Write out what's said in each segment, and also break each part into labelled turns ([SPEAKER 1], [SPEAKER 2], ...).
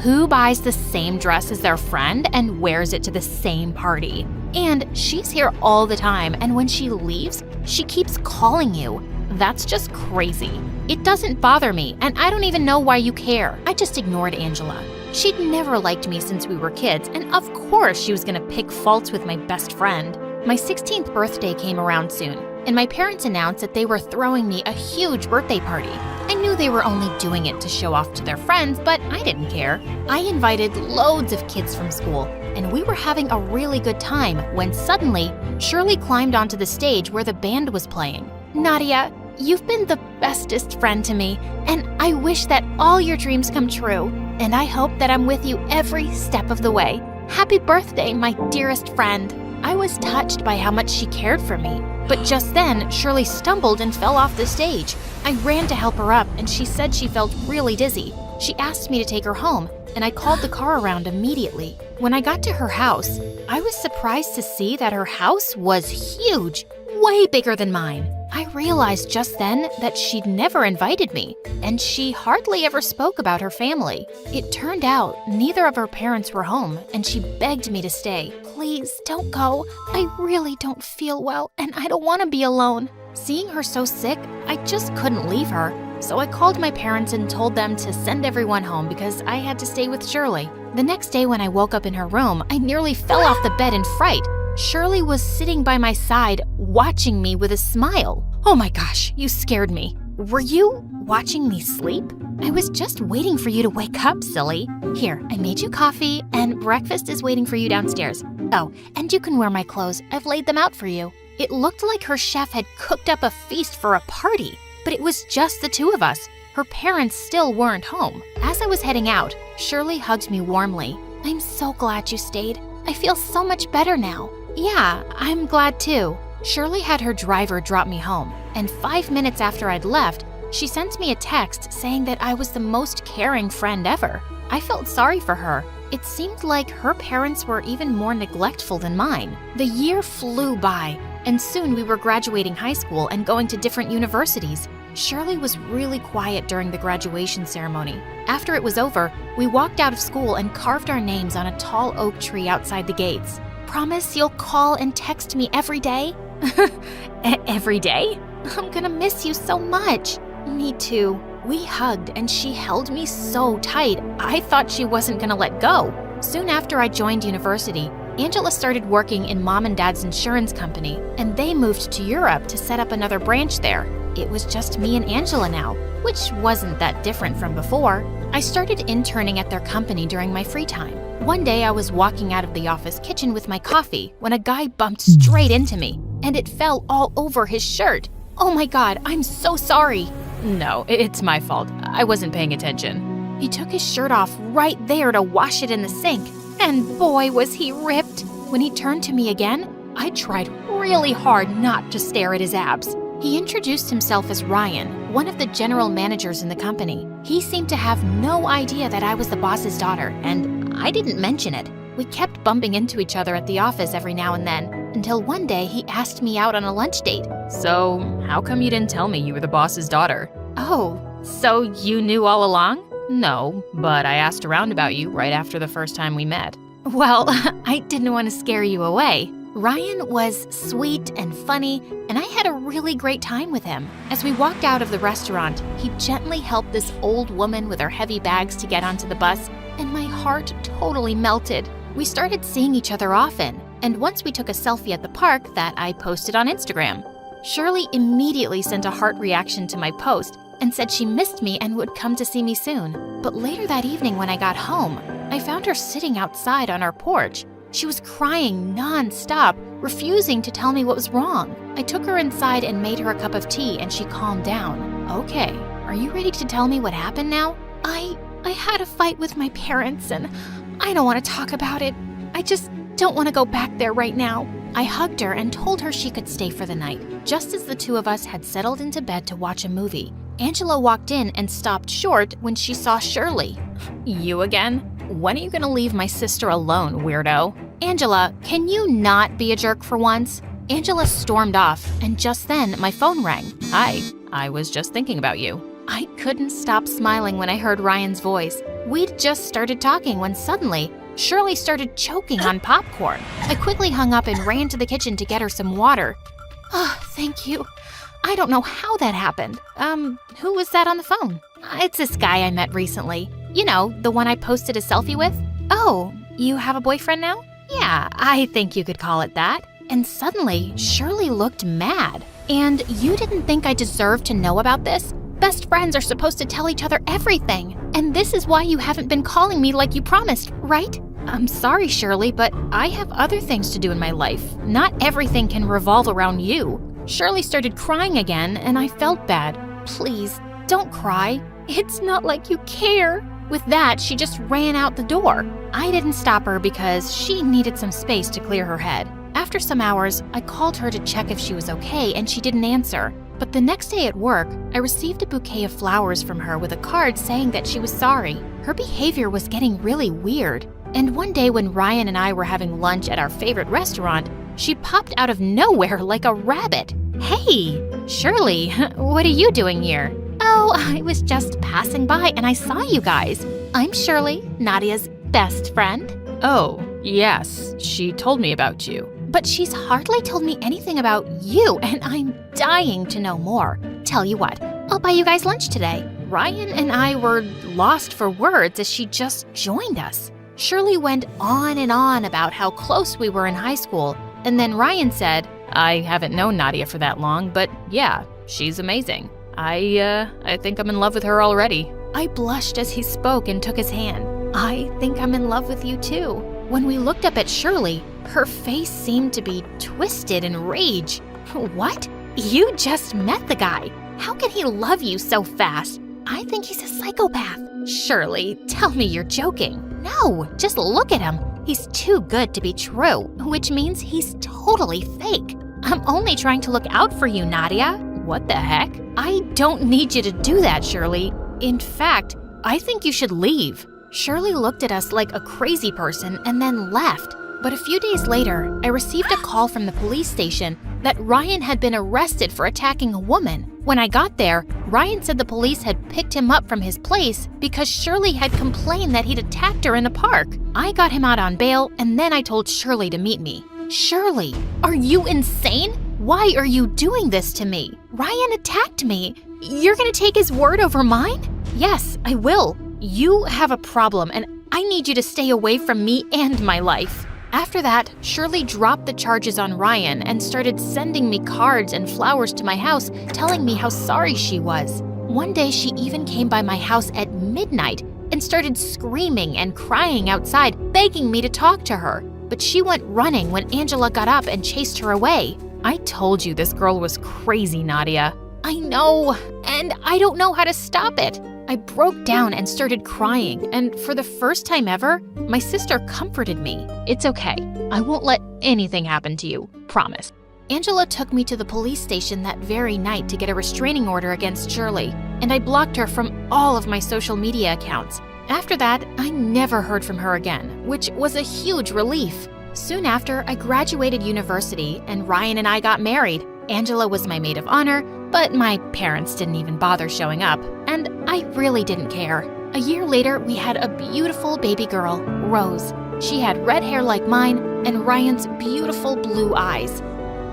[SPEAKER 1] Who buys the same dress as their friend and wears it to the same party? And she's here all the time, and when she leaves, she keeps calling you. That's just crazy. It doesn't bother me, and I don't even know why you care. I just ignored Angela. She'd never liked me since we were kids, and of course she was gonna pick faults with my best friend. My 16th birthday came around soon, and my parents announced that they were throwing me a huge birthday party. I knew they were only doing it to show off to their friends, but I didn't care. I invited loads of kids from school, and we were having a really good time when suddenly, Shirley climbed onto the stage where the band was playing. Nadia, you've been the bestest friend to me, and I wish that all your dreams come true, and I hope that I'm with you every step of the way. Happy birthday, my dearest friend. I was touched by how much she cared for me, but just then, Shirley stumbled and fell off the stage. I ran to help her up, and she said she felt really dizzy. She asked me to take her home, and I called the car around immediately. When I got to her house, I was surprised to see that her house was huge, way bigger than mine. I realized just then that she'd never invited me, and she hardly ever spoke about her family. It turned out neither of her parents were home, and she begged me to stay. Please, don't go. I really don't feel well, and I don't want to be alone. Seeing her so sick, I just couldn't leave her. So I called my parents and told them to send everyone home because I had to stay with Shirley. The next day when I woke up in her room, I nearly fell off the bed in fright. Shirley was sitting by my side, watching me with a smile. Oh my gosh, you scared me. Were you watching me sleep? I was just waiting for you to wake up, silly. Here, I made you coffee, and breakfast is waiting for you downstairs. Oh, and you can wear my clothes. I've laid them out for you. It looked like her chef had cooked up a feast for a party, but it was just the two of us. Her parents still weren't home. As I was heading out, Shirley hugged me warmly. I'm so glad you stayed. I feel so much better now. Yeah, I'm glad too. Shirley had her driver drop me home, and 5 minutes after I'd left, she sent me a text saying that I was the most caring friend ever. I felt sorry for her. It seemed like her parents were even more neglectful than mine. The year flew by, and soon we were graduating high school and going to different universities. Shirley was really quiet during the graduation ceremony. After it was over, we walked out of school and carved our names on a tall oak tree outside the gates. Promise you'll call and text me every day? Every day? I'm gonna miss you so much. Me too. We hugged and she held me so tight, I thought she wasn't gonna let go. Soon after I joined university, Angela started working in Mom and Dad's insurance company, and they moved to Europe to set up another branch there. It was just me and Angela now, which wasn't that different from before. I started interning at their company during my free time. One day I was walking out of the office kitchen with my coffee when a guy bumped straight into me, and it fell all over his shirt. Oh my God, I'm so sorry. No, it's my fault. I wasn't paying attention. He took his shirt off right there to wash it in the sink, and boy was he ripped. When he turned to me again, I tried really hard not to stare at his abs. He introduced himself as Ryan, one of the general managers in the company. He seemed to have no idea that I was the boss's daughter, and I didn't mention it. We kept bumping into each other at the office every now and then, until one day he asked me out on a lunch date.
[SPEAKER 2] So, how come you didn't tell me you were the boss's daughter?
[SPEAKER 1] Oh, so you knew all along?
[SPEAKER 2] No, but I asked around about you right after the first time we met.
[SPEAKER 1] Well, I didn't want to scare you away. Ryan was sweet and funny, and I had a really great time with him. As we walked out of the restaurant, he gently helped this old woman with her heavy bags to get onto the bus, and my heart totally melted. We started seeing each other often, and once we took a selfie at the park that I posted on Instagram. Shirley immediately sent a heart reaction to my post and said she missed me and would come to see me soon. But later that evening when I got home, I found her sitting outside on our porch. She was crying non-stop, refusing to tell me what was wrong. I took her inside and made her a cup of tea, and she calmed down. Okay, are you ready to tell me what happened now? I had a fight with my parents, and I don't want to talk about it. I just don't want to go back there right now. I hugged her and told her she could stay for the night. Just as the two of us had settled into bed to watch a movie, Angela walked in and stopped short when she saw Shirley.
[SPEAKER 2] You again? When are you gonna leave my sister alone, weirdo?
[SPEAKER 1] Angela, can you not be a jerk for once? Angela stormed off, and just then my phone rang.
[SPEAKER 2] Hi, I was just thinking about you.
[SPEAKER 1] I couldn't stop smiling when I heard Ryan's voice. We'd just started talking when suddenly, Shirley started choking on popcorn. I quickly hung up and ran to the kitchen to get her some water. Oh, thank you. I don't know how that happened. Who was that on the phone? It's this guy I met recently. You know, the one I posted a selfie with? Oh, you have a boyfriend now? Yeah, I think you could call it that. And suddenly, Shirley looked mad. And you didn't think I deserved to know about this? Best friends are supposed to tell each other everything. And this is why you haven't been calling me like you promised, right? I'm sorry, Shirley, but I have other things to do in my life. Not everything can revolve around you. Shirley started crying again, and I felt bad. Please, don't cry. It's not like you care. With that, she just ran out the door. I didn't stop her because she needed some space to clear her head. After some hours, I called her to check if she was okay, and she didn't answer. But the next day at work, I received a bouquet of flowers from her with a card saying that she was sorry. Her behavior was getting really weird. And one day when Ryan and I were having lunch at our favorite restaurant, she popped out of nowhere like a rabbit. Hey, Shirley, what are you doing here? Oh, I was just passing by and I saw you guys. I'm Shirley, Nadia's best friend.
[SPEAKER 2] Oh, yes, she told me about you.
[SPEAKER 1] But she's hardly told me anything about you, and I'm dying to know more. Tell you what, I'll buy you guys lunch today. Ryan and I were lost for words as she just joined us. Shirley went on and on about how close we were in high school, and then Ryan said,
[SPEAKER 2] I haven't known Nadia for that long, but yeah, she's amazing. I think I'm in love with her already.
[SPEAKER 1] I blushed as he spoke and took his hand. I think I'm in love with you too. When we looked up at Shirley, her face seemed to be twisted in rage. What? You just met the guy. How can he love you so fast? I think he's a psychopath. Shirley, tell me you're joking. No, just look at him. He's too good to be true, which means he's totally fake. I'm only trying to look out for you, Nadia.
[SPEAKER 2] What the heck?
[SPEAKER 1] I don't need you to do that, Shirley. In fact, I think you should leave. Shirley looked at us like a crazy person and then left. But a few days later, I received a call from the police station that Ryan had been arrested for attacking a woman. When I got there, Ryan said the police had picked him up from his place because Shirley had complained that he'd attacked her in the park. I got him out on bail, and then I told Shirley to meet me. Shirley, are you insane? Why are you doing this to me? Ryan attacked me. You're gonna take his word over mine? Yes, I will. You have a problem, and I need you to stay away from me and my life. After that, Shirley dropped the charges on Ryan and started sending me cards and flowers to my house, telling me how sorry she was. One day, she even came by my house at midnight and started screaming and crying outside, begging me to talk to her. But she went running when Angela got up and chased her away.
[SPEAKER 2] I told you this girl was crazy, Nadia.
[SPEAKER 1] I know, and I don't know how to stop it. I broke down and started crying, and for the first time ever, my sister comforted me.
[SPEAKER 2] It's okay. I won't let anything happen to you. Promise.
[SPEAKER 1] Angela took me to the police station that very night to get a restraining order against Shirley, and I blocked her from all of my social media accounts. After that, I never heard from her again, which was a huge relief. Soon after, I graduated university, and Ryan and I got married. Angela was my maid of honor, but my parents didn't even bother showing up, and I really didn't care. A year later, we had a beautiful baby girl, Rose. She had red hair like mine and Ryan's beautiful blue eyes.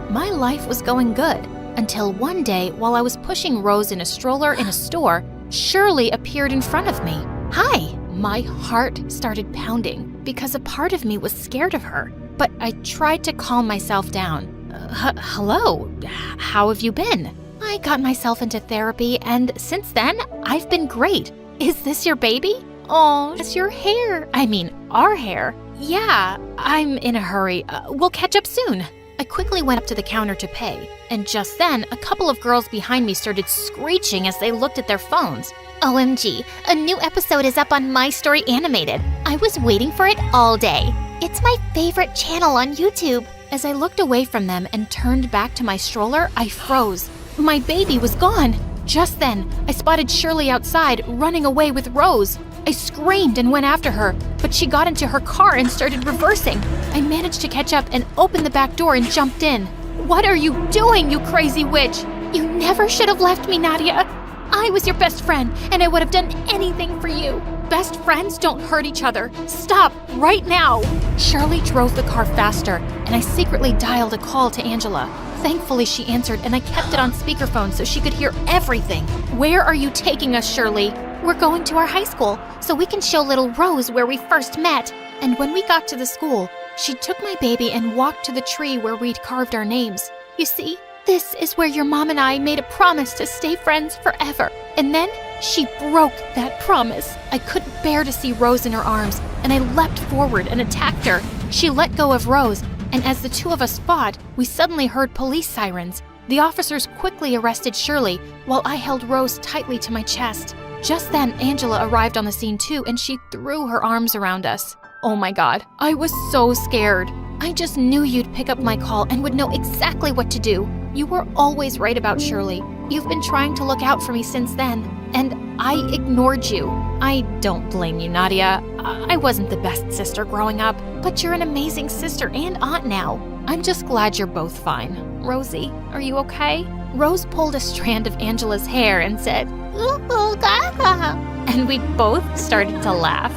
[SPEAKER 1] My life was going good until one day, while I was pushing Rose in a stroller in a store, Shirley appeared in front of me. Hi! My heart started pounding because a part of me was scared of her, but I tried to calm myself down. Hello, how have you been? I got myself into therapy, and since then, I've been great. Is this your baby? Oh, it's your hair. I mean, our hair. Yeah, I'm in a hurry. We'll catch up soon. I quickly went up to the counter to pay, and just then, a couple of girls behind me started screeching as they looked at their phones. OMG, a new episode is up on My Story Animated. I was waiting for it all day. It's my favorite channel on YouTube. As I looked away from them and turned back to my stroller, I froze. My baby was gone. Just then, I spotted Shirley outside, running away with Rose. I screamed and went after her, but she got into her car and started reversing. I managed to catch up and opened the back door and jumped in. What are you doing, you crazy witch? You never should have left me, Nadia. I was your best friend, and I would have done anything for you. Best friends don't hurt each other. Stop, right now. Shirley drove the car faster, and I secretly dialed a call to Angela. Thankfully, she answered, and I kept it on speakerphone so she could hear everything. Where are you taking us, Shirley? We're going to our high school, so we can show little Rose where we first met. And when we got to the school, she took my baby and walked to the tree where we'd carved our names. You see, this is where your mom and I made a promise to stay friends forever. And then she broke that promise. I couldn't bear to see Rose in her arms, and I leapt forward and attacked her. She let go of Rose, and as the two of us fought, we suddenly heard police sirens. The officers quickly arrested Shirley, while I held Rose tightly to my chest. Just then, Angela arrived on the scene too, and she threw her arms around us. Oh my God, I was so scared. I just knew you'd pick up my call and would know exactly what to do. You were always right about Shirley. You've been trying to look out for me since then, and I ignored you. I don't blame you, Nadia. I wasn't the best sister growing up, but you're an amazing sister and aunt now. I'm just glad you're both fine. Rosie, are you okay? Rose pulled a strand of Angela's hair and said, "Ooh, gaga," and we both started to laugh.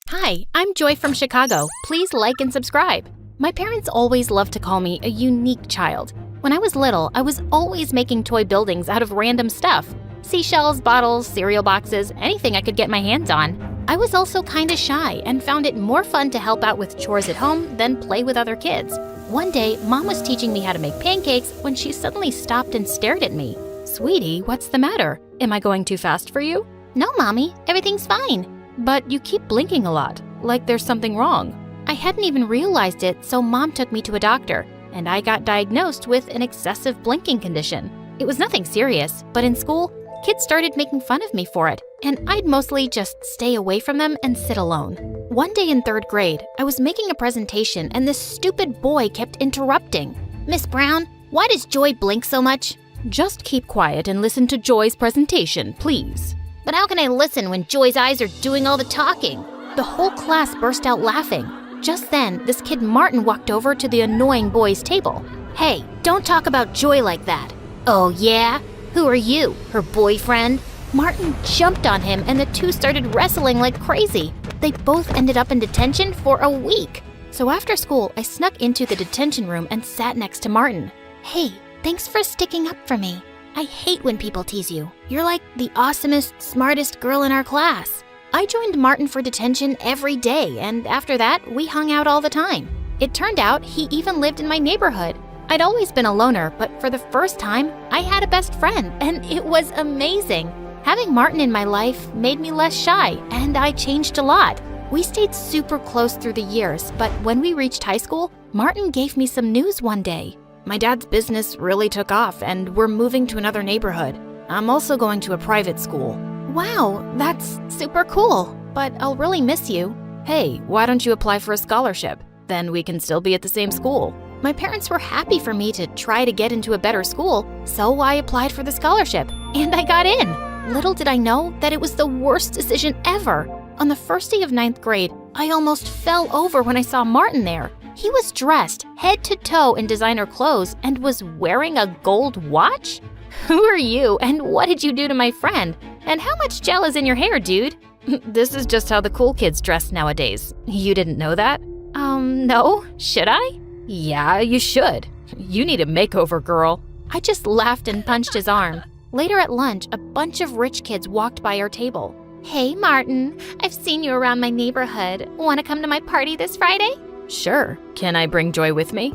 [SPEAKER 1] Hi, I'm Joy from Chicago. Please like and subscribe. My parents always loved to call me a unique child. When I was little, I was always making toy buildings out of random stuff. Seashells, bottles, cereal boxes, anything I could get my hands on. I was also kinda shy and found it more fun to help out with chores at home than play with other kids. One day, Mom was teaching me how to make pancakes when she suddenly stopped and stared at me. Sweetie, what's the matter? Am I going too fast for you? No, Mommy, everything's fine. But you keep blinking a lot, like there's something wrong. I hadn't even realized it, so Mom took me to a doctor, and I got diagnosed with an excessive blinking condition. It was nothing serious, but in school, kids started making fun of me for it, and I'd mostly just stay away from them and sit alone. One day in 3rd grade, I was making a presentation and this stupid boy kept interrupting. Miss Brown, why does Joy blink so much? Just keep quiet and listen to Joy's presentation, please. But how can I listen when Joy's eyes are doing all the talking? The whole class burst out laughing. Just then, this kid Martin walked over to the annoying boy's table. Hey, don't talk about Joy like that. Oh yeah? Who are you, her boyfriend? Martin jumped on him and the two started wrestling like crazy. They both ended up in detention for a week. So after school, I snuck into the detention room and sat next to Martin. Hey, thanks for sticking up for me. I hate when people tease you. You're like the awesomest, smartest girl in our class. I joined Martin for detention every day, and after that, we hung out all the time. It turned out he even lived in my neighborhood. I'd always been a loner, but for the first time, I had a best friend, and it was amazing. Having Martin in my life made me less shy, and I changed a lot. We stayed super close through the years, but when we reached high school, Martin gave me some news one day. My dad's business really took off, and we're moving to another neighborhood. I'm also going to a private school. Wow, that's super cool, but I'll really miss you. Hey, why don't you apply for a scholarship? Then we can still be at the same school. My parents were happy for me to try to get into a better school, so I applied for the scholarship, and I got in. Little did I know that it was the worst decision ever. On the first day of 9th grade, I almost fell over when I saw Martin there. He was dressed head to toe in designer clothes and was wearing a gold watch? Who are you, and what did you do to my friend? And how much gel is in your hair, dude? This is just how the cool kids dress nowadays. You didn't know that? No. Should I? Yeah, you should. You need a makeover, girl. I just laughed and punched his arm. Later at lunch, a bunch of rich kids walked by our table. Hey, Martin. I've seen you around my neighborhood. Want to come to my party this Friday? Sure. Can I bring Joy with me?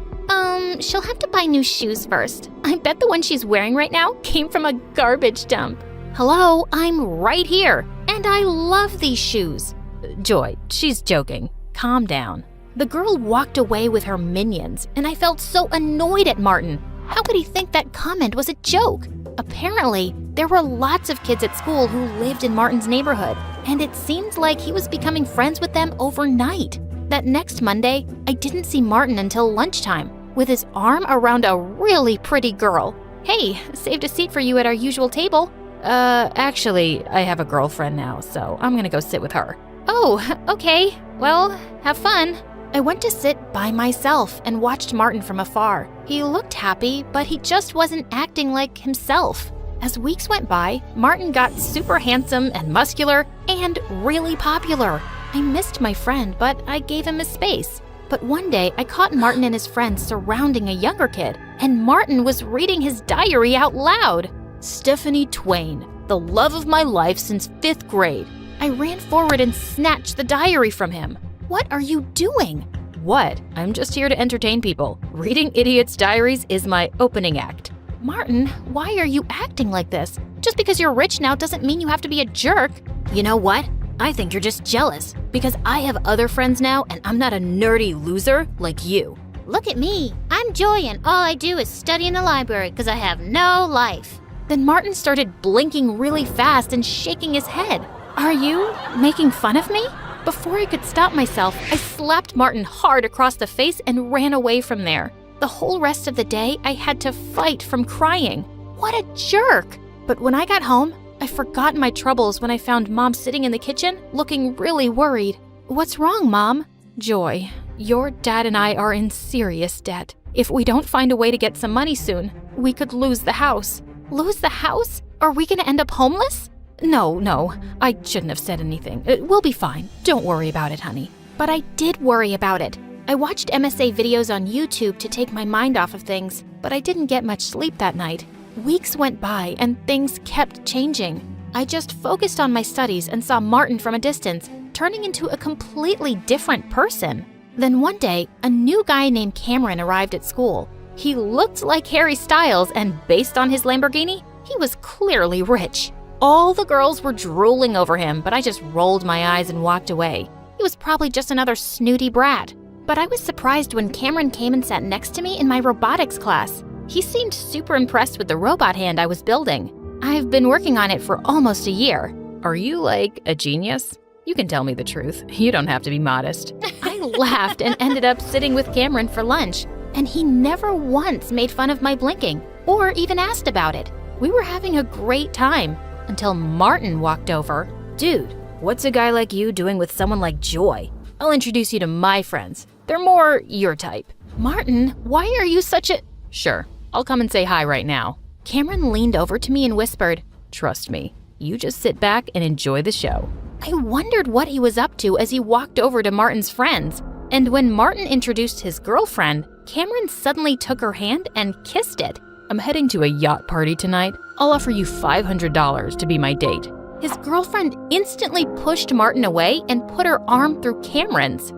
[SPEAKER 1] She'll have to buy new shoes first. I bet the one she's wearing right now came from a garbage dump. Hello, I'm right here, and I love these shoes. Joy, she's joking. Calm down. The girl walked away with her minions, and I felt so annoyed at Martin. How could he think that comment was a joke? Apparently, there were lots of kids at school who lived in Martin's neighborhood, and it seemed like he was becoming friends with them overnight. That next Monday, I didn't see Martin until lunchtime, with his arm around a really pretty girl. Hey, saved a seat for you at our usual table. Actually, I have a girlfriend now, so I'm gonna go sit with her. Oh, okay. Well, have fun. I went to sit by myself and watched Martin from afar. He looked happy, but he just wasn't acting like himself. As weeks went by, Martin got super handsome and muscular and really popular. I missed my friend, but I gave him his space. But one day, I caught Martin and his friends surrounding a younger kid, and Martin was reading his diary out loud. Stephanie Twain, the love of my life since 5th grade. I ran forward and snatched the diary from him. What are you doing?
[SPEAKER 2] What? I'm just here to entertain people. Reading idiots' diaries is my opening act.
[SPEAKER 1] Martin, why are you acting like this? Just because you're rich now doesn't mean you have to be a jerk. You know what? I think you're just jealous because I have other friends now and I'm not a nerdy loser like you. Look at me. I'm Joy and all I do is study in the library because I have no life. Then Martin started blinking really fast and shaking his head. Are you making fun of me? Before I could stop myself, I slapped Martin hard across the face and ran away from there. The whole rest of the day, I had to fight from crying. What a jerk! But when I got home, I forgot my troubles when I found Mom sitting in the kitchen, looking really worried. What's wrong, Mom?
[SPEAKER 2] Joy, your dad and I are in serious debt. If we don't find a way to get some money soon, we could lose the house.
[SPEAKER 1] Lose the house? Are we gonna end up homeless?
[SPEAKER 2] No, I shouldn't have said anything. We'll be fine. Don't worry about it, honey.
[SPEAKER 1] But I did worry about it. I watched MSA videos on YouTube to take my mind off of things, but I didn't get much sleep that night. Weeks went by and things kept changing. I just focused on my studies and saw Martin from a distance, turning into a completely different person. Then one day, a new guy named Cameron arrived at school. He looked like Harry Styles, and based on his Lamborghini, he was clearly rich. All the girls were drooling over him, but I just rolled my eyes and walked away. He was probably just another snooty brat. But I was surprised when Cameron came and sat next to me in my robotics class. He seemed super impressed with the robot hand I was building. I've been working on it for almost a year.
[SPEAKER 2] Are you like a genius? You can tell me the truth. You don't have to be modest.
[SPEAKER 1] I laughed and ended up sitting with Cameron for lunch, and he never once made fun of my blinking or even asked about it. We were having a great time until Martin walked over.
[SPEAKER 2] Dude, what's a guy like you doing with someone like Joy? I'll introduce you to my friends. They're more your type.
[SPEAKER 1] Martin, why are you such a…
[SPEAKER 2] Sure, I'll come and say hi right now.
[SPEAKER 1] Cameron leaned over to me and whispered,
[SPEAKER 2] Trust me, you just sit back and enjoy the show.
[SPEAKER 1] I wondered what he was up to as he walked over to Martin's friends. And when Martin introduced his girlfriend, Cameron suddenly took her hand and kissed it.
[SPEAKER 2] I'm heading to a yacht party tonight. I'll offer you $500 to be my date.
[SPEAKER 1] His girlfriend instantly pushed Martin away and put her arm through Cameron's.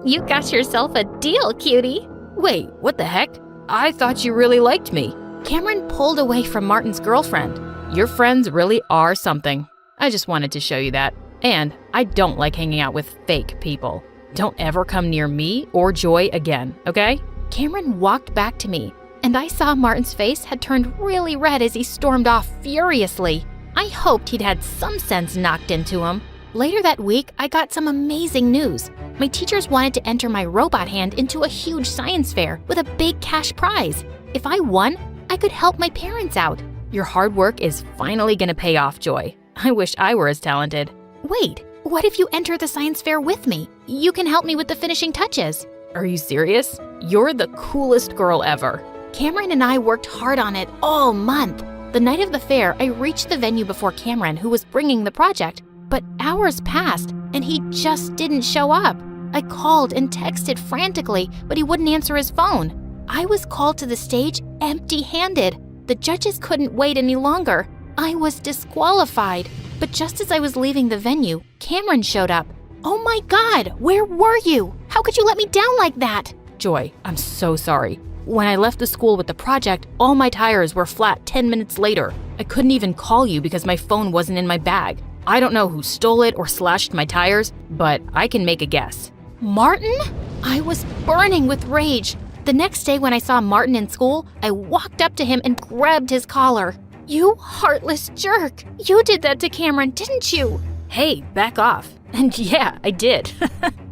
[SPEAKER 1] You got yourself a deal, cutie.
[SPEAKER 2] Wait, what the heck? I thought you really liked me.
[SPEAKER 1] Cameron pulled away from Martin's girlfriend.
[SPEAKER 2] Your friends really are something. I just wanted to show you that. And I don't like hanging out with fake people. Don't ever come near me or Joy again, okay?
[SPEAKER 1] Cameron walked back to me, and I saw Martin's face had turned really red as he stormed off furiously. I hoped he'd had some sense knocked into him. Later that week, I got some amazing news. My teachers wanted to enter my robot hand into a huge science fair with a big cash prize. If I won, I could help my parents out.
[SPEAKER 2] Your hard work is finally gonna pay off, Joy. I wish I were as talented.
[SPEAKER 1] Wait, what if you enter the science fair with me? You can help me with the finishing touches.
[SPEAKER 2] Are you serious? You're the coolest girl ever.
[SPEAKER 1] Cameron and I worked hard on it all month. The night of the fair, I reached the venue before Cameron, who was bringing the project. But hours passed, and he just didn't show up. I called and texted frantically, but he wouldn't answer his phone. I was called to the stage empty-handed. The judges couldn't wait any longer. I was disqualified. But just as I was leaving the venue, Cameron showed up. Oh my God, where were you? How could you let me down like that?
[SPEAKER 2] Joy, I'm so sorry. When I left the school with the project, all my tires were flat 10 minutes later. I couldn't even call you because my phone wasn't in my bag. I don't know who stole it or slashed my tires, but I can make a guess.
[SPEAKER 1] Martin? I was burning with rage. The next day when I saw Martin in school, I walked up to him and grabbed his collar. You heartless jerk! You did that to Cameron, didn't you?
[SPEAKER 2] Hey, back off. And yeah, I did.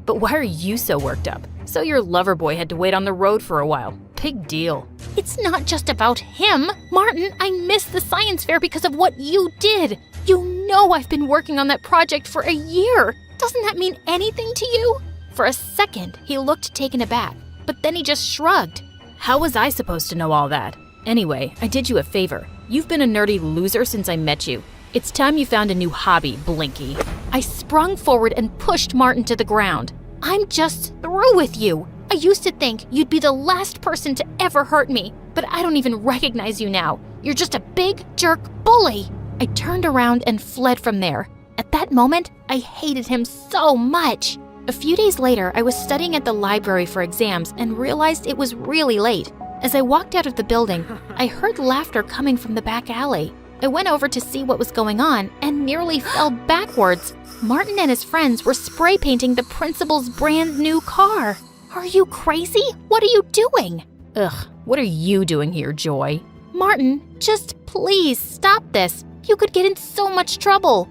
[SPEAKER 2] But why are you so worked up? So your lover boy had to wait on the road for a while. Big deal.
[SPEAKER 1] It's not just about him. Martin, I missed the science fair because of what you did. You know I've been working on that project for a year. Doesn't that mean anything to you? For a second, he looked taken aback, but then he just shrugged.
[SPEAKER 2] How was I supposed to know all that? Anyway, I did you a favor. You've been a nerdy loser since I met you. It's time you found a new hobby, Blinky.
[SPEAKER 1] I sprung forward and pushed Martin to the ground. I'm just through with you. I used to think you'd be the last person to ever hurt me, but I don't even recognize you now. You're just a big jerk bully. I turned around and fled from there. At that moment, I hated him so much. A few days later, I was studying at the library for exams and realized it was really late. As I walked out of the building, I heard laughter coming from the back alley. I went over to see what was going on and nearly fell backwards. Martin and his friends were spray painting the principal's brand new car. Are you crazy? What are you doing?
[SPEAKER 2] Ugh, what are you doing here, Joy?
[SPEAKER 1] Martin, just please stop this. You could get in so much trouble.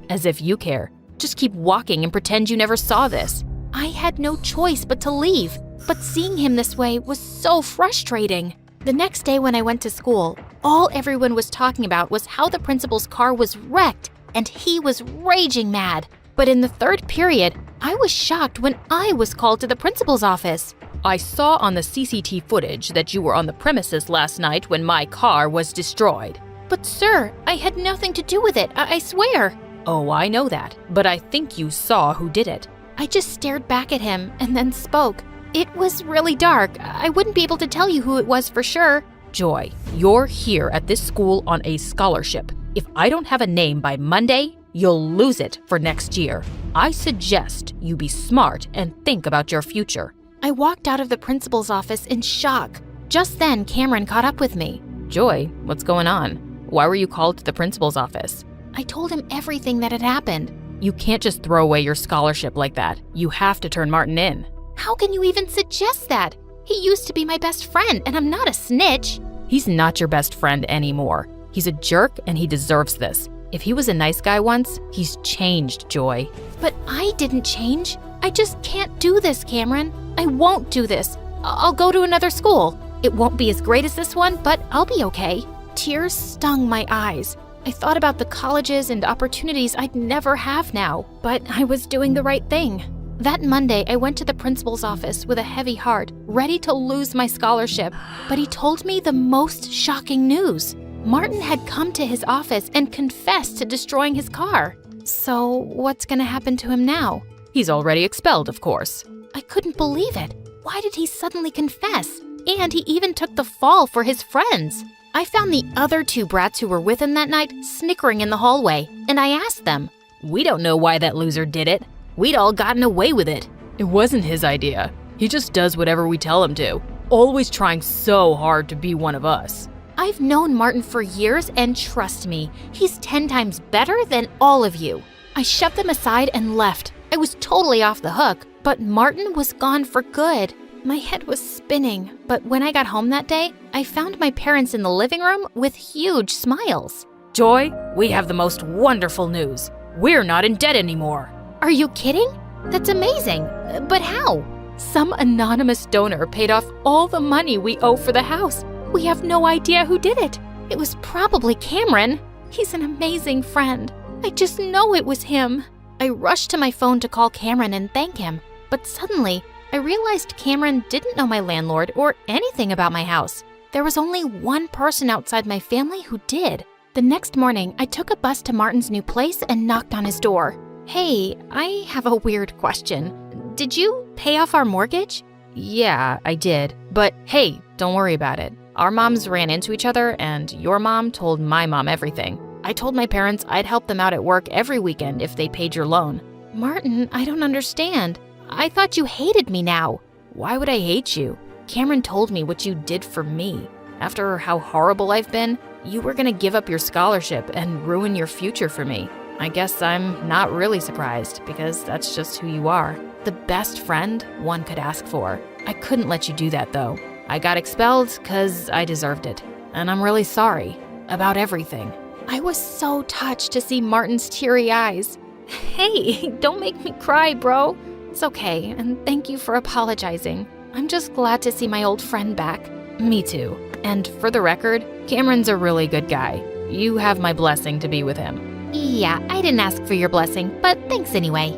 [SPEAKER 2] As if you care. Just keep walking and pretend you never saw this.
[SPEAKER 1] I had no choice but to leave, but seeing him this way was so frustrating. The next day when I went to school, all everyone was talking about was how the principal's car was wrecked, and he was raging mad. But in the third period, I was shocked when I was called to the principal's office.
[SPEAKER 2] I saw on the CCTV footage that you were on the premises last night when my car was destroyed.
[SPEAKER 1] But sir, I had nothing to do with it, I swear.
[SPEAKER 2] Oh, I know that, but I think you saw who did it.
[SPEAKER 1] I just stared back at him and then spoke. It was really dark. I wouldn't be able to tell you who it was for sure.
[SPEAKER 2] Joy, you're here at this school on a scholarship. If I don't have a name by Monday, you'll lose it for next year. I suggest you be smart and think about your future.
[SPEAKER 1] I walked out of the principal's office in shock. Just then, Cameron caught up with me.
[SPEAKER 2] Joy, what's going on? Why were you called to the principal's office?
[SPEAKER 1] I told him everything that had happened.
[SPEAKER 2] You can't just throw away your scholarship like that. You have to turn Martin in.
[SPEAKER 1] How can you even suggest that? He used to be my best friend, and I'm not a snitch.
[SPEAKER 2] He's not your best friend anymore. He's a jerk, and he deserves this. If he was a nice guy once, he's changed, Joy.
[SPEAKER 1] But I didn't change. I just can't do this, Cameron. I won't do this. I'll go to another school. It won't be as great as this one, but I'll be okay. Tears stung my eyes. I thought about the colleges and opportunities I'd never have now, but I was doing the right thing. That Monday, I went to the principal's office with a heavy heart, ready to lose my scholarship, but he told me the most shocking news. Martin had come to his office and confessed to destroying his car. So what's gonna happen to him now?
[SPEAKER 2] He's already expelled, of course.
[SPEAKER 1] I couldn't believe it. Why did he suddenly confess? And he even took the fall for his friends. I found the other two brats who were with him that night snickering in the hallway, and I asked them,
[SPEAKER 2] "We don't know why that loser did it. We'd all gotten away with it. It wasn't his idea. He just does whatever we tell him to, always trying so hard to be one of us."
[SPEAKER 1] I've known Martin for years, and trust me, he's 10 times better than all of you. I shoved them aside and left. I was totally off the hook, but Martin was gone for good. My head was spinning, but when I got home that day, I found my parents in the living room with huge smiles.
[SPEAKER 2] "Joy, we have the most wonderful news. We're not in debt anymore."
[SPEAKER 1] Are you kidding? That's amazing. But how? Some anonymous donor paid off all the money we owe for the house. We have no idea who did it. It was probably Cameron. He's an amazing friend. I just know it was him. I rushed to my phone to call Cameron and thank him, but suddenly I realized Cameron didn't know my landlord or anything about my house. There was only one person outside my family who did. The next morning, I took a bus to Martin's new place and knocked on his door. Hey, I have a weird question. Did you pay off our mortgage?
[SPEAKER 2] Yeah, I did. But hey, don't worry about it. Our moms ran into each other and your mom told my mom everything. I told my parents I'd help them out at work every weekend if they paid your loan.
[SPEAKER 1] Martin, I don't understand. I thought you hated me now.
[SPEAKER 2] Why would I hate you? Cameron told me what you did for me. After how horrible I've been, you were gonna give up your scholarship and ruin your future for me. I guess I'm not really surprised because that's just who you are. The best friend one could ask for. I couldn't let you do that though. I got expelled because I deserved it. And I'm really sorry about everything.
[SPEAKER 1] I was so touched to see Martin's teary eyes. Hey, don't make me cry, bro. It's okay, and thank you for apologizing. I'm just glad to see my old friend back.
[SPEAKER 2] Me too. And for the record, Cameron's a really good guy. You have my blessing to be with him.
[SPEAKER 1] Yeah, I didn't ask for your blessing, but thanks anyway.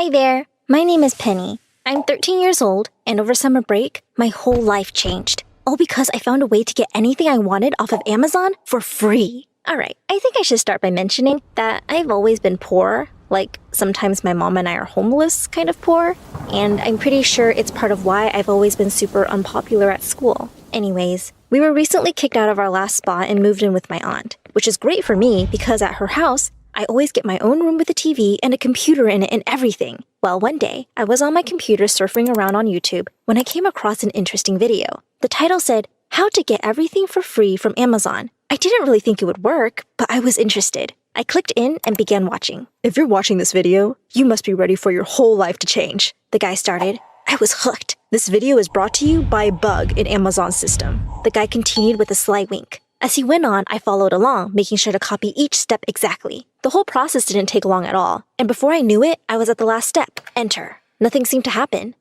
[SPEAKER 3] Hi there, my name is Penny. I'm 13 years old, and over summer break, my whole life changed. All because I found a way to get anything I wanted off of Amazon for free. Alright, I think I should start by mentioning that I've always been poor. Like, sometimes my mom and I are homeless kind of poor, and I'm pretty sure it's part of why I've always been super unpopular at school. Anyways, we were recently kicked out of our last spot and moved in with my aunt, which is great for me because at her house, I always get my own room with a TV and a computer in it and everything. Well, one day, I was on my computer surfing around on YouTube when I came across an interesting video. The title said, "How to Get Everything for Free from Amazon." I didn't really think it would work, but I was interested. I clicked in and began watching. "If you're watching this video, you must be ready for your whole life to change," the guy started. I was hooked. "This video is brought to you by a bug in Amazon's system." The guy continued with a sly wink. As he went on, I followed along, making sure to copy each step exactly. The whole process didn't take long at all, and before I knew it, I was at the last step, enter. Nothing seemed to happen.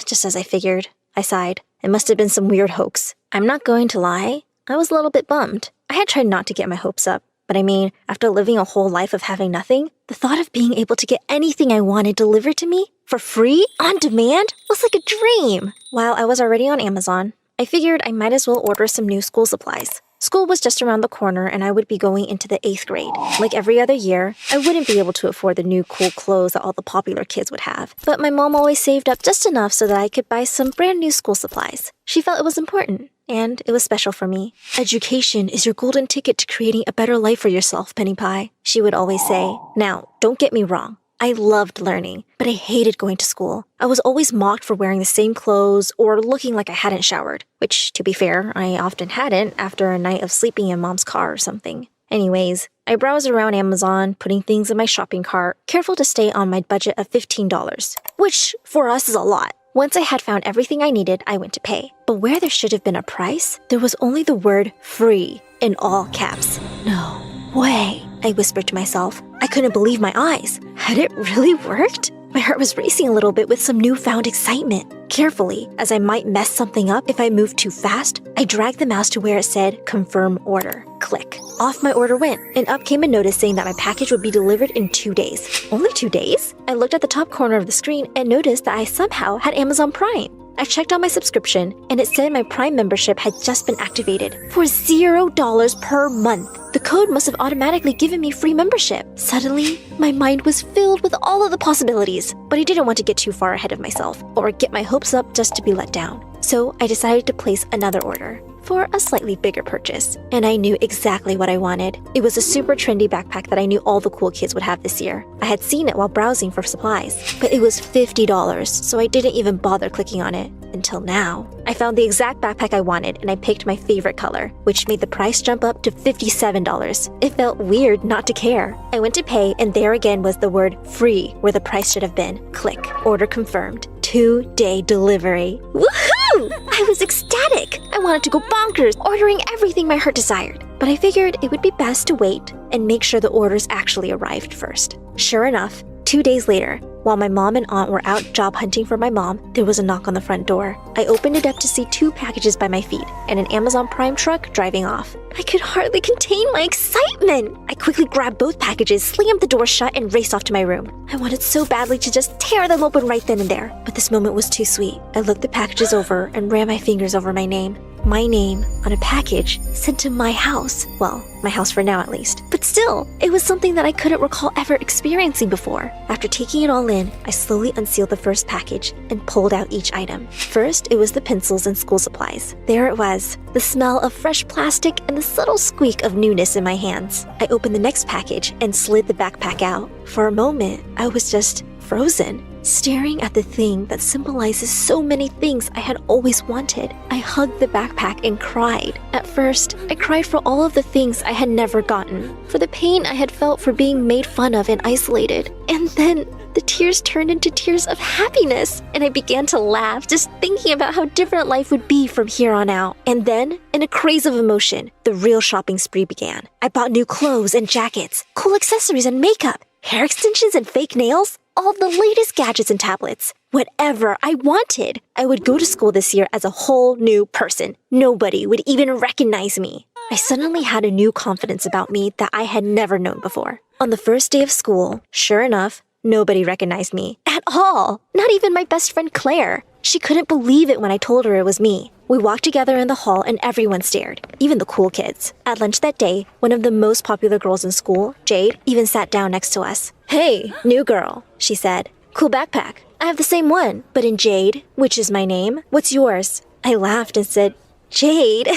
[SPEAKER 3] Just as I figured. I sighed. It must have been some weird hoax. I'm not going to lie. I was a little bit bummed. I had tried not to get my hopes up, but I mean, after living a whole life of having nothing, the thought of being able to get anything I wanted delivered to me, for free, on demand, was like a dream. While I was already on Amazon, I figured I might as well order some new school supplies. School was just around the corner and I would be going into the 8th grade. Like every other year, I wouldn't be able to afford the new cool clothes that all the popular kids would have. But my mom always saved up just enough so that I could buy some brand new school supplies. She felt it was important, and it was special for me. "Education is your golden ticket to creating a better life for yourself, Penny Pie," she would always say. Now, don't get me wrong. I loved learning, but I hated going to school. I was always mocked for wearing the same clothes or looking like I hadn't showered, which, to be fair, I often hadn't after a night of sleeping in mom's car or something. Anyways, I browsed around Amazon, putting things in my shopping cart, careful to stay on my budget of $15, which for us is a lot. Once I had found everything I needed, I went to pay. But where there should have been a price, there was only the word free in all caps. No way, I whispered to myself. I couldn't believe my eyes. Had it really worked? My heart was racing a little bit with some newfound excitement. Carefully, as I might mess something up if I moved too fast, I dragged the mouse to where it said, "Confirm order." Click. Off my order went, and up came a notice saying that my package would be delivered in 2 days. Only 2 days? I looked at the top corner of the screen and noticed that I somehow had Amazon Prime. I checked on my subscription, and it said my Prime membership had just been activated for $0 per month. The code must have automatically given me free membership. Suddenly, my mind was filled with all of the possibilities, but I didn't want to get too far ahead of myself or get my hopes up just to be let down. So I decided to place another order for a slightly bigger purchase, and I knew exactly what I wanted. It was a super trendy backpack that I knew all the cool kids would have this year. I had seen it while browsing for supplies, but it was $50, so I didn't even bother clicking on it. Until now. I found the exact backpack I wanted, and I picked my favorite color, which made the price jump up to $57. It felt weird not to care. I went to pay, and there again was the word free where the price should have been. Click. Order confirmed. 2-day delivery. Woohoo! I was ecstatic. I wanted to go bonkers, ordering everything my heart desired. But I figured it would be best to wait and make sure the orders actually arrived first. Sure enough, 2 days later, while my mom and aunt were out job hunting for my mom, there was a knock on the front door. I opened it up to see 2 packages by my feet and an Amazon Prime truck driving off. I could hardly contain my excitement. I quickly grabbed both packages, slammed the door shut, and raced off to my room. I wanted so badly to just tear them open right then and there, but this moment was too sweet. I looked the packages over and ran my fingers over my name. My name on a package sent to my house. Well, my house for now at least. But still, it was something that I couldn't recall ever experiencing before. After taking it all in, I slowly unsealed the first package and pulled out each item. First, it was the pencils and school supplies. There it was, the smell of fresh plastic and the subtle squeak of newness in my hands. I opened the next package and slid the backpack out. For a moment, I was just frozen, staring at the thing that symbolizes so many things I had always wanted. I hugged the backpack and cried. At first, I cried for all of the things I had never gotten, for the pain I had felt for being made fun of and isolated. And then the tears turned into tears of happiness, and I began to laugh just thinking about how different life would be from here on out. And then, in a craze of emotion, the real shopping spree began. I bought new clothes and jackets, cool accessories and makeup, hair extensions and fake nails, all the latest gadgets and tablets. Whatever I wanted. I would go to school this year as a whole new person. Nobody would even recognize me. I suddenly had a new confidence about me that I had never known before. On the first day of school, sure enough, Nobody recognized me. At all. Not even my best friend Claire. She couldn't believe it when I told her it was me. We walked together in the hall and everyone stared, even the cool kids. At lunch that day, one of the most popular girls in school, Jade, even sat down next to us. "Hey, new girl," she said. "Cool backpack. I have the same one, but in jade, which is my name. What's yours?" I laughed and said, "Jade?"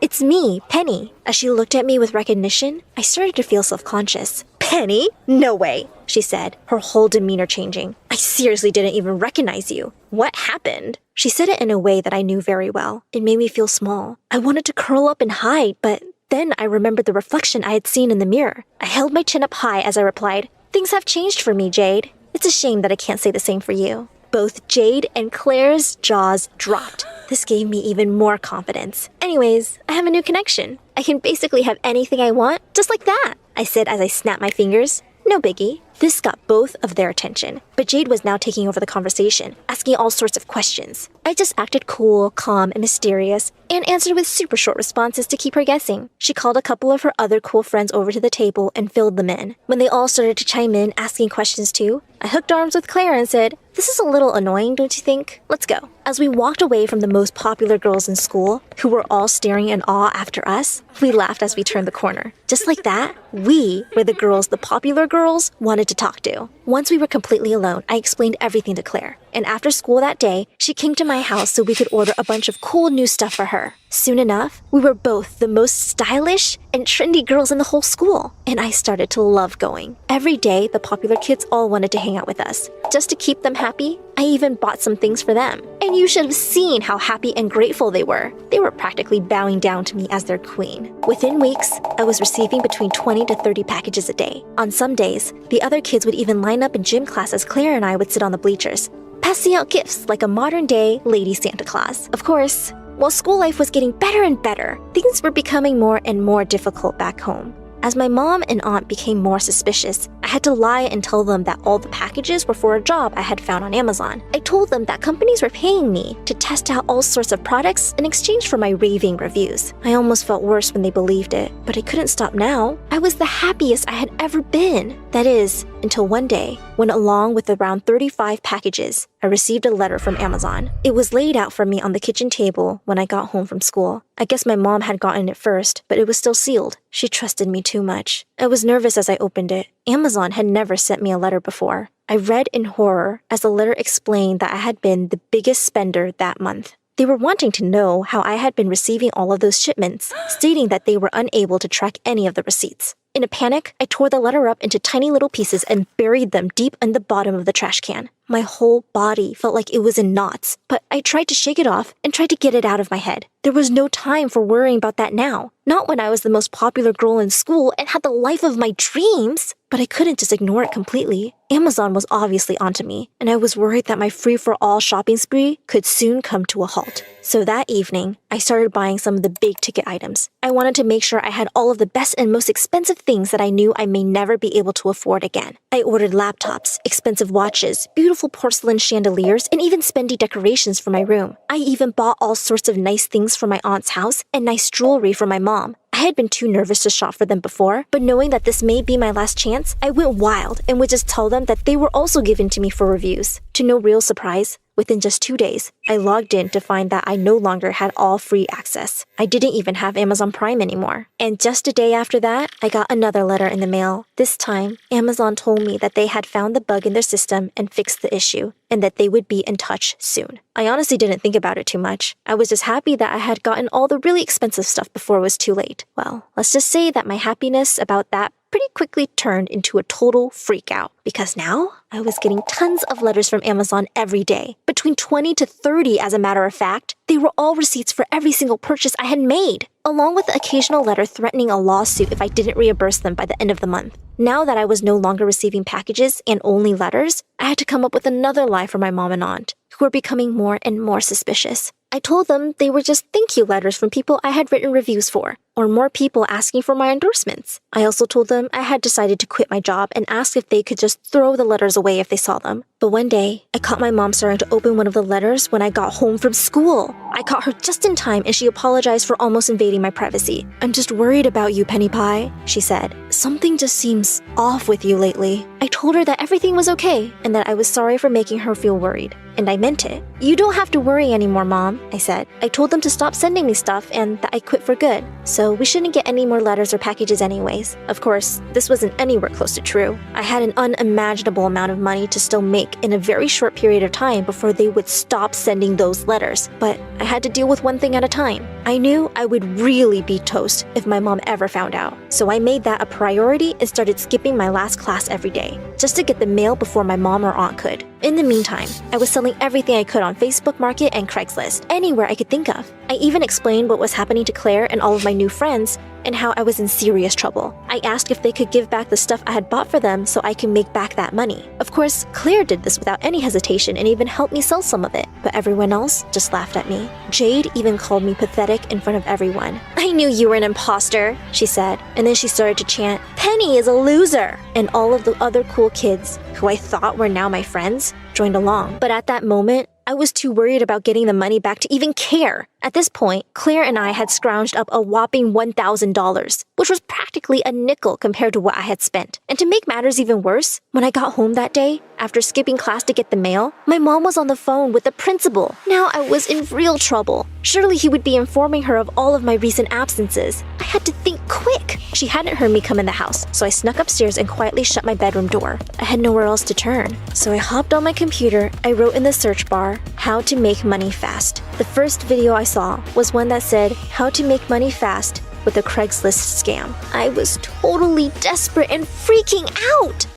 [SPEAKER 3] "It's me, Penny." As she looked at me with recognition, I started to feel self-conscious. "Penny? No way," she said, her whole demeanor changing. "I seriously didn't even recognize you. What happened?" She said it in a way that I knew very well. It made me feel small. I wanted to curl up and hide, but then I remembered the reflection I had seen in the mirror. I held my chin up high as I replied, "Things have changed for me, Jade. It's a shame that I can't say the same for you." Both Jade and Claire's jaws dropped. This gave me even more confidence. "Anyways, I have a new connection. I can basically have anything I want, just like that," I said as I snapped my fingers. "No biggie." This got both of their attention, but Jade was now taking over the conversation, asking all sorts of questions. I just acted cool, calm, and mysterious, and answered with super short responses to keep her guessing. She called a couple of her other cool friends over to the table and filled them in. When they all started to chime in, asking questions too, I hooked arms with Claire and said, "This is a little annoying, don't you think? Let's go." As we walked away from the most popular girls in school, who were all staring in awe after us, we laughed as we turned the corner. Just like that, we were the girls the popular girls wanted to talk to. Once we were completely alone, I explained everything to Claire. And after school that day, she came to my house so we could order a bunch of cool new stuff for her. Soon enough, we were both the most stylish and trendy girls in the whole school. And I started to love going. Every day, the popular kids all wanted to hang out with us. Just to keep them happy, I even bought some things for them. And you should have seen how happy and grateful they were. They were practically bowing down to me as their queen. Within weeks, I was receiving between 20 to 30 packages a day. On some days, the other kids would even line up in gym class as Claire and I would sit on the bleachers, passing out gifts like a modern-day Lady Santa Claus. Of course, while school life was getting better and better, things were becoming more and more difficult back home. As my mom and aunt became more suspicious, I had to lie and tell them that all the packages were for a job I had found on Amazon. I told them that companies were paying me to test out all sorts of products in exchange for my raving reviews. I almost felt worse when they believed it, but I couldn't stop now. I was the happiest I had ever been. That is, until one day, when along with around 35 packages, I received a letter from Amazon. It was laid out for me on the kitchen table when I got home from school. I guess my mom had gotten it first, but it was still sealed. She trusted me too much. I was nervous as I opened it. Amazon had never sent me a letter before. I read in horror as the letter explained that I had been the biggest spender that month. They were wanting to know how I had been receiving all of those shipments, stating that they were unable to track any of the receipts. In a panic, I tore the letter up into tiny little pieces and buried them deep in the bottom of the trash can. My whole body felt like it was in knots, but I tried to shake it off and tried to get it out of my head. There was no time for worrying about that now. Not when I was the most popular girl in school and had the life of my dreams. But I couldn't just ignore it completely. Amazon was obviously onto me, and I was worried that my free-for-all shopping spree could soon come to a halt. So that evening, I started buying some of the big-ticket items. I wanted to make sure I had all of the best and most expensive things that I knew I may never be able to afford again. I ordered laptops, expensive watches, beautiful porcelain chandeliers, and even spendy decorations for my room. I even bought all sorts of nice things for my aunt's house and nice jewelry for my mom. I had been too nervous to shop for them before, but knowing that this may be my last chance, I went wild and would just tell them that they were also given to me for reviews. To no real surprise, within just 2 days, I logged in to find that I no longer had all free access. I didn't even have Amazon Prime anymore. And just a day after that, I got another letter in the mail. This time, Amazon told me that they had found the bug in their system and fixed the issue, and that they would be in touch soon. I honestly didn't think about it too much. I was just happy that I had gotten all the really expensive stuff before it was too late. Well, let's just say that my happiness about that pretty quickly turned into a total freak out, because now I was getting tons of letters from Amazon every day. Between 20 to 30, as a matter of fact. They were all receipts for every single purchase I had made, along with the occasional letter threatening a lawsuit if I didn't reimburse them by the end of the month. Now that I was no longer receiving packages and only letters, I had to come up with another lie for my mom and aunt, who were becoming more and more suspicious. I told them they were just thank you letters from people I had written reviews for, or more people asking for my endorsements. I also told them I had decided to quit my job and asked if they could just throw the letters away if they saw them. But one day, I caught my mom starting to open one of the letters when I got home from school. I caught her just in time and she apologized for almost invading my privacy. "I'm just worried about you, Penny Pie," she said. "Something just seems off with you lately." I told her that everything was okay and that I was sorry for making her feel worried. And I meant it. "You don't have to worry anymore, Mom," I said. I told them to stop sending me stuff and that I quit for good, so we shouldn't get any more letters or packages anyways. Of course, this wasn't anywhere close to true. I had an unimaginable amount of money to still make in a very short period of time before they would stop sending those letters, but I had to deal with one thing at a time. I knew I would really be toast if my mom ever found out, so I made that a priority and started skipping my last class every day, just to get the mail before my mom or aunt could. In the meantime, I was selling everything I could on Facebook Market and Craigslist, anywhere I could think of. I even explained what was happening to Claire and all of my new friends and how I was in serious trouble. I asked if they could give back the stuff I had bought for them so I could make back that money. Of course, Claire did this without any hesitation and even helped me sell some of it, but everyone else just laughed at me. Jade even called me pathetic in front of everyone. "I knew you were an imposter," she said, and then she started to chant, "Penny is a loser!" And all of the other cool kids, who I thought were now my friends, joined along. But at that moment, I was too worried about getting the money back to even care. At this point, Claire and I had scrounged up a whopping $1,000, which was practically a nickel compared to what I had spent. And to make matters even worse, when I got home that day, after skipping class to get the mail, my mom was on the phone with the principal. Now I was in real trouble. Surely he would be informing her of all of my recent absences. I had to think quick. She hadn't heard me come in the house, so I snuck upstairs and quietly shut my bedroom door. I had nowhere else to turn. So I hopped on my computer, I wrote in the search bar, "How to make money fast." The first video I saw was one that said, "How to make money fast with a Craigslist scam." I was totally desperate and freaking out.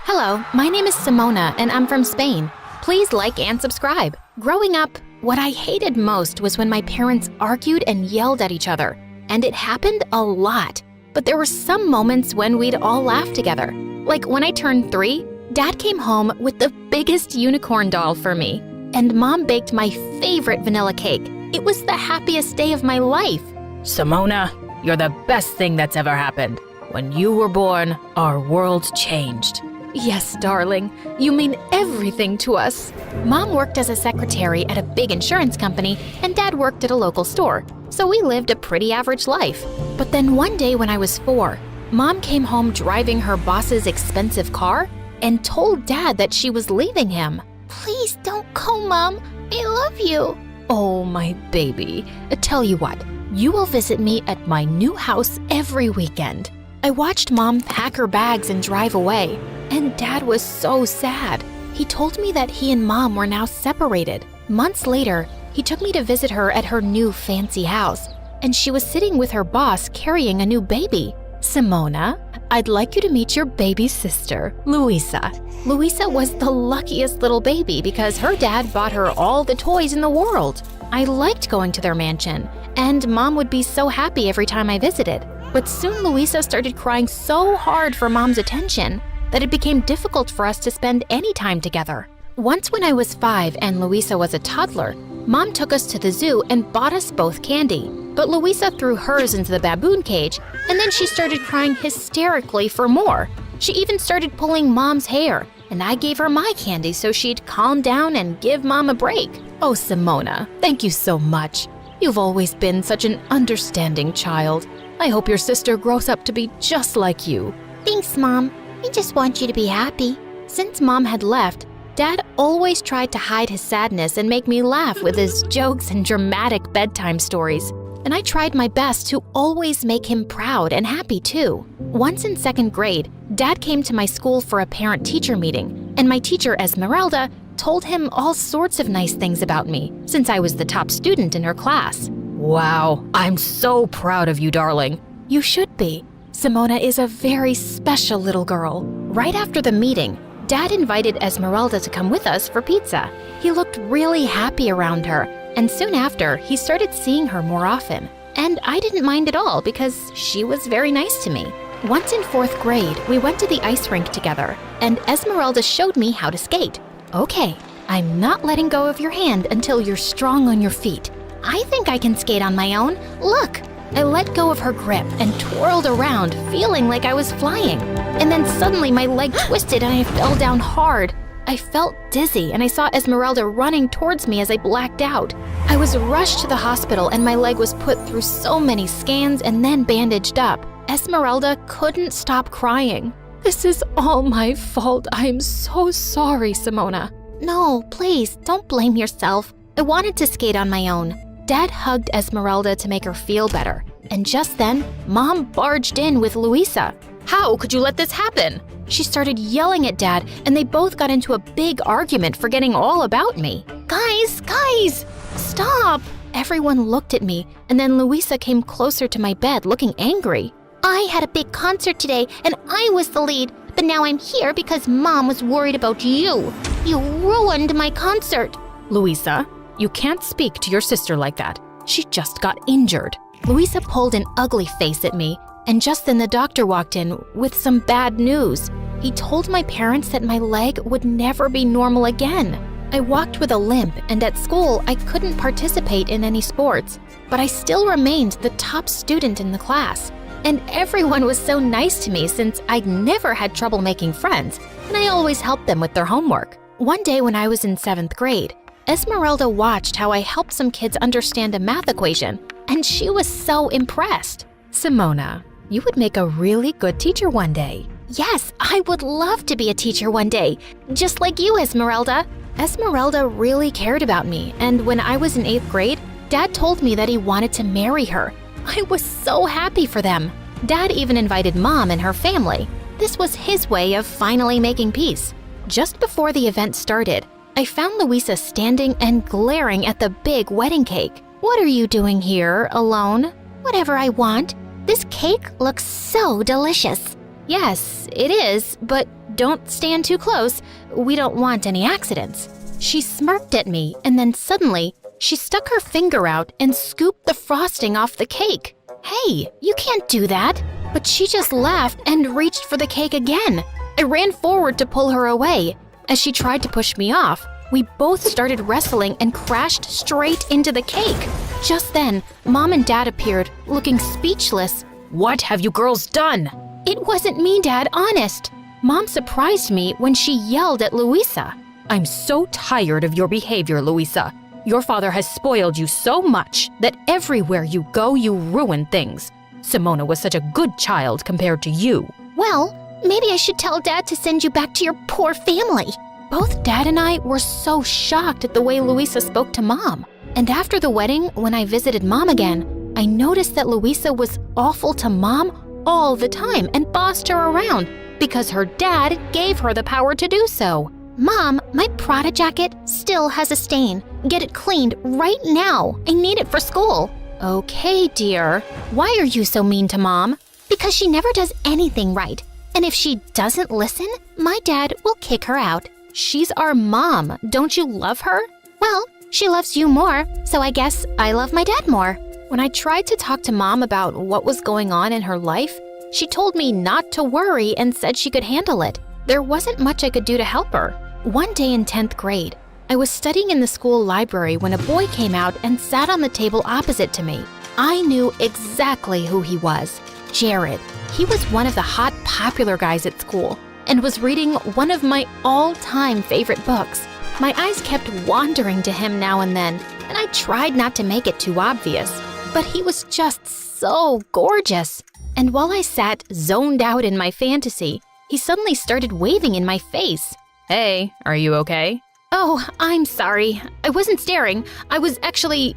[SPEAKER 1] Hello, my name is Simona and I'm from Spain. Please like and subscribe. Growing up, what I hated most was when my parents argued and yelled at each other. And it happened a lot. But there were some moments when we'd all laugh together. Like when I turned 3, Dad came home with the biggest unicorn doll for me. And Mom baked my favorite vanilla cake. It was the happiest day of my life.
[SPEAKER 2] Simona, you're the best thing that's ever happened. When you were born, our world changed.
[SPEAKER 1] Yes, darling. You mean everything to us. Mom worked as a secretary at a big insurance company, and Dad worked at a local store. So we lived a pretty average life. But then one day when I was 4, Mom came home driving her boss's expensive car and told Dad that she was leaving him. "Please don't go, Mom. I love you."
[SPEAKER 2] Oh, my baby. Tell you what, you will visit me at my new house every weekend.
[SPEAKER 1] I watched Mom pack her bags and drive away, and Dad was so sad. He told me that he and Mom were now separated. Months later, he took me to visit her at her new fancy house, and she was sitting with her boss carrying a new baby. "Simona, I'd like you to meet your baby sister, Luisa." Luisa was the luckiest little baby because her dad bought her all the toys in the world. I liked going to their mansion, and Mom would be so happy every time I visited. But soon Luisa started crying so hard for Mom's attention that it became difficult for us to spend any time together. Once when I was 5 and Luisa was a toddler, Mom took us to the zoo and bought us both candy. But Luisa threw hers into the baboon cage, and then she started crying hysterically for more. She even started pulling Mom's hair, and I gave her my candy so she'd calm down and give Mom a break. Oh, Simona, thank you so much. You've always been such an understanding child. I hope your sister grows up to be just like you. Thanks, Mom. We just want you to be happy. Since Mom had left, Dad always tried to hide his sadness and make me laugh with his jokes and dramatic bedtime stories. And I tried my best to always make him proud and happy too. Once in 2nd grade, Dad came to my school for a parent-teacher meeting, and my teacher, Esmeralda, told him all sorts of nice things about me since I was the top student in her class.
[SPEAKER 2] Wow, I'm so proud of you, darling.
[SPEAKER 1] You should be. Simona is a very special little girl. Right after the meeting, Dad invited Esmeralda to come with us for pizza. He looked really happy around her, and soon after, he started seeing her more often. And I didn't mind at all because she was very nice to me. Once in 4th grade, we went to the ice rink together, and Esmeralda showed me how to skate. Okay, I'm not letting go of your hand until you're strong on your feet. I think I can skate on my own. Look! I let go of her grip and twirled around, feeling like I was flying. And then suddenly my leg twisted and I fell down hard. I felt dizzy and I saw Esmeralda running towards me as I blacked out. I was rushed to the hospital and my leg was put through so many scans and then bandaged up. Esmeralda couldn't stop crying. This is all my fault. I am so sorry, Simona. No, please, don't blame yourself. I wanted to skate on my own. Dad hugged Esmeralda to make her feel better. And just then, Mom barged in with Luisa.
[SPEAKER 2] How could you let this happen?
[SPEAKER 1] She started yelling at Dad, and they both got into a big argument, forgetting all about me. Guys, stop! Everyone looked at me, and then Luisa came closer to my bed, looking angry. I had a big concert today, and I was the lead, but now I'm here because Mom was worried about you. You ruined my concert.
[SPEAKER 2] Luisa, you can't speak to your sister like that. She just got injured.
[SPEAKER 1] Luisa pulled an ugly face at me, and just then the doctor walked in with some bad news. He told my parents that my leg would never be normal again. I walked with a limp, and at school I couldn't participate in any sports, but I still remained the top student in the class. And everyone was so nice to me since I'd never had trouble making friends, and I always helped them with their homework. One day when I was in 7th grade, Esmeralda watched how I helped some kids understand a math equation, and she was so impressed.
[SPEAKER 2] Simona, you would make a really good teacher one day.
[SPEAKER 1] Yes, I would love to be a teacher one day, just like you, Esmeralda. Esmeralda really cared about me, and when I was in 8th grade, Dad told me that he wanted to marry her. I was so happy for them. Dad even invited Mom and her family. This was his way of finally making peace. Just before the event started, I found Luisa standing and glaring at the big wedding cake. What are you doing here, alone? Whatever I want. This cake looks so delicious. Yes, it is, but don't stand too close. We don't want any accidents. She smirked at me, and then suddenly, she stuck her finger out and scooped the frosting off the cake. Hey, you can't do that. But she just laughed and reached for the cake again. I ran forward to pull her away. As she tried to push me off, we both started wrestling and crashed straight into the cake. Just then, Mom and Dad appeared, looking speechless.
[SPEAKER 2] What have you girls done?
[SPEAKER 1] It wasn't me, Dad, honest. Mom surprised me when she yelled at Luisa.
[SPEAKER 2] I'm so tired of your behavior, Luisa. Your father has spoiled you so much that everywhere you go, you ruin things. Simona was such a good child compared to you.
[SPEAKER 1] Well, maybe I should tell Dad to send you back to your poor family. Both Dad and I were so shocked at the way Luisa spoke to Mom. And after the wedding, when I visited Mom again, I noticed that Luisa was awful to Mom all the time and bossed her around because her dad gave her the power to do so. Mom, my Prada jacket still has a stain. Get it cleaned right now. I need it for school. Okay, dear. Why are you so mean to Mom? Because she never does anything right. And if she doesn't listen, my dad will kick her out. She's our mom. Don't you love her? Well, she loves you more, so I guess I love my dad more. When I tried to talk to Mom about what was going on in her life, she told me not to worry and said she could handle it. There wasn't much I could do to help her. One day in 10th grade, I was studying in the school library when a boy came out and sat on the table opposite to me. I knew exactly who he was. Jared. He was one of the hot, popular guys at school and was reading one of my all-time favorite books. My eyes kept wandering to him now and then, and I tried not to make it too obvious. But he was just so gorgeous. And while I sat zoned out in my fantasy, he suddenly started waving in my face.
[SPEAKER 2] Hey, are you okay?
[SPEAKER 1] Oh, I'm sorry. I wasn't staring. I was actually,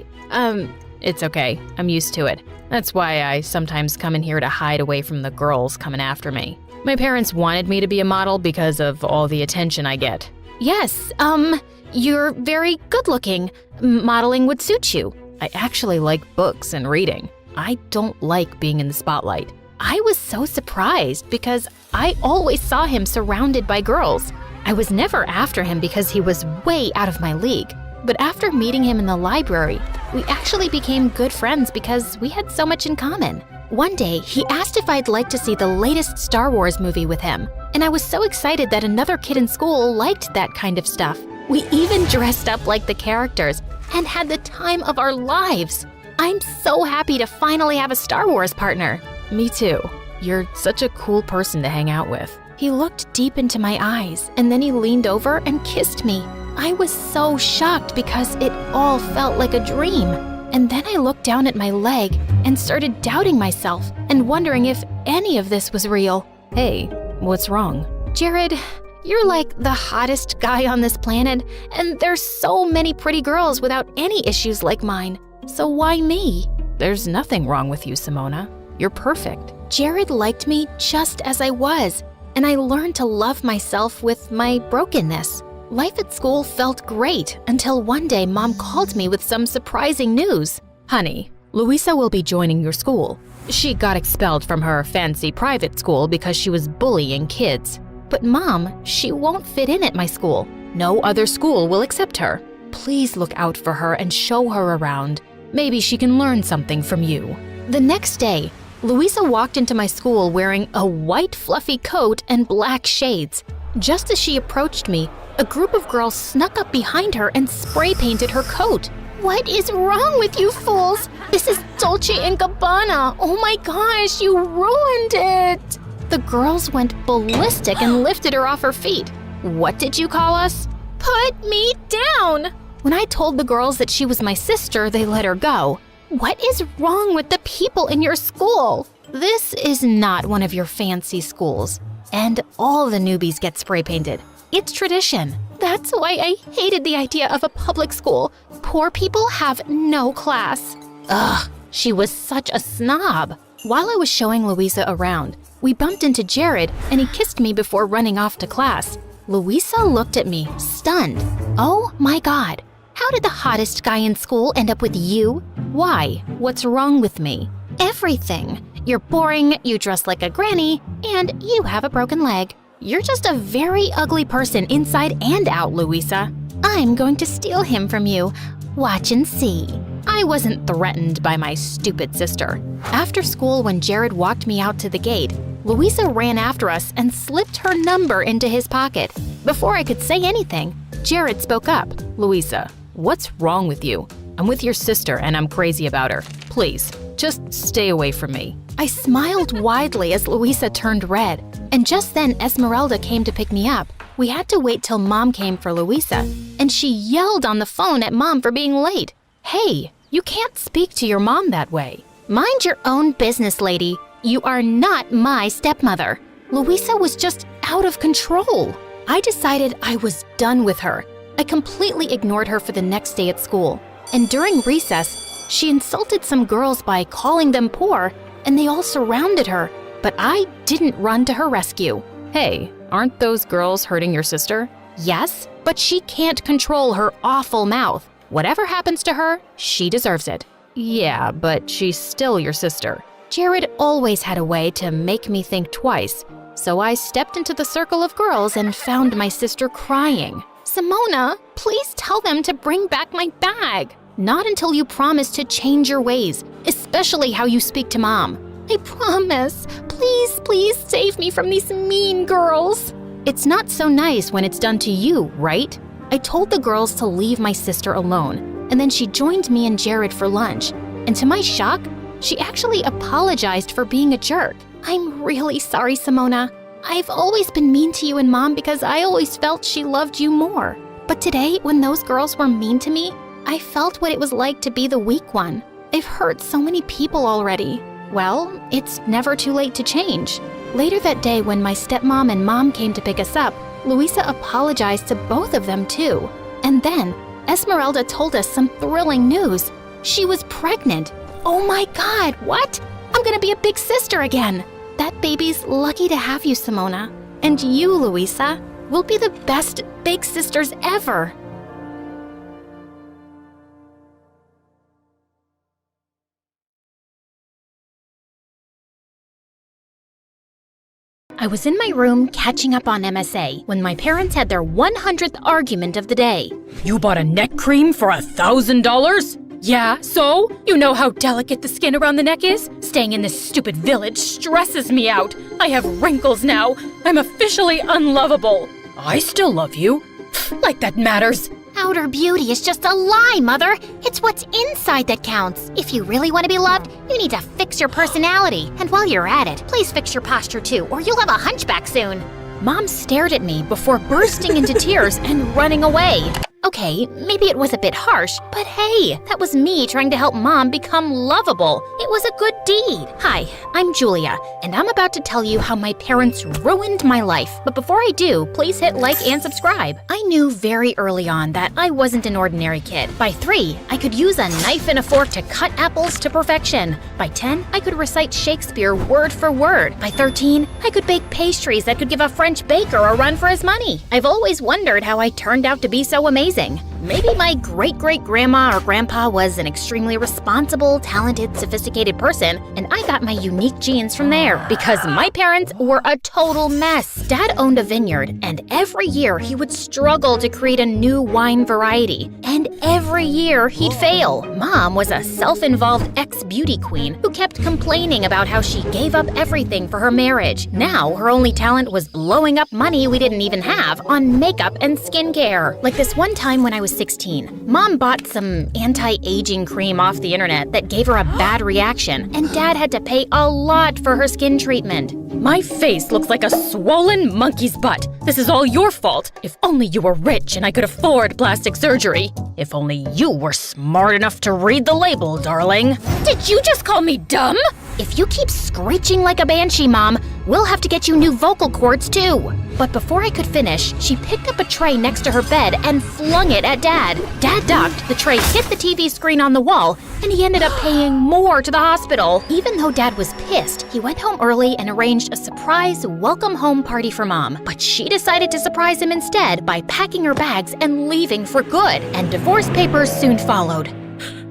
[SPEAKER 2] It's okay. I'm used to it. That's why I sometimes come in here to hide away from the girls coming after me. My parents wanted me to be a model because of all the attention I get.
[SPEAKER 1] Yes, you're very good-looking. Modeling would suit you.
[SPEAKER 2] I actually like books and reading. I don't like being in the spotlight.
[SPEAKER 1] I was so surprised because I always saw him surrounded by girls. I was never after him because he was way out of my league. But after meeting him in the library, we actually became good friends because we had so much in common. One day, he asked if I'd like to see the latest Star Wars movie with him, and I was so excited that another kid in school liked that kind of stuff. We even dressed up like the characters and had the time of our lives. I'm so happy to finally have a Star Wars partner.
[SPEAKER 2] Me too. You're such a cool person to hang out with.
[SPEAKER 1] He looked deep into my eyes, and then he leaned over and kissed me. I was so shocked because it all felt like a dream. And then I looked down at my leg and started doubting myself and wondering if any of this was real.
[SPEAKER 2] Hey, what's wrong?
[SPEAKER 1] Jared, you're like the hottest guy on this planet, and there's so many pretty girls without any issues like mine. So why me?
[SPEAKER 2] There's nothing wrong with you, Simona. You're perfect.
[SPEAKER 1] Jared liked me just as I was, and I learned to love myself with my brokenness. Life at school felt great until one day Mom called me with some surprising news.
[SPEAKER 2] Honey, Louisa will be joining your school. She got expelled from her fancy private school because she was bullying kids.
[SPEAKER 1] But Mom, she won't fit in at my school.
[SPEAKER 2] No other school will accept her. Please look out for her and show her around. Maybe she can learn something from you.
[SPEAKER 1] The next day, Louisa walked into my school wearing a white fluffy coat and black shades. Just as she approached me, a group of girls snuck up behind her and spray painted her coat. What is wrong with you fools? This is Dolce & Gabbana. Oh my gosh, you ruined it. The girls went ballistic and lifted her off her feet. What did you call us? Put me down. When I told the girls that she was my sister, they let her go. What is wrong with the people in your school? This is not one of your fancy schools. And all the newbies get spray painted. It's tradition. That's why I hated the idea of a public school. Poor people have no class. Ugh, she was such a snob. While I was showing Louisa around, we bumped into Jared and he kissed me before running off to class. Louisa looked at me, stunned. Oh my God, how did the hottest guy in school end up with you?
[SPEAKER 2] Why? What's wrong with me?
[SPEAKER 1] Everything. You're boring, you dress like a granny, and you have a broken leg. You're just a very ugly person inside and out, Louisa. I'm going to steal him from you. Watch and see. I wasn't threatened by my stupid sister. After school, when Jared walked me out to the gate, Louisa ran after us and slipped her number into his pocket. Before I could say anything, Jared spoke up.
[SPEAKER 2] Louisa, what's wrong with you? I'm with your sister and I'm crazy about her. Please, just stay away from me.
[SPEAKER 1] I smiled widely as Louisa turned red, and just then Esmeralda came to pick me up. We had to wait till Mom came for Louisa, and she yelled on the phone at Mom for being late.
[SPEAKER 2] Hey, you can't speak to your mom that way.
[SPEAKER 1] Mind your own business, lady. You are not my stepmother. Louisa was just out of control. I decided I was done with her. I completely ignored her for the next day at school, and during recess, she insulted some girls by calling them poor, and they all surrounded her, but I didn't run to her rescue.
[SPEAKER 2] Hey, aren't those girls hurting your sister?
[SPEAKER 1] Yes, but she can't control her awful mouth. Whatever happens to her, she deserves it.
[SPEAKER 2] Yeah, but she's still your sister.
[SPEAKER 1] Jared always had a way to make me think twice, so I stepped into the circle of girls and found my sister crying. Simona, please tell them to bring back my bag. Not until you promise to change your ways, especially how you speak to Mom. I promise. Please, please save me from these mean girls. It's not so nice when it's done to you, right? I told the girls to leave my sister alone, and then she joined me and Jared for lunch. And to my shock, she actually apologized for being a jerk. I'm really sorry, Simona. I've always been mean to you and Mom because I always felt she loved you more. But today, when those girls were mean to me, I felt what it was like to be the weak one. I've hurt so many people already. Well, it's never too late to change. Later that day, when my stepmom and Mom came to pick us up, Louisa apologized to both of them too. And then, Esmeralda told us some thrilling news. She was pregnant. Oh my God, what? I'm gonna be a big sister again. That baby's lucky to have you, Simona. And you, Louisa, will be the best big sisters ever. I was in my room catching up on MSA when my parents had their 100th argument of the day.
[SPEAKER 2] You bought a neck cream for $1,000? Yeah, so? You know how delicate the skin around the neck is? Staying in this stupid village stresses me out. I have wrinkles now. I'm officially unlovable. I still love you. Like that matters.
[SPEAKER 1] Outer beauty is just a lie, Mother. It's what's inside that counts. If you really want to be loved, you need to fix your personality. And while you're at it, please fix your posture too, or you'll have a hunchback soon.
[SPEAKER 2] Mom stared at me before bursting into tears and running away.
[SPEAKER 1] Okay, maybe it was a bit harsh, but hey, that was me trying to help Mom become lovable. It was a good deed. Hi, I'm Julia, and I'm about to tell you how my parents ruined my life. But before I do, please hit like and subscribe. I knew very early on that I wasn't an ordinary kid. By 3, I could use a knife and a fork to cut apples to perfection. By 10, I could recite Shakespeare word for word. By 13, I could bake pastries that could give a French baker a run for his money. I've always wondered how I turned out to be so amazing. Maybe my great-great-grandma or grandpa was an extremely responsible, talented, sophisticated person, and I got my unique genes from there, because my parents were a total mess. Dad owned a vineyard, and every year he would struggle to create a new wine variety, and every year he'd fail. Mom was a self-involved ex-beauty queen who kept complaining about how she gave up everything for her marriage. Now her only talent was blowing up money we didn't even have on makeup and skincare. Like this one time when I was 16, Mom bought some anti-aging cream off the internet that gave her a bad reaction, and Dad had to pay a lot for her skin treatment.
[SPEAKER 2] My face looks like a swollen monkey's butt. This is all your fault. If only you were rich and I could afford plastic surgery. If only you were smart enough to read the label, darling. Did you just call me dumb?
[SPEAKER 1] If you keep screeching like a banshee, Mom, we'll have to get you new vocal cords too. But before I could finish, she picked up a tray next to her bed and flung it at Dad. Dad ducked, the tray hit the TV screen on the wall, and he ended up paying more to the hospital. Even though Dad was pissed, he went home early and arranged a surprise welcome home party for Mom. But she decided to surprise him instead by packing her bags and leaving for good. And divorce papers soon followed.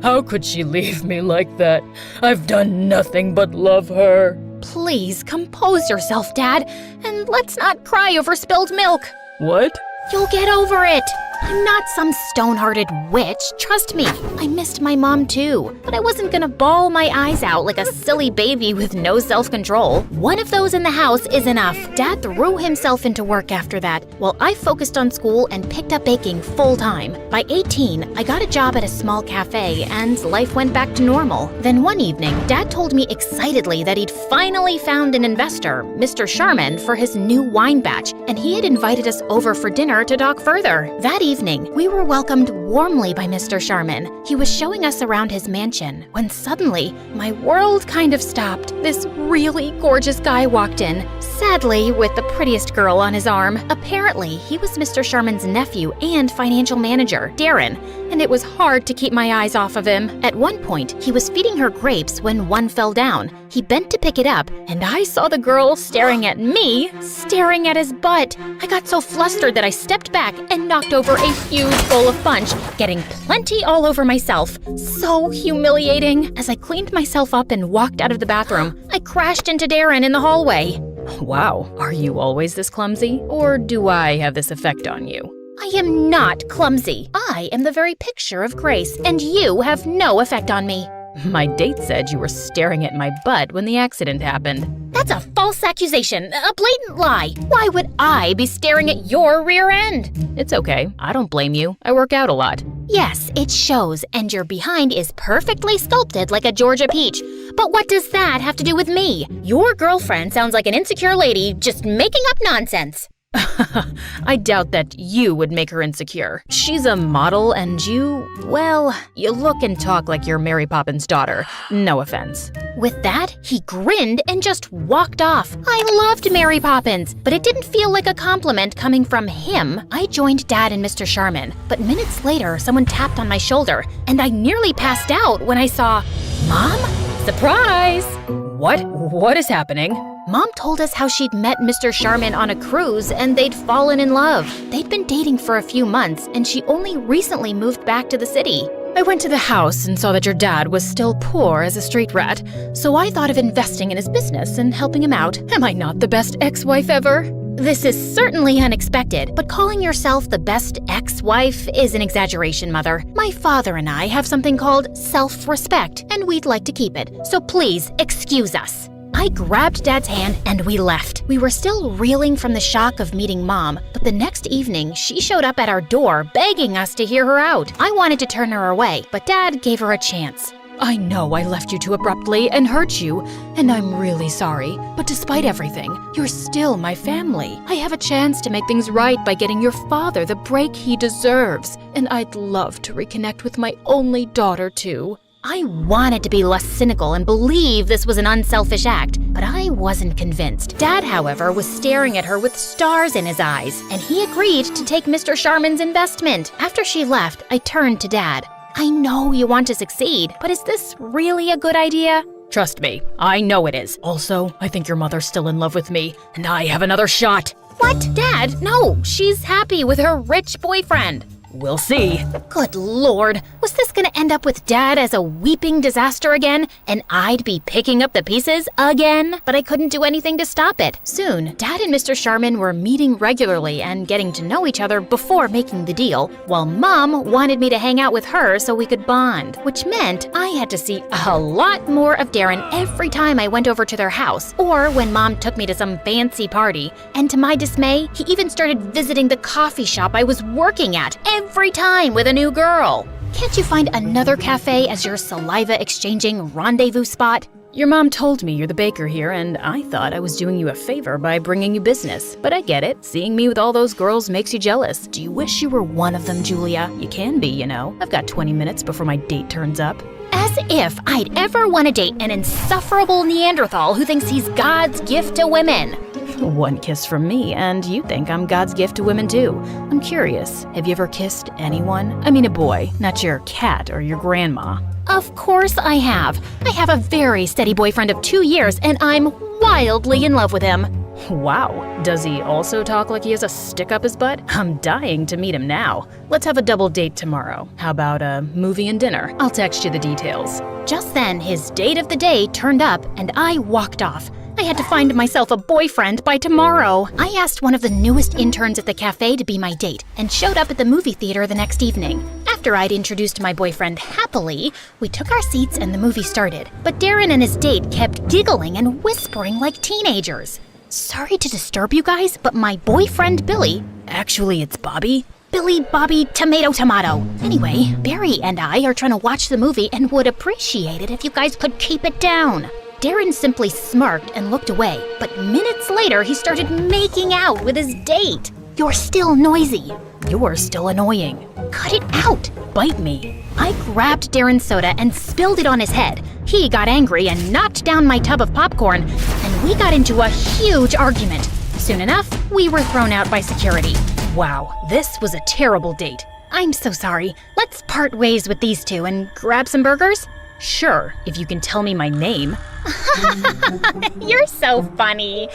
[SPEAKER 2] How could she leave me like that? I've done nothing but love her.
[SPEAKER 1] Please compose yourself, Dad, and let's not cry over spilled milk.
[SPEAKER 2] What?
[SPEAKER 1] You'll get over it. I'm not some stone-hearted witch, trust me. I missed my mom too, but I wasn't gonna bawl my eyes out like a silly baby with no self-control. One of those in the house is enough. Dad threw himself into work after that, while I focused on school and picked up baking full-time. By 18, I got a job at a small cafe, and life went back to normal. Then one evening, Dad told me excitedly that he'd finally found an investor, Mr. Sharman, for his new wine batch, and he had invited us over for dinner to talk further. That evening, we were welcomed warmly by Mr. Sharman. He was showing us around his mansion, when suddenly, my world kind of stopped. This really gorgeous guy walked in, sadly with the prettiest girl on his arm. Apparently, he was Mr. Sharman's nephew and financial manager, Darren, and it was hard to keep my eyes off of him. At one point, he was feeding her grapes when one fell down. He bent to pick it up, and I saw the girl staring at me, staring at his butt. I got so flustered that I stepped back and knocked over a huge bowl of punch, getting plenty all over myself. So humiliating. As I cleaned myself up and walked out of the bathroom, I crashed into Darren in the hallway.
[SPEAKER 2] Wow, are you always this clumsy? Or do I have this effect on you?
[SPEAKER 1] I am not clumsy. I am the very picture of grace, and you have no effect on me.
[SPEAKER 2] My date said you were staring at my butt when the accident happened.
[SPEAKER 1] That's a false accusation, a blatant lie. Why would I be staring at your rear end?
[SPEAKER 2] It's okay. I don't blame you. I work out a lot.
[SPEAKER 1] Yes, it shows, and your behind is perfectly sculpted like a Georgia peach. But what does that have to do with me? Your girlfriend sounds like an insecure lady just making up nonsense.
[SPEAKER 2] I doubt that you would make her insecure. She's a model and you, well, you look and talk like you're Mary Poppins' daughter. No offense.
[SPEAKER 1] With that, he grinned and just walked off. I loved Mary Poppins, but it didn't feel like a compliment coming from him. I joined Dad and Mr. Sharman, but minutes later, someone tapped on my shoulder, and I nearly passed out when I saw Mom?
[SPEAKER 2] Surprise! What is happening?
[SPEAKER 1] Mom told us how she'd met Mr. Sharman on a cruise and they'd fallen in love. They'd been dating for a few months and she only recently moved back to the city.
[SPEAKER 2] I went to the house and saw that your dad was still poor as a street rat, so I thought of investing in his business and helping him out. Am I not the best ex-wife ever?
[SPEAKER 1] This is certainly unexpected, but calling yourself the best ex-wife is an exaggeration, Mother. My father and I have something called self-respect, and we'd like to keep it, so please excuse us. I grabbed Dad's hand and we left. We were still reeling from the shock of meeting Mom, but the next evening she showed up at our door begging us to hear her out. I wanted to turn her away, but Dad gave her a chance.
[SPEAKER 2] I know I left you too abruptly and hurt you, and I'm really sorry. But despite everything, you're still my family. I have a chance to make things right by getting your father the break he deserves, and I'd love to reconnect with my only daughter too.
[SPEAKER 1] I wanted to be less cynical and believe this was an unselfish act, but I wasn't convinced. Dad, however, was staring at her with stars in his eyes, and he agreed to take Mr. Sharman's investment. After she left, I turned to Dad. I know you want to succeed, but is this really a good idea?
[SPEAKER 2] Trust me, I know it is. Also, I think your mother's still in love with me, and I have another shot.
[SPEAKER 1] What? Dad, no, she's happy with her rich boyfriend.
[SPEAKER 2] We'll see.
[SPEAKER 1] Good Lord, was this gonna end up with Dad as a weeping disaster again, and I'd be picking up the pieces again? But I couldn't do anything to stop it. Soon, Dad and Mr. Sharman were meeting regularly and getting to know each other before making the deal, while Mom wanted me to hang out with her so we could bond, which meant I had to see a lot more of Darren every time I went over to their house, or when Mom took me to some fancy party. And to my dismay, he even started visiting the coffee shop I was working at every time with a new girl. Can't you find another cafe as your saliva-exchanging rendezvous spot?
[SPEAKER 2] Your mom told me you're the baker here, and I thought I was doing you a favor by bringing you business. But I get it. Seeing me with all those girls makes you jealous. Do you wish you were one of them, Julia? You can be, you know. I've got 20 minutes before my date turns up.
[SPEAKER 1] As if I'd ever want to date an insufferable Neanderthal who thinks he's God's gift to women.
[SPEAKER 2] One kiss from me, and you think I'm God's gift to women too. I'm curious, have you ever kissed anyone? I mean a boy, not your cat or your grandma.
[SPEAKER 1] Of course I have. I have a very steady boyfriend of 2 years, and I'm wildly in love with him.
[SPEAKER 2] Wow, does he also talk like he has a stick up his butt? I'm dying to meet him now. Let's have a double date tomorrow. How about a movie and dinner? I'll text you the details.
[SPEAKER 1] Just then, his date of the day turned up, and I walked off. I had to find myself a boyfriend by tomorrow. I asked one of the newest interns at the cafe to be my date and showed up at the movie theater the next evening. After I'd introduced my boyfriend happily, we took our seats and the movie started. But Darren and his date kept giggling and whispering like teenagers. Sorry to disturb you guys, but my boyfriend Billy—
[SPEAKER 2] Actually, it's Bobby.
[SPEAKER 1] Billy, Bobby, tomato. Anyway, Barry and I are trying to watch the movie and would appreciate it if you guys could keep it down. Darren simply smirked and looked away, but minutes later he started making out with his date. You're still noisy.
[SPEAKER 2] You're still annoying.
[SPEAKER 1] Cut it out.
[SPEAKER 2] Bite me.
[SPEAKER 1] I grabbed Darren's soda and spilled it on his head. He got angry and knocked down my tub of popcorn, and we got into a huge argument. Soon enough, we were thrown out by security.
[SPEAKER 2] Wow, this was a terrible date.
[SPEAKER 1] I'm so sorry. Let's part ways with these two and grab some burgers?
[SPEAKER 2] Sure, if you can tell me my name.
[SPEAKER 1] You're so funny.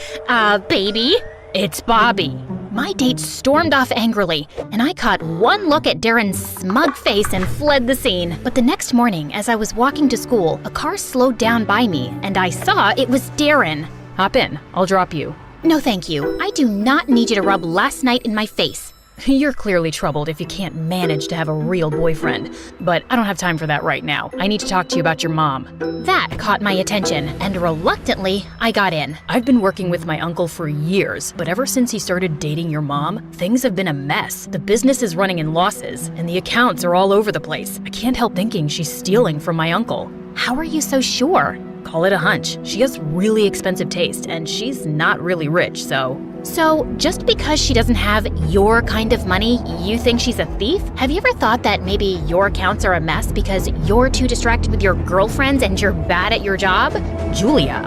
[SPEAKER 1] Baby?
[SPEAKER 2] It's Bobby.
[SPEAKER 1] My date stormed off angrily, and I caught one look at Darren's smug face and fled the scene. But the next morning, as I was walking to school, a car slowed down by me, and I saw it was Darren.
[SPEAKER 2] Hop in, I'll drop you.
[SPEAKER 1] No thank you. I do not need you to rub last night in my face.
[SPEAKER 2] You're clearly troubled if you can't manage to have a real boyfriend. But I don't have time for that right now. I need to talk to you about your mom.
[SPEAKER 1] That caught my attention, and reluctantly, I got in.
[SPEAKER 2] I've been working with my uncle for years, but ever since he started dating your mom, things have been a mess. The business is running in losses, and the accounts are all over the place. I can't help thinking she's stealing from my uncle.
[SPEAKER 1] How are you so sure?
[SPEAKER 2] Call it a hunch. She has really expensive taste, and she's not really rich, so...
[SPEAKER 1] So, just because she doesn't have your kind of money, you think she's a thief? Have you ever thought that maybe your accounts are a mess because you're too distracted with your girlfriends and you're bad at your job?
[SPEAKER 2] Julia,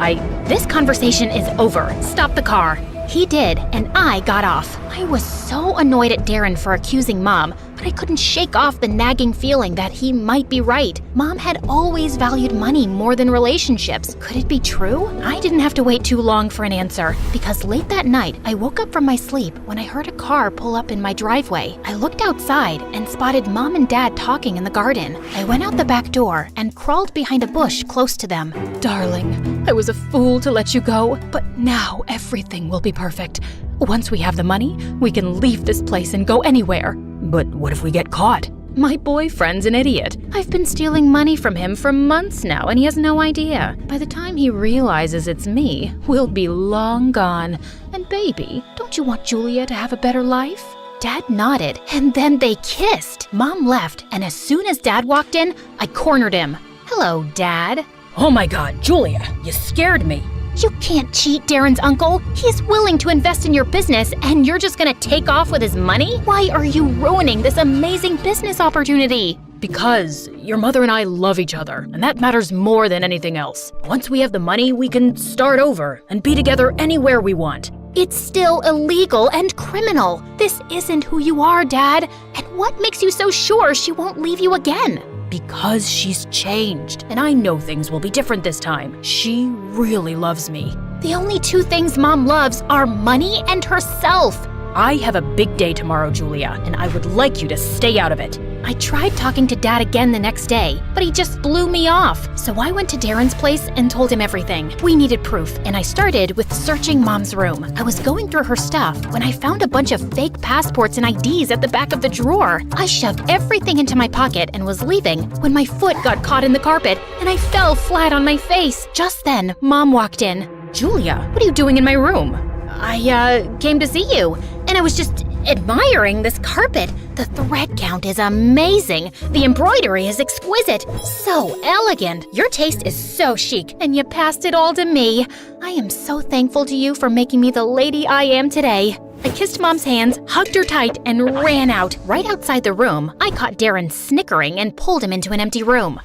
[SPEAKER 1] This conversation is over. Stop the car. He did, and I got off. I was so annoyed at Darren for accusing Mom, but but I couldn't shake off the nagging feeling that he might be right. Mom had always valued money more than relationships. Could it be true? I didn't have to wait too long for an answer, because late that night, I woke up from my sleep when I heard a car pull up in my driveway. I looked outside and spotted Mom and Dad talking in the garden. I went out the back door and crawled behind a bush close to them.
[SPEAKER 2] Darling, I was a fool to let you go, but now everything will be perfect. Once we have the money, we can leave this place and go anywhere. But what if we get caught? My boyfriend's an idiot. I've been stealing money from him for months now, and he has no idea. By the time he realizes it's me, we'll be long gone. And baby, don't you want Julia to have a better life?
[SPEAKER 1] Dad nodded, and then they kissed. Mom left, and as soon as Dad walked in, I cornered him. Hello, Dad.
[SPEAKER 2] Oh my God, Julia, you scared me.
[SPEAKER 1] You can't cheat Darren's uncle. He's willing to invest in your business, and you're just gonna take off with his money? Why are you ruining this amazing business opportunity?
[SPEAKER 2] Because your mother and I love each other, and that matters more than anything else. Once we have the money, we can start over and be together anywhere we want.
[SPEAKER 1] It's still illegal and criminal. This isn't who you are, Dad. And what makes you so sure she won't leave you again?
[SPEAKER 2] Because she's changed, and I know things will be different this time. She really loves me.
[SPEAKER 1] The only two things Mom loves are money and herself.
[SPEAKER 2] I have a big day tomorrow, Julia, and I would like you to stay out of it.
[SPEAKER 1] I tried talking to Dad again the next day, but he just blew me off. So I went to Darren's place and told him everything. We needed proof, and I started with searching Mom's room. I was going through her stuff when I found a bunch of fake passports and IDs at the back of the drawer. I shoved everything into my pocket and was leaving when my foot got caught in the carpet and I fell flat on my face. Just then, Mom walked in.
[SPEAKER 2] Julia, what are you doing in my room?
[SPEAKER 1] I came to see you, and I was just admiring this carpet. The thread count is amazing. The embroidery is exquisite. So elegant. Your taste is so chic, and you passed it all to me. I am so thankful to you for making me the lady I am today. I kissed Mom's hands, hugged her tight, and ran out. Right outside the room, I caught Darren snickering and pulled him into an empty room.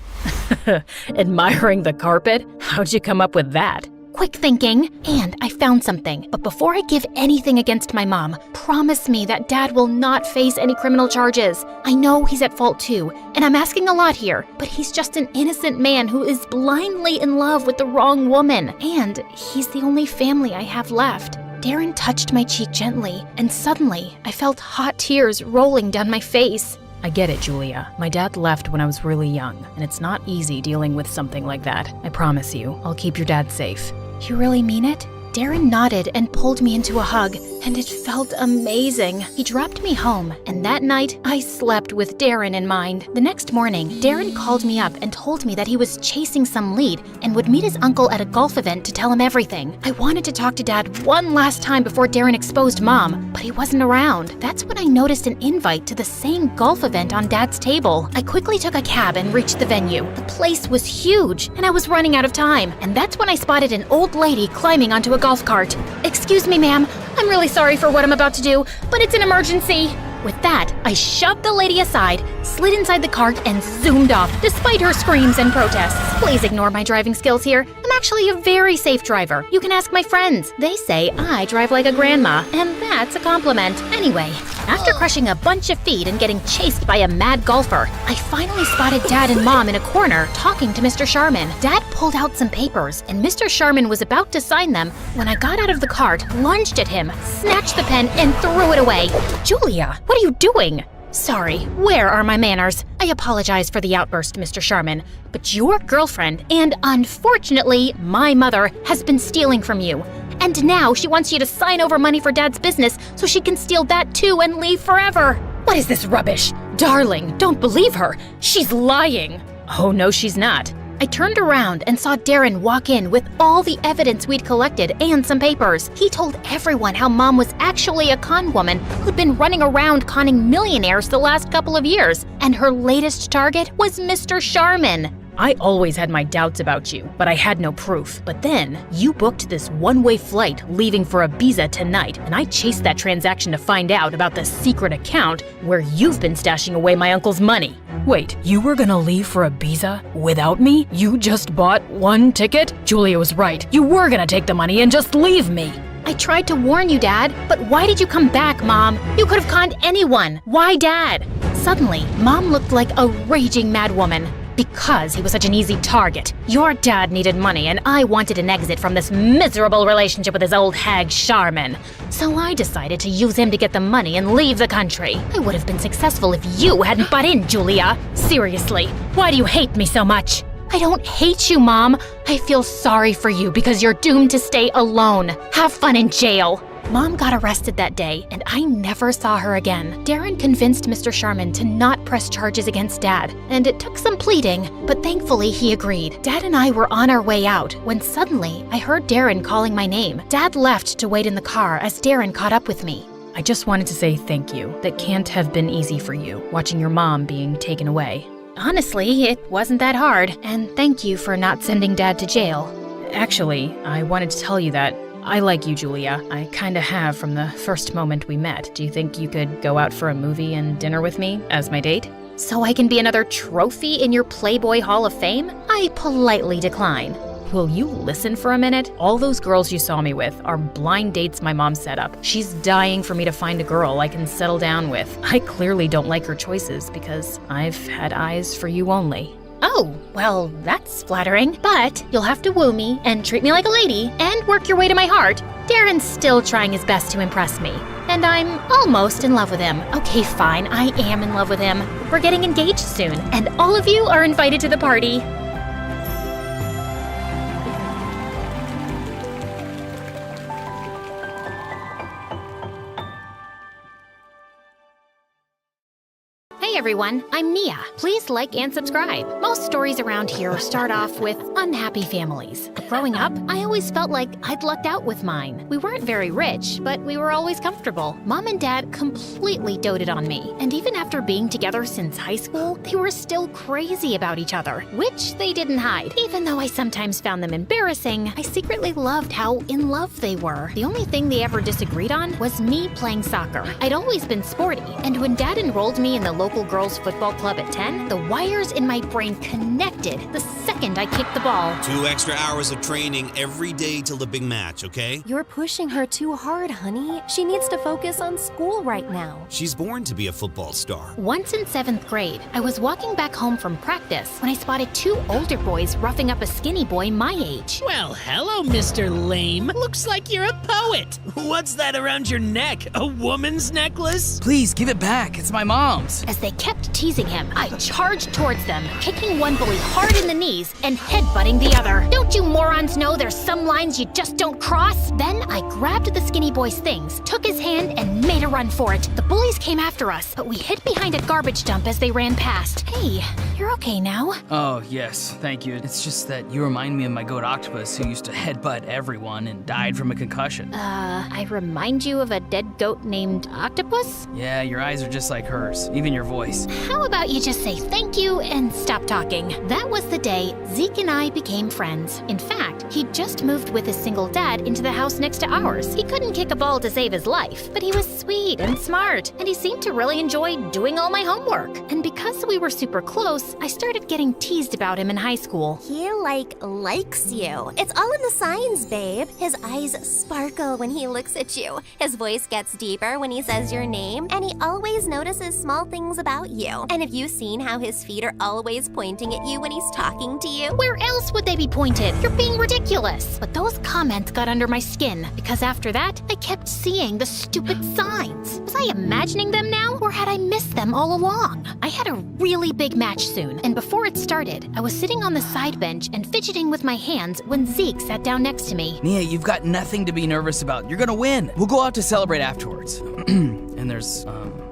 [SPEAKER 2] Admiring the carpet? How'd you come up with that?
[SPEAKER 1] Quick thinking, and I found something. But before I give anything against my mom, promise me that Dad will not face any criminal charges. I know he's at fault too, and I'm asking a lot here, but he's just an innocent man who is blindly in love with the wrong woman, and he's the only family I have left. Darren touched my cheek gently, and suddenly I felt hot tears rolling down my face.
[SPEAKER 2] I get it, Julia. My dad left when I was really young, and it's not easy dealing with something like that. I promise you, I'll keep your dad safe.
[SPEAKER 1] You really mean it? Darren nodded and pulled me into a hug, and it felt amazing. He dropped me home, and that night, I slept with Darren in mind. The next morning, Darren called me up and told me that he was chasing some lead and would meet his uncle at a golf event to tell him everything. I wanted to talk to Dad one last time before Darren exposed Mom, but he wasn't around. That's when I noticed an invite to the same golf event on Dad's table. I quickly took a cab and reached the venue. The place was huge, and I was running out of time, and that's when I spotted an old lady climbing onto a golf cart. Excuse me, ma'am. I'm really sorry for what I'm about to do, but it's an emergency. With that, I shoved the lady aside, slid inside the cart, and zoomed off, despite her screams and protests. Please ignore my driving skills here. I'm actually a very safe driver. You can ask my friends. They say I drive like a grandma, and that's a compliment. Anyway, after crushing a bunch of feet and getting chased by a mad golfer, I finally spotted Dad and Mom in a corner talking to Mr. Sharman. Dad pulled out some papers, and Mr. Sharman was about to sign them when I got out of the cart, lunged at him, snatched the pen, and threw it away. Julia, what are you doing? Sorry, where are my manners? I apologize for the outburst, Mr. Sharman, but your girlfriend, and unfortunately, my mother, has been stealing from you. And now she wants you to sign over money for Dad's business so she can steal that too and leave forever.
[SPEAKER 2] What is this rubbish? Darling, don't believe her. She's lying. Oh, no, she's not.
[SPEAKER 1] I turned around and saw Darren walk in with all the evidence we'd collected and some papers. He told everyone how Mom was actually a con woman who'd been running around conning millionaires the last couple of years, and her latest target was Mr. Sharman.
[SPEAKER 2] I always had my doubts about you, but I had no proof. But then, you booked this one-way flight leaving for Ibiza tonight, and I chased that transaction to find out about the secret account where you've been stashing away my uncle's money. Wait, you were gonna leave for Ibiza without me? You just bought one ticket? Julia was right. You were gonna take the money and just leave me.
[SPEAKER 1] I tried to warn you, Dad, but why did you come back, Mom? You could have conned anyone. Why Dad?
[SPEAKER 2] suddenly, Mom looked like a raging madwoman. Because he was such an easy target. Your dad needed money, and I wanted an exit from this miserable relationship with his old hag Charmin. So I decided to use him to get the money and leave the country. I would have been successful if you hadn't butt in, Julia. Seriously, why do you hate me so much? I don't hate you, Mom. I feel sorry for you because you're doomed to stay alone. Have fun in jail. Mom got arrested that day, and I never saw her again. Darren convinced Mr. Sharman to not press charges against Dad, and it took some pleading, but thankfully he agreed. Dad and I were on our way out when suddenly I heard Darren calling my name. Dad left to wait in the car as Darren caught up with me. I just wanted to say thank you. That can't have been easy for you, watching your mom being taken away. Honestly, it wasn't that hard, and thank you for not sending Dad to jail. Actually, I wanted to tell you that I like you, Julia. I kinda have from the first moment we met. Do you think you could go out for a movie and dinner with me as my date? So I can be another trophy in your Playboy Hall of Fame? I politely decline. Will you listen for a minute? All those girls you saw me with are blind dates my mom set up. She's dying for me to find a girl I can settle down with. I clearly don't like her choices because I've had eyes for you only. Oh, well, that's flattering, but you'll have to woo me and treat me like a lady and work your way to my heart. Darren's still trying his best to impress me, and I'm almost in love with him. Okay, fine, I am in love with him. We're getting engaged soon, and all of you are invited to the party.
[SPEAKER 1] Hey everyone, I'm Nia. Please like and subscribe. Most stories around here start off with unhappy families. Growing up, I always felt like I'd lucked out with mine. We weren't very rich, but we were always comfortable. Mom and Dad completely doted on me, and even after being together since high school, they were still crazy about each other, which they didn't hide. Even though I sometimes found them embarrassing, I secretly loved how in love they were. The only thing they ever disagreed on was me playing soccer. I'd always been sporty, and when Dad enrolled me in the local girls football club at 10, the wires in my brain connected the second I kicked the ball.
[SPEAKER 4] 2 extra hours of training every day till the big match, okay?
[SPEAKER 5] You're pushing her too hard, honey. She needs to focus on school right now.
[SPEAKER 4] She's born to be a football star.
[SPEAKER 1] Once in 7th grade, I was walking back home from practice when I spotted 2 older boys roughing up a skinny boy my age.
[SPEAKER 6] Well, hello, Mr. Lame. Looks like you're a poet. What's that around your neck? A woman's necklace?
[SPEAKER 7] Please give it back. It's my mom's.
[SPEAKER 1] As they kept teasing him, I charged towards them, kicking one bully hard in the knees and headbutting the other. Don't you morons know there's some lines you just don't cross? Then I grabbed the skinny boy's things, took his hand, and made a run for it. The bullies came after us, but we hid behind a garbage dump as they ran past. Hey, you're okay now?
[SPEAKER 7] Oh, yes, thank you. It's just that you remind me of my goat octopus who used to headbutt everyone and died from a concussion.
[SPEAKER 1] I remind you of a dead goat named Octopus?
[SPEAKER 7] Yeah, your eyes are just like hers, even your voice.
[SPEAKER 1] How about you just say thank you and stop talking? That was the day Zeke and I became friends. In fact, he'd just moved with his single dad into the house next to ours. He couldn't kick a ball to save his life, but he was sweet and smart, and he seemed to really enjoy doing all my homework. And because we were super close, I started getting teased about him in high school.
[SPEAKER 5] He, likes you. It's all in the signs, babe. His eyes sparkle when he looks at you. His voice gets deeper when he says your name, and he always notices small things about you. And have you seen how his feet are always pointing at you when he's talking to you?
[SPEAKER 1] Where else would they be pointed? You're being ridiculous. But those comments got under my skin, because after that, I kept seeing the stupid signs. Was I imagining them now, or had I missed them all along? I had a really big match soon, and before it started, I was sitting on the side bench and fidgeting with my hands when Zeke sat down next to me.
[SPEAKER 7] Nia, you've got nothing to be nervous about. You're gonna win. We'll go out to celebrate afterwards. And there's,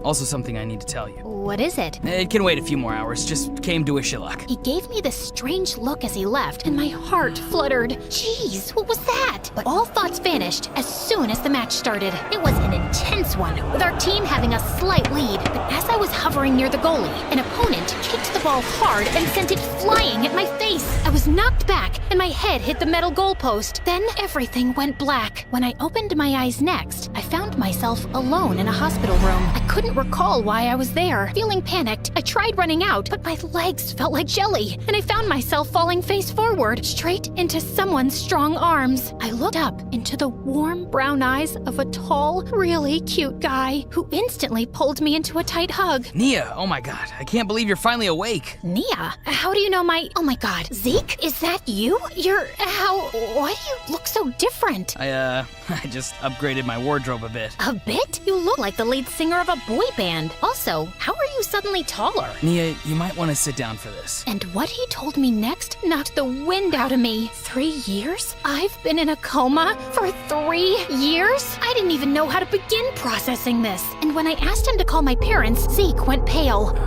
[SPEAKER 7] also something I need to tell you.
[SPEAKER 1] What is it?
[SPEAKER 7] It can wait a few more hours. Just came to wish you luck.
[SPEAKER 1] He gave me this strange look as he left, and my heart fluttered. Jeez, what was that? But all thoughts vanished as soon as the match started. It was an intense one, with our team having a slight lead. But as I was hovering near the goalie, an opponent kicked the the ball hard and sent it flying at my face. I was knocked back, and my head hit the metal goalpost. Then everything went black. When I opened my eyes next, I found myself alone in a hospital room. I couldn't recall why I was there. Feeling panicked, I tried running out, but my legs felt like jelly, and I found myself falling face forward, straight into someone's strong arms. I looked up into the warm brown eyes of a tall, really cute guy who instantly pulled me into a tight hug.
[SPEAKER 7] Nia, oh my god, I can't believe you're finally awake.
[SPEAKER 1] Nia, how do you know my... Oh my god, Zeke, is that you? Why do you look so different?
[SPEAKER 7] I just upgraded my wardrobe a bit.
[SPEAKER 1] A bit? You look like the lead singer of a boy band. Also, how are you suddenly taller?
[SPEAKER 7] Nia, you might want to sit down for this.
[SPEAKER 1] And what he told me next knocked the wind out of me. 3 years? I've been in a coma for 3 years? I didn't even know how to begin processing this. And when I asked him to call my parents, Zeke went pale.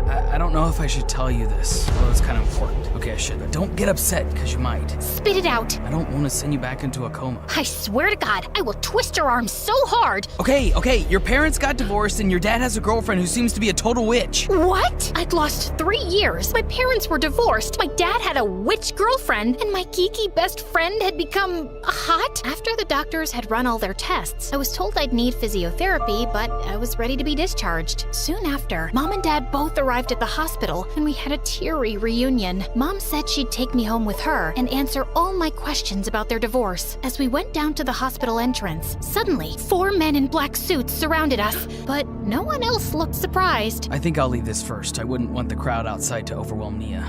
[SPEAKER 7] I don't know if I should tell you this, although it's kind of important. Okay, I should. Don't get upset, because you might.
[SPEAKER 1] Spit it out.
[SPEAKER 7] I don't want to send you back into a coma.
[SPEAKER 1] I swear to God, I will twist your arm so hard.
[SPEAKER 7] Okay, your parents got divorced and your dad has a girlfriend who seems to be a total witch.
[SPEAKER 1] What? I'd lost 3 years. My parents were divorced. My dad had a witch girlfriend, and my geeky best friend had become hot. After the doctors had run all their tests, I was told I'd need physiotherapy, but I was ready to be discharged. Soon after, Mom and Dad both arrived at the hospital, and we had a teary reunion. Mom said she'd take me home with her and answer all my questions about their divorce. As we went down to the hospital entrance, suddenly 4 men in black suits surrounded us, but no one else looked surprised.
[SPEAKER 7] I think I'll leave this first. I wouldn't want the crowd outside to overwhelm Nia.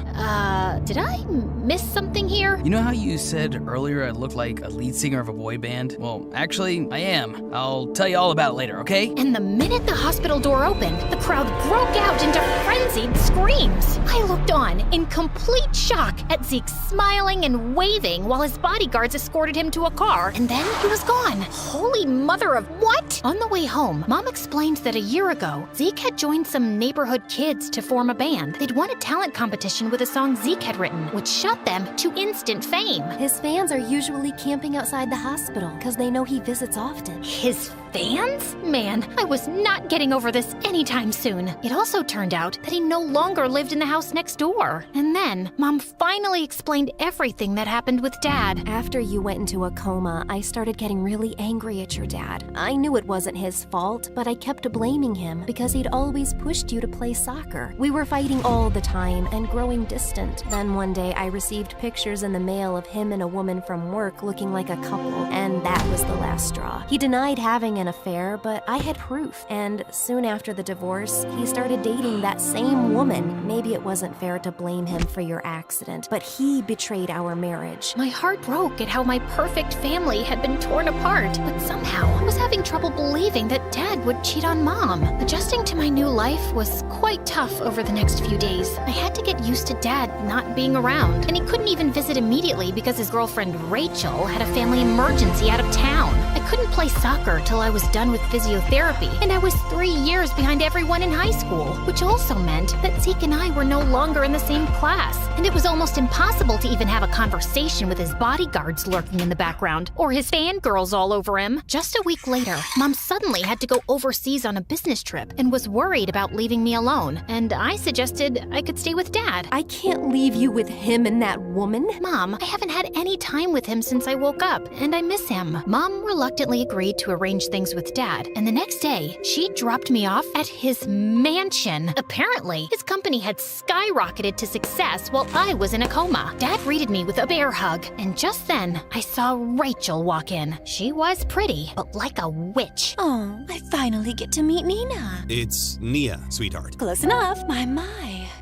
[SPEAKER 1] Did I miss something here?
[SPEAKER 7] You know how you said earlier I look like a lead singer of a boy band? Well, actually, I am. I'll tell you all about it later, okay?
[SPEAKER 1] And the minute the hospital door opened, the crowd broke out into frenzied screams. I looked on in complete shock at Zeke smiling and waving while his bodyguards escorted him to a car, and then he was gone. Holy mother of what? On the way home, Mom explained that a year ago, Zeke had joined some neighborhood kids to form a band. They'd won a talent competition with a song Zeke had written, which shot them to instant fame.
[SPEAKER 5] His fans are usually camping outside the hospital because they know he visits often.
[SPEAKER 1] His fans? Man, I was not getting over this anytime soon. It also turned out that he no longer lived in the house next door. And then, Mom finally explained everything that happened with Dad.
[SPEAKER 5] After you went into a coma, I started getting really angry at your dad. I knew it wasn't his fault, but I kept blaming him because he'd always pushed you to play soccer. We were fighting all the time and growing distant. Then one day I received pictures in the mail of him and a woman from work looking like a couple, and that was the last straw. He denied having an affair, but I had proof, and soon after the divorce, he started dating that same woman. Maybe it wasn't fair to blame him for your accident, but he betrayed our marriage.
[SPEAKER 1] My heart broke at how my perfect family had been torn apart, but somehow I was having trouble believing that Dad would cheat on Mom. Adjusting to my new life was quite tough over the next few days. I had to get used to Dad not being around, and he couldn't even visit immediately because his girlfriend Rachel had a family emergency out of town. I couldn't play soccer till I was done with physiotherapy, and I was 3 years behind everyone in high school, which also meant that Zeke and I were no longer in the same class, and it was almost impossible to even have a conversation with his bodyguards lurking in the background, or his fangirls all over him. Just a week later, Mom suddenly had to go overseas on a business trip and was worried about leaving me alone, and I suggested I could stay with Dad.
[SPEAKER 5] I can't leave you with him and that woman.
[SPEAKER 1] Mom, I haven't had any time with him since I woke up, and I miss him. Mom reluctantly agreed to arrange things with Dad, and the next day, she dropped me off at his mansion. Apparently, his company had skyrocketed to success while I was in a coma. Dad greeted me with a bear hug, and just then, I saw Rachel walk in. She was pretty, but like a witch.
[SPEAKER 8] Oh, I finally get to meet Nina.
[SPEAKER 4] It's Nia, sweetheart.
[SPEAKER 8] Close enough, my.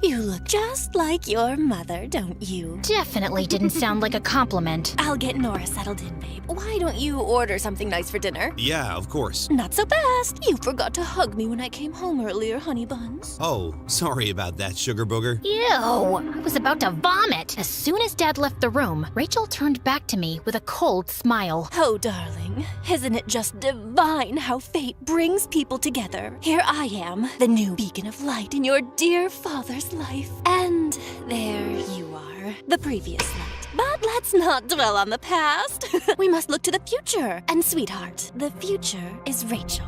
[SPEAKER 8] You look just like your mother, don't you?
[SPEAKER 1] Definitely didn't sound like a compliment.
[SPEAKER 8] I'll get Nora settled in, babe. Why don't you order something nice for dinner?
[SPEAKER 4] Yeah, of course.
[SPEAKER 8] Not so fast. You forgot to hug me when I came home earlier, honey buns.
[SPEAKER 4] Oh, sorry about that, sugar booger.
[SPEAKER 1] Ew, I was about to vomit. As soon as Dad left the room, Rachel turned back to me with a cold smile.
[SPEAKER 8] Oh, darling, isn't it just divine how fate brings people together? Here I am, the new beacon of light in your dear father's life. And there you are, the previous light. But let's not dwell on the past. We must look to the future. And sweetheart, the future is Rachel.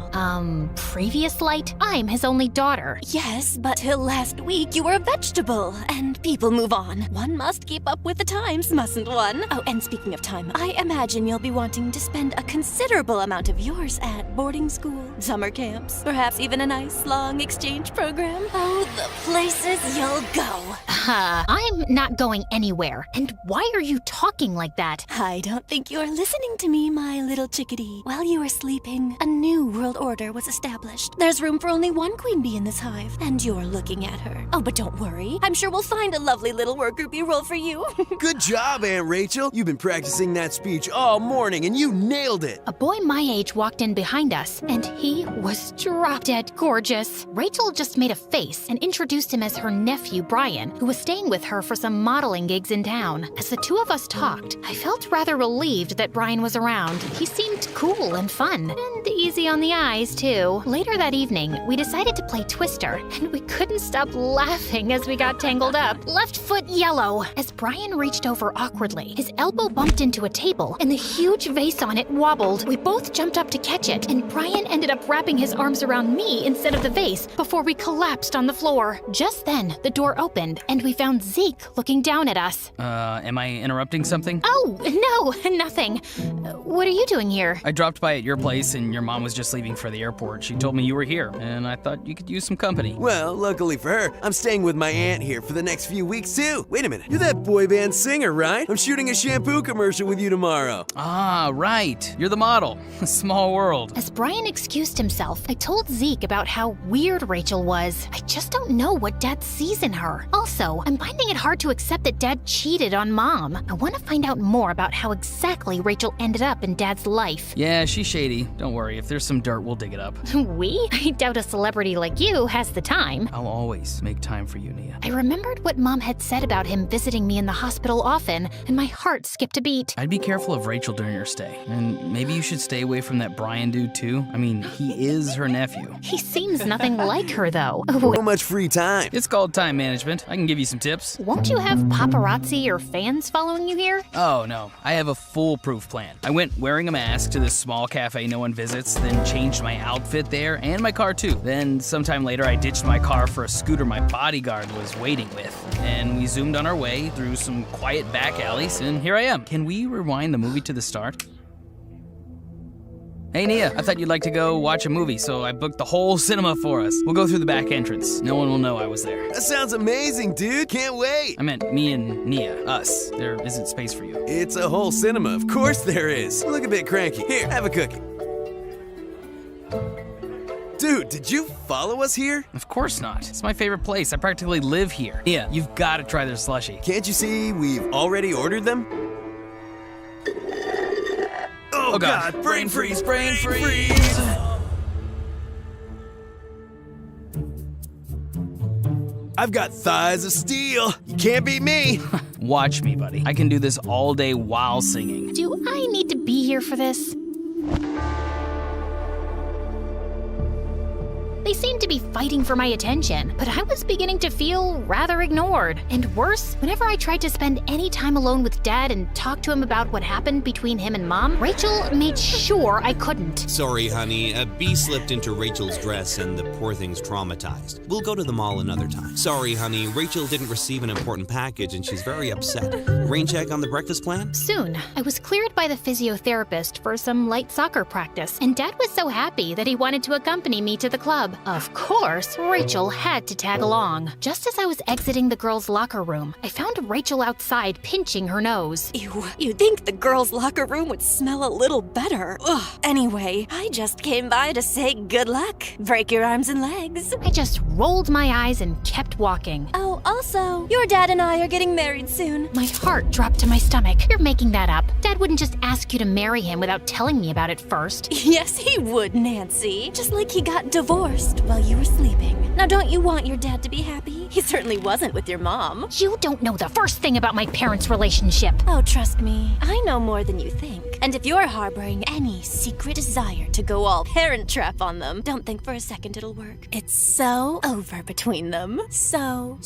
[SPEAKER 1] Previous light? I'm his only daughter.
[SPEAKER 8] Yes, but till last week you were a vegetable, and people move on. One must keep up with the times, mustn't one? Oh, and speaking of time, I imagine you'll be wanting to spend a considerable amount of yours at boarding school, summer camps, perhaps even a nice long exchange program. Oh, the places you'll go.
[SPEAKER 1] I'm not going anywhere. And why are you talking like that?
[SPEAKER 8] I don't think you're listening to me, my little chickadee. While you were sleeping, a new world order was established. There's room for only one queen bee in this hive, and you're looking at her. Oh, but don't worry. I'm sure we'll find a lovely little worker bee role for you.
[SPEAKER 9] Good job, Aunt Rachel. You've been practicing that speech all morning, and you nailed it.
[SPEAKER 1] A boy my age walked in behind us, and he was drop-dead gorgeous. Rachel just made a face and introduced him as her nephew, Brian, who was staying with her for some modeling gigs in town. As the two of us talked, I felt rather relieved that Brian was around. He seemed cool and fun, and easy on the eyes, too. Later that evening, we decided to play Twister, and we couldn't stop laughing as we got tangled up. Left foot yellow. As Brian reached over awkwardly, his elbow bumped into a table, and the huge vase on it wobbled. We both jumped up to catch it, and Brian ended up wrapping his arms around me instead of the vase before we collapsed on the floor. Just then, the door opened, and we found Zeke looking down at us.
[SPEAKER 7] Am I interrupting something?
[SPEAKER 1] Oh, no, nothing. What are you doing here?
[SPEAKER 7] I dropped by at your place and your mom was just leaving for the airport. She told me you were here, and I thought you could use some company.
[SPEAKER 9] Well, luckily for her, I'm staying with my aunt here for the next few weeks, too. Wait a minute, you're that boy band singer, right? I'm shooting a shampoo commercial with you tomorrow.
[SPEAKER 7] Ah, right. You're the model. Small world.
[SPEAKER 1] As Brian excused himself, I told Zeke about how weird Rachel was. I just don't know what Dad sees in her. Also, I'm finding it hard to accept that Dad cheated on Mom. I want to find out more about how exactly Rachel ended up in Dad's life.
[SPEAKER 7] Yeah, she's shady. Don't worry, if there's some dirt, we'll dig it up.
[SPEAKER 1] We? I doubt a celebrity like you has the time.
[SPEAKER 7] I'll always make time for you, Nia.
[SPEAKER 1] I remembered what Mom had said about him visiting me in the hospital often, and my heart skipped a beat.
[SPEAKER 7] I'd be careful of Rachel during your stay, and maybe you should stay away from that Brian dude, too. I mean, he is her nephew.
[SPEAKER 1] He seems nothing like her, though.
[SPEAKER 9] So much free time.
[SPEAKER 7] It's called time management. I can give you some tips.
[SPEAKER 1] Won't you have paparazzi or fans following you here?
[SPEAKER 7] Oh, no. I have a foolproof plan. I went wearing a mask to this small cafe no one visits, then changed my outfit there and my car too. Then sometime later I ditched my car for a scooter my bodyguard was waiting with. And we zoomed on our way through some quiet back alleys, and here I am. Can we rewind the movie to the start? Hey Nia, I thought you'd like to go watch a movie, so I booked the whole cinema for us. We'll go through the back entrance. No one will know I was there.
[SPEAKER 9] That sounds amazing, dude. Can't wait.
[SPEAKER 7] I meant me and Nia, us. There isn't space for you.
[SPEAKER 9] It's a whole cinema. Of course there is. You look a bit cranky. Here, have a cookie. Dude, did you follow us here?
[SPEAKER 7] Of course not. It's my favorite place. I practically live here. Nia, you've got to try their slushie.
[SPEAKER 9] Can't you see we've already ordered them? Oh God, brain freeze, brain freeze! I've got thighs of steel. You can't beat me.
[SPEAKER 7] Watch me, buddy. I can do this all day while singing.
[SPEAKER 1] Do I need to be here for this? They seemed to be fighting for my attention, but I was beginning to feel rather ignored. And worse, whenever I tried to spend any time alone with Dad and talk to him about what happened between him and Mom, Rachel made sure I couldn't.
[SPEAKER 4] Sorry, honey. A bee slipped into Rachel's dress and the poor thing's traumatized. We'll go to the mall another time. Sorry, honey. Rachel didn't receive an important package and she's very upset. Rain check on the breakfast plan?
[SPEAKER 1] Soon, I was cleared by the physiotherapist for some light soccer practice, and Dad was so happy that he wanted to accompany me to the club. Of course, Rachel had to tag along. Just as I was exiting the girls' locker room, I found Rachel outside pinching her nose.
[SPEAKER 8] Ew, you'd think the girls' locker room would smell a little better. Ugh. Anyway, I just came by to say good luck. Break your arms and legs.
[SPEAKER 1] I just rolled my eyes and kept walking.
[SPEAKER 8] Oh, also, your dad and I are getting married soon.
[SPEAKER 1] My heart dropped to my stomach. You're making that up. Dad wouldn't just ask you to marry him without telling me about it first.
[SPEAKER 8] Yes, he would, Nancy. Just like he got divorced while you were sleeping. Now, don't you want your dad to be happy? He certainly wasn't with your mom.
[SPEAKER 1] You don't know the first thing about my parents' relationship.
[SPEAKER 8] Oh, trust me, I know more than you think. work. And if you're harboring any secret desire to go all Parent Trap on them, don't think for a second it'll work. It's so over between them. So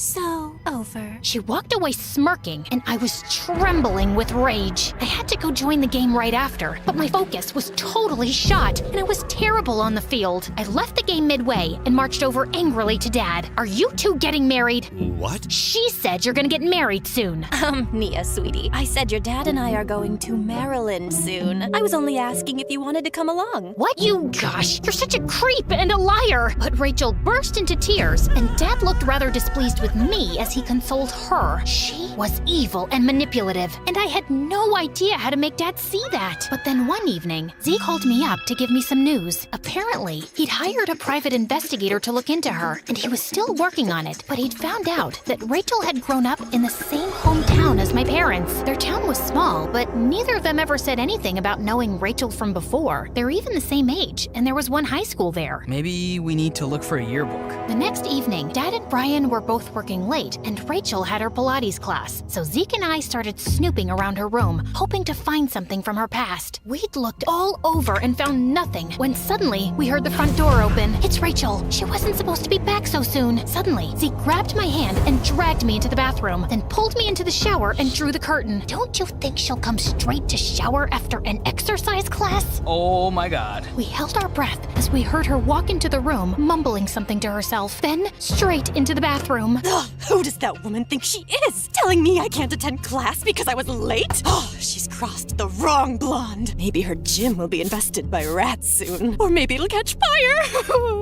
[SPEAKER 8] over.
[SPEAKER 1] She walked away smirking, and I was trembling with rage. I had to go join the game right after, but my focus was totally shot, and I was terrible on the field. I left the game midway and marched over angrily to Dad. Are you two getting married?
[SPEAKER 4] What?
[SPEAKER 1] She said you're gonna get married soon.
[SPEAKER 8] Nia, sweetie, I said your dad and I are going to Maryland soon. I was only asking if you wanted to come along.
[SPEAKER 1] What? Gosh, you're such a creep and a liar. But Rachel burst into tears, and Dad looked rather displeased with me as he consoled her. She was evil and manipulative, and I had no idea how to make Dad see that. But then one evening, Z called me up to give me some news. Apparently, he'd hired a private investigator to look into her, and he was still working on it, but he'd found out that Rachel had grown up in the same hometown as my parents. Their town was small, but neither of them ever said anything about knowing Rachel from before. They're even the same age, and there was one high school there.
[SPEAKER 7] Maybe we need to look for a yearbook.
[SPEAKER 1] The next evening, Dad and Brian were both working late, and Rachel had her Pilates class. So Zeke and I started snooping around her room, hoping to find something from her past. We'd looked all over and found nothing, when suddenly we heard the front door open. It's Rachel. She wasn't supposed to be back so soon. Suddenly, Zeke grabbed my hand and dragged me into the bathroom, then pulled me into the shower and drew the curtain. Don't you think she'll come straight to shower after an exercise class?
[SPEAKER 7] Oh my God.
[SPEAKER 1] We held our breath as we heard her walk into the room, mumbling something to herself, then straight into the bathroom.
[SPEAKER 8] Ugh, who does that woman think she is? Telling me I can't attend class because I was late? Oh, she's crossed the wrong blonde. Maybe her gym will be infested by rats soon. Or maybe it'll catch fire.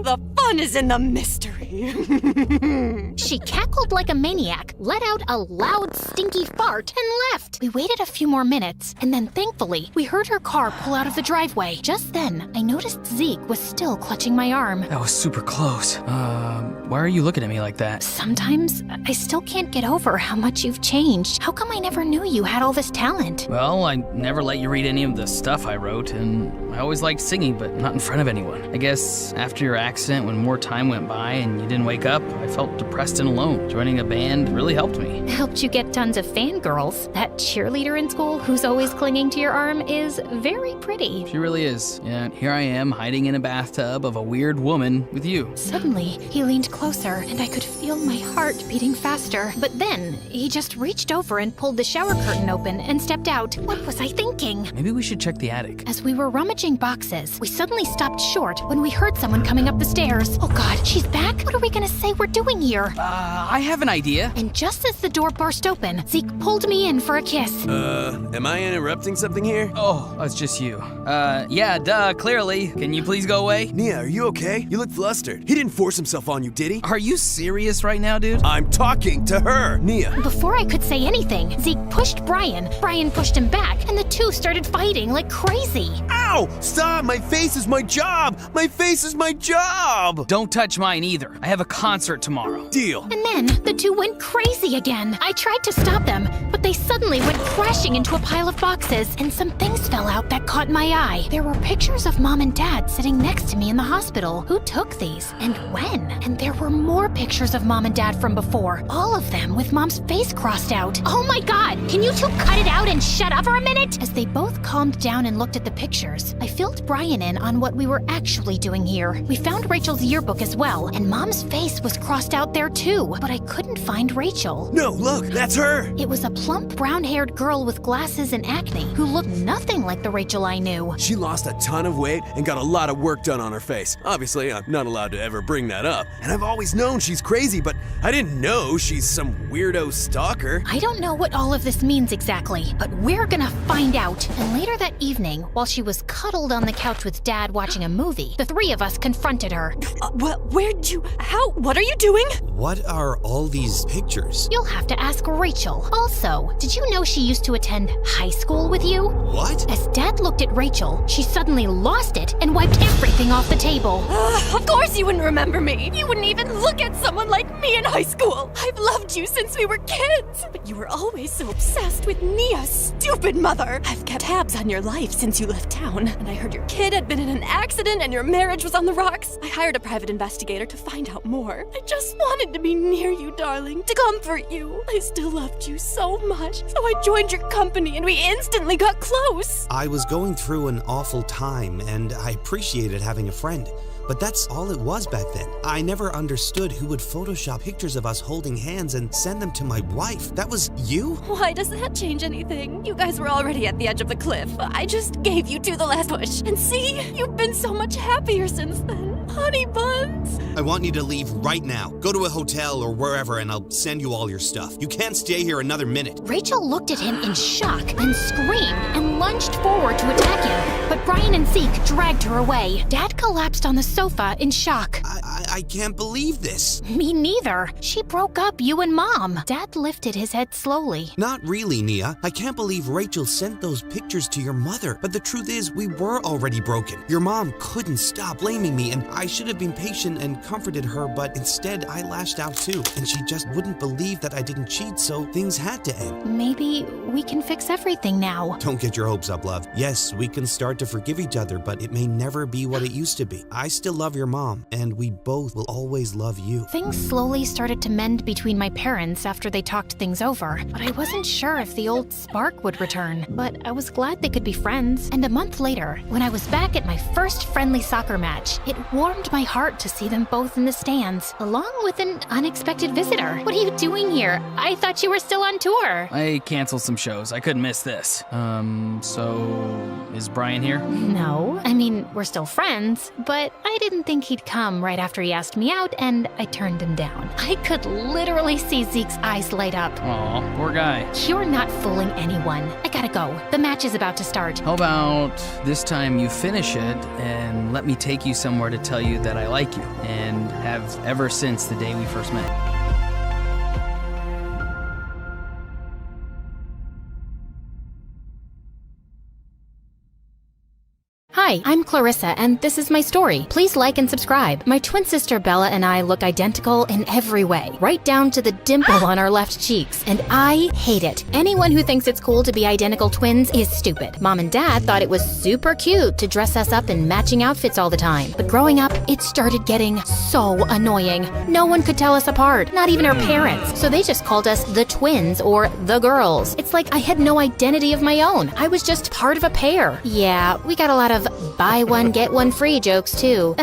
[SPEAKER 8] The fun is in the mystery.
[SPEAKER 1] She cackled like a maniac, let out a loud, stinky fart, and left. We waited a few more minutes, and then thankfully, we heard her car pull out of the driveway. Just then, I noticed Zeke was still clutching my arm.
[SPEAKER 7] That was super close. Why are you looking at me like that?
[SPEAKER 1] Sometimes, I still can't get over how much you've changed. How come I never knew you had all this talent?
[SPEAKER 7] Well, I never let you read any of the stuff I wrote, and I always liked singing, but not in front of anyone. I guess after your accident, when more time went by and you didn't wake up, I felt depressed and alone. Joining a band really helped me.
[SPEAKER 1] Helped you get tons of fangirls. That cheerleader in school who's always clinging to your arm is very pretty.
[SPEAKER 7] She really is. Yeah, here I am, hiding in a bathtub of a weird woman with you.
[SPEAKER 1] Suddenly, he leaned closer, and I could feel my heart beating faster. But then, he just reached over and pulled the shower curtain open and stepped out. What was I thinking?
[SPEAKER 7] Maybe we should check the attic.
[SPEAKER 1] As we were rummaging boxes, we suddenly stopped short when we heard someone coming up the stairs. Oh God, she's back? What are we gonna say we're doing here?
[SPEAKER 7] I have an idea.
[SPEAKER 1] And just as the door burst open, Zeke pulled me in for a kiss.
[SPEAKER 9] Am I interrupting something here?
[SPEAKER 7] Oh, it's just you. Yeah, duh, clearly. Can you please go away?
[SPEAKER 9] Nia, are you okay? You look flustered. He didn't force himself on you, did he?
[SPEAKER 7] Are you serious right now, dude?
[SPEAKER 9] I'm talking to her, Nia.
[SPEAKER 1] Before I could say anything, Zeke pushed Brian. Brian pushed him back, and the two started fighting like crazy.
[SPEAKER 9] Ow! Stop! My face is my job! My face is my job!
[SPEAKER 7] Don't touch mine either. I have a concert tomorrow.
[SPEAKER 9] Deal.
[SPEAKER 1] And then the two went crazy again. I tried to stop them, but they suddenly went crashing into a pile of boxes, and some things fell out that caught my eye. There were pictures of Mom and Dad sitting next to me in the hospital. Who took these? And when? And there were more pictures of Mom and Dad from before. All of them with Mom's face crossed out. Oh my God! Can you two cut it out and shut up for a minute? As they both calmed down and looked at the pictures, I filled Brian in on what we were actually doing here. We found Rachel's yearbook as well, and Mom's face was crossed out there too, but I couldn't find Rachel.
[SPEAKER 9] No, look, that's her!
[SPEAKER 1] It was a plump, brown-haired girl with glasses and acne who looked nothing like the Rachel I knew.
[SPEAKER 9] She lost a ton of weight and got a lot of work done on her face. Obviously, I'm not allowed to ever bring that up. And I've always known she's crazy, but I didn't know she's some weirdo stalker.
[SPEAKER 1] I don't know what all of this means exactly, but we're gonna find out. And later that evening, while she was cuddled on the couch with Dad watching a movie, the three of us confronted her.
[SPEAKER 8] What are you doing?
[SPEAKER 4] What are all these pictures?
[SPEAKER 1] You'll have to ask Rachel. Also, did you know she used to attend high school with you?
[SPEAKER 4] What?
[SPEAKER 1] As Dad looked at Rachel, she suddenly lost it and wiped everything off the table.
[SPEAKER 8] Of course you wouldn't remember me. You wouldn't even look at someone like me in high school. I've loved you since we were kids. But you were always so obsessed with Nia's stupid mother. I've kept tabs on your life since you left town. town, and I heard your kid had been in an accident and your marriage was on the rocks. I hired a private investigator to find out more. I just wanted to be near you, darling, to comfort you. I still loved you so much, so I joined your company and we instantly got close.
[SPEAKER 4] I was going through an awful time, and I appreciated having a friend. But that's all it was back then. I never understood who would Photoshop pictures of us holding hands and send them to my wife. That was you?
[SPEAKER 8] Why does that change anything? You guys were already at the edge of the cliff. I just gave you to the last push. And see, you've been so much happier since then. Honey buns.
[SPEAKER 4] I want you to leave right now. Go to a hotel or wherever and I'll send you all your stuff. You can't stay here another minute.
[SPEAKER 1] Rachel looked at him in shock, then screamed and lunged forward to attack him. But Brian and Zeke dragged her away. Dad collapsed on the sofa in shock.
[SPEAKER 4] I can't believe this.
[SPEAKER 1] Me neither. She broke up you and Mom. Dad lifted his head slowly.
[SPEAKER 4] Not really, Nia. I can't believe Rachel sent those pictures to your mother. But the truth is, we were already broken. Your mom couldn't stop blaming me, and I should have been patient and comforted her, but instead I lashed out too. And she just wouldn't believe that I didn't cheat, so things had to end.
[SPEAKER 1] Maybe we can fix everything now.
[SPEAKER 4] Don't get your hopes up, love. Yes, we can start to forgive each other, but it may never be what it used to be. I still love your mom, and we both will always love you.
[SPEAKER 1] Things slowly started to mend between my parents after they talked things over, but I wasn't sure if the old spark would return. But I was glad they could be friends. And a month later, when I was back at my first friendly soccer match, it warmed my heart to see them both in the stands, along with an unexpected visitor. What are you doing here? I thought you were still on tour.
[SPEAKER 7] I canceled some shows. I couldn't miss this. So is Brian here?
[SPEAKER 1] No. I mean, we're still friends, but I didn't think he'd come right after he asked me out, and I turned him down. I could literally see Zeke's eyes light up.
[SPEAKER 7] Aw, poor guy.
[SPEAKER 1] You're not fooling anyone. I gotta go. The match is about to start.
[SPEAKER 7] How about this time you finish it and let me take you somewhere to tell you that I like you, and have ever since the day we first met.
[SPEAKER 1] Hi, I'm Clarissa, and this is my story. Please like and subscribe. My twin sister Bella and I look identical in every way, right down to the dimple on our left cheeks, and I hate it. Anyone who thinks it's cool to be identical twins is stupid. Mom and Dad thought it was super cute to dress us up in matching outfits all the time, but growing up, it started getting so annoying. No one could tell us apart, not even our parents, so they just called us the twins or the girls. It's like I had no identity of my own. I was just part of a pair. Yeah, we got a lot of buy one, get one free jokes too.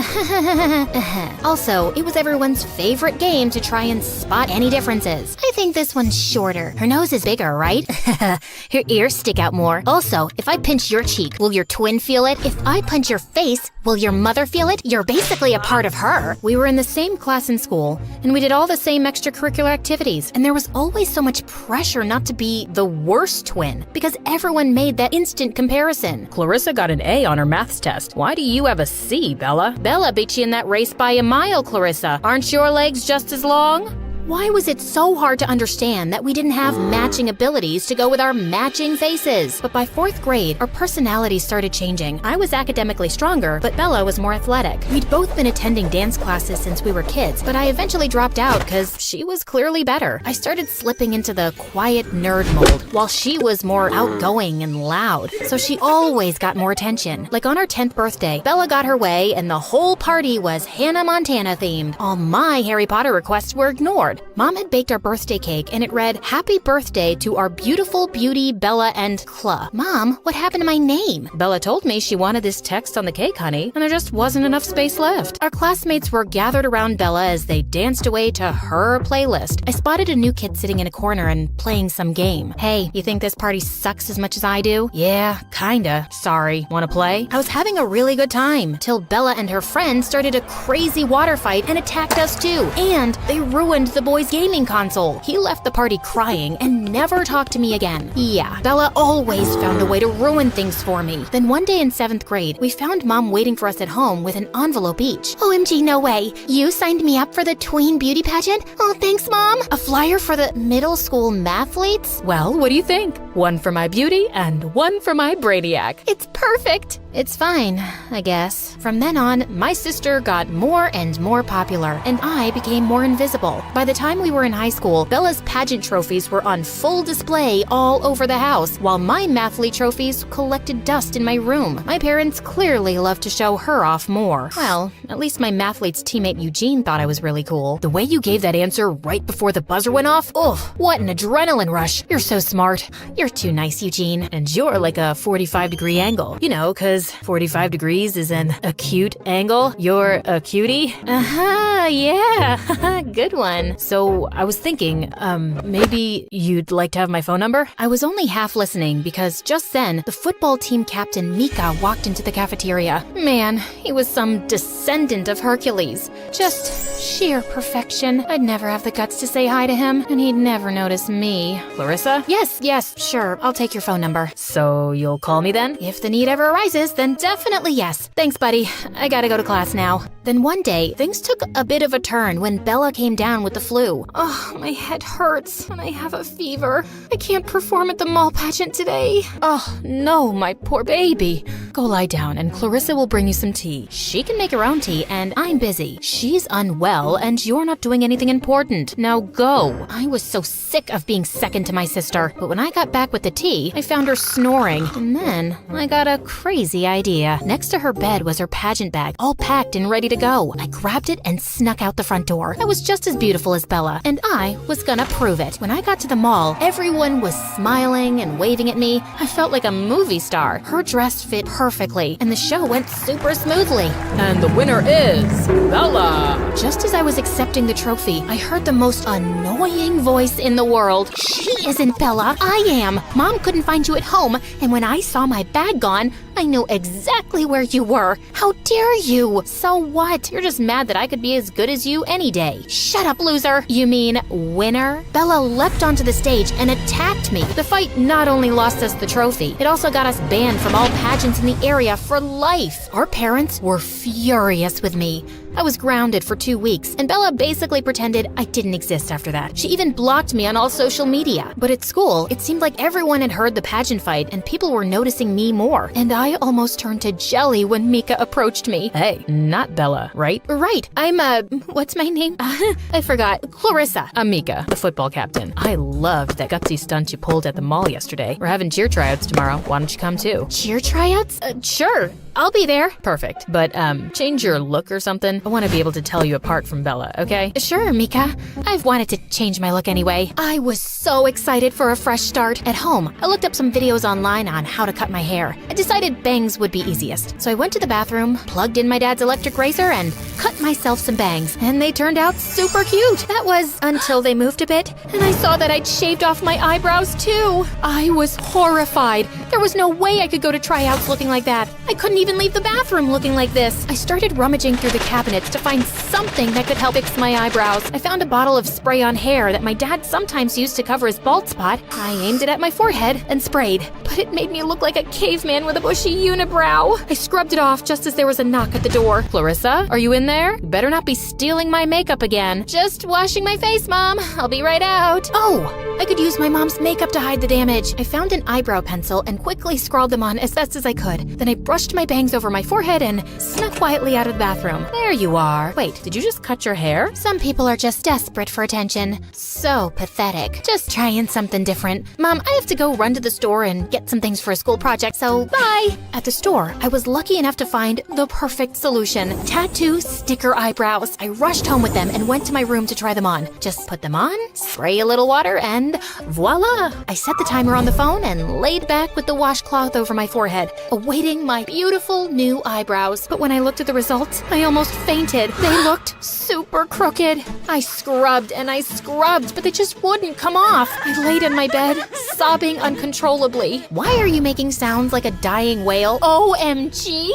[SPEAKER 1] Also, it was everyone's favorite game to try and spot any differences. I think this one's shorter. Her nose is bigger, right? Her ears stick out more. Also, if I pinch your cheek, will your twin feel it? If I punch your face, will your mother feel it? You're basically a part of her. We were in the same class in school, and we did all the same extracurricular activities, and there was always so much pressure not to be the worst twin, because everyone made that instant comparison.
[SPEAKER 2] Clarissa got an A on her maths test. Why do you have a C, Bella?
[SPEAKER 1] Bella beat you in that race by a mile, Clarissa. Aren't your legs just as long? Why was it so hard to understand that we didn't have matching abilities to go with our matching faces? But by 4th grade, our personalities started changing. I was academically stronger, but Bella was more athletic. We'd both been attending dance classes since we were kids, but I eventually dropped out because she was clearly better. I started slipping into the quiet nerd mold, while she was more outgoing and loud. So she always got more attention. Like on our 10th birthday, Bella got her way, and the whole party was Hannah Montana themed. All my Harry Potter requests were ignored. Mom had baked our birthday cake, and it read, "Happy birthday to our beautiful beauty, Bella and Cla." Mom, what happened to my name?
[SPEAKER 2] Bella told me she wanted this text on the cake, honey, and there just wasn't enough space left.
[SPEAKER 1] Our classmates were gathered around Bella as they danced away to her playlist. I spotted a new kid sitting in a corner and playing some game. Hey, you think this party sucks as much as I do?
[SPEAKER 2] Yeah, kinda. Sorry. Wanna play?
[SPEAKER 1] I was having a really good time, till Bella and her friend started a crazy water fight and attacked us too. And they ruined the boy's gaming console. He left the party crying and never talked to me again. Yeah, Bella always found a way to ruin things for me. Then one day in 7th grade, we found Mom waiting for us at home with an envelope each. OMG, no way. You signed me up for the tween beauty pageant? Oh, thanks, Mom. A flyer for the middle school mathletes?
[SPEAKER 2] Well, what do you think? One for my beauty and one for my brainiac.
[SPEAKER 1] It's perfect.
[SPEAKER 2] It's fine, I guess. From then on, my sister got more and more popular, and I became more invisible. By the time we were in high school, Bella's pageant trophies were on full display all over the house, while my mathlete trophies collected dust in my room. My parents clearly loved to show her off more. Well, at least my mathlete's teammate Eugene thought I was really cool. The way you gave that answer right before the buzzer went off, what an adrenaline rush. You're so smart. You're too nice, Eugene. And you're like a 45-degree angle. You know, 'cause 45 degrees is an acute angle. You're a cutie? Yeah. Good one. So I was thinking, maybe you'd like to have my phone number? I was only half listening because just then, the football team captain Mika walked into the cafeteria. Man, he was some descendant of Hercules. Just sheer perfection. I'd never have the guts to say hi to him, and he'd never notice me. Clarissa? Yes, sure. I'll take your phone number. So you'll call me then? If the need ever arises, then definitely yes. Thanks, buddy. I gotta go to class now. Then one day, things took a bit of a turn when Bella came down with the flu. Oh, my head hurts, and I have a fever. I can't perform at the mall pageant today. Oh, no, my poor baby. Go lie down, and Clarissa will bring you some tea. She can make her own tea, and I'm busy. She's unwell, and you're not doing anything important. Now go. I was so sick of being second to my sister, but when I got back with the tea, I found her snoring, and then I got a crazy idea. Next to her bed was her pageant bag, all packed and ready to go. I grabbed it and snuck out the front door. I was just as beautiful as Bella, and I was gonna prove it. When I got to the mall, everyone was smiling and waving at me. I felt like a movie star. Her dress fit perfectly, and the show went super smoothly.
[SPEAKER 6] And the winner is Bella.
[SPEAKER 2] Just as I was accepting the trophy, I heard the most annoying voice in the world. She isn't Bella, I am. Mom couldn't find you at home, and when I saw my bag gone, I knew exactly where you were. How dare you? So what? You're just mad that I could be as good as you any day. Shut up, loser. You mean winner? Bella leapt onto the stage and attacked me. The fight not only lost us the trophy, it also got us banned from all pageants in the area for life. Our parents were furious with me. I was grounded for 2 weeks, and Bella basically pretended I didn't exist after that. She even blocked me on all social media. But at school, it seemed like everyone had heard the pageant fight, and people were noticing me more. And I almost turned to jelly when Mika approached me.
[SPEAKER 6] Hey, not Bella, right?
[SPEAKER 2] Right. I'm, what's my name? I forgot. Clarissa.
[SPEAKER 6] I'm Mika, the football captain. I loved that gutsy stunt you pulled at the mall yesterday. We're having cheer tryouts tomorrow. Why don't you come too?
[SPEAKER 2] Cheer tryouts? Sure. I'll be there.
[SPEAKER 6] Perfect. But, change your look or something. I want to be able to tell you apart from Bella, okay?
[SPEAKER 2] Sure, Mika. I've wanted to change my look anyway. I was so excited for a fresh start. At home, I looked up some videos online on how to cut my hair. I decided bangs would be easiest. So I went to the bathroom, plugged in my dad's electric razor, and cut myself some bangs. And they turned out super cute. That was until they moved a bit, and I saw that I'd shaved off my eyebrows too. I was horrified. There was no way I could go to tryouts looking like that. I couldn't even leave the bathroom looking like this. I started rummaging through the cabinets to find something that could help fix my eyebrows. I found a bottle of spray on hair that my dad sometimes used to cover his bald spot. I aimed it at my forehead and sprayed, but it made me look like a caveman with a bushy unibrow. I scrubbed it off just as there was a knock at the door.
[SPEAKER 6] Clarissa, are you in there? You better not be stealing my makeup again.
[SPEAKER 2] Just washing my face, Mom. I'll be right out. Oh, I could use my mom's makeup to hide the damage. I found an eyebrow pencil and quickly scrawled them on as best as I could. Then I brushed my bangs over my forehead and snuck quietly out of the bathroom.
[SPEAKER 6] There you are. Wait, did you just cut your hair?
[SPEAKER 2] Some people are just desperate for attention. So pathetic. Just trying something different. Mom, I have to go run to the store and get some things for a school project, so bye. At the store, I was lucky enough to find the perfect solution. Tattoo sticker eyebrows. I rushed home with them and went to my room to try them on. Just put them on, spray a little water, and voila! I set the timer on the phone and laid back with the washcloth over my forehead, awaiting my beautiful new eyebrows. But when I looked at the results, I almost fainted. They looked super crooked. I scrubbed and I scrubbed, but they just wouldn't come off. I laid in my bed, sobbing uncontrollably. Why are you making sounds like a dying whale? OMG!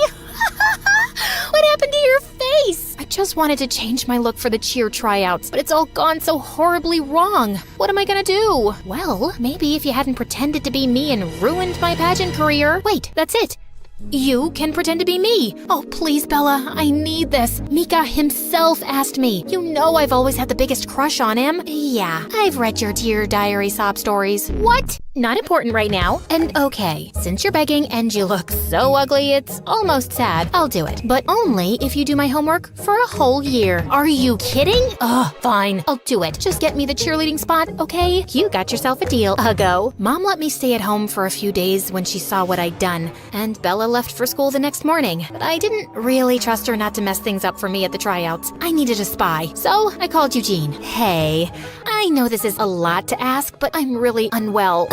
[SPEAKER 2] What happened to your face? I just wanted to change my look for the cheer tryouts, but it's all gone so horribly wrong. What am I gonna do? Well, maybe if you hadn't pretended to be me and ruined my pageant career. Wait, that's it. You can pretend to be me. Oh, please, Bella, I need this. Mika himself asked me. You know I've always had the biggest crush on him. Yeah, I've read your Dear Diary sob stories. What?
[SPEAKER 1] Not important right now. And okay, since you're begging and you look so ugly, it's almost sad. I'll do it. But only if you do my homework for a whole year. Are you kidding? Ugh, fine. I'll do it. Just get me the cheerleading spot, okay? You got yourself a deal, Uggo. Mom let me stay at home for a few days when she saw what I'd done, and Bella left for school the next morning. But I didn't really trust her not to mess things up for me at the tryouts. I needed a spy, so I called Eugene. Hey, I know this is a lot to ask, but I'm really unwell.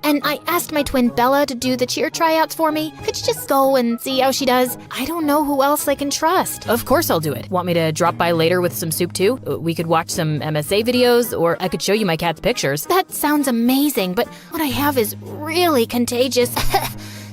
[SPEAKER 1] And I asked my twin Bella to do the cheer tryouts for me. Could you just go and see how she does? I don't know who else I can trust.
[SPEAKER 2] Of course I'll do it. Want me to drop by later with some soup too? We could watch some MSA videos, or I could show you my cat's pictures.
[SPEAKER 1] That sounds amazing, but what I have is really contagious.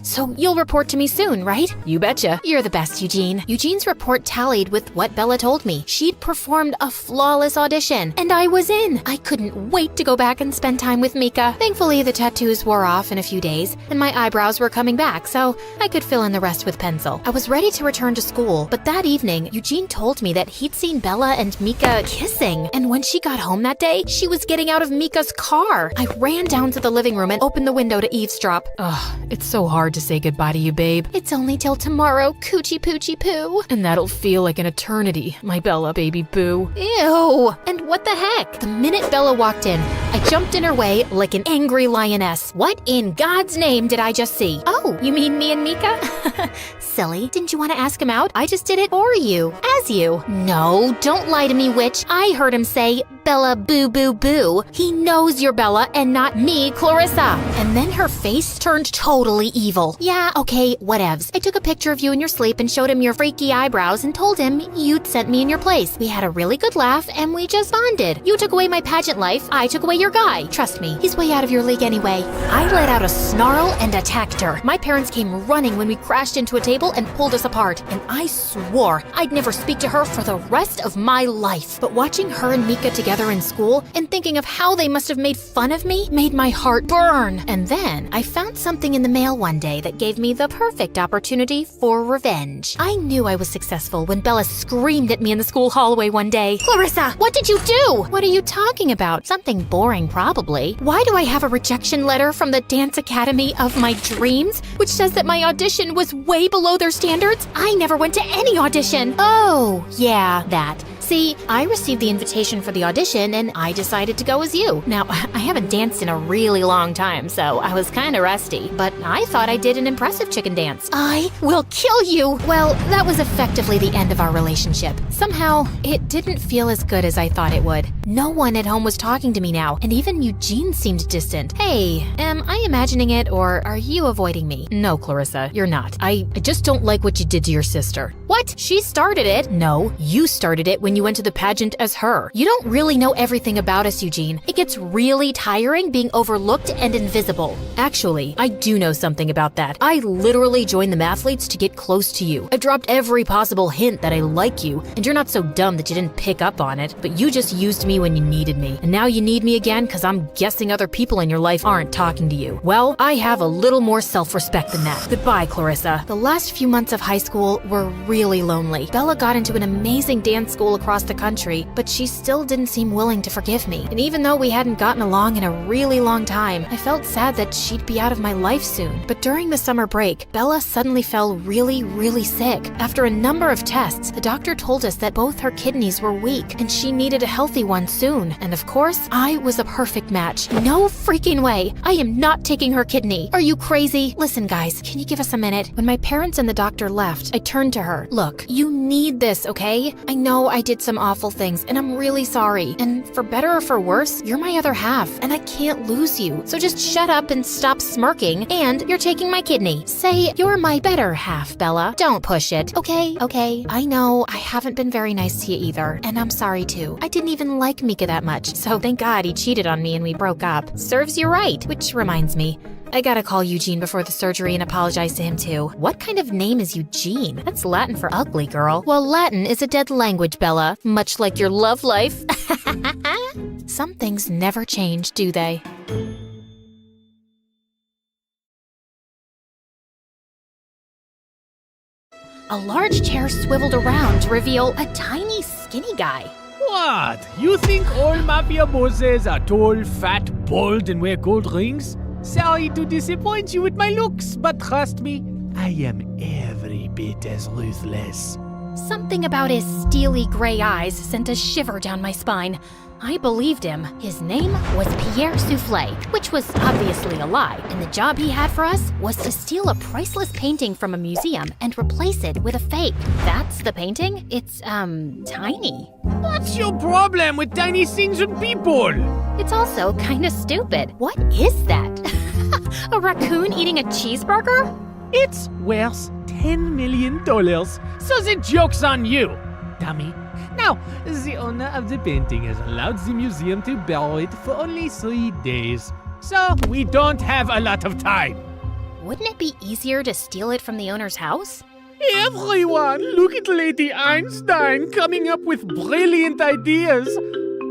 [SPEAKER 1] So you'll report to me soon, right?
[SPEAKER 2] You betcha.
[SPEAKER 1] You're the best, Eugene. Eugene's report tallied with what Bella told me. She'd performed a flawless audition, and I was in. I couldn't wait to go back and spend time with Mika. Thankfully, the tattoos wore off in a few days, and my eyebrows were coming back, so I could fill in the rest with pencil. I was ready to return to school, but that evening, Eugene told me that he'd seen Bella and Mika kissing, and when she got home that day, she was getting out of Mika's car. I ran down to the living room and opened the window to eavesdrop.
[SPEAKER 2] Ugh, it's so hard to say goodbye to you, babe.
[SPEAKER 1] It's only till tomorrow, coochie poochie poo.
[SPEAKER 2] And that'll feel like an eternity, my Bella baby boo.
[SPEAKER 1] Ew! And what the heck? The minute Bella walked in, I jumped in her way like an angry lioness. What in God's name did I just see? Oh, you mean me and Mika? Silly. Didn't you want to ask him out? I just did it for you. As you. No, don't lie to me, witch. I heard him say, Bella boo boo boo. He knows you're Bella and not me, Clarissa. And then her face turned totally evil. Yeah, okay, whatevs. I took a picture of you in your sleep and showed him your freaky eyebrows and told him you'd sent me in your place. We had a really good laugh and we just bonded. You took away my pageant life, I took away your guy. Trust me, he's way out of your league anyway. I let out a snarl and attacked her. My parents came running when we crashed into a table and pulled us apart, and I swore I'd never speak to her for the rest of my life. But watching her and Mika together in school and thinking of how they must have made fun of me made my heart burn. And then I found something in the mail one day that gave me the perfect opportunity for revenge. I knew I was successful when Bella screamed at me in the school hallway one day. Clarissa, what did you do? What are you talking about? Something boring, probably. Why do I have a rejection letter from the dance academy of my dreams, which says that my audition was way below their standards? I never went to any audition. Oh, yeah, that. See, I received the invitation for the audition and I decided to go as you. Now, I haven't danced in a really long time, so I was kind of rusty, but I thought I did an impressive chicken dance. I will kill you! Well, that was effectively the end of our relationship. Somehow, it didn't feel as good as I thought it would. No one at home was talking to me now, and even Eugene seemed distant. Hey, am I imagining it, or are you avoiding me?
[SPEAKER 2] No, Clarissa, you're not. I just don't like what you did to your sister.
[SPEAKER 1] What? She started it?
[SPEAKER 2] No, you started it when you went to the pageant as her.
[SPEAKER 1] You don't really know everything about us, Eugene. It gets really tiring being overlooked and invisible.
[SPEAKER 2] Actually, I do know something about that. I literally joined the mathletes to get close to you. I dropped every possible hint that I like you, and you're not so dumb that you didn't pick up on it, but you just used me when you needed me. And now you need me again because I'm guessing other people in your life aren't talking to you. Well, I have a little more self-respect than that. Goodbye, Clarissa.
[SPEAKER 1] The last few months of high school were really lonely. Bella got into an amazing dance school across the country, but she still didn't seem willing to forgive me. And even though we hadn't gotten along in a really long time, I felt sad that she'd be out of my life soon. But during the summer break, Bella suddenly fell really sick. After a number of tests, the doctor told us that both her kidneys were weak and she needed a healthy one soon. And of course, I was a perfect match. No freaking way. I am not taking her kidney. Are you crazy? Listen, guys, can you give us a minute? When my parents and the doctor left, I turned to her. Look, you need this, okay? I know I did some awful things and I'm really sorry. And for better or for worse, you're my other half and I can't lose you. So just shut up and stop smirking, and you're taking my kidney. Say you're my better half, Bella. Don't push it. Okay. I know I haven't been very nice to you either, and I'm sorry too. I didn't even like Mika that much, so thank God he cheated on me and we broke up. Serves you right. Which reminds me, I gotta call Eugene before the surgery and apologize to him too. What kind of name is Eugene? That's Latin for ugly, girl. Well, Latin is a dead language, Bella, much like your love life. Some things never change, do they? A large chair swiveled around to reveal a tiny, skinny guy.
[SPEAKER 10] What? You think all mafia bosses are tall, fat
[SPEAKER 6] bald and wear gold rings? Sorry to disappoint you with my looks, but trust me, I am every bit as ruthless.
[SPEAKER 2] Something about his steely gray eyes sent a shiver down my spine. I believed him. His name was Pierre Souffle, which was obviously a lie, and the job he had for us was to steal a priceless painting from a museum and replace it with a fake. That's the painting? It's, tiny.
[SPEAKER 6] What's your problem with tiny things and people?
[SPEAKER 2] It's also kinda stupid. What is that? A raccoon eating a cheeseburger?
[SPEAKER 6] It's worth $10 million, so the joke's on you, dummy. Now, the owner of the painting has allowed the museum to borrow it for only 3 days, so we don't have a lot of time.
[SPEAKER 2] Wouldn't it be easier to steal it from the owner's house?
[SPEAKER 6] Everyone, look at Lady Einstein coming up with brilliant ideas.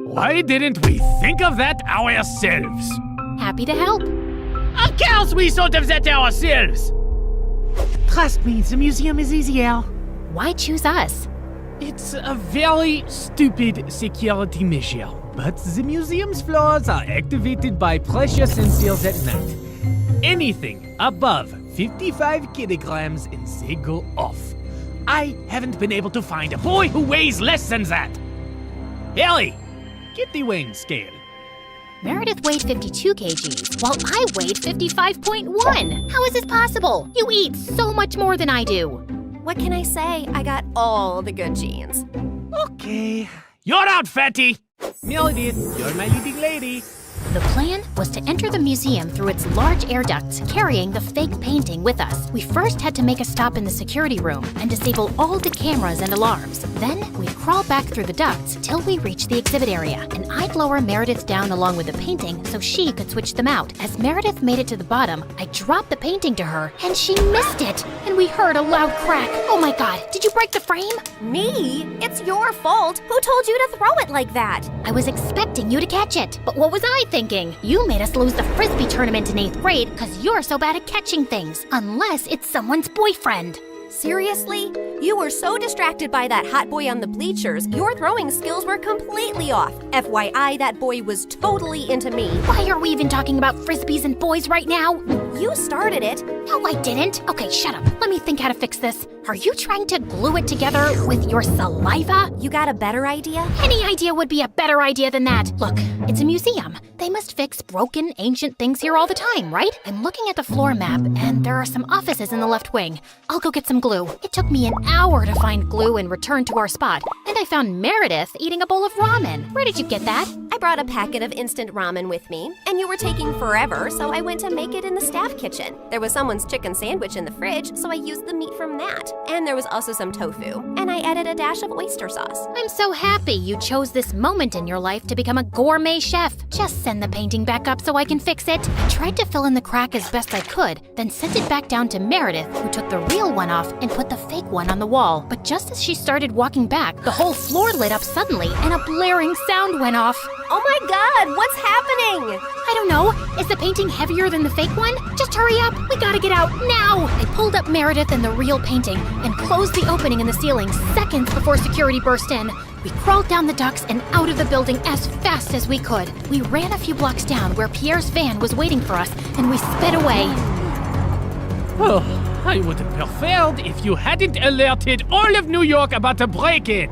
[SPEAKER 6] Why didn't we think of that ourselves?
[SPEAKER 2] Happy to help.
[SPEAKER 6] Of course we thought of that ourselves! Trust me, the museum is easier.
[SPEAKER 2] Why choose us?
[SPEAKER 6] It's a very stupid security measure, but the museum's floors are activated by pressure sensors at night. Anything above 55 kilograms and they go off. I haven't been able to find a boy who weighs less than that. Ellie, get the weighing scale.
[SPEAKER 2] Meredith weighed 52 kgs, while I weighed 55.1. How is this possible? You eat so much more than I do.
[SPEAKER 5] What can I say? I got all the good genes.
[SPEAKER 6] Okay, you're out, fatty. Meredith, you're my leading lady.
[SPEAKER 2] The plan was to enter the museum through its large air ducts, carrying the fake painting with us. We first had to make a stop in the security room and disable all the cameras and alarms. Then we'd crawl back through the ducts till we reached the exhibit area, and I'd lower Meredith down along with the painting so she could switch them out. As Meredith made it to the bottom, I dropped the painting to her, and she missed it, and we heard a loud crack. Oh my god, did you break the frame?
[SPEAKER 5] Me? It's your fault. Who told you to throw it like that?
[SPEAKER 2] I was expecting you to catch it, but what was I thinking? You made us lose the frisbee tournament in 8th grade because you're so bad at catching things, unless it's someone's boyfriend.
[SPEAKER 5] Seriously? You were so distracted by that hot boy on the bleachers, your throwing skills were completely off. FYI, that boy was totally into me.
[SPEAKER 2] Why are we even talking about frisbees and boys right now?
[SPEAKER 5] You started it.
[SPEAKER 2] No, I didn't. Okay, shut up. Let me think how to fix this. Are you trying to glue it together with your saliva?
[SPEAKER 5] You got a better idea?
[SPEAKER 2] Any idea would be a better idea than that. Look, it's a museum. They must fix broken, ancient things here all the time, right? I'm looking at the floor map, and there are some offices in the left wing. I'll go get some glue. It took me an hour to find glue and return to our spot, and I found Meredith eating a bowl of ramen. Where did you get that?
[SPEAKER 5] I brought a packet of instant ramen with me, and you were taking forever, so I went to make it in the staff kitchen. There was someone's chicken sandwich in the fridge, so I used the meat from that. And there was also some tofu, and I added a dash of oyster sauce.
[SPEAKER 2] I'm so happy you chose this moment in your life to become a gourmet chef. Just send the painting back up so I can fix it. I tried to fill in the crack as best I could, then sent it back down to Meredith, who took the real one off and put the fake one on the wall. But just as she started walking back, the whole floor lit up suddenly and a blaring sound went off.
[SPEAKER 5] Oh my god, what's happening?
[SPEAKER 2] I don't know. Is the painting heavier than the fake one? Just hurry up. We gotta get out now. I pulled up Meredith and the real painting and closed the opening in the ceiling seconds before security burst in. We crawled down the ducts and out of the building as fast as we could. We ran a few blocks down where Pierre's van was waiting for us, and we sped away.
[SPEAKER 6] Oh, I would have preferred if you hadn't alerted all of New York about the break-in.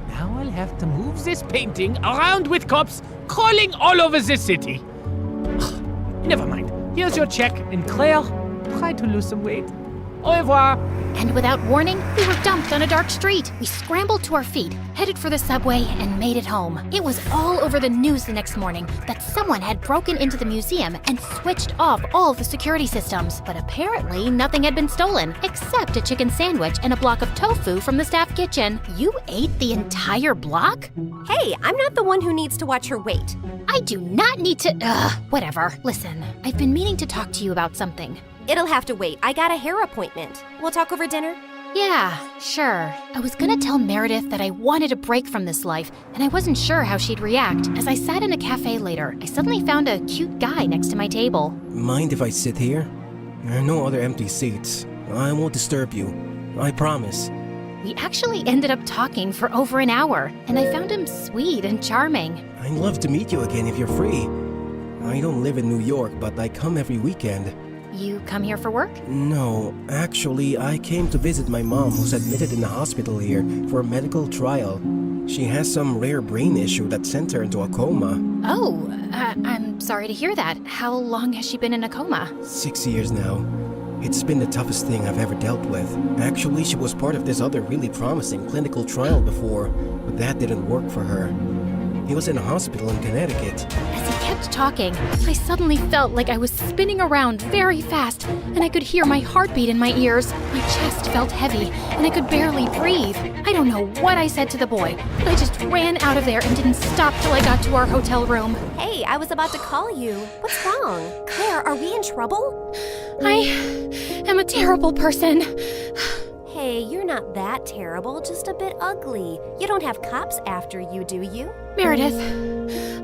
[SPEAKER 6] Now I'll have to move this painting around with cops crawling all over the city. Never mind. Here's your check, and Claire, try to lose some weight. Au revoir.
[SPEAKER 2] And without warning, we were dumped on a dark street. We scrambled to our feet, headed for the subway, and made it home. It was all over the news the next morning that someone had broken into the museum and switched off all the security systems. But apparently, nothing had been stolen, except a chicken sandwich and a block of tofu from the staff kitchen. You ate the entire block?
[SPEAKER 5] Hey, I'm not the one who needs to watch her weight.
[SPEAKER 2] I do not need to. Whatever. Listen, I've been meaning to talk to you about something.
[SPEAKER 5] It'll have to wait. I got a hair appointment. We'll talk over dinner?
[SPEAKER 2] Yeah, sure. I was gonna tell Meredith that I wanted a break from this life, and I wasn't sure how she'd react. As I sat in a cafe later, I suddenly found a cute guy next to my table.
[SPEAKER 10] Mind if I sit here? There are no other empty seats. I won't disturb you. I promise.
[SPEAKER 2] We actually ended up talking for over an hour, and I found him sweet and charming.
[SPEAKER 10] I'd love to meet you again if you're free. I don't live in New York, but I come every weekend.
[SPEAKER 1] You come here for work?
[SPEAKER 10] No, actually, I came to visit my mom who's admitted in the hospital here for a medical trial. She has some rare brain issue that sent her into a coma.
[SPEAKER 1] Oh, I'm sorry to hear that. How long has she been in a coma?
[SPEAKER 10] 6 years now. It's been the toughest thing I've ever dealt with. Actually, she was part of this other really promising clinical trial before, but that didn't work for her. He was in a hospital in Connecticut.
[SPEAKER 1] As he kept talking, I suddenly felt like I was spinning around very fast, and I could hear my heartbeat in my ears. My chest felt heavy, and I could barely breathe. I don't know what I said to the boy, but I just ran out of there and didn't stop till I got to our hotel room.
[SPEAKER 5] Hey, I was about to call you. What's wrong? Claire, are we in trouble?
[SPEAKER 1] I am a terrible person.
[SPEAKER 5] Hey, you're not that terrible, just a bit ugly. You don't have cops after you, do you?
[SPEAKER 1] Meredith,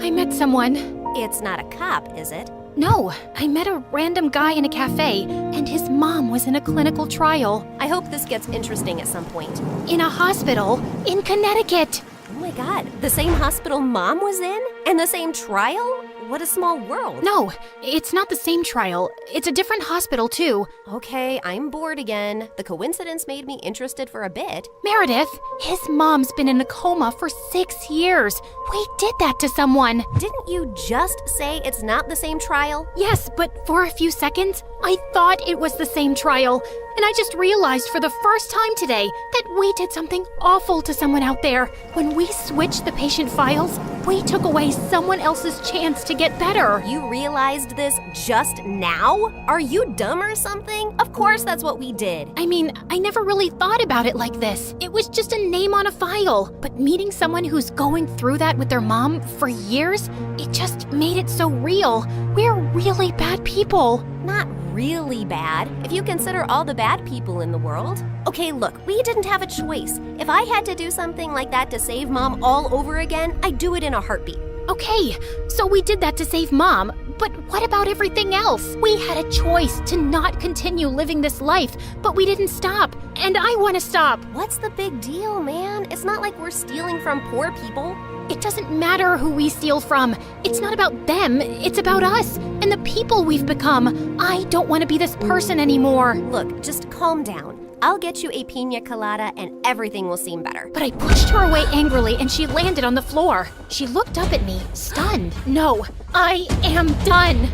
[SPEAKER 1] I met someone.
[SPEAKER 5] It's not a cop, is it?
[SPEAKER 1] No, I met a random guy in a cafe, and his mom was in a clinical trial.
[SPEAKER 5] I hope this gets interesting at some point.
[SPEAKER 1] In a hospital in Connecticut.
[SPEAKER 5] Oh my god, the same hospital Mom was in? And the same trial? What a small world.
[SPEAKER 1] No, it's not the same trial. It's a different hospital, too.
[SPEAKER 5] Okay, I'm bored again. The coincidence made me interested for a bit.
[SPEAKER 1] Meredith, his mom's been in a coma for 6 years. We did that to someone.
[SPEAKER 5] Didn't you just say it's not the same trial?
[SPEAKER 1] Yes, but for a few seconds, I thought it was the same trial. And I just realized for the first time today that we did something awful to someone out there. When we switched the patient files, we took away someone else's chance to get better.
[SPEAKER 5] You realized this just now? Are you dumb or something? Of course that's what we did.
[SPEAKER 1] I mean, I never really thought about it like this. It was just a name on a file. But meeting someone who's going through that with their mom for years, it just made it so real. We're really bad people.
[SPEAKER 5] Not really bad, if you consider all the bad people in the world. Okay, look, we didn't have a choice. If I had to do something like that to save Mom all over again, I'd do it in a heartbeat.
[SPEAKER 1] Okay, so we did that to save Mom, but what about everything else? We had a choice to not continue living this life, but we didn't stop, and I want to stop.
[SPEAKER 5] What's the big deal, man? It's not like we're stealing from poor people.
[SPEAKER 1] It doesn't matter who we steal from. It's not about them, it's about us and the people we've become. I don't want to be this person anymore.
[SPEAKER 5] Look, just calm down. I'll get you a pina colada and everything will seem better.
[SPEAKER 1] But I pushed her away angrily and she landed on the floor. She looked up at me, stunned. No, I am done.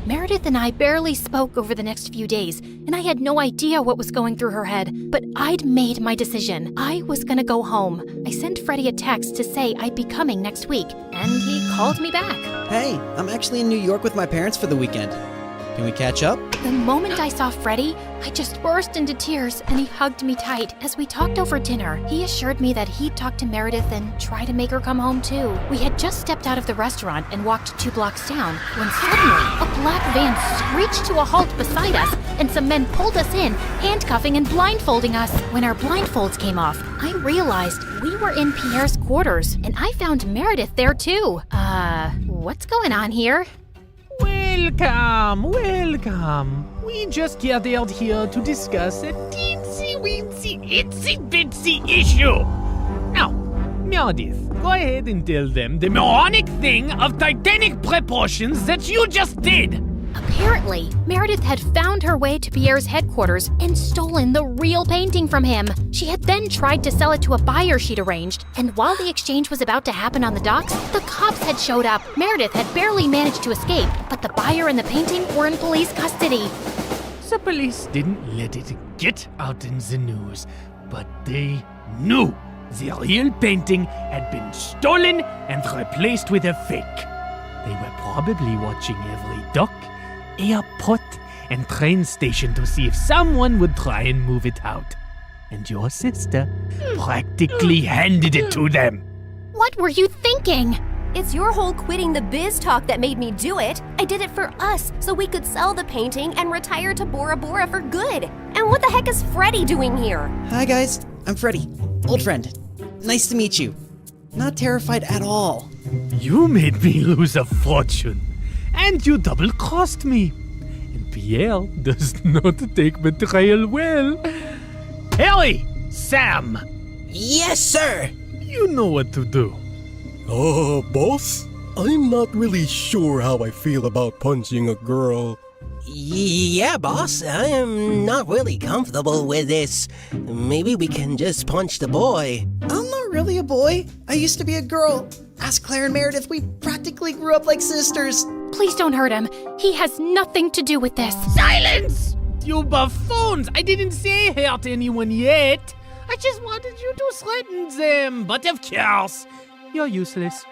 [SPEAKER 1] Meredith and I barely spoke over the next few days, and I had no idea what was going through her head, but I'd made my decision. I was gonna go home. I sent Freddie a text to say I'd be coming next week, and he called me back.
[SPEAKER 11] Hey, I'm actually in New York with my parents for the weekend. Can we catch up?
[SPEAKER 1] The moment I saw Freddie, I just burst into tears and he hugged me tight. As we talked over dinner, he assured me that he'd talk to Meredith and try to make her come home too. We had just stepped out of the restaurant and walked 2 blocks down when suddenly a black van screeched to a halt beside us and some men pulled us in, handcuffing and blindfolding us. When our blindfolds came off, I realized we were in Pierre's quarters and I found Meredith there too. What's going on here?
[SPEAKER 6] Welcome. We just gathered here to discuss a teensy-weensy, itsy-bitsy issue. Now, Meredith, go ahead and tell them the moronic thing of titanic proportions that you just did.
[SPEAKER 1] Apparently, Meredith had found her way to Pierre's headquarters and stolen the real painting from him. She had then tried to sell it to a buyer she'd arranged, and while the exchange was about to happen on the docks, the cops had showed up. Meredith had barely managed to escape, but the buyer and the painting were in police custody.
[SPEAKER 6] The police didn't let it get out in the news, but they knew the real painting had been stolen and replaced with a fake. They were probably watching every dock, airport, and train station to see if someone would try and move it out. And your sister practically handed it to them.
[SPEAKER 1] What were you thinking?
[SPEAKER 5] It's your whole quitting the biz talk that made me do it. I did it for us, so we could sell the painting and retire to Bora Bora for good. And what the heck is Freddie doing here?
[SPEAKER 11] Hi guys, I'm Freddie, old friend. Nice to meet you. Not terrified at all.
[SPEAKER 6] You made me lose a fortune, and you double-crossed me. And Pierre does not take betrayal well. Harry! Sam!
[SPEAKER 11] Yes, sir!
[SPEAKER 6] You know what to do.
[SPEAKER 12] Boss?
[SPEAKER 10] I'm not really sure how I feel about punching a girl.
[SPEAKER 12] Yeah, boss, I am not really comfortable with this. Maybe we can just punch the boy.
[SPEAKER 11] I'm not really a boy. I used to be a girl. Ask Claire and Meredith, we practically grew up like sisters.
[SPEAKER 2] Please don't hurt him. He has nothing to do with this.
[SPEAKER 6] Silence! You buffoons! I didn't say hurt anyone yet. I just wanted you to threaten them. But of course, you're useless.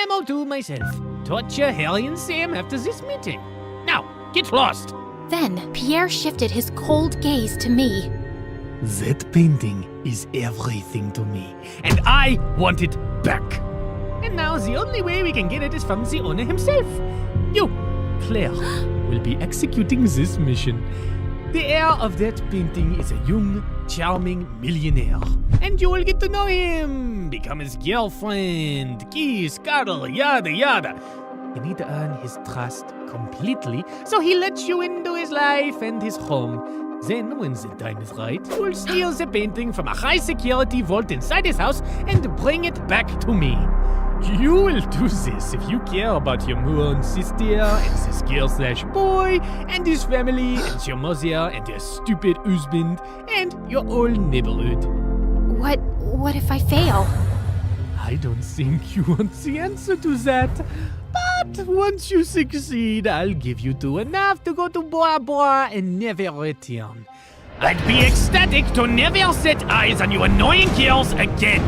[SPEAKER 6] I'll do myself. Torture Harry and Sam after this meeting. Now, get lost.
[SPEAKER 2] Then Pierre shifted his cold gaze to me.
[SPEAKER 6] That painting is everything to me, and I want it back. And now the only way we can get it is from the owner himself. You, Claire, will be executing this mission. The heir of that painting is a young, charming millionaire. And you will get to know him, become his girlfriend, kiss, cuddle, yada yada. You need to earn his trust completely, so he lets you into his life and his home. Then, when the time is right, you will steal the painting from a high-security vault inside his house and bring it back to me. You will do this if you care about your moon sister and this girl/boy and his family and your mother and your stupid husband and your whole neighborhood.
[SPEAKER 2] What if I fail?
[SPEAKER 6] I don't think you want the answer to that. But once you succeed, I'll give you two enough to go to Bora Bora and never return. I'd be ecstatic to never set eyes on you annoying girls again.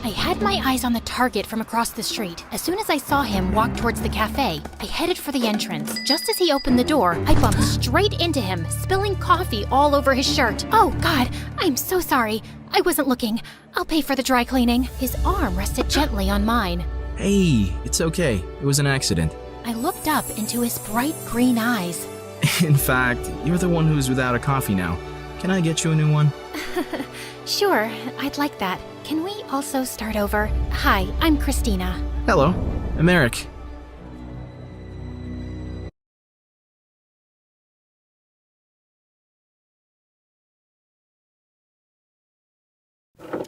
[SPEAKER 2] I had my eyes on the target from across the street. As soon as I saw him walk towards the cafe, I headed for the entrance. Just as he opened the door, I bumped straight into him, spilling coffee all over his shirt. Oh, God, I'm so sorry. I wasn't looking. I'll pay for the dry cleaning. His arm rested gently on mine.
[SPEAKER 13] Hey, it's okay. It was an accident.
[SPEAKER 2] I looked up into his bright green eyes.
[SPEAKER 13] In fact, you're the one who's without a coffee now. Can I get you a new one?
[SPEAKER 2] Sure, I'd like that. Can we also start over? Hi, I'm Christina.
[SPEAKER 13] Hello, I'm Eric.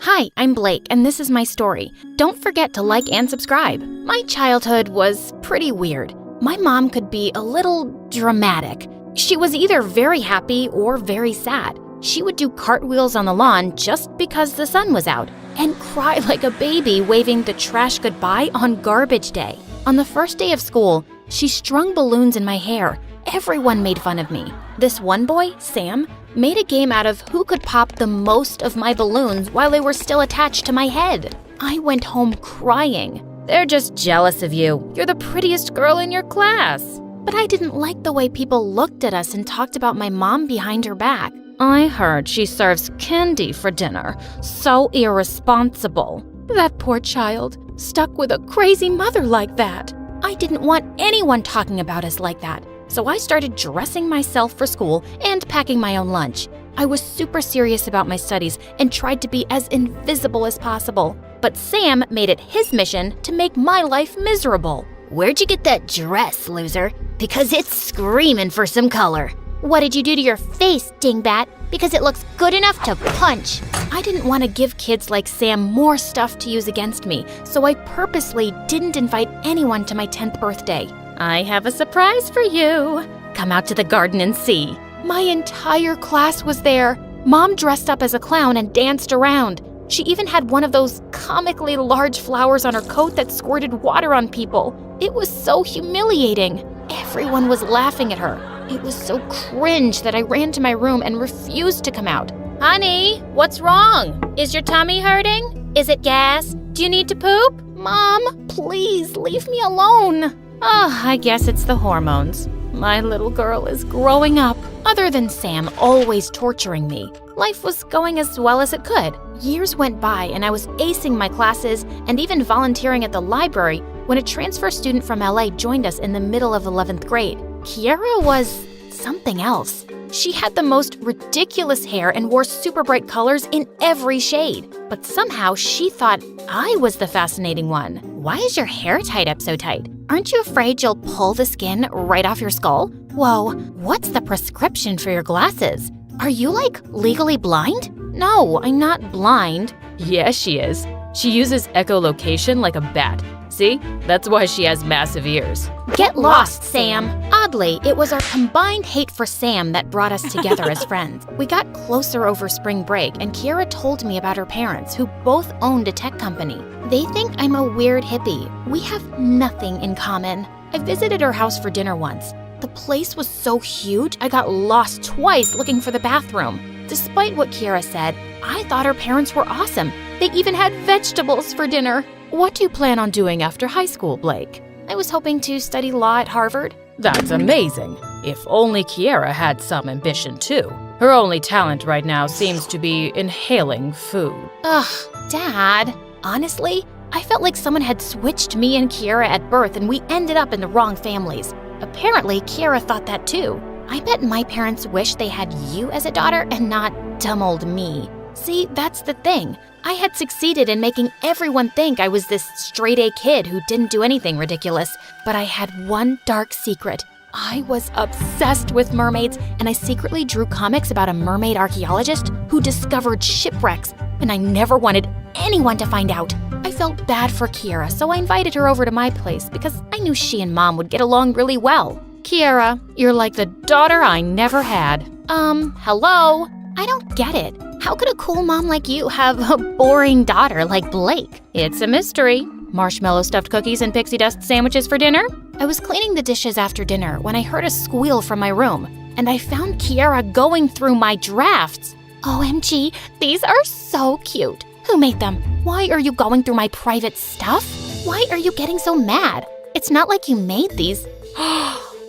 [SPEAKER 2] Hi, I'm Blake, and this is my story. Don't forget to like and subscribe. My childhood was pretty weird. My mom could be a little dramatic. She was either very happy or very sad. She would do cartwheels on the lawn just because the sun was out, and cry like a baby waving the trash goodbye on garbage day. On the first day of school, she strung balloons in my hair. Everyone made fun of me. This one boy, Sam, made a game out of who could pop the most of my balloons while they were still attached to my head. I went home crying. They're just jealous of you. You're the prettiest girl in your class. But I didn't like the way people looked at us and talked about my mom behind her back. I heard she serves candy for dinner. So irresponsible. That poor child, stuck with a crazy mother like that. I didn't want anyone talking about us like that. So I started dressing myself for school and packing my own lunch. I was super serious about my studies and tried to be as invisible as possible. But Sam made it his mission to make my life miserable.
[SPEAKER 14] Where'd you get that dress, loser? Because it's screaming for some color.
[SPEAKER 1] What did you do to your face, dingbat? Because it looks good enough to punch.
[SPEAKER 2] I didn't want to give kids like Sam more stuff to use against me, so I purposely didn't invite anyone to my 10th birthday. I have a surprise for you. Come out to the garden and see. My entire class was there. Mom dressed up as a clown and danced around. She even had one of those comically large flowers on her coat that squirted water on people. It was so humiliating. Everyone was laughing at her. It was so cringe that I ran to my room and refused to come out. Honey, what's wrong? Is your tummy hurting? Is it gas? Do you need to poop? Mom, please leave me alone. Oh, I guess it's the hormones. My little girl is growing up. Other than Sam always torturing me, life was going as well as it could. Years went by and I was acing my classes and even volunteering at the library when a transfer student from LA joined us in the middle of 11th grade. Kiara was something else. She had the most ridiculous hair and wore super bright colors in every shade. But somehow she thought I was the fascinating one. Why is your hair tied up so tight? Aren't you afraid you'll pull the skin right off your skull? Whoa, what's the prescription for your glasses? Are you like legally blind? No, I'm not blind. Yeah, she is. She uses echolocation like a bat. See? That's why she has massive ears.
[SPEAKER 1] Get lost, Sam. Oddly, it was our combined hate for Sam that brought us together as friends. We got closer over spring break, and Kiera told me about her parents, who both owned a tech company. They think I'm a weird hippie. We have nothing in common. I visited her house for dinner once. The place was so huge, I got lost twice looking for the bathroom. Despite what Kiera said, I thought her parents were awesome. They even had vegetables for dinner.
[SPEAKER 2] What do you plan on doing after high school, Blake?
[SPEAKER 1] I was hoping to study law at Harvard.
[SPEAKER 2] That's amazing. If only Kiera had some ambition too. Her only talent right now seems to be inhaling food.
[SPEAKER 1] Ugh, Dad. Honestly, I felt like someone had switched me and Kiera at birth and we ended up in the wrong families. Apparently, Kiera thought that too. I bet my parents wish they had you as a daughter and not dumb old me. See, that's the thing. I had succeeded in making everyone think I was this straight-A kid who didn't do anything ridiculous. But I had one dark secret. I was obsessed with mermaids, and I secretly drew comics about a mermaid archaeologist who discovered shipwrecks, and I never wanted anyone to find out. I felt bad for Kiera, so I invited her over to my place because I knew she and Mom would get along really well.
[SPEAKER 2] Kiera, you're like the daughter I never had.
[SPEAKER 1] Hello? I don't get it. How could a cool mom like you have a boring daughter like Blake?
[SPEAKER 2] It's a mystery. Marshmallow stuffed cookies and pixie dust sandwiches for dinner?
[SPEAKER 1] I was cleaning the dishes after dinner when I heard a squeal from my room, and I found Kiera going through my drafts. OMG, these are so cute. Who made them? Why are you going through my private stuff? Why are you getting so mad? It's not like you made these.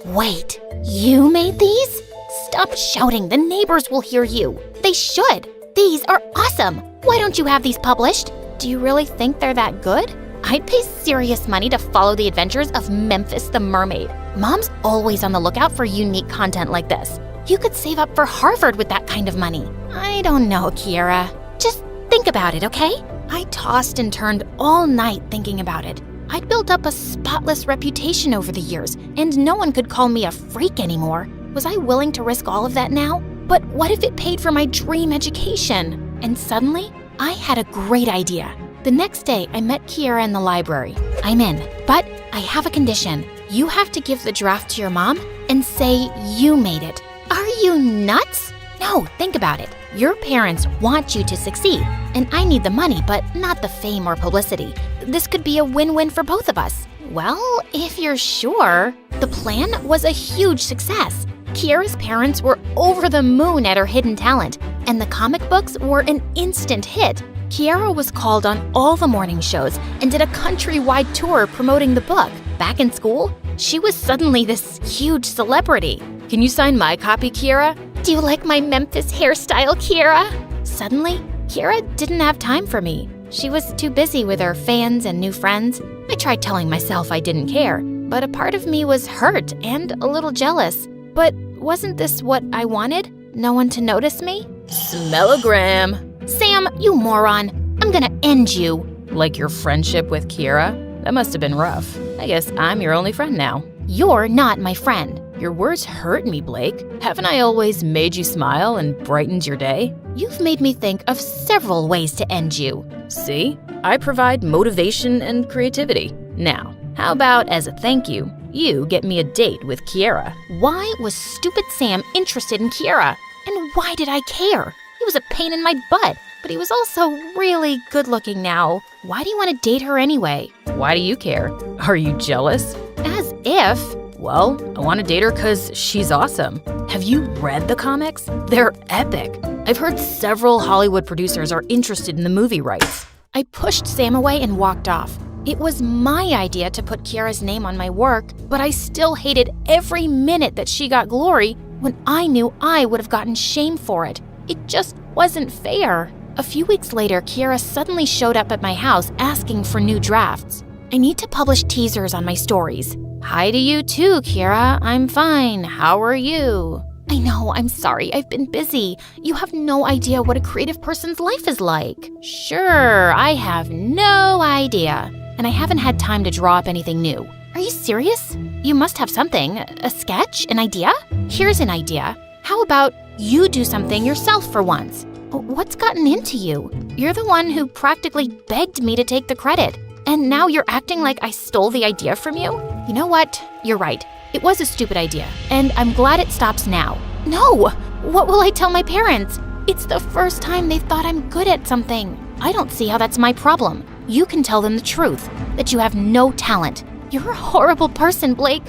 [SPEAKER 1] Wait, you made these? Stop shouting, the neighbors will hear you. They should. These are awesome. Why don't you have these published? Do you really think they're that good? I'd pay serious money to follow the adventures of Memphis the Mermaid. Mom's always on the lookout for unique content like this. You could save up for Harvard with that kind of money. I don't know, Kiera. Just think about it, okay? I tossed and turned all night thinking about it. I'd built up a spotless reputation over the years, and no one could call me a freak anymore. Was I willing to risk all of that now? But what if it paid for my dream education? And suddenly, I had a great idea. The next day, I met Kiera in the library. I'm in, but I have a condition. You have to give the draft to your mom and say you made it. Are you nuts? No, think about it. Your parents want you to succeed, and I need the money, but not the fame or publicity. This could be a win-win for both of us. Well, if you're sure. The plan was a huge success. Kiera's parents were over the moon at her hidden talent, and the comic books were an instant hit. Kiera was called on all the morning shows and did a countrywide tour promoting the book. Back in school, she was suddenly this huge celebrity.
[SPEAKER 2] Can you sign my copy, Kiera?
[SPEAKER 1] Do you like my Memphis hairstyle, Kiera? Suddenly, Kiera didn't have time for me. She was too busy with her fans and new friends. I tried telling myself I didn't care, but a part of me was hurt and a little jealous. But wasn't this what I wanted? No one to notice me?
[SPEAKER 2] Smellogram.
[SPEAKER 1] Sam, you moron. I'm gonna end you.
[SPEAKER 2] Like your friendship with Kiera? That must have been rough. I guess I'm your only friend now.
[SPEAKER 1] You're not my friend.
[SPEAKER 2] Your words hurt me, Blake. Haven't I always made you smile and brightened your day?
[SPEAKER 1] You've made me think of several ways to end you.
[SPEAKER 2] See? I provide motivation and creativity. Now, how about as a thank you, you get me a date with Kiera?
[SPEAKER 1] Why was stupid Sam interested in Kiera? And why did I care? He was a pain in my butt, but he was also really good looking now. Why do you want to date her anyway?
[SPEAKER 2] Why do you care? Are you jealous?
[SPEAKER 1] As if.
[SPEAKER 2] Well, I want to date her because she's awesome. Have you read the comics? They're epic. I've heard several Hollywood producers are interested in the movie rights.
[SPEAKER 1] I pushed Sam away and walked off. It was my idea to put Kiera's name on my work, but I still hated every minute that she got glory when I knew I would have gotten shame for it. It just wasn't fair. A few weeks later, Kiera suddenly showed up at my house asking for new drafts. I need to publish teasers on my stories. Hi to you too, Kiera. I'm fine. How are you? I know, I'm sorry. I've been busy. You have no idea what a creative person's life is like. Sure, I have no idea. And I haven't had time to draw up anything new. Are you serious? You must have something. A sketch? An idea? Here's an idea. How about you do something yourself for once? What's gotten into you? You're the one who practically begged me to take the credit, and now you're acting like I stole the idea from you? You know what? You're right. It was a stupid idea, and I'm glad it stops now. No! What will I tell my parents? It's the first time they've thought I'm good at something. I don't see how that's my problem. You can tell them the truth, that you have no talent. You're a horrible person, Blake.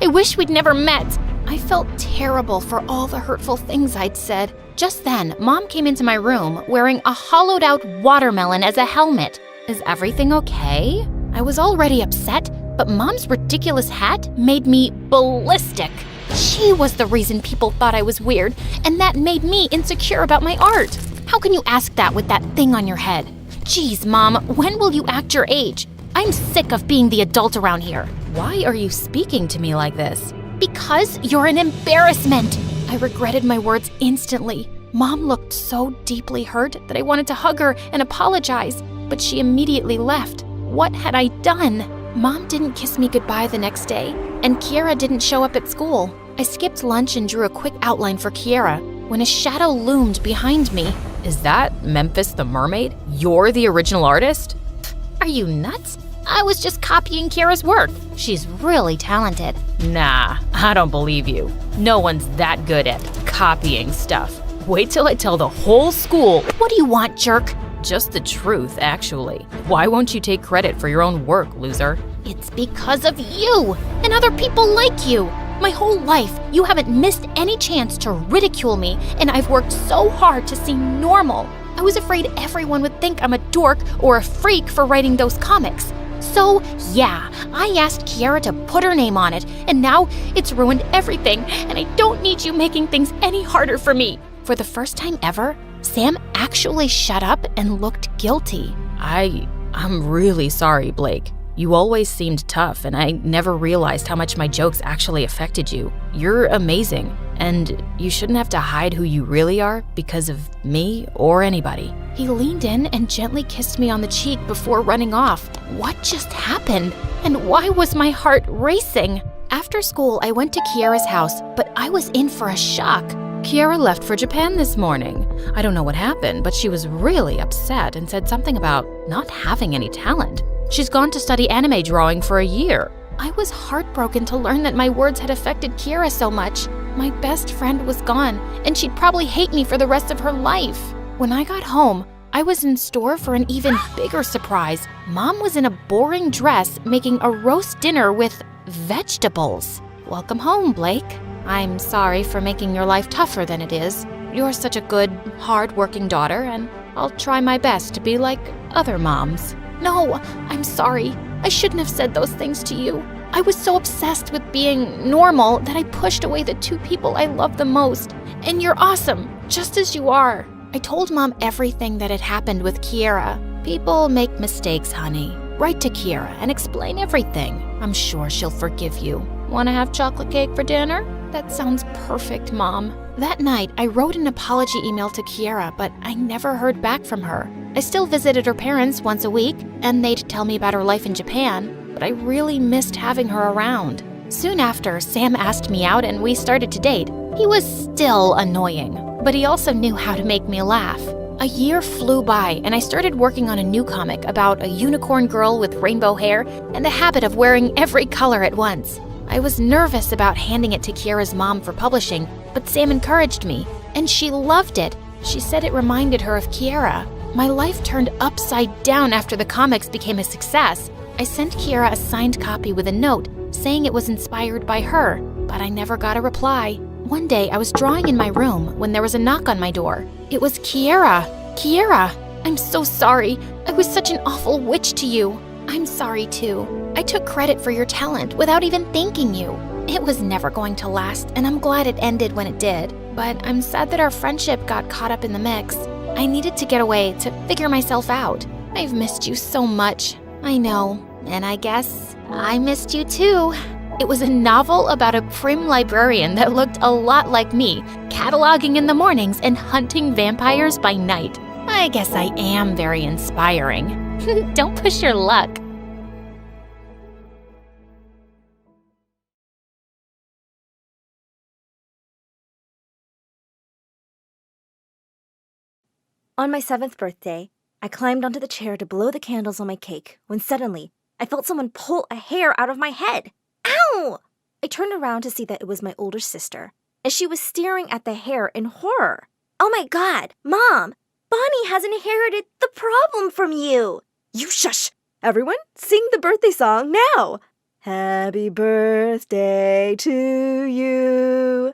[SPEAKER 1] I wish we'd never met. I felt terrible for all the hurtful things I'd said. Just then, Mom came into my room wearing a hollowed-out watermelon as a helmet. Is everything okay? I was already upset, but Mom's ridiculous hat made me ballistic. She was the reason people thought I was weird, and that made me insecure about my art. How can you ask that with that thing on your head? Geez, Mom, when will you act your age? I'm sick of being the adult around here.
[SPEAKER 2] Why are you speaking to me like this?
[SPEAKER 1] Because you're an embarrassment. I regretted my words instantly. Mom looked so deeply hurt that I wanted to hug her and apologize, but she immediately left. What had I done? Mom didn't kiss me goodbye the next day, and Kiera didn't show up at school. I skipped lunch and drew a quick outline for Kiera when a shadow loomed behind me.
[SPEAKER 2] Is that Memphis the Mermaid? You're the original artist?
[SPEAKER 1] Are you nuts? I was just copying Kiera's work. She's really talented.
[SPEAKER 2] Nah, I don't believe you. No one's that good at copying stuff. Wait till I tell the whole school.
[SPEAKER 1] What do you want, jerk?
[SPEAKER 2] Just the truth, actually. Why won't you take credit for your own work, loser?
[SPEAKER 1] It's because of you and other people like you. My whole life, you haven't missed any chance to ridicule me, and I've worked so hard to seem normal. I was afraid everyone would think I'm a dork or a freak for writing those comics. So, yeah, I asked Kiera to put her name on it, and now it's ruined everything, and I don't need you making things any harder for me. For the first time ever, Sam actually shut up and looked guilty.
[SPEAKER 2] I'm really sorry, Blake. You always seemed tough, and I never realized how much my jokes actually affected you. You're amazing, and you shouldn't have to hide who you really are because of me or anybody.
[SPEAKER 1] He leaned in and gently kissed me on the cheek before running off. What just happened? And why was my heart racing? After school, I went to Kiera's house, but I was in for a shock.
[SPEAKER 2] Kiera left for Japan this morning. I don't know what happened, but she was really upset and said something about not having any talent. She's gone to study anime drawing for a year.
[SPEAKER 1] I was heartbroken to learn that my words had affected Kiera so much. My best friend was gone, and she'd probably hate me for the rest of her life. When I got home, I was in store for an even bigger surprise. Mom was in a boring dress making a roast dinner with vegetables. Welcome home, Blake. I'm sorry for making your life tougher than it is. You're such a good, hard-working daughter, and I'll try my best to be like other moms. No, I'm sorry. I shouldn't have said those things to you. I was so obsessed with being normal that I pushed away the two people I love the most. And you're awesome, just as you are. I told Mom everything that had happened with Kiera. People make mistakes, honey. Write to Kiera and explain everything. I'm sure she'll forgive you. Want to have chocolate cake for dinner? That sounds perfect, Mom. That night, I wrote an apology email to Kiera, but I never heard back from her. I still visited her parents once a week, and they'd tell me about her life in Japan, but I really missed having her around. Soon after, Sam asked me out and we started to date. He was still annoying, but he also knew how to make me laugh. A year flew by, and I started working on a new comic about a unicorn girl with rainbow hair and the habit of wearing every color at once. I was nervous about handing it to Kiera's mom for publishing, but Sam encouraged me, and she loved it. She said it reminded her of Kiera. My life turned upside down after the comics became a success. I sent Kiera a signed copy with a note saying it was inspired by her, but I never got a reply. One day, I was drawing in my room when there was a knock on my door. It was Kiera. Kiera, I'm so sorry. I was such an awful witch to you. I'm sorry too. I took credit for your talent without even thanking you. It was never going to last, and I'm glad it ended when it did. But I'm sad that our friendship got caught up in the mix. I needed to get away to figure myself out. I've missed you so much. I know, and I guess I missed you too. It was a novel about a prim librarian that looked a lot like me, cataloging in the mornings and hunting vampires by night. I guess I am very inspiring. Don't push your luck.
[SPEAKER 3] On my 7th birthday, I climbed onto the chair to blow the candles on my cake when suddenly I felt someone pull a hair out of my head. Ow! I turned around to see that it was my older sister, and she was staring at the hair in horror. Oh my God, Mom! Bonnie has inherited the problem from you! You shush! Everyone, sing the birthday song now! Happy birthday to you.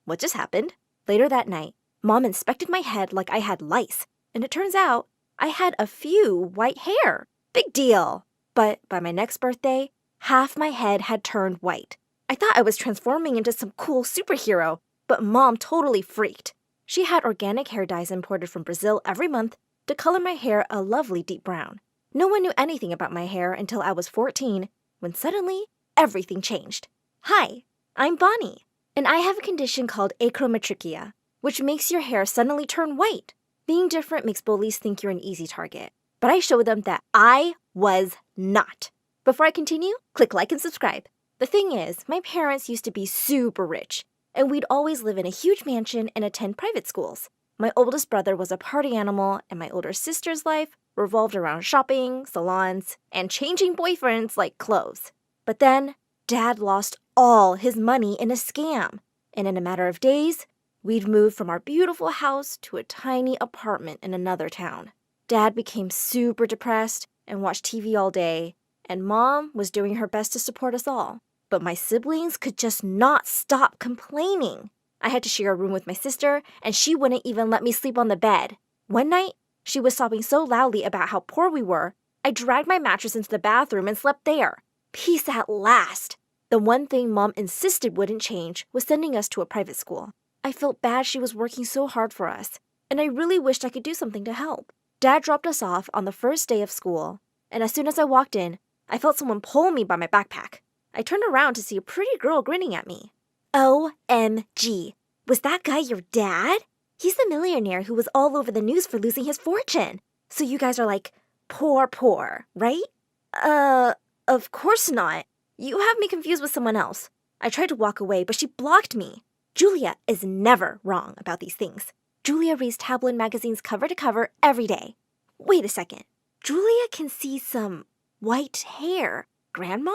[SPEAKER 3] What just happened? Later that night, Mom inspected my head like I had lice, and it turns out I had a few white hair. Big deal. But by my next birthday, half my head had turned white. I thought I was transforming into some cool superhero, but Mom totally freaked. She had organic hair dyes imported from Brazil every month to color my hair a lovely deep brown. No one knew anything about my hair until I was 14, when suddenly everything changed. Hi, I'm Bonnie, and I have a condition called achromatrichia, which makes your hair suddenly turn white. Being different makes bullies think you're an easy target, but I showed them that I was not. Before I continue, click like and subscribe. The thing is, my parents used to be super rich, and we'd always live in a huge mansion and attend private schools. My oldest brother was a party animal, and my older sister's life revolved around shopping, salons, and changing boyfriends like clothes. But then, Dad lost all his money in a scam, and in a matter of days, we'd moved from our beautiful house to a tiny apartment in another town. Dad became super depressed and watched TV all day, and Mom was doing her best to support us all. But my siblings could just not stop complaining. I had to share a room with my sister, and she wouldn't even let me sleep on the bed. One night, she was sobbing so loudly about how poor we were, I dragged my mattress into the bathroom and slept there. Peace at last. The one thing Mom insisted wouldn't change was sending us to a private school. I felt bad she was working so hard for us, and I really wished I could do something to help. Dad dropped us off on the first day of school, and as soon as I walked in, I felt someone pull me by my backpack. I turned around to see a pretty girl grinning at me. OMG. Was that guy your dad? He's the millionaire who was all over the news for losing his fortune. So you guys are like, poor, right? Of course not. You have me confused with someone else. I tried to walk away, but she blocked me. Julia is never wrong about these things. Julia reads tabloid magazines cover to cover every day. Wait a second. Julia can see some white hair. Grandma?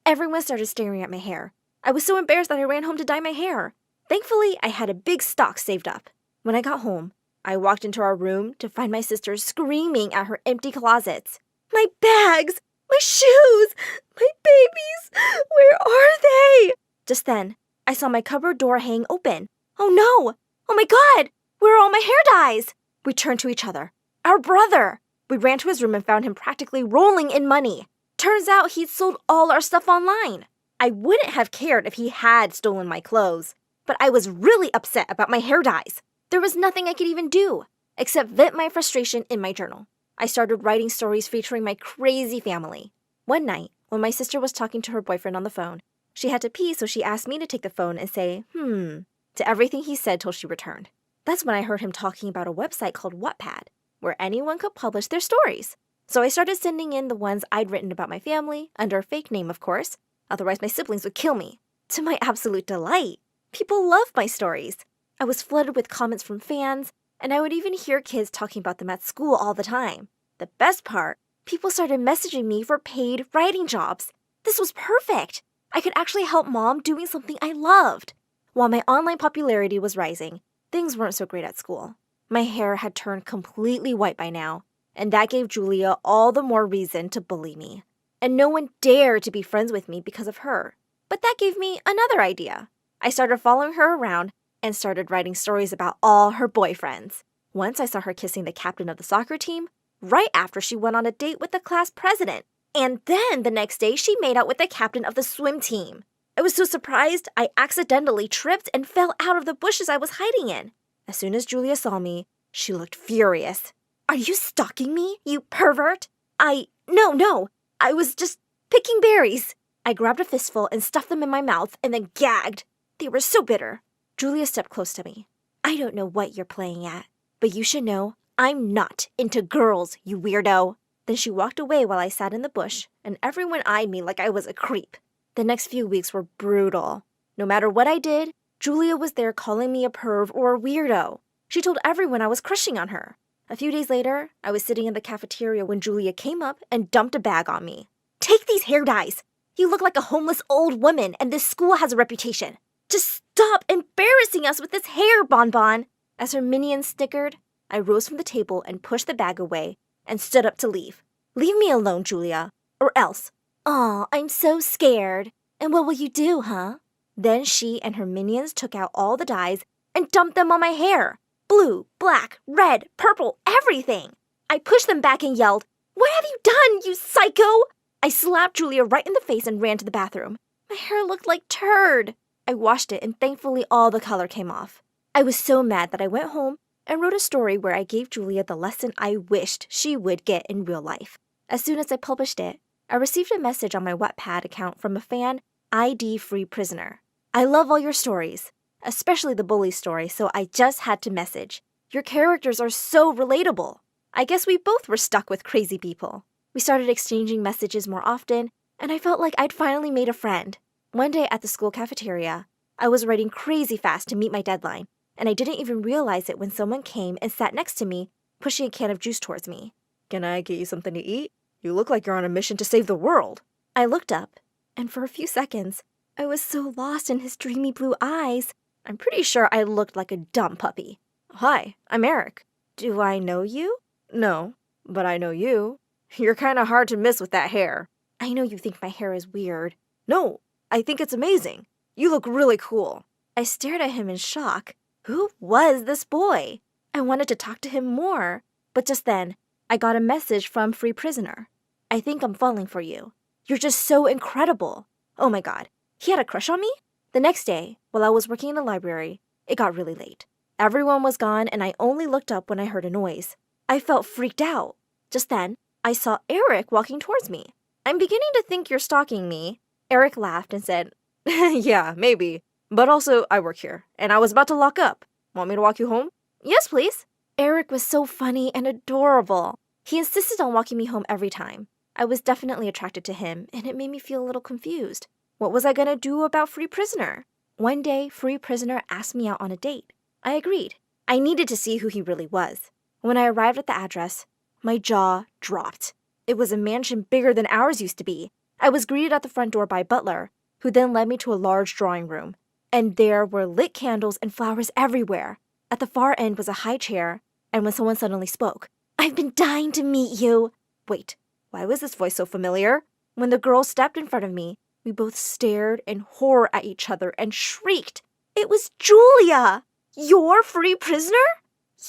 [SPEAKER 3] Everyone started staring at my hair. I was so embarrassed that I ran home to dye my hair. Thankfully, I had a big stock saved up. When I got home, I walked into our room to find my sister screaming at her empty closets. My bags! My shoes! My babies! Where are they? Just then, I saw my cupboard door hang open. Oh no! Oh my God! Where are all my hair dyes? We turned to each other. Our brother! We ran to his room and found him practically rolling in money. Turns out he'd sold all our stuff online. I wouldn't have cared if he had stolen my clothes, but I was really upset about my hair dyes. There was nothing I could even do except vent my frustration in my journal. I started writing stories featuring my crazy family. One night, when my sister was talking to her boyfriend on the phone, she had to pee, so she asked me to take the phone and say, to everything he said till she returned. That's when I heard him talking about a website called Wattpad, where anyone could publish their stories. So I started sending in the ones I'd written about my family, under a fake name, of course. Otherwise, my siblings would kill me. To my absolute delight, people loved my stories. I was flooded with comments from fans, and I would even hear kids talking about them at school all the time. The best part, people started messaging me for paid writing jobs. This was perfect. I could actually help Mom doing something I loved. While my online popularity was rising, things weren't so great at school. My hair had turned completely white by now, and that gave Julia all the more reason to bully me. And no one dared to be friends with me because of her. But that gave me another idea. I started following her around and started writing stories about all her boyfriends. Once I saw her kissing the captain of the soccer team, right after she went on a date with the class president. And then the next day, she made out with the captain of the swim team. I was so surprised, I accidentally tripped and fell out of the bushes I was hiding in. As soon as Julia saw me, she looked furious. Are you stalking me, you pervert? No, I was just picking berries. I grabbed a fistful and stuffed them in my mouth and then gagged. They were so bitter. Julia stepped close to me. I don't know what you're playing at, but you should know I'm not into girls, you weirdo. Then she walked away while I sat in the bush, and everyone eyed me like I was a creep. The next few weeks were brutal. No matter what I did, Julia was there calling me a perv or a weirdo. She told everyone I was crushing on her. A few days later, I was sitting in the cafeteria when Julia came up and dumped a bag on me. Take these hair dyes! You look like a homeless old woman, and this school has a reputation. Just stop embarrassing us with this hair, Bonbon! As her minions snickered, I rose from the table and pushed the bag away and stood up to leave. Leave me alone, Julia, or else. Aw, I'm so scared. And what will you do, huh? Then she and her minions took out all the dyes and dumped them on my hair. Blue, black, red, purple, everything. I pushed them back and yelled, "What have you done, you psycho?" I slapped Julia right in the face and ran to the bathroom. My hair looked like turd. I washed it and thankfully all the color came off. I was so mad that I went home and wrote a story where I gave Julia the lesson I wished she would get in real life. As soon as I published it, I received a message on my Wattpad account from a fan, ID Free Prisoner. I love all your stories, especially the bully story, so I just had to message. Your characters are so relatable. I guess we both were stuck with crazy people. We started exchanging messages more often, and I felt like I'd finally made a friend. One day at the school cafeteria, I was writing crazy fast to meet my deadline, and I didn't even realize it when someone came and sat next to me, pushing a can of juice towards me. "Can I get you something to eat? You look like you're on a mission to save the world." I looked up, and for a few seconds, I was so lost in his dreamy blue eyes, I'm pretty sure I looked like a dumb puppy. "Hi, I'm Eric. Do I know you?" "No, but I know you. You're kinda hard to miss with that hair." "I know you think my hair is weird." "No, I think it's amazing. You look really cool." I stared at him in shock. Who was this boy? I wanted to talk to him more, but just then, I got a message from Free Prisoner. "I think I'm falling for you. You're just so incredible." Oh my god, he had a crush on me? The next day, while I was working in the library, it got really late. Everyone was gone and I only looked up when I heard a noise. I felt freaked out. Just then, I saw Eric walking towards me. "I'm beginning to think you're stalking me." Eric laughed and said, "Yeah, maybe. But also, I work here, and I was about to lock up. Want me to walk you home?" "Yes, please." Eric was so funny and adorable. He insisted on walking me home every time. I was definitely attracted to him, and it made me feel a little confused. What was I gonna do about Free Prisoner? One day, Free Prisoner asked me out on a date. I agreed. I needed to see who he really was. When I arrived at the address, my jaw dropped. It was a mansion bigger than ours used to be. I was greeted at the front door by a butler, who then led me to a large drawing room. And there were lit candles and flowers everywhere. At the far end was a high chair, and when someone suddenly spoke, "I've been dying to meet you." Wait, why was this voice so familiar? When the girl stepped in front of me, we both stared in horror at each other and shrieked. It was Julia! You're Free Prisoner?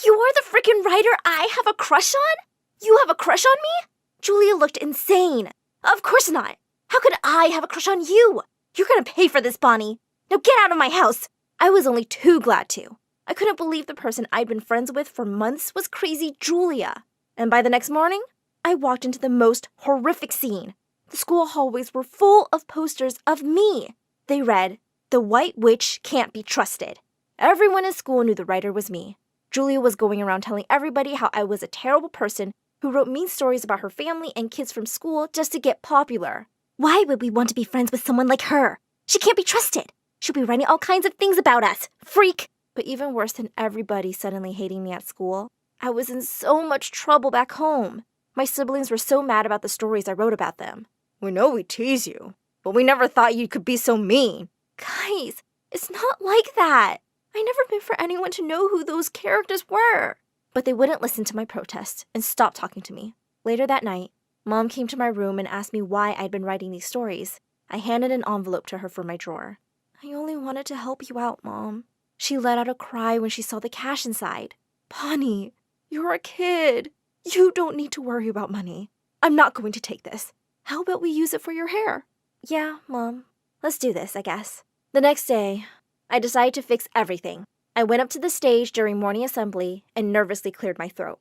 [SPEAKER 3] You're the freaking writer I have a crush on? You have a crush on me? Julia looked insane. Of course not. How could I have a crush on you? You're gonna pay for this, Bonnie. Now get out of my house. I was only too glad to. I couldn't believe the person I'd been friends with for months was crazy Julia. And by the next morning, I walked into the most horrific scene. The school hallways were full of posters of me. They read, "The White Witch Can't Be Trusted." Everyone in school knew the writer was me. Julia was going around telling everybody how I was a terrible person who wrote mean stories about her family and kids from school just to get popular. Why would we want to be friends with someone like her? She can't be trusted. She'll be writing all kinds of things about us. Freak! But even worse than everybody suddenly hating me at school, I was in so much trouble back home. My siblings were so mad about the stories I wrote about them. "We know we tease you, but we never thought you could be so mean." Guys, it's not like that. I never meant for anyone to know who those characters were. But they wouldn't listen to my protest and stopped talking to me. Later that night, Mom came to my room and asked me why I'd been writing these stories. I handed an envelope to her from my drawer. "I only wanted to help you out, Mom." She let out a cry when she saw the cash inside. "Bonnie, you're a kid. You don't need to worry about money. I'm not going to take this. How about we use it for your hair?" "Yeah, Mom. Let's do this, I guess." The next day, I decided to fix everything. I went up to the stage during morning assembly and nervously cleared my throat.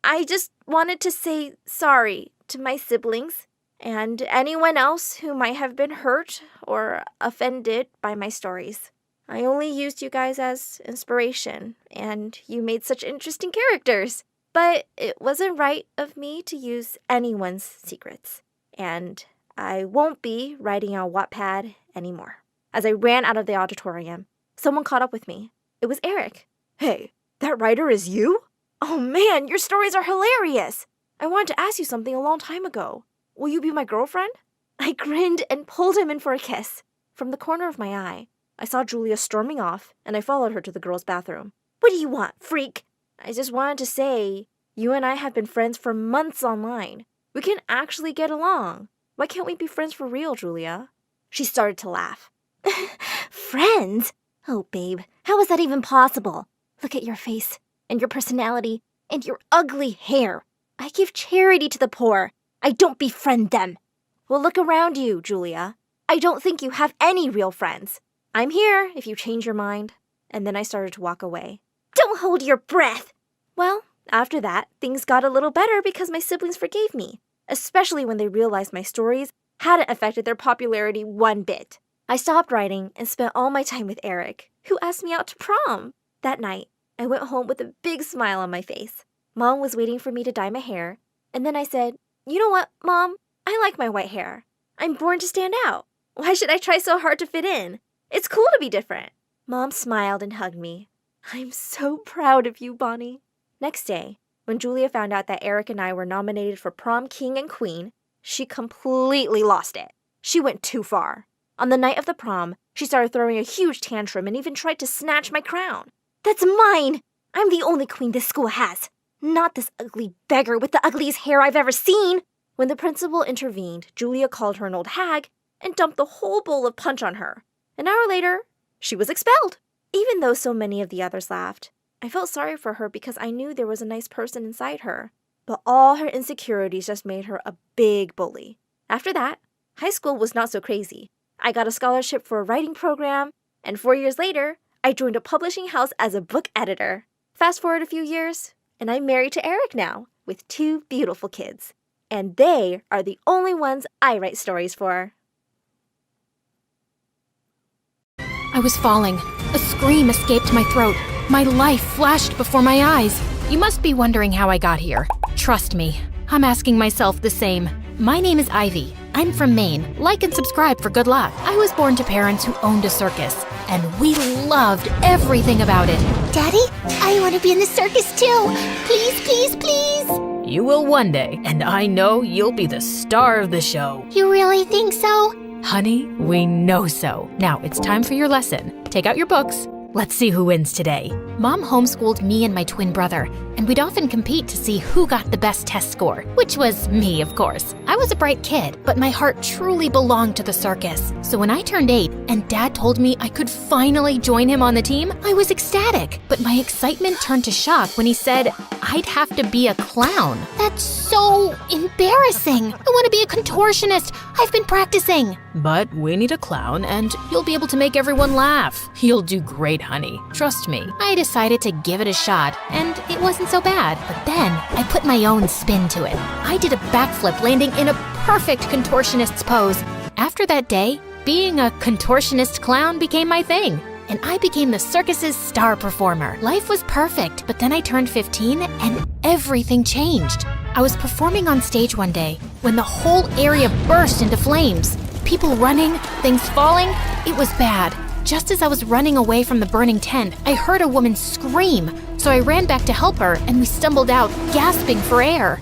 [SPEAKER 3] I just wanted to say sorry to my siblings and anyone else who might have been hurt or offended by my stories. I only used you guys as inspiration, and you made such interesting characters. But it wasn't right of me to use anyone's secrets. And I won't be writing on Wattpad anymore. As I ran out of the auditorium, someone caught up with me.
[SPEAKER 15] It was Eric. Hey, that writer is you? Oh man, your stories are hilarious! I wanted to ask you something a long time ago. Will you be my girlfriend? I grinned and pulled him in for a kiss. From the corner of my eye, I saw Julia storming off, and I followed her to the girls' bathroom. What do you want, freak? I just wanted to say, you and I have been friends for months online. We can actually get along. Why can't we be friends for real, Julia? She started to laugh.
[SPEAKER 3] Friends? Oh, babe, how is that even possible? Look at your face, and your personality, and your ugly hair. I give charity to the poor. I don't befriend them.
[SPEAKER 15] Well, look around you, Julia. I don't think you have any real friends. I'm here if you change your mind. And then I started to walk away.
[SPEAKER 3] Don't hold your breath!
[SPEAKER 15] Well, after that, things got a little better because my siblings forgave me, especially when they realized my stories hadn't affected their popularity one bit. I stopped writing and spent all my time with Eric, who asked me out to prom. That night, I went home with a big smile on my face. Mom was waiting for me to dye my hair, and then I said, "You know what, Mom? I like my white hair. I'm born to stand out. Why should I try so hard to fit in? It's cool to be different." Mom smiled and hugged me. "I'm so proud of you, Bonnie." Next day, when Julia found out that Eric and I were nominated for prom king and queen, she completely lost it. She went too far. On the night of the prom, she started throwing a huge tantrum and even tried to snatch my crown.
[SPEAKER 3] That's mine! I'm the only queen this school has. Not this ugly beggar with the ugliest hair I've ever seen.
[SPEAKER 15] When the principal intervened, Julia called her an old hag and dumped the whole bowl of punch on her. An hour later, she was expelled. Even though so many of the others laughed, I felt sorry for her because I knew there was a nice person inside her. But all her insecurities just made her a big bully. After that, high school was not so crazy. I got a scholarship for a writing program, and 4 years later, I joined a publishing house as a book editor. Fast forward a few years, and I'm married to Eric now, with 2 beautiful kids. And they are the only ones I write stories for.
[SPEAKER 2] I was falling. A scream escaped my throat. My life flashed before my eyes. You must be wondering how I got here. Trust me, I'm asking myself the same. My name is Ivy. I'm from Maine. Like and subscribe for good luck. I was born to parents who owned a circus, and we loved everything about it.
[SPEAKER 14] Daddy, I want to be in the circus too. Please, please, please.
[SPEAKER 2] You will one day, and I know you'll be the star of the show.
[SPEAKER 14] You really think so?
[SPEAKER 2] Honey, we know so. Now it's time for your lesson. Take out your books. Let's see who wins today. Mom homeschooled me and my twin brother, and we'd often compete to see who got the best test score, which was me, of course. I was a bright kid, but my heart truly belonged to the circus. So when I turned 8 and Dad told me I could finally join him on the team, I was ecstatic. But my excitement turned to shock when he said I'd have to be a clown.
[SPEAKER 14] That's so embarrassing. I want to be a contortionist. I've been practicing.
[SPEAKER 2] But we need a clown, and you'll be able to make everyone laugh. You'll do great, honey. Trust me. I decided to give it a shot, and it wasn't so bad. But then I put my own spin to it. I did a backflip, landing in a perfect contortionist's pose. After that day, being a contortionist clown became my thing, and I became the circus's star performer. Life was perfect, but then I turned 15 and everything changed. I was performing on stage one day when the whole area burst into flames. People running, things falling. It was bad. Just as I was running away from the burning tent, I heard a woman scream. So I ran back to help her, and we stumbled out, gasping for air.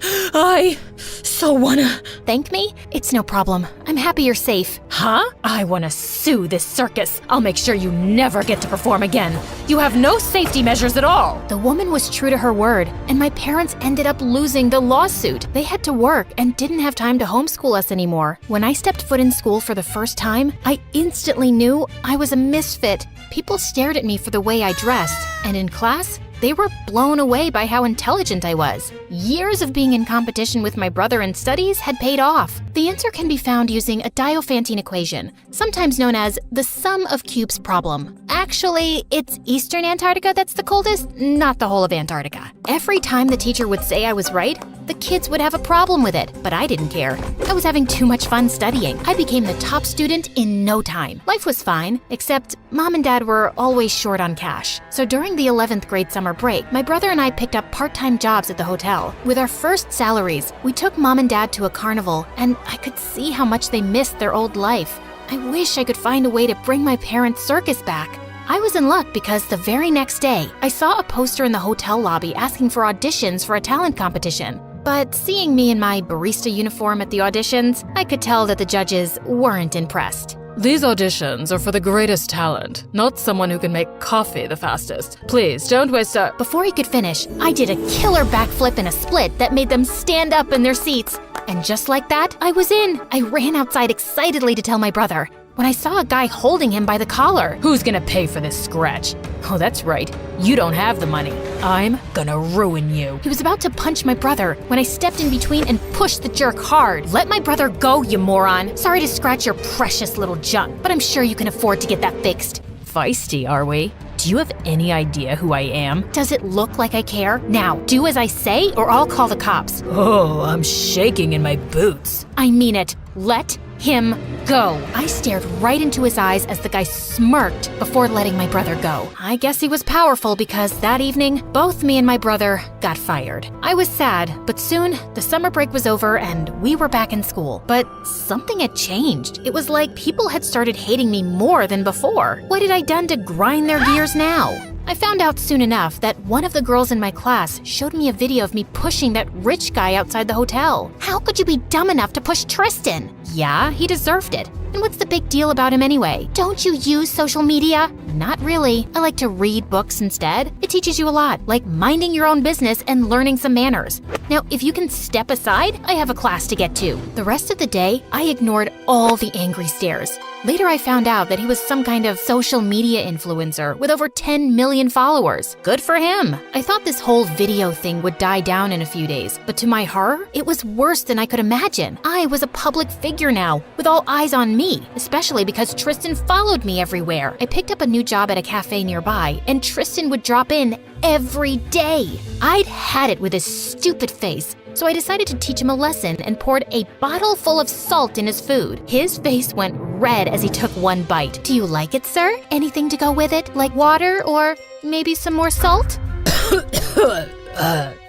[SPEAKER 2] I so wanna... Thank me? It's no problem. I'm happy you're safe. Huh? I wanna sue this circus. I'll make sure you never get to perform again. You have no safety measures at all. The woman was true to her word, and my parents ended up losing the lawsuit. They had to work and didn't have time to homeschool us anymore. When I stepped foot in school for the first time, I instantly knew I was a misfit. People stared at me for the way I dressed, and in class, they were blown away by how intelligent I was. Years of being in competition with my brother in studies had paid off. The answer can be found using a Diophantine equation, sometimes known as the sum of cubes problem. Actually, it's Eastern Antarctica that's the coldest, not the whole of Antarctica. Every time the teacher would say I was right, the kids would have a problem with it, but I didn't care. I was having too much fun studying. I became the top student in no time. Life was fine, except Mom and Dad were always short on cash. So during the 11th grade summer break, my brother and I picked up part-time jobs at the hotel. With our first salaries, we took Mom and Dad to a carnival, and I could see how much they missed their old life. I wish I could find a way to bring my parents' circus back. I was in luck because the very next day, I saw a poster in the hotel lobby asking for auditions for a talent competition. But seeing me in my barista uniform at the auditions, I could tell that the judges weren't impressed.
[SPEAKER 16] These auditions are for the greatest talent, not someone who can make coffee the fastest. Please, don't waste a—
[SPEAKER 2] Before he could finish, I did a killer backflip and a split that made them stand up in their seats. And just like that, I was in. I ran outside excitedly to tell my brother, when I saw a guy holding him by the collar.
[SPEAKER 16] Who's gonna pay for this scratch? Oh, that's right. You don't have the money. I'm gonna ruin you.
[SPEAKER 2] He was about to punch my brother when I stepped in between and pushed the jerk hard. Let my brother go, you moron. Sorry to scratch your precious little junk, but I'm sure you can afford to get that fixed.
[SPEAKER 16] Feisty, are we? Do you have any idea who I am?
[SPEAKER 2] Does it look like I care? Now, do as I say or I'll call the cops.
[SPEAKER 16] Oh, I'm shaking in my boots.
[SPEAKER 2] I mean it. Let him go. I stared right into his eyes as the guy smirked before letting my brother go. I guess he was powerful because that evening, both me and my brother got fired. I was sad, but soon the summer break was over and we were back in school. But something had changed. It was like people had started hating me more than before. What had I done to grind their gears now? I found out soon enough that one of the girls in my class showed me a video of me pushing that rich guy outside the hotel. How could you be dumb enough to push Tristan? Yeah, he deserved it. And what's the big deal about him anyway? Don't you use social media? Not really. I like to read books instead. It teaches you a lot, like minding your own business and learning some manners. Now, if you can step aside, I have a class to get to. The rest of the day, I ignored all the angry stares. Later, I found out that he was some kind of social media influencer with over 10 million followers. Good for him. I thought this whole video thing would die down in a few days, but to my horror, it was worse than I could imagine. I was a public figure now, with all eyes on me, especially because Tristan followed me everywhere. I picked up a new job at a cafe nearby, and Tristan would drop in every day. I'd had it with his stupid face, so I decided to teach him a lesson and poured a bottle full of salt in his food. His face went red as he took one bite. Do you like it, sir? Anything to go with it, like water or maybe some more salt?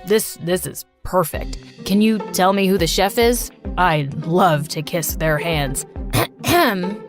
[SPEAKER 16] This is perfect. Can you tell me who the chef is? I'd love to kiss their hands.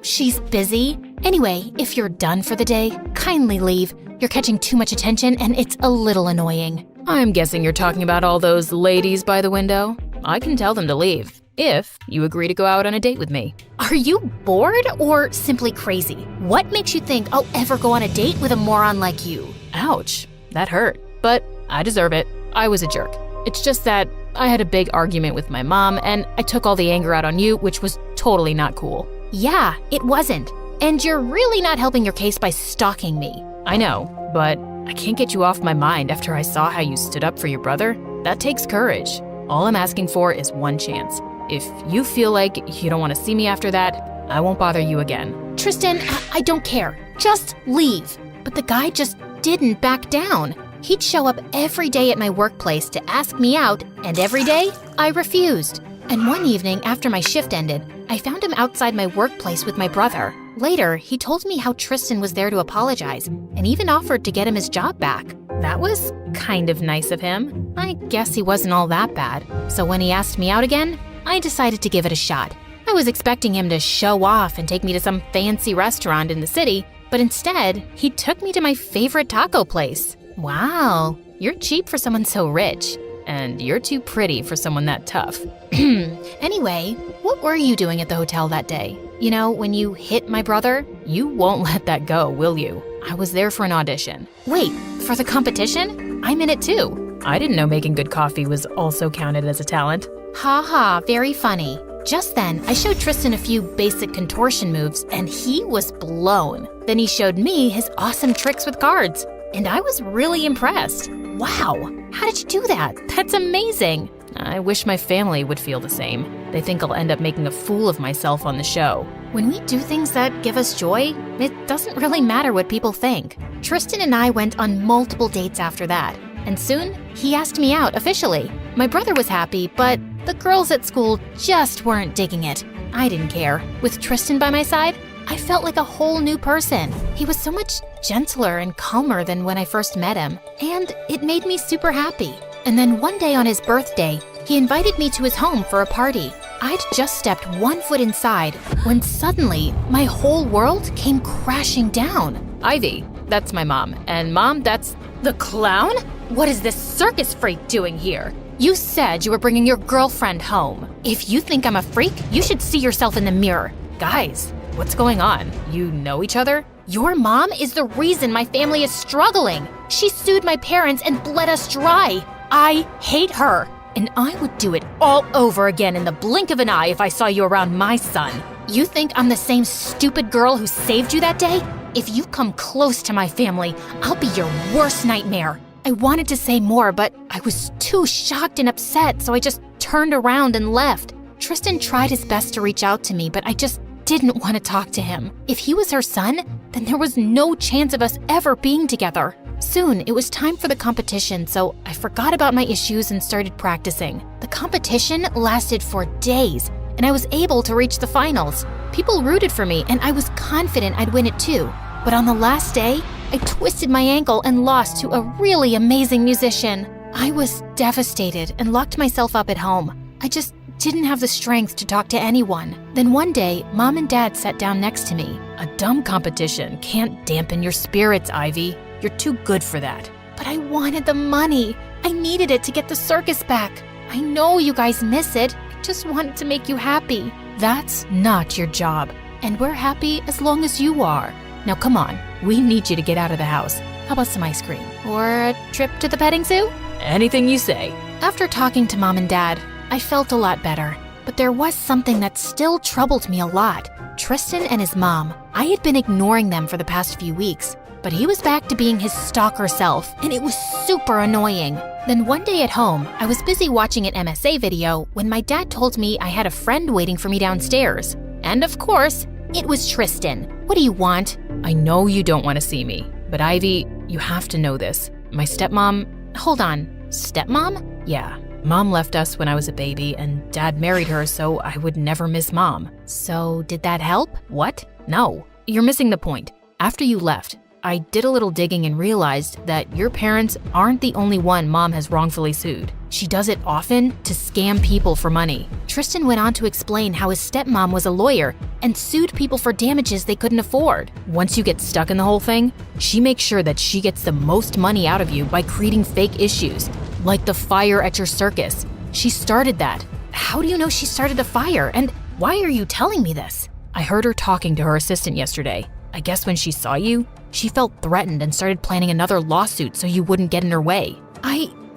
[SPEAKER 2] She's busy. Anyway, if you're done for the day, kindly leave. You're catching too much attention and it's a little annoying.
[SPEAKER 16] I'm guessing you're talking about all those ladies by the window. I can tell them to leave, if you agree to go out on a date with me.
[SPEAKER 2] Are you bored or simply crazy? What makes you think I'll ever go on a date with a moron like you?
[SPEAKER 16] Ouch, that hurt. But I deserve it. I was a jerk. It's just that I had a big argument with my mom and I took all the anger out on you, which was totally not cool.
[SPEAKER 2] Yeah, it wasn't. And you're really not helping your case by stalking me.
[SPEAKER 16] I know, but I can't get you off my mind after I saw how you stood up for your brother. That takes courage. All I'm asking for is one chance. If you feel like you don't want to see me after that, I won't bother you again.
[SPEAKER 2] Tristan, I don't care. Just leave. But the guy just didn't back down. He'd show up every day at my workplace to ask me out, and every day, I refused. And one evening after my shift ended, I found him outside my workplace with my brother. Later, he told me how Tristan was there to apologize and even offered to get him his job back. That was kind of nice of him. I guess he wasn't all that bad. So when he asked me out again, I decided to give it a shot. I was expecting him to show off and take me to some fancy restaurant in the city, but instead, he took me to my favorite taco place. Wow, you're cheap for someone so rich.
[SPEAKER 16] And you're too pretty for someone that tough.
[SPEAKER 2] Anyway, what were you doing at the hotel that day? You know, when you hit my brother?
[SPEAKER 16] You won't let that go, will you? I was there for an audition.
[SPEAKER 2] Wait, for the competition? I'm in it too.
[SPEAKER 16] I didn't know making good coffee was also counted as a talent.
[SPEAKER 2] Ha ha, very funny. Just then, I showed Tristan a few basic contortion moves and he was blown. Then he showed me his awesome tricks with cards. And I was really impressed. Wow, how did you do that? That's amazing.
[SPEAKER 16] I wish my family would feel the same. They think I'll end up making a fool of myself on the show.
[SPEAKER 2] When we do things that give us joy, it doesn't really matter what people think. Tristan and I went on multiple dates after that. And soon, he asked me out officially. My brother was happy, but the girls at school just weren't digging it. I didn't care. With Tristan by my side, I felt like a whole new person. He was so much gentler and calmer than when I first met him, and it made me super happy. And then one day on his birthday, he invited me to his home for a party. I'd just stepped one foot inside when suddenly my whole world came crashing down.
[SPEAKER 16] Ivy,
[SPEAKER 2] that's my mom. And Mom, that's the clown? What is this circus freak doing here? You said you were bringing your girlfriend home. If you think I'm a freak, you should see yourself in the mirror. Guys, what's going on? You know each other?
[SPEAKER 1] Your mom is the reason my family is struggling. She sued my parents and bled us dry. I hate her.
[SPEAKER 2] And I would do it all over again in the blink of an eye if I saw you around my son.
[SPEAKER 1] You think I'm the same stupid girl who saved you that day? If you come close to my family, I'll be your worst nightmare. I wanted to say more, but I was too shocked and upset, so I just turned around and left. Tristan tried his best to reach out to me, but I just didn't want to talk to him. If he was her son, then there was no chance of us ever being together. Soon, it was time for the competition, so I forgot about my issues and started practicing. The competition lasted for days, and I was able to reach the finals. People rooted for me, and I was confident I'd win it too. But on the last day, I twisted my ankle and lost to a really amazing musician. I was devastated and locked myself up at home. I just didn't have the strength to talk to anyone. Then one day, Mom and Dad sat down next to me.
[SPEAKER 2] A dumb competition can't dampen your spirits, Ivy. You're too good for that.
[SPEAKER 1] But I wanted the money. I needed it to get the circus back. I know you guys miss it. I just wanted to make you happy.
[SPEAKER 2] That's not your job. And we're happy as long as you are. Now come on, we need you to get out of the house. How about some ice cream?
[SPEAKER 1] Or a trip to the petting zoo?
[SPEAKER 2] Anything you say.
[SPEAKER 1] After talking to Mom and Dad, I felt a lot better. But there was something that still troubled me a lot. Tristan and his mom. I had been ignoring them for the past few weeks, but he was back to being his stalker self, and it was super annoying. Then one day at home, I was busy watching an MSA video when my dad told me I had a friend waiting for me downstairs. And of course, it was Tristan. What do you want?
[SPEAKER 2] I know you don't want to see me, but Ivy, you have to know this. My stepmom…
[SPEAKER 1] Hold on, stepmom?
[SPEAKER 2] Yeah. Mom left us when I was a baby, and Dad married her so I would never miss Mom.
[SPEAKER 1] So did that help?
[SPEAKER 2] What? No, you're missing the point. After you left, I did a little digging and realized that your parents aren't the only one Mom has wrongfully sued. She does it often to scam people for money.
[SPEAKER 1] Tristan went on to explain how his stepmom was a lawyer and sued people for damages they couldn't afford.
[SPEAKER 2] Once you get stuck in the whole thing, she makes sure that she gets the most money out of you by creating fake issues, like the fire at your circus. She started that.
[SPEAKER 1] How do you know she started the fire? And why are you telling me this?
[SPEAKER 2] I heard her talking to her assistant yesterday. I guess when she saw you, she felt threatened and started planning another lawsuit so you wouldn't get in her way.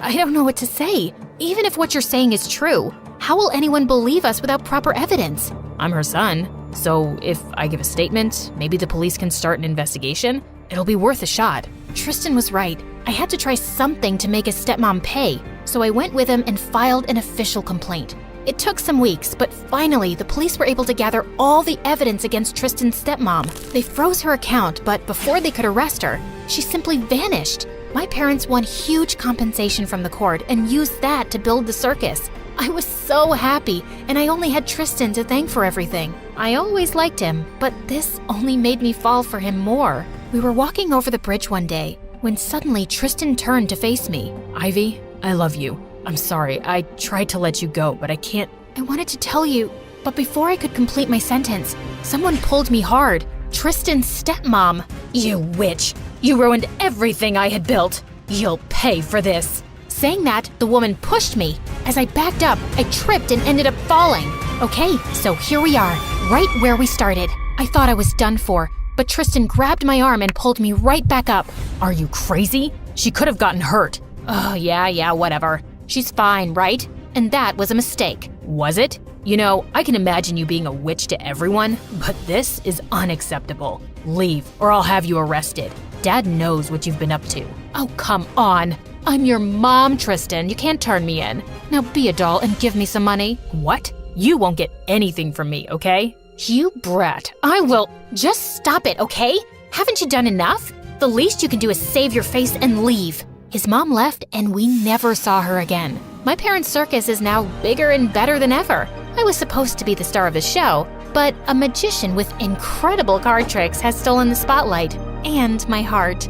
[SPEAKER 1] I don't know what to say. Even if what you're saying is true, how will anyone believe us without proper evidence?
[SPEAKER 2] I'm her son, so if I give a statement, maybe the police can start an investigation. It'll be worth a shot.
[SPEAKER 1] Tristan was right. I had to try something to make his stepmom pay, so I went with him and filed an official complaint. It took some weeks, but finally the police were able to gather all the evidence against Tristan's stepmom. They froze her account, but before they could arrest her, she simply vanished. My parents won huge compensation from the court and used that to build the circus. I was so happy, and I only had Tristan to thank for everything. I always liked him, but this only made me fall for him more. We were walking over the bridge one day when suddenly Tristan turned to face me.
[SPEAKER 2] Ivy, I love you. I'm sorry, I tried to let you go, but I can't…
[SPEAKER 1] I wanted to tell you, but before I could complete my sentence, someone pulled me hard. Tristan's stepmom.
[SPEAKER 2] You witch! You ruined everything I had built! You'll pay for this!
[SPEAKER 1] Saying that, the woman pushed me. As I backed up, I tripped and ended up falling. Okay, so here we are, right where we started. I thought I was done for, but Tristan grabbed my arm and pulled me right back up.
[SPEAKER 2] Are you crazy? She could have gotten hurt.
[SPEAKER 1] Oh, yeah, whatever. She's fine, right? And that was a mistake.
[SPEAKER 2] Was it? You know, I can imagine you being a witch to everyone, but this is unacceptable. Leave, or I'll have you arrested. Dad knows what you've been up to.
[SPEAKER 1] Oh, come on. I'm your mom, Tristan. You can't turn me in. Now be a doll and give me some money.
[SPEAKER 2] What? You won't get anything from me, okay?
[SPEAKER 1] You brat. I will… Just stop it, okay? Haven't you done enough? The least you can do is save your face and leave. His mom left and we never saw her again. My parents' circus is now bigger and better than ever. I was supposed to be the star of the show, but a magician with incredible card tricks has stolen the spotlight and my heart.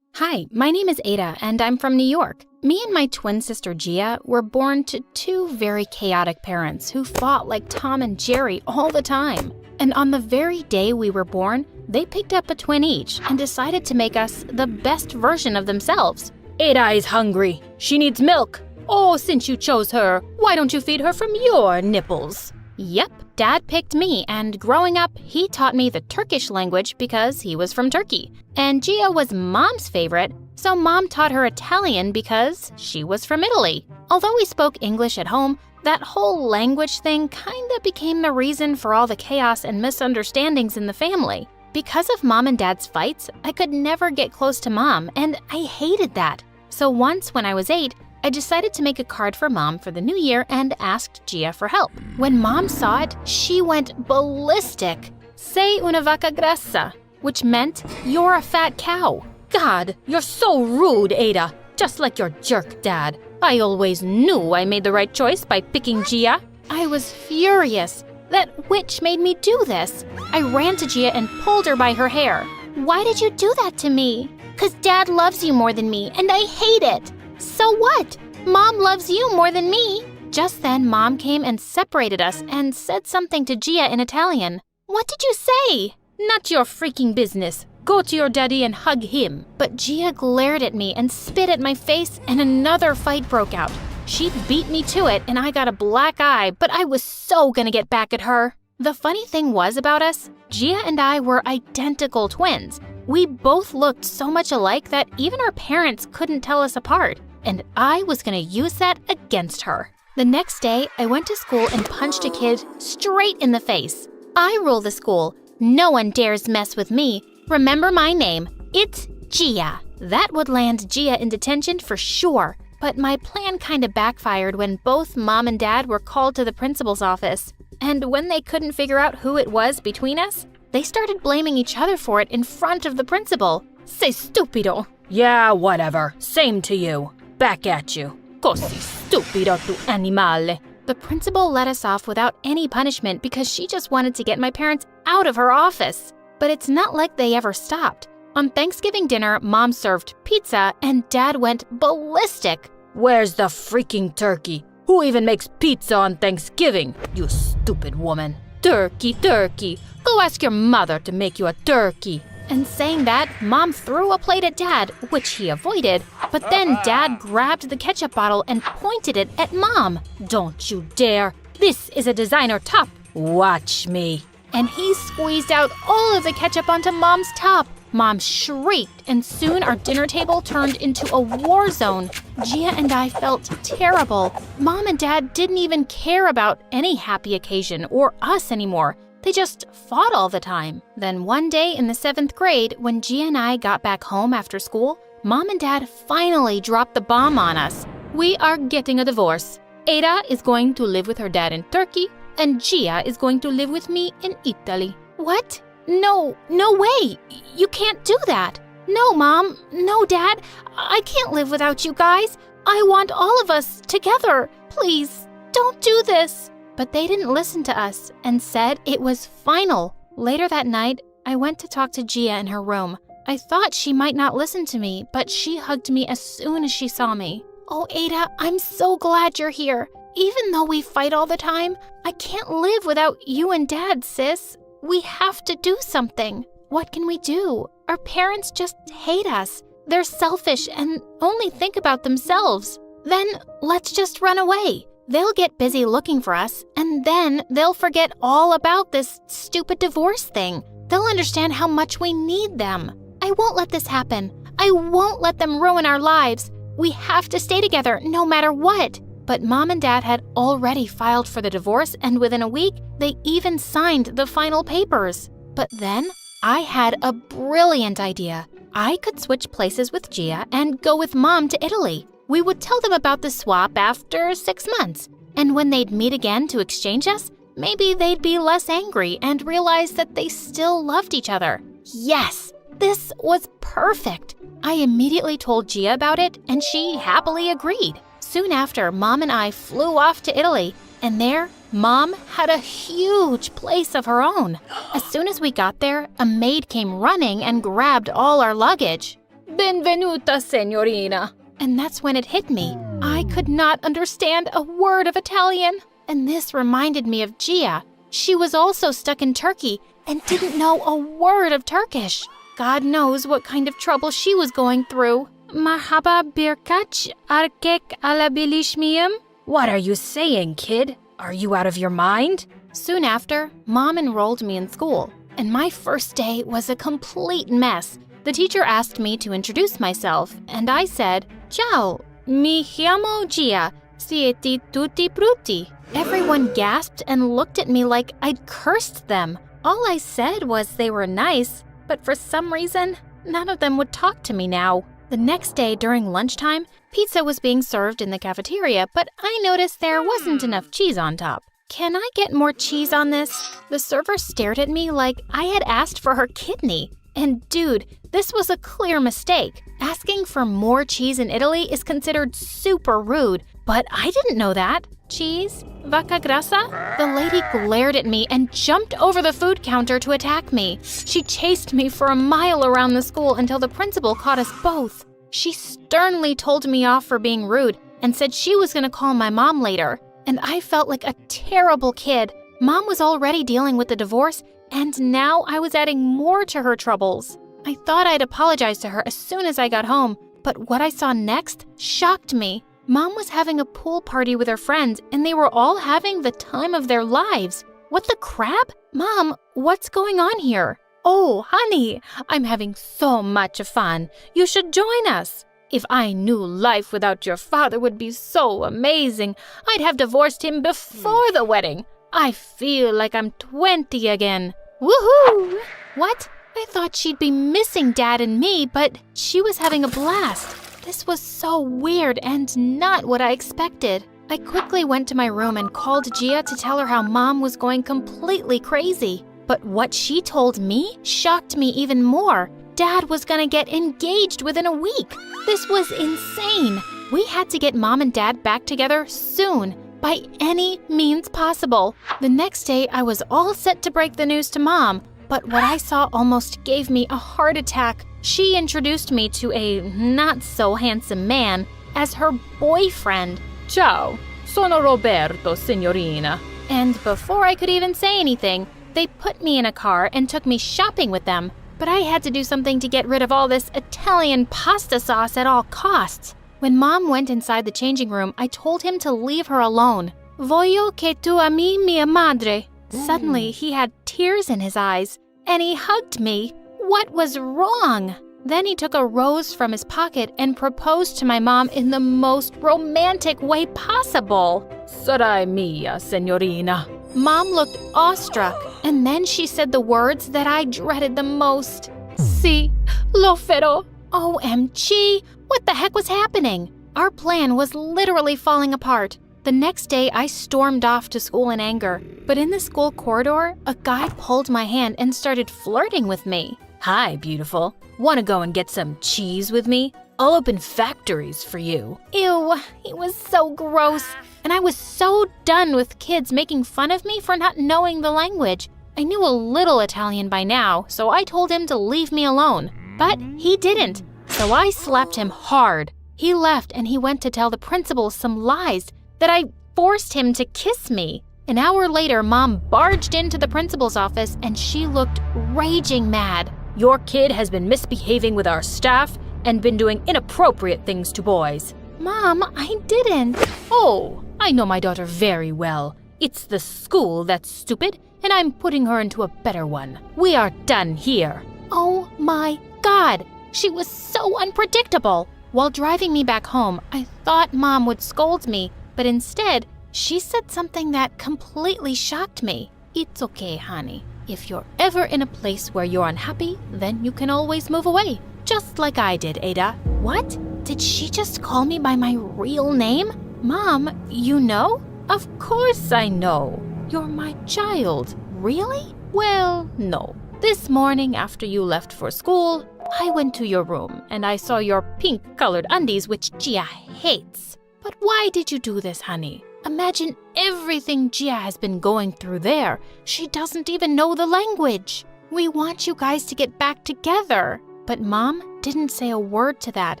[SPEAKER 1] Hi, my name is Ada and I'm from New York.
[SPEAKER 2] Me and my twin sister Gia were born to two very chaotic parents who fought like Tom and Jerry all the time. And on the very day we were born, they picked up a twin each and decided to make us the best version of themselves. Ada is hungry. She needs milk. Oh, since you chose her, why don't you feed her from your nipples? Yep, Dad picked me, and growing up, he taught me the Turkish language because he was from Turkey. And Gia was Mom's favorite, so Mom taught her Italian because she was from Italy. Although we spoke English at home, that whole language thing kinda became the reason for all the chaos and misunderstandings in the family. Because of Mom and Dad's fights, I could never get close to Mom, and I hated that. So once when I was 8, I decided to make a card for Mom for the new year and asked Gia for help. When Mom saw it, she went ballistic. Sei una vaca grassa, which meant you're a fat cow. God, you're so rude, Ada. Just like your jerk dad. I always knew I made the right choice by picking Gia. I was furious. That witch made me do this. I ran to Gia and pulled her by her hair.
[SPEAKER 14] Why did you do that to me? 'Cause Dad loves you more than me, and I hate it. So what? Mom loves you more than me.
[SPEAKER 2] Just then, Mom came and separated us and said something to Gia in Italian.
[SPEAKER 14] What did you say?
[SPEAKER 2] Not your freaking business. Go to your daddy and hug him. But Gia glared at me and spit at my face, and another fight broke out. She beat me to it, and I got a black eye, but I was so gonna get back at her. The funny thing was about us, Gia and I were identical twins. We both looked so much alike that even our parents couldn't tell us apart, and I was gonna use that against her. The next day, I went to school and punched a kid straight in the face. I rule the school. No one dares mess with me. Remember my name. It's Gia. That would land Gia in detention for sure. But my plan kinda backfired when both Mom and Dad were called to the principal's office. And when they couldn't figure out who it was between us, they started blaming each other for it in front of the principal. Sei stupido.
[SPEAKER 16] Yeah, whatever. Same to you. Back at you. Così stupido tu animale.
[SPEAKER 2] The principal let us off without any punishment because she just wanted to get my parents out of her office. But it's not like they ever stopped. On Thanksgiving dinner, Mom served pizza and Dad went ballistic.
[SPEAKER 16] Where's the freaking turkey? Who even makes pizza on Thanksgiving? You stupid woman.
[SPEAKER 2] Turkey, turkey. Go ask your mother to make you a turkey. And saying that, Mom threw a plate at Dad, which he avoided, but then Dad grabbed the ketchup bottle and pointed it at Mom.
[SPEAKER 16] Don't you dare. This is a designer top. Watch me.
[SPEAKER 2] And he squeezed out all of the ketchup onto Mom's top. Mom shrieked, and soon our dinner table turned into a war zone. Gia and I felt terrible. Mom and Dad didn't even care about any happy occasion or us anymore. They just fought all the time. Then one day in the 7th grade, when Gia and I got back home after school, Mom and Dad finally dropped the bomb on us. We are getting a divorce. Ada is going to live with her dad in Turkey, and Gia is going to live with me in Italy. What? No way! You can't do that! No, Mom, no, Dad, I can't live without you guys. I want all of us together. Please, don't do this. But they didn't listen to us and said it was final. Later that night, I went to talk to Gia in her room. I thought she might not listen to me, but she hugged me as soon as she saw me. Oh, Ada, I'm so glad you're here. Even though we fight all the time, I can't live without you and Dad, sis. We have to do something. What can we do? Our parents just hate us. They're selfish and only think about themselves. Then let's just run away. They'll get busy looking for us, and then they'll forget all about this stupid divorce thing. They'll understand how much we need them. I won't let this happen. I won't let them ruin our lives. We have to stay together no matter what. But Mom and Dad had already filed for the divorce, and within a week, they even signed the final papers. But then, I had a brilliant idea. I could switch places with Gia and go with Mom to Italy. We would tell them about the swap after 6 months. And when they'd meet again to exchange us, maybe they'd be less angry and realize that they still loved each other. Yes, this was perfect. I immediately told Gia about it, and she happily agreed. Soon after, Mom and I flew off to Italy, and there, Mom had a huge place of her own. As soon as we got there, a maid came running and grabbed all our luggage.
[SPEAKER 16] Benvenuta, signorina.
[SPEAKER 1] And that's when it hit me. I could not understand a word of Italian. And this reminded me of Gia. She was also stuck in Turkey and didn't know a word of Turkish. God knows what kind of trouble she was going through. Mahaba birkaç erkek alabilir miyim?
[SPEAKER 2] What are you saying, kid? Are you out of your mind?
[SPEAKER 1] Soon after, Mom enrolled me in school, and my first day was a complete mess. The teacher asked me to introduce myself, and I said, Ciao, mi chiamo Gia, siete tutti brutti. Everyone gasped and looked at me like I'd cursed them. All I said was they were nice, but for some reason, none of them would talk to me now. The next day during lunchtime, pizza was being served in the cafeteria, but I noticed there wasn't enough cheese on top. Can I get more cheese on this? The server stared at me like I had asked for her kidney. And dude, this was a clear mistake. Asking for more cheese in Italy is considered super rude, but I didn't know that. Cheese? Vacca grassa? The lady glared at me and jumped over the food counter to attack me. She chased me for a mile around the school until the principal caught us both. She sternly told me off for being rude and said she was going to call my mom later. And I felt like a terrible kid. Mom was already dealing with the divorce, and now I was adding more to her troubles. I thought I'd apologize to her as soon as I got home, but what I saw next shocked me. Mom was having a pool party with her friends, and they were all having the time of their lives. What the crap? Mom, what's going on here? Oh, honey, I'm having so much fun. You should join us. If I knew life without your father would be so amazing, I'd have divorced him before the wedding. I feel like I'm 20 again. Woohoo! What? I thought she'd be missing Dad and me, but she was having a blast. This was so weird and not what I expected. I quickly went to my room and called Gia to tell her how Mom was going completely crazy. But what she told me shocked me even more. Dad was gonna get engaged within a week. This was insane. We had to get Mom and Dad back together soon, by any means possible. The next day, I was all set to break the news to Mom, but what I saw almost gave me a heart attack. She introduced me to a not-so-handsome man as her boyfriend. Ciao, sono Roberto, signorina. And before I could even say anything, they put me in a car and took me shopping with them. But I had to do something to get rid of all this Italian pasta sauce at all costs. When Mom went inside the changing room, I told him to leave her alone. Voglio che tu ami mia madre. Suddenly, he had tears in his eyes, and he hugged me. What was wrong? Then he took a rose from his pocket and proposed to my mom in the most romantic way possible. Sarai mia, signorina. Mom looked awestruck, and then she said the words that I dreaded the most. Si, lo farò. OMG, what the heck was happening? Our plan was literally falling apart. The next day, I stormed off to school in anger. But in the school corridor, a guy pulled my hand and started flirting with me.
[SPEAKER 2] Hi, beautiful. Want to go and get some cheese with me? I'll open factories for you.
[SPEAKER 1] Ew, he was so gross. And I was so done with kids making fun of me for not knowing the language. I knew a little Italian by now, so I told him to leave me alone. But he didn't, so I slapped him hard. He left and he went to tell the principal some lies, that I forced him to kiss me. An hour later, Mom barged into the principal's office and she looked raging mad.
[SPEAKER 2] Your kid has been misbehaving with our staff and been doing inappropriate things to boys.
[SPEAKER 1] Mom, I didn't.
[SPEAKER 2] Oh, I know my daughter very well. It's the school that's stupid, and I'm putting her into a better one. We are done here.
[SPEAKER 1] Oh my God, she was so unpredictable. While driving me back home, I thought Mom would scold me, but instead, she said something that completely shocked me. It's okay, honey. If you're ever in a place where you're unhappy, then you can always move away. Just like I did, Ada. What? Did she just call me by my real name? Mom, you know? Of course I know. You're my child. Really? Well, no. This morning after you left for school, I went to your room and I saw your pink-colored undies, which Gia hates. But why did you do this, honey? Imagine everything Gia has been going through there. She doesn't even know the language. We want you guys to get back together. But Mom didn't say a word to that.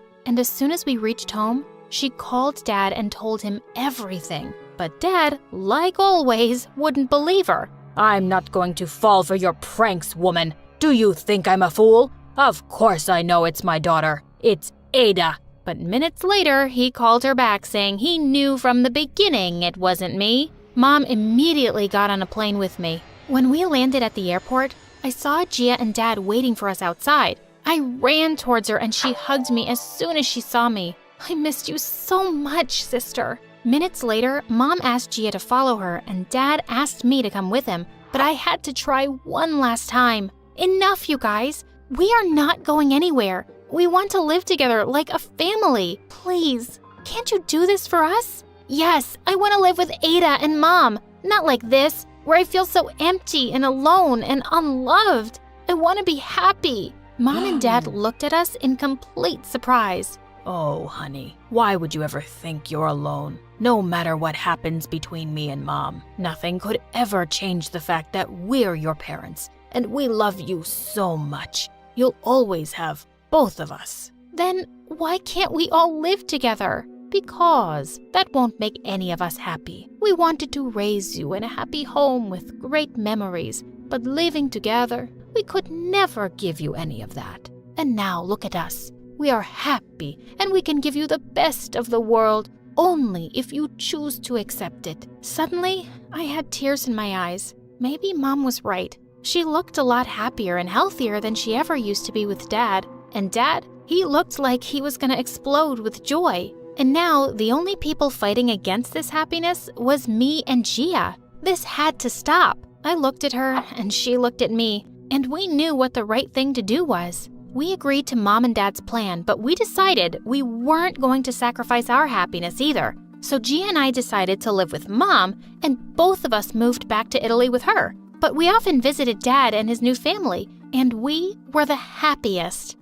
[SPEAKER 1] and as soon as we reached home, she called Dad and told him everything. But Dad, like always, wouldn't believe her.
[SPEAKER 2] I'm not going to fall for your pranks, woman. Do you think I'm a fool? Of course I know it's my daughter. It's Ada.
[SPEAKER 1] But minutes later, he called her back saying he knew from the beginning it wasn't me. Mom immediately got on a plane with me. When we landed at the airport, I saw Gia and Dad waiting for us outside. I ran towards her and she hugged me as soon as she saw me. I missed you so much, sister. Minutes later, Mom asked Gia to follow her and Dad asked me to come with him, but I had to try one last time. Enough, you guys. We are not going anywhere. We want to live together like a family. Please, can't you do this for us? Yes, I want to live with Ada and Mom. Not like this, where I feel so empty and alone and unloved. I want to be happy. Mom and Dad looked at us in complete surprise.
[SPEAKER 2] Oh, honey, why would you ever think you're alone? No matter what happens between me and Mom, nothing could ever change the fact that we're your parents, and we love you so much. You'll always have both of us.
[SPEAKER 1] Then why can't we all live together? Because that won't make any of us happy. We wanted to raise you in a happy home with great memories, but living together, we could never give you any of that. And now look at us. We are happy, and we can give you the best of the world only if you choose to accept it. Suddenly, I had tears in my eyes. Maybe Mom was right. She looked a lot happier and healthier than she ever used to be with Dad. And Dad, he looked like he was gonna explode with joy. And now, the only people fighting against this happiness was me and Gia. This had to stop. I looked at her, and she looked at me, and we knew what the right thing to do was. We agreed to Mom and Dad's plan, but we decided we weren't going to sacrifice our happiness either. So Gia and I decided to live with Mom, and both of us moved back to Italy with her. But we often visited Dad and his new family, and we were the happiest.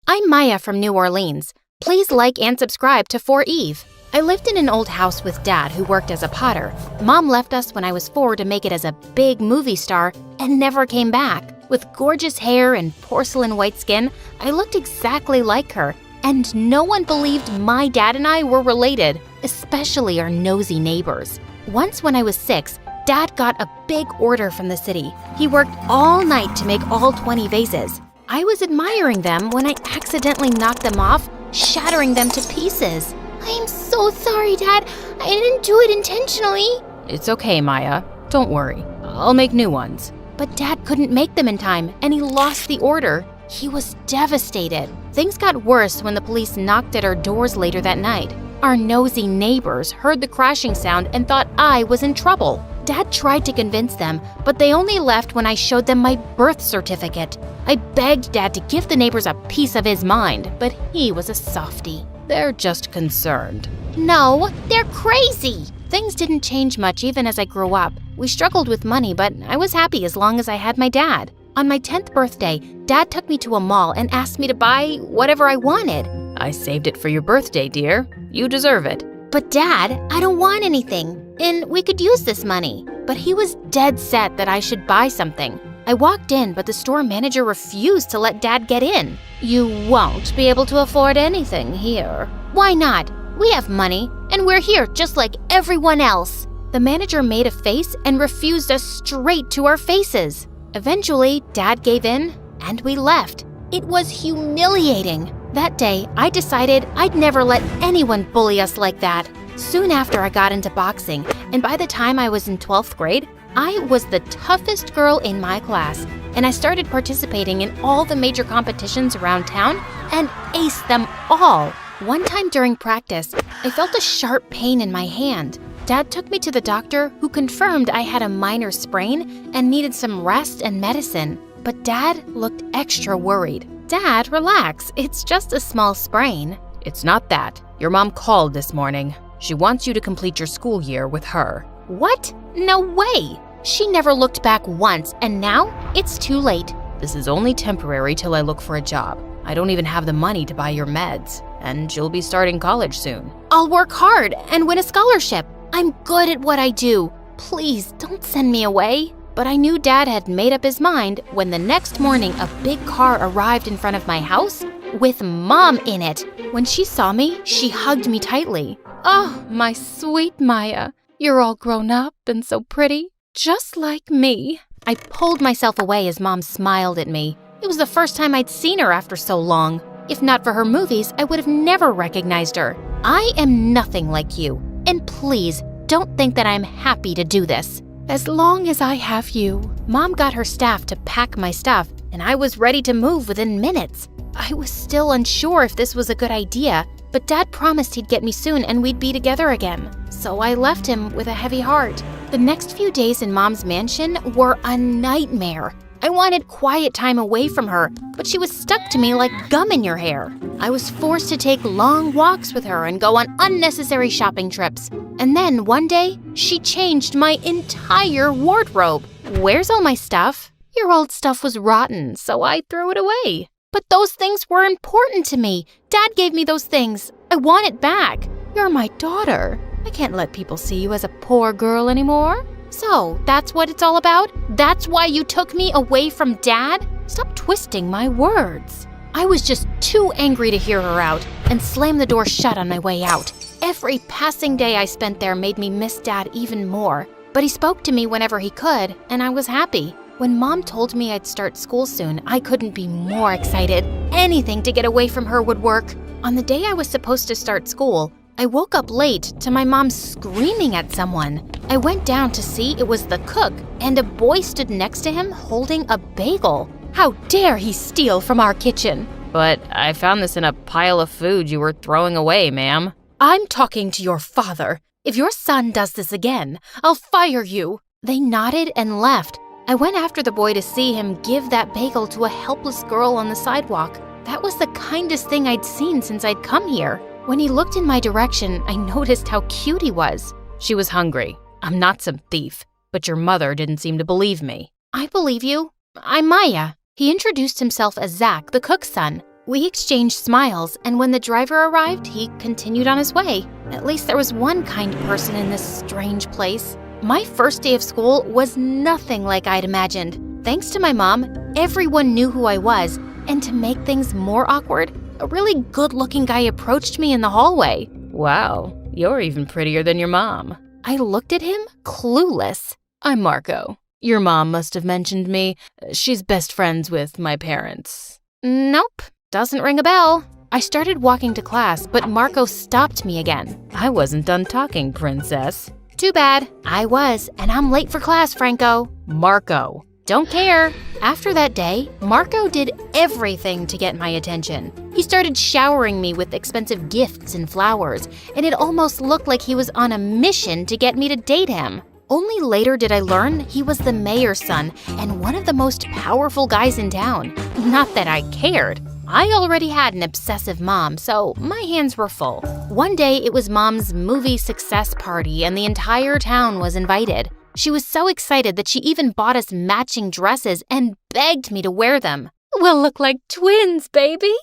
[SPEAKER 1] I'm Maya from New Orleans. Please like and subscribe to For Eve. I lived in an old house with Dad who worked as a potter. Mom left us when I was 4 to make it as a big movie star and never came back. With gorgeous hair and porcelain white skin, I looked exactly like her, and no one believed my dad and I were related, especially our nosy neighbors. Once when I was 6, Dad got a big order from the city. He worked all night to make all 20 vases. I was admiring them when I accidentally knocked them off, shattering them to pieces.
[SPEAKER 14] I am so sorry, Dad. I didn't do it intentionally.
[SPEAKER 2] It's okay, Maya. Don't worry. I'll make new ones.
[SPEAKER 1] But Dad couldn't make them in time, and he lost the order. He was devastated. Things got worse when the police knocked at our doors later that night. Our nosy neighbors heard the crashing sound and thought I was in trouble. Dad tried to convince them, but they only left when I showed them my birth certificate. I begged Dad to give the neighbors a piece of his mind, but he was a softie.
[SPEAKER 2] They're just concerned.
[SPEAKER 14] No, they're crazy.
[SPEAKER 1] Things didn't change much even as I grew up. We struggled with money, but I was happy as long as I had my dad. On my 10th birthday, Dad took me to a mall and asked me to buy whatever I wanted.
[SPEAKER 2] I saved it for your birthday, dear. You deserve it.
[SPEAKER 1] But Dad, I don't want anything, and we could use this money. But he was dead set that I should buy something. I walked in, but the store manager refused to let Dad get in. You won't be able to afford anything here. Why not? We have money, and we're here just like everyone else. The manager made a face and refused us straight to our faces. Eventually, Dad gave in, and we left. It was humiliating. That day, I decided I'd never let anyone bully us like that. Soon after, I got into boxing, and by the time I was in 12th grade, I was the toughest girl in my class, and I started participating in all the major competitions around town and aced them all. One time during practice, I felt a sharp pain in my hand. Dad took me to the doctor, who confirmed I had a minor sprain and needed some rest and medicine. But Dad looked extra worried. Dad, relax. It's just a small sprain.
[SPEAKER 2] It's not that. Your mom called this morning. She wants you to complete your school year with her.
[SPEAKER 1] What? No way. She never looked back once, and now it's too late.
[SPEAKER 2] This is only temporary till I look for a job. I don't even have the money to buy your meds, and you'll be starting college soon.
[SPEAKER 1] I'll work hard and win a scholarship. I'm good at what I do. Please, don't send me away. But I knew Dad had made up his mind when the next morning a big car arrived in front of my house with Mom in it. When she saw me, she hugged me tightly.
[SPEAKER 2] Oh, my sweet Maya. You're all grown up and so pretty, just like me.
[SPEAKER 1] I pulled myself away as Mom smiled at me. It was the first time I'd seen her after so long. If not for her movies, I would have never recognized her. I am nothing like you. And please, don't think that I'm happy to do this.
[SPEAKER 2] As long as I have you.
[SPEAKER 1] Mom got her staff to pack my stuff, and I was ready to move within minutes. I was still unsure if this was a good idea, but Dad promised he'd get me soon and we'd be together again. So I left him with a heavy heart. The next few days in Mom's mansion were a nightmare. I wanted quiet time away from her, but she was stuck to me like gum in your hair. I was forced to take long walks with her and go on unnecessary shopping trips. And then one day, she changed my entire wardrobe. Where's all my stuff?
[SPEAKER 2] Your old stuff was rotten, so I threw it away.
[SPEAKER 1] But those things were important to me. Dad gave me those things. I want it back.
[SPEAKER 2] You're my daughter. I can't let people see you as a poor girl anymore.
[SPEAKER 1] So, that's what it's all about? That's why you took me away from Dad? Stop twisting my words. I was just too angry to hear her out and slammed the door shut on my way out. Every passing day I spent there made me miss Dad even more. But he spoke to me whenever he could, and I was happy. When Mom told me I'd start school soon, I couldn't be more excited. Anything to get away from her would work. On the day I was supposed to start school, I woke up late to my mom screaming at someone. I went down to see it was the cook, and a boy stood next to him holding a bagel. How dare he steal from our kitchen?
[SPEAKER 2] But I found this in a pile of food you were throwing away, ma'am.
[SPEAKER 1] I'm talking to your father. If your son does this again, I'll fire you. They nodded and left. I went after the boy to see him give that bagel to a helpless girl on the sidewalk. That was the kindest thing I'd seen since I'd come here. When he looked in my direction, I noticed how cute he was.
[SPEAKER 2] She was hungry. I'm not some thief, but your mother didn't seem to believe me.
[SPEAKER 1] I believe you. I'm Maya. He introduced himself as Zach, the cook's son. We exchanged smiles, and when the driver arrived, he continued on his way. At least there was one kind person in this strange place. My first day of school was nothing like I'd imagined. Thanks to my mom, everyone knew who I was, and to make things more awkward, a really good-looking guy approached me in the hallway.
[SPEAKER 2] Wow, you're even prettier than your mom.
[SPEAKER 1] I looked at him, clueless.
[SPEAKER 2] I'm Marco. Your mom must have mentioned me. She's best friends with my parents.
[SPEAKER 1] Nope, doesn't ring a bell. I started walking to class, but Marco stopped me again.
[SPEAKER 2] I wasn't done talking, princess.
[SPEAKER 1] Too bad. I was, and I'm late for class, Franco.
[SPEAKER 2] Marco.
[SPEAKER 1] Don't care. After that day, Marco did everything to get my attention. He started showering me with expensive gifts and flowers, and it almost looked like he was on a mission to get me to date him. Only later did I learn he was the mayor's son and one of the most powerful guys in town. Not that I cared. I already had an obsessive mom, so my hands were full. One day, it was Mom's movie success party, and the entire town was invited. She was so excited that she even bought us matching dresses and begged me to wear them.
[SPEAKER 2] We'll look like twins, baby.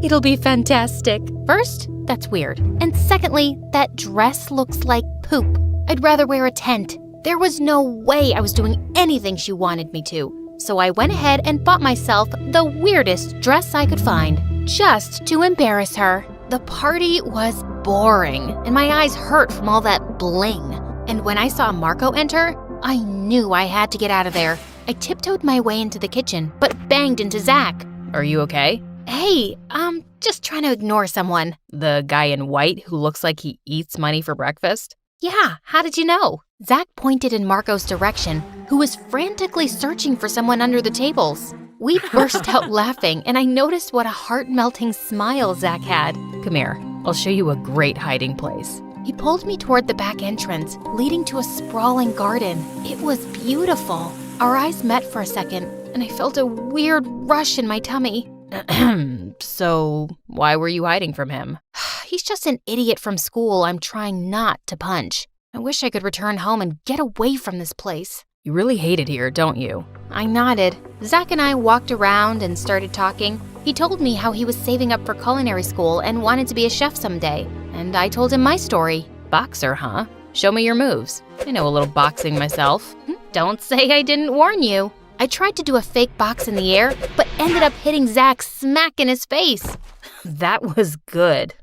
[SPEAKER 2] It'll be fantastic.
[SPEAKER 1] First, that's weird. And secondly, that dress looks like poop. I'd rather wear a tent. There was no way I was doing anything she wanted me to. So I went ahead and bought myself the weirdest dress I could find, just to embarrass her. The party was boring, and my eyes hurt from all that bling. And when I saw Marco enter, I knew I had to get out of there. I tiptoed my way into the kitchen, but banged into Zach.
[SPEAKER 2] Are you okay?
[SPEAKER 1] Hey, I'm just trying to ignore someone.
[SPEAKER 2] The guy in white who looks like he eats money for breakfast?
[SPEAKER 1] Yeah, how did you know? Zach pointed in Marco's direction, who was frantically searching for someone under the tables. We burst out laughing, and I noticed what a heart-melting smile Zach had.
[SPEAKER 2] Come here, I'll show you a great hiding place.
[SPEAKER 1] He pulled me toward the back entrance, leading to a sprawling garden. It was beautiful. Our eyes met for a second, and I felt a weird rush in my tummy.
[SPEAKER 2] So, why were you hiding from him?
[SPEAKER 1] He's just an idiot from school I'm trying not to punch. I wish I could return home and get away from this place.
[SPEAKER 2] You really hate it here, don't you?
[SPEAKER 1] I nodded. Zach and I walked around and started talking. He told me how he was saving up for culinary school and wanted to be a chef someday. And I told him my story.
[SPEAKER 2] Boxer, huh? Show me your moves. I know a little boxing myself.
[SPEAKER 1] Don't say I didn't warn you. I tried to do a fake box in the air, but ended up hitting Zach smack in his face.
[SPEAKER 2] That was good.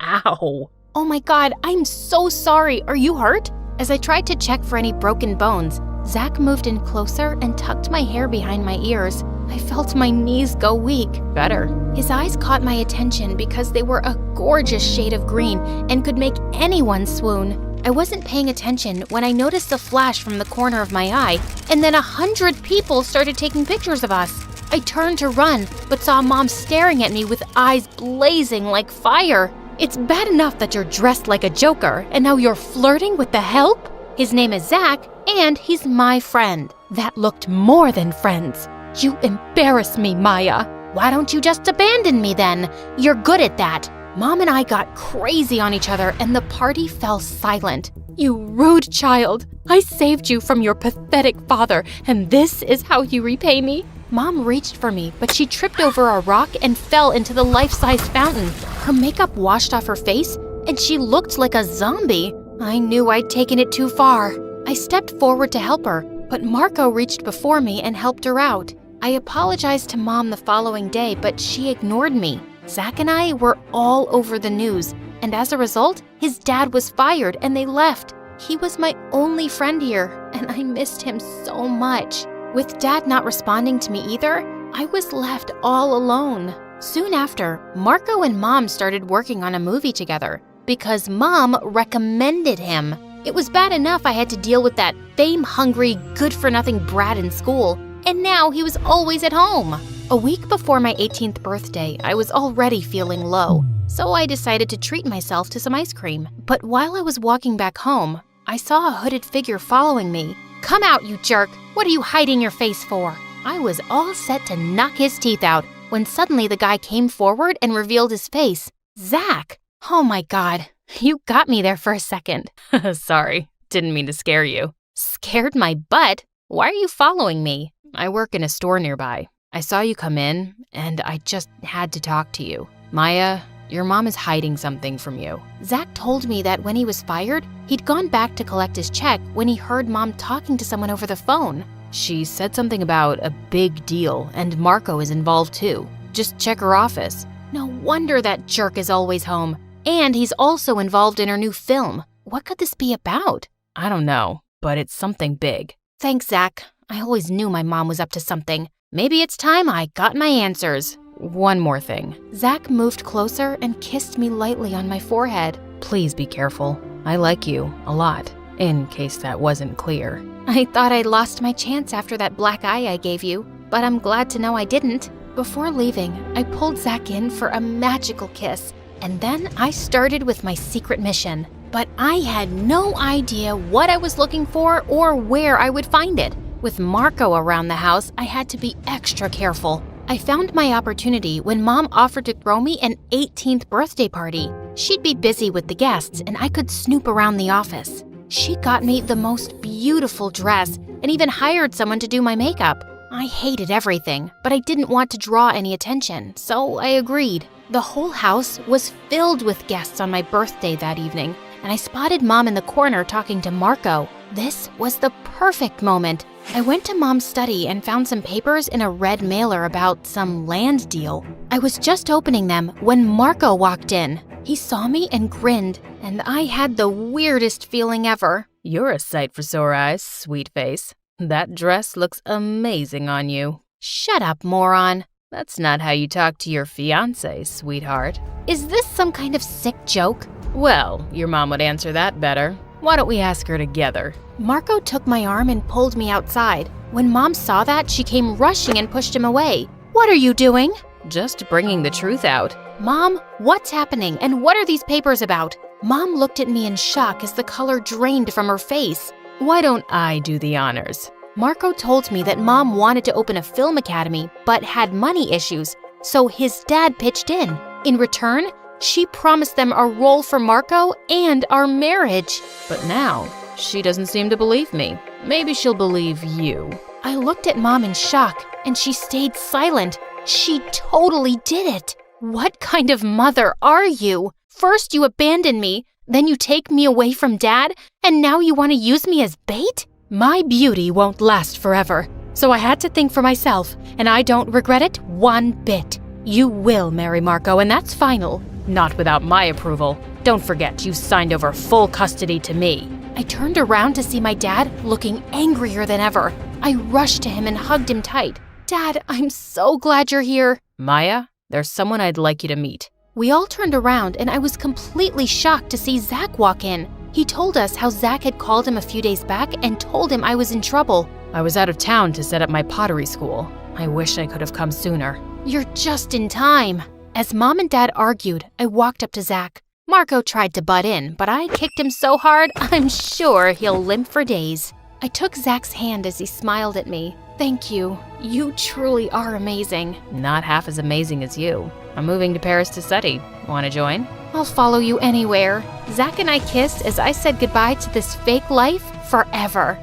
[SPEAKER 2] Ow.
[SPEAKER 1] Oh my god, I'm so sorry. Are you hurt? As I tried to check for any broken bones, Zach moved in closer and tucked my hair behind my ears. I felt my knees go weak.
[SPEAKER 2] Better.
[SPEAKER 1] His eyes caught my attention because they were a gorgeous shade of green and could make anyone swoon. I wasn't paying attention when I noticed a flash from the corner of my eye, and then 100 people started taking pictures of us. I turned to run, but saw Mom staring at me with eyes blazing like fire. It's bad enough that you're dressed like a joker, and now you're flirting with the help? His name is Zach, and he's my friend. That looked more than friends. You embarrass me, Maya. Why don't you just abandon me then? You're good at that. Mom and I got crazy on each other, and the party fell silent. You rude child. I saved you from your pathetic father, and this is how you repay me? Mom reached for me, but she tripped over a rock and fell into the life-size fountain. Her makeup washed off her face, and she looked like a zombie. I knew I'd taken it too far. I stepped forward to help her, but Marco reached before me and helped her out. I apologized to Mom the following day, but she ignored me. Zach and I were all over the news, and as a result, his dad was fired and they left. He was my only friend here, and I missed him so much. With Dad not responding to me either, I was left all alone. Soon after, Marco and Mom started working on a movie together because Mom recommended him. It was bad enough I had to deal with that fame-hungry, good-for-nothing brat in school, and now he was always at home. A week before my 18th birthday, I was already feeling low, so I decided to treat myself to some ice cream. But while I was walking back home, I saw a hooded figure following me. Come out, you jerk! What are you hiding your face for? I was all set to knock his teeth out when suddenly the guy came forward and revealed his face. Zach! Oh my god, you got me there for a second.
[SPEAKER 2] Sorry, didn't mean to scare you.
[SPEAKER 1] Scared my butt? Why are you following me?
[SPEAKER 2] I work in a store nearby. I saw you come in, and I just had to talk to you. Maya, your mom is hiding something from you.
[SPEAKER 1] Zach told me that when he was fired, he'd gone back to collect his check when he heard Mom talking to someone over the phone.
[SPEAKER 2] She said something about a big deal, and Marco is involved too. Just check her office.
[SPEAKER 1] No wonder that jerk is always home. And he's also involved in her new film. What could this be about?
[SPEAKER 2] I don't know, but it's something big.
[SPEAKER 1] Thanks, Zach. I always knew my mom was up to something. Maybe it's time I got my answers.
[SPEAKER 2] One more thing.
[SPEAKER 1] Zach moved closer and kissed me lightly on my forehead.
[SPEAKER 2] Please be careful. I like you a lot, in case that wasn't clear.
[SPEAKER 1] I thought I'd lost my chance after that black eye I gave you, but I'm glad to know I didn't. Before leaving, I pulled Zach in for a magical kiss, and then I started with my secret mission. But I had no idea what I was looking for or where I would find it. With Marco around the house, I had to be extra careful. I found my opportunity when Mom offered to throw me an 18th birthday party. She'd be busy with the guests, and I could snoop around the office. She got me the most beautiful dress and even hired someone to do my makeup. I hated everything, but I didn't want to draw any attention, so I agreed. The whole house was filled with guests on my birthday that evening, and I spotted Mom in the corner talking to Marco. This was the perfect moment. I went to Mom's study and found some papers in a red mailer about some land deal. I was just opening them when Marco walked in. He saw me and grinned, and I had the weirdest feeling ever.
[SPEAKER 2] You're a sight for sore eyes, sweet face. That dress looks amazing on you.
[SPEAKER 1] Shut up, moron.
[SPEAKER 2] That's not how you talk to your fiancé, sweetheart.
[SPEAKER 1] Is this some kind of sick joke?
[SPEAKER 2] Well, your mom would answer that better. Why don't we ask her together?
[SPEAKER 1] Marco took my arm and pulled me outside. When Mom saw that, she came rushing and pushed him away. What are you doing?
[SPEAKER 2] Just bringing the truth out.
[SPEAKER 1] Mom, what's happening and what are these papers about? Mom looked at me in shock as the color drained from her face.
[SPEAKER 2] Why don't I do the honors?
[SPEAKER 1] Marco told me that Mom wanted to open a film academy but had money issues, so his dad pitched in. In return, she promised them a role for Marco and our marriage.
[SPEAKER 2] But now, she doesn't seem to believe me. Maybe she'll believe you.
[SPEAKER 1] I looked at Mom in shock, and she stayed silent. She totally did it. What kind of mother are you? First you abandon me, then you take me away from Dad, and now you want to use me as bait?
[SPEAKER 2] My beauty won't last forever, so I had to think for myself, and I don't regret it one bit. You will marry Marco, and that's final. Not without my approval. Don't forget, you signed over full custody to me. I turned around to see my dad looking angrier than ever. I rushed to him and hugged him tight. Dad, I'm so glad you're here. Maya, there's someone I'd like you to meet. We all turned around, and I was completely shocked to see Zach walk in. He told us how Zach had called him a few days back and told him I was in trouble. I was out of town to set up my pottery school. I wish I could have come sooner.
[SPEAKER 14] You're just in time.
[SPEAKER 2] As Mom and Dad argued, I walked up to Zach. Marco tried to butt in, but I kicked him so hard, I'm sure he'll limp for days. I took Zach's hand as he smiled at me. Thank you. You truly are amazing.
[SPEAKER 16] Not half as amazing as you. I'm moving to Paris to study. Want to join?
[SPEAKER 14] I'll follow you anywhere. Zach and I kissed as I said goodbye to this fake life forever.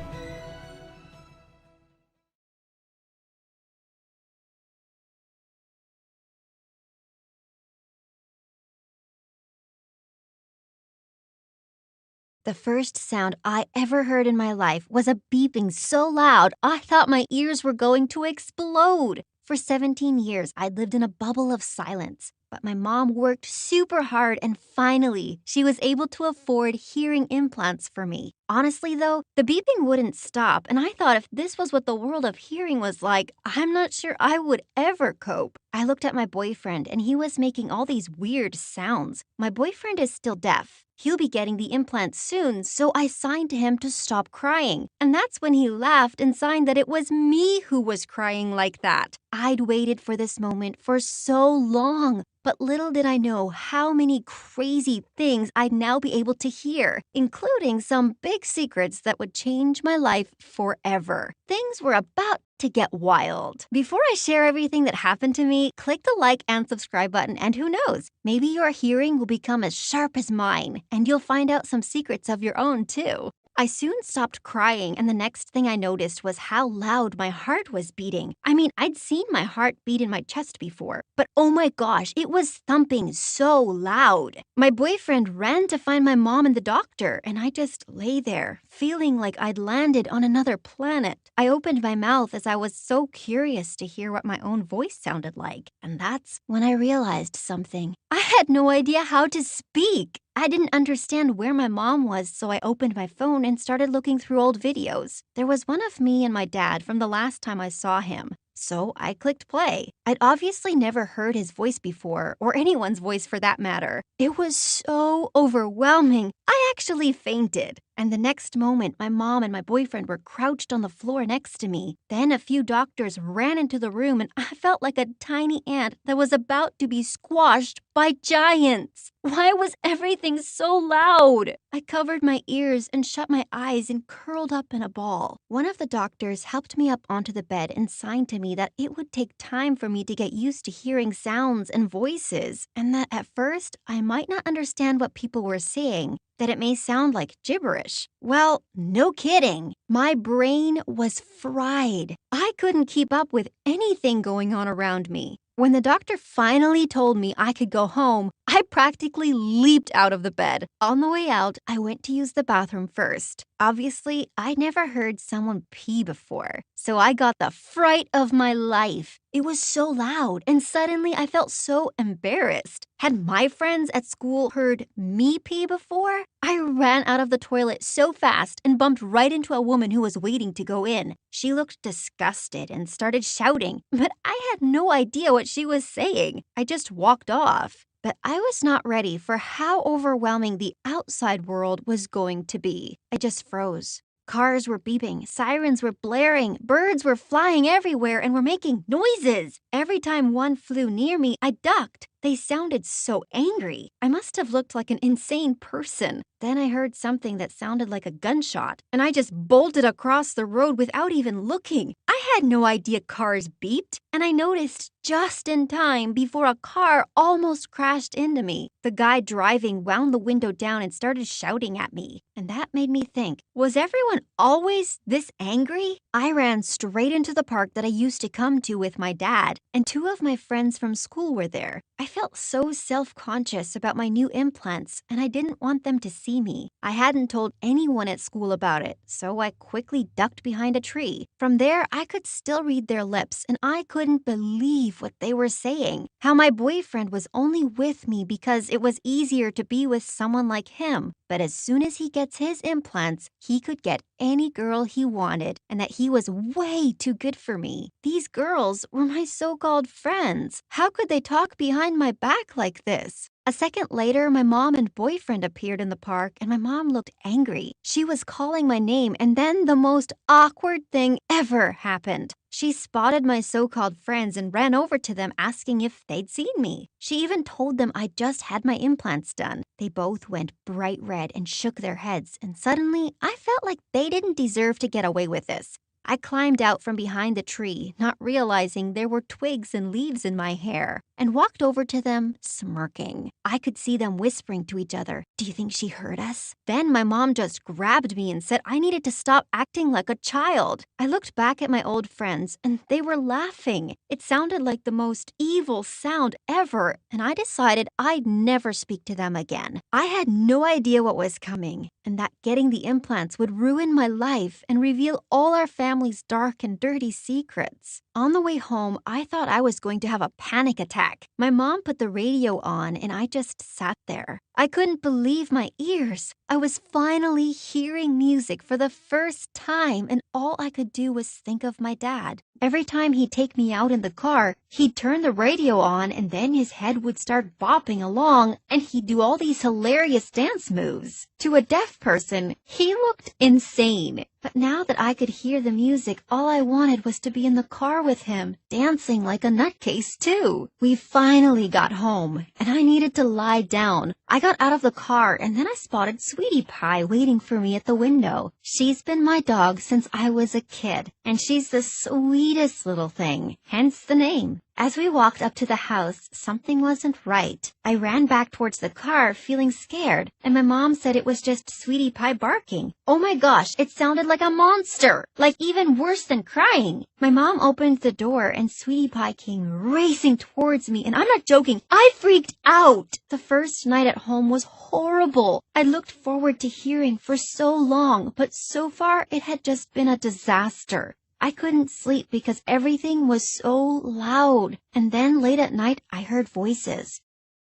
[SPEAKER 17] The first sound I ever heard in my life was a beeping so loud I thought my ears were going to explode. For 17 years, I'd lived in a bubble of silence. But my mom worked super hard and finally, she was able to afford hearing implants for me. Honestly though, the beeping wouldn't stop and I thought if this was what the world of hearing was like, I'm not sure I would ever cope. I looked at my boyfriend and he was making all these weird sounds. My boyfriend is still deaf. He'll be getting the implants soon, so I signed to him to stop crying. And that's when he laughed and signed that it was me who was crying like that. I'd waited for this moment for so long, but little did I know how many crazy things I'd now be able to hear, including some big secrets that would change my life forever. Things were about to get wild. Before I share everything that happened to me, click the like and subscribe button, and who knows, maybe your hearing will become as sharp as mine, and you'll find out some secrets of your own too. I soon stopped crying, and the next thing I noticed was how loud my heart was beating. I mean, I'd seen my heart beat in my chest before, but oh my gosh, it was thumping so loud. My boyfriend ran to find my mom and the doctor, and I just lay there, feeling like I'd landed on another planet. I opened my mouth as I was so curious to hear what my own voice sounded like, and that's when I realized something. I had no idea how to speak. I didn't understand where my mom was, so I opened my phone and started looking through old videos. There was one of me and my dad from the last time I saw him. So I clicked play. I'd obviously never heard his voice before, or anyone's voice for that matter. It was so overwhelming. I actually fainted. And the next moment, my mom and my boyfriend were crouched on the floor next to me. Then a few doctors ran into the room and I felt like a tiny ant that was about to be squashed by giants. Why was everything so loud? I covered my ears and shut my eyes and curled up in a ball. One of the doctors helped me up onto the bed and signed to me that it would take time for me to get used to hearing sounds and voices, and that at first I might not understand what people were saying, that it may sound like gibberish. Well, no kidding. My brain was fried. I couldn't keep up with anything going on around me. When the doctor finally told me I could go home, I practically leaped out of the bed. On the way out, I went to use the bathroom first. Obviously, I'd never heard someone pee before, so I got the fright of my life. It was so loud, and suddenly I felt so embarrassed. Had my friends at school heard me pee before? I ran out of the toilet so fast and bumped right into a woman who was waiting to go in. She looked disgusted and started shouting, but I had no idea what she was saying. I just walked off. But I was not ready for how overwhelming the outside world was going to be. I just froze. Cars were beeping, sirens were blaring, birds were flying everywhere and were making noises. Every time one flew near me, I ducked. They sounded so angry. I must have looked like an insane person. Then I heard something that sounded like a gunshot, and I just bolted across the road without even looking. I had no idea cars beeped, and I noticed just in time before a car almost crashed into me. The guy driving wound the window down and started shouting at me. And that made me think, was everyone always this angry? I ran straight into the park that I used to come to with my dad, and two of my friends from school were there. I felt so self-conscious about my new implants, and I didn't want them to see me. I hadn't told anyone at school about it, so I quickly ducked behind a tree. From there, I could still read their lips, and I couldn't believe what they were saying. How my boyfriend was only with me because it was easier to be with someone like him. But as soon as he gets his implants, he could get any girl he wanted, and that he was way too good for me. These girls were my so-called friends. How could they talk behind my back like this? A second later, my mom and boyfriend appeared in the park, and my mom looked angry. She was calling my name, and then the most awkward thing ever happened. She spotted my so-called friends and ran over to them asking if they'd seen me. She even told them I just had my implants done. They both went bright red and shook their heads, and suddenly I felt like they didn't deserve to get away with this. I climbed out from behind the tree, not realizing there were twigs and leaves in my hair, and walked over to them, smirking. I could see them whispering to each other, "Do you think she heard us?" Then my mom just grabbed me and said I needed to stop acting like a child. I looked back at my old friends, and they were laughing. It sounded like the most evil sound ever, and I decided I'd never speak to them again. I had no idea what was coming, and that getting the implants would ruin my life and reveal all our family's dark and dirty secrets. On the way home, I thought I was going to have a panic attack. My mom put the radio on, and I just sat there. I couldn't believe my ears. I was finally hearing music for the first time, and all I could do was think of my dad. Every time he'd take me out in the car, he'd turn the radio on, and then his head would start bopping along, and he'd do all these hilarious dance moves. To a deaf person, he looked insane. But now that I could hear the music, all I wanted was to be in the car with him, dancing like a nutcase too. We finally got home, and I needed to lie down. I got out of the car, and then I spotted Sweetie Pie waiting for me at the window. She's been my dog since I was a kid, and she's the sweetest little thing, hence the name. As we walked up to the house, something wasn't right. I ran back towards the car, feeling scared, and my mom said it was just Sweetie Pie barking. Oh my gosh, it sounded like a monster, like even worse than crying. My mom opened the door, and Sweetie Pie came racing towards me, and I'm not joking, I freaked out. The first night at home was horrible. I looked forward to hearing for so long, but so far it had just been a disaster. I couldn't sleep because everything was so loud. And then late at night, I heard voices.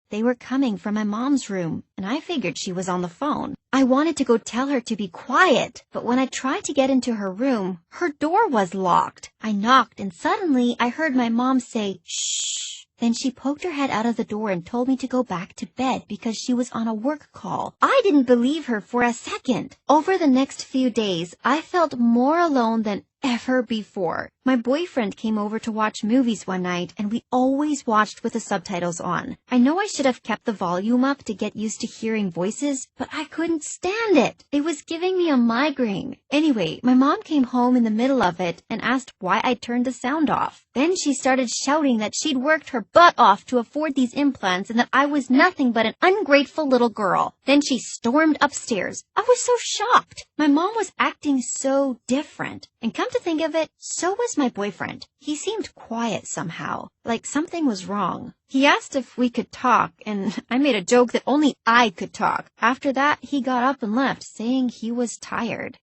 [SPEAKER 17] They were coming from my mom's room, and I figured she was on the phone. I wanted to go tell her to be quiet, but when I tried to get into her room, her door was locked. I knocked, and suddenly I heard my mom say, "Shh." Then she poked her head out of the door and told me to go back to bed because she was on a work call. I didn't believe her for a second. Over the next few days, I felt more alone than ever before. My boyfriend came over to watch movies one night, and we always watched with the subtitles on. I know I should have kept the volume up to get used to hearing voices, but I couldn't stand it. It was giving me a migraine. Anyway, my mom came home in the middle of it and asked why I turned the sound off. Then she started shouting that she'd worked her butt off to afford these implants and that I was nothing but an ungrateful little girl. Then she stormed upstairs. I was so shocked. My mom was acting so different. And come to think of it, so was my boyfriend. He seemed quiet somehow, like something was wrong. He asked if we could talk, and I made a joke that only I could talk. After that, he got up and left, saying he was tired.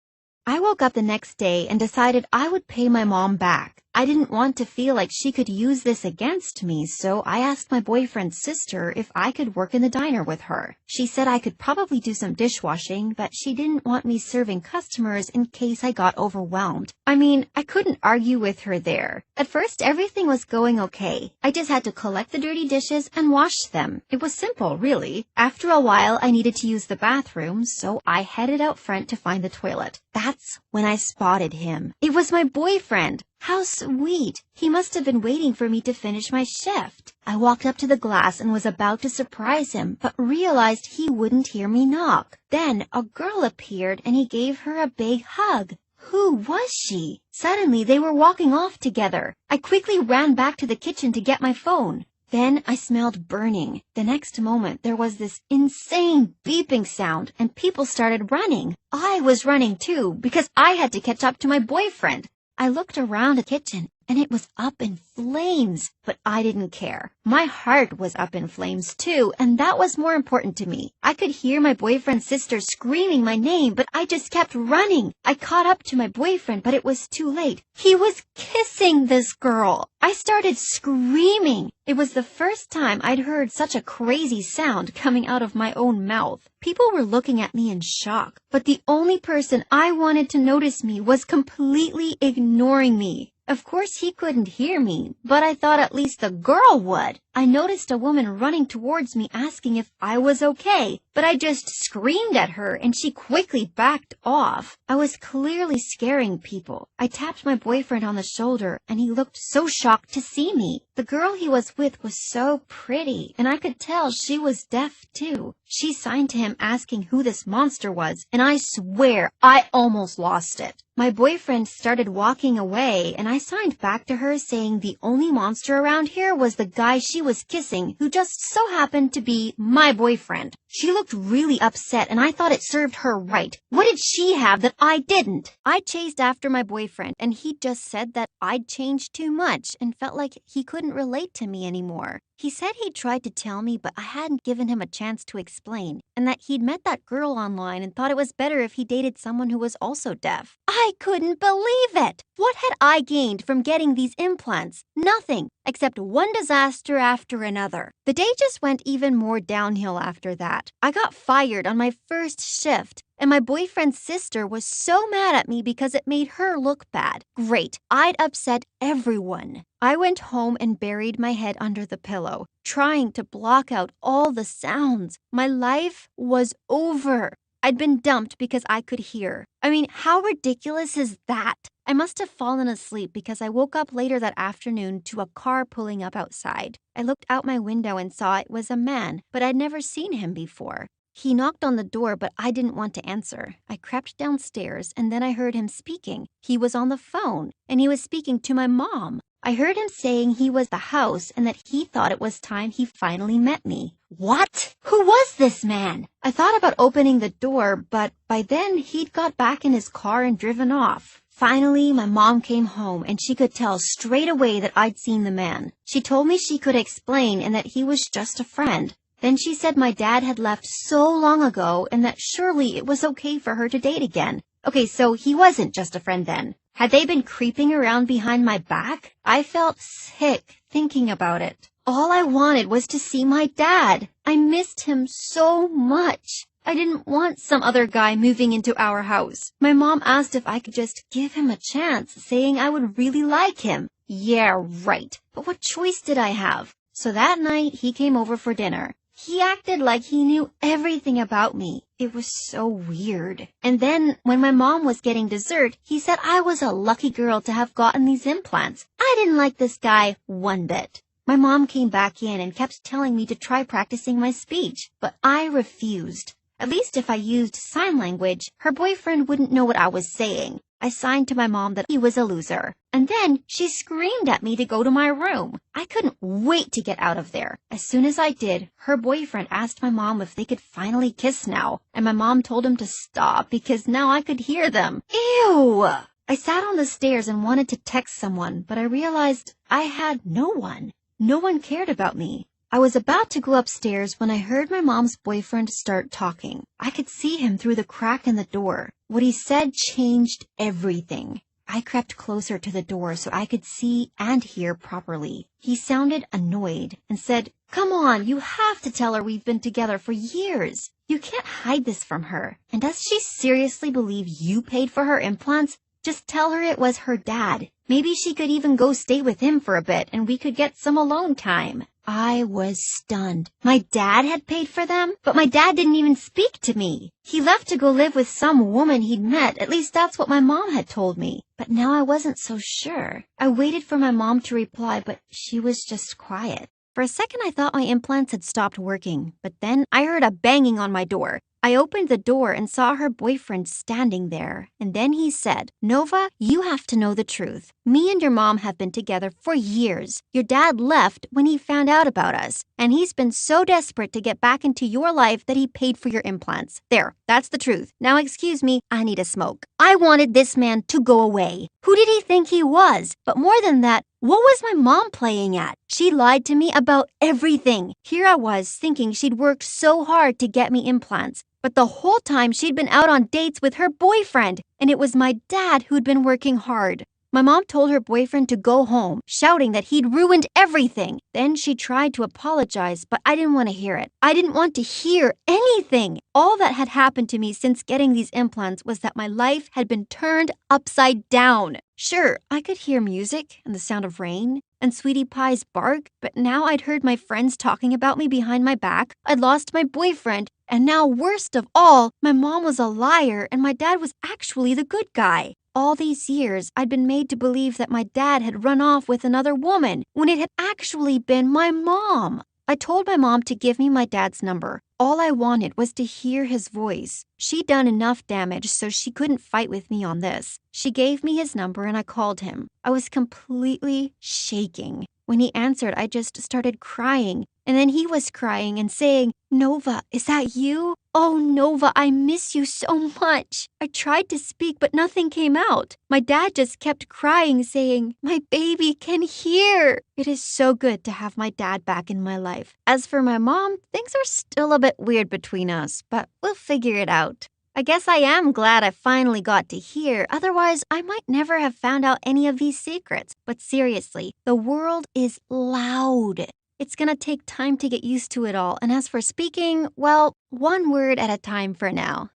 [SPEAKER 17] I woke up the next day and decided I would pay my mom back. I didn't want to feel like she could use this against me, so I asked my boyfriend's sister if I could work in the diner with her. She said I could probably do some dishwashing, but she didn't want me serving customers in case I got overwhelmed. I mean, I couldn't argue with her there. At first, everything was going okay. I just had to collect the dirty dishes and wash them. It was simple, really. After a while, I needed to use the bathroom, so I headed out front to find the toilet. That's when I spotted him. It was my boyfriend. How sweet. He must have been waiting for me to finish my shift. I walked up to the glass and was about to surprise him, but realized he wouldn't hear me knock. Then a girl appeared and he gave her a big hug. Who was she? Suddenly they were walking off together. I quickly ran back to the kitchen to get my phone. Then I smelled burning. The next moment, there was this insane beeping sound, and people started running. I was running too, because I had to catch up to my boyfriend. I looked around the kitchen. and it was up in flames. But I didn't care. My heart was up in flames too, and that was more important to me. I could hear my boyfriend's sister screaming my name, but I just kept running. I caught up to my boyfriend, but it was too late. He was kissing this girl. I started screaming. It was the first time I'd heard such a crazy sound coming out of my own mouth. People were looking at me in shock, but the only person I wanted to notice me was completely ignoring me. Of course, he couldn't hear me, but I thought at least the girl would. I noticed a woman running towards me asking if I was okay, but I just screamed at her and she quickly backed off. I was clearly scaring people. I tapped my boyfriend on the shoulder and he looked so shocked to see me. The girl he was with was so pretty, and I could tell she was deaf too. She signed to him asking who this monster was, and I swear I almost lost it. My boyfriend started walking away, and I signed back to her saying the only monster around here was the guy she was kissing, who just so happened to be my boyfriend. She looked really upset, and I thought it served her right. What did she have that I didn't? I chased after my boyfriend, and he just said that I'd changed too much and felt like he couldn't relate to me anymore. He said he'd tried to tell me, but I hadn't given him a chance to explain, and that he'd met that girl online and thought it was better if he dated someone who was also deaf. I couldn't believe it! What had I gained from getting these implants? Nothing, except one disaster after another. The day just went even more downhill after that. I got fired on my first shift, and my boyfriend's sister was so mad at me because it made her look bad. Great, I'd upset everyone. I went home and buried my head under the pillow, trying to block out all the sounds. My life was over. I'd been dumped because I could hear. I mean, how ridiculous is that? I must have fallen asleep because I woke up later that afternoon to a car pulling up outside. I looked out my window and saw it was a man, but I'd never seen him before. He knocked on the door, but I didn't want to answer. I crept downstairs, and then I heard him speaking. He was on the phone, and he was speaking to my mom. I heard him saying he was the house and that he thought it was time he finally met me. What? Who was this man? I thought about opening the door, but by then he'd got back in his car and driven off. Finally, my mom came home, and she could tell straight away that I'd seen the man. She told me she could explain and that he was just a friend. Then she said my dad had left so long ago and that surely it was okay for her to date again. Okay, so he wasn't just a friend then. Had they been creeping around behind my back? I felt sick thinking about it. All I wanted was to see my dad. I missed him so much. I didn't want some other guy moving into our house. My mom asked if I could just give him a chance, saying I would really like him. Yeah, right. But what choice did I have? So that night, he came over for dinner. He acted like he knew everything about me. It was so weird. And then, when my mom was getting dessert, he said I was a lucky girl to have gotten these implants. I didn't like this guy one bit. My mom came back in and kept telling me to try practicing my speech, but I refused. At least if I used sign language, her boyfriend wouldn't know what I was saying. I signed to my mom that he was a loser. And then she screamed at me to go to my room. I couldn't wait to get out of there. As soon as I did, her boyfriend asked my mom if they could finally kiss now. And my mom told him to stop because now I could hear them. Ew! I sat on the stairs and wanted to text someone, but I realized I had no one. No one cared about me. I was about to go upstairs when I heard my mom's boyfriend start talking. I could see him through the crack in the door. What he said changed everything. I crept closer to the door so I could see and hear properly. He sounded annoyed and said, "Come on, you have to tell her we've been together for years. You can't hide this from her. And does she seriously believe you paid for her implants? Just tell her it was her dad. Maybe she could even go stay with him for a bit and we could get some alone time." I was stunned. My dad had paid for them, but my dad didn't even speak to me. He left to go live with some woman he'd met, at least that's what my mom had told me. But now I wasn't so sure. I waited for my mom to reply, but she was just quiet. For a second I thought my implants had stopped working, but then I heard a banging on my door. I opened the door and saw her boyfriend standing there. And then he said, "Nova, you have to know the truth. Me and your mom have been together for years. Your dad left when he found out about us. And he's been so desperate to get back into your life that he paid for your implants. There, that's the truth. Now excuse me, I need a smoke. I wanted this man to go away. Who did he think he was? But more than that, what was my mom playing at? She lied to me about everything. Here I was thinking she'd worked so hard to get me implants. But the whole time she'd been out on dates with her boyfriend, and it was my dad who'd been working hard. My mom told her boyfriend to go home, shouting that he'd ruined everything. Then she tried to apologize, but I didn't want to hear it. I didn't want to hear anything. All that had happened to me since getting these implants was that my life had been turned upside down. Sure, I could hear music and the sound of rain and Sweetie Pie's bark, but now I'd heard my friends talking about me behind my back. I'd lost my boyfriend, and now worst of all, my mom was a liar and my dad was actually the good guy. All these years, I'd been made to believe that my dad had run off with another woman when it had actually been my mom. I told my mom to give me my dad's number. All I wanted was to hear his voice. She'd done enough damage so she couldn't fight with me on this. She gave me his number and I called him. I was completely shaking. When he answered, I just started crying. And then he was crying and saying, "Nova, is that you? Oh, Nova, I miss you so much." I tried to speak, but nothing came out. My dad just kept crying, saying, "My baby can hear." It is so good to have my dad back in my life. As for my mom, things are still a bit weird between us, but we'll figure it out. I guess I am glad I finally got to hear, otherwise I might never have found out any of these secrets. But seriously, the world is loud. It's gonna take time to get used to it all, and as for speaking, well, one word at a time for now.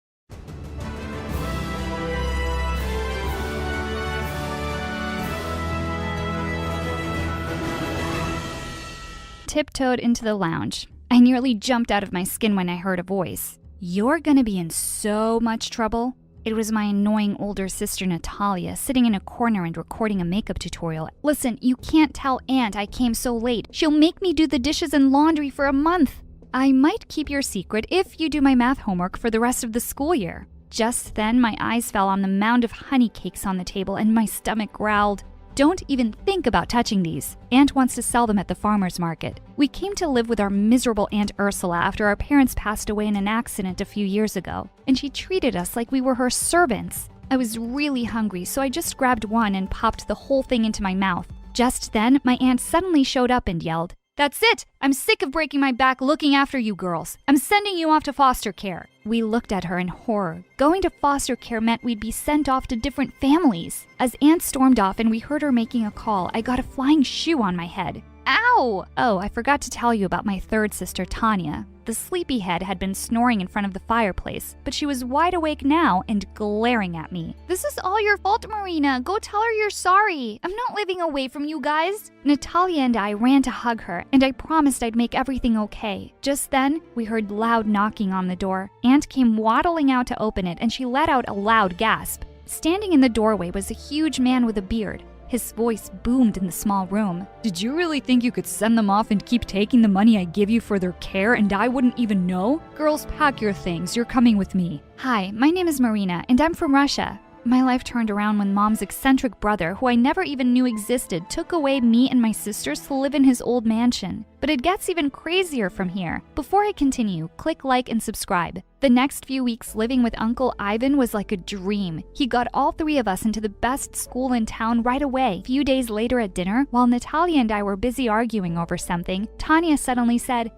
[SPEAKER 18] Tiptoed into the lounge. I nearly jumped out of my skin when I heard a voice. "You're gonna be in so much trouble." It was my annoying older sister Natalia sitting in a corner and recording a makeup tutorial. "Listen, you can't tell Aunt I came so late. She'll make me do the dishes and laundry for a month. I might keep your secret if you do my math homework for the rest of the school year." Just then, my eyes fell on the mound of honey cakes on the table and my stomach growled. "Don't even think about touching these. Aunt wants to sell them at the farmer's market. We came to live with our miserable Aunt Ursula after our parents passed away in an accident a few years ago, and she treated us like we were her servants. I was really hungry, so I just grabbed one and popped the whole thing into my mouth. Just then, my aunt suddenly showed up and yelled, "That's it! I'm sick of breaking my back looking after you girls. I'm sending you off to foster care." We looked at her in horror. Going to foster care meant we'd be sent off to different families. As Aunt stormed off and we heard her making a call, I got a flying shoe on my head. Ow! Oh, I forgot to tell you about my third sister, Tanya. The sleepyhead had been snoring in front of the fireplace, but she was wide awake now and glaring at me.
[SPEAKER 14] "This is all your fault, Marina. Go tell her you're sorry. I'm not living away from you guys."
[SPEAKER 18] Natalia and I ran to hug her, and I promised I'd make everything okay. Just then, we heard loud knocking on the door. Aunt came waddling out to open it, and she let out a loud gasp. Standing in the doorway was a huge man with a beard. His voice boomed in the small room. "Did you really think you could send them off and keep taking the money I give you for their care and I wouldn't even know? Girls, pack your things. You're coming with me." "Hi, my name is Marina, and I'm from Russia." My life turned around when Mom's eccentric brother, who I never even knew existed, took away me and my sisters to live in his old mansion. But it gets even crazier from here. Before I continue, click like and subscribe. The next few weeks living with Uncle Ivan was like a dream. He got all three of us into the best school in town right away. A few days later at dinner, while Natalia and I were busy arguing over something, Tanya suddenly said,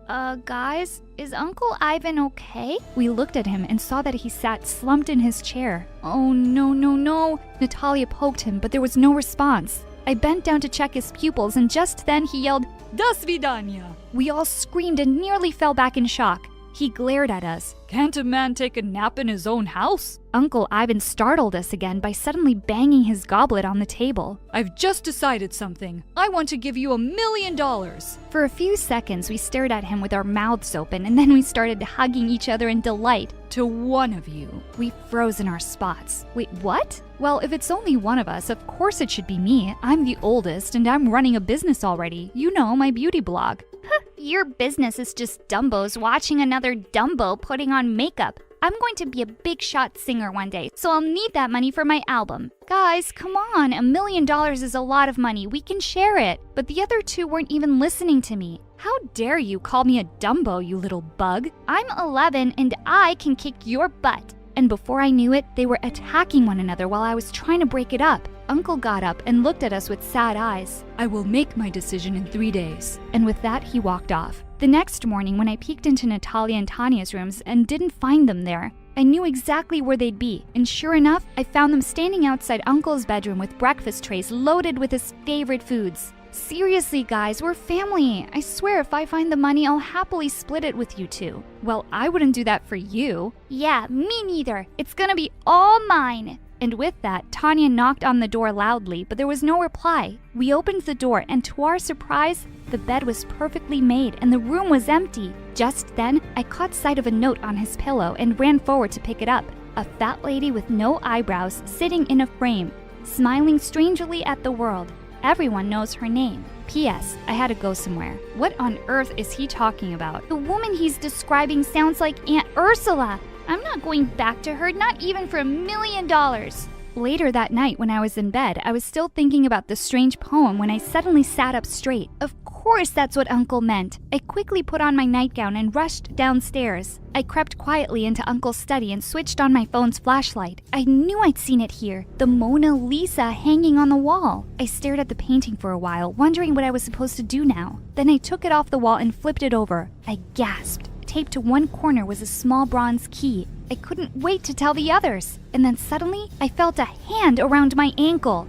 [SPEAKER 14] Guys, is Uncle Ivan okay?"
[SPEAKER 18] We looked at him and saw that he sat slumped in his chair. "Oh, no, no, no." Natalia poked him, but there was no response. I bent down to check his pupils, and just then he yelled, "Do svidaniya!" We all screamed and nearly fell back in shock. He glared at us. "Can't a man take a nap in his own house?" Uncle Ivan startled us again by suddenly banging his goblet on the table. "I've just decided something. I want to give you $1 million. For a few seconds, we stared at him with our mouths open, and then we started hugging each other in delight. "To one of you." We froze in our spots. "Wait, what?" "Well, if it's only one of us, of course it should be me. I'm the oldest, and I'm running a business already. You know, my beauty blog."
[SPEAKER 14] Your business is just Dumbos watching another Dumbo putting on makeup.
[SPEAKER 18] I'm going to be a big shot singer one day, so I'll need that money for my album. Guys, come on, $1 million is a lot of money. We can share it. But the other two weren't even listening to me. How dare you call me a Dumbo, you little bug? I'm 11 and I can kick your butt. And before I knew it, they were attacking one another while I was trying to break it up. Uncle got up and looked at us with sad eyes.
[SPEAKER 2] I will make my decision in 3 days.
[SPEAKER 18] And with that, he walked off. The next morning, when I peeked into Natalia and Tanya's rooms and didn't find them there, I knew exactly where they'd be. And sure enough, I found them standing outside Uncle's bedroom with breakfast trays loaded with his favorite foods. Seriously, guys, we're family. I swear if I find the money, I'll happily split it with you two.
[SPEAKER 2] Well, I wouldn't do that for you.
[SPEAKER 18] Yeah, me neither. It's gonna be all mine. And with that, Tanya knocked on the door loudly, but there was no reply. We opened the door, and to our surprise, the bed was perfectly made and the room was empty. Just then, I caught sight of a note on his pillow and ran forward to pick it up. A fat lady with no eyebrows sitting in a frame, smiling strangely at the world. Everyone knows her name. P.S. I had to go somewhere.
[SPEAKER 2] What on earth is he talking about?
[SPEAKER 14] The woman he's describing sounds like Aunt Ursula. I'm not going back to her, not even for $1 million.
[SPEAKER 18] Later that night, when I was in bed, I was still thinking about the strange poem when I suddenly sat up straight. Of course that's what Uncle meant. I quickly put on my nightgown and rushed downstairs. I crept quietly into Uncle's study and switched on my phone's flashlight. I knew I'd seen it here, the Mona Lisa hanging on the wall. I stared at the painting for a while, wondering what I was supposed to do now. Then I took it off the wall and flipped it over. I gasped. Taped to one corner was a small bronze key. I couldn't wait to tell the others. And then suddenly, I felt a hand around my ankle.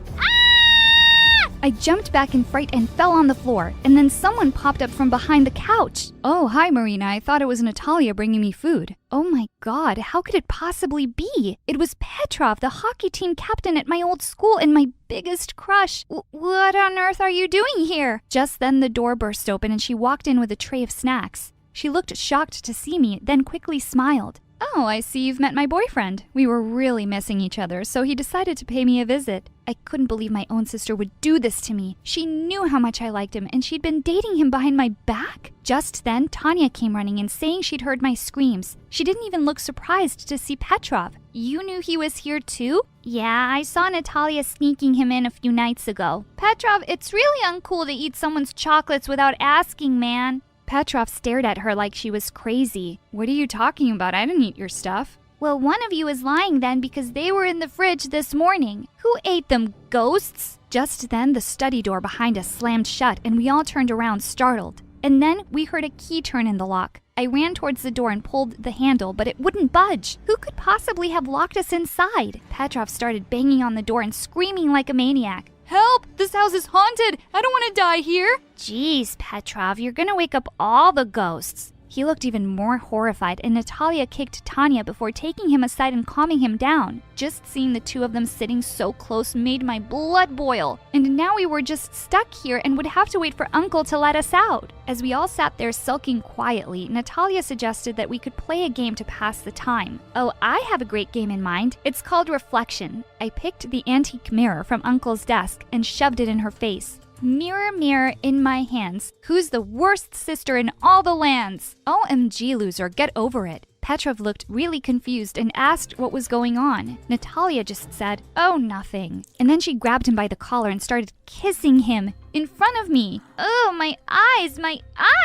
[SPEAKER 18] I jumped back in fright and fell on the floor, and then someone popped up from behind the couch.
[SPEAKER 2] Oh, hi, Marina. I thought it was Natalia bringing me food.
[SPEAKER 18] Oh my God, how could it possibly be? It was Petrov, the hockey team captain at my old school and my biggest crush. What on earth are you doing here? Just then, the door burst open and she walked in with a tray of snacks. She looked shocked to see me, then quickly smiled.
[SPEAKER 2] Oh, I see you've met my boyfriend. We were really missing each other, so he decided to pay me a visit.
[SPEAKER 18] I couldn't believe my own sister would do this to me. She knew how much I liked him, and she'd been dating him behind my back. Just then, Tanya came running in, saying she'd heard my screams. She didn't even look surprised to see Petrov. You knew he was here too? Yeah, I saw Natalia sneaking him in a few nights ago. Petrov, it's really uncool to eat someone's chocolates without asking, man. Petrov stared at her like she was crazy.
[SPEAKER 2] What are you talking about? I didn't eat your stuff.
[SPEAKER 14] Well, one of you is lying then because they were in the fridge this morning. Who ate them, ghosts?
[SPEAKER 18] Just then, the study door behind us slammed shut and we all turned around startled. And then we heard a key turn in the lock. I ran towards the door and pulled the handle, but it wouldn't budge. Who could possibly have locked us inside? Petrov started banging on the door and screaming like a maniac.
[SPEAKER 2] Help! This house is haunted! I don't want to die here!
[SPEAKER 18] Jeez, Petrov, you're gonna wake up all the ghosts. He looked even more horrified, and Natalia kicked Tanya before taking him aside and calming him down. Just seeing the two of them sitting so close made my blood boil. And now we were just stuck here and would have to wait for Uncle to let us out. As we all sat there sulking quietly, Natalia suggested that we could play a game to pass the time. Oh, I have a great game in mind. It's called Reflection. I picked the antique mirror from Uncle's desk and shoved it in her face. Mirror, mirror in my hands, who's the worst sister in all the lands? OMG, loser, get over it. Petrov looked really confused and asked what was going on. Natalia just said, oh, nothing. And then she grabbed him by the collar and started kissing him in front of me. Oh, my eyes, my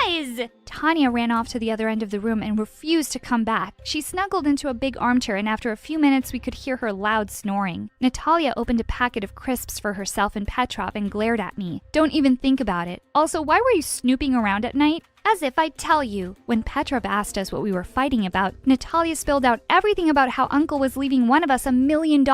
[SPEAKER 18] eyes! Tanya ran off to the other end of the room and refused to come back. She snuggled into a big armchair, and after a few minutes, we could hear her loud snoring. Natalia opened a packet of crisps for herself and Petrov and glared at me. Don't even think about it. Also, why were you snooping around at night? As if I'd tell you. When Petrov asked us what we were fighting about, Natalia spilled out everything about how Uncle was leaving one of us $1 million.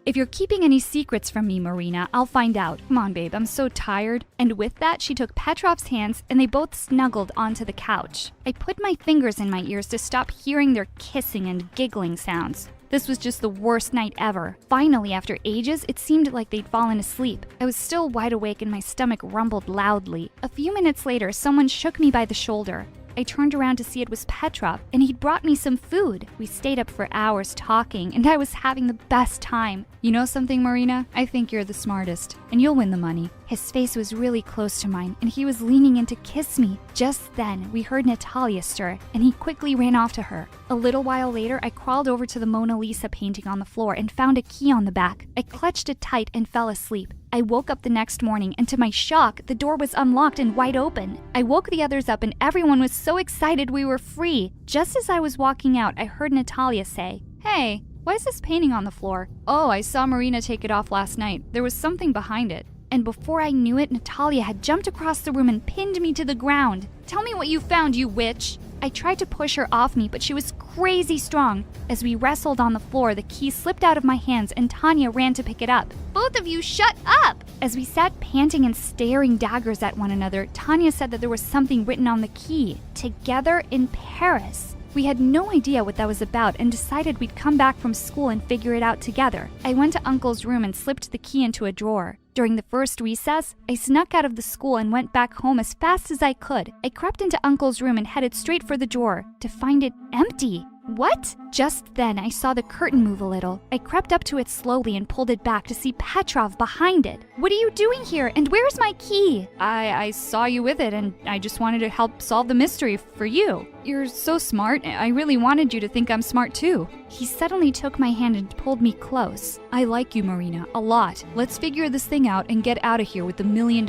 [SPEAKER 18] If you're keeping any secrets from me, Marina, I'll find out. Come on, babe, I'm so tired. And with that, she took Petrov's hands and they both snuggled onto the couch. I put my fingers in my ears to stop hearing their kissing and giggling sounds. This was just the worst night ever. Finally, after ages, it seemed like they'd fallen asleep. I was still wide awake and my stomach rumbled loudly. A few minutes later, someone shook me by the shoulder. I turned around to see it was Petrov, and he'd brought me some food. We stayed up for hours talking, and I was having the best time.
[SPEAKER 2] You know something, Marina? I think you're the smartest, and you'll win the money.
[SPEAKER 18] His face was really close to mine, and he was leaning in to kiss me. Just then, we heard Natalia stir, and he quickly ran off to her. A little while later, I crawled over to the Mona Lisa painting on the floor and found a key on the back. I clutched it tight and fell asleep. I woke up the next morning, and to my shock, the door was unlocked and wide open. I woke the others up, and everyone was so excited we were free. Just as I was walking out, I heard Natalia say, "Hey, why is this painting on the floor?" "Oh, I saw Marina take it off last night. There was something behind it." And before I knew it, Natalia had jumped across the room and pinned me to the ground. "Tell me what you found, you witch!" I tried to push her off me, but she was crazy strong. As we wrestled on the floor, the key slipped out of my hands and Tanya ran to pick it up. "Both of you, shut up!" As we sat panting and staring daggers at one another, Tanya said that there was something written on the key. "Together in Paris." We had no idea what that was about and decided we'd come back from school and figure it out together. I went to Uncle's room and slipped the key into a drawer. During the first recess, I snuck out of the school and went back home as fast as I could. I crept into Uncle's room and headed straight for the drawer, to find it empty. What? Just then, I saw the curtain move a little. I crept up to it slowly and pulled it back to see Petrov behind it. "What are you doing here? And where's my key?" I saw you with it, and I just wanted to help solve the mystery for you. "You're so smart. I really wanted you to think I'm smart too." He suddenly took my hand and pulled me close. "I like you, Marina, a lot. Let's figure this thing out and get out of here with $1 million.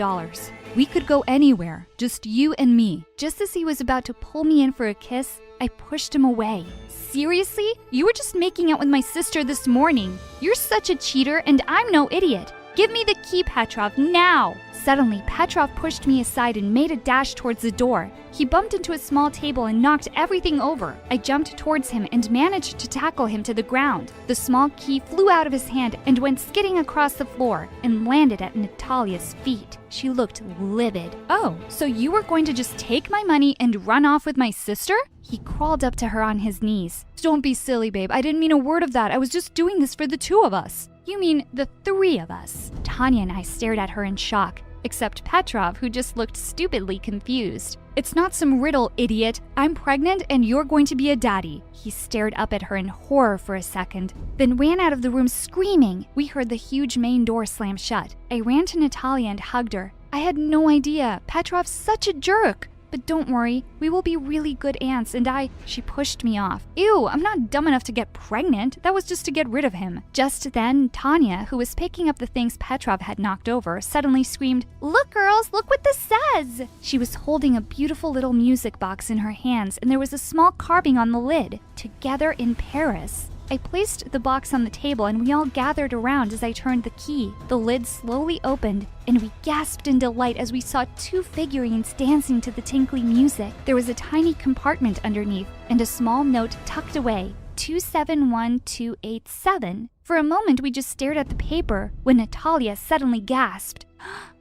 [SPEAKER 18] We could go anywhere, just you and me." Just as he was about to pull me in for a kiss, I pushed him away. "Seriously? You were just making out with my sister this morning. You're such a cheater, and I'm no idiot. Give me the key, Petrov, now!" Suddenly, Petrov pushed me aside and made a dash towards the door. He bumped into a small table and knocked everything over. I jumped towards him and managed to tackle him to the ground. The small key flew out of his hand and went skidding across the floor and landed at Natalia's feet. She looked livid. "Oh, so you were going to just take my money and run off with my sister?" He crawled up to her on his knees. "Don't be silly, babe. I didn't mean a word of that. I was just doing this for the two of us." "You mean the three of us?" Tanya and I stared at her in shock, except Petrov, who just looked stupidly confused. "It's not some riddle, idiot. I'm pregnant and you're going to be a daddy." He stared up at her in horror for a second, then ran out of the room screaming. We heard the huge main door slam shut. I ran to Natalia and hugged her. "I had no idea. Petrov's such a jerk. But don't worry, we will be really good aunts, and She pushed me off. "Ew, I'm not dumb enough to get pregnant. That was just to get rid of him." Just then, Tanya, who was picking up the things Petrov had knocked over, suddenly screamed, "Look, girls, look what this says!" She was holding a beautiful little music box in her hands, and there was a small carving on the lid. "Together in Paris." I placed the box on the table and we all gathered around as I turned the key. The lid slowly opened and we gasped in delight as we saw two figurines dancing to the tinkly music. There was a tiny compartment underneath and a small note tucked away, 271287. For a moment we just stared at the paper when Natalia suddenly gasped,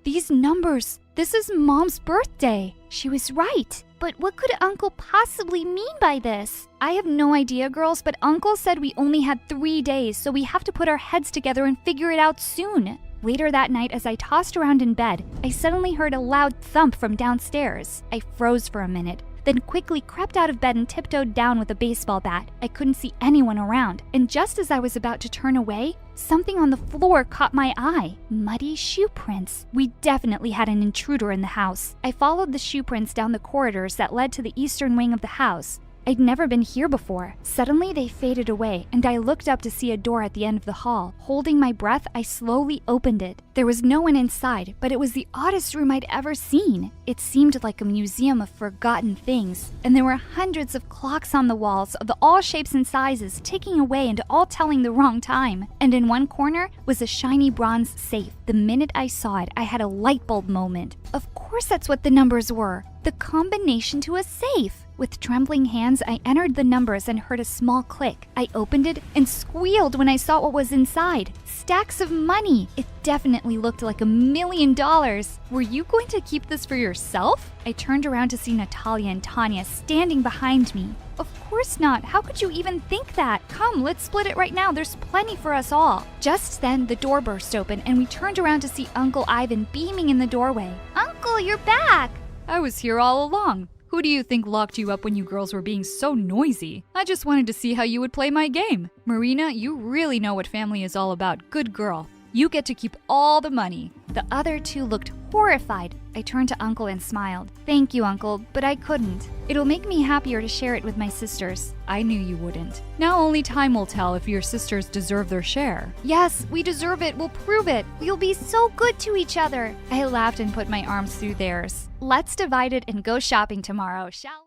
[SPEAKER 18] "These numbers! This is Mom's birthday!" She was right. But what could Uncle possibly mean by this? I have no idea, girls, but Uncle said we only had 3 days, so we have to put our heads together and figure it out soon. Later that night, as I tossed around in bed, I suddenly heard a loud thump from downstairs. I froze for a minute, then quickly crept out of bed and tiptoed down with a baseball bat. I couldn't see anyone around, and just as I was about to turn away, something on the floor caught my eye. Muddy shoe prints. We definitely had an intruder in the house. I followed the shoe prints down the corridors that led to the eastern wing of the house. I'd never been here before. Suddenly, they faded away, and I looked up to see a door at the end of the hall. Holding my breath, I slowly opened it. There was no one inside, but it was the oddest room I'd ever seen. It seemed like a museum of forgotten things, and there were hundreds of clocks on the walls of all shapes and sizes, ticking away and all telling the wrong time. And in one corner was a shiny bronze safe. The minute I saw it, I had a light bulb moment. Of course that's what the numbers were. The combination to a safe. With trembling hands, I entered the numbers and heard a small click. I opened it and squealed when I saw what was inside. Stacks of money. It definitely looked like $1 million. Were you going to keep this for yourself? I turned around to see Natalia and Tanya standing behind me. Of course not. How could you even think that? Come, let's split it right now. There's plenty for us all. Just then, the door burst open and we turned around to see Uncle Ivan beaming in the doorway. "Uncle, you're back!" "I was here all along. Who do you think locked you up when you girls were being so noisy? I just wanted to see how you would play my game. Marina, you really know what family is all about. Good girl." You get to keep all the money. The other two looked horrified. I turned to Uncle and smiled. Thank you, Uncle, but I couldn't. It'll make me happier to share it with my sisters. I knew you wouldn't. Now only time will tell if your sisters deserve their share. Yes, we deserve it. We'll prove it. We'll be so good to each other. I laughed and put my arms through theirs. Let's divide it and go shopping tomorrow, shall we?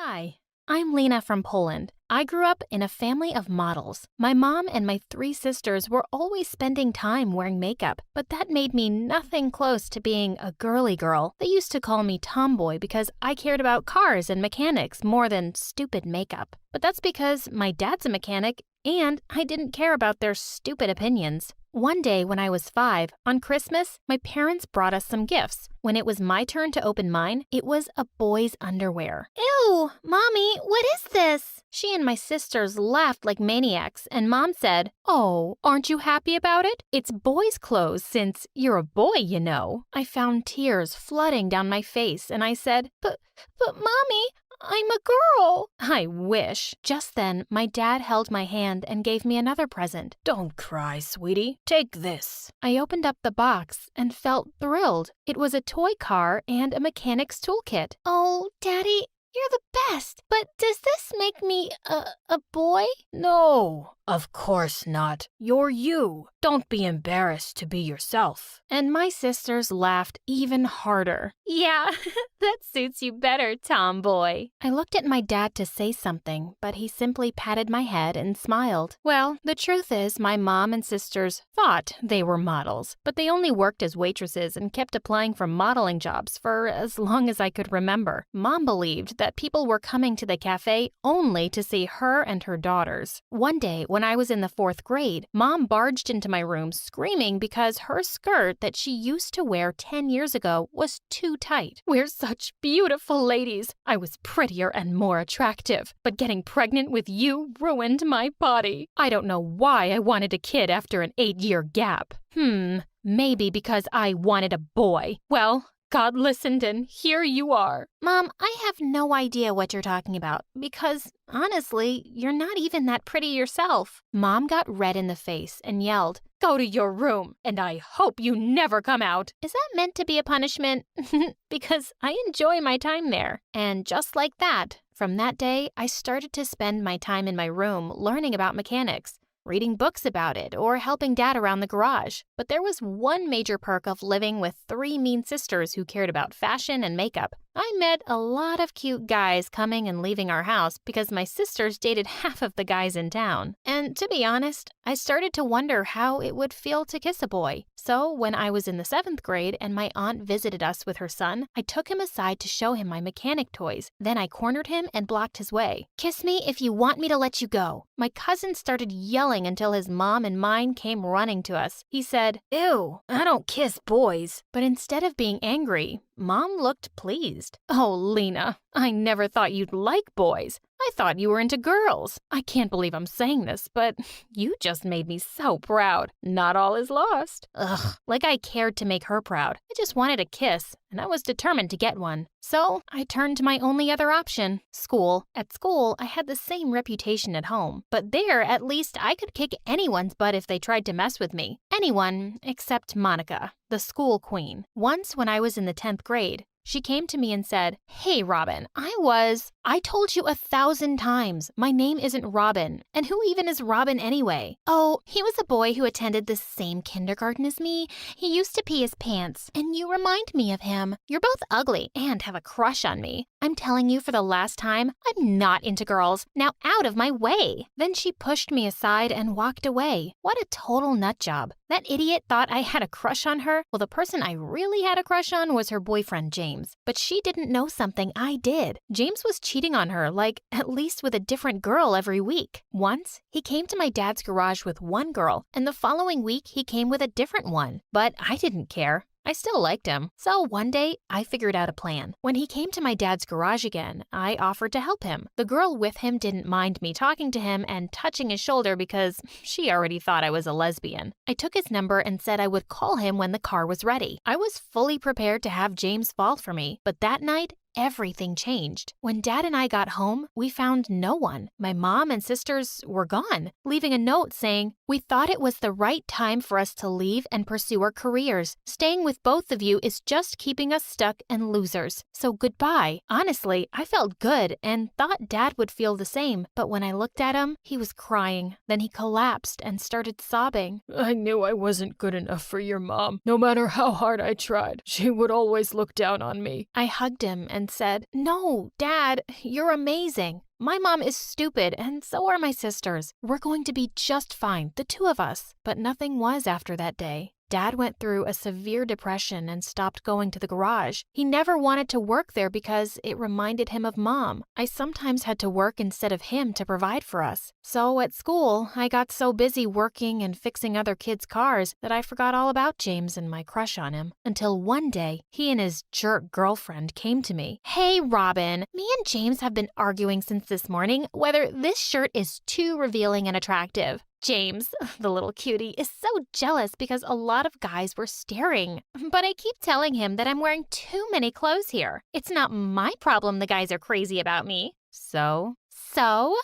[SPEAKER 1] Hi, I'm Lena from Poland. I grew up in a family of models. My mom and my 3 sisters were always spending time wearing makeup, but that made me nothing close to being a girly girl. They used to call me tomboy because I cared about cars and mechanics more than stupid makeup. But that's because my dad's a mechanic and I didn't care about their stupid opinions. One day when I was 5, on Christmas, my parents brought us some gifts. When it was my turn to open mine, it was a boy's underwear.
[SPEAKER 14] Ew, Mommy, what is this?
[SPEAKER 1] She and my sisters laughed like maniacs, and Mom said, "Oh, aren't you happy about it? It's boys' clothes since you're a boy, you know." I found tears flooding down my face, and I said, But Mommy, I'm a girl." I wish. Just then, my dad held my hand and gave me another present. "Don't cry, sweetie. Take this." I opened up the box and felt thrilled. It was a toy car and a mechanic's toolkit.
[SPEAKER 14] Oh, Daddy, you're the best. But does this make me a boy?
[SPEAKER 1] No, of course not. You're you. Don't be embarrassed to be yourself. And my sisters laughed even harder.
[SPEAKER 14] Yeah, that suits you better, tomboy.
[SPEAKER 1] I looked at my dad to say something, but he simply patted my head and smiled. Well, the truth is my mom and sisters thought they were models, but they only worked as waitresses and kept applying for modeling jobs for as long as I could remember. Mom believed that people were coming to the cafe only to see her and her daughters. One day, when I was in the 4th grade, Mom barged into my room screaming because her skirt that she used to wear 10 years ago was too tight. We're such beautiful ladies. I was prettier and more attractive, but getting pregnant with you ruined my body. I don't know why I wanted a kid after an 8-year gap. Maybe because I wanted a boy. Well, God listened and here you are.
[SPEAKER 14] Mom, I have no idea what you're talking about because, honestly, you're not even that pretty yourself.
[SPEAKER 1] Mom got red in the face and yelled, "Go to your room, and I hope you never come out."
[SPEAKER 14] Is that meant to be a punishment? Because I enjoy my time there.
[SPEAKER 1] And just like that, from that day, I started to spend my time in my room learning about mechanics, reading books about it, or helping Dad around the garage. But there was one major perk of living with 3 mean sisters who cared about fashion and makeup. I met a lot of cute guys coming and leaving our house because my sisters dated half of the guys in town. And to be honest, I started to wonder how it would feel to kiss a boy. So when I was in the 7th grade and my aunt visited us with her son, I took him aside to show him my mechanic toys. Then I cornered him and blocked his way. "Kiss me if you want me to let you go." My cousin started yelling until his mom and mine came running to us. He said, "Ew, I don't kiss boys." But instead of being angry, Mom looked pleased. "Oh, Lena, I never thought you'd like boys. I thought you were into girls. I can't believe I'm saying this, but you just made me so proud. Not all is lost." Ugh, like I cared to make her proud. I just wanted a kiss, and I was determined to get one. So I turned to my only other option, school. At school, I had the same reputation at home, but there, at least, I could kick anyone's butt if they tried to mess with me. Anyone except Monica, the school queen. Once when I was in the 10th grade, she came to me and said, "Hey, Robin, I told you 1,000 times, my name isn't Robin. And who even is Robin anyway?"
[SPEAKER 14] "Oh, he was a boy who attended the same kindergarten as me. He used to pee his pants, and you remind me of him. You're both ugly and have a crush on me. I'm telling you for the last time, I'm not into girls. Now out of my way."
[SPEAKER 1] Then she pushed me aside and walked away. What a total nut job. That idiot thought I had a crush on her. Well, the person I really had a crush on was her boyfriend, James. But she didn't know something I did. James was cheating on her, like, at least with a different girl every week. Once, he came to my dad's garage with one girl, and the following week he came with a different one. But I didn't care. I still liked him. So one day, I figured out a plan. When he came to my dad's garage again, I offered to help him. The girl with him didn't mind me talking to him and touching his shoulder because she already thought I was a lesbian. I took his number and said I would call him when the car was ready. I was fully prepared to have James fall for me, but that night, everything changed. When Dad and I got home, we found no one. My mom and sisters were gone, leaving a note saying, "We thought it was the right time for us to leave and pursue our careers. Staying with both of you is just keeping us stuck and losers. So goodbye." Honestly, I felt good and thought Dad would feel the same, but when I looked at him, he was crying. Then he collapsed and started sobbing.
[SPEAKER 2] I knew I wasn't good enough for your mom. No matter how hard I tried, she would always look down on me.
[SPEAKER 1] I hugged him and said, "No, Dad, you're amazing. My mom is stupid, and so are my sisters. We're going to be just fine, the two of us." But nothing was after that day. Dad went through a severe depression and stopped going to the garage. He never wanted to work there because it reminded him of Mom. I sometimes had to work instead of him to provide for us. So at school, I got so busy working and fixing other kids' cars that I forgot all about James and my crush on him. Until one day, he and his jerk girlfriend came to me. "Hey, Robin, me and James have been arguing since this morning whether this shirt is too revealing and attractive." James, the little cutie, is so jealous because a lot of guys were staring. But I keep telling him that I'm wearing too many clothes here. It's not my problem the guys are crazy about me. So,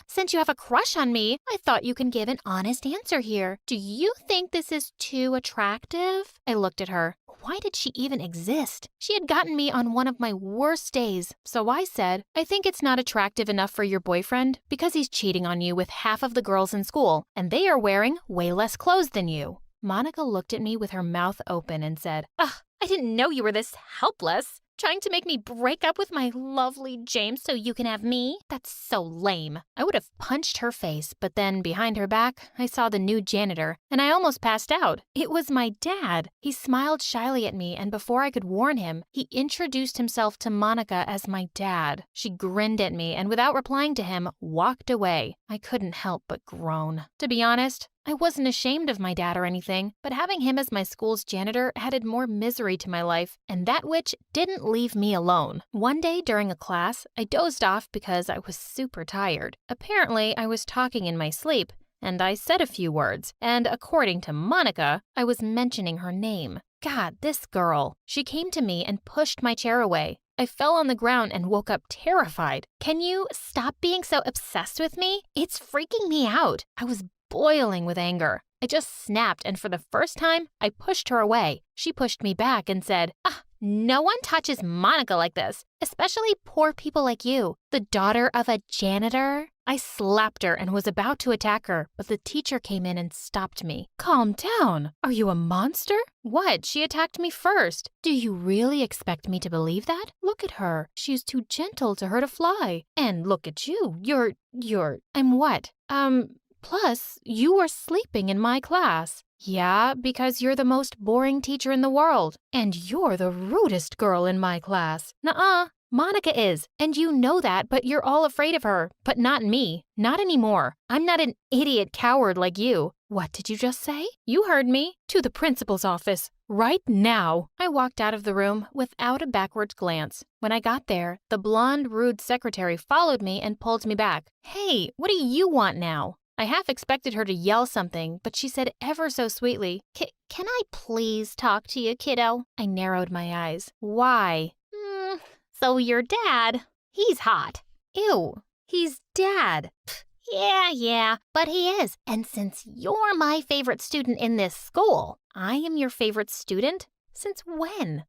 [SPEAKER 1] since you have a crush on me, I thought you can give an honest answer here. Do you think this is too attractive? I looked at her. Why did she even exist? She had gotten me on one of my worst days, so I said, "I think it's not attractive enough for your boyfriend because he's cheating on you with half of the girls in school, and they are wearing way less clothes than you." Monica looked at me with her mouth open and said, "Ugh, I didn't know you were this helpless. Trying to make me break up with my lovely James so you can have me? That's so lame." I would have punched her face, but then behind her back, I saw the new janitor, and I almost passed out. It was my dad. He smiled shyly at me, and before I could warn him, he introduced himself to Monica as my dad. She grinned at me, and without replying to him, walked away. I couldn't help but groan. To be honest, I wasn't ashamed of my dad or anything, but having him as my school's janitor added more misery to my life, and that witch didn't leave me alone. One day during a class, I dozed off because I was super tired. Apparently, I was talking in my sleep, and I said a few words, and according to Monica, I was mentioning her name. God, this girl. She came to me and pushed my chair away. I fell on the ground and woke up terrified. "Can you stop being so obsessed with me? It's freaking me out." I was boiling with anger. I just snapped, and for the first time, I pushed her away. She pushed me back and said, "No one touches Monica like this, especially poor people like you, the daughter of a janitor." I slapped her and was about to attack her, but the teacher came in and stopped me. "Calm down. Are you a monster?" "What? She attacked me first." "Do you really expect me to believe that? Look at her. She's too gentle to hurt a fly. And look at you. I'm what? Plus, you were sleeping in my class." "Yeah, because you're the most boring teacher in the world. And you're the rudest girl in my class." "Nuh-uh. Monica is, and you know that, but you're all afraid of her. But not me. Not anymore. I'm not an idiot coward like you." "What did you just say?" "You heard me. To the principal's office. Right now." I walked out of the room without a backward glance. When I got there, the blonde, rude secretary followed me and pulled me back. "Hey, what do you want now?" I half expected her to yell something, but she said ever so sweetly, Can I please talk to you, kiddo?" I narrowed my eyes. "Why?" So your dad, he's hot." "Ew, he's Dad." Yeah, but he is. And since you're my favorite student in this school, I am your favorite student? Since when?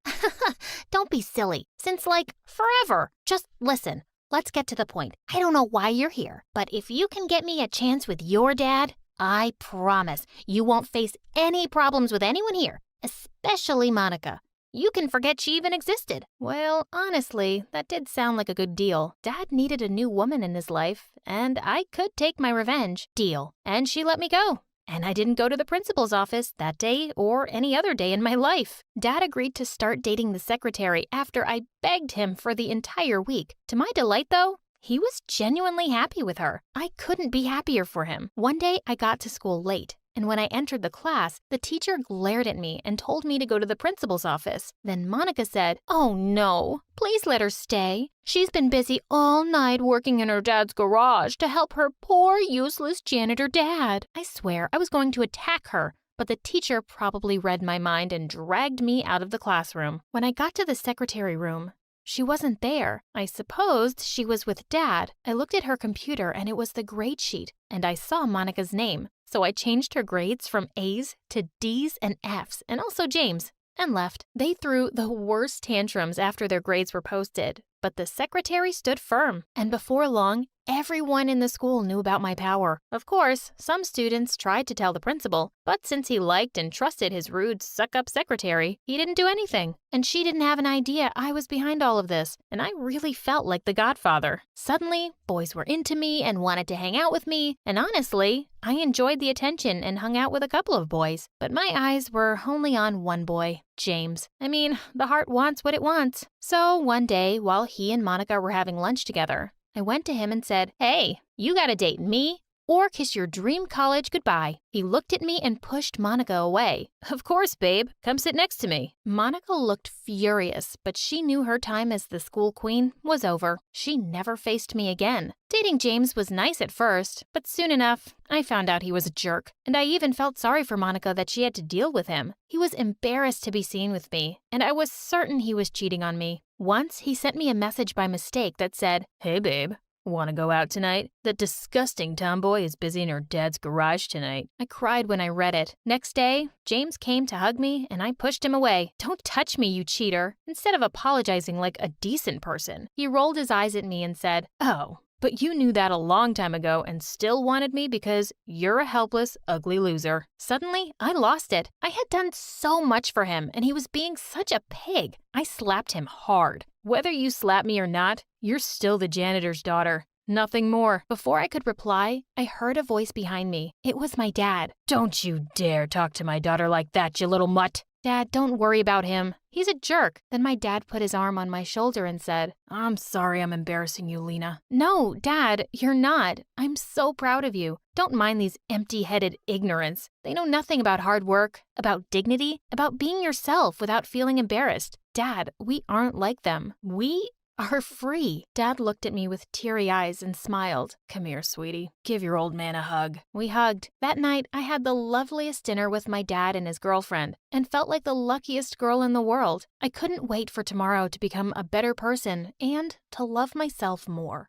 [SPEAKER 1] Don't be silly. Since, forever. Just listen. Let's get to the point. I don't know why you're here, but if you can get me a chance with your dad, I promise you won't face any problems with anyone here, especially Monica. You can forget she even existed." Well, honestly, that did sound like a good deal. Dad needed a new woman in his life, and I could take my revenge. Deal. And she let me go. And I didn't go to the principal's office that day or any other day in my life. Dad agreed to start dating the secretary after I begged him for the entire week. To my delight, though, he was genuinely happy with her. I couldn't be happier for him. One day, I got to school late. And when I entered the class, the teacher glared at me and told me to go to the principal's office. Then Monica said, "Oh no, please let her stay. She's been busy all night working in her dad's garage to help her poor, useless janitor dad." I swear I was going to attack her, but the teacher probably read my mind and dragged me out of the classroom. When I got to the secretary room, she wasn't there. I supposed she was with Dad. I looked at her computer and it was the grade sheet, and I saw Monica's name. So I changed her grades from A's to D's and F's, and also James, and left. They threw the worst tantrums after their grades were posted, but the secretary stood firm, and before long, everyone in the school knew about my power. Of course, some students tried to tell the principal, but since he liked and trusted his rude, suck-up secretary, he didn't do anything. And she didn't have an idea I was behind all of this, and I really felt like the godfather. Suddenly, boys were into me and wanted to hang out with me, and honestly, I enjoyed the attention and hung out with a couple of boys. But my eyes were only on one boy, James. I mean, the heart wants what it wants. So one day, while he and Monica were having lunch together, I went to him and said, "Hey, you gotta date me or kiss your dream college goodbye." He looked at me and pushed Monica away. "Of course, babe. Come sit next to me." Monica looked furious, but she knew her time as the school queen was over. She never faced me again. Dating James was nice at first, but soon enough, I found out he was a jerk, and I even felt sorry for Monica that she had to deal with him. He was embarrassed to be seen with me, and I was certain he was cheating on me. Once, he sent me a message by mistake that said, "Hey, babe. Want to go out tonight? That disgusting tomboy is busy in her dad's garage tonight." I cried when I read it. Next day, James came to hug me and I pushed him away. "Don't touch me, you cheater." Instead of apologizing like a decent person, he rolled his eyes at me and said, "Oh, but you knew that a long time ago and still wanted me because you're a helpless, ugly loser." Suddenly, I lost it. I had done so much for him and he was being such a pig. I slapped him hard. "Whether you slap me or not, you're still the janitor's daughter. Nothing more." Before I could reply, I heard a voice behind me. It was my dad. "Don't you dare talk to my daughter like that, you little mutt." "Dad, don't worry about him. He's a jerk." Then my dad put his arm on my shoulder and said, "I'm sorry I'm embarrassing you, Lena." "No, Dad, you're not. I'm so proud of you. Don't mind these empty-headed ignorants. They know nothing about hard work, about dignity, about being yourself without feeling embarrassed. Dad, we aren't like them. We are free." Dad looked at me with teary eyes and smiled. "Come here, sweetie. Give your old man a hug." We hugged. That night, I had the loveliest dinner with my dad and his girlfriend and felt like the luckiest girl in the world. I couldn't wait for tomorrow to become a better person and to love myself more.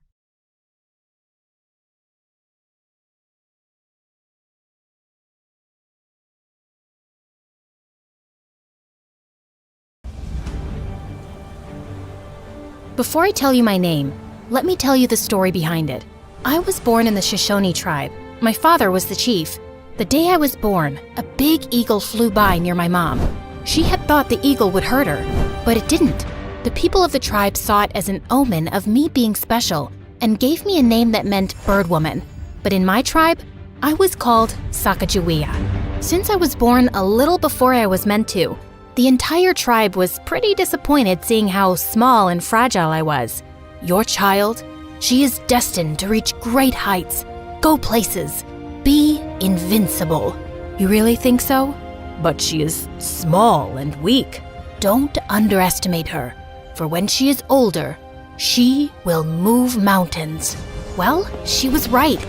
[SPEAKER 1] Before I tell you my name, let me tell you the story behind it. I was born in the Shoshone tribe. My father was the chief. The day I was born, a big eagle flew by near my mom. She had thought the eagle would hurt her, but it didn't. The people of the tribe saw it as an omen of me being special and gave me a name that meant bird woman. But in my tribe, I was called Sacagawea. Since I was born a little before I was meant to, the entire tribe was pretty disappointed seeing how small and fragile I was. "Your child, she is destined to reach great heights, go places, be invincible." "You really think so?" "But she is small and weak." "Don't underestimate her, for when she is older, she will move mountains." Well, she was right.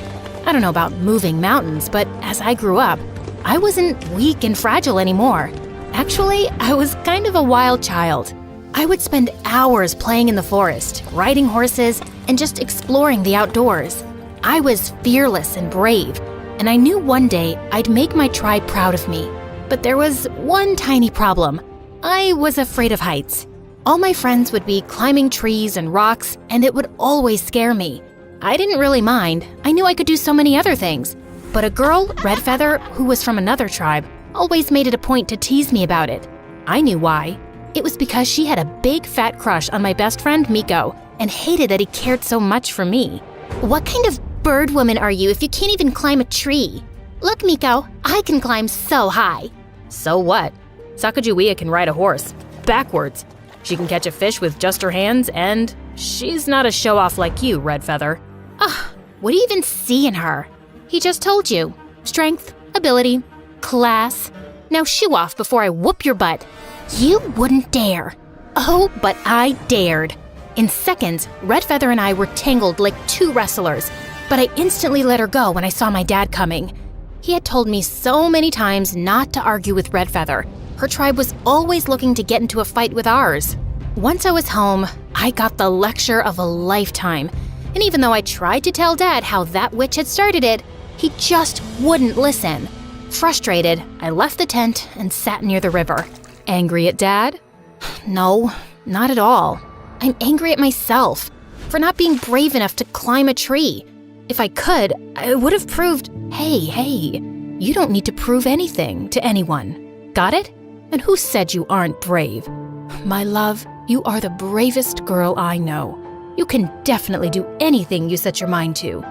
[SPEAKER 1] I don't know about moving mountains, but as I grew up, I wasn't weak and fragile anymore. Actually, I was kind of a wild child. I would spend hours playing in the forest, riding horses, and just exploring the outdoors. I was fearless and brave, and I knew one day I'd make my tribe proud of me. But there was one tiny problem. I was afraid of heights. All my friends would be climbing trees and rocks, and it would always scare me. I didn't really mind. I knew I could do so many other things. But a girl, Redfeather, who was from another tribe, always made it a point to tease me about it. I knew why. It was because she had a big fat crush on my best friend Miko and hated that he cared so much for me.
[SPEAKER 14] "What kind of bird woman are you if you can't even climb a tree? Look, Miko, I can climb so high."
[SPEAKER 2] "So what? Sacagawea can ride a horse, backwards. She can catch a fish with just her hands, and she's not a show-off like you, Redfeather."
[SPEAKER 14] Ugh, what do you even see in her? He just told you. Strength,
[SPEAKER 1] ability, class. Now shoo off before I whoop your butt. You wouldn't dare. Oh, but I dared. In seconds, Red Feather and I were tangled like two wrestlers, but I instantly let her go when I saw my dad coming. He had told me so many times not to argue with Red Feather. Her tribe was always looking to get into a fight with ours. Once I was home, I got the lecture of a lifetime. And even though I tried to tell Dad how that witch had started it, he just wouldn't listen. Frustrated, I left the tent and sat near the river.
[SPEAKER 2] Angry at Dad?
[SPEAKER 1] No, not at all. I'm angry at myself for not being brave enough to climb a tree. If I could, I would have proved, hey, you don't need to prove anything to anyone. Got it? And who said you aren't brave? My love, you are the bravest girl I know. You can definitely do anything you set your mind to.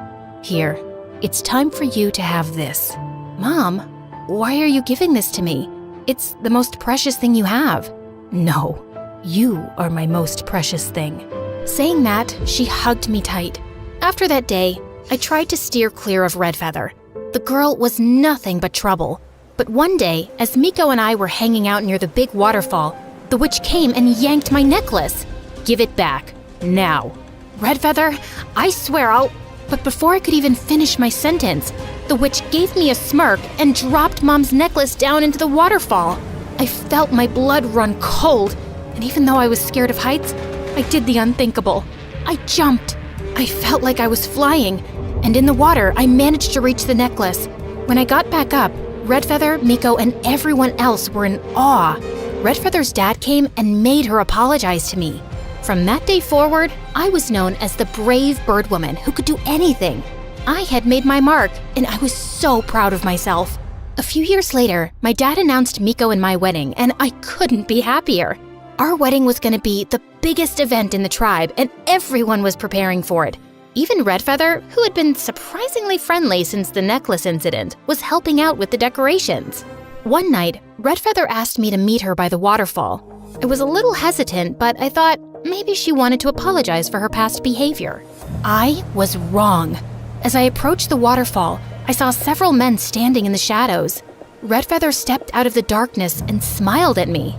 [SPEAKER 1] Here, it's time for you to have this. Mom, why are you giving this to me? It's the most precious thing you have. No, you are my most precious thing. Saying that, she hugged me tight. After that day, I tried to steer clear of Red Feather. The girl was nothing but trouble. But one day, as Miko and I were hanging out near the big waterfall, the witch came and yanked my necklace. Give it back, now. Red Feather, I swear I'll... But before I could even finish my sentence, the witch gave me a smirk and dropped Mom's necklace down into the waterfall. I felt my blood run cold, and even though I was scared of heights, I did the unthinkable. I jumped. I felt like I was flying, and in the water, I managed to reach the necklace. When I got back up, Red Feather, Miko, and everyone else were in awe. Red Feather's dad came and made her apologize to me. From that day forward, I was known as the brave bird woman who could do anything. I had made my mark, and I was so proud of myself. A few years later, my dad announced Miko and my wedding, and I couldn't be happier. Our wedding was going to be the biggest event in the tribe, and everyone was preparing for it. Even Red Feather, who had been surprisingly friendly since the necklace incident, was helping out with the decorations. One night, Red Feather asked me to meet her by the waterfall. I was a little hesitant, but I thought maybe she wanted to apologize for her past behavior. I was wrong. As I approached the waterfall, I saw several men standing in the shadows. Red Feather stepped out of the darkness and smiled at me.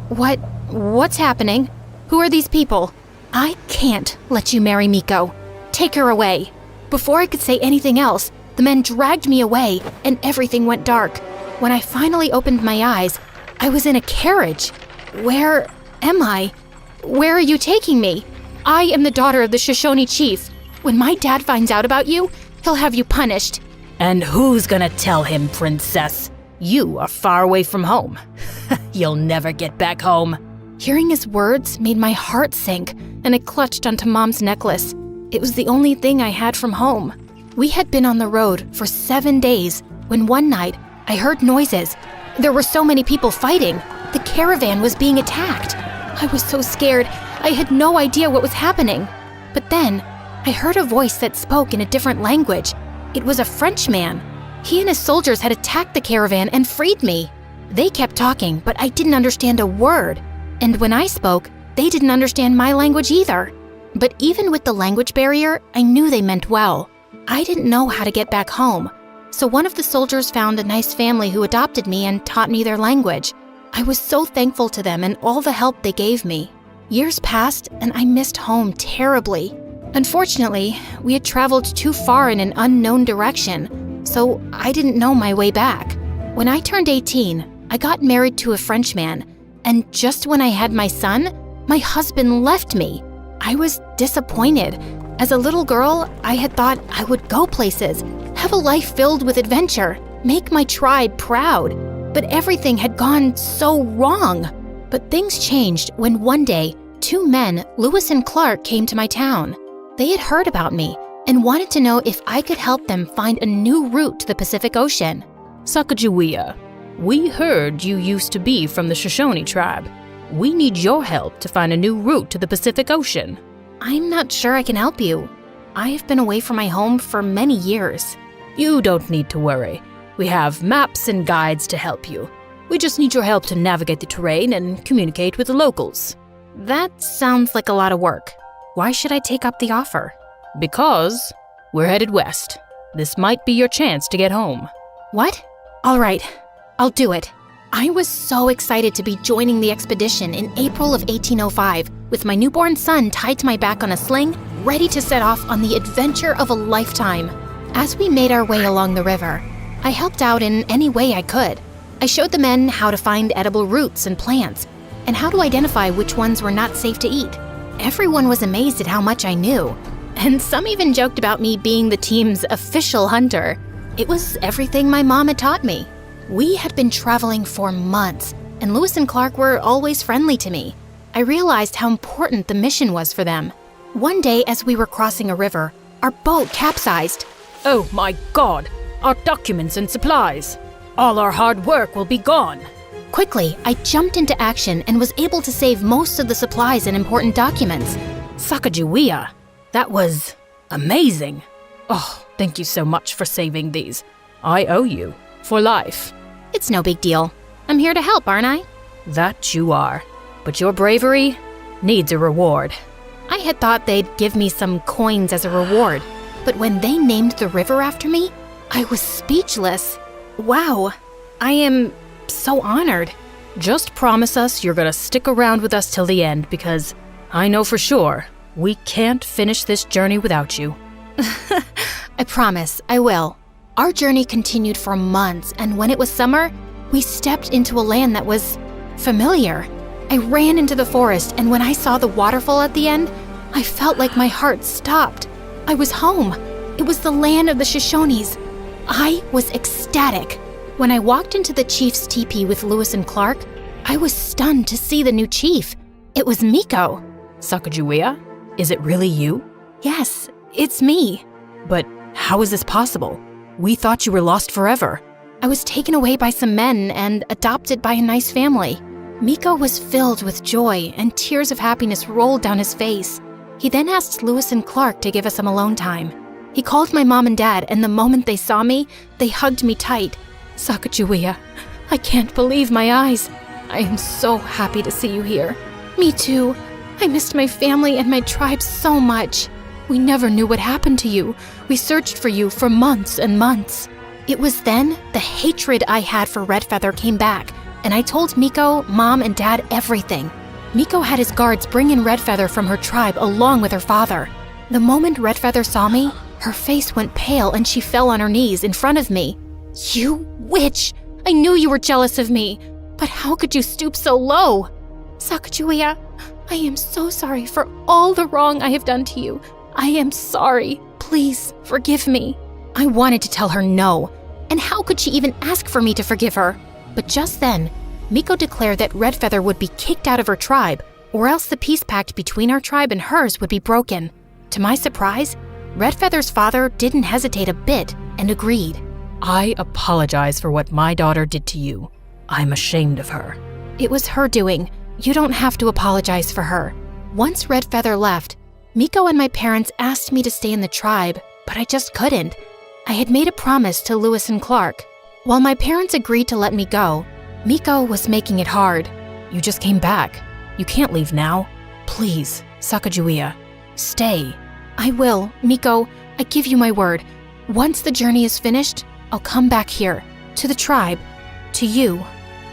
[SPEAKER 1] What's happening? Who are these people? I can't let you marry Miko. Take her away. Before I could say anything else, the men dragged me away and everything went dark. When I finally opened my eyes, I was in a carriage. Where am I? Where are you taking me? I am the daughter of the Shoshone chief. When my dad finds out about you, he'll have you punished.
[SPEAKER 2] And who's gonna tell him, princess? You are far away from home. You'll never get back home.
[SPEAKER 1] Hearing his words made my heart sink, and I clutched onto Mom's necklace. It was the only thing I had from home. We had been on the road for 7 days when one night I heard noises. There were so many people fighting. The caravan was being attacked. I was so scared. I had no idea what was happening. But then, I heard a voice that spoke in a different language. It was a Frenchman. He and his soldiers had attacked the caravan and freed me. They kept talking, but I didn't understand a word. And when I spoke, they didn't understand my language either. But even with the language barrier, I knew they meant well. I didn't know how to get back home. So one of the soldiers found a nice family who adopted me and taught me their language. I was so thankful to them and all the help they gave me. Years passed and I missed home terribly. Unfortunately, we had traveled too far in an unknown direction, so I didn't know my way back. When I turned 18, I got married to a Frenchman, and just when I had my son, my husband left me. I was disappointed. As a little girl, I had thought I would go places, have a life filled with adventure, make my tribe proud. But everything had gone so wrong. But things changed when one day, 2 men, Lewis and Clark, came to my town. They had heard about me and wanted to know if I could help them find a new route to the Pacific Ocean.
[SPEAKER 2] Sacagawea, we heard you used to be from the Shoshone tribe. We need your help to find a new route to the Pacific Ocean.
[SPEAKER 1] I'm not sure I can help you. I have been away from my home for many years.
[SPEAKER 2] You don't need to worry. We have maps and guides to help you. We just need your help to navigate the terrain and communicate with the locals.
[SPEAKER 1] That sounds like a lot of work. Why should I take up the offer?
[SPEAKER 2] Because we're headed west. This might be your chance to get home.
[SPEAKER 1] What? All right, I'll do it. I was so excited to be joining the expedition in April of 1805 with my newborn son tied to my back on a sling, ready to set off on the adventure of a lifetime. As we made our way along the river, I helped out in any way I could. I showed the men how to find edible roots and plants, and how to identify which ones were not safe to eat. Everyone was amazed at how much I knew, and some even joked about me being the team's official hunter. It was everything my mom had taught me. We had been traveling for months, and Lewis and Clark were always friendly to me. I realized how important the mission was for them. One day, as we were crossing a river, our boat capsized.
[SPEAKER 2] Oh my God! Our documents and supplies! All our hard work will be gone!
[SPEAKER 1] Quickly, I jumped into action and was able to save most of the supplies and important documents.
[SPEAKER 2] Sacagawea! That was amazing! Oh, thank you so much for saving these. I owe you for life.
[SPEAKER 1] It's no big deal. I'm here to help, aren't I?
[SPEAKER 2] That you are. But your bravery needs a reward.
[SPEAKER 1] I had thought they'd give me some coins as a reward, but when they named the river after me, I was speechless. Wow, I am so honored.
[SPEAKER 2] Just promise us you're gonna stick around with us till the end, because I know for sure we can't finish this journey without you.
[SPEAKER 1] I promise, I will. Our journey continued for months, and when it was summer, we stepped into a land that was familiar. I ran into the forest, and when I saw the waterfall at the end, I felt like my heart stopped. I was home. It was the land of the Shoshones. I was ecstatic. When I walked into the chief's teepee with Lewis and Clark, I was stunned to see the new chief. It was Miko.
[SPEAKER 2] Sacagawea? Is it really you?
[SPEAKER 1] Yes, it's me.
[SPEAKER 2] But how is this possible? We thought you were lost forever.
[SPEAKER 1] I was taken away by some men and adopted by a nice family. Miko was filled with joy, and tears of happiness rolled down his face. He then asked Lewis and Clark to give us some alone time. He called my mom and dad, and the moment they saw me, they hugged me tight.
[SPEAKER 2] Sacagawea, I can't believe my eyes. I am so happy to see you here.
[SPEAKER 1] Me too. I missed my family and my tribe so much.
[SPEAKER 2] We never knew what happened to you. We searched for you for months and months.
[SPEAKER 1] It was then the hatred I had for Redfeather came back, and I told Miko, Mom, and Dad everything. Miko had his guards bring in Redfeather from her tribe along with her father. The moment Redfeather saw me, her face went pale and she fell on her knees in front of me. You witch! I knew you were jealous of me, but how could you stoop so low? Sacagawea, I am so sorry for all the wrong I have done to you. I am sorry. Please forgive me. I wanted to tell her no, and how could she even ask for me to forgive her? But just then, Miko declared that Redfeather would be kicked out of her tribe, or else the peace pact between our tribe and hers would be broken. To my surprise, Redfeather's father didn't hesitate a bit and agreed.
[SPEAKER 2] I apologize for what my daughter did to you. I'm ashamed of her.
[SPEAKER 1] It was her doing. You don't have to apologize for her. Once Redfeather left, Miko and my parents asked me to stay in the tribe, but I just couldn't. I had made a promise to Lewis and Clark. While my parents agreed to let me go, Miko was making it hard.
[SPEAKER 2] You just came back. You can't leave now. Please, Sacagawea, stay.
[SPEAKER 1] I will, Miko. I give you my word. Once the journey is finished, I'll come back here, to the tribe, to you.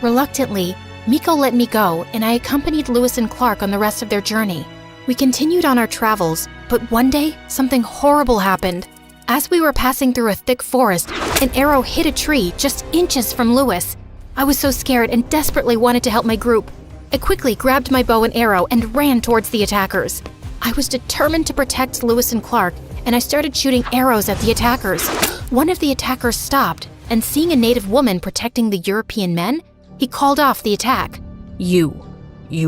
[SPEAKER 1] Reluctantly, Miko let me go, and I accompanied Lewis and Clark on the rest of their journey. We continued on our travels, but one day, something horrible happened. As we were passing through a thick forest, an arrow hit a tree just inches from Lewis. I was so scared and desperately wanted to help my group. I quickly grabbed my bow and arrow and ran towards the attackers. I was determined to protect Lewis and Clark, and I started shooting arrows at the attackers. One of the attackers stopped, and seeing a native woman protecting the European men, he called off the attack.
[SPEAKER 2] You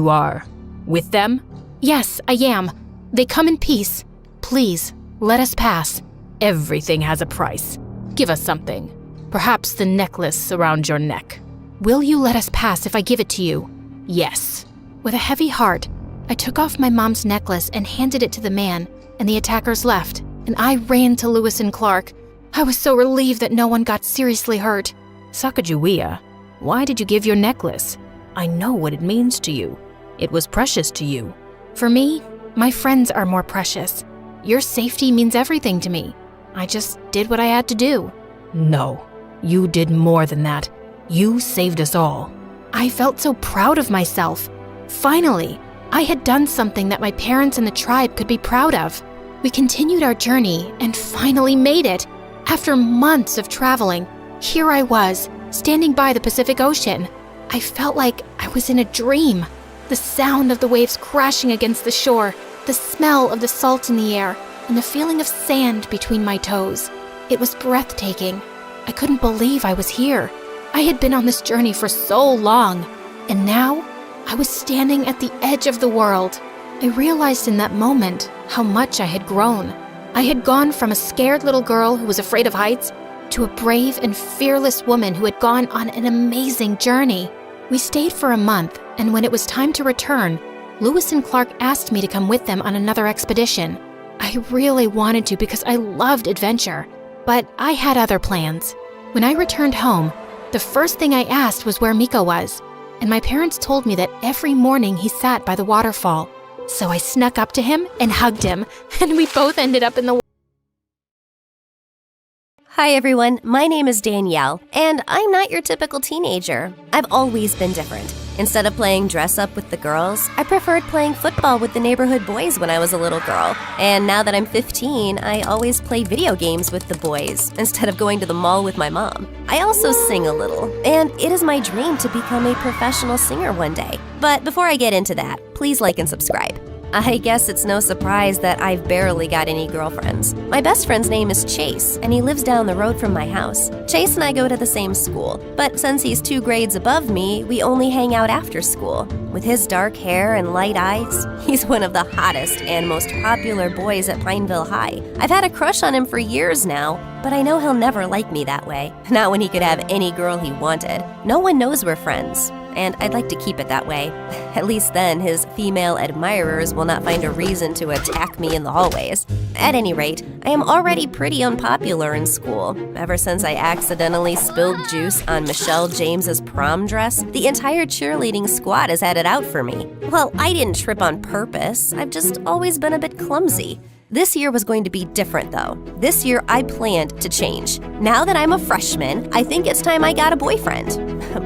[SPEAKER 2] are with them?
[SPEAKER 1] Yes, I am. They come in peace. Please, let us pass.
[SPEAKER 2] Everything has a price. Give us something. Perhaps the necklace around your neck.
[SPEAKER 1] Will you let us pass if I give it to you?
[SPEAKER 2] Yes.
[SPEAKER 1] With a heavy heart, I took off my mom's necklace and handed it to the man, and the attackers left, and I ran to Lewis and Clark. I was so relieved that no one got seriously hurt.
[SPEAKER 2] Sacagawea, why did you give your necklace? I know what it means to you. It was precious to you.
[SPEAKER 1] For me, my friends are more precious. Your safety means everything to me. I just did what I had to do.
[SPEAKER 2] No, You did more than that. You saved us all.
[SPEAKER 1] I felt so proud of myself. Finally, I had done something that my parents and the tribe could be proud of. We continued our journey and finally made it. After months of traveling, here I was, standing by the Pacific Ocean. I felt like I was in a dream. The sound of the waves crashing against the shore, the smell of the salt in the air, and the feeling of sand between my toes. It was breathtaking. I couldn't believe I was here. I had been on this journey for so long, and now I was standing at the edge of the world. I realized in that moment how much I had grown. I had gone from a scared little girl who was afraid of heights to a brave and fearless woman who had gone on an amazing journey. We stayed for a month, and when it was time to return, Lewis and Clark asked me to come with them on another expedition. I really wanted to because I loved adventure, but I had other plans. When I returned home, the first thing I asked was where Miko was, and my parents told me that every morning he sat by the waterfall. So I snuck up to him and hugged him, and we both ended up in the
[SPEAKER 5] Hi everyone, my name is Danielle, and I'm not your typical teenager. I've always been different. Instead of playing dress up with the girls, I preferred playing football with the neighborhood boys when I was a little girl. And now that I'm 15, I always play video games with the boys instead of going to the mall with my mom. I also sing a little, and it is my dream to become a professional singer one day. But before I get into that, please like and subscribe. I guess it's no surprise that I've barely got any girlfriends. My best friend's name is Chase, and he lives down the road from my house. Chase and I go to the same school, but since he's 2 grades above me, we only hang out after school. With his dark hair and light eyes, he's one of the hottest and most popular boys at Pineville High. I've had a crush on him for years now, but I know he'll never like me that way. Not when he could have any girl he wanted. No one knows we're friends, and I'd like to keep it that way. At least then, his female admirers will not find a reason to attack me in the hallways. At any rate, I am already pretty unpopular in school. Ever since I accidentally spilled juice on Michelle James's prom dress, the entire cheerleading squad has had it out for me. Well, I didn't trip on purpose. I've just always been a bit clumsy. This year was going to be different, though. This year, I planned to change. Now that I'm a freshman, I think it's time I got a boyfriend.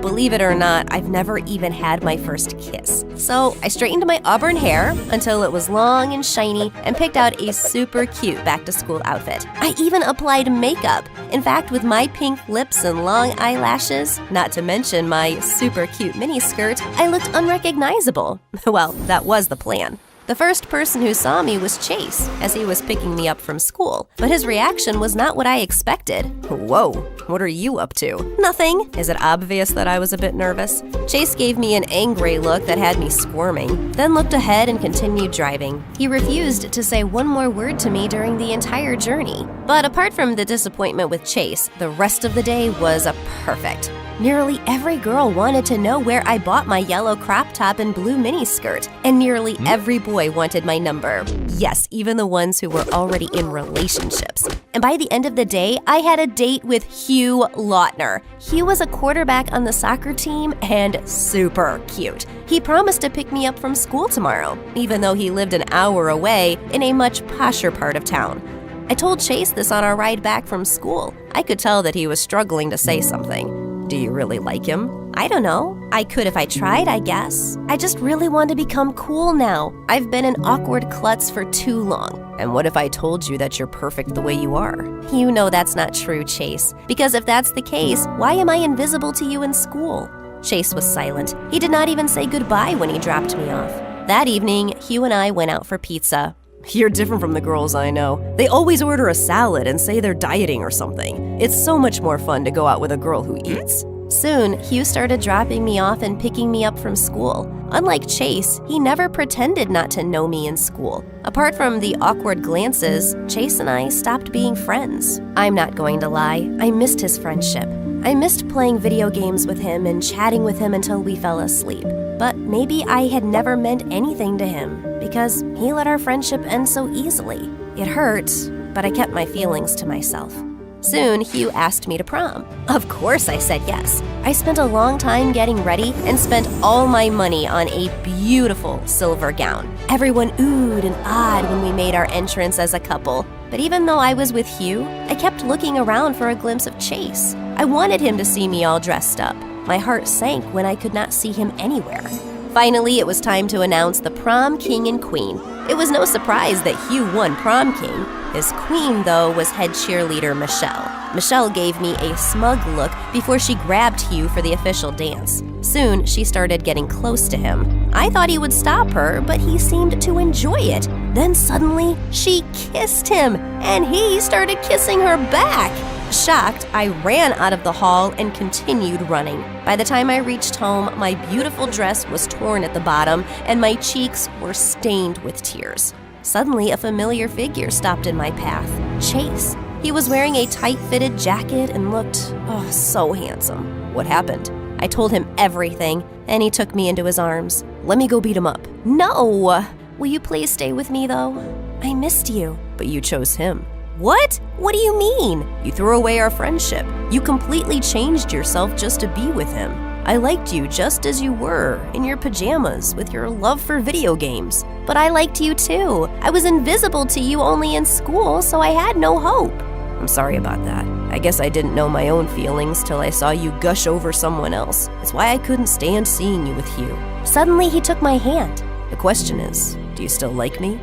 [SPEAKER 5] Believe it or not, I've never even had my first kiss. So I straightened my auburn hair until it was long and shiny and picked out a super cute back-to-school outfit. I even applied makeup. In fact, with my pink lips and long eyelashes, not to mention my super cute mini skirt, I looked unrecognizable. Well, that was the plan. The first person who saw me was Chase, as he was picking me up from school, but his reaction was not what I expected. Whoa, what are you up to? Nothing. Is it obvious that I was a bit nervous? Chase gave me an angry look that had me squirming, then looked ahead and continued driving. He refused to say one more word to me during the entire journey. But apart from the disappointment with Chase, the rest of the day was perfect. Nearly every girl wanted to know where I bought my yellow crop top and blue miniskirt, and nearly every boy wanted my number. Yes, even the ones who were already in relationships. And by the end of the day, I had a date with Hugh Lautner. Hugh was a quarterback on the soccer team and super cute. He promised to pick me up from school tomorrow, even though he lived an hour away in a much posher part of town. I told Chase this on our ride back from school. I could tell that he was struggling to say something. Do you really like him? I don't know. I could if I tried, I guess. I just really want to become cool now. I've been an awkward klutz for too long. And what if I told you that you're perfect the way you are? You know that's not true, Chase. Because if that's the case, why am I invisible to you in school? Chase was silent. He did not even say goodbye when he dropped me off. That evening, Hugh and I went out for pizza. You're different from the girls I know. They always order a salad and say they're dieting or something. It's so much more fun to go out with a girl who eats. Soon, Hugh started dropping me off and picking me up from school. Unlike Chase, he never pretended not to know me in school. Apart from the awkward glances, Chase and I stopped being friends. I'm not going to lie, I missed his friendship. I missed playing video games with him and chatting with him until we fell asleep. But maybe I had never meant anything to him, because he let our friendship end so easily. It hurt, but I kept my feelings to myself. Soon, Hugh asked me to prom. Of course I said yes. I spent a long time getting ready and spent all my money on a beautiful silver gown. Everyone oohed and ahed when we made our entrance as a couple. But even though I was with Hugh, I kept looking around for a glimpse of Chase. I wanted him to see me all dressed up. My heart sank when I could not see him anywhere. Finally, it was time to announce the prom king and queen. It was no surprise that Hugh won prom king. His queen, though, was head cheerleader Michelle. Michelle gave me a smug look before she grabbed Hugh for the official dance. Soon, she started getting close to him. I thought he would stop her, but he seemed to enjoy it. Then suddenly, she kissed him, and he started kissing her back. Shocked, I ran out of the hall and continued running. By the time I reached home, my beautiful dress was torn at the bottom and my cheeks were stained with tears. Suddenly, a familiar figure stopped in my path. Chase. He was wearing a tight-fitted jacket and looked, so handsome. What happened? I told him everything, and he took me into his arms. Let me go beat him up. No! Will you please stay with me, though? I missed you. But you chose him. What? What do you mean? You threw away our friendship. You completely changed yourself just to be with him. I liked you just as you were, in your pajamas, with your love for video games. But I liked you too. I was invisible to you only in school, so I had no hope. I'm sorry about that. I guess I didn't know my own feelings till I saw you gush over someone else. It's why I couldn't stand seeing you with Hugh. Suddenly he took my hand. The question is, do you still like me?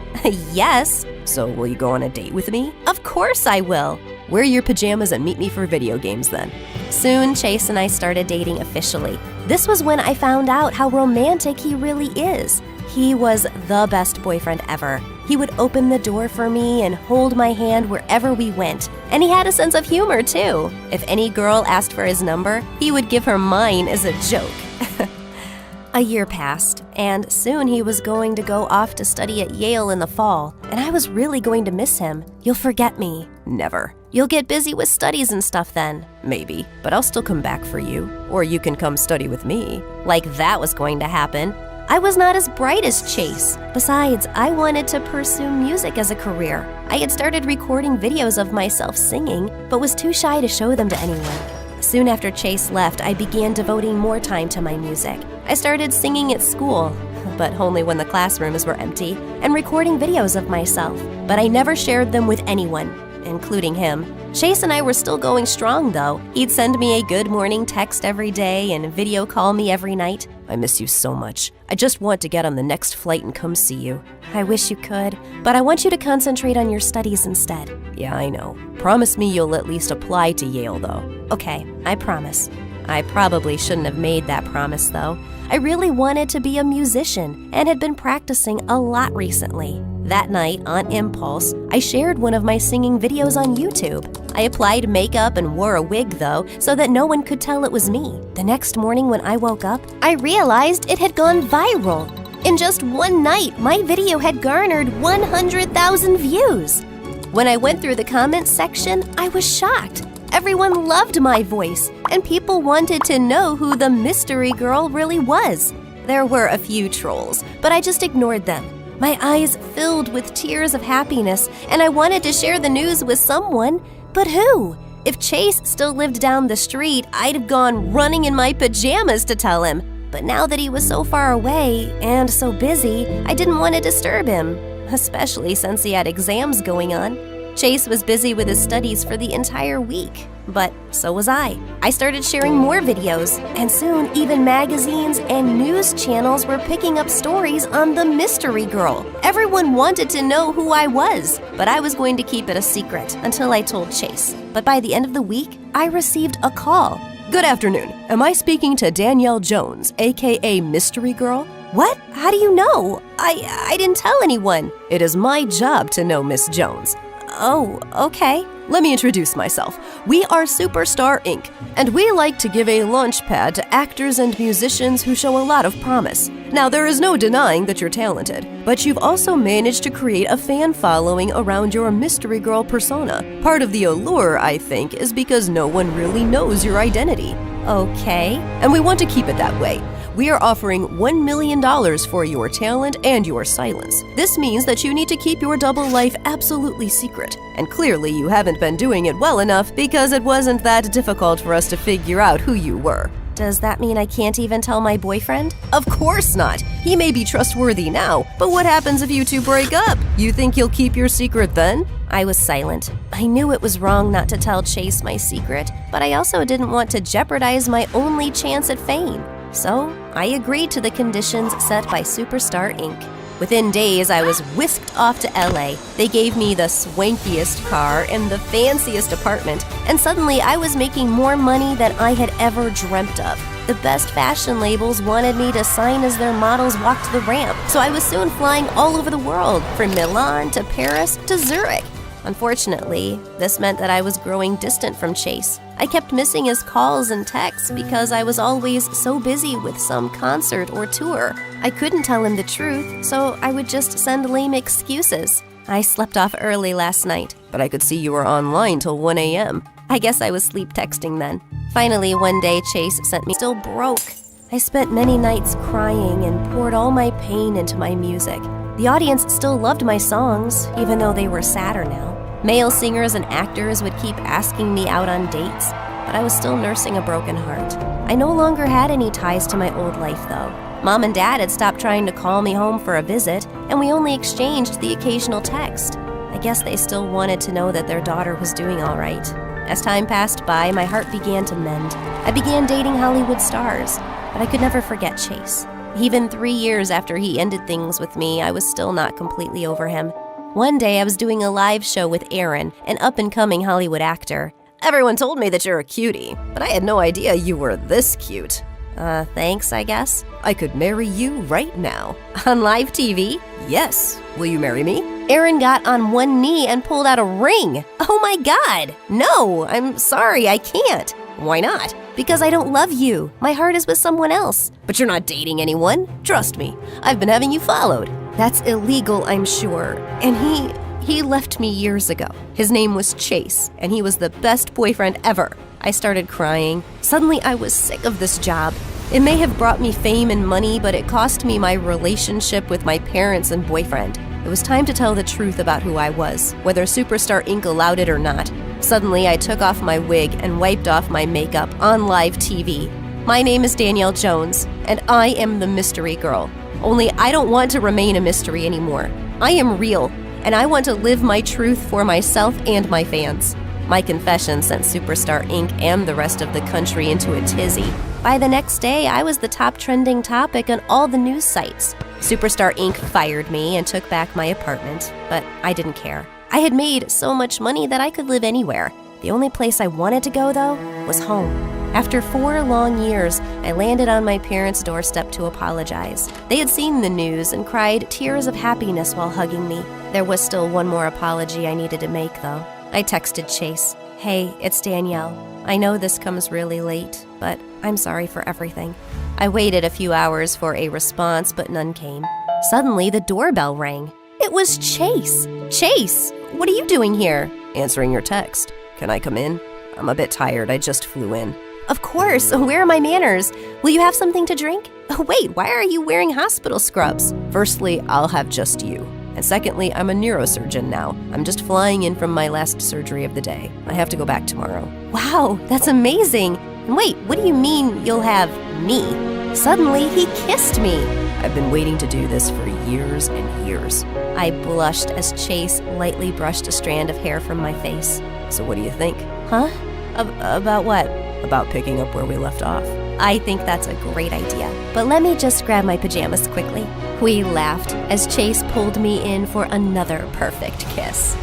[SPEAKER 5] Yes. So will you go on a date with me? Of course I will. Wear your pajamas and meet me for video games then. Soon, Chase and I started dating officially. This was when I found out how romantic he really is. He was the best boyfriend ever. He would open the door for me and hold my hand wherever we went. And he had a sense of humor too. If any girl asked for his number, he would give her mine as a joke. A year passed, and soon he was going to go off to study at Yale in the fall, and I was really going to miss him. You'll forget me. Never. You'll get busy with studies and stuff then. Maybe, but I'll still come back for you. Or you can come study with me. Like that was going to happen. I was not as bright as Chase. Besides, I wanted to pursue music as a career. I had started recording videos of myself singing, but was too shy to show them to anyone. Soon after Chase left, I began devoting more time to my music. I started singing at school, but only when the classrooms were empty, and recording videos of myself. But I never shared them with anyone, including him. Chase and I were still going strong, though. He'd send me a good morning text every day and video call me every night. I miss you so much. I just want to get on the next flight and come see you. I wish you could, but I want you to concentrate on your studies instead. Yeah, I know. Promise me you'll at least apply to Yale, though. Okay, I promise. I probably shouldn't have made that promise, though. I really wanted to be a musician and had been practicing a lot recently. That night, on impulse, I shared one of my singing videos on YouTube. I applied makeup and wore a wig, though, so that no one could tell it was me. The next morning when I woke up, I realized it had gone viral. In just one night, my video had garnered 100,000 views. When I went through the comments section, I was shocked. Everyone loved my voice, and people wanted to know who the mystery girl really was. There were a few trolls, but I just ignored them. My eyes filled with tears of happiness, and I wanted to share the news with someone. But who? If Chase still lived down the street, I'd have gone running in my pajamas to tell him. But now that he was so far away and so busy, I didn't want to disturb him, especially since he had exams going on. Chase was busy with his studies for the entire week, but so was I. I started sharing more videos, and soon even magazines and news channels were picking up stories on the mystery girl. Everyone wanted to know who I was, but I was going to keep it a secret until I told Chase. But by the end of the week, I received a call. Good afternoon. Am I speaking to Danielle Jones, aka Mystery Girl? What? How do you know? I didn't tell anyone. It is my job to know Miss Jones. Oh, okay. Let me introduce myself. We are Superstar Inc., and we like to give a launch pad to actors and musicians who show a lot of promise. Now, there is no denying that you're talented, but you've also managed to create a fan following around your mystery girl persona. Part of the allure, I think, is because no one really knows your identity. Okay. And we want to keep it that way. We are offering $1 million for your talent and your silence. This means that you need to keep your double life absolutely secret. And clearly you haven't been doing it well enough because it wasn't that difficult for us to figure out who you were.
[SPEAKER 19] Does that mean I can't even tell my boyfriend? Of course not. He may be trustworthy now, but what happens if you two break up? You think he'll keep your secret then? I was silent. I knew it was wrong not to tell Chase my secret, but I also didn't want to jeopardize my only chance at fame. So I agreed to the conditions set by Superstar Inc. Within days, I was whisked off to LA. They gave me the swankiest car and the fanciest apartment, and suddenly I was making more money than I had ever dreamt of. The best fashion labels wanted me to sign as their models walked the ramp, so I was soon flying all over the world, from Milan to Paris to Zurich. Unfortunately, this meant that I was growing distant from Chase. I kept missing his calls and texts because I was always so busy with some concert or tour. I couldn't tell him the truth, so I would just send lame excuses. I slept off early last night, but I could see you were online till 1 a.m. I guess I was sleep texting then. Finally, one day, Chase sent me still broke. I spent many nights crying and poured all my pain into my music. The audience still loved my songs, even though they were sadder now. Male singers and actors would keep asking me out on dates, but I was still nursing a broken heart. I no longer had any ties to my old life, though. Mom and Dad had stopped trying to call me home for a visit, and we only exchanged the occasional text. I guess they still wanted to know that their daughter was doing all right. As time passed by, my heart began to mend. I began dating Hollywood stars, but I could never forget Chase. Even 3 years after he ended things with me, I was still not completely over him. One day, I was doing a live show with Aaron, an up-and-coming Hollywood actor. Everyone told me that you're a cutie, but I had no idea you were this cute. Thanks, I guess. I could marry you right now. On live TV? Yes. Will you marry me? Aaron got on one knee and pulled out a ring. Oh my God! No, I'm sorry, I can't. Why not? Because I don't love you. My heart is with someone else. But you're not dating anyone. Trust me, I've been having you followed. That's illegal, I'm sure. And he left me years ago. His name was Chase, and he was the best boyfriend ever. I started crying. Suddenly, I was sick of this job. It may have brought me fame and money, but it cost me my relationship with my parents and boyfriend. It was time to tell the truth about who I was, whether Superstar Inc. allowed it or not. Suddenly, I took off my wig and wiped off my makeup on live TV. My name is Danielle Jones, and I am the mystery girl. Only I don't want to remain a mystery anymore. I am real, and I want to live my truth for myself and my fans. My confession sent Superstar Inc. and the rest of the country into a tizzy. By the next day, I was the top trending topic on all the news sites. Superstar Inc. fired me and took back my apartment, but I didn't care. I had made so much money that I could live anywhere. The only place I wanted to go, though, was home. After 4 long years, I landed on my parents' doorstep to apologize. They had seen the news and cried tears of happiness while hugging me. There was still one more apology I needed to make, though. I texted Chase, "Hey, it's Danielle. I know this comes really late, but I'm sorry for everything." I waited a few hours for a response, but none came. Suddenly, the doorbell rang. It was Chase. "Chase, what are you doing here?" "Answering your text. Can I come in? I'm a bit tired. I just flew in." "Of course. Where are my manners? Will you have something to drink?" "Oh, wait, why are you wearing hospital scrubs?" "Firstly, I'll have just you. And secondly, I'm a neurosurgeon now. I'm just flying in from my last surgery of the day. I have to go back tomorrow." "Wow, that's amazing. And wait, what do you mean you'll have me?" Suddenly, he kissed me. "I've been waiting to do this for years and years." I blushed as Chase lightly brushed a strand of hair from my face. "So what do you think?" "Huh? About what?" "About picking up where we left off." "I think that's a great idea. But let me just grab my pajamas quickly." We laughed as Chase pulled me in for another perfect kiss.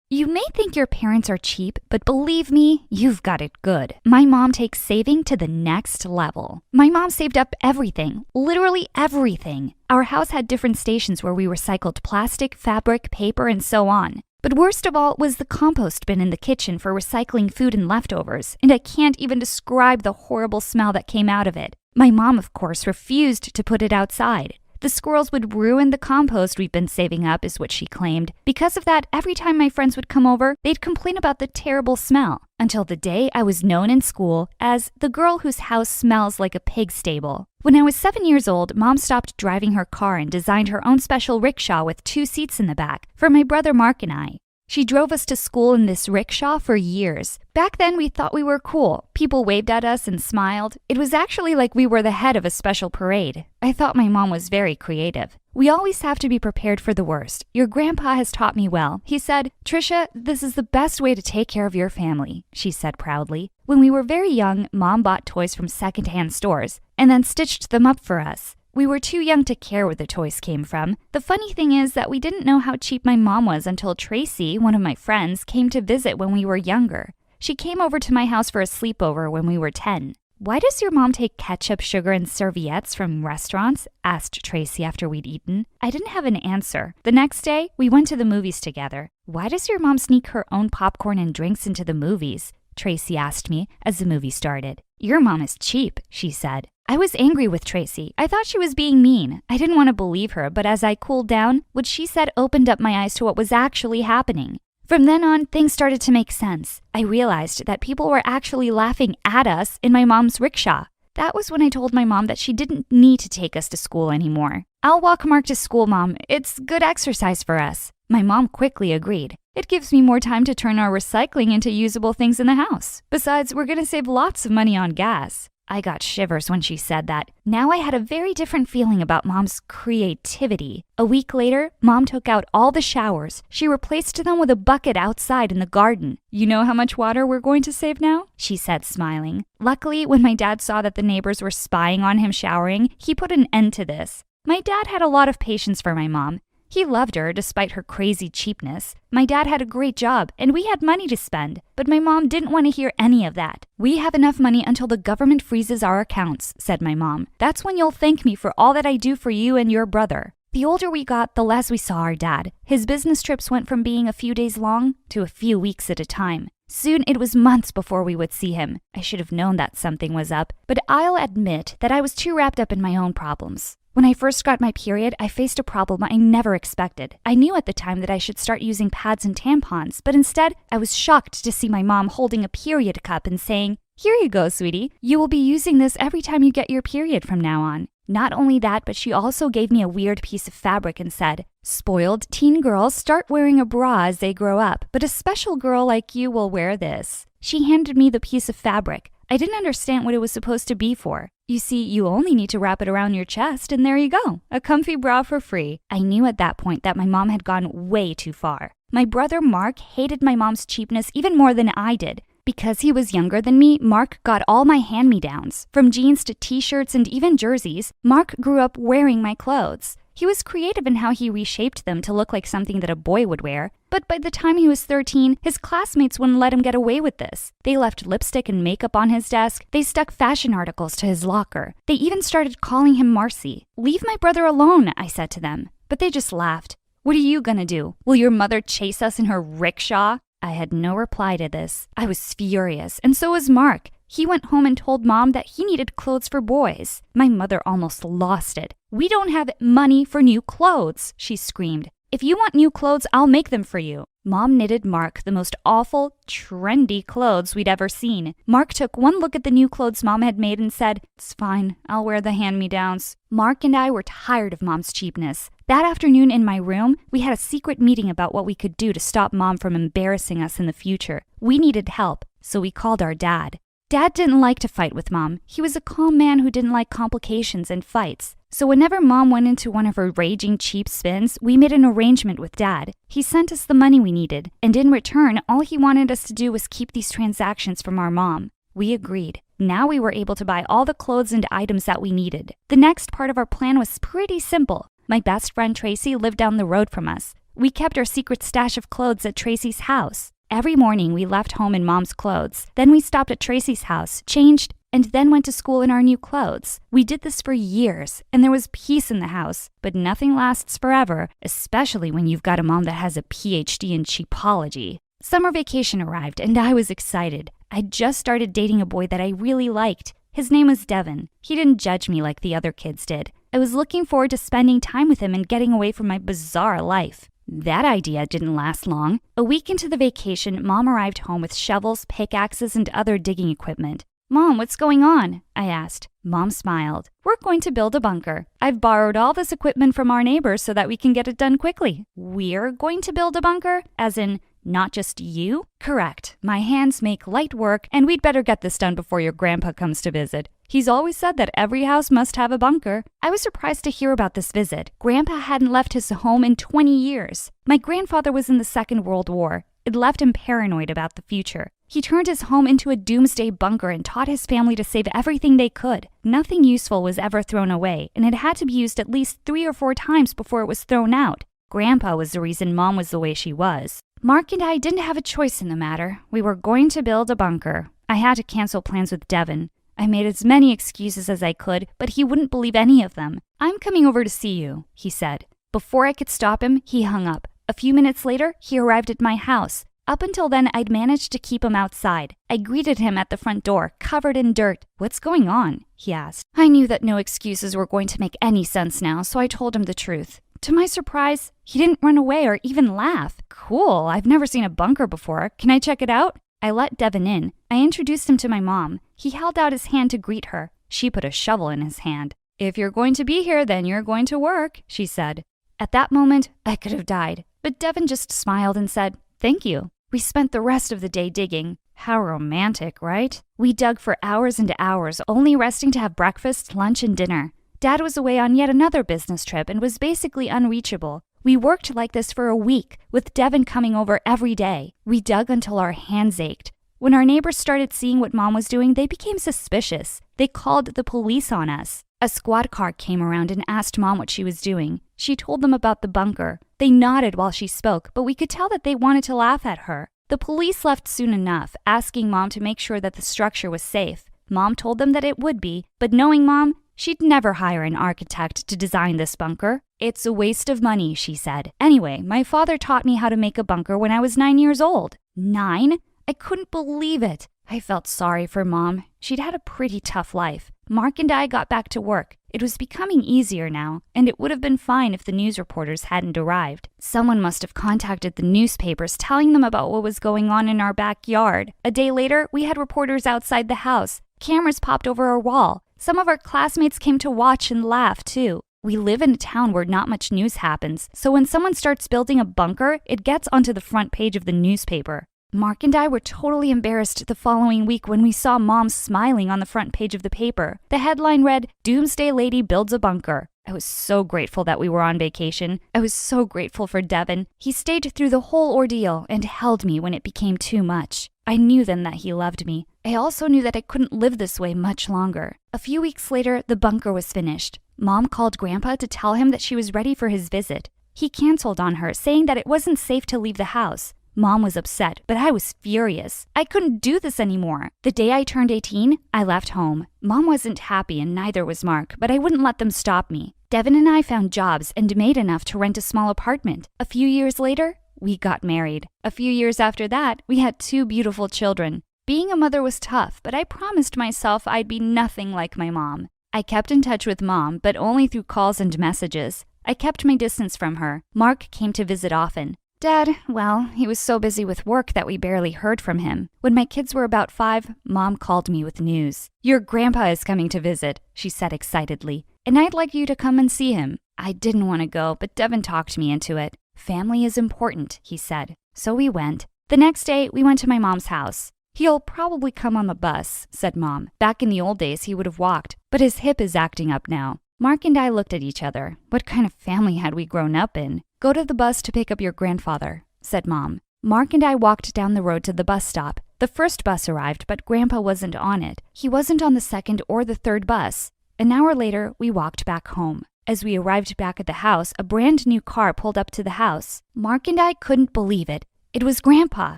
[SPEAKER 18] You may think your parents are cheap, but believe me, you've got it good. My mom takes saving to the next level. My mom saved up everything, literally everything. Our house had different stations where we recycled plastic, fabric, paper, and so on. But worst of all was the compost bin in the kitchen for recycling food and leftovers, and I can't even describe the horrible smell that came out of it. My mom, of course, refused to put it outside. The squirrels would ruin the compost we've been saving up, is what she claimed. Because of that, every time my friends would come over, they'd complain about the terrible smell. Until the day I was known in school as the girl whose house smells like a pig stable. When I was 7 years old, Mom stopped driving her car and designed her own special rickshaw with 2 seats in the back for my brother Mark and I. She drove us to school in this rickshaw for years. Back then, we thought we were cool. People waved at us and smiled. It was actually like we were the head of a special parade. I thought my mom was very creative. We always have to be prepared for the worst. Your grandpa has taught me well. He said, "Trisha, this is the best way to take care of your family," she said proudly. When we were very young, Mom bought toys from secondhand stores and then stitched them up for us. We were too young to care where the toys came from. The funny thing is that we didn't know how cheap my mom was until Tracy, one of my friends, came to visit when we were younger. She came over to my house for a sleepover when we were 10. "Why does your mom take ketchup, sugar, and serviettes from restaurants?" asked Tracy after we'd eaten. I didn't have an answer. The next day, we went to the movies together. "Why does your mom sneak her own popcorn and drinks into the movies?" Tracy asked me as the movie started. "Your mom is cheap," she said. I was angry with Tracy. I thought she was being mean. I didn't want to believe her, but as I cooled down, what she said opened up my eyes to what was actually happening. From then on, things started to make sense. I realized that people were actually laughing at us in my mom's rickshaw. That was when I told my mom that she didn't need to take us to school anymore. "I'll walk Mark to school, Mom. It's good exercise for us." My mom quickly agreed. "It gives me more time to turn our recycling into usable things in the house. Besides, we're going to save lots of money on gas." I got shivers when she said that. Now I had a very different feeling about Mom's creativity. A week later, Mom took out all the showers. She replaced them with a bucket outside in the garden. "You know how much water we're going to save now?" she said, smiling. Luckily, when my dad saw that the neighbors were spying on him showering, he put an end to this. My dad had a lot of patience for my mom. He loved her despite her crazy cheapness. My dad had a great job, and we had money to spend, but my mom didn't want to hear any of that. "We have enough money until the government freezes our accounts," said my mom. "That's when you'll thank me for all that I do for you and your brother." The older we got, the less we saw our dad. His business trips went from being a few days long to a few weeks at a time. Soon it was months before we would see him. I should have known that something was up, but I'll admit that I was too wrapped up in my own problems. When I first got my period, I faced a problem I never expected. I knew at the time that I should start using pads and tampons, but instead, I was shocked to see my mom holding a period cup and saying, "Here you go, sweetie. You will be using this every time you get your period from now on." Not only that, but she also gave me a weird piece of fabric and said, "Spoiled teen girls start wearing a bra as they grow up, but a special girl like you will wear this." She handed me the piece of fabric. I didn't understand what it was supposed to be for. You see, you only need to wrap it around your chest, and there you go, a comfy bra for free. I knew at that point that my mom had gone way too far. My brother Mark hated my mom's cheapness even more than I did. Because he was younger than me, Mark got all my hand-me-downs. From jeans to t-shirts and even jerseys, Mark grew up wearing my clothes. He was creative in how he reshaped them to look like something that a boy would wear. But by the time he was 13, his classmates wouldn't let him get away with this. They left lipstick and makeup on his desk. They stuck fashion articles to his locker. They even started calling him Marcy. "Leave my brother alone," I said to them. But they just laughed. "What are you gonna do? Will your mother chase us in her rickshaw?" I had no reply to this. I was furious, and so was Mark. He went home and told Mom that he needed clothes for boys. My mother almost lost it. "We don't have money for new clothes," she screamed. "If you want new clothes, I'll make them for you." Mom knitted Mark the most awful, trendy clothes we'd ever seen. Mark took one look at the new clothes Mom had made and said, "It's fine, I'll wear the hand-me-downs." Mark and I were tired of Mom's cheapness. That afternoon in my room, we had a secret meeting about what we could do to stop Mom from embarrassing us in the future. We needed help, so we called our dad. Dad didn't like to fight with Mom. He was a calm man who didn't like complications and fights. So whenever Mom went into one of her raging cheap spins, we made an arrangement with Dad. He sent us the money we needed, and in return, all he wanted us to do was keep these transactions from our mom. We agreed. Now we were able to buy all the clothes and items that we needed. The next part of our plan was pretty simple. My best friend Tracy lived down the road from us. We kept our secret stash of clothes at Tracy's house. Every morning, we left home in Mom's clothes. Then we stopped at Tracy's house, changed, and then went to school in our new clothes. We did this for years, and there was peace in the house. But nothing lasts forever, especially when you've got a mom that has a PhD in cheapology. Summer vacation arrived, and I was excited. I'd just started dating a boy that I really liked. His name was Devin. He didn't judge me like the other kids did. I was looking forward to spending time with him and getting away from my bizarre life. That idea didn't last long. A week into the vacation, Mom arrived home with shovels, pickaxes, and other digging equipment. "Mom, what's going on?" I asked. Mom smiled. "We're going to build a bunker. I've borrowed all this equipment from our neighbors so that we can get it done quickly." "We're going to build a bunker?" As in, Not just you? Correct. My hands make light work, and we'd better get this done before your grandpa comes to visit. He's always said that every house must have a bunker. I was surprised to hear about this visit. Grandpa hadn't left his home in 20 years. My grandfather was in the Second World War. It left him paranoid about the future. He turned his home into a doomsday bunker and taught his family to save everything they could. Nothing useful was ever thrown away, and it had to be used at least 3 or 4 times before it was thrown out. Grandpa was the reason Mom was the way she was. Mark and I didn't have a choice in the matter. We were going to build a bunker. I had to cancel plans with Devin. I made as many excuses as I could, but he wouldn't believe any of them. "I'm coming over to see you," he said. Before I could stop him, he hung up. A few minutes later, he arrived at my house. Up until then, I'd managed to keep him outside. I greeted him at the front door, covered in dirt. "What's going on?" he asked. I knew that no excuses were going to make any sense now, so I told him the truth. To my surprise, he didn't run away or even laugh. "Cool, I've never seen a bunker before. Can I check it out?" I let Devin in. I introduced him to my mom. He held out his hand to greet her. She put a shovel in his hand. "If you're going to be here, then you're going to work," she said. At that moment, I could have died, but Devin just smiled and said, "Thank you." We spent the rest of the day digging. How romantic, right? We dug for hours and hours, only resting to have breakfast, lunch, and dinner. Dad was away on yet another business trip and was basically unreachable. We worked like this for a week, with Devin coming over every day. We dug until our hands ached. When our neighbors started seeing what Mom was doing, they became suspicious. They called the police on us. A squad car came around and asked Mom what she was doing. She told them about the bunker. They nodded while she spoke, but we could tell that they wanted to laugh at her. The police left soon enough, asking Mom to make sure that the structure was safe. Mom told them that it would be, but knowing Mom, she'd never hire an architect to design this bunker. "It's a waste of money," she said. Anyway, my father taught me how to make a bunker when I was 9 years old. 9? I couldn't believe it. I felt sorry for Mom. She'd had a pretty tough life. Mark and I got back to work. It was becoming easier now, and it would have been fine if the news reporters hadn't arrived. Someone must have contacted the newspapers telling them about what was going on in our backyard. A day later, we had reporters outside the house. Cameras popped over our wall. Some of our classmates came to watch and laugh, too. We live in a town where not much news happens, so when someone starts building a bunker, it gets onto the front page of the newspaper. Mark and I were totally embarrassed the following week when we saw Mom smiling on the front page of the paper. The headline read, "Doomsday Lady Builds a Bunker." I was so grateful that we were on vacation. I was so grateful for Devin. He stayed through the whole ordeal and held me when it became too much. I knew then that he loved me. I also knew that I couldn't live this way much longer. A few weeks later, the bunker was finished. Mom called Grandpa to tell him that she was ready for his visit. He canceled on her, saying that it wasn't safe to leave the house. Mom was upset, but I was furious. I couldn't do this anymore. The day I turned 18, I left home. Mom wasn't happy and neither was Mark, but I wouldn't let them stop me. Devin and I found jobs and made enough to rent a small apartment. A few years later, we got married. A few years after that, we had 2 beautiful children. Being a mother was tough, but I promised myself I'd be nothing like my mom. I kept in touch with Mom, but only through calls and messages. I kept my distance from her. Mark came to visit often. Dad, well, he was so busy with work that we barely heard from him. When my kids were about 5, Mom called me with news. "Your grandpa is coming to visit," she said excitedly, "and I'd like you to come and see him." I didn't want to go, but Devin talked me into it. "Family is important," he said. So we went. The next day, we went to my mom's house. "He'll probably come on the bus," said Mom. "Back in the old days, he would have walked, but his hip is acting up now." Mark and I looked at each other. What kind of family had we grown up in? "Go to the bus to pick up your grandfather," said Mom. Mark and I walked down the road to the bus stop. The first bus arrived, but Grandpa wasn't on it. He wasn't on the second or the third bus. An hour later, we walked back home. As we arrived back at the house, a brand new car pulled up to the house. Mark and I couldn't believe it. It was Grandpa.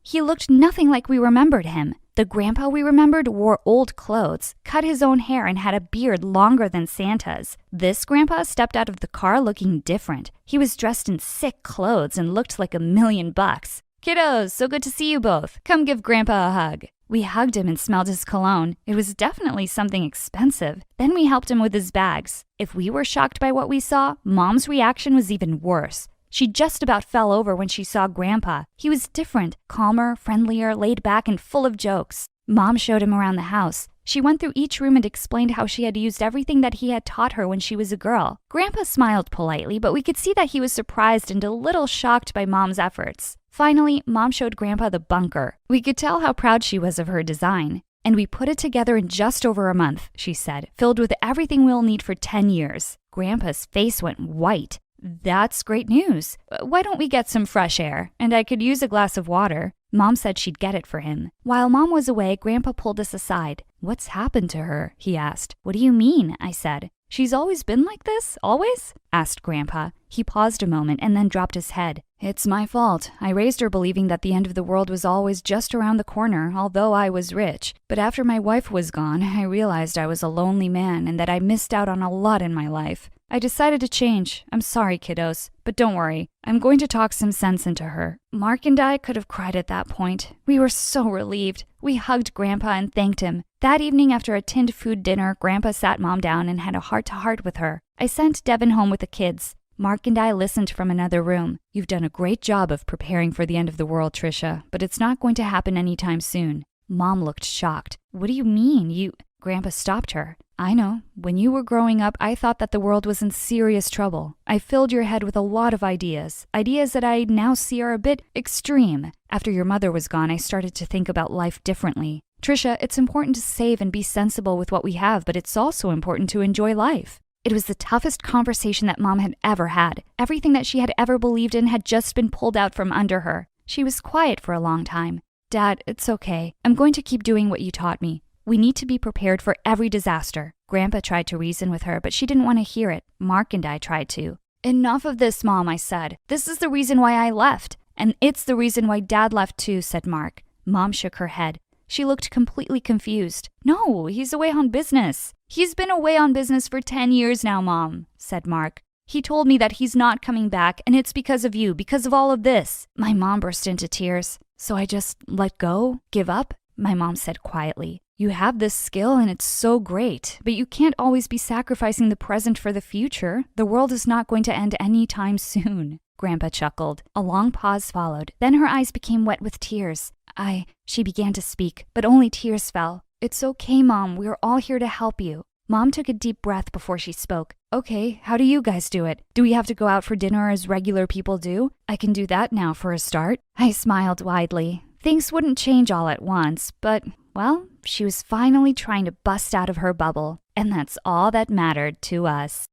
[SPEAKER 18] He looked nothing like we remembered him. The Grandpa we remembered wore old clothes, cut his own hair, and had a beard longer than Santa's. This Grandpa stepped out of the car looking different. He was dressed in sick clothes and looked like $1,000,000. "Kiddos, so good to see you both. Come give Grandpa a hug." We hugged him and smelled his cologne. It was definitely something expensive. Then we helped him with his bags. If we were shocked by what we saw, Mom's reaction was even worse. She just about fell over when she saw Grandpa. He was different, calmer, friendlier, laid back, and full of jokes. Mom showed him around the house. She went through each room and explained how she had used everything that he had taught her when she was a girl. Grandpa smiled politely, but we could see that he was surprised and a little shocked by Mom's efforts. Finally, Mom showed Grandpa the bunker. We could tell how proud she was of her design. And we put it together in just over a month, she said, filled with everything we'll need for 10 years. Grandpa's face went white. That's great news. Why don't we get some fresh air? And I could use a glass of water. Mom said she'd get it for him. While Mom was away, Grandpa pulled us aside. What's happened to her? He asked. What do you mean? I said. She's always been like this? Always? Asked Grandpa. He paused a moment and then dropped his head. It's my fault. I raised her believing that the end of the world was always just around the corner, although I was rich. But after my wife was gone, I realized I was a lonely man and that I missed out on a lot in my life. I decided to change. I'm sorry, kiddos, but don't worry. I'm going to talk some sense into her. Mark and I could have cried at that point. We were so relieved. We hugged Grandpa and thanked him. That evening after a tinned food dinner, Grandpa sat Mom down and had a heart-to-heart with her. I sent Devin home with the kids. Mark and I listened from another room. You've done a great job of preparing for the end of the world, Trisha, but it's not going to happen anytime soon. Mom looked shocked. What do you mean? Grandpa stopped her. I know. When you were growing up, I thought that the world was in serious trouble. I filled your head with a lot of ideas that I now see are a bit extreme. After your mother was gone, I started to think about life differently. Trisha, it's important to save and be sensible with what we have, but it's also important to enjoy life. It was the toughest conversation that Mom had ever had. Everything that she had ever believed in had just been pulled out from under her. She was quiet for a long time. Dad, it's okay. I'm going to keep doing what you taught me. We need to be prepared for every disaster. Grandpa tried to reason with her, but she didn't want to hear it. Mark and I tried to. Enough of this, Mom, I said. This is the reason why I left. And it's the reason why Dad left too, said Mark. Mom shook her head. She looked completely confused. No, he's away on business. He's been away on business for 10 years now, Mom, said Mark. He told me that he's not coming back, and it's because of you, because of all of this. My mom burst into tears. So I just let go? Give up? My mom said quietly. You have this skill and it's so great, but you can't always be sacrificing the present for the future. The world is not going to end anytime soon. Grandpa chuckled. A long pause followed. Then her eyes became wet with tears. She began to speak, but only tears fell. It's okay, Mom. We're all here to help you. Mom took a deep breath before she spoke. Okay, how do you guys do it? Do we have to go out for dinner as regular people do? I can do that now for a start. I smiled widely. Things wouldn't change all at once, but, well, she was finally trying to bust out of her bubble. And that's all that mattered to us.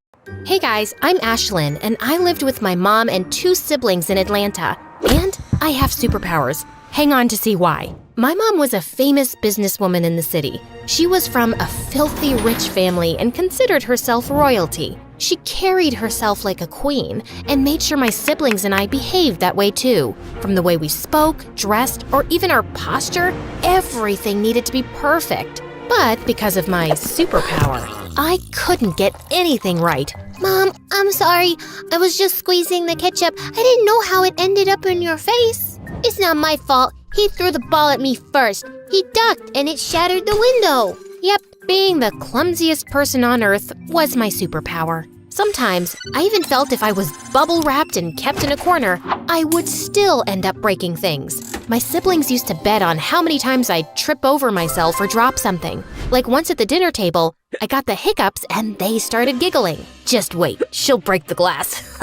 [SPEAKER 20] Hey guys, I'm Ashlyn, and I lived with my mom and 2 siblings in Atlanta. And I have superpowers. Hang on to see why. My mom was a famous businesswoman in the city. She was from a filthy rich family and considered herself royalty. She carried herself like a queen and made sure my siblings and I behaved that way too. From the way we spoke, dressed, or even our posture, everything needed to be perfect. But because of my superpower, I couldn't get anything right.
[SPEAKER 5] Mom, I'm sorry. I was just squeezing the ketchup. I didn't know how it ended up in your face. It's not my fault. He threw the ball at me first. He ducked and it shattered the window.
[SPEAKER 20] Yep, being the clumsiest person on earth was my superpower. Sometimes, I even felt if I was bubble wrapped and kept in a corner, I would still end up breaking things. My siblings used to bet on how many times I'd trip over myself or drop something. Like once at the dinner table, I got the hiccups and they started giggling. Just wait, she'll break the glass.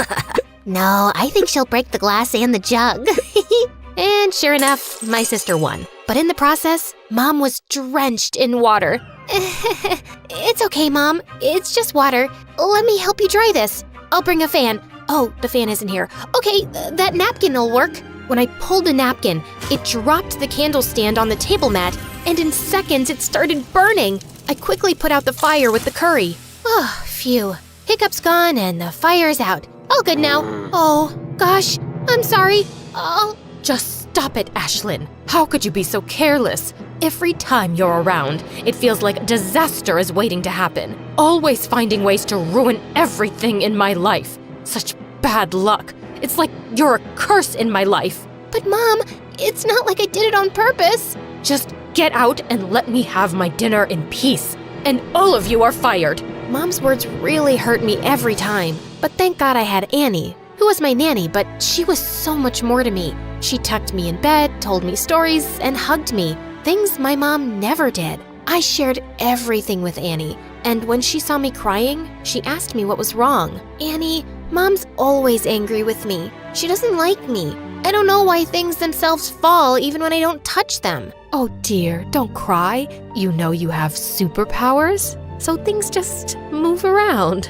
[SPEAKER 5] No, I think she'll break the glass and the jug.
[SPEAKER 20] And sure enough, my sister won. But in the process, Mom was drenched in water.
[SPEAKER 5] It's okay, Mom. It's just water. Let me help you dry this.
[SPEAKER 20] I'll bring a fan. Oh, the fan isn't here. Okay, that napkin will work. When I pulled a napkin, it dropped the candle stand on the table mat, and in seconds it started burning. I quickly put out the fire with the curry.
[SPEAKER 5] Oh, phew. Hiccup's gone and the fire's out. All good now.
[SPEAKER 20] Oh, gosh, I'm sorry. Just stop it, Ashlyn. How could you be so careless? Every time you're around, it feels like a disaster is waiting to happen. Always finding ways to ruin everything in my life. Such bad luck. It's like you're a curse in my life.
[SPEAKER 5] But Mom, it's not like I did it on purpose.
[SPEAKER 20] Just get out and let me have my dinner in peace. And all of you are fired. Mom's words really hurt me every time. But thank God I had Annie, who was my nanny, but she was so much more to me. She tucked me in bed, told me stories, and hugged me. things my mom never did. I shared everything with Annie, and when she saw me crying, she asked me what was wrong. Annie, Mom's always angry with me. She doesn't like me. I don't know why things themselves fall even when I don't touch them.
[SPEAKER 2] Oh dear, don't cry. You know you have superpowers, so things just move around.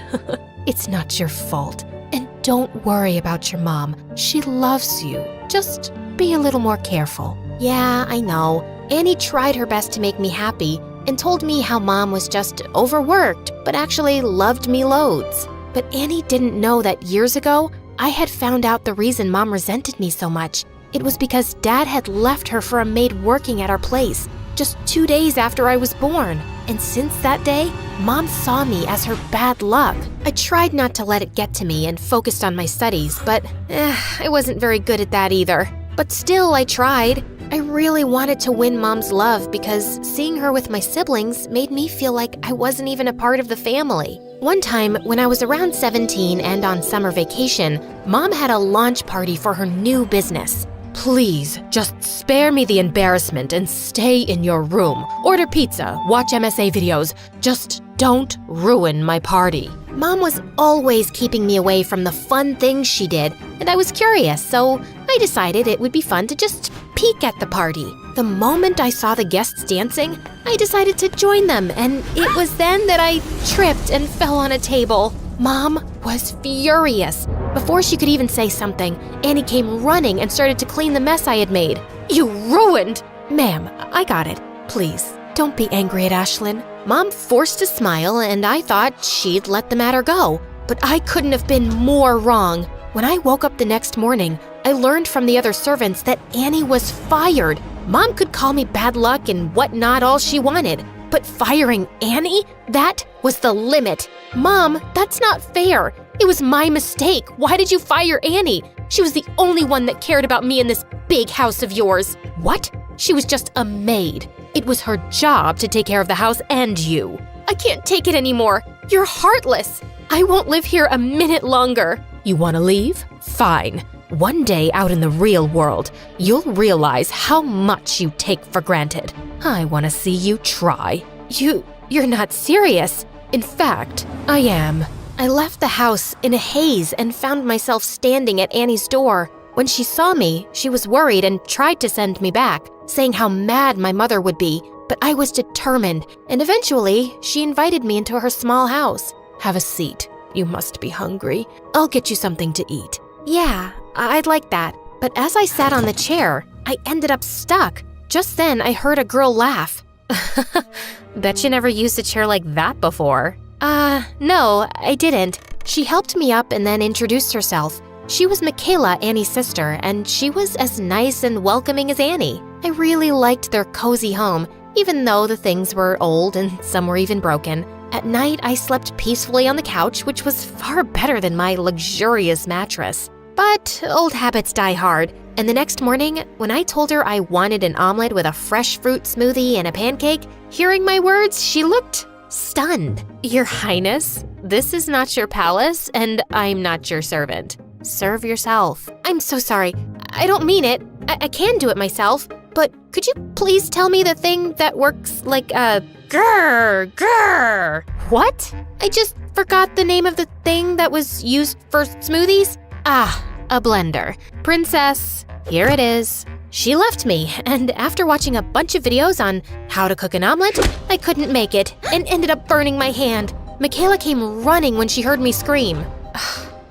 [SPEAKER 2] It's not your fault. And don't worry about your mom. She loves you. Just be a little more careful.
[SPEAKER 20] Yeah, I know. Annie tried her best to make me happy and told me how Mom was just overworked, but actually loved me loads. But Annie didn't know that years ago, I had found out the reason Mom resented me so much. It was because Dad had left her for a maid working at our place just 2 days after I was born. And since that day, Mom saw me as her bad luck. I tried not to let it get to me and focused on my studies, but I wasn't very good at that either. But still, I tried. I really wanted to win Mom's love because seeing her with my siblings made me feel like I wasn't even a part of the family. One time, when I was around 17 and on summer vacation, Mom had a launch party for her new business.
[SPEAKER 2] Please, just spare me the embarrassment and stay in your room. Order pizza, watch MSA videos. Just don't ruin my party.
[SPEAKER 20] Mom was always keeping me away from the fun things she did, and I was curious, so I decided it would be fun to just peek at the party. The moment I saw the guests dancing, I decided to join them, and it was then that I tripped and fell on a table. Mom was furious. Before she could even say something, Annie came running and started to clean the mess I had made.
[SPEAKER 2] You ruined!
[SPEAKER 20] Ma'am, I got it. Please, don't be angry at Ashlyn. Mom forced a smile, and I thought she'd let the matter go. But I couldn't have been more wrong. When I woke up the next morning, I learned from the other servants that Annie was fired. Mom could call me bad luck and whatnot all she wanted. But firing Annie? That was the limit. Mom, that's not fair. It was my mistake. Why did you fire Annie? She was the only one that cared about me in this big house of yours. What? She was just a maid. It was her job to take care of the house and you. I can't take it anymore. You're heartless. I won't live here a minute longer.
[SPEAKER 2] You want to leave? Fine. One day out in the real world, you'll realize how much you take for granted. I want to see you try.
[SPEAKER 20] You're not serious.
[SPEAKER 2] In fact, I am.
[SPEAKER 20] I left the house in a haze and found myself standing at Annie's door. When she saw me, she was worried and tried to send me back, saying how mad my mother would be. But I was determined, and eventually, she invited me into her small house.
[SPEAKER 2] Have a seat. You must be hungry. I'll get you something to eat.
[SPEAKER 20] Yeah, I'd like that. But as I sat on the chair, I ended up stuck. Just then, I heard a girl laugh.
[SPEAKER 2] Bet you never used a chair like that before.
[SPEAKER 20] No, I didn't. She helped me up and then introduced herself. She was Michaela, Annie's sister, and she was as nice and welcoming as Annie. I really liked their cozy home, even though the things were old and some were even broken. At night, I slept peacefully on the couch, which was far better than my luxurious mattress. But old habits die hard, and the next morning, when I told her I wanted an omelet with a fresh fruit smoothie and a pancake, hearing my words, she looked stunned.
[SPEAKER 2] Your Highness, this is not your palace, and I'm not your servant.
[SPEAKER 20] Serve yourself. I'm so sorry. I don't mean it. I can do it myself, but could you please tell me the thing that works like a grrr?
[SPEAKER 2] What?
[SPEAKER 20] I just forgot the name of the thing that was used for smoothies. A blender. Princess, here it is. She left me, and after watching a bunch of videos on how to cook an omelet, I couldn't make it and ended up burning my hand. Michaela came running when she heard me scream.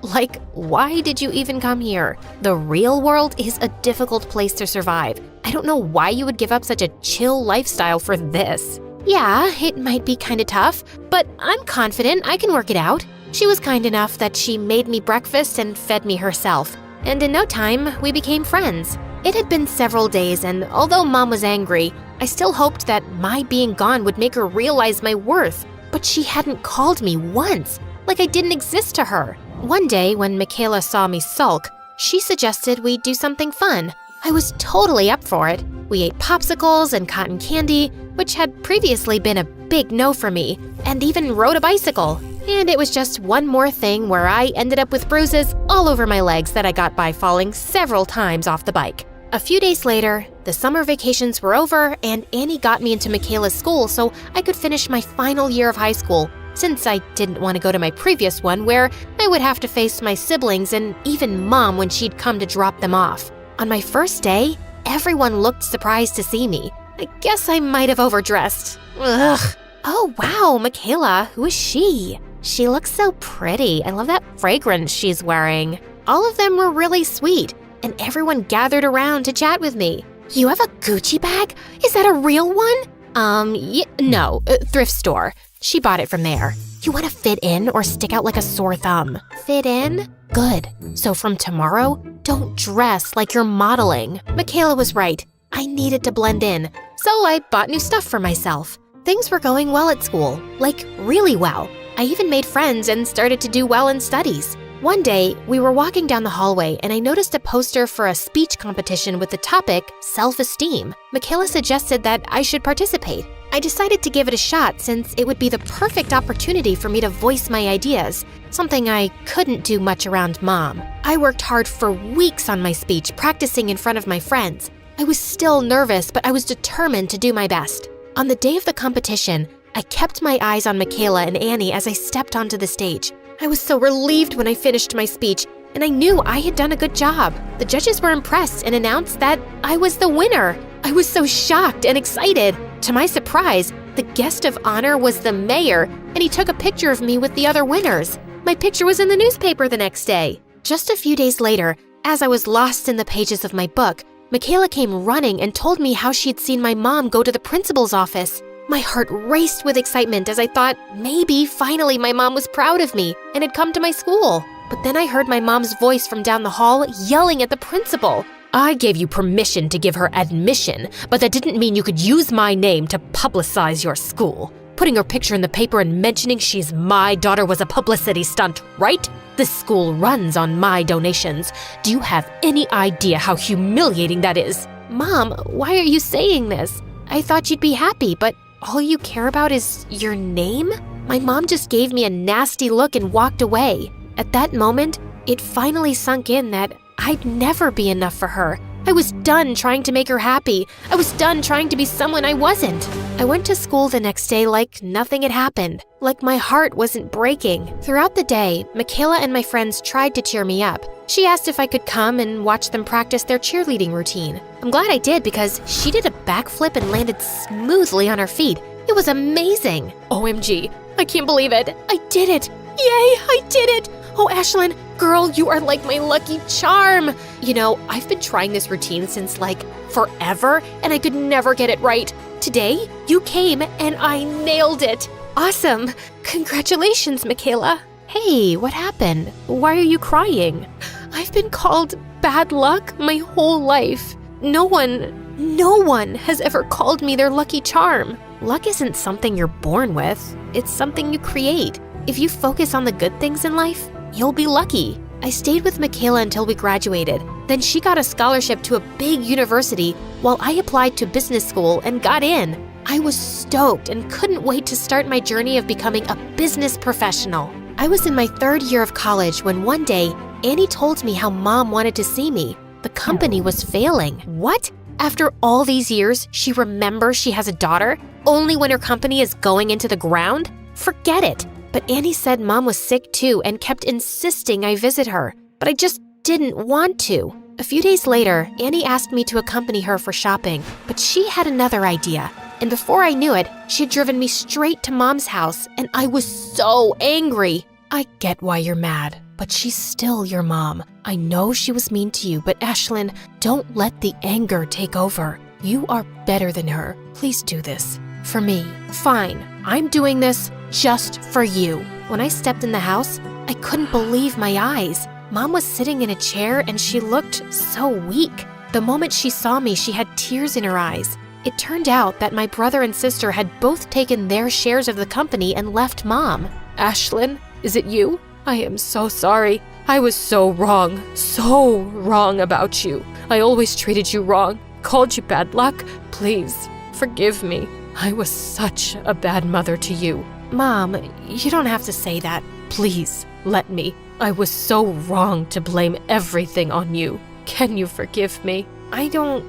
[SPEAKER 20] Like, why did you even come here? The real world is a difficult place to survive. I don't know why you would give up such a chill lifestyle for this. Yeah, it might be kind of tough, but I'm confident I can work it out. She was kind enough that she made me breakfast and fed me herself. And in no time, we became friends. It had been several days, and although Mom was angry, I still hoped that my being gone would make her realize my worth. But she hadn't called me once, like I didn't exist to her. One day, when Michaela saw me sulk, she suggested we do something fun. I was totally up for it. We ate popsicles and cotton candy, which had previously been a big no for me, and even rode a bicycle. And it was just one more thing where I ended up with bruises all over my legs that I got by falling several times off the bike. A few days later, the summer vacations were over and Annie got me into Michaela's school so I could finish my final year of high school, since I didn't want to go to my previous one where I would have to face my siblings and even Mom when she'd come to drop them off. On my first day, everyone looked surprised to see me. I guess I might have overdressed. Ugh. Oh wow, Michaela, who is she? She looks so pretty. I love that fragrance she's wearing. All of them were really sweet, and everyone gathered around to chat with me. You have a Gucci bag? Is that a real one? No, thrift store. She bought it from there. You want to fit in or stick out like a sore thumb? Fit in? Good. So from tomorrow, don't dress like you're modeling. Michaela was right. I needed to blend in, so I bought new stuff for myself. Things were going well at school, like really well. I even made friends and started to do well in studies. One day, we were walking down the hallway and I noticed a poster for a speech competition with the topic self-esteem. Michaela suggested that I should participate. I decided to give it a shot since it would be the perfect opportunity for me to voice my ideas, something I couldn't do much around Mom. I worked hard for weeks on my speech, practicing in front of my friends. I was still nervous, but I was determined to do my best. On the day of the competition, I kept my eyes on Michaela and Annie as I stepped onto the stage. I was so relieved when I finished my speech, and I knew I had done a good job. The judges were impressed and announced that I was the winner. I was so shocked and excited. To my surprise, the guest of honor was the mayor, and he took a picture of me with the other winners. My picture was in the newspaper the next day. Just a few days later, as I was lost in the pages of my book, Michaela came running and told me how she'd seen my mom go to the principal's office. My heart raced with excitement as I thought maybe finally my mom was proud of me and had come to my school. But then I heard my mom's voice from down the hall yelling at the principal. I gave you permission to give her admission, but that didn't mean you could use my name to publicize your school. Putting her picture in the paper and mentioning she's my daughter was a publicity stunt, right? This school runs on my donations. Do you have any idea how humiliating that is? Mom, why are you saying this? I thought you'd be happy, but all you care about is your name? My mom just gave me a nasty look and walked away. At that moment, it finally sunk in that I'd never be enough for her. I was done trying to make her happy. I was done trying to be someone I wasn't. I went to school the next day like nothing had happened, like my heart wasn't breaking. Throughout the day, Michaela and my friends tried to cheer me up. She asked if I could come and watch them practice their cheerleading routine. I'm glad I did because she did a backflip and landed smoothly on her feet. It was amazing. OMG, I can't believe it. I did it. Yay, I did it. Oh, Ashlyn, girl, you are like my lucky charm. You know, I've been trying this routine since like forever, and I could never get it right. Today, you came and I nailed it. Awesome. Congratulations, Michaela. Hey, what happened? Why are you crying? I've been called bad luck my whole life. No one has ever called me their lucky charm. Luck isn't something you're born with. It's something you create. If you focus on the good things in life, you'll be lucky. I stayed with Michaela until we graduated. Then she got a scholarship to a big university while I applied to business school and got in. I was stoked and couldn't wait to start my journey of becoming a business professional. I was in my 3rd year of college when one day, Annie told me how Mom wanted to see me. The company was failing. What? After all these years, she remembers she has a daughter, only when her company is going into the ground? Forget it. But Annie said Mom was sick too and kept insisting I visit her. But I just didn't want to. A few days later, Annie asked me to accompany her for shopping, but she had another idea. And before I knew it, she had driven me straight to Mom's house, and I was so angry. I get why you're mad, but she's still your mom. I know she was mean to you, but Ashlyn, don't let the anger take over. You are better than her. Please do this. For me. Fine, I'm doing this just for you. When I stepped in the house, I couldn't believe my eyes. Mom was sitting in a chair and she looked so weak. The moment she saw me, she had tears in her eyes. It turned out that my brother and sister had both taken their shares of the company and left Mom. Ashlyn, is it you? I am so sorry. I was so wrong about you. I always treated you wrong, called you bad luck. Please, forgive me. I was such a bad mother to you. Mom, you don't have to say that. Please, let me. I was so wrong to blame everything on you. Can you forgive me? I don't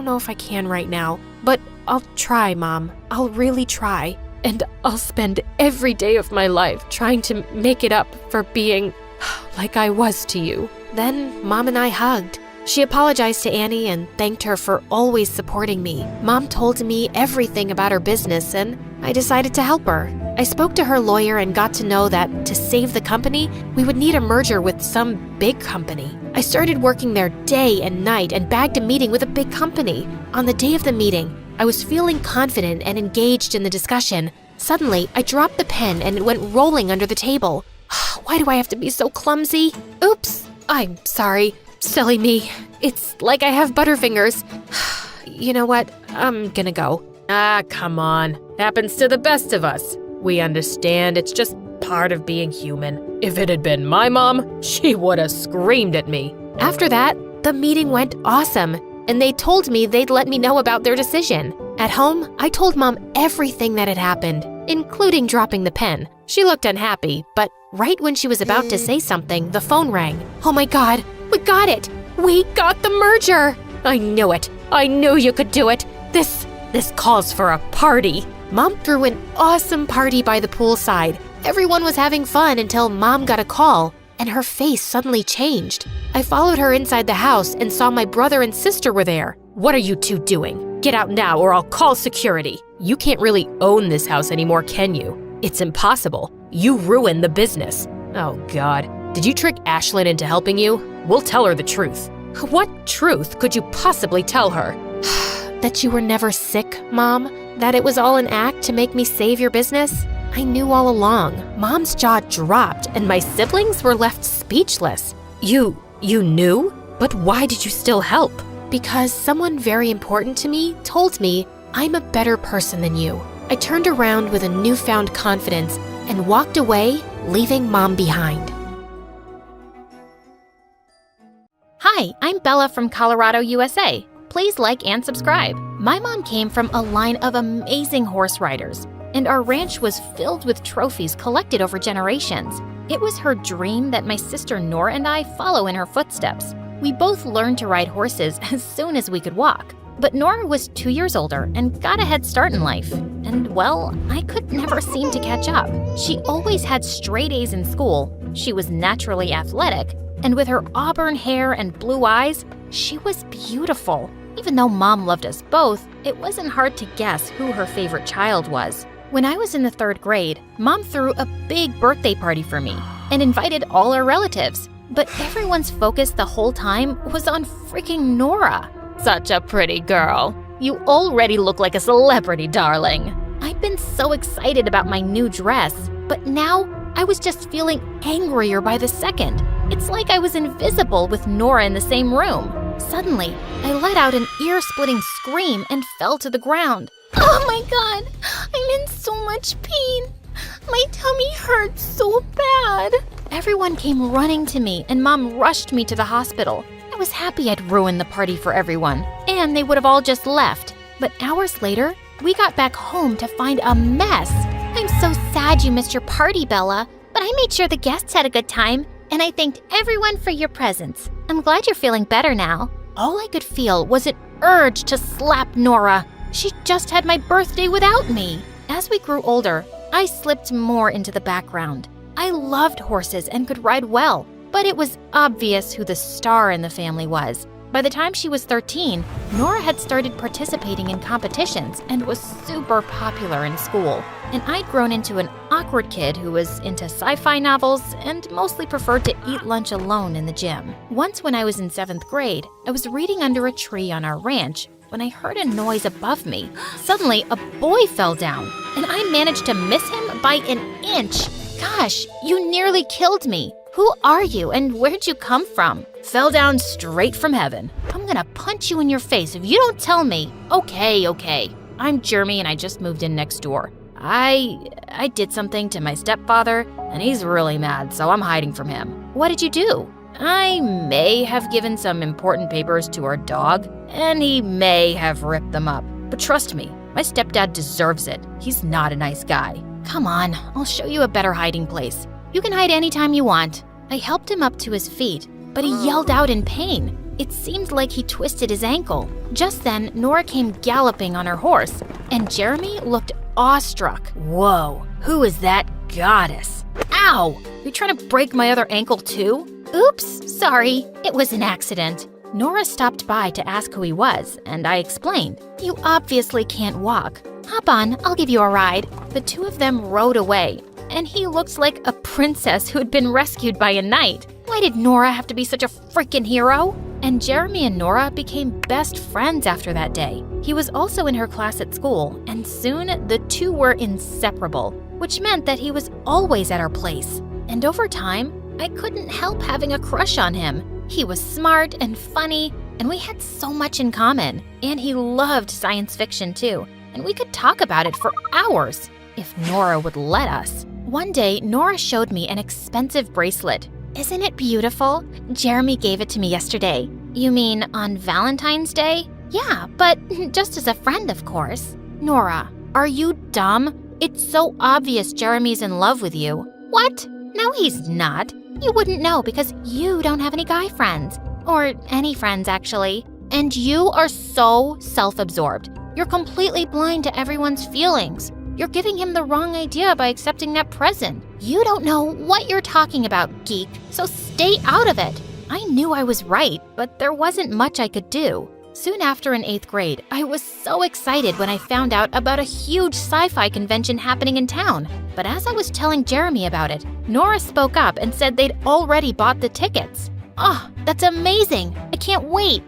[SPEAKER 20] know if I can right now, but I'll try, Mom. I'll really try. And I'll spend every day of my life trying to make it up for being like I was to you. Then Mom and I hugged. She apologized to Annie and thanked her for always supporting me. Mom told me everything about her business and I decided to help her. I spoke to her lawyer and got to know that to save the company, we would need a merger with some big company. I started working there day and night and bagged a meeting with a big company. On the day of the meeting, I was feeling confident and engaged in the discussion. Suddenly, I dropped the pen and it went rolling under the table. Why do I have to be so clumsy? Oops, I'm sorry. Silly me. It's like I have butterfingers. You know what? I'm gonna go.
[SPEAKER 2] Come on. Happens to the best of us. We understand, it's just part of being human. If it had been my mom, she would have screamed at me.
[SPEAKER 20] After that, the meeting went awesome, and they told me they'd let me know about their decision. At home, I told Mom everything that had happened, including dropping the pen. She looked unhappy, but right when she was about to say something, the phone rang. Oh my God, we got it! We got the merger! I knew it. I knew you could do it. This calls for a party. Mom threw an awesome party by the poolside. Everyone was having fun until Mom got a call, and her face suddenly changed. I followed her inside the house and saw my brother and sister were there.
[SPEAKER 2] What are you two doing? Get out now or I'll call security. You can't really own this house anymore, can you? It's impossible. You ruined the business. Oh God, did you trick Ashlyn into helping you? We'll tell her the truth. What truth could you possibly tell her?
[SPEAKER 20] That you were never sick, Mom? That it was all an act to make me save your business? I knew all along. Mom's jaw dropped and my siblings were left speechless.
[SPEAKER 2] You knew? But why did you still help?
[SPEAKER 20] Because someone very important to me told me I'm a better person than you. I turned around with a newfound confidence and walked away, leaving Mom behind.
[SPEAKER 1] Hi, I'm Bella from Colorado, USA. Please like and subscribe. My mom came from a line of amazing horse riders, and our ranch was filled with trophies collected over generations. It was her dream that my sister Nora and I follow in her footsteps. We both learned to ride horses as soon as we could walk. But Nora was 2 years older and got a head start in life. And well, I could never seem to catch up. She always had straight A's in school. She was naturally athletic, and with her auburn hair and blue eyes, she was beautiful. Even though Mom loved us both, it wasn't hard to guess who her favorite child was. When I was in the 3rd grade, Mom threw a big birthday party for me and invited all our relatives. But everyone's focus the whole time was on freaking Nora.
[SPEAKER 2] Such a pretty girl. You already look like a celebrity, darling.
[SPEAKER 1] I'd been so excited about my new dress, but now I was just feeling angrier by the second. It's like I was invisible with Nora in the same room. Suddenly, I let out an ear-splitting scream and fell to the ground. Oh my God, I'm in so much pain. My tummy hurts so bad. Everyone came running to me and Mom rushed me to the hospital. I was happy I'd ruined the party for everyone, and they would have all just left. But hours later, we got back home to find a mess.
[SPEAKER 14] I'm so sad you missed your party, Bella, but I made sure the guests had a good time, and I thanked everyone for your presents. I'm glad you're feeling better now.
[SPEAKER 1] All I could feel was an urge to slap Nora. She just had my birthday without me. As we grew older, I slipped more into the background. I loved horses and could ride well, but it was obvious who the star in the family was. By the time she was 13, Nora had started participating in competitions and was super popular in school. And I'd grown into an awkward kid who was into sci-fi novels and mostly preferred to eat lunch alone in the gym. Once when I was in 7th grade, I was reading under a tree on our ranch when I heard a noise above me. Suddenly, a boy fell down, and I managed to miss him by an inch. Gosh, you nearly killed me. Who are you and where'd you come from?
[SPEAKER 2] Fell down straight from heaven.
[SPEAKER 1] I'm gonna punch you in your face if you don't tell me. Okay. I'm Jeremy and I just moved in next door. I did something to my stepfather and he's really mad, so I'm hiding from him. What did you do? I may have given some important papers to our dog, and he may have ripped them up. But trust me, my stepdad deserves it. He's not a nice guy. Come on, I'll show you a better hiding place. You can hide anytime you want. I helped him up to his feet, but he yelled out in pain. It seemed like he twisted his ankle. Just then, Nora came galloping on her horse, and Jeremy looked awestruck.
[SPEAKER 2] Whoa, who is that goddess? Ow! You trying to break my other ankle too?
[SPEAKER 1] Oops, sorry. It was an accident. Nora stopped by to ask who he was, and I explained. You obviously can't walk. Hop on, I'll give you a ride. The two of them rode away, and he looked like a princess who had been rescued by a knight. Why did Nora have to be such a freaking hero? And Jeremy and Nora became best friends after that day. He was also in her class at school, and soon the two were inseparable, which meant that he was always at our place. And over time, I couldn't help having a crush on him. He was smart and funny, and we had so much in common. And he loved science fiction too, and we could talk about it for hours, if Nora would let us. One day, Nora showed me an expensive bracelet. Isn't it beautiful? Jeremy gave it to me yesterday. You mean on Valentine's Day? Yeah, but just as a friend, of course. Nora, are you dumb? It's so obvious Jeremy's in love with you. What? No, he's not. You wouldn't know because you don't have any guy friends. Or any friends, actually. And you are so self-absorbed. You're completely blind to everyone's feelings. You're giving him the wrong idea by accepting that present. You don't know what you're talking about, geek, so stay out of it. I knew I was right, but there wasn't much I could do. Soon after in 8th grade, I was so excited when I found out about a huge sci-fi convention happening in town. But as I was telling Jeremy about it, Nora spoke up and said they'd already bought the tickets. Oh, that's amazing. I can't wait.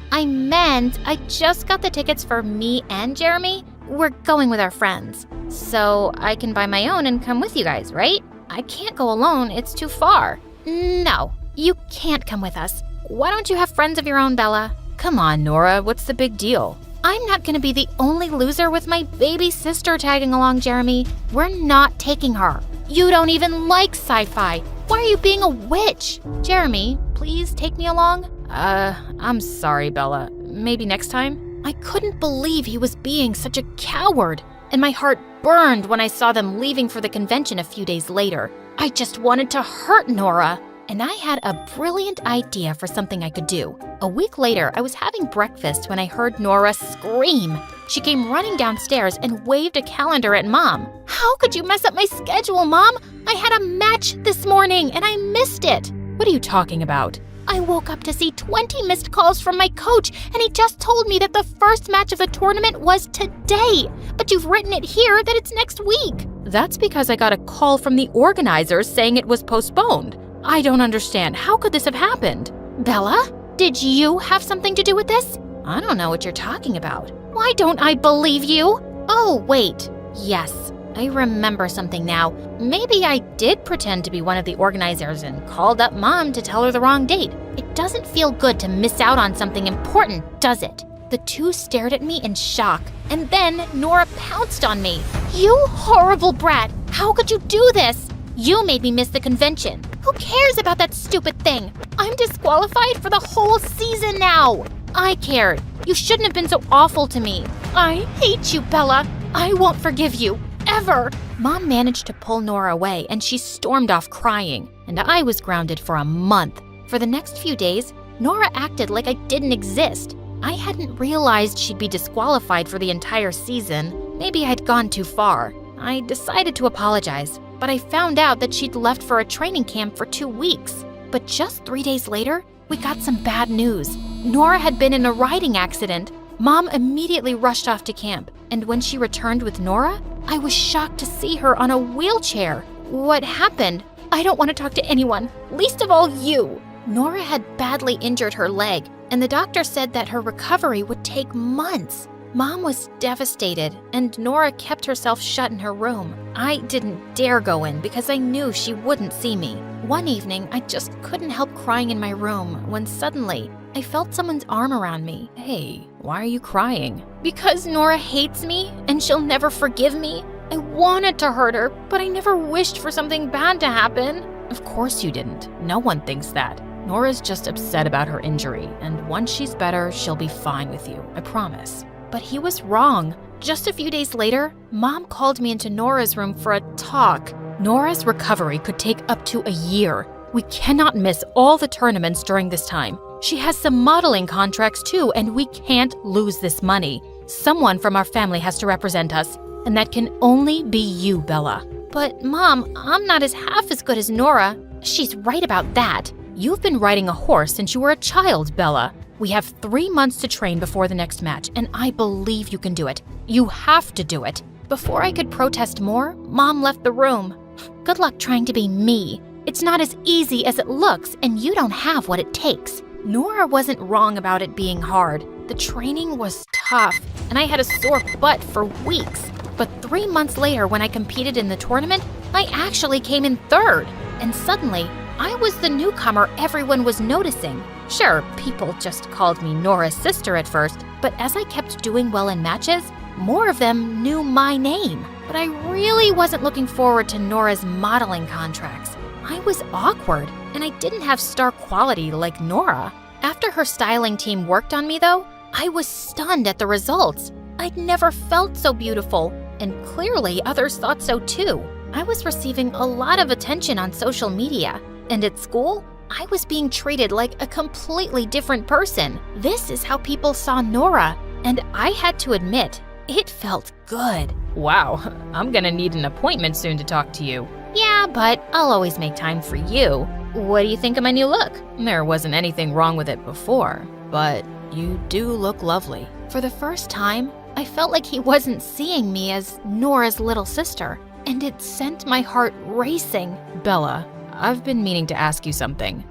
[SPEAKER 1] I meant I just got the tickets for me and Jeremy. We're going with our friends. So I can buy my own and come with you guys, right? I can't go alone, it's too far. No, you can't come with us. Why don't you have friends of your own, Bella?
[SPEAKER 2] Come on, Nora, what's the big deal?
[SPEAKER 1] I'm not gonna be the only loser with my baby sister tagging along, Jeremy. We're not taking her. You don't even like sci-fi. Why are you being a witch? Jeremy, please take me along.
[SPEAKER 2] I'm sorry, Bella. Maybe next time?
[SPEAKER 1] I couldn't believe he was being such a coward, and my heart burned when I saw them leaving for the convention a few days later. I just wanted to hurt Nora, and I had a brilliant idea for something I could do. A week later, I was having breakfast when I heard Nora scream. She came running downstairs and waved a calendar at Mom. How could you mess up my schedule, Mom? I had a match this morning, and I missed it.
[SPEAKER 2] What are you talking about?
[SPEAKER 1] I woke up to see 20 missed calls from my coach, and he just told me that the first match of the tournament was today. But you've written it here that it's next week.
[SPEAKER 2] That's because I got a call from the organizers saying it was postponed. I don't understand. How could this have happened?
[SPEAKER 1] Bella, did you have something to do with this?
[SPEAKER 2] I don't know what you're talking about.
[SPEAKER 1] Why don't I believe you? Oh, wait. Yes, I remember something now. Maybe I did pretend to be one of the organizers and called up Mom to tell her the wrong date. It doesn't feel good to miss out on something important, does it? The two stared at me in shock, and then Nora pounced on me. You horrible brat! How could you do this? You made me miss the convention. Who cares about that stupid thing? I'm disqualified for the whole season now. I cared. You shouldn't have been so awful to me. I hate you, Bella. I won't forgive you. Ever. Mom managed to pull Nora away, and she stormed off crying, and I was grounded for a month. For the next few days, Nora acted like I didn't exist. I hadn't realized she'd be disqualified for the entire season. Maybe I'd gone too far. I decided to apologize, but I found out that she'd left for a training camp for 2 weeks. But just 3 days later, we got some bad news. Nora had been in a riding accident. Mom immediately rushed off to camp, and when she returned with Nora, I was shocked to see her on a wheelchair. What happened? I don't want to talk to anyone, least of all you. Nora had badly injured her leg, and the doctor said that her recovery would take months. Mom was devastated, and Nora kept herself shut in her room. I didn't dare go in because I knew she wouldn't see me. One evening, I just couldn't help crying in my room when suddenly I felt someone's arm around me.
[SPEAKER 2] Hey, why are you crying?
[SPEAKER 1] Because Nora hates me and she'll never forgive me. I wanted to hurt her, but I never wished for something bad to happen.
[SPEAKER 2] Of course you didn't. No one thinks that. Nora's just upset about her injury, and once she's better, she'll be fine with you, I promise.
[SPEAKER 1] But he was wrong. Just a few days later, Mom called me into Nora's room for a talk.
[SPEAKER 2] Nora's recovery could take up to a year. We cannot miss all the tournaments during this time. She has some modeling contracts too, and we can't lose this money. Someone from our family has to represent us, and that can only be you, Bella.
[SPEAKER 1] But Mom, I'm not half as good as Nora. She's right about that.
[SPEAKER 2] You've been riding a horse since you were a child, Bella. We have 3 months to train before the next match, and I believe you can do it. You have to do it.
[SPEAKER 1] Before I could protest more, Mom left the room. Good luck trying to be me. It's not as easy as it looks, and you don't have what it takes.
[SPEAKER 2] Nora wasn't wrong about it being hard. The training was tough, and I had a sore butt for weeks. But 3 months later, when I competed in the tournament, I actually came in third. And suddenly, I was the newcomer everyone was noticing. Sure, people just called me Nora's sister at first, but as I kept doing well in matches, more of them knew my name. But I really wasn't looking forward to Nora's modeling contracts. I was awkward, and I didn't have star quality like Nora. After her styling team worked on me, though, I was stunned at the results. I'd never felt so beautiful, and clearly others thought so too. I was receiving a lot of attention on social media, and at school, I was being treated like a completely different person. This is how people saw Nora, and I had to admit, it felt good. Wow, I'm gonna need an appointment soon to talk to you. Yeah, but I'll always make time for you. What do you think of my new look? There wasn't anything wrong with it before, but you do look lovely. For the first time, I felt like he wasn't seeing me as Nora's little sister, and it sent my heart racing. Bella, I've been meaning to ask you something.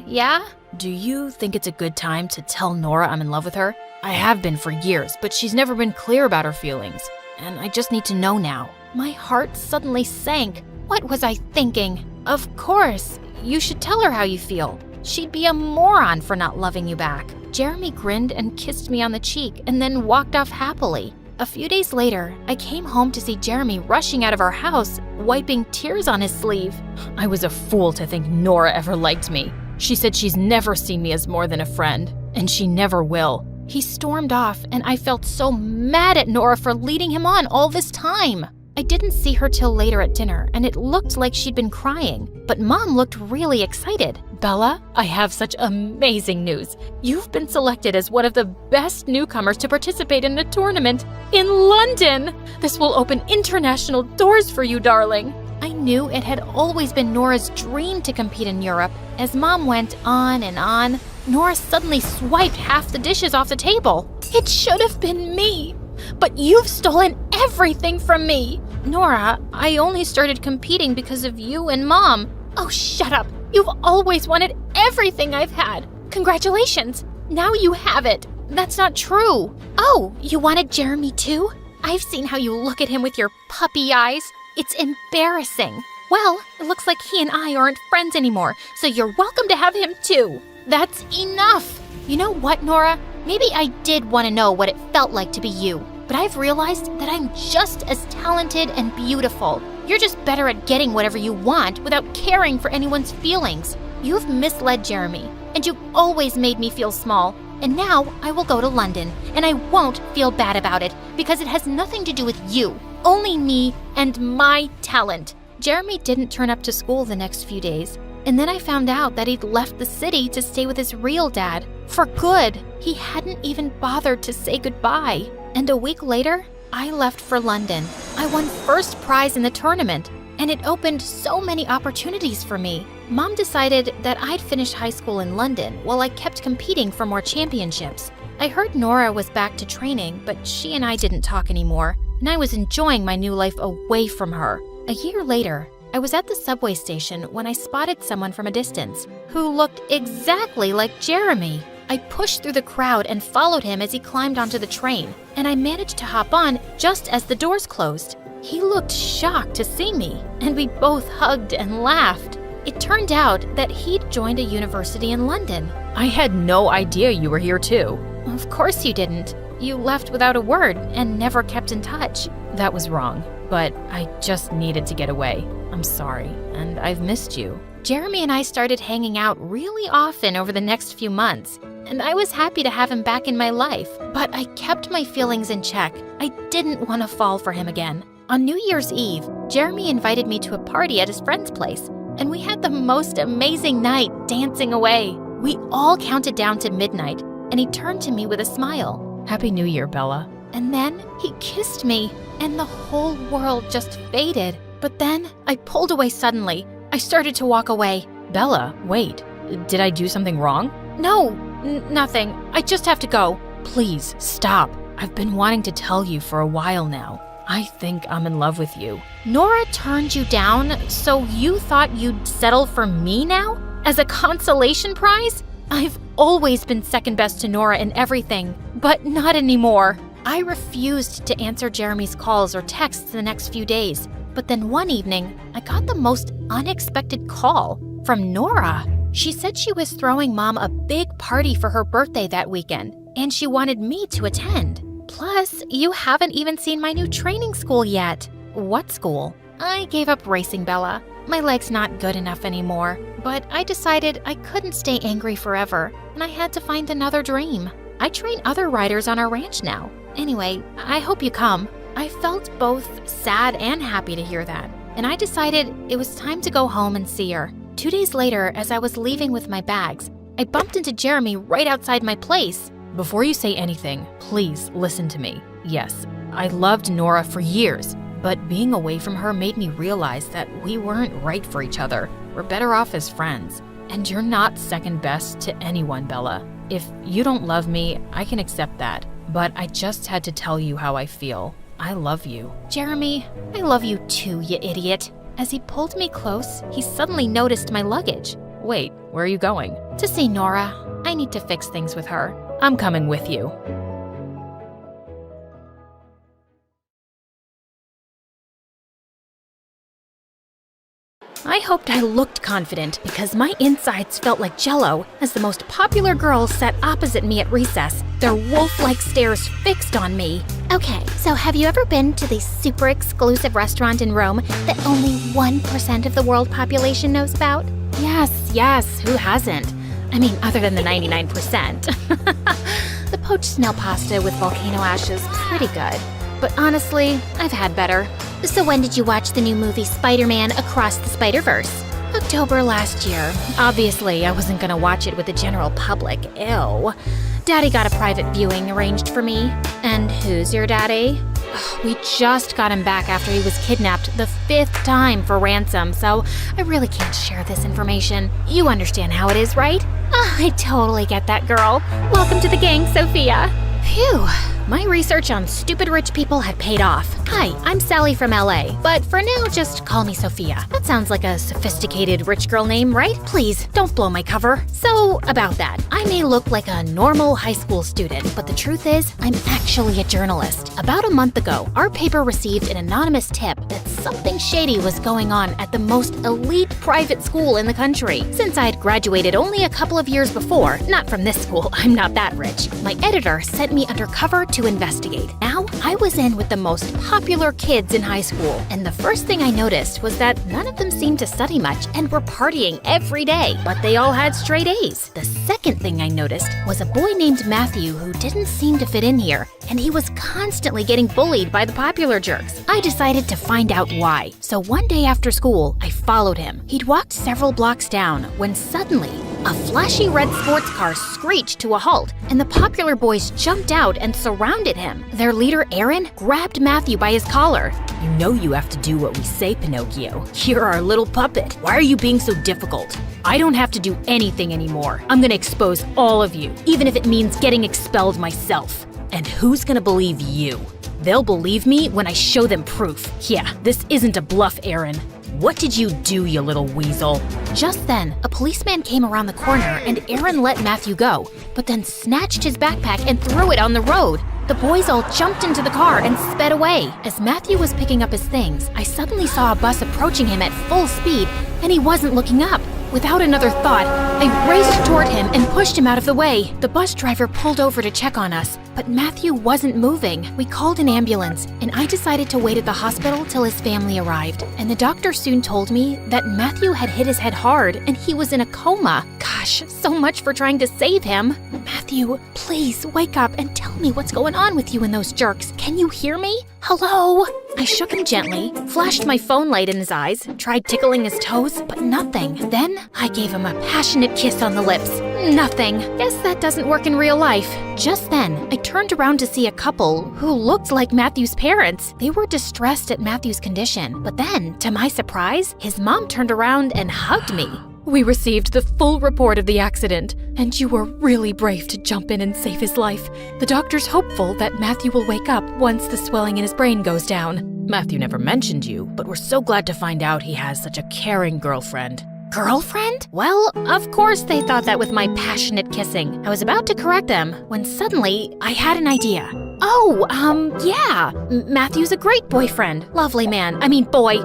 [SPEAKER 2] Yeah? Do you think it's a good time to tell Nora I'm in love with her? I have been for years, but she's never been clear about her feelings, and I just need to know now. My heart suddenly sank. What was I thinking? Of course, you should tell her how you feel. She'd be a moron for not loving you back. Jeremy grinned and kissed me on the cheek and then walked off happily. A few days later, I came home to see Jeremy rushing out of our house, wiping tears on his sleeve. I was a fool to think Nora ever liked me. She said she's never seen me as more than a friend, and she never will. He stormed off, and I felt so mad at Nora for leading him on all this time. I didn't see her till later at dinner, and it looked like she'd been crying, but Mom looked really excited. Bella, I have such amazing news. You've been selected as one of the best newcomers to participate in the tournament in London. This will open international doors for you, darling. I knew it had always been Nora's dream to compete in Europe. As Mom went on and on, Nora suddenly swiped half the dishes off the table. It should have been me, but you've stolen everything from me. Nora, I only started competing because of you and Mom. Oh, shut up. You've always wanted everything I've had. Congratulations. Now you have it. That's not true. Oh, you wanted Jeremy too? I've seen how you look at him with your puppy eyes. It's embarrassing. Well, it looks like he and I aren't friends anymore, so you're welcome to have him too. That's enough. You know what, Nora? Maybe I did want to know what it felt like to be you, but I've realized that I'm just as talented and beautiful. You're just better at getting whatever you want without caring for anyone's feelings. You've misled Jeremy, and you've always made me feel small. And now I will go to London, and I won't feel bad about it because it has nothing to do with you, only me and my talent. Jeremy didn't turn up to school the next few days, and then I found out that he'd left the city to stay with his real dad. For good. He hadn't even bothered to say goodbye. And a week later, I left for London. I won first prize in the tournament, and it opened so many opportunities for me. Mom decided that I'd finish high school in London while I kept competing for more championships. I heard Nora was back to training, but she and I didn't talk anymore, and I was enjoying my new life away from her. A year later, I was at the subway station when I spotted someone from a distance who looked exactly like Jeremy. I pushed through the crowd and followed him as he climbed onto the train, and I managed to hop on just as the doors closed. He looked shocked to see me, and we both hugged and laughed. It turned out that he'd joined a university in London. I had no idea you were here too. Of course you didn't. You left without a word and never kept in touch. That was wrong, but I just needed to get away. I'm sorry, and I've missed you. Jeremy and I started hanging out really often over the next few months, and I was happy to have him back in my life, but I kept my feelings in check. I didn't want to fall for him again. On New Year's Eve, Jeremy invited me to a party at his friend's place, and we had the most amazing night dancing away.
[SPEAKER 1] We all counted down to midnight, and he turned to me with a smile.
[SPEAKER 16] Happy New Year, Bella.
[SPEAKER 1] And then he kissed me, and the whole world just faded. But then I pulled away suddenly. I started to walk away.
[SPEAKER 16] Bella, wait. Did I do something wrong?
[SPEAKER 1] No, nothing. I just have to go.
[SPEAKER 16] Please, stop. I've been wanting to tell you for a while now. I think I'm in love with you.
[SPEAKER 1] Nora turned you down, so you thought you'd settle for me now? As a consolation prize? I've always been second best to Nora in everything, but not anymore. I refused to answer Jeremy's calls or texts the next few days, but then one evening, I got the most unexpected call from Nora. She said she was throwing Mom a big party for her birthday that weekend, and she wanted me to attend. Plus, you haven't even seen my new training school yet.
[SPEAKER 16] What school?
[SPEAKER 1] I gave up racing, Bella. My leg's not good enough anymore, but I decided I couldn't stay angry forever, and I had to find another dream. I train other riders on our ranch now. Anyway, I hope you come. I felt both sad and happy to hear that, and I decided it was time to go home and see her. 2 days later, as I was leaving with my bags, I bumped into Jeremy right outside my place.
[SPEAKER 16] Before you say anything, please listen to me. Yes, I loved Nora for years, but being away from her made me realize that we weren't right for each other. We're better off as friends. And you're not second best to anyone, Bella. If you don't love me, I can accept that. But I just had to tell you how I feel. I love you.
[SPEAKER 1] Jeremy, I love you too, you idiot. As he pulled me close, he suddenly noticed my luggage.
[SPEAKER 16] Wait, where are you going?
[SPEAKER 1] To see Nora. I need to fix things with her.
[SPEAKER 16] I'm coming with you.
[SPEAKER 1] I hoped I looked confident because my insides felt like jello as the most popular girls sat opposite me at recess, their wolf-like stares fixed on me.
[SPEAKER 14] Okay, so have you ever been to the super exclusive restaurant in Rome that only 1% of the world population knows about?
[SPEAKER 1] Yes, who hasn't? I mean, other than the 99%. The poached snail pasta with volcano ashes, pretty good. But honestly, I've had better.
[SPEAKER 14] So when did you watch the new movie Spider-Man Across the Spider-Verse?
[SPEAKER 1] October last year. Obviously, I wasn't gonna watch it with the general public. Ew. Daddy got a private viewing arranged for me. And who's your daddy? We just got him back after he was kidnapped the 5th time for ransom, so I really can't share this information. You understand how it is, right?
[SPEAKER 14] I totally get that, girl. Welcome to the gang, Sophia.
[SPEAKER 1] Phew. My research on stupid rich people had paid off. Hi, I'm Sally from LA, but for now, just call me Sophia. That sounds like a sophisticated rich girl name, right? Please, don't blow my cover. So, about that, I may look like a normal high school student, but the truth is, I'm actually a journalist. About a month ago, our paper received an anonymous tip that something shady was going on at the most elite private school in the country. Since I'd graduated only a couple of years before, not from this school, I'm not that rich, my editor sent me undercover to investigate. Now, I was in with the most popular kids in high school, and the first thing I noticed was that none of them seemed to study much and were partying every day, but they all had straight A's. The second thing I noticed was a boy named Matthew who didn't seem to fit in here, and he was constantly getting bullied by the popular jerks. I decided to find out why. So one day after school, I followed him. He'd walked several blocks down when suddenly, a flashy red sports car screeched to a halt, and the popular boys jumped out and surrounded him. Their leader, Aaron, grabbed Matthew by his collar.
[SPEAKER 16] You know you have to do what we say, Pinocchio. You're our little puppet. Why are you being so difficult? I don't have to do anything anymore. I'm gonna expose all of you, even if it means getting expelled myself. And who's gonna believe you? They'll believe me when I show them proof. Yeah, this isn't a bluff, Aaron. What did you do, you little weasel?
[SPEAKER 1] Just then, a policeman came around the corner and Aaron let Matthew go, but then snatched his backpack and threw it on the road. The boys all jumped into the car and sped away. As Matthew was picking up his things, I suddenly saw a bus approaching him at full speed, and he wasn't looking up. Without another thought, I raced toward him and pushed him out of the way. The bus driver pulled over to check on us, but Matthew wasn't moving. We called an ambulance, and I decided to wait at the hospital till his family arrived. And the doctor soon told me that Matthew had hit his head hard and he was in a coma. Gosh, Gosh, so much for trying to save him. Matthew, please wake up and tell me what's going on with you and those jerks. Can you hear me? Hello? I shook him gently, flashed my phone light in his eyes, tried tickling his toes, but nothing. Then I gave him a passionate kiss on the lips. Nothing. Guess that doesn't work in real life. Just then, I turned around to see a couple who looked like Matthew's parents. They were distressed at Matthew's condition, but then, to my surprise, his mom turned around and hugged me.
[SPEAKER 2] We received the full report of the accident, and you were really brave to jump in and save his life. The doctor's hopeful that Matthew will wake up once the swelling in his brain goes down. Matthew never mentioned you, but we're so glad to find out he has such a caring girlfriend.
[SPEAKER 1] Girlfriend? Well, of course they thought that with my passionate kissing. I was about to correct them when suddenly I had an idea. Oh, yeah. Matthew's a great boyfriend. Lovely man. I mean boy.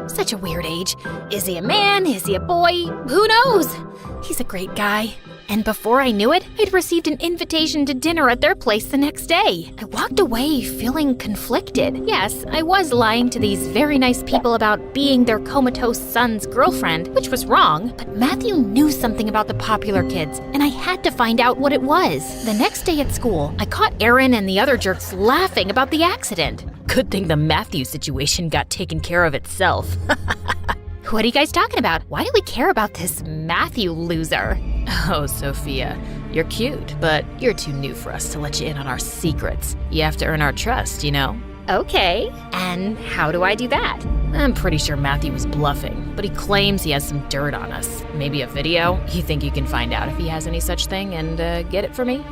[SPEAKER 1] Such a weird age. Is he a man? Is he a boy? Who knows? He's a great guy. And before I knew it, I'd received an invitation to dinner at their place the next day. I walked away feeling conflicted. Yes, I was lying to these very nice people about being their comatose son's girlfriend, which was wrong, but Matthew knew something about the popular kids, and I had to find out what it was. The next day at school, I caught Aaron and the other jerks laughing about the accident.
[SPEAKER 2] Good thing the Matthew situation got taken care of itself.
[SPEAKER 1] What are you guys talking about? Why do we care about this Matthew loser?
[SPEAKER 2] Oh, Sophia, you're cute, but you're too new for us to let you in on our secrets. You have to earn our trust, you know?
[SPEAKER 1] Okay, and how do I do that?
[SPEAKER 2] I'm pretty sure Matthew was bluffing, but he claims he has some dirt on us. Maybe a video? You think you can find out if he has any such thing and get it for me?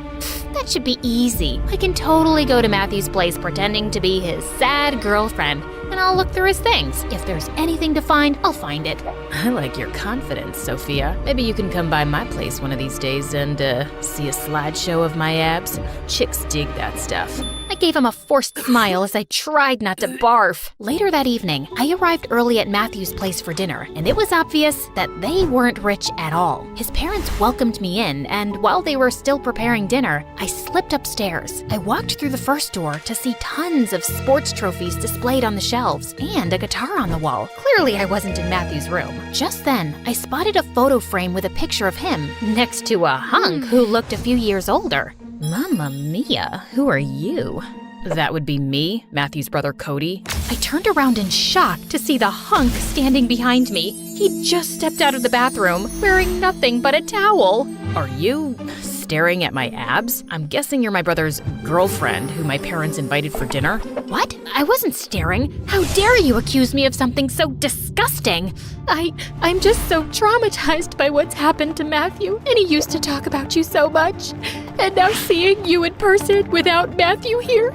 [SPEAKER 1] That should be easy. I can totally go to Matthew's place pretending to be his sad girlfriend, and I'll look through his things. If there's anything to find, I'll find it.
[SPEAKER 2] I like your confidence, Sophia. Maybe you can come by my place one of these days and see a slideshow of my abs. Chicks dig that stuff.
[SPEAKER 1] I gave him a forced smile as I tried not to barf. Later that evening, I arrived early at Matthew's place for dinner, and it was obvious that they weren't rich at all. His parents welcomed me in, and while they were still preparing dinner, I slipped upstairs. I walked through the first door to see tons of sports trophies displayed on the shelves and a guitar on the wall. Clearly, I wasn't in Matthew's room. Just then, I spotted a photo frame with a picture of him next to a hunk who looked a few years older.
[SPEAKER 2] Mamma mia, who are you? That would be me, Matthew's brother Cody.
[SPEAKER 1] I turned around in shock to see the hunk standing behind me. He'd just stepped out of the bathroom, wearing nothing but a towel.
[SPEAKER 2] Are you staring at my abs? I'm guessing you're my brother's girlfriend who my parents invited for dinner.
[SPEAKER 1] What? I wasn't staring. How dare you accuse me of something so disgusting? I'm just so traumatized by what's happened to Matthew, and he used to talk about you so much. And now seeing you in person without Matthew here,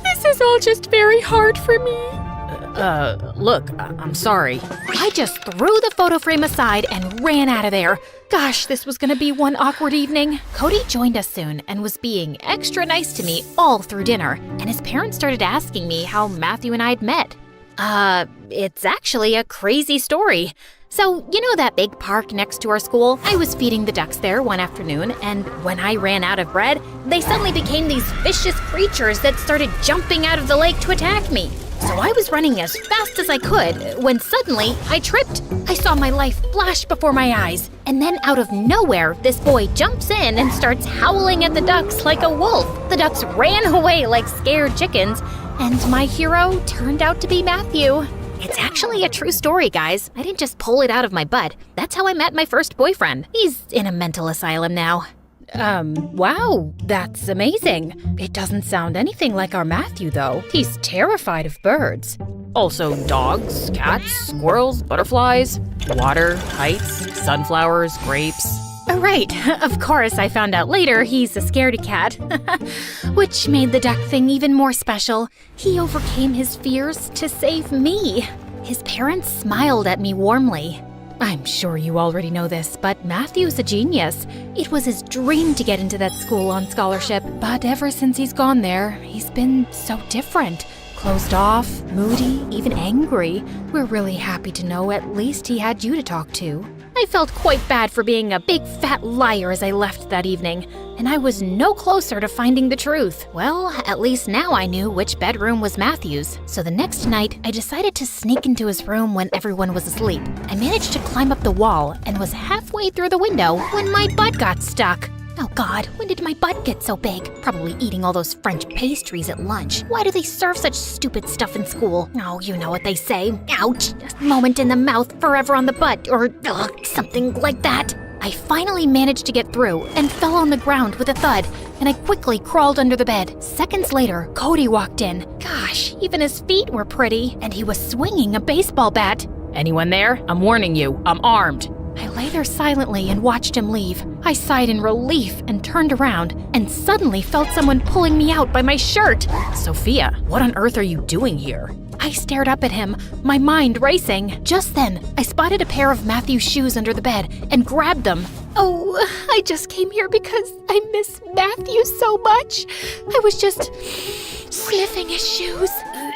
[SPEAKER 1] this is all just very hard for me.
[SPEAKER 2] Look, I'm sorry.
[SPEAKER 1] I just threw the photo frame aside and ran out of there. Gosh, this was gonna be one awkward evening. Cody joined us soon and was being extra nice to me all through dinner, and his parents started asking me how Matthew and I had met. It's actually a crazy story. So, you know that big park next to our school? I was feeding the ducks there one afternoon, and when I ran out of bread, they suddenly became these vicious creatures that started jumping out of the lake to attack me. So I was running as fast as I could when suddenly I tripped. I saw my life flash before my eyes, and then out of nowhere, this boy jumps in and starts howling at the ducks like a wolf. The ducks ran away like scared chickens, and my hero turned out to be Matthew. It's actually a true story, guys. I didn't just pull it out of my butt. That's how I met my first boyfriend. He's in a mental asylum now.
[SPEAKER 2] Wow, that's amazing. It doesn't sound anything like our Matthew, though. He's terrified of birds. Also dogs, cats, squirrels, butterflies, water, heights, sunflowers, grapes.
[SPEAKER 1] Oh, right. Of course, I found out later he's a scaredy cat, which made the duck thing even more special. He overcame his fears to save me. His parents smiled at me warmly. I'm sure you already know this, but Matthew's a genius. It was his dream to get into that school on scholarship, but ever since he's gone there, he's been so different. Closed off, moody, even angry. We're really happy to know at least he had you to talk to. I felt quite bad for being a big fat liar as I left that evening, and I was no closer to finding the truth. Well, at least now I knew which bedroom was Matthew's. So the next night, I decided to sneak into his room when everyone was asleep. I managed to climb up the wall and was halfway through the window when my butt got stuck. Oh God, when did my butt get so big? Probably eating all those French pastries at lunch. Why do they serve such stupid stuff in school? Oh, you know what they say. Ouch, a moment in the mouth, forever on the butt, or something like that. I finally managed to get through and fell on the ground with a thud, and I quickly crawled under the bed. Seconds later, Cody walked in. Gosh, even his feet were pretty, and he was swinging a baseball bat.
[SPEAKER 2] Anyone there? I'm warning you, I'm armed.
[SPEAKER 1] I lay there silently and watched him leave. I sighed in relief and turned around and suddenly felt someone pulling me out by my shirt.
[SPEAKER 2] Sophia, what on earth are you doing here?
[SPEAKER 1] I stared up at him, my mind racing. Just then, I spotted a pair of Matthew's shoes under the bed and grabbed them. Oh, I just came here because I miss Matthew so much. I was just sniffing his shoes.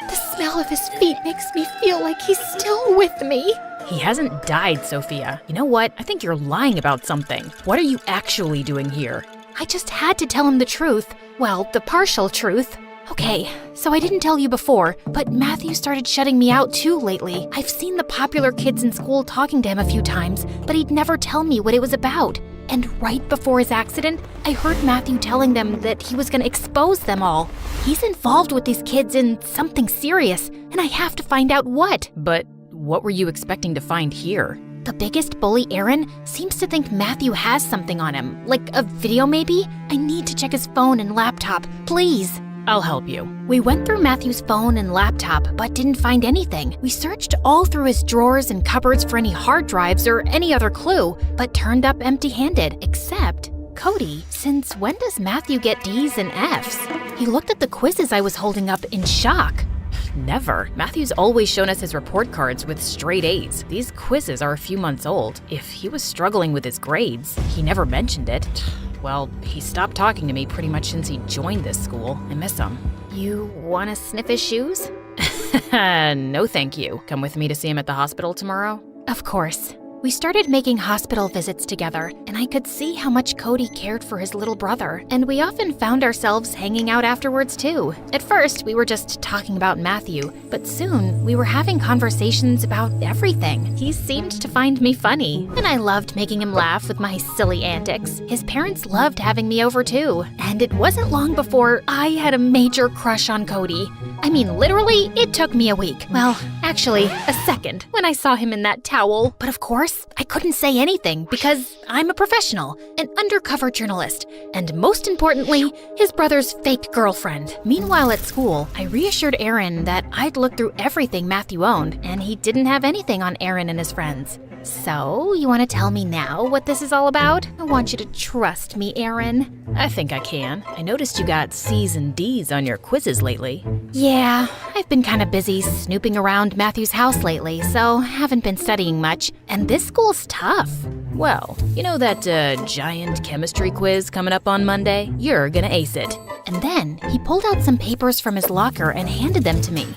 [SPEAKER 1] The smell of his feet makes me feel like he's still with me.
[SPEAKER 2] He hasn't died, Sophia. You know what? I think you're lying about something. What are you actually doing here?
[SPEAKER 1] I just had to tell him the truth. Well, the partial truth. Okay, so I didn't tell you before, but Matthew started shutting me out too lately. I've seen the popular kids in school talking to him a few times, but he'd never tell me what it was about. And right before his accident, I heard Matthew telling them that he was going to expose them all. He's involved with these kids in something serious, and I have to find out what.
[SPEAKER 2] But what were you expecting to find here?
[SPEAKER 1] The biggest bully, Aaron, seems to think Matthew has something on him, like a video maybe? I need to check his phone and laptop, please.
[SPEAKER 2] I'll help you.
[SPEAKER 1] We went through Matthew's phone and laptop, but didn't find anything. We searched all through his drawers and cupboards for any hard drives or any other clue, but turned up empty-handed, except Cody. Since when does Matthew get D's and F's? He looked at the quizzes I was holding up in shock.
[SPEAKER 2] Never. Matthew's always shown us his report cards with straight A's. These quizzes are a few months old. If he was struggling with his grades, he never mentioned it. Well, he stopped talking to me pretty much since he joined this school. I miss him.
[SPEAKER 1] You want to sniff his shoes?
[SPEAKER 2] No, thank you. Come with me to see him at the hospital tomorrow?
[SPEAKER 1] Of course. We started making hospital visits together, and I could see how much Cody cared for his little brother, and we often found ourselves hanging out afterwards too. At first, we were just talking about Matthew, but soon we were having conversations about everything. He seemed to find me funny, and I loved making him laugh with my silly antics. His parents loved having me over too, and it wasn't long before I had a major crush on Cody. I mean, literally, it took me a week. Well, actually, a second when I saw him in that towel. But of course, I couldn't say anything because I'm a professional, an undercover journalist, and most importantly, his brother's fake girlfriend. Meanwhile, at school, I reassured Aaron that I'd looked through everything Matthew owned, and he didn't have anything on Aaron and his friends. So, you want to tell me now what this is all about? I want you to trust me, Aaron.
[SPEAKER 2] I think I can. I noticed you got C's and D's on your quizzes lately.
[SPEAKER 1] Yeah, I've been kind of busy snooping around Matthew's house lately, so haven't been studying much. And this school's tough.
[SPEAKER 2] Well, you know that giant chemistry quiz coming up on Monday? You're gonna ace it.
[SPEAKER 1] And then he pulled out some papers from his locker and handed them to me.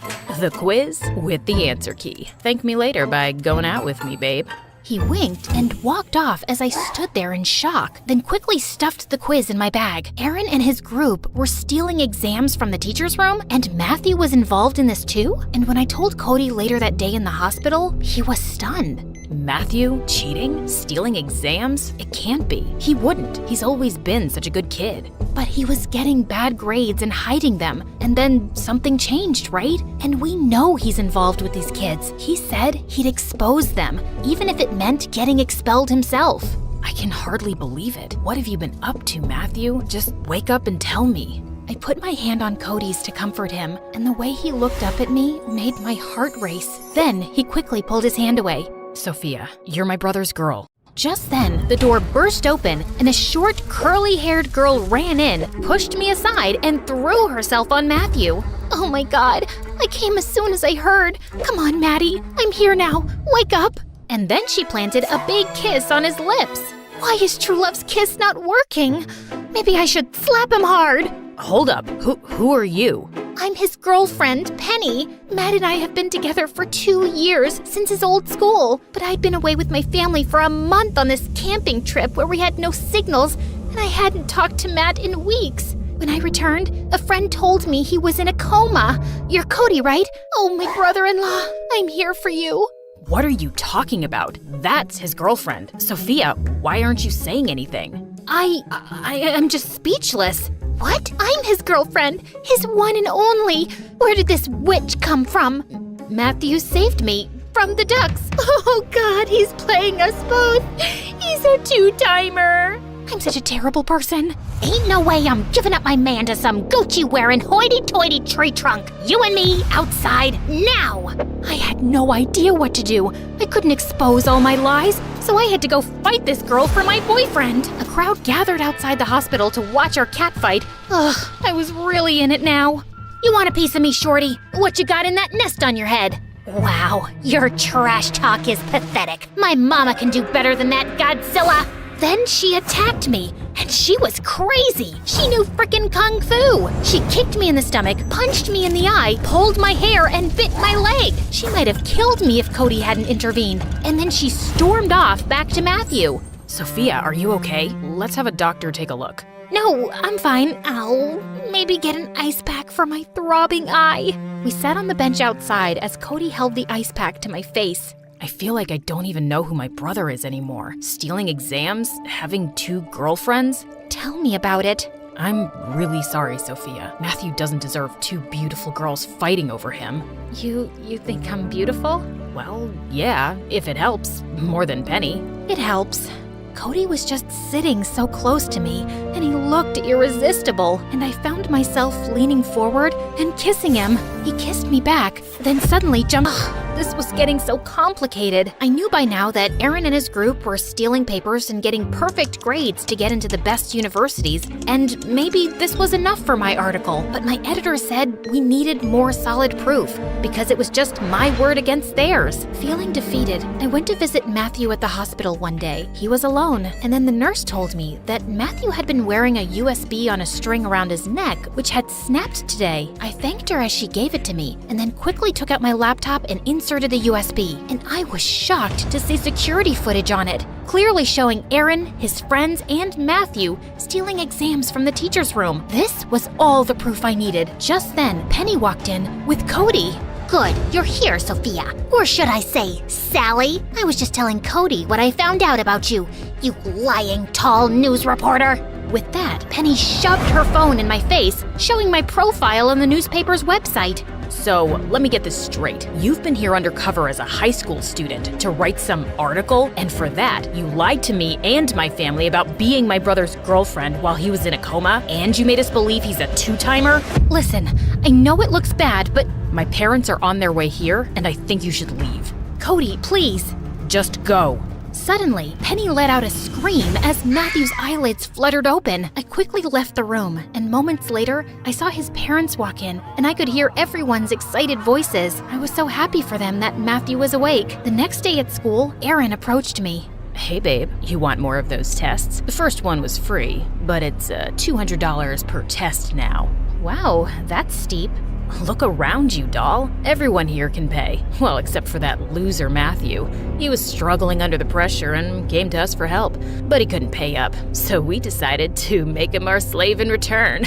[SPEAKER 2] The quiz with the answer key. Thank me later by going out with me, babe.
[SPEAKER 1] He winked and walked off as I stood there in shock, then quickly stuffed the quiz in my bag. Aaron and his group were stealing exams from the teacher's room, and Matthew was involved in this too? And when I told Cody later that day in the hospital, he was stunned.
[SPEAKER 2] Matthew? Cheating? Stealing exams? It can't be. He wouldn't. He's always been such a good kid.
[SPEAKER 1] But he was getting bad grades and hiding them, and then something changed, right? And we know he's involved with these kids. He said he'd expose them, even if it meant getting expelled himself.
[SPEAKER 2] I can hardly believe it. What have you been up to, Matthew? Just wake up and tell me.
[SPEAKER 1] I put my hand on Cody's to comfort him, and the way he looked up at me made my heart race. Then he quickly pulled his hand away.
[SPEAKER 2] Sophia, you're my brother's girl.
[SPEAKER 1] Just then, the door burst open, and a short, curly-haired girl ran in, pushed me aside, and threw herself on Matthew. Oh my God, I came as soon as I heard. Come on, Maddie, I'm here now. Wake up. And then she planted a big kiss on his lips. Why is True Love's kiss not working? Maybe I should slap him hard.
[SPEAKER 2] Hold up, who are you?
[SPEAKER 1] I'm his girlfriend, Penny. Matt and I have been together for 2 years, since his old school. But I'd been away with my family for a month on this camping trip where we had no signals,
[SPEAKER 14] and I hadn't talked to Matt in weeks. When I returned, a friend told me he was in a coma. You're Cody, right? Oh, my brother-in-law, I'm here for you.
[SPEAKER 2] What are you talking about? That's his girlfriend. Sophia, why aren't you saying anything?
[SPEAKER 14] I'm just speechless. What? I'm his girlfriend, his one and only. Where did this witch come from? Matthew saved me from the ducks. Oh God, he's playing us both. He's a two-timer. I'm such a terrible person. Ain't no way I'm giving up my man to some Gucci-wearing hoity-toity tree trunk. You and me, outside, now! I had no idea what to do. I couldn't expose all my lies, so I had to go fight this girl for my boyfriend. A crowd gathered outside the hospital to watch our catfight. Ugh, I was really in it now. You want a piece of me, Shorty? What you got in that nest on your head? Wow, your trash talk is pathetic. My mama can do better than that, Godzilla. Then she attacked me, and she was crazy. She knew frickin' kung fu. She kicked me in the stomach, punched me in the eye, pulled my hair, and bit my leg. She might have killed me if Cody hadn't intervened. And then she stormed off back to Matthew.
[SPEAKER 2] Sophia, are you okay? Let's have a doctor take a look.
[SPEAKER 14] No, I'm fine. I'll maybe get an ice pack for my throbbing eye.
[SPEAKER 2] We sat on the bench outside as Cody held the ice pack to my face. I feel like I don't even know who my brother is anymore. Stealing exams? Having 2 girlfriends?
[SPEAKER 14] Tell me about it.
[SPEAKER 2] I'm really sorry, Sophia. Matthew doesn't deserve 2 beautiful girls fighting over him.
[SPEAKER 14] You think I'm beautiful?
[SPEAKER 2] Well, yeah, if it helps. More than Penny.
[SPEAKER 14] It helps. Cody was just sitting so close to me, and he looked irresistible, and I found myself leaning forward and kissing him. He kissed me back, then suddenly jumped. This was getting so complicated. I knew by now that Aaron and his group were stealing papers and getting perfect grades to get into the best universities, and maybe this was enough for my article. But my editor said we needed more solid proof, because it was just my word against theirs. Feeling defeated, I went to visit Matthew at the hospital one day. He was alone, and then the nurse told me that Matthew had been wearing a USB on a string around his neck, which had snapped today. I thanked her as she gave it to me, and then quickly took out my laptop and inserted the USB, and I was shocked to see security footage on it, clearly showing Aaron, his friends, and Matthew stealing exams from the teacher's room. This was all the proof I needed. Just then, Penny walked in with Cody.
[SPEAKER 5] Good, you're here, Sophia. Or should I say, Sally? I was just telling Cody what I found out about you, you lying tall news reporter.
[SPEAKER 14] With that, Penny shoved her phone in my face, showing my profile on the newspaper's website.
[SPEAKER 2] So, let me get this straight. You've been here undercover as a high school student to write some article, and for that, you lied to me and my family about being my brother's girlfriend while he was in a coma, and you made us believe he's a 2-timer?
[SPEAKER 14] Listen, I know it looks bad, but
[SPEAKER 2] my parents are on their way here, and I think you should leave.
[SPEAKER 14] Cody, please.
[SPEAKER 2] Just go.
[SPEAKER 14] Suddenly, Penny let out a scream as Matthew's eyelids fluttered open. I quickly left the room, and moments later, I saw his parents walk in, and I could hear everyone's excited voices. I was so happy for them that Matthew was awake. The next day at school, Aaron approached me.
[SPEAKER 2] Hey babe, you want more of those tests? The first one was free, but it's $200 per test now.
[SPEAKER 14] Wow, that's steep.
[SPEAKER 2] Look around you, doll. Everyone here can pay. Well, except for that loser Matthew. He was struggling under the pressure and came to us for help, but he couldn't pay up. So we decided to make him our slave in return.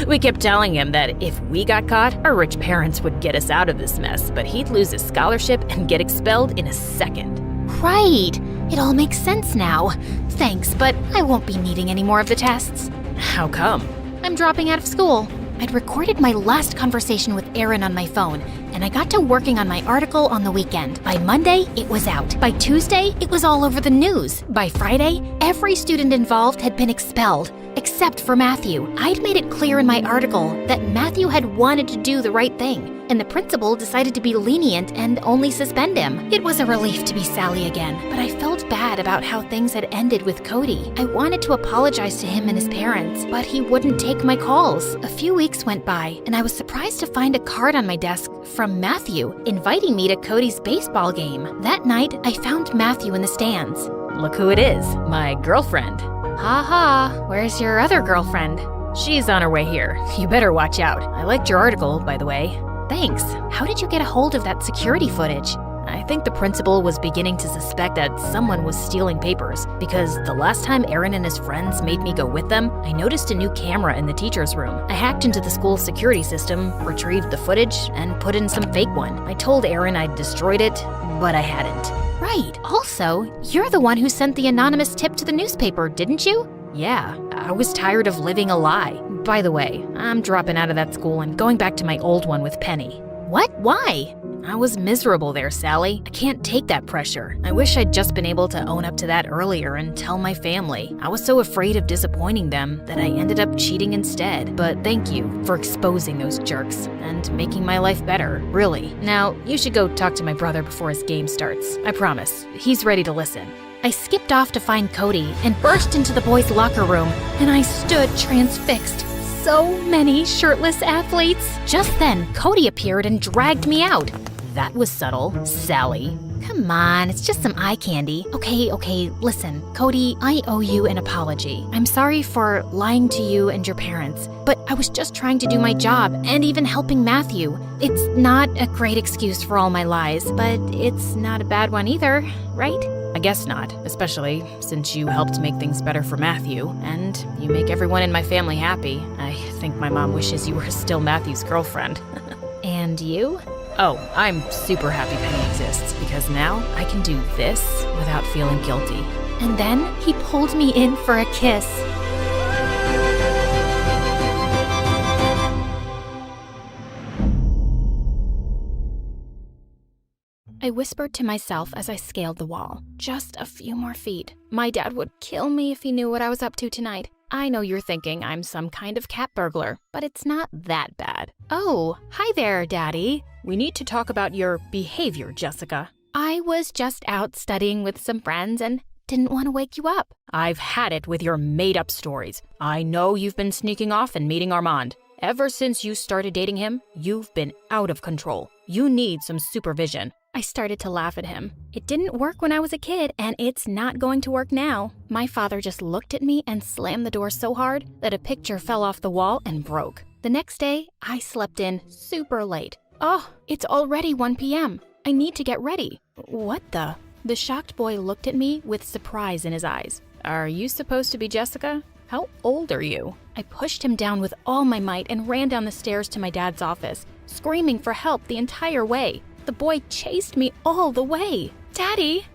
[SPEAKER 2] We kept telling him that if we got caught, our rich parents would get us out of this mess, but he'd lose his scholarship and get expelled in a second.
[SPEAKER 14] Right. It all makes sense now. Thanks, but I won't be needing any more of the tests.
[SPEAKER 2] How come?
[SPEAKER 14] I'm dropping out of school. I'd recorded my last conversation with Aaron on my phone, and I got to working on my article on the weekend. By Monday, it was out. By Tuesday, it was all over the news. By Friday, every student involved had been expelled, except for Matthew. I'd made it clear in my article that Matthew had wanted to do the right thing, and the principal decided to be lenient and only suspend him. It was a relief to be Sally again, but I felt bad about how things had ended with Cody. I wanted to apologize to him and his parents, but he wouldn't take my calls. A few weeks went by, and I was surprised to find a card on my desk from Matthew, inviting me to Cody's baseball game. That night, I found Matthew in the stands.
[SPEAKER 2] Look who it is, my girlfriend.
[SPEAKER 14] Ha ha, where's your other girlfriend?
[SPEAKER 2] She's on her way here. You better watch out. I liked your article, by the way.
[SPEAKER 14] Thanks. How did you get a hold of that security footage?
[SPEAKER 2] I I think the principal was beginning to suspect that someone was stealing papers, because the last time Aaron and his friends made me go with them, I noticed a new camera in the teacher's room. I hacked into the school's security system, retrieved the footage, and put in some fake one. I told Aaron I'd destroyed it, but I hadn't.
[SPEAKER 1] Right. Also, you're the one who sent the anonymous tip to the newspaper, didn't you?
[SPEAKER 2] Yeah, I was tired of living a lie. By the way, I'm dropping out of that school and going back to my old one with Penny.
[SPEAKER 1] What? Why?
[SPEAKER 2] I was miserable there, Sally. I can't take that pressure. I wish I'd just been able to own up to that earlier and tell my family. I was so afraid of disappointing them that I ended up cheating instead. But thank you for exposing those jerks and making my life better, really. Now, you should go talk to my brother before his game starts. I promise. He's ready to listen.
[SPEAKER 1] I skipped off to find Cody and burst into the boys' locker room, and I stood transfixed. So many shirtless athletes. Just then, Cody appeared and dragged me out.
[SPEAKER 2] That was subtle, Sally.
[SPEAKER 1] Come on, it's just some eye candy. Okay, listen, Cody, I owe you an apology. I'm sorry for lying to you and your parents, but I was just trying to do my job and even helping Matthew. It's not a great excuse for all my lies, but it's not a bad one either, right?
[SPEAKER 2] I guess not, especially since you helped make things better for Matthew, and you make everyone in my family happy. I think my mom wishes you were still Matthew's girlfriend.
[SPEAKER 1] And you?
[SPEAKER 2] Oh, I'm super happy Penny exists, because now I can do this without feeling guilty.
[SPEAKER 1] And then he pulled me in for a kiss. I whispered to myself as I scaled the wall. Just a few more feet. My dad would kill me if he knew what I was up to tonight. I know you're thinking I'm some kind of cat burglar, but it's not that bad. Oh, hi there, Daddy.
[SPEAKER 2] We need to talk about your behavior, Jessica.
[SPEAKER 1] I was just out studying with some friends and didn't want to wake you up.
[SPEAKER 2] I've had it with your made-up stories. I know you've been sneaking off and meeting Armand. Ever since you started dating him, you've been out of control. You need some supervision.
[SPEAKER 1] I started to laugh at him. It didn't work when I was a kid, and it's not going to work now. My father just looked at me and slammed the door so hard that a picture fell off the wall and broke. The next day, I slept in super late. Oh, it's already 1 p.m. I need to get ready.
[SPEAKER 2] What the?
[SPEAKER 1] The shocked boy looked at me with surprise in his eyes.
[SPEAKER 2] Are you supposed to be Jessica? How old are you?
[SPEAKER 1] I pushed him down with all my might and ran down the stairs to my dad's office, screaming for help the entire way. The boy chased me all the way. Daddy,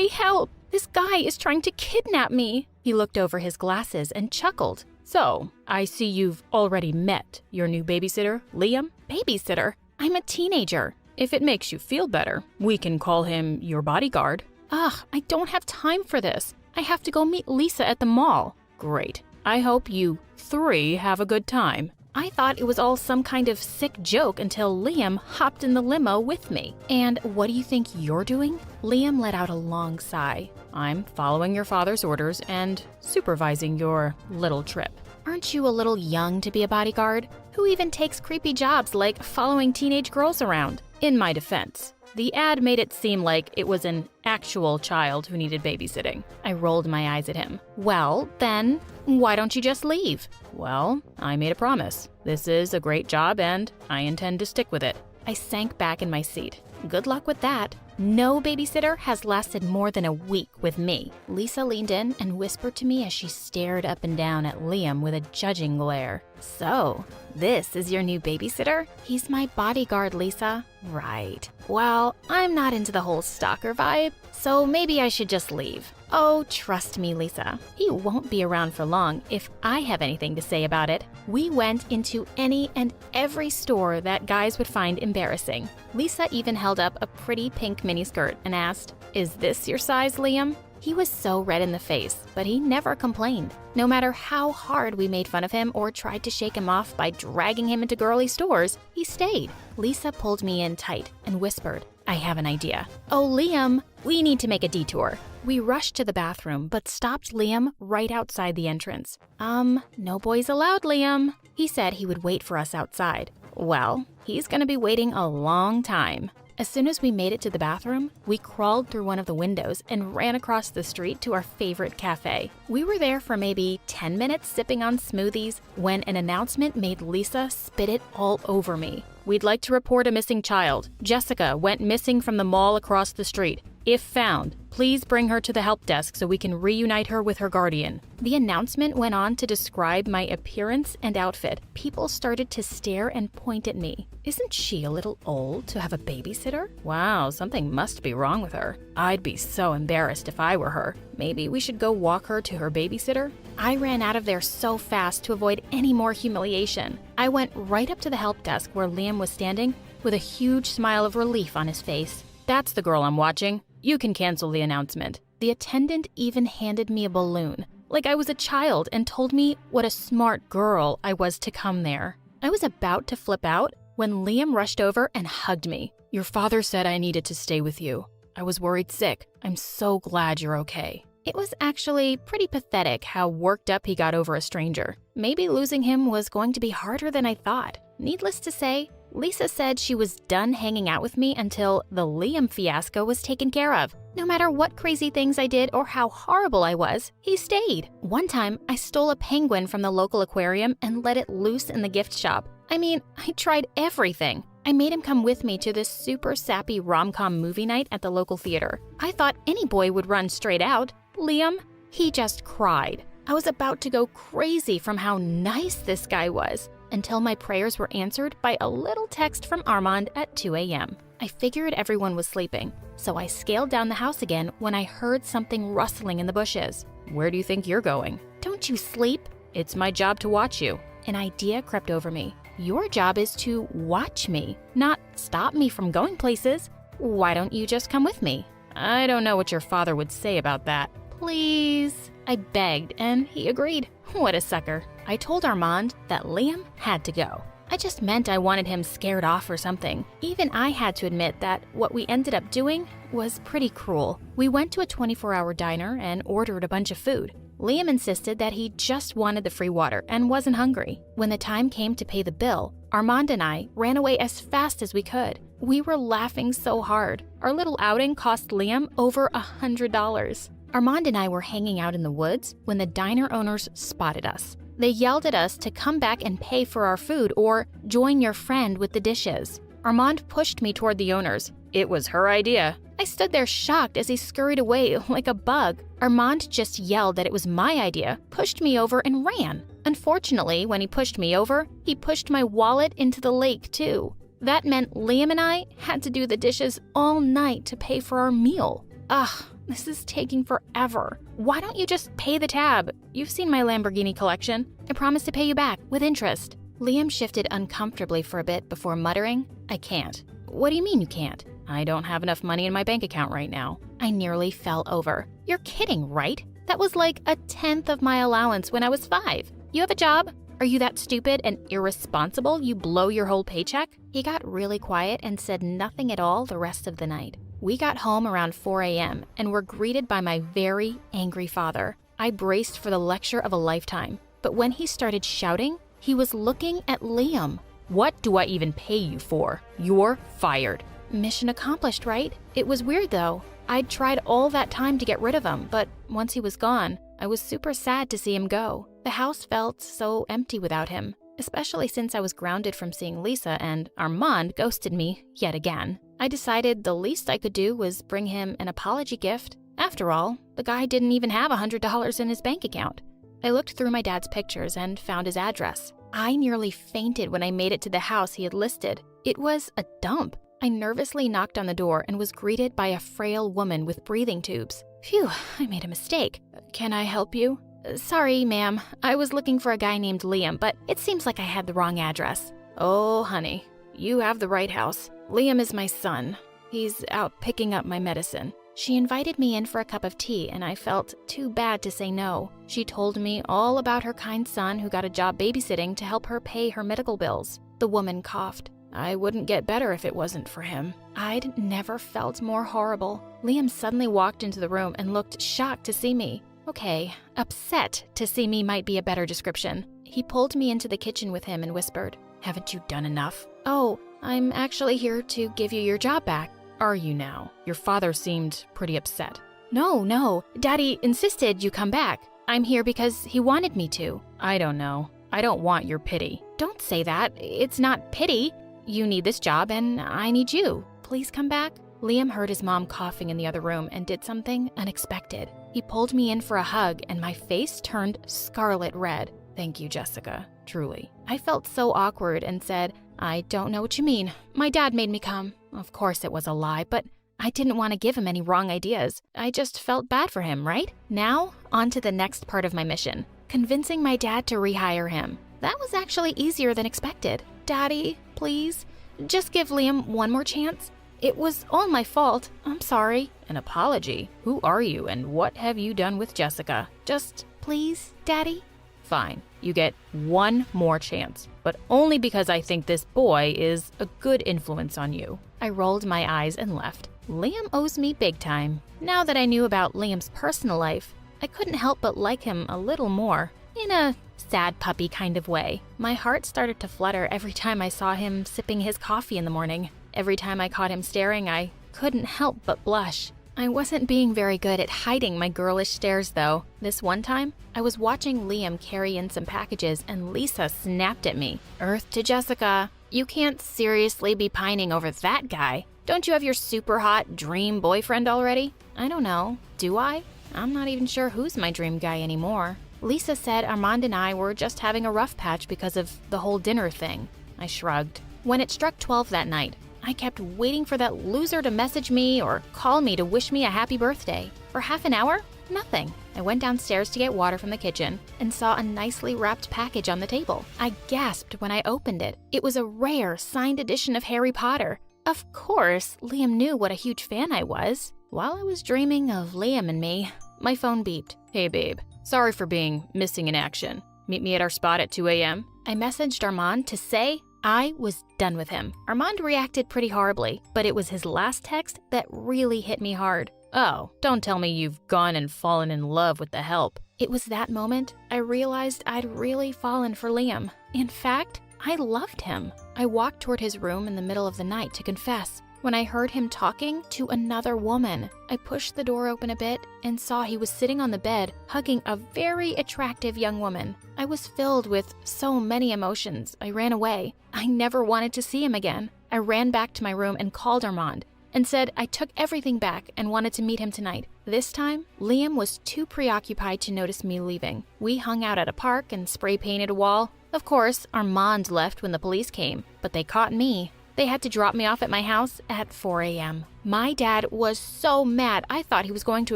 [SPEAKER 1] help! This guy is trying to kidnap me. He looked over his glasses and chuckled.
[SPEAKER 2] So, I see you've already met your new babysitter, Liam?
[SPEAKER 1] Babysitter? I'm a teenager.
[SPEAKER 2] If it makes you feel better, we can call him your bodyguard.
[SPEAKER 1] Ugh, I don't have time for this. I have to go meet Lisa at the mall.
[SPEAKER 2] Great. I hope you 3 have a good time.
[SPEAKER 1] I thought it was all some kind of sick joke until Liam hopped in the limo with me. And what do you think you're doing? Liam let out a long sigh.
[SPEAKER 2] I'm following your father's orders and supervising your little trip.
[SPEAKER 1] Aren't you a little young to be a bodyguard? Who even takes creepy jobs like following teenage girls around?
[SPEAKER 2] In my defense, the ad made it seem like it was an actual child who needed babysitting.
[SPEAKER 1] I rolled my eyes at him. Well, then, why don't you just leave?
[SPEAKER 2] Well, I made a promise. This is a great job and I intend to stick with it.
[SPEAKER 1] I sank back in my seat. Good luck with that. No babysitter has lasted more than a week with me. Lisa leaned in and whispered to me as she stared up and down at Liam with a judging glare. So, this is your new babysitter? He's my bodyguard, Lisa. Right. Well, I'm not into the whole stalker vibe, so maybe I should just leave. Oh, trust me, Lisa. He won't be around for long if I have anything to say about it. We went into any and every store that guys would find embarrassing. Lisa even held up a pretty pink miniskirt and asked, "Is this your size, Liam?" He was so red in the face, but he never complained. No matter how hard we made fun of him or tried to shake him off by dragging him into girly stores, he stayed. Lisa pulled me in tight and whispered, "I have an idea." "Oh, Liam, we need to make a detour." We rushed to the bathroom, but stopped Liam right outside the entrance. No boys allowed, Liam." He said he would wait for us outside. Well, he's gonna be waiting a long time. As soon as we made it to the bathroom, we crawled through one of the windows and ran across the street to our favorite cafe. We were there for maybe 10 minutes sipping on smoothies when an announcement made Lisa spit it all over me.
[SPEAKER 2] We'd like to report a missing child. Jessica went missing from the mall across the street. If found, please bring her to the help desk so we can reunite her with her guardian." The announcement went on to describe my appearance and outfit. People started to stare and point at me. Isn't she a little old to have a babysitter? Wow, something must be wrong with her. I'd be so embarrassed if I were her. Maybe we should go walk her to her babysitter? I ran out of there so fast to avoid any more humiliation. I went right up to the help desk where Liam was standing with a huge smile of relief on his face. "That's the girl I'm watching. You can cancel the announcement." The attendant even handed me a balloon, like I was a child, and told me what a smart girl I was to come there. I was about to flip out when Liam rushed over and hugged me. "Your father said I needed to stay with you. I was worried sick. I'm so glad you're okay." It was actually pretty pathetic how worked up he got over a stranger. Maybe losing him was going to be harder than I thought. Needless to say, Lisa said she was done hanging out with me until the Liam fiasco was taken care of. No matter what crazy things I did or how horrible I was, he stayed. One time, I stole a penguin from the local aquarium and let it loose in the gift shop. I mean, I tried everything. I made him come with me to this super sappy rom-com movie night at the local theater. I thought any boy would run straight out. Liam, he just cried. I was about to go crazy from how nice this guy was, until my prayers were answered by a little text from Armand at 2 a.m. I figured everyone was sleeping, so I scaled down the house again when I heard something rustling in the bushes. "Where do you think you're going?" "Don't you sleep?" "It's my job to watch you." An idea crept over me. Your job is to watch me, not stop me from going places. Why don't you just come with me? I don't know what your father would say about that. Please. I begged, and he agreed. What a sucker. I told Armand that Liam had to go. I just meant I wanted him scared off or something. Even I had to admit that what we ended up doing was pretty cruel. We went to a 24-hour diner and ordered a bunch of food. Liam insisted that he just wanted the free water and wasn't hungry. When the time came to pay the bill, Armand and I ran away as fast as we could. We were laughing so hard. Our little outing cost Liam over $100. Armand and I were hanging out in the woods when the diner owners spotted us. They yelled at us to come back and pay for our food or join your friend with the dishes. Armand pushed me toward the owners. It was her idea. I stood there shocked as he scurried away like a bug. Armand just yelled that it was my idea, pushed me over, and ran. Unfortunately, when he pushed me over, he pushed my wallet into the lake too. That meant Liam and I had to do the dishes all night to pay for our meal. Ugh, this is taking forever. Why don't you just pay the tab? You've seen my Lamborghini collection. I promise to pay you back with interest. Liam shifted uncomfortably for a bit before muttering, "I can't." "What do you mean you can't?" "I don't have enough money in my bank account right now." I nearly fell over. You're kidding, right? That was like 1/10 of my allowance when I was 5. You have a job? Are you that stupid and irresponsible you blow your whole paycheck? He got really quiet and said nothing at all the rest of the night. We got home around 4 a.m. and were greeted by my very angry father. I braced for the lecture of a lifetime, but when he started shouting, he was looking at Liam. "What do I even pay you for? You're fired." Mission accomplished, right? It was weird though. I'd tried all that time to get rid of him, but once he was gone, I was super sad to see him go. The house felt so empty without him, especially since I was grounded from seeing Lisa and Armand ghosted me yet again. I decided the least I could do was bring him an apology gift. After all, the guy didn't even have $100 in his bank account. I looked through my dad's pictures and found his address. I nearly fainted when I made it to the house he had listed. It was a dump. I nervously knocked on the door and was greeted by a frail woman with breathing tubes. Phew, I made a mistake. "Can I help you?" "Sorry, ma'am. I was looking for a guy named Liam, but it seems like I had the wrong address." "Oh, honey, you have the right house. Liam is my son. He's out picking up my medicine." She invited me in for a cup of tea, and I felt too bad to say no. She told me all about her kind son who got a job babysitting to help her pay her medical bills. The woman coughed. "I wouldn't get better if it wasn't for him." I'd never felt more horrible. Liam suddenly walked into the room and looked shocked to see me. Okay, upset to see me might be a better description. He pulled me into the kitchen with him and whispered, "Haven't you done enough?" "Oh, I'm actually here to give you your job back." "Are you now? Your father seemed pretty upset." No, Daddy insisted you come back. I'm here because he wanted me to." "I don't know. I don't want your pity." "Don't say that. It's not pity. You need this job and I need you. Please come back. Liam heard his mom coughing in the other room and did something unexpected. He pulled me in for a hug and my face turned scarlet red. Thank you, Jessica. Truly. I felt so awkward and said, I don't know what you mean. My dad made me come. Of course it was a lie, but I didn't want to give him any wrong ideas. I just felt bad for him, right? Now, on to the next part of my mission. Convincing my dad to rehire him. That was actually easier than expected. Daddy, please, just give Liam one more chance. It was all my fault. I'm sorry.
[SPEAKER 16] An apology? Who are you and what have you done with Jessica?
[SPEAKER 2] Just please, Daddy?
[SPEAKER 16] Fine. You get one more chance, but only because I think this boy is a good influence on you.
[SPEAKER 2] I rolled my eyes and left. Liam owes me big time. Now that I knew about Liam's personal life, I couldn't help but like him a little more, in a sad puppy kind of way. My heart started to flutter every time I saw him sipping his coffee in the morning. Every time I caught him staring, I couldn't help but blush. I wasn't being very good at hiding my girlish stares, though. This one time, I was watching Liam carry in some packages and Lisa snapped at me. Earth to Jessica, you can't seriously be pining over that guy. Don't you have your super hot dream boyfriend already? I don't know. Do I? I'm not even sure who's my dream guy anymore. Lisa said Armand and I were just having a rough patch because of the whole dinner thing. I shrugged. When it struck 12 that night, I kept waiting for that loser to message me or call me to wish me a happy birthday. For half an hour, nothing. I went downstairs to get water from the kitchen and saw a nicely wrapped package on the table. I gasped when I opened it. It was a rare, signed edition of Harry Potter. Of course, Liam knew what a huge fan I was. While I was dreaming of Liam and me, my phone beeped.
[SPEAKER 16] Hey babe, sorry for being missing in action. Meet me at our spot at 2 a.m.
[SPEAKER 2] I messaged Armand to say I was done with him. Armand reacted pretty horribly, but it was his last text that really hit me hard.
[SPEAKER 16] Oh, don't tell me you've gone and fallen in love with the help.
[SPEAKER 2] It was that moment I realized I'd really fallen for Liam. In fact, I loved him. I walked toward his room in the middle of the night to confess. When I heard him talking to another woman, I pushed the door open a bit and saw he was sitting on the bed, hugging a very attractive young woman. I was filled with so many emotions, I ran away. I never wanted to see him again. I ran back to my room and called Armand and said I took everything back and wanted to meet him tonight. This time, Liam was too preoccupied to notice me leaving. We hung out at a park and spray painted a wall. Of course, Armand left when the police came, but they caught me. They had to drop me off at my house at 4 a.m. My dad was so mad I thought he was going to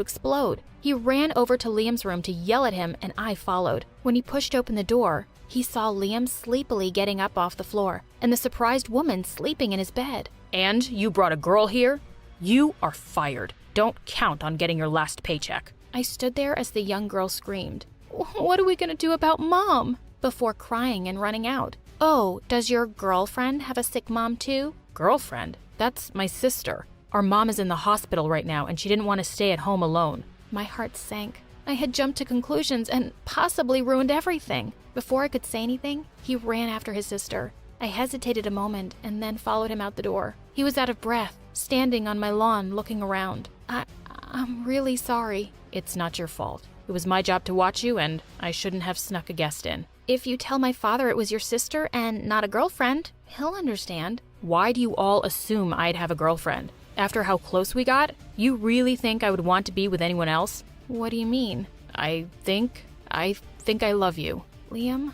[SPEAKER 2] explode. He ran over to Liam's room to yell at him and I followed. When he pushed open the door, he saw Liam sleepily getting up off the floor and the surprised woman sleeping in his bed.
[SPEAKER 16] And you brought a girl here? You are fired. Don't count on getting your last paycheck.
[SPEAKER 2] I stood there as the young girl screamed, "What are we gonna do about Mom?" before crying and running out. Oh, does your girlfriend have a sick mom too?
[SPEAKER 16] Girlfriend? That's my sister. Our mom is in the hospital right now and she didn't want to stay at home alone.
[SPEAKER 2] My heart sank. I had jumped to conclusions and possibly ruined everything. Before I could say anything, he ran after his sister. I hesitated a moment and then followed him out the door. He was out of breath, standing on my lawn looking around. I'm really sorry.
[SPEAKER 16] It's not your fault. It was my job to watch you and I shouldn't have snuck a guest in.
[SPEAKER 2] If you tell my father it was your sister and not a girlfriend, he'll understand.
[SPEAKER 16] Why do you all assume I'd have a girlfriend? After how close we got, you really think I would want to be with anyone else?
[SPEAKER 2] What do you mean?
[SPEAKER 16] I think I love you.
[SPEAKER 2] Liam,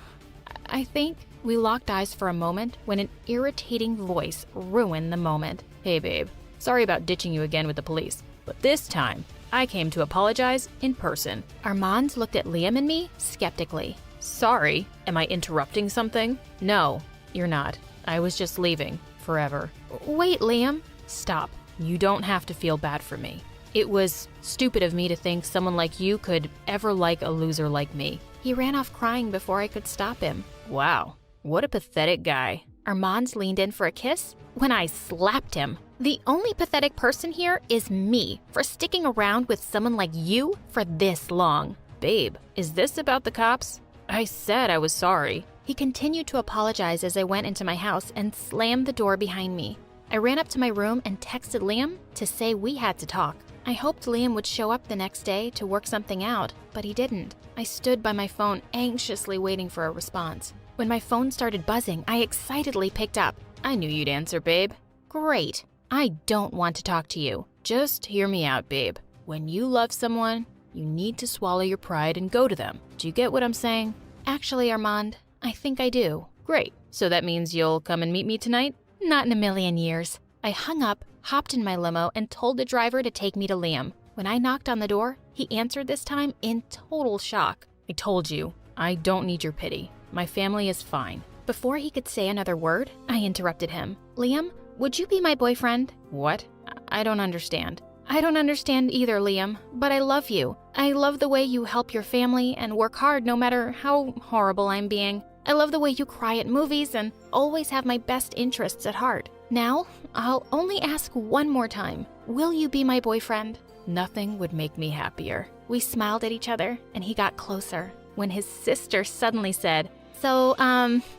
[SPEAKER 2] I think... We locked eyes for a moment when an irritating voice ruined the moment.
[SPEAKER 16] Hey babe, sorry about ditching you again with the police, but this time I came to apologize in person.
[SPEAKER 2] Armand looked at Liam and me skeptically.
[SPEAKER 16] Sorry, am I interrupting something? No, you're not. I was just leaving, forever.
[SPEAKER 2] Wait, Liam.
[SPEAKER 16] Stop. You don't have to feel bad for me. It was stupid of me to think someone like you could ever like a loser like me.
[SPEAKER 2] He ran off crying before I could stop him.
[SPEAKER 16] Wow, what a pathetic guy.
[SPEAKER 2] Armand leaned in for a kiss when I slapped him. The only pathetic person here is me for sticking around with someone like you for this long.
[SPEAKER 16] Babe, is this about the cops? I said I was sorry.
[SPEAKER 2] He continued to apologize as I went into my house and slammed the door behind me. I ran up to my room and texted Liam to say we had to talk. I hoped Liam would show up the next day to work something out, but he didn't. I stood by my phone anxiously waiting for a response. When my phone started buzzing, I excitedly picked up.
[SPEAKER 16] I knew you'd answer, babe. Great. I don't want to talk to you. Just hear me out, babe. When you love someone, you need to swallow your pride and go to them. Do you get what I'm saying?
[SPEAKER 1] Actually, Armand, I think I do.
[SPEAKER 16] Great. So that means you'll come and meet me tonight?
[SPEAKER 1] Not in a million years. I hung up, hopped in my limo, and told the driver to take me to Liam. When I knocked on the door, he answered this time in total shock.
[SPEAKER 16] I told you, I don't need your pity. My family is fine.
[SPEAKER 1] Before he could say another word, I interrupted him. Liam, would you be my boyfriend?
[SPEAKER 16] What? I don't understand.
[SPEAKER 1] I don't understand either, Liam, but I love you. I love the way you help your family and work hard no matter how horrible I'm being. I love the way you cry at movies and always have my best interests at heart. Now, I'll only ask one more time. Will you be my boyfriend?
[SPEAKER 16] Nothing would make me happier.
[SPEAKER 1] We smiled at each other, and he got closer when his sister suddenly said, So,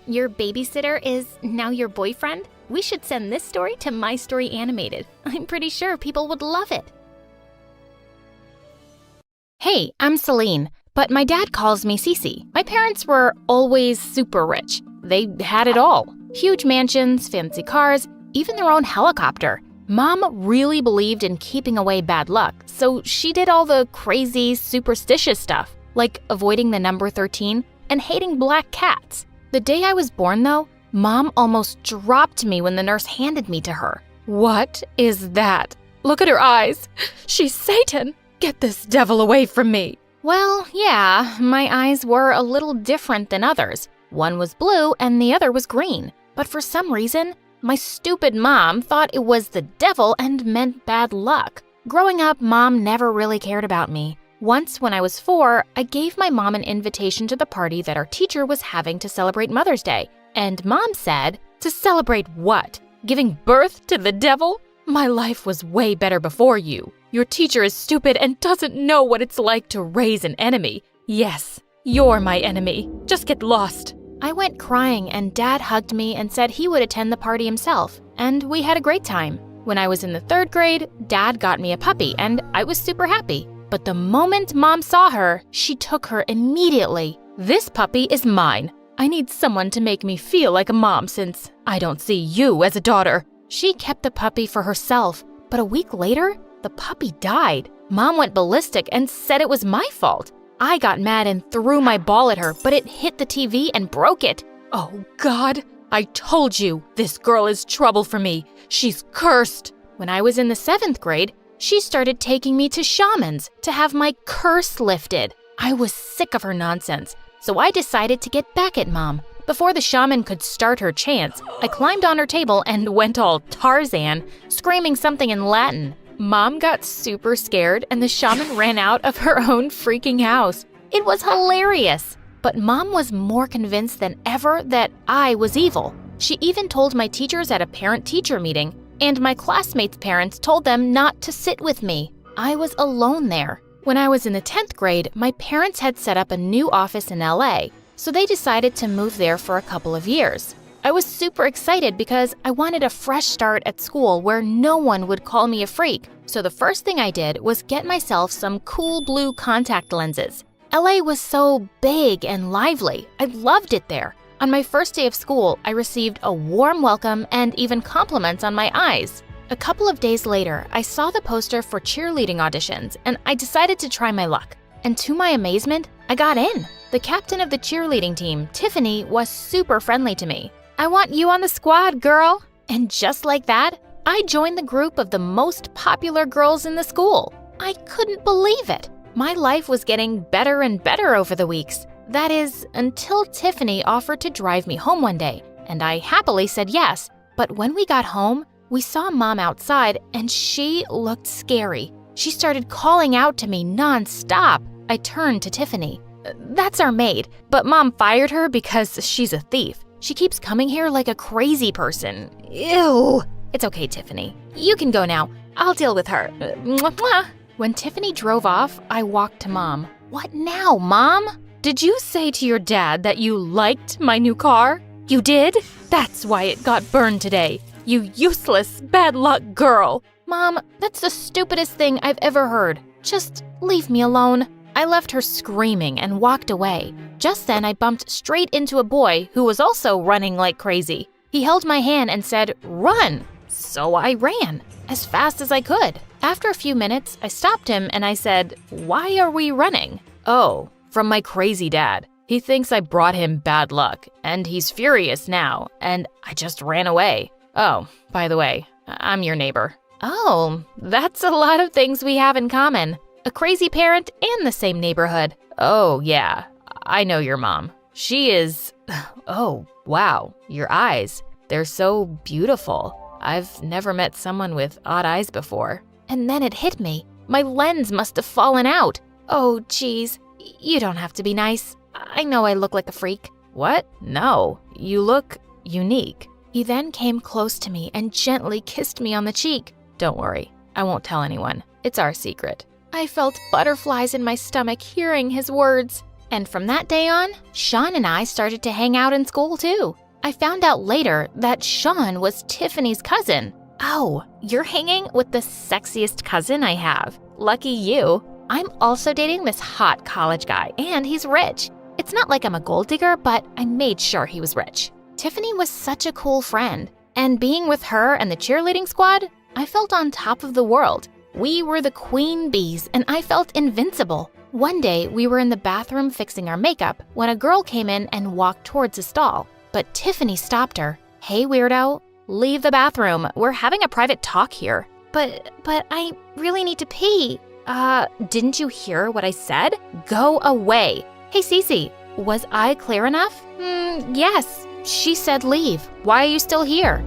[SPEAKER 1] your babysitter is now your boyfriend? We should send this story to My Story Animated. I'm pretty sure people would love it. Hey, I'm Celine, but my dad calls me Cece. My parents were always super rich. They had it all. Huge mansions, fancy cars, even their own helicopter. Mom really believed in keeping away bad luck, so she did all the crazy, superstitious stuff, like avoiding the number 13 and hating black cats. The day I was born, though, Mom almost dropped me when the nurse handed me to her. What is that? Look at her eyes. She's Satan. Get this devil away from me. Well, yeah, my eyes were a little different than others. One was blue and the other was green. But for some reason, my stupid mom thought it was the devil and meant bad luck. Growing up, Mom never really cared about me. Once, when I was 4, I gave my mom an invitation to the party that our teacher was having to celebrate Mother's Day. And Mom said, to celebrate what? Giving birth to the devil? My life was way better before you. Your teacher is stupid and doesn't know what it's like to raise an enemy. Yes, you're my enemy. Just get lost. I went crying and Dad hugged me and said he would attend the party himself. And we had a great time. When I was in the 3rd grade, Dad got me a puppy and I was super happy. But the moment Mom saw her, she took her immediately. This puppy is mine. I need someone to make me feel like a mom since I don't see you as a daughter. She kept the puppy for herself, but a week later, the puppy died. Mom went ballistic and said it was my fault. I got mad and threw my ball at her, but it hit the TV and broke it. Oh God, I told you, this girl is trouble for me. She's cursed. When I was in the 7th grade, she started taking me to shamans to have my curse lifted. I was sick of her nonsense, so I decided to get back at Mom. Before the shaman could start her chants, I climbed on her table and went all Tarzan, screaming something in Latin. Mom got super scared and the shaman ran out of her own freaking house. It was hilarious. But Mom was more convinced than ever that I was evil. She even told my teachers at a parent-teacher meeting, and my classmates' parents told them not to sit with me. I was alone there. When I was in the 10th grade, my parents had set up a new office in LA, so they decided to move there for a couple of years. I was super excited because I wanted a fresh start at school where no one would call me a freak. So the first thing I did was get myself some cool blue contact lenses. LA was so big and lively. I loved it there. On my first day of school, I received a warm welcome and even compliments on my eyes. A couple of days later, I saw the poster for cheerleading auditions and I decided to try my luck. And to my amazement, I got in. The captain of the cheerleading team, Tiffany, was super friendly to me. I want you on the squad, girl. And just like that, I joined the group of the most popular girls in the school. I couldn't believe it. My life was getting better and better over the weeks. That is, until Tiffany offered to drive me home one day, and I happily said yes. But when we got home, we saw Mom outside, and she looked scary. She started calling out to me non-stop. I turned to Tiffany. That's our maid, but Mom fired her because she's a thief. She keeps coming here like a crazy person. Ew. It's okay, Tiffany. You can go now. I'll deal with her. Mwah, mwah. When Tiffany drove off, I walked to Mom. What now, Mom? Did you say to your dad that you liked my new car? You did? That's why it got burned today. You useless, bad luck girl. Mom, that's the stupidest thing I've ever heard. Just leave me alone. I left her screaming and walked away. Just then, I bumped straight into a boy who was also running like crazy.
[SPEAKER 2] He held my hand and said, "Run!" So I ran, as fast as I could. After a few minutes, I stopped him and I said, "Why are we running?" "Oh, from my crazy dad. He thinks I brought him bad luck, and he's furious now, and I just ran away. Oh, by the way, I'm your neighbor." Oh, that's a lot of things we have in common. A crazy parent and the same neighborhood. Oh, yeah, I know your mom. She is... Oh, wow, your eyes. They're so beautiful. I've never met someone with odd eyes before. And then it hit me. My lens must have fallen out. Oh, geez, you don't have to be nice. I know I look like a freak. What? No, you look unique. He then came close to me and gently kissed me on the cheek. Don't worry, I won't tell anyone. It's our secret. I felt butterflies in my stomach hearing his words. And from that day on, Sean and I started to hang out in school too. I found out later that Sean was Tiffany's cousin. Oh, you're hanging with the sexiest cousin I have. Lucky you. I'm also dating this hot college guy, and he's rich. It's not like I'm a gold digger, but I made sure he was rich. Tiffany was such a cool friend, and being with her and the cheerleading squad, I felt on top of the world. We were the queen bees, and I felt invincible. One day, we were in the bathroom fixing our makeup when a girl came in and walked towards a stall. But Tiffany stopped her. "Hey, weirdo, leave the bathroom. We're having a private talk here." But I really need to pee." Didn't you hear what I said? Go away." "Hey, Cece, was I clear enough?" Yes. She said leave. Why are you still here?"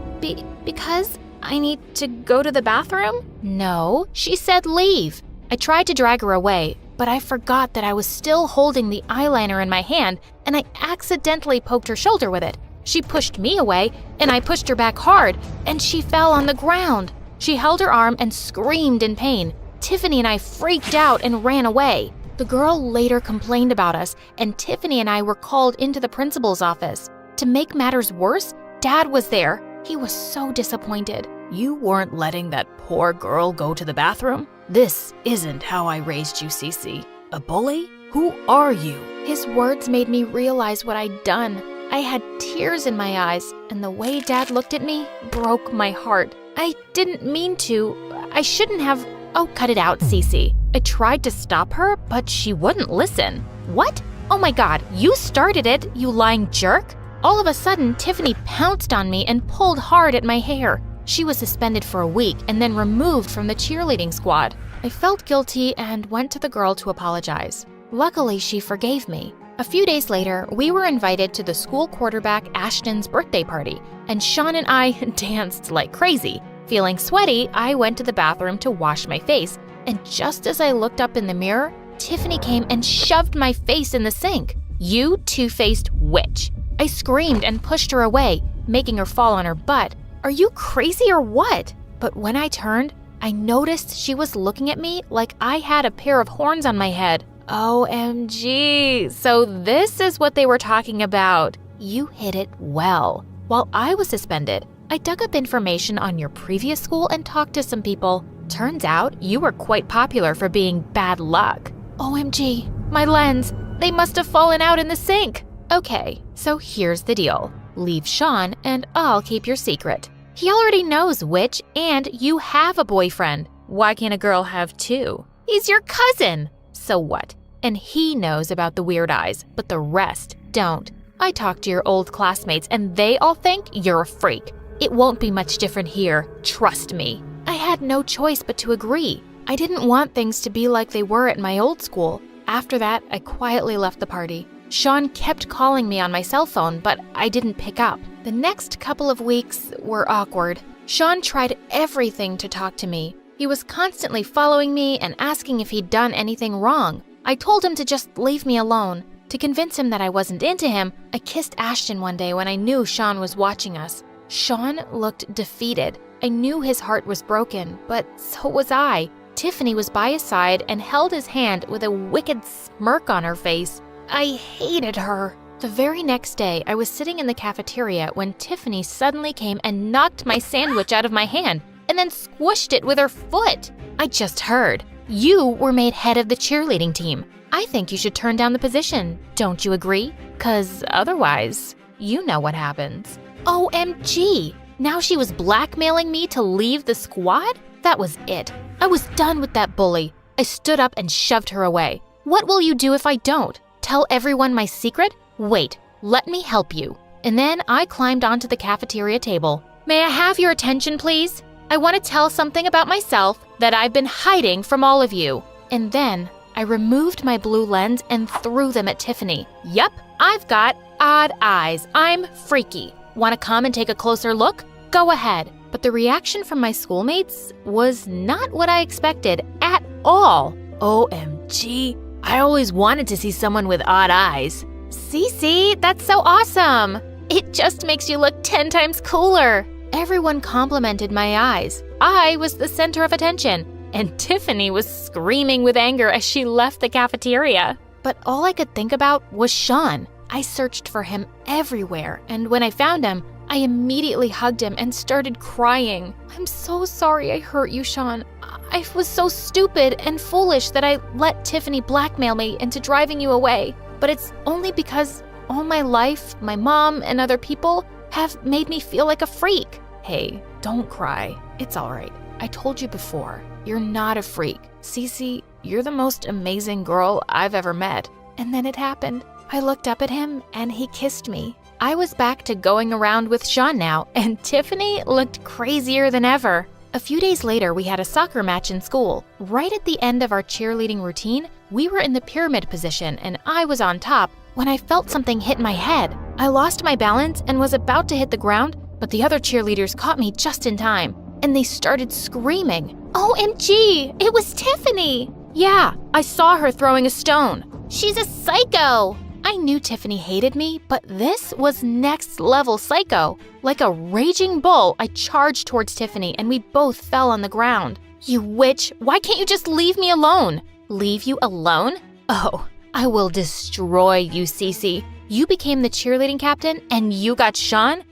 [SPEAKER 2] Because I need to go to the bathroom?" "No, she said leave." I tried to drag her away, but I forgot that I was still holding the eyeliner in my hand, and I accidentally poked her shoulder with it. She pushed me away, and I pushed her back hard, and she fell on the ground. She held her arm and screamed in pain. Tiffany and I freaked out and ran away. The girl later complained about us, and Tiffany and I were called into the principal's office. To make matters worse, Dad was there. He was so disappointed. "You weren't letting that poor girl go to the bathroom? This isn't how I raised you, Cece. A bully? Who are you?" His words made me realize what I'd done. I had tears in my eyes, and the way Dad looked at me broke my heart. I didn't mean to. I shouldn't have. Oh, cut it out, Cece. I tried to stop her, but she wouldn't listen. What? Oh my God, you started it, you lying jerk. All of a sudden, Tiffany pounced on me and pulled hard at my hair. She was suspended for a week and then removed from the cheerleading squad. I felt guilty and went to the girl to apologize. Luckily, she forgave me. A few days later, we were invited to the school quarterback Ashton's birthday party, and Sean and I danced like crazy. Feeling sweaty, I went to the bathroom to wash my face, and just as I looked up in the mirror, Tiffany came and shoved my face in the sink. "You two-faced witch." I screamed and pushed her away, making her fall on her butt. "Are you crazy or what?" But when I turned, I noticed she was looking at me like I had a pair of horns on my head. OMG, so this is what they were talking about. You hid it well. While I was suspended, I dug up information on your previous school and talked to some people. Turns out you were quite popular for being bad luck. OMG, my lens, they must have fallen out in the sink. Okay, so here's the deal. Leave Sean and I'll keep your secret. He already knows which, and you have a boyfriend. Why can't a girl have two? He's your cousin. So what? And he knows about the weird eyes, but the rest don't. I talked to your old classmates and they all think you're a freak. It won't be much different here, trust me. I had no choice but to agree. I didn't want things to be like they were at my old school. After that, I quietly left the party. Sean kept calling me on my cell phone, but I didn't pick up. The next couple of weeks were awkward. Sean tried everything to talk to me. He was constantly following me and asking if he'd done anything wrong. I told him to just leave me alone. To convince him that I wasn't into him, I kissed Ashton one day when I knew Sean was watching us. Sean looked defeated. I knew his heart was broken, but so was I. Tiffany was by his side and held his hand with a wicked smirk on her face. I hated her. The very next day, I was sitting in the cafeteria when Tiffany suddenly came and knocked my sandwich out of my hand and then squished it with her foot. I just heard. You were made head of the cheerleading team. I think you should turn down the position. Don't you agree? 'Cause otherwise, you know what happens.
[SPEAKER 1] OMG! Now she was blackmailing me to leave the squad? That was it. I was done with that bully. I stood up and shoved her away. What will you do if I don't? Tell everyone my secret? Wait, let me help you. And then I climbed onto the cafeteria table. May I have your attention, please? I want to tell something about myself that I've been hiding from all of you. And then I removed my blue lens and threw them at Tiffany. Yup, I've got odd eyes. I'm freaky. Want to come and take a closer look? Go ahead. But the reaction from my schoolmates was not what I expected at all. OMG, I always wanted to see someone with odd eyes. Cece, that's so awesome. It just makes you look 10 times cooler. Everyone complimented my eyes. I was the center of attention, and Tiffany was screaming with anger as she left the cafeteria. But all I could think about was Sean. I searched for him everywhere, and when I found him, I immediately hugged him and started crying. I'm so sorry I hurt you, Sean. I was so stupid and foolish that I let Tiffany blackmail me into driving you away. But it's only because all my life, my mom and other people have made me feel like a freak. Hey, don't cry. It's all right. I told you before, you're not a freak. Cece, you're the most amazing girl I've ever met. And then it happened. I looked up at him and he kissed me. I was back to going around with Sean now, and Tiffany looked crazier than ever. A few days later, we had a soccer match in school. Right at the end of our cheerleading routine, we were in the pyramid position and I was on top when I felt something hit my head. I lost my balance and was about to hit the ground, but the other cheerleaders caught me just in time, and they started screaming. OMG, it was Tiffany! Yeah, I saw her throwing a stone. She's a psycho! I knew Tiffany hated me, but this was next level psycho. Like a raging bull, I charged towards Tiffany and we both fell on the ground. You witch, why can't you just leave me alone? Leave you alone? Oh, I will destroy you, Cece. You became the cheerleading captain and you got Sean?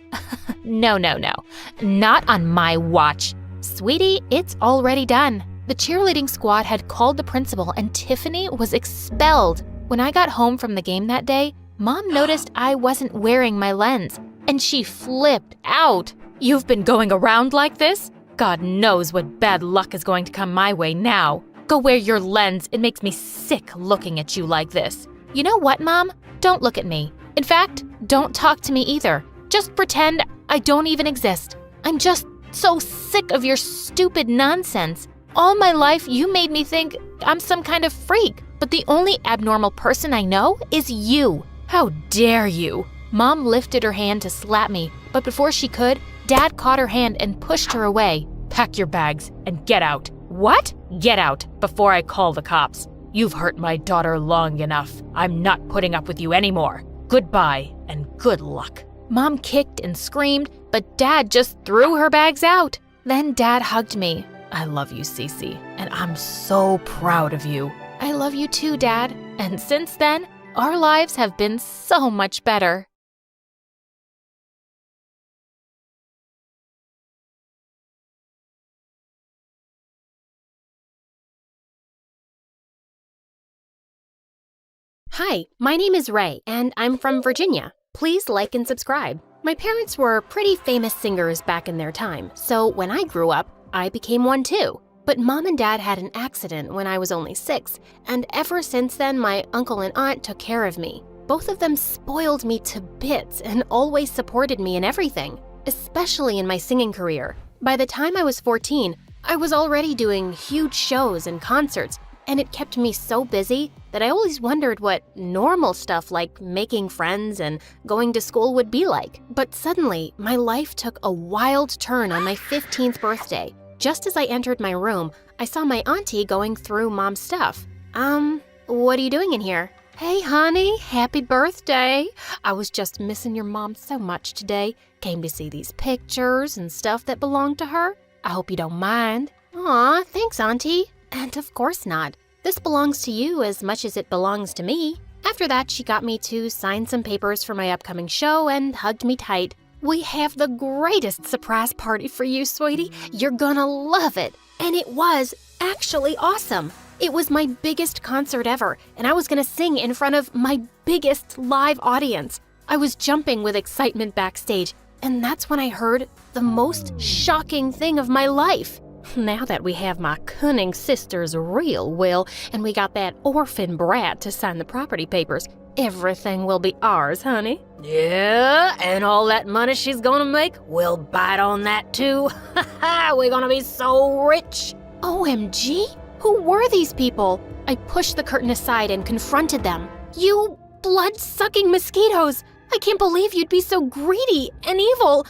[SPEAKER 1] No. Not on my watch. Sweetie, it's already done. The cheerleading squad had called the principal and Tiffany was expelled. When I got home from the game that day, Mom noticed I wasn't wearing my lens, and she flipped out. You've been going around like this? God knows what bad luck is going to come my way now. Go wear your lens. It makes me sick looking at you like this. You know what, Mom? Don't look at me. In fact, don't talk to me either. Just pretend I don't even exist. I'm just so sick of your stupid nonsense. All my life, you made me think I'm some kind of freak. But the only abnormal person I know is you. How dare you? Mom lifted her hand to slap me, but before she could, Dad caught her hand and pushed her away. Pack your bags and get out. What? Get out before I call the cops. You've hurt my daughter long enough. I'm not putting up with you anymore. Goodbye and good luck. Mom kicked and screamed, but Dad just threw her bags out. Then Dad hugged me. I love you, Cece, and I'm so proud of you. I love you too, Dad. And since then, our lives have been so much better.
[SPEAKER 20] Hi, my name is Ray, and I'm from Virginia. Please like and subscribe. My parents were pretty famous singers back in their time, so when I grew up, I became one too. But Mom and Dad had an accident when I was only 6, and ever since then, my uncle and aunt took care of me. Both of them spoiled me to bits and always supported me in everything, especially in my singing career. By the time I was 14, I was already doing huge shows and concerts, and it kept me so busy that I always wondered what normal stuff like making friends and going to school would be like. But suddenly, my life took a wild turn on my 15th birthday. Just as I entered my room, I saw my auntie going through Mom's stuff. What are you doing in here? Hey, honey, happy birthday. I was just missing your mom so much today. Came to see these pictures and stuff that belonged to her. I hope you don't mind. Aw, thanks, auntie. And of course not. This belongs to you as much as it belongs to me. After that, she got me to sign some papers for my upcoming show and hugged me tight. We have the greatest surprise party for you, sweetie. You're gonna love it. And it was actually awesome. It was my biggest concert ever, and I was gonna sing in front of my biggest live audience. I was jumping with excitement backstage, And that's when I heard the most shocking thing of my life. Now that we have my cunning sister's real will and we got that orphan brat to sign the property papers, everything will be ours, honey. Yeah, and all that money she's gonna make, we'll bite on that too. We're gonna be so rich.
[SPEAKER 1] OMG? Who were these people? I pushed the curtain aside and confronted them. You blood-sucking mosquitoes! I can't believe you'd be so greedy and evil.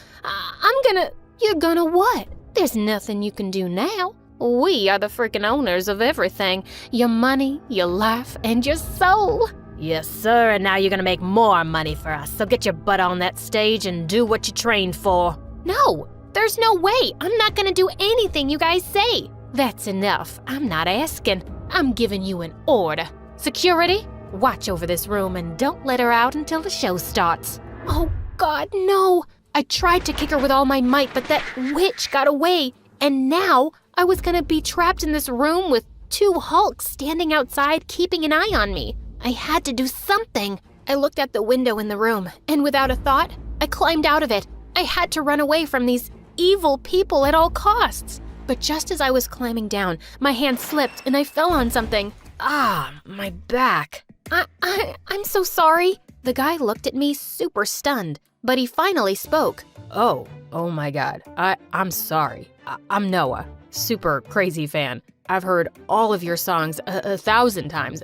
[SPEAKER 1] You're gonna what? There's nothing you can do now. We are the freaking owners of everything. Your money, your life, and your soul.
[SPEAKER 20] Yes, sir, and now you're gonna make more money for us, so get your butt on that stage and do what you trained for.
[SPEAKER 1] No, there's no way. I'm not gonna do anything you guys say.
[SPEAKER 20] That's enough. I'm not asking. I'm giving you an order. Security, watch over this room and don't let her out until the show starts.
[SPEAKER 1] Oh, God, no. I tried to kick her with all my might, but that witch got away. And now I was gonna be trapped in this room with two Hulks standing outside keeping an eye on me. I had to do something. I looked at the window in the room, and without a thought, I climbed out of it. I had to run away from these evil people at all costs. But just as I was climbing down, my hand slipped and I fell on something.
[SPEAKER 20] Ah, my back.
[SPEAKER 1] I'm so sorry. The guy looked at me super stunned, but he finally spoke.
[SPEAKER 16] Oh my God. I'm sorry. I'm Noah, super crazy fan. I've heard all of your songs 1,000 times.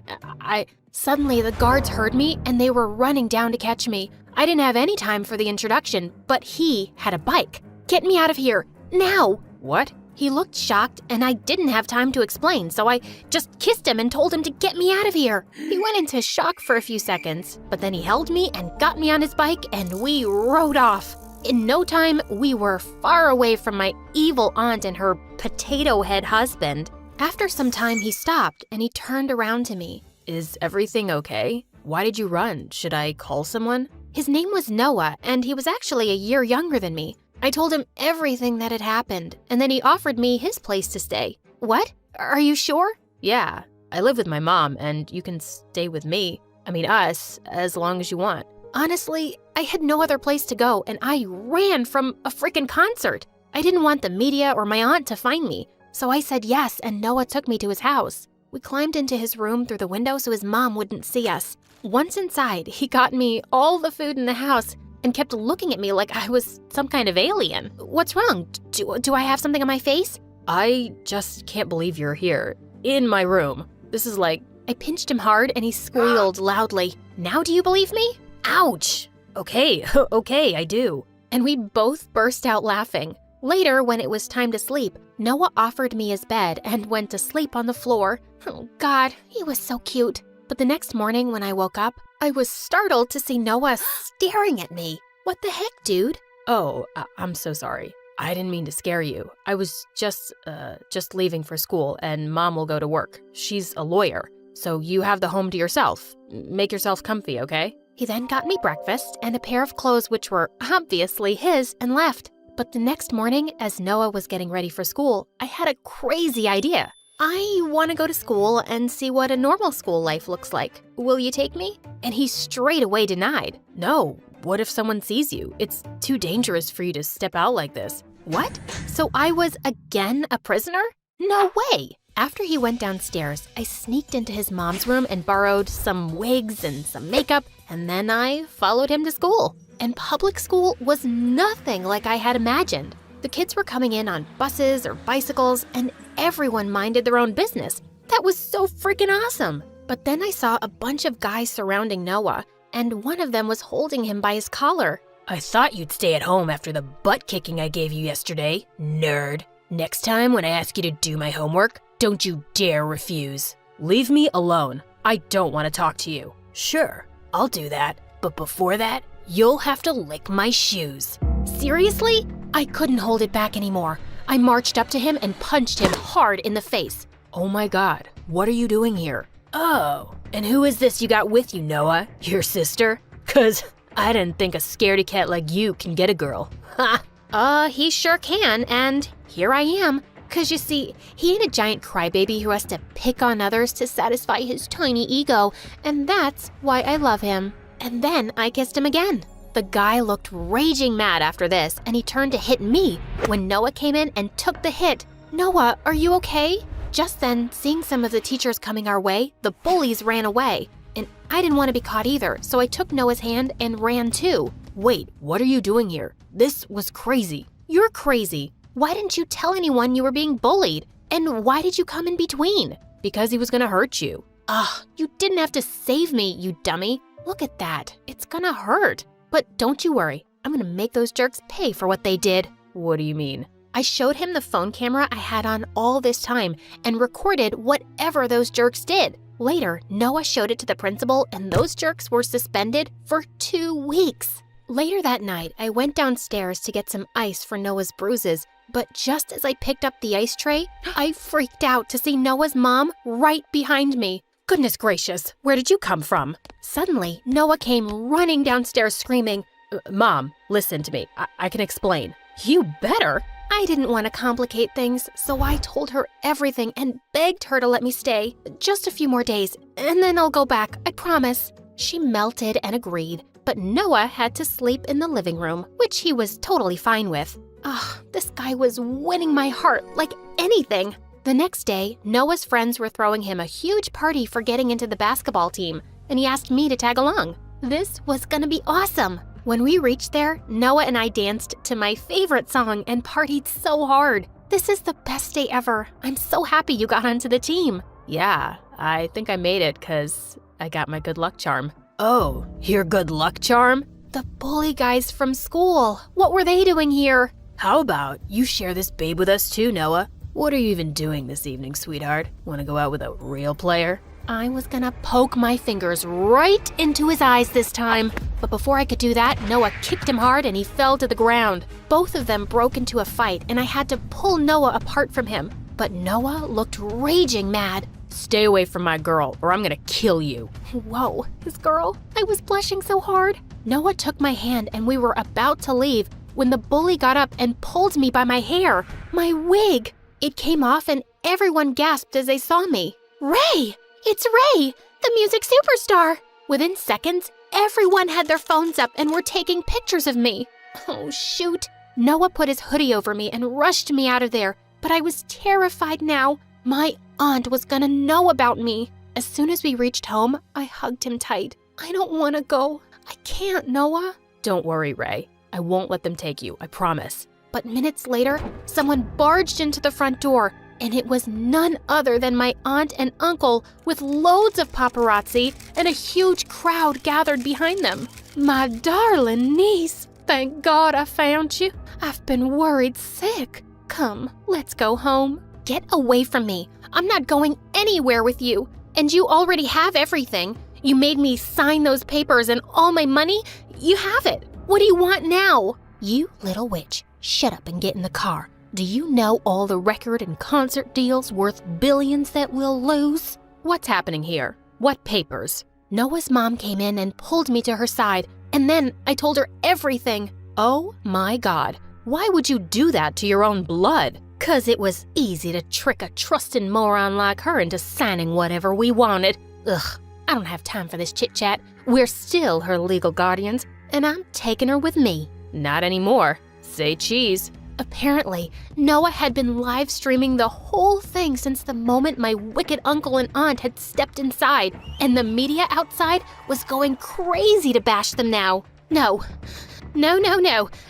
[SPEAKER 1] Suddenly, the guards heard me and they were running down to catch me. I didn't have any time for the introduction, but he had a bike. Get me out of here, now!
[SPEAKER 16] What?
[SPEAKER 1] He looked shocked and I didn't have time to explain, so I just kissed him and told him to get me out of here. He went into shock for a few seconds, but then he held me and got me on his bike and we rode off. In no time, we were far away from my evil aunt and her potato head husband. After some time, he stopped and he turned around to me.
[SPEAKER 16] Is everything okay? Why did you run? Should I call someone?
[SPEAKER 1] His name was Noah, and he was actually a year younger than me. I told him everything that had happened, and then he offered me his place to stay. What? Are you sure?
[SPEAKER 16] Yeah, I live with my mom, and you can stay with me. I mean us, as long as you want.
[SPEAKER 1] Honestly, I had no other place to go, and I ran from a freaking concert. I didn't want the media or my aunt to find me, so I said yes, and Noah took me to his house. We climbed into his room through the window so his mom wouldn't see us. Once inside, he got me all the food in the house and kept looking at me like I was some kind of alien. What's wrong? Do I have something on my face?
[SPEAKER 16] I just can't believe you're here, in my room. This is like...
[SPEAKER 1] I pinched him hard and he squealed loudly. Now do you believe me?
[SPEAKER 16] Ouch! Okay, I do.
[SPEAKER 1] And we both burst out laughing. Later, when it was time to sleep, Noah offered me his bed and went to sleep on the floor. Oh God, he was so cute. But the next morning when I woke up, I was startled to see Noah staring at me. What the heck, dude?
[SPEAKER 16] Oh, I'm so sorry. I didn't mean to scare you. I was just leaving for school and Mom will go to work. She's a lawyer, so you have the home to yourself. Make yourself comfy, okay?
[SPEAKER 1] He then got me breakfast and a pair of clothes which were obviously his and left. But the next morning, as Noah was getting ready for school, I had a crazy idea. I want to go to school and see what a normal school life looks like. Will you take me? And he straight away denied.
[SPEAKER 16] No, what if someone sees you? It's too dangerous for you to step out like this.
[SPEAKER 1] What? So I was again a prisoner? No way! After he went downstairs, I sneaked into his mom's room and borrowed some wigs and some makeup, and then I followed him to school. And public school was nothing like I had imagined. The kids were coming in on buses or bicycles, and everyone minded their own business. That was so freaking awesome. But then I saw a bunch of guys surrounding Noah, and one of them was holding him by his collar.
[SPEAKER 20] I thought you'd stay at home after the butt kicking I gave you yesterday, nerd. Next time when I ask you to do my homework, don't you dare refuse. Leave me alone. I don't want to talk to you. Sure, I'll do that, but before that, you'll have to lick my shoes.
[SPEAKER 1] Seriously? I couldn't hold it back anymore. I marched up to him and punched him hard in the face.
[SPEAKER 16] Oh my God, what are you doing here?
[SPEAKER 20] Oh, and who is this you got with you, Noah? Your sister? 'Cause I didn't think a scaredy cat like you can get a girl. Ha!
[SPEAKER 1] He sure can, and here I am. 'Cause you see, he ain't a giant crybaby who has to pick on others to satisfy his tiny ego, and that's why I love him. And then I kissed him again.
[SPEAKER 20] The guy looked raging mad after this, and he turned to hit me when Noah came in and took the hit. "Noah, are you okay?" Just then, seeing some of the teachers coming our way, the bullies ran away. And I didn't want to be caught either, so I took Noah's hand and ran too.
[SPEAKER 16] Wait, what are you doing here? This was crazy.
[SPEAKER 20] "You're crazy. Why didn't you tell anyone you were being bullied? And why did you come in between?"
[SPEAKER 16] Because he was gonna hurt you.
[SPEAKER 20] Ugh, you didn't have to save me, you dummy. Look at that. It's gonna hurt. But don't you worry. I'm gonna make those jerks pay for what they did.
[SPEAKER 16] What do you mean?
[SPEAKER 20] I showed him the phone camera I had on all this time and recorded whatever those jerks did. Later, Noah showed it to the principal, and those jerks were suspended for 2 weeks. Later that night, I went downstairs to get some ice for Noah's bruises, but just as I picked up the ice tray, I freaked out to see Noah's mom right behind me.
[SPEAKER 16] Goodness gracious, where did you come from?
[SPEAKER 20] Suddenly, Noah came running downstairs screaming,
[SPEAKER 16] Mom, listen to me. I can explain.
[SPEAKER 20] "You better." I didn't want to complicate things, so I told her everything and begged her to let me stay. "Just a few more days, and then I'll go back, I promise." She melted and agreed, but Noah had to sleep in the living room, which he was totally fine with. Ugh, this guy was winning my heart like anything. The next day, Noah's friends were throwing him a huge party for getting into the basketball team, and he asked me to tag along. This was gonna be awesome. When we reached there, Noah and I danced to my favorite song and partied so hard. This is the best day ever. I'm so happy you got onto the team.
[SPEAKER 16] Yeah, I think I made it because I got my good luck charm. Oh, your good luck charm?
[SPEAKER 20] The bully guys from school. What were they doing here?
[SPEAKER 16] How about you share this babe with us too, Noah? What are you even doing this evening, sweetheart? Want to go out with a real player?
[SPEAKER 20] I was gonna poke my fingers right into his eyes this time. But before I could do that, Noah kicked him hard and he fell to the ground. Both of them broke into a fight and I had to pull Noah apart from him. But Noah looked raging mad.
[SPEAKER 16] "Stay away from my girl or I'm gonna kill you."
[SPEAKER 20] Whoa, his girl? I was blushing so hard. Noah took my hand and we were about to leave when the bully got up and pulled me by my hair. My wig! It came off and everyone gasped as they saw me. "Ray! It's Ray, the music superstar!" Within seconds, everyone had their phones up and were taking pictures of me. Oh, shoot. Noah put his hoodie over me and rushed me out of there, but I was terrified now. My aunt was gonna know about me. As soon as we reached home, I hugged him tight. "I don't want to go. I can't, Noah."
[SPEAKER 16] "Don't worry, Ray. I won't let them take you, I promise."
[SPEAKER 20] But minutes later, someone barged into the front door, and it was none other than my aunt and uncle with loads of paparazzi and a huge crowd gathered behind them. "My darling niece, thank God I found you. I've been worried sick. Come, let's go home." "Get away from me. I'm not going anywhere with you. And you already have everything. You made me sign those papers and all my money. You have it. What do you want now?" "You little witch, shut up and get in the car. Do you know all the record and concert deals worth billions that we'll lose?"
[SPEAKER 16] "What's happening here? What papers?"
[SPEAKER 20] Noah's mom came in and pulled me to her side, and then I told her everything.
[SPEAKER 16] Oh my God, why would you do that to your own blood?
[SPEAKER 20] "'Cause it was easy to trick a trusting moron like her into signing whatever we wanted. Ugh, I don't have time for this chit-chat. We're still her legal guardians, and I'm taking her with me."
[SPEAKER 16] "Not anymore. Say cheese."
[SPEAKER 20] Apparently, Noah had been live streaming the whole thing since the moment my wicked uncle and aunt had stepped inside, and the media outside was going crazy to bash them now. No,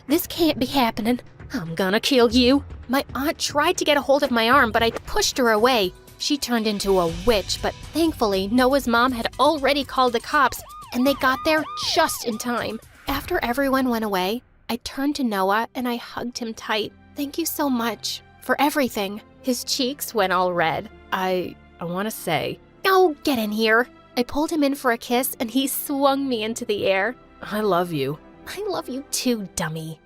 [SPEAKER 20] this can't be happening. I'm gonna kill you. My aunt tried to get a hold of my arm, but I pushed her away. She turned into a witch, but thankfully, Noah's mom had already called the cops, and they got there just in time. After everyone went away, I turned to Noah and I hugged him tight. "Thank you so much for everything." His cheeks went all red.
[SPEAKER 16] I want to say...
[SPEAKER 20] "Oh, get in here." I pulled him in for a kiss and he swung me into the air.
[SPEAKER 16] "I love you."
[SPEAKER 20] "I love you too, dummy."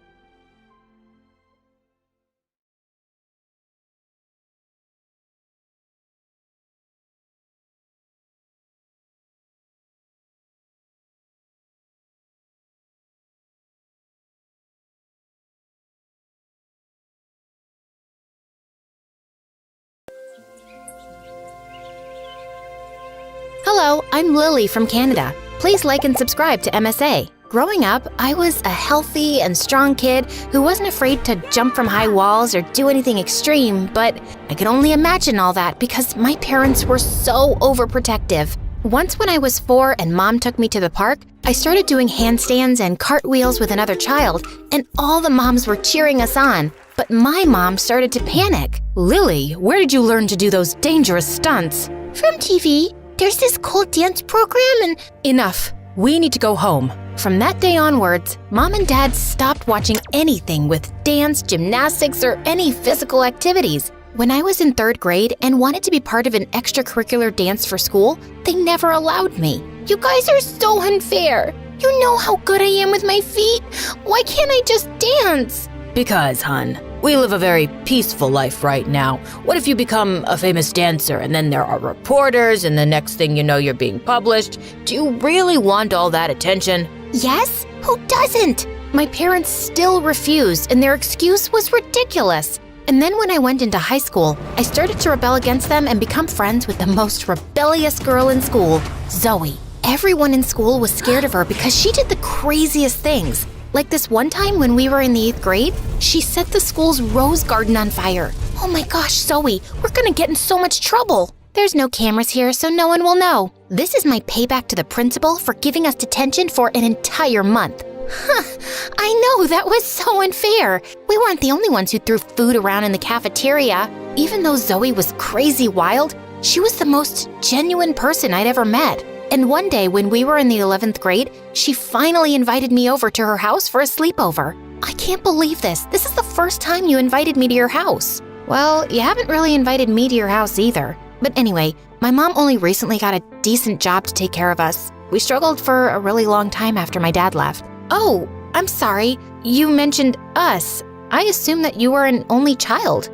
[SPEAKER 20] Hello, I'm Lily from Canada. Please like and subscribe to MSA. Growing up, I was a healthy and strong kid who wasn't afraid to jump from high walls or do anything extreme, but I could only imagine all that because my parents were so overprotective. Once when I was 4 and Mom took me to the park, I started doing handstands and cartwheels with another child, and all the moms were cheering us on. But my mom started to panic.
[SPEAKER 2] Lily, where did you learn to do those dangerous stunts?
[SPEAKER 20] From TV. There's this cool dance program and…
[SPEAKER 2] Enough. We need to go home.
[SPEAKER 20] From that day onwards, Mom and Dad stopped watching anything with dance, gymnastics, or any physical activities. When I was in 3rd grade and wanted to be part of an extracurricular dance for school, they never allowed me. You guys are so unfair. You know how good I am with my feet. Why can't I just dance?
[SPEAKER 2] Because, hun, we live a very peaceful life right now. What if you become a famous dancer and then there are reporters and the next thing you know you're being published? Do you really want all that attention?
[SPEAKER 20] Yes? Who doesn't? My parents still refused, and their excuse was ridiculous. And then when I went into high school, I started to rebel against them and become friends with the most rebellious girl in school, Zoe. Everyone in school was scared of her because she did the craziest things. Like this one time when we were in the 8th grade, she set the school's rose garden on fire. Oh my gosh, Zoe, we're gonna get in so much trouble. There's no cameras here, so no one will know. This is my payback to the principal for giving us detention for an entire month. I know, that was so unfair. We weren't the only ones who threw food around in the cafeteria. Even though Zoe was crazy wild, she was the most genuine person I'd ever met. And one day when we were in the 11th grade, she finally invited me over to her house for a sleepover. I can't believe this. This is the first time you invited me to your house. Well, you haven't really invited me to your house either. But anyway, my mom only recently got a decent job to take care of us. We struggled for a really long time after my dad left. Oh, I'm sorry. You mentioned us. I assumed that you were an only child.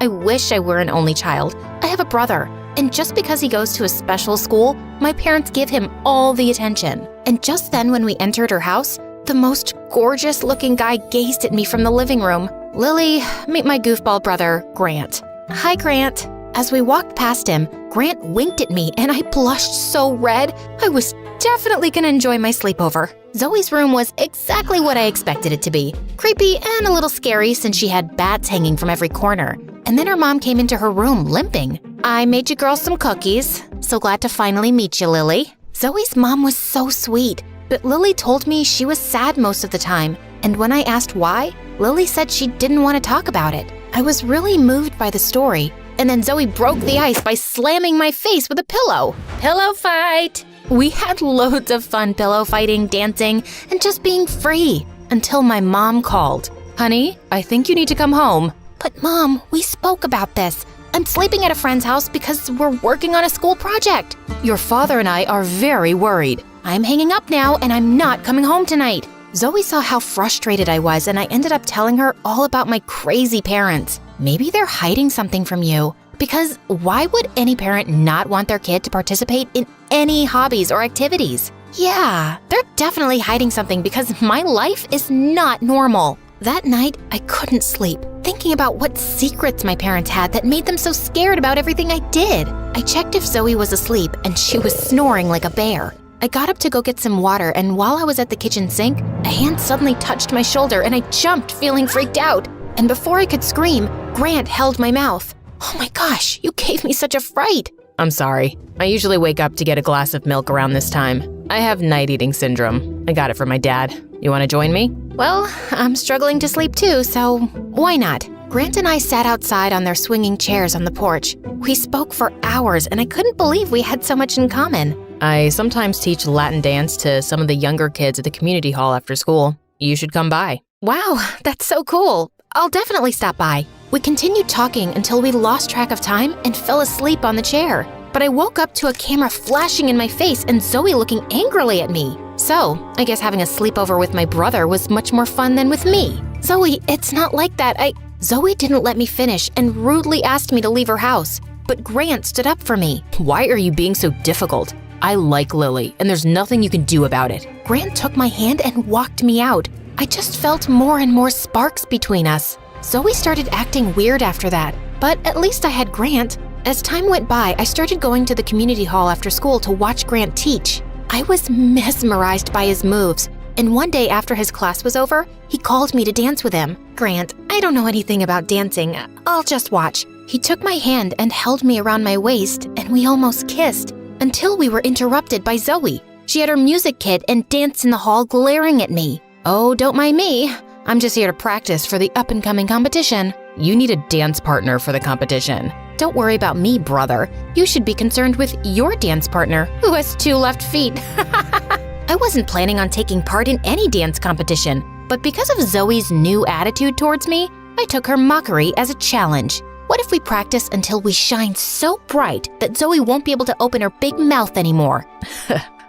[SPEAKER 20] I wish I were an only child. I have a brother. And just because he goes to a special school, my parents give him all the attention. And just then when we entered her house, the most gorgeous looking guy gazed at me from the living room. Lily, meet my goofball brother, Grant. Hi, Grant. As we walked past him, Grant winked at me and I blushed so red. I was definitely gonna enjoy my sleepover. Zoe's room was exactly what I expected it to be. Creepy and a little scary since she had bats hanging from every corner. And then her mom came into her room limping. I made you girls some cookies. So glad to finally meet you, Lily. Zoe's mom was so sweet, but Lily told me she was sad most of the time. And when I asked why, Lily said she didn't want to talk about it. I was really moved by the story. And then Zoe broke the ice by slamming my face with a pillow. Pillow fight! We had loads of fun pillow fighting, dancing, and just being free until my mom called.
[SPEAKER 2] Honey, I think you need to come home.
[SPEAKER 20] But Mom, we spoke about this. I'm sleeping at a friend's house because we're working on a school project.
[SPEAKER 2] Your father and I are very worried.
[SPEAKER 20] I'm hanging up now and I'm not coming home tonight. Zoe saw how frustrated I was and I ended up telling her all about my crazy parents. Maybe they're hiding something from you. Because why would any parent not want their kid to participate in any hobbies or activities? Yeah, they're definitely hiding something because my life is not normal. That night, I couldn't sleep, thinking about what secrets my parents had that made them so scared about everything I did. I checked if Zoe was asleep and she was snoring like a bear. I got up to go get some water, and while I was at the kitchen sink, a hand suddenly touched my shoulder and I jumped, feeling freaked out. And before I could scream, Grant held my mouth. Oh my gosh, you gave me such a fright.
[SPEAKER 2] I'm sorry. I usually wake up to get a glass of milk around this time. I have night eating syndrome. I got it from my dad. You want to join me?
[SPEAKER 20] Well, I'm struggling to sleep too, so why not? Grant and I sat outside on their swinging chairs on the porch. We spoke for hours and I couldn't believe we had so much in common.
[SPEAKER 2] I sometimes teach Latin dance to some of the younger kids at the community hall after school. You should come by.
[SPEAKER 20] Wow, that's so cool. I'll definitely stop by. We continued talking until we lost track of time and fell asleep on the chair. But I woke up to a camera flashing in my face and Zoe looking angrily at me. So, I guess having a sleepover with my brother was much more fun than with me. Zoe, it's not like that. Zoe didn't let me finish and rudely asked me to leave her house. But Grant stood up for me.
[SPEAKER 2] Why are you being so difficult? I like Lily, and there's nothing you can do about it.
[SPEAKER 20] Grant took my hand and walked me out. I just felt more and more sparks between us. Zoe started acting weird after that, but at least I had Grant. As time went by, I started going to the community hall after school to watch Grant teach. I was mesmerized by his moves, and one day after his class was over, he called me to dance with him. Grant, I don't know anything about dancing. I'll just watch. He took my hand and held me around my waist, and we almost kissed, until we were interrupted by Zoe. She had her music kit and danced in the hall glaring at me. Oh, don't mind me. I'm just here to practice for the up-and-coming competition.
[SPEAKER 2] You need a dance partner for the competition.
[SPEAKER 20] Don't worry about me, brother. You should be concerned with your dance partner, who has 2 left feet. I wasn't planning on taking part in any dance competition, but because of Zoe's new attitude towards me, I took her mockery as a challenge. What if we practice until we shine so bright that Zoe won't be able to open her big mouth anymore?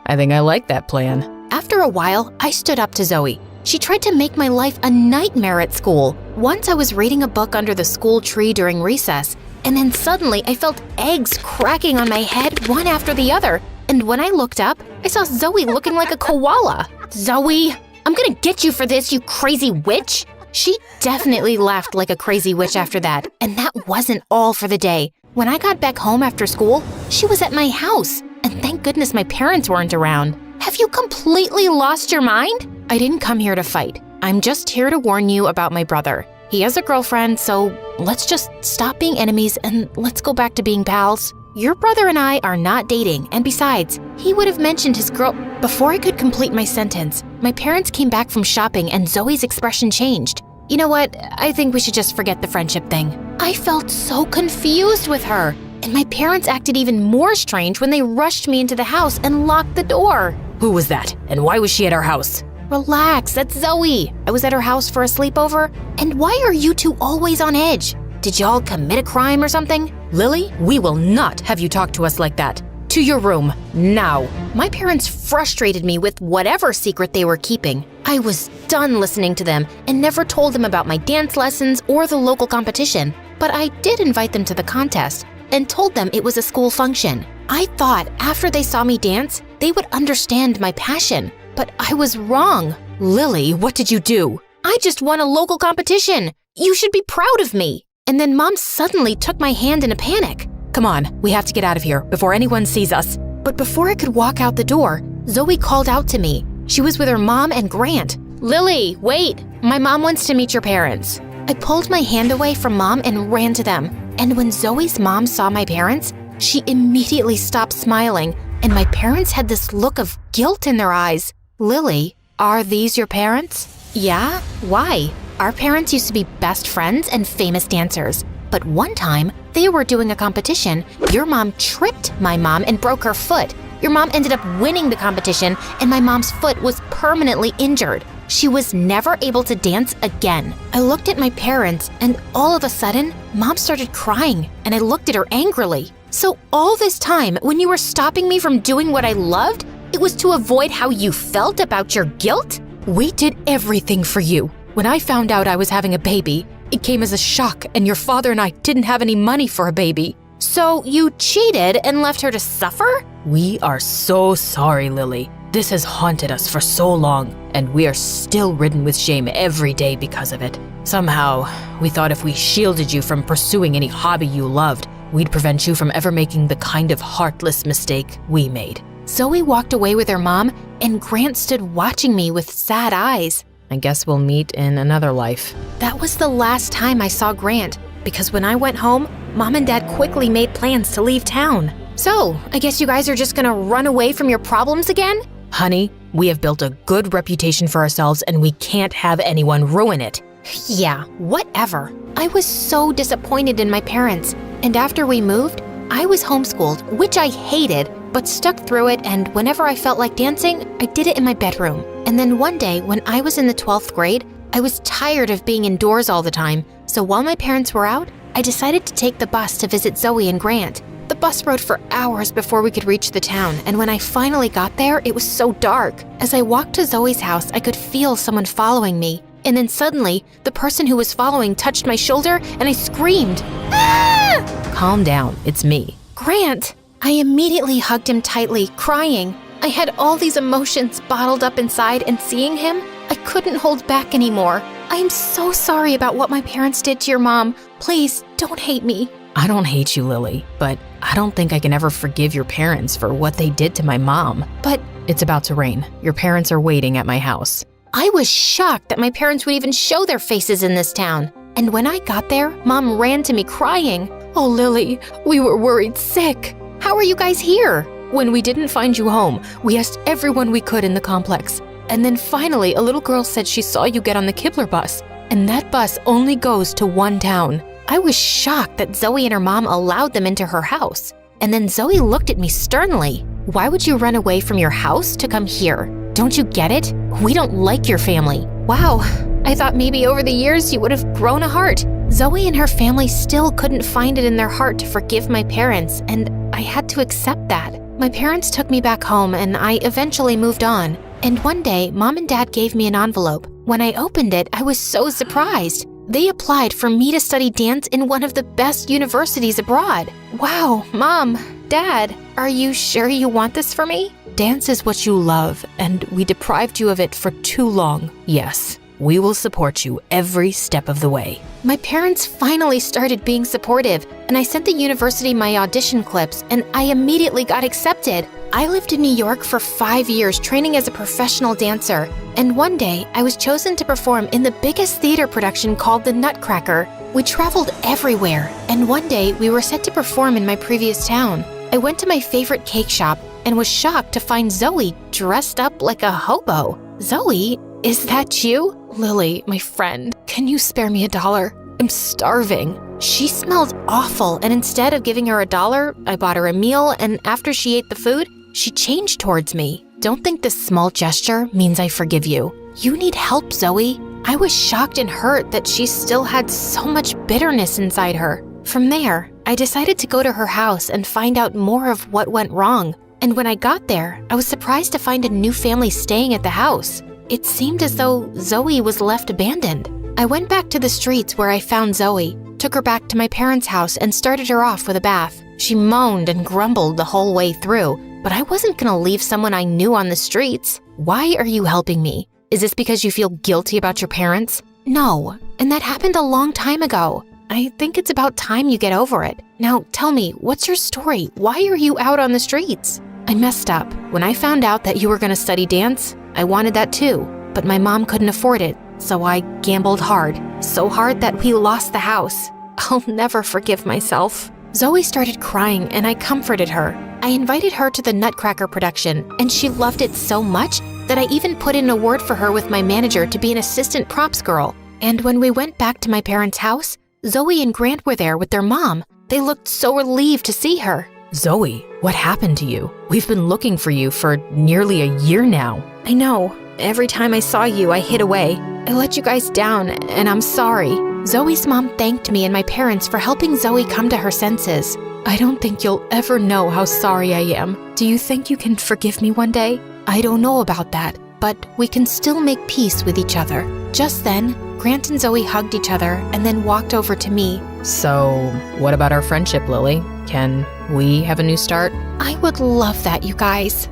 [SPEAKER 2] I think I like that plan.
[SPEAKER 20] After a while, I stood up to Zoe. She tried to make my life a nightmare at school. Once I was reading a book under the school tree during recess, and then suddenly I felt eggs cracking on my head one after the other. And when I looked up, I saw Zoe looking like a koala. Zoe, I'm gonna get you for this, you crazy witch! She definitely laughed like a crazy witch after that, and that wasn't all for the day. When I got back home after school, she was at my house, and thank goodness my parents weren't around. Have you completely lost your mind? I didn't come here to fight. I'm just here to warn you about my brother. He has a girlfriend, so let's just stop being enemies and let's go back to being pals. Your brother and I are not dating, and besides, he would have mentioned his girl. Before I could complete my sentence, my parents came back from shopping and Zoe's expression changed. You know what? I think we should just forget the friendship thing. I felt so confused with her, and my parents acted even more strange when they rushed me into the house and locked the door.
[SPEAKER 2] Who was that? And why was she at our house?
[SPEAKER 20] Relax, that's Zoe. I was at her house for a sleepover, and why are you two always on edge? Did y'all commit a crime or something?
[SPEAKER 2] Lily, we will not have you talk to us like that. To your room, now.
[SPEAKER 20] My parents frustrated me with whatever secret they were keeping. I was done listening to them and never told them about my dance lessons or the local competition. But I did invite them to the contest and told them it was a school function. I thought after they saw me dance, they would understand my passion. But I was wrong.
[SPEAKER 2] Lily, what did you do?
[SPEAKER 20] I just won a local competition. You should be proud of me. And then Mom suddenly took my hand in a panic.
[SPEAKER 2] Come on, we have to get out of here before anyone sees us.
[SPEAKER 20] But before I could walk out the door, Zoe called out to me. She was with her mom and Grant. Lily, wait. My mom wants to meet your parents. I pulled my hand away from Mom and ran to them. And when Zoe's mom saw my parents, she immediately stopped smiling. And my parents had this look of guilt in their eyes. Lily, are these your parents? Yeah? Why? Our parents used to be best friends and famous dancers. But one time, they were doing a competition. Your mom tripped my mom and broke her foot. Your mom ended up winning the competition, and my mom's foot was permanently injured. She was never able to dance again. I looked at my parents, and all of a sudden, Mom started crying, and I looked at her angrily. So all this time, when you were stopping me from doing what I loved, it was to avoid how you felt about your guilt?
[SPEAKER 2] We did everything for you. When I found out I was having a baby, it came as a shock, and your father and I didn't have any money for a baby.
[SPEAKER 20] So you cheated and left her to suffer?
[SPEAKER 2] We are so sorry, Lily. This has haunted us for so long, and we are still ridden with shame every day because of it. Somehow, we thought if we shielded you from pursuing any hobby you loved, we'd prevent you from ever making the kind of heartless mistake we made.
[SPEAKER 20] Zoe walked away with her mom, and Grant stood watching me with sad eyes.
[SPEAKER 2] I guess we'll meet in another life.
[SPEAKER 20] That was the last time I saw Grant, because when I went home, Mom and Dad quickly made plans to leave town. So, I guess you guys are just gonna run away from your problems again?
[SPEAKER 2] Honey, we have built a good reputation for ourselves and we can't have anyone ruin it.
[SPEAKER 20] Yeah, whatever. I was so disappointed in my parents, and after we moved, I was homeschooled, which I hated, but stuck through it, and whenever I felt like dancing, I did it in my bedroom. And then one day, when I was in the 12th grade, I was tired of being indoors all the time, so while my parents were out, I decided to take the bus to visit Zoe and Grant. The bus rode for hours before we could reach the town, and when I finally got there, it was so dark. As I walked to Zoe's house, I could feel someone following me. And then suddenly, the person who was following touched my shoulder, and I screamed, "Ah!"
[SPEAKER 2] Calm down, it's me.
[SPEAKER 20] Grant! I immediately hugged him tightly, crying. I had all these emotions bottled up inside, and seeing him, I couldn't hold back anymore. I am so sorry about what my parents did to your mom. Please, don't hate me.
[SPEAKER 2] I don't hate you, Lily, but I don't think I can ever forgive your parents for what they did to my mom.
[SPEAKER 20] But
[SPEAKER 16] It's about to rain. Your parents are waiting at my house.
[SPEAKER 20] I was shocked that my parents would even show their faces in this town. And when I got there, Mom ran to me crying.
[SPEAKER 16] Oh, Lily, we were worried sick.
[SPEAKER 20] How are you guys here?
[SPEAKER 16] When we didn't find you home, we asked everyone we could in the complex. And then finally, a little girl said she saw you get on the Kibler bus. And that bus only goes to one town.
[SPEAKER 20] I was shocked that Zoe and her mom allowed them into her house. And then Zoe looked at me sternly. Why would you run away from your house to come here? Don't you get it? We don't like your family. Wow, I thought maybe over the years you would have grown a heart. Zoe and her family still couldn't find it in their heart to forgive my parents, and I had to accept that. My parents took me back home and I eventually moved on. And one day, Mom and Dad gave me an envelope. When I opened it, I was so surprised. They applied for me to study dance in one of the best universities abroad. Wow, Mom, Dad, are you sure you want this for me?
[SPEAKER 16] Dance is what you love, and we deprived you of it for too long. Yes, we will support you every step of the way.
[SPEAKER 20] My parents finally started being supportive, and I sent the university my audition clips, and I immediately got accepted. I lived in New York for 5 years training as a professional dancer, and one day I was chosen to perform in the biggest theater production called The Nutcracker. We traveled everywhere, and one day we were set to perform in my previous town. I went to my favorite cake shop and was shocked to find Zoe dressed up like a hobo. Zoe, is that you?
[SPEAKER 16] Lily, my friend, can you spare me $1? I'm starving.
[SPEAKER 20] She smelled awful, and instead of giving her $1, I bought her a meal, and after she ate the food, she changed towards me. Don't think this small gesture means I forgive you. You need help, Zoe. I was shocked and hurt that she still had so much bitterness inside her. From there, I decided to go to her house and find out more of what went wrong. And when I got there, I was surprised to find a new family staying at the house. It seemed as though Zoe was left abandoned. I went back to the streets where I found Zoe, took her back to my parents' house, and started her off with a bath. She moaned and grumbled the whole way through, but I wasn't gonna leave someone I knew on the streets. Why are you helping me? Is this because you feel guilty about your parents? No, and that happened a long time ago. I think it's about time you get over it. Now tell me, what's your story? Why are you out on the streets? I messed up. When I found out that you were gonna study dance, I wanted that too, but my mom couldn't afford it, so I gambled hard. So hard that we lost the house. I'll never forgive myself. Zoe started crying and I comforted her. I invited her to the Nutcracker production, and she loved it so much that I even put in a word for her with my manager to be an assistant props girl. And when we went back to my parents' house, Zoe and Grant were there with their mom. They looked so relieved to see her.
[SPEAKER 16] Zoe, what happened to you? We've been looking for you for nearly a year now.
[SPEAKER 20] I know. Every time I saw you, I hid away. I let you guys down, and I'm sorry. Zoe's mom thanked me and my parents for helping Zoe come to her senses.
[SPEAKER 16] I don't think you'll ever know how sorry I am. Do you think you can forgive me one day?
[SPEAKER 20] I don't know about that, but we can still make peace with each other. Just then, Grant and Zoe hugged each other and then walked over to me.
[SPEAKER 16] So, what about our friendship, Lily? Can we have a new start?
[SPEAKER 20] I would love that, you guys.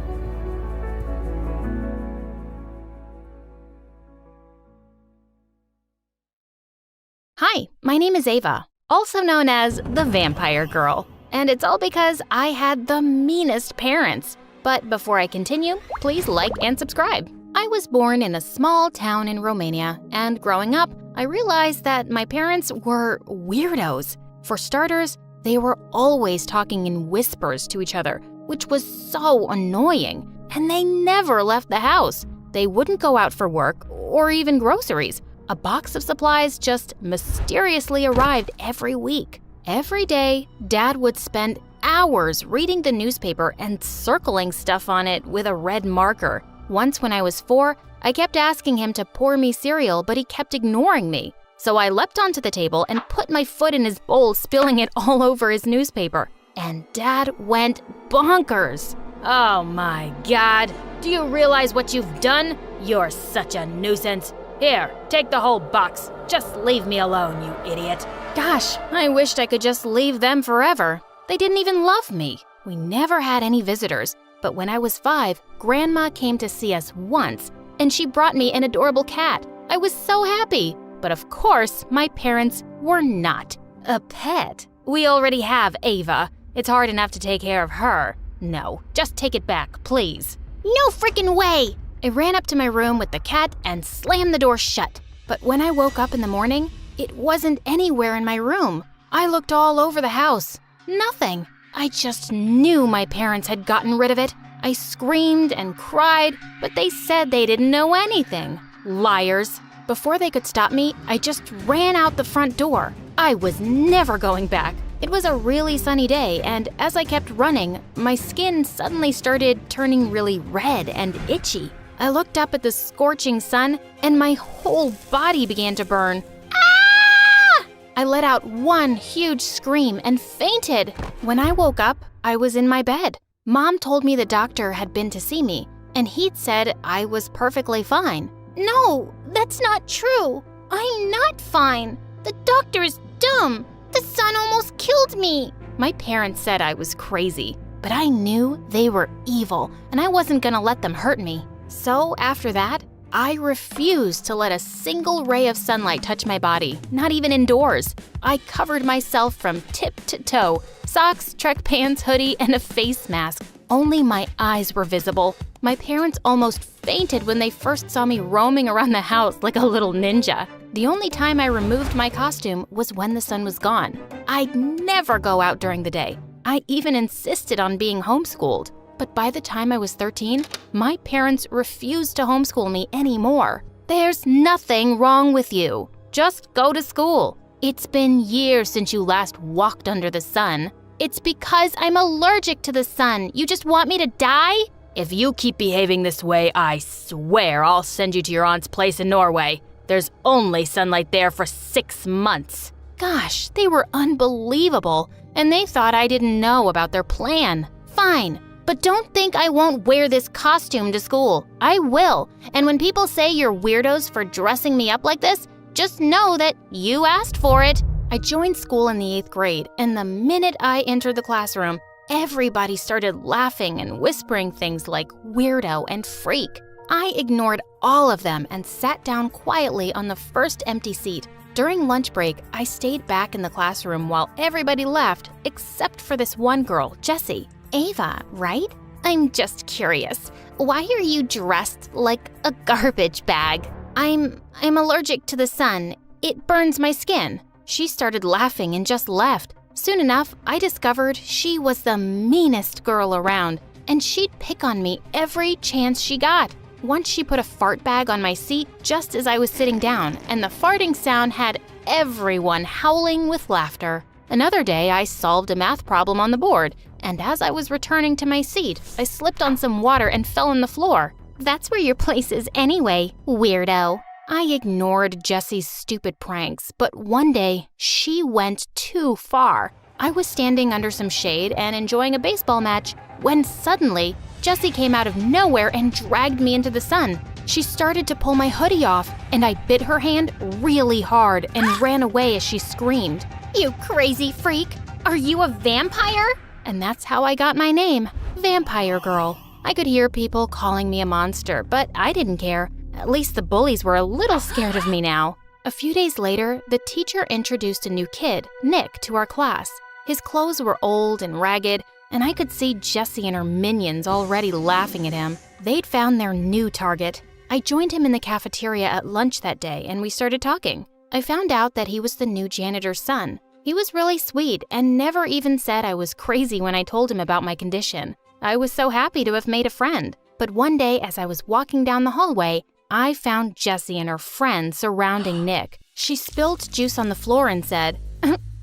[SPEAKER 20] Hi, my name is Ava, also known as the Vampire Girl. And it's all because I had the meanest parents. But before I continue, please like and subscribe. I was born in a small town in Romania, and growing up, I realized that my parents were weirdos. For starters, they were always talking in whispers to each other, which was so annoying. And they never left the house. They wouldn't go out for work or even groceries. A box of supplies just mysteriously arrived every week. Every day, Dad would spend hours reading the newspaper and circling stuff on it with a red marker. Once when I was 4, I kept asking him to pour me cereal, but he kept ignoring me. So I leapt onto the table and put my foot in his bowl, spilling it all over his newspaper. And Dad went bonkers. Oh my God, do you realize what you've done? You're such a nuisance. Here, take the whole box. Just leave me alone, you idiot. Gosh, I wished I could just leave them forever. They didn't even love me. We never had any visitors, but when I was 5, Grandma came to see us once, and she brought me an adorable cat. I was so happy. But of course, my parents were not. A pet? We already have Ava. It's hard enough to take care of her. No, just take it back, please.
[SPEAKER 1] No freaking way! I ran up to my room with the cat and slammed the door shut. But when I woke up in the morning, it wasn't anywhere in my room. I looked all over the house. Nothing. I just knew my parents had gotten rid of it. I screamed and cried, but they said they didn't know anything. Liars. Before they could stop me, I just ran out the front door. I was never going back. It was a really sunny day, and as I kept running, my skin suddenly started turning really red and itchy. I looked up at the scorching sun, and my whole body began to burn. Ah! I let out one huge scream and fainted. When I woke up, I was in my bed. Mom told me the doctor had been to see me, and he'd said I was perfectly fine.
[SPEAKER 14] No, that's not true. I'm not fine. The doctor is dumb. The sun almost killed me.
[SPEAKER 1] My parents said I was crazy, but I knew they were evil, and I wasn't gonna let them hurt me. So after that, I refused to let a single ray of sunlight touch my body, not even indoors. I covered myself from tip to toe, socks, Trek pants, hoodie, and a face mask. Only my eyes were visible. My parents almost fainted when they first saw me roaming around the house like a little ninja. The only time I removed my costume was when the sun was gone. I'd never go out during the day. I even insisted on being homeschooled. But by the time I was 13, my parents refused to homeschool me anymore. There's nothing wrong with you. Just go to school. It's been years since you last walked under the sun. It's because I'm allergic to the sun. You just want me to die?
[SPEAKER 2] If you keep behaving this way, I swear I'll send you to your aunt's place in Norway. There's only sunlight there for 6 months.
[SPEAKER 1] Gosh, they were unbelievable, and they thought I didn't know about their plan. Fine, but don't think I won't wear this costume to school. I will, and when people say you're weirdos for dressing me up like this, just know that you asked for it. I joined school in the 8th grade, and the minute I entered the classroom, everybody started laughing and whispering things like weirdo and freak. I ignored all of them and sat down quietly on the first empty seat. During lunch break, I stayed back in the classroom while everybody left, except for this one girl, Jessie.
[SPEAKER 14] Ava, right? I'm just curious. Why are you dressed like a garbage bag?
[SPEAKER 1] I'm allergic to the sun. It burns my skin. She started laughing and just left. Soon enough, I discovered she was the meanest girl around, and she'd pick on me every chance she got. Once she put a fart bag on my seat just as I was sitting down, and the farting sound had everyone howling with laughter. Another day, I solved a math problem on the board, and as I was returning to my seat, I slipped on some water and fell on the floor.
[SPEAKER 14] That's where your place is anyway, weirdo.
[SPEAKER 1] I ignored Jessie's stupid pranks, but one day, she went too far. I was standing under some shade and enjoying a baseball match when suddenly, Jessie came out of nowhere and dragged me into the sun. She started to pull my hoodie off, and I bit her hand really hard and ran away as she screamed.
[SPEAKER 14] You crazy freak! Are you a vampire?
[SPEAKER 1] And that's how I got my name, Vampire Girl. I could hear people calling me a monster, but I didn't care. At least the bullies were a little scared of me now. A few days later, the teacher introduced a new kid, Nick, to our class. His clothes were old and ragged, and I could see Jessie and her minions already laughing at him. They'd found their new target. I joined him in the cafeteria at lunch that day, and we started talking. I found out that he was the new janitor's son. He was really sweet and never even said I was crazy when I told him about my condition. I was so happy to have made a friend. But one day, as I was walking down the hallway, I found Jessie and her friend surrounding Nick. She spilled juice on the floor and said,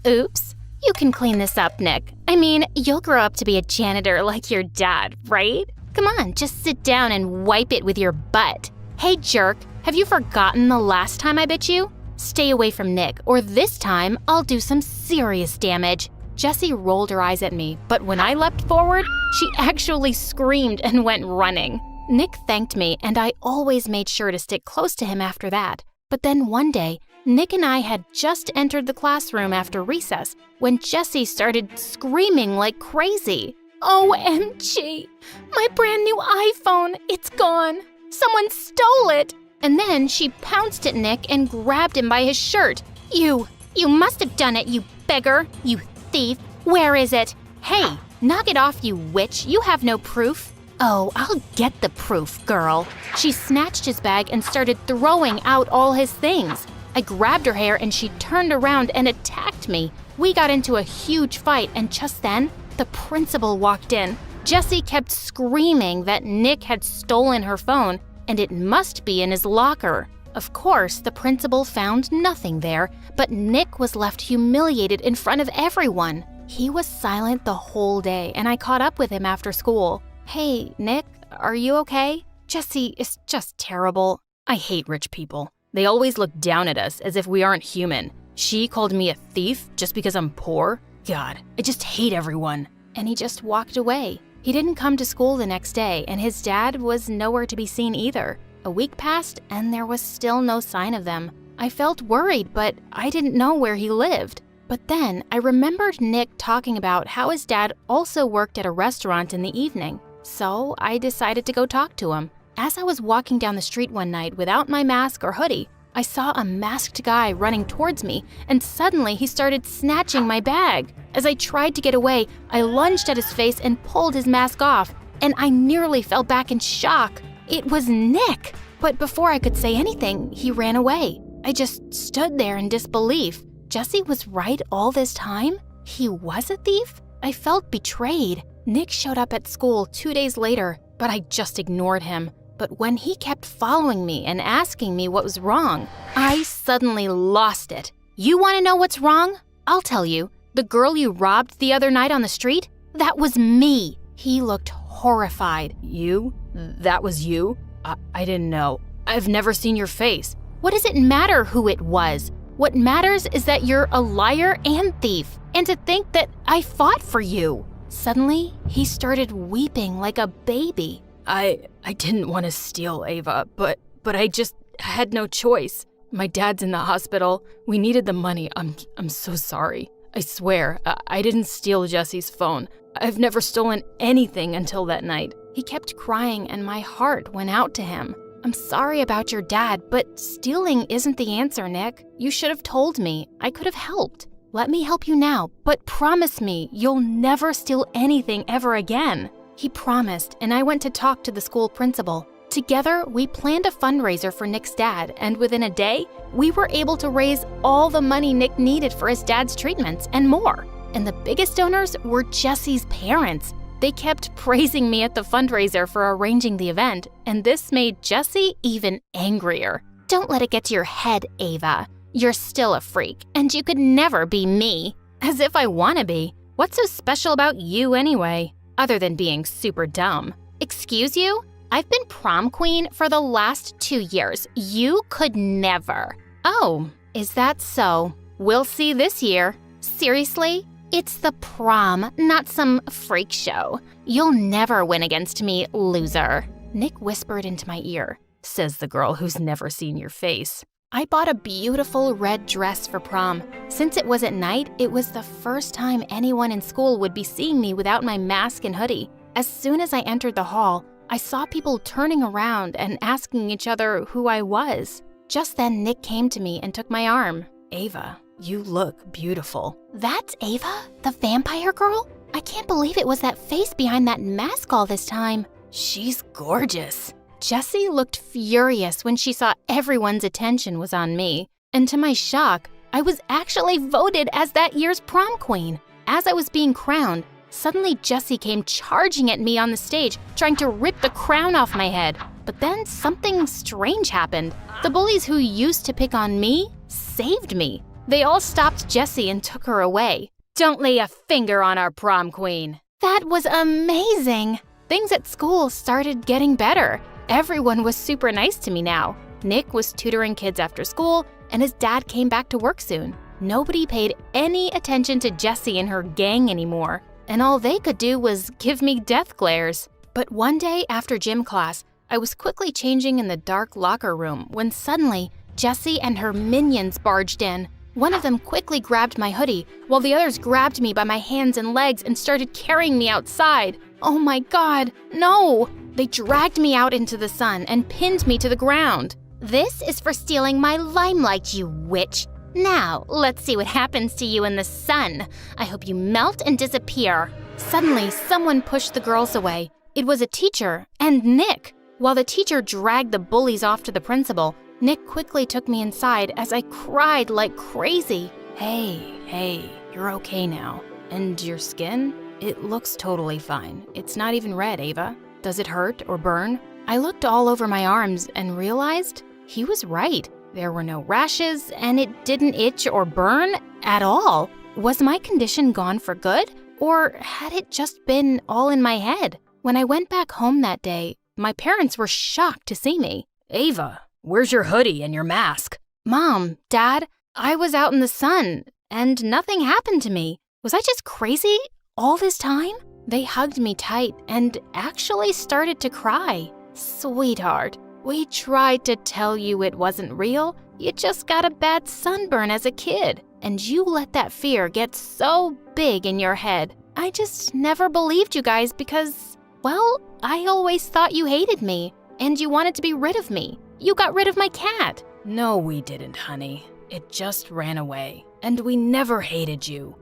[SPEAKER 14] Oops. You can clean this up, Nick. I mean, you'll grow up to be a janitor like your dad, right? Come on, just sit down and wipe it with your butt.
[SPEAKER 1] Hey, jerk, have you forgotten the last time I bit you? Stay away from Nick, or this time I'll do some serious damage. Jessie rolled her eyes at me, but when I leapt forward, she actually screamed and went running. Nick thanked me, and I always made sure to stick close to him after that. But then one day, Nick and I had just entered the classroom after recess when Jessie started screaming like crazy.
[SPEAKER 14] OMG! My brand new iPhone, it's gone. Someone stole it.
[SPEAKER 1] And then she pounced at Nick and grabbed him by his shirt.
[SPEAKER 14] You must have done it, you beggar, you thief. Where is it?
[SPEAKER 1] Hey, knock it off, you witch. You have no proof. Oh, I'll get the proof, girl. She snatched his bag and started throwing out all his things. I grabbed her hair and she turned around and attacked me. We got into a huge fight, and just then, the principal walked in. Jessie kept screaming that Nick had stolen her phone and it must be in his locker. Of course, the principal found nothing there, but Nick was left humiliated in front of everyone. He was silent the whole day, and I caught up with him after school. Hey, Nick, are you okay? Jessie is just terrible.
[SPEAKER 2] I hate rich people. They always look down at us as if we aren't human. She called me a thief just because I'm poor? God, I just hate everyone.
[SPEAKER 1] And he just walked away. He didn't come to school the next day, and his dad was nowhere to be seen either. A week passed, and there was still no sign of them. I felt worried, but I didn't know where he lived. But then I remembered Nick talking about how his dad also worked at a restaurant in the evening. So I decided to go talk to him. As I was walking down the street one night without my mask or hoodie, I saw a masked guy running towards me, and suddenly he started snatching my bag. As I tried to get away, I lunged at his face and pulled his mask off, and I nearly fell back in shock. It was Nick! But before I could say anything, he ran away. I just stood there in disbelief. Jessie was right all this time? He was a thief? I felt betrayed. Nick showed up at school 2 days later, but I just ignored him. But when he kept following me and asking me what was wrong, I suddenly lost it. You want to know what's wrong? I'll tell you. The girl you robbed the other night on the street? That was me. He looked horrified.
[SPEAKER 2] You? That was you? I didn't know. I've never seen your face.
[SPEAKER 1] What does it matter who it was? What matters is that you're a liar and thief, and to think that I fought for you. Suddenly, he started weeping like a baby.
[SPEAKER 2] I didn't want to steal, Ava, but I just had no choice. My dad's in the hospital. We needed the money. I'm so sorry. I swear, I didn't steal Jessie's phone. I've never stolen anything until that night.
[SPEAKER 1] He kept crying and my heart went out to him. I'm sorry about your dad, but stealing isn't the answer, Nick. You should have told me. I could have helped. Let me help you now, but promise me you'll never steal anything ever again. He promised, and I went to talk to the school principal. Together, we planned a fundraiser for Nick's dad, and within a day, we were able to raise all the money Nick needed for his dad's treatments and more. And the biggest donors were Jessie's parents. They kept praising me at the fundraiser for arranging the event, and this made Jessie even angrier. Don't let it get to your head, Ava. You're still a freak, and you could never be me.
[SPEAKER 2] As if I want to be. What's so special about you anyway? Other than being super dumb.
[SPEAKER 1] Excuse you? I've been prom queen for the last 2 years. You could never.
[SPEAKER 2] Oh, is that so? We'll see this year.
[SPEAKER 1] Seriously? It's the prom, not some freak show. You'll never win against me, loser. Nick whispered into my ear.
[SPEAKER 2] Says the girl who's never seen your face.
[SPEAKER 1] I bought a beautiful red dress for prom. Since it was at night, it was the first time anyone in school would be seeing me without my mask and hoodie. As soon as I entered the hall, I saw people turning around and asking each other who I was. Just then, Nick came to me and took my arm.
[SPEAKER 2] Ava, you look beautiful.
[SPEAKER 1] That's Ava? The vampire girl? I can't believe it was that face behind that mask all this time.
[SPEAKER 2] She's gorgeous.
[SPEAKER 1] Jessie looked furious when she saw everyone's attention was on me. And to my shock, I was actually voted as that year's prom queen. As I was being crowned, suddenly Jessie came charging at me on the stage, trying to rip the crown off my head. But then something strange happened. The bullies who used to pick on me saved me. They all stopped Jessie and took her away.
[SPEAKER 2] Don't lay a finger on our prom queen.
[SPEAKER 1] That was amazing. Things at school started getting better. Everyone was super nice to me now. Nick was tutoring kids after school, and his dad came back to work soon. Nobody paid any attention to Jessie and her gang anymore, and all they could do was give me death glares. But one day after gym class, I was quickly changing in the dark locker room when suddenly Jessie and her minions barged in. One of them quickly grabbed my hoodie, while the others grabbed me by my hands and legs and started carrying me outside. Oh my God, no! They dragged me out into the sun and pinned me to the ground. This is for stealing my limelight, you witch. Now, let's see what happens to you in the sun. I hope you melt and disappear. Suddenly, someone pushed the girls away. It was a teacher and Nick. While the teacher dragged the bullies off to the principal, Nick quickly took me inside as I cried like crazy.
[SPEAKER 2] Hey, you're okay now. And your skin? It looks totally fine. It's not even red, Ava. Does it hurt or burn?
[SPEAKER 1] I looked all over my arms and realized he was right. There were no rashes, and it didn't itch or burn at all. Was my condition gone for good, or had it just been all in my head? When I went back home that day, my parents were shocked to see me.
[SPEAKER 2] Ava, where's your hoodie and your mask?
[SPEAKER 1] Mom, Dad, I was out in the sun, and nothing happened to me. Was I just crazy all this time? They hugged me tight and actually started to cry. Sweetheart, we tried to tell you it wasn't real. You just got a bad sunburn as a kid, and you let that fear get so big in your head. I just never believed you guys because, well, I always thought you hated me, and you wanted to be rid of me. You got rid of my cat.
[SPEAKER 2] No, we didn't, honey. It just ran away. And we never hated you.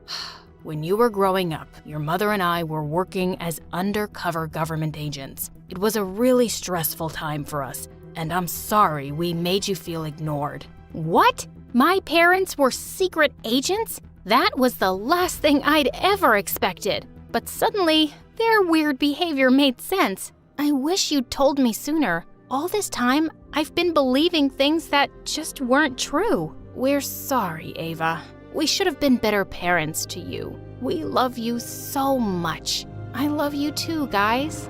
[SPEAKER 2] When you were growing up, your mother and I were working as undercover government agents. It was a really stressful time for us, and I'm sorry we made you feel ignored.
[SPEAKER 1] What? My parents were secret agents? That was the last thing I'd ever expected. But suddenly, their weird behavior made sense. I wish you'd told me sooner. All this time, I've been believing things that just weren't true.
[SPEAKER 2] We're sorry, Ava. We should have been better parents to you.
[SPEAKER 1] We love you so much. I love you too, guys.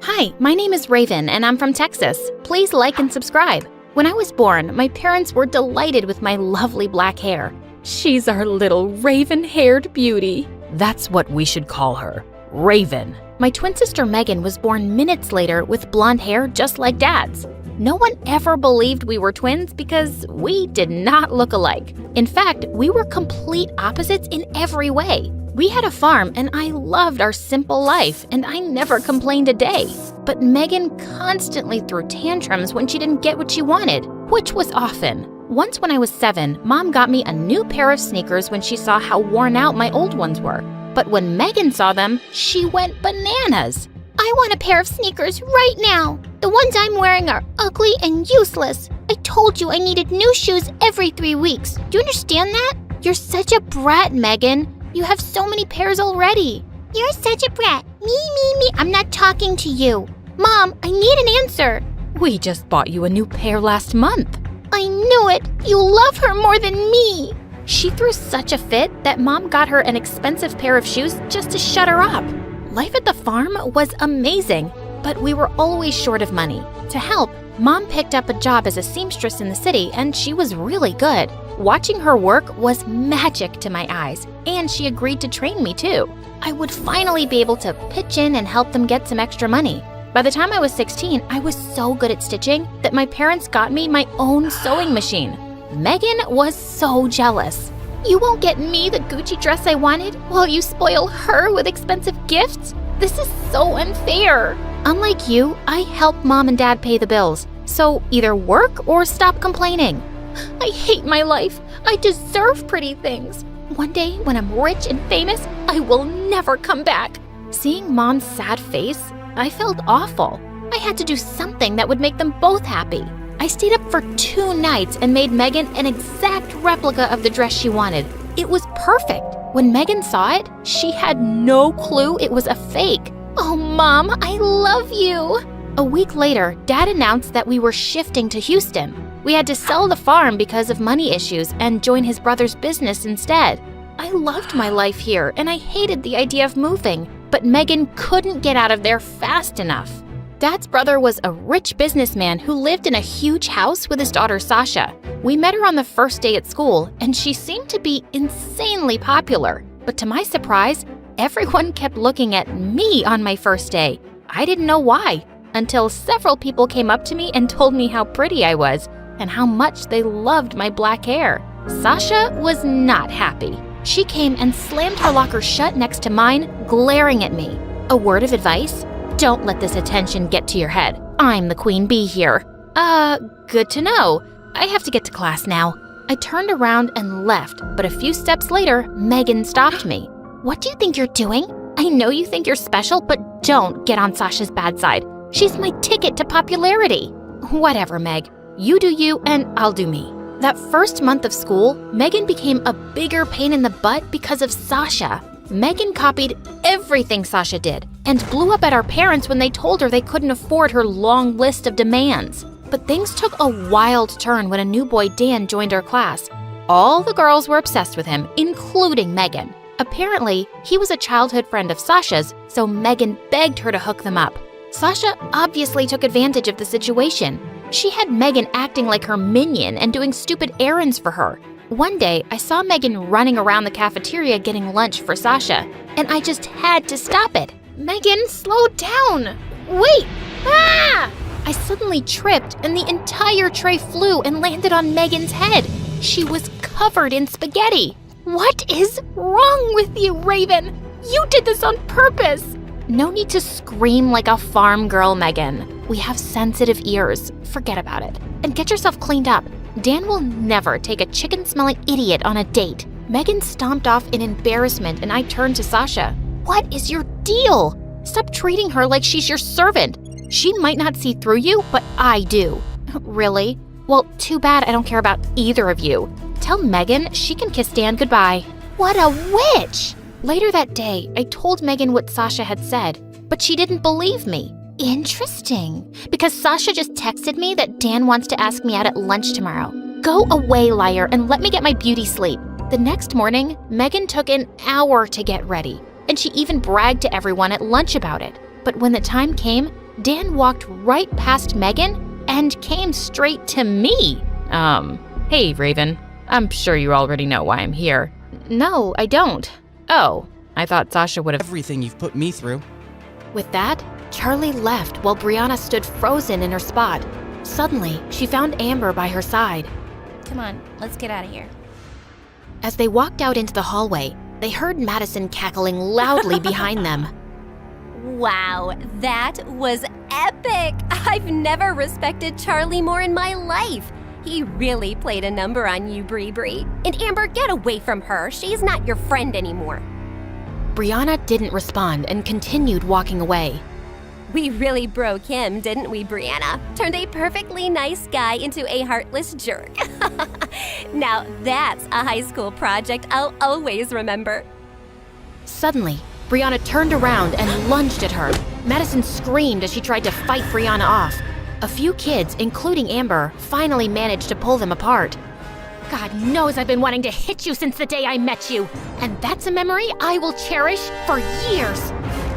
[SPEAKER 1] Hi, my name is Raven, and I'm from Texas. Please like and subscribe. When I was born, my parents were delighted with my lovely black hair. She's our little raven-haired beauty.
[SPEAKER 2] That's what we should call her, Raven.
[SPEAKER 1] My twin sister Megan was born minutes later with blonde hair just like Dad's. No one ever believed we were twins because we did not look alike. In fact, we were complete opposites in every way. We had a farm and I loved our simple life and I never complained a day. But Megan constantly threw tantrums when she didn't get what she wanted, which was often. Once when I was 7, Mom got me a new pair of sneakers when she saw how worn out my old ones were. But when Megan saw them, she went bananas.
[SPEAKER 14] I want a pair of sneakers right now. The ones I'm wearing are ugly and useless. I told you I needed new shoes every 3 weeks. Do you understand that? You're such a brat, Megan. You have so many pairs already. You're such a brat. Me. I'm not talking to you. Mom, I need an answer.
[SPEAKER 2] We just bought you a new pair last month.
[SPEAKER 14] I knew it. You love her more than me.
[SPEAKER 1] She threw such a fit that Mom got her an expensive pair of shoes just to shut her up. Life at the farm was amazing, but we were always short of money. To help, Mom picked up a job as a seamstress in the city, and she was really good. Watching her work was magic to my eyes, and she agreed to train me too. I would finally be able to pitch in and help them get some extra money. By the time I was 16, I was so good at stitching that my parents got me my own sewing machine. Megan was so jealous. You won't get me the Gucci dress I wanted while you spoil her with expensive gifts? This is so unfair. Unlike you, I help Mom and Dad pay the bills, so either work or stop complaining. I hate my life. I deserve pretty things. One day, when I'm rich and famous, I will never come back. Seeing Mom's sad face, I felt awful. I had to do something that would make them both happy. I stayed up for 2 nights and made Megan an exact replica of the dress she wanted. It was perfect. When Megan saw it, she had no clue it was a fake. Oh, Mom, I love you. A week later, Dad announced that we were shifting to Houston. We had to sell the farm because of money issues and join his brother's business instead. I loved my life here and I hated the idea of moving, but Megan couldn't get out of there fast enough. Dad's brother was a rich businessman who lived in a huge house with his daughter Sasha. We met her on the first day at school, and she seemed to be insanely popular. But to my surprise, everyone kept looking at me on my first day. I didn't know why, until several people came up to me and told me how pretty I was and how much they loved my black hair. Sasha was not happy. She came and slammed her locker shut next to mine, glaring at me. A word of advice? Don't let this attention get to your head. I'm the queen bee here. Good to know. I have to get to class now. I turned around and left, but a few steps later, Megan stopped me.
[SPEAKER 14] What do you think you're doing? I know you think you're special, but don't get on Sasha's bad side. She's my ticket to popularity. Whatever, Meg. You do you, and I'll do me. That first month of school, Megan became a bigger pain in the butt because of Sasha. Megan copied everything Sasha did and blew up at our parents when they told her they couldn't afford her long list of demands. But things took a wild turn when a new boy, Dan, joined our class. All the girls were obsessed with him, including Megan. Apparently, he was a childhood friend of Sasha's, so Megan begged her to hook them up. Sasha obviously took advantage of the situation. She had Megan acting like her minion and doing stupid errands for her. One day, I saw Megan running around the cafeteria getting lunch for Sasha, and I just had to stop it. Megan, slow down! Wait! Ah! I suddenly tripped, and the entire tray flew and landed on Megan's head. She was covered in spaghetti. What is wrong with you, Raven? You did this on purpose! No need to scream like a farm girl, Megan. We have sensitive ears. Forget about it. And get yourself cleaned up. Dan will never take a chicken-smelling idiot on a date. Megan stomped off in embarrassment, and I turned to Sasha. What is your deal? Stop treating her like she's your servant. She might not see through you, but I do. Really? Well, too bad I don't care about either of you. Tell Megan she can kiss Dan goodbye. What a witch! Later that day, I told Megan what Sasha had said, but she didn't believe me. Interesting, because Sasha just texted me that Dan wants to ask me out at lunch tomorrow. Go away, liar, and let me get my beauty sleep. The next morning, Megan took an hour to get ready, and she even bragged to everyone at lunch about it. But when the time came, Dan walked right past Megan and came straight to me.
[SPEAKER 2] Hey, Raven. I'm sure you already know why I'm here.
[SPEAKER 1] No, I don't.
[SPEAKER 2] Oh, I thought Sasha would have—
[SPEAKER 11] Everything you've put me through.
[SPEAKER 1] With that, Charlie left while Brianna stood frozen in her spot. Suddenly, she found Amber by her side.
[SPEAKER 5] Come on, let's get out of here.
[SPEAKER 1] As they walked out into the hallway, they heard Madison cackling loudly behind them.
[SPEAKER 5] Wow, that was epic! I've never respected Charlie more in my life. He really played a number on you, Bree. And Amber, get away from her. She's not your friend anymore.
[SPEAKER 1] Brianna didn't respond and continued walking away.
[SPEAKER 5] We really broke him, didn't we, Brianna? Turned a perfectly nice guy into a heartless jerk. Now that's a high school project I'll always remember.
[SPEAKER 1] Suddenly, Brianna turned around and lunged at her. Madison screamed as she tried to fight Brianna off. A few kids, including Amber, finally managed to pull them apart. God knows I've been wanting to hit you since the day I met you, and that's a memory I will cherish for years.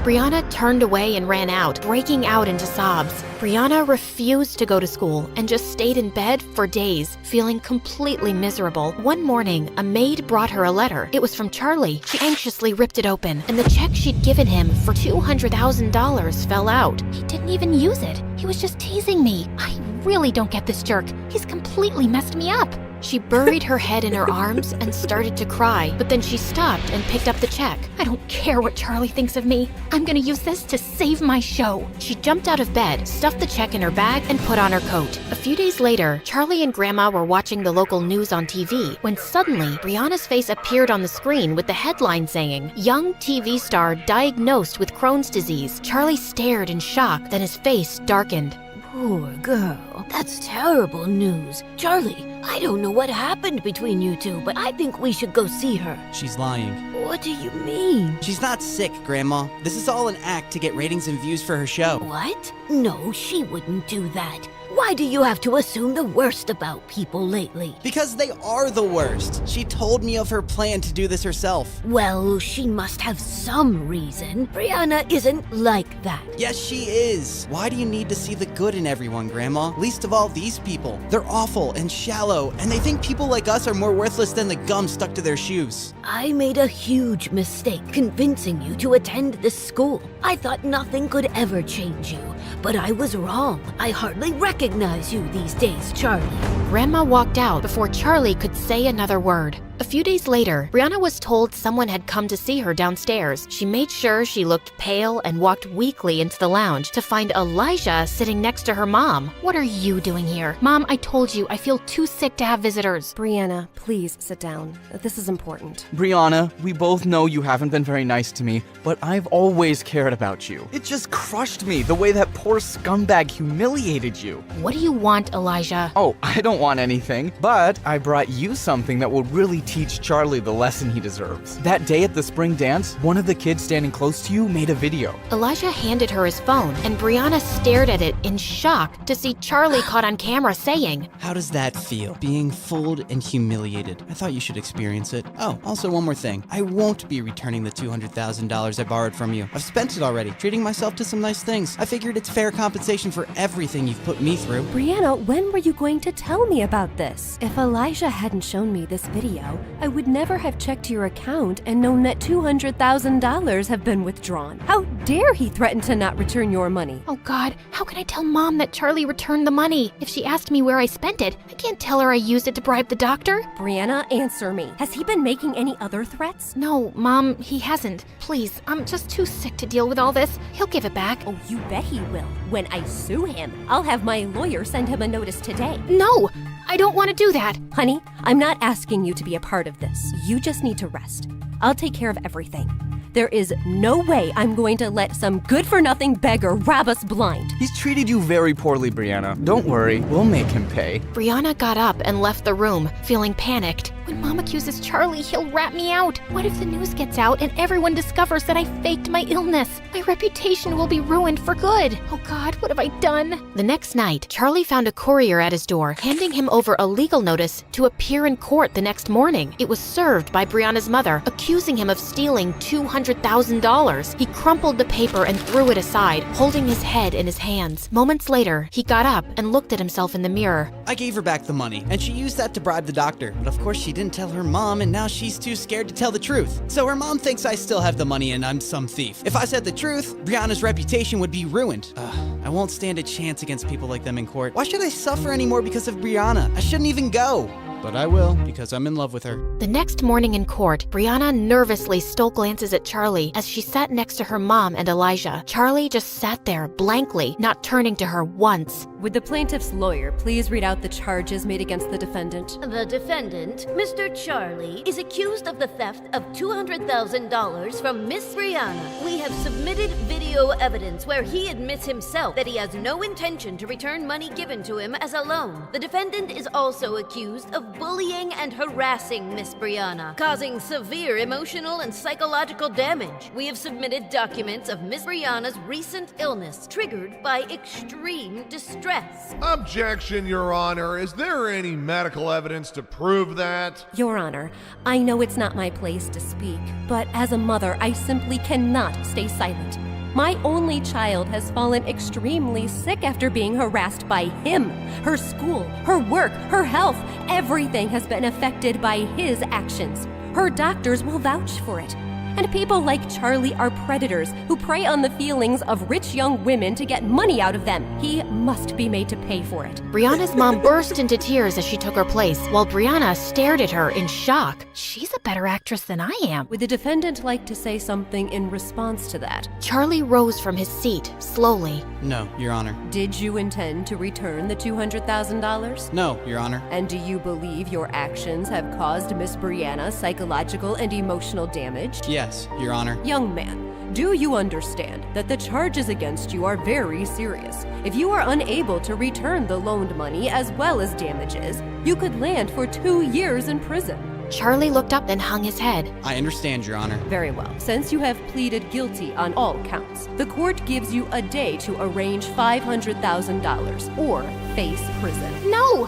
[SPEAKER 1] Brianna turned away and ran out, breaking out into sobs. Brianna refused to go to school and just stayed in bed for days, feeling completely miserable. One morning, a maid brought her a letter. It was from Charlie. She anxiously ripped it open, and the check she'd given him for $200,000 fell out. He didn't even use it. He was just teasing me. I really don't get this jerk. He's completely messed me up. She buried her head in her arms and started to cry, but then she stopped and picked up the check. I don't care what Charlie thinks of me. I'm gonna use this to save my show. She jumped out of bed, stuffed the check in her bag, and put on her coat. A few days later, Charlie and Grandma were watching the local news on TV when suddenly Brianna's face appeared on the screen with the headline saying, "Young TV star diagnosed with Crohn's disease." Charlie stared in shock, then his face darkened.
[SPEAKER 21] Poor girl. That's terrible news. Charlie, I don't know what happened between you two, but I think we should go see her.
[SPEAKER 11] She's lying.
[SPEAKER 21] What do you mean?
[SPEAKER 11] She's not sick, Grandma. This is all an act to get ratings and views for her show.
[SPEAKER 21] What? No, she wouldn't do that. Why do you have to assume the worst about people lately?
[SPEAKER 11] Because they are the worst. She told me of her plan to do this herself.
[SPEAKER 21] Well, she must have some reason. Brianna isn't like that.
[SPEAKER 11] Yes, she is. Why do you need to see the good in everyone, Grandma? Least of all these people. They're awful and shallow, and they think people like us are more worthless than the gum stuck to their shoes.
[SPEAKER 21] I made a huge mistake convincing you to attend this school. I thought nothing could ever change you, but I was wrong. I hardly recognize you these days, Charlie.
[SPEAKER 1] Grandma walked out before Charlie could say another word. A few days later, Brianna was told someone had come to see her downstairs. She made sure she looked pale and walked weakly into the lounge to find Elijah sitting next to her mom. What are you doing here? Mom, I told you, I feel too sick to have visitors.
[SPEAKER 19] Brianna, please sit down. This is important.
[SPEAKER 9] Brianna, we both know you haven't been very nice to me, but I've always cared about you. It just crushed me the way that poor scumbag humiliated you.
[SPEAKER 1] What do you want, Elijah?
[SPEAKER 9] Oh, I don't want anything, but I brought you something that will really teach Charlie the lesson he deserves. That day at the spring dance, one of the kids standing close to you made a video.
[SPEAKER 1] Elijah handed her his phone, and Brianna stared at it in shock to see Charlie caught on camera saying,
[SPEAKER 11] How does that feel? Being fooled and humiliated. I thought you should experience it. Oh, also one more thing. I won't be returning the $200,000 I borrowed from you. I've spent it already, treating myself to some nice things. I figured it's fair compensation for everything you've put me through.
[SPEAKER 19] Brianna, when were you going to tell me about this? If Elijah hadn't shown me this video, I would never have checked your account and known that $200,000 have been withdrawn. How dare he threaten to not return your money?
[SPEAKER 1] Oh God, how can I tell Mom that Charlie returned the money? If she asked me where I spent it, I can't tell her I used it to bribe the doctor.
[SPEAKER 19] Brianna, answer me. Has he been making any other threats?
[SPEAKER 1] No, Mom, he hasn't. Please, I'm just too sick to deal with all this. He'll give it back.
[SPEAKER 19] Oh, you bet he will. When I sue him, I'll have my lawyer send him a notice today.
[SPEAKER 1] No, I don't want to do that.
[SPEAKER 19] Honey, I'm not asking you to be a part of this. You just need to rest. I'll take care of everything. There is no way I'm going to let some good-for-nothing beggar rob us blind.
[SPEAKER 9] He's treated you very poorly, Brianna. Don't worry, we'll make him pay.
[SPEAKER 1] Brianna got up and left the room, feeling panicked. When Mom accuses Charlie, he'll rat me out. What if the news gets out and everyone discovers that I faked my illness? My reputation will be ruined for good. Oh God, what have I done? The next night, Charlie found a courier at his door, handing him over a legal notice to appear in court the next morning. It was served by Brianna's mother, accusing him of stealing $200,000. He crumpled the paper and threw it aside, holding his head in his hands. Moments later, he got up and looked at himself in the mirror.
[SPEAKER 11] I gave her back the money, and she used that to bribe the doctor. But of course she didn't tell her mom, and now she's too scared to tell the truth. So her mom thinks I still have the money and I'm some thief. If I said the truth, Brianna's reputation would be ruined. I won't stand a chance against people like them in court. Why should I suffer anymore because of Brianna? I shouldn't even go. But I will, because I'm in love with her.
[SPEAKER 1] The next morning in court, Brianna nervously stole glances at Charlie as she sat next to her mom and Elijah. Charlie just sat there blankly, not turning to her once.
[SPEAKER 19] Would the plaintiff's lawyer please read out the charges made against the defendant?
[SPEAKER 21] The defendant, Mr. Charlie, is accused of the theft of $200,000 from Miss Brianna. We have submitted video evidence where he admits himself that he has no intention to return money given to him as a loan. The defendant is also accused of bullying and harassing Miss Brianna, causing severe emotional and psychological damage. We have submitted documents of Miss Brianna's recent illness triggered by extreme distress.
[SPEAKER 22] Objection, Your Honor. Is there any medical evidence to prove that?
[SPEAKER 19] Your Honor, I know it's not my place to speak, but as a mother, I simply cannot stay silent. My only child has fallen extremely sick after being harassed by him. Her school, her work, her health, everything has been affected by his actions. Her doctors will vouch for it. And people like Charlie are predators who prey on the feelings of rich young women to get money out of them. He must be made to pay for it.
[SPEAKER 1] Brianna's mom burst into tears as she took her place, while Brianna stared at her in shock. She's a better actress than I am.
[SPEAKER 19] Would the defendant like to say something in response to that?
[SPEAKER 1] Charlie rose from his seat, slowly.
[SPEAKER 11] No, Your Honor.
[SPEAKER 19] Did you intend to return the $200,000?
[SPEAKER 11] No, Your Honor.
[SPEAKER 19] And do you believe your actions have caused Miss Brianna psychological and emotional damage?
[SPEAKER 11] Yes, Your Honor.
[SPEAKER 19] Young man, do you understand that the charges against you are very serious? If you are unable to return the loaned money as well as damages, you could land for 2 years in prison.
[SPEAKER 1] Charlie looked up and hung his head.
[SPEAKER 11] I understand, Your Honor.
[SPEAKER 19] Very well. Since you have pleaded guilty on all counts, the court gives you a day to arrange $500,000 or face prison.
[SPEAKER 1] No,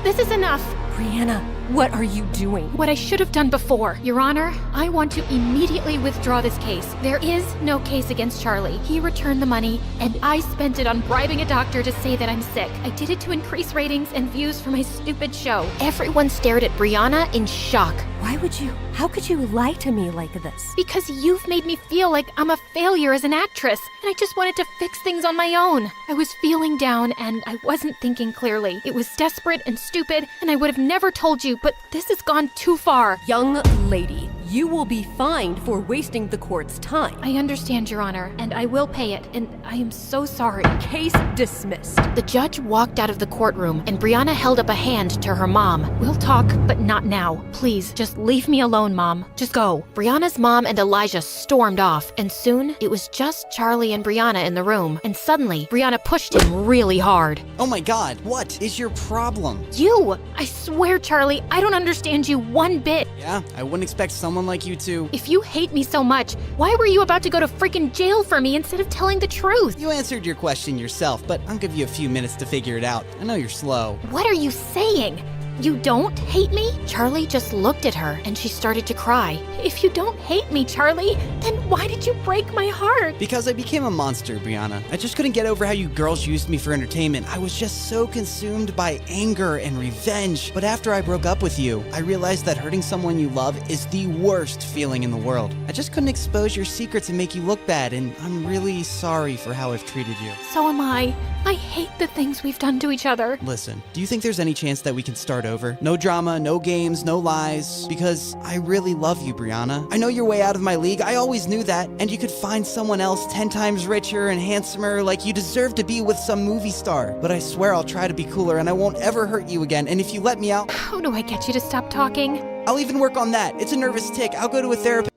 [SPEAKER 1] this is enough.
[SPEAKER 19] Brianna, what are you doing?
[SPEAKER 1] What I should have done before. Your Honor, I want to immediately withdraw this case. There is no case against Charlie. He returned the money, and I spent it on bribing a doctor to say that I'm sick. I did it to increase ratings and views for my stupid show. Everyone stared at Brianna in shock.
[SPEAKER 19] How could you lie to me like this?
[SPEAKER 1] Because you've made me feel like I'm a failure as an actress, and I just wanted to fix things on my own. I was feeling down, and I wasn't thinking clearly. It was desperate and stupid, and I would have never told you, but this has gone too far.
[SPEAKER 19] Young lady, you will be fined for wasting the court's time.
[SPEAKER 1] I understand, Your Honor, and I will pay it, and I am so sorry.
[SPEAKER 19] Case dismissed.
[SPEAKER 1] The judge walked out of the courtroom, and Brianna held up a hand to her mom. We'll talk, but not now. Please, just leave me alone, Mom. Just go. Brianna's mom and Elijah stormed off, and soon it was just Charlie and Brianna in the room. And suddenly, Brianna pushed him really hard.
[SPEAKER 11] Oh my god, what is your problem?
[SPEAKER 1] You! I swear, Charlie, I don't understand you one bit.
[SPEAKER 11] Yeah, I wouldn't expect someone like you to.
[SPEAKER 1] If you hate me so much, why were you about to go to freaking jail for me instead of telling the truth?
[SPEAKER 11] You answered your question yourself, but I'll give you a few minutes to figure it out. I know you're slow.
[SPEAKER 1] What are you saying? You don't hate me? Charlie just looked at her and she started to cry. If you don't hate me, Charlie, then why did you break my heart?
[SPEAKER 11] Because I became a monster, Brianna. I just couldn't get over how you girls used me for entertainment. I was just so consumed by anger and revenge. But after I broke up with you, I realized that hurting someone you love is the worst feeling in the world. I just couldn't expose your secrets and make you look bad, and I'm really sorry for how I've treated you.
[SPEAKER 1] So am I. I hate the things we've done to each other.
[SPEAKER 11] Listen, do you think there's any chance that we can start over? No drama, no games, no lies. Because I really love you, Brianna. I know you're way out of my league. I always knew that. And you could find someone else 10 times richer and handsomer, like you deserve to be with some movie star. But I swear I'll try to be cooler and I won't ever hurt you again. And if you let me out...
[SPEAKER 1] How do I get you to stop talking?
[SPEAKER 11] I'll even work on that. It's a nervous tick. I'll go to a therapist.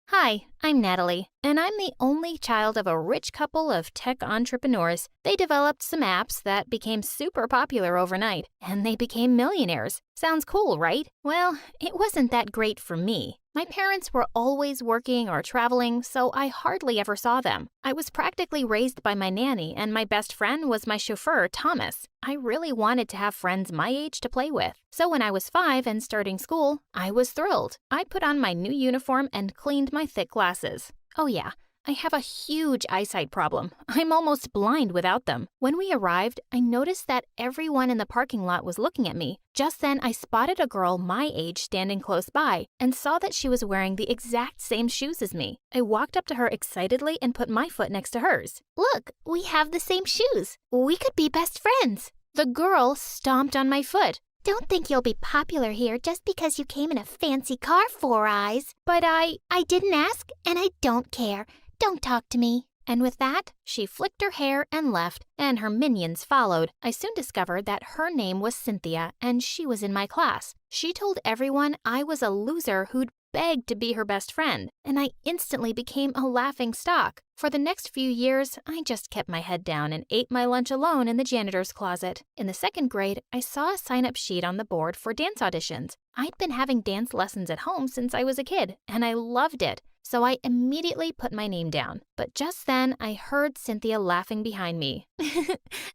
[SPEAKER 14] Hi, I'm Natalie, and I'm the only child of a rich couple of tech entrepreneurs. They developed some apps that became super popular overnight, and they became millionaires. Sounds cool, right? Well, it wasn't that great for me. My parents were always working or traveling, so I hardly ever saw them. I was practically raised by my nanny, and my best friend was my chauffeur, Thomas. I really wanted to have friends my age to play with. So when I was 5 and starting school, I was thrilled. I put on my new uniform and cleaned my thick glasses. Oh yeah, I have a huge eyesight problem. I'm almost blind without them. When we arrived, I noticed that everyone in the parking lot was looking at me. Just then, I spotted a girl my age standing close by and saw that she was wearing the exact same shoes as me. I walked up to her excitedly and put my foot next to hers.
[SPEAKER 20] Look, we have the same shoes. We could be best friends.
[SPEAKER 14] The girl stomped on my foot.
[SPEAKER 20] Don't think you'll be popular here just because you came in a fancy car, Four Eyes.
[SPEAKER 14] But I
[SPEAKER 20] didn't ask, and I don't care. Don't talk to me.
[SPEAKER 14] And with that, she flicked her hair and left, and her minions followed. I soon discovered that her name was Cynthia, and she was in my class. She told everyone I was a loser who'd begged to be her best friend, and I instantly became a laughing stock. For the next few years, I just kept my head down and ate my lunch alone in the janitor's closet. In the 2nd grade, I saw a sign-up sheet on the board for dance auditions. I'd been having dance lessons at home since I was a kid, and I loved it. So I immediately put my name down. But just then, I heard Cynthia laughing behind me.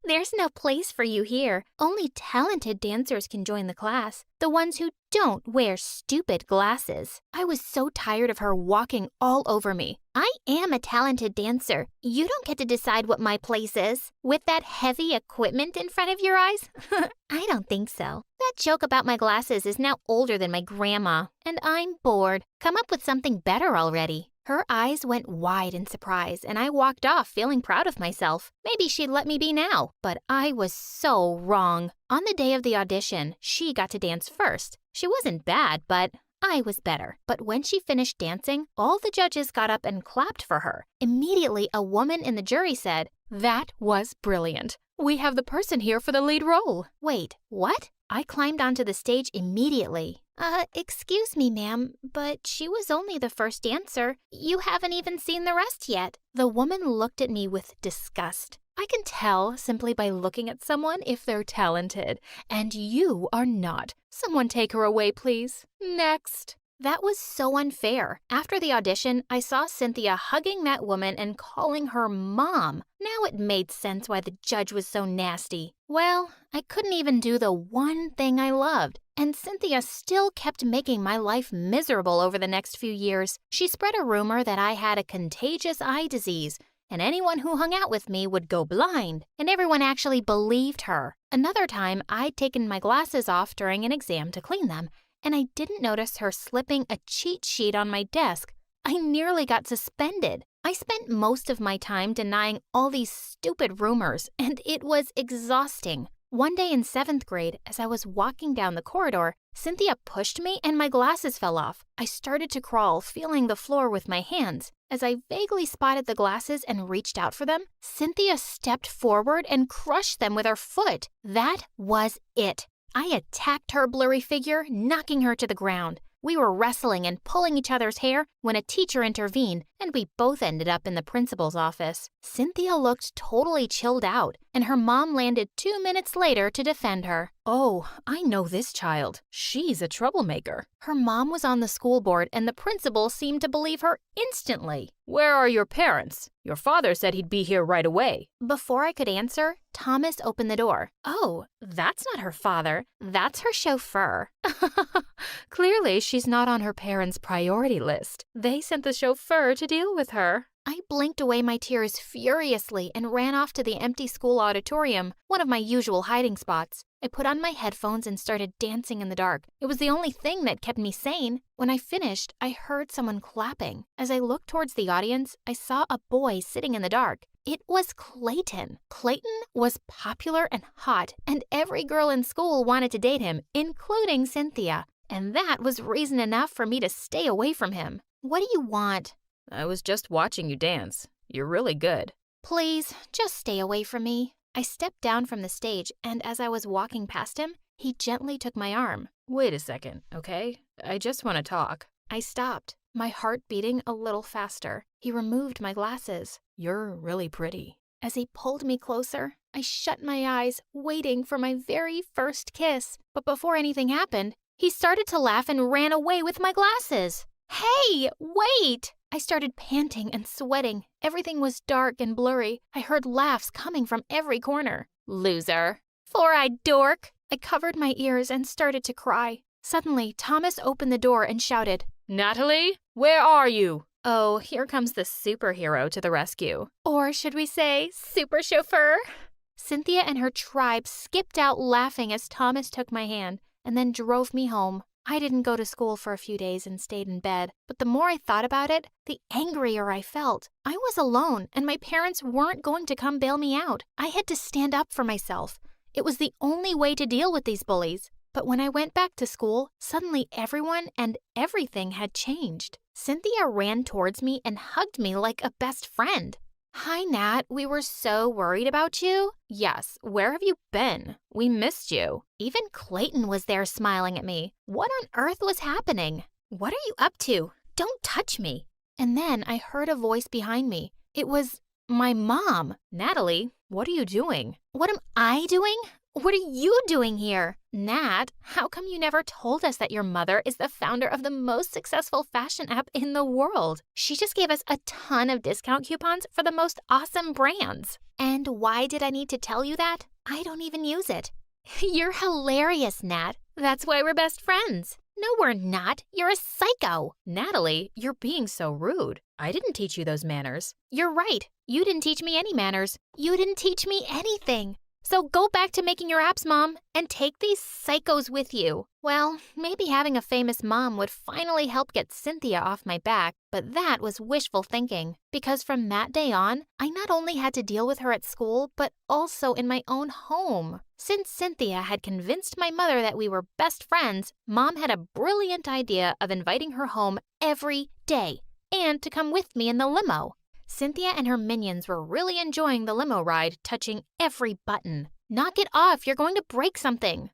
[SPEAKER 20] There's no place for you here. Only talented dancers can join the class. The ones who don't wear stupid glasses.
[SPEAKER 14] I was so tired of her walking all over me.
[SPEAKER 20] I am a talented dancer. You don't get to decide what my place is. With that heavy equipment in front of your eyes? I don't think so. That joke about my glasses is now older than my grandma. And I'm bored. Come up with something better already.
[SPEAKER 14] Her eyes went wide in surprise, and I walked off feeling proud of myself. Maybe she'd let me be now, but I was so wrong. On the day of the audition, she got to dance first. She wasn't bad, but I was better. But when she finished dancing, all the judges got up and clapped for her. Immediately, a woman in the jury said, "That was brilliant. We have the person here for the lead role."
[SPEAKER 20] Wait, what?
[SPEAKER 14] I climbed onto the stage immediately.
[SPEAKER 20] Excuse me, ma'am, but she was only the first dancer. You haven't even seen the rest yet.
[SPEAKER 14] The woman looked at me with disgust. I can tell simply by looking at someone if they're talented, and you are not. Someone take her away, please. Next. That was so unfair. After the audition, I saw Cynthia hugging that woman and calling her mom. Now it made sense why the judge was so nasty. Well, I couldn't even do the one thing I loved, and Cynthia still kept making my life miserable over the next few years. She spread a rumor that I had a contagious eye disease, and anyone who hung out with me would go blind, and everyone actually believed her. Another time, I'd taken my glasses off during an exam to clean them,
[SPEAKER 1] and I didn't notice her slipping a cheat sheet on my desk. I nearly got suspended. I spent most of my time denying all these stupid rumors, and it was exhausting. One day in 7th grade, as I was walking down the corridor, Cynthia pushed me and my glasses fell off. I started to crawl, feeling the floor with my hands. As I vaguely spotted the glasses and reached out for them, Cynthia stepped forward and crushed them with her foot. That was it. I attacked her blurry figure, knocking her to the ground. We were wrestling and pulling each other's hair when a teacher intervened, and we both ended up in the principal's office. Cynthia looked totally chilled out, and her mom landed 2 minutes later to defend her.
[SPEAKER 2] Oh, I know this child. She's a troublemaker.
[SPEAKER 1] Her mom was on the school board, and the principal seemed to believe her instantly.
[SPEAKER 2] Where are your parents? Your father said he'd be here right away.
[SPEAKER 1] Before I could answer, Thomas opened the door. Oh, that's not her father. That's her chauffeur.
[SPEAKER 2] Clearly, she's not on her parents' priority list. They sent the chauffeur to deal with her.
[SPEAKER 1] I blinked away my tears furiously and ran off to the empty school auditorium, one of my usual hiding spots. I put on my headphones and started dancing in the dark. It was the only thing that kept me sane. When I finished, I heard someone clapping. As I looked towards the audience, I saw a boy sitting in the dark. It was Clayton. Clayton was popular and hot, and every girl in school wanted to date him, including Cynthia. And that was reason enough for me to stay away from him. What do you want?
[SPEAKER 2] I was just watching you dance. You're really good.
[SPEAKER 1] Please, just stay away from me. I stepped down from the stage, and as I was walking past him, he gently took my arm.
[SPEAKER 2] Wait a second, okay? I just want to talk.
[SPEAKER 1] I stopped, my heart beating a little faster. He removed my glasses.
[SPEAKER 2] You're really pretty.
[SPEAKER 1] As he pulled me closer, I shut my eyes, waiting for my very first kiss. But before anything happened, he started to laugh and ran away with my glasses. Hey, wait! I started panting and sweating. Everything was dark and blurry. I heard laughs coming from every corner. Loser. Four-eyed dork. I covered my ears and started to cry. Suddenly, Thomas opened the door and shouted,
[SPEAKER 2] Natalie, where are you?
[SPEAKER 1] Oh, here comes the superhero to the rescue. Or should we say, super chauffeur? Cynthia and her tribe skipped out laughing as Thomas took my hand and then drove me home. I didn't go to school for a few days and stayed in bed, but the more I thought about it, the angrier I felt. I was alone, and my parents weren't going to come bail me out. I had to stand up for myself. It was the only way to deal with these bullies. But when I went back to school, suddenly everyone and everything had changed. Cynthia ran towards me and hugged me like a best friend. Hi, Nat. We were so worried about you.
[SPEAKER 2] Yes, where have you been? We missed you.
[SPEAKER 1] Even Clayton was there smiling at me. What on earth was happening? What are you up to? Don't touch me. And then I heard a voice behind me. It was my mom.
[SPEAKER 2] Natalie, what are you doing?
[SPEAKER 1] What am I doing? What are you doing here? Nat, how come you never told us that your mother is the founder of the most successful fashion app in the world? She just gave us a ton of discount coupons for the most awesome brands. And why did I need to tell you that? I don't even use it. You're hilarious, Nat. That's why we're best friends. No, we're not. You're a psycho.
[SPEAKER 2] Natalie, you're being so rude. I didn't teach you those manners.
[SPEAKER 1] You're right. You didn't teach me any manners. You didn't teach me anything. So go back to making your apps, Mom, and take these psychos with you. Well, maybe having a famous mom would finally help get Cynthia off my back, but that was wishful thinking. Because from that day on, I not only had to deal with her at school, but also in my own home. Since Cynthia had convinced my mother that we were best friends, Mom had a brilliant idea of inviting her home every day and to come with me in the limo. Cynthia and her minions were really enjoying the limo ride, touching every button. Knock it off, you're going to break something.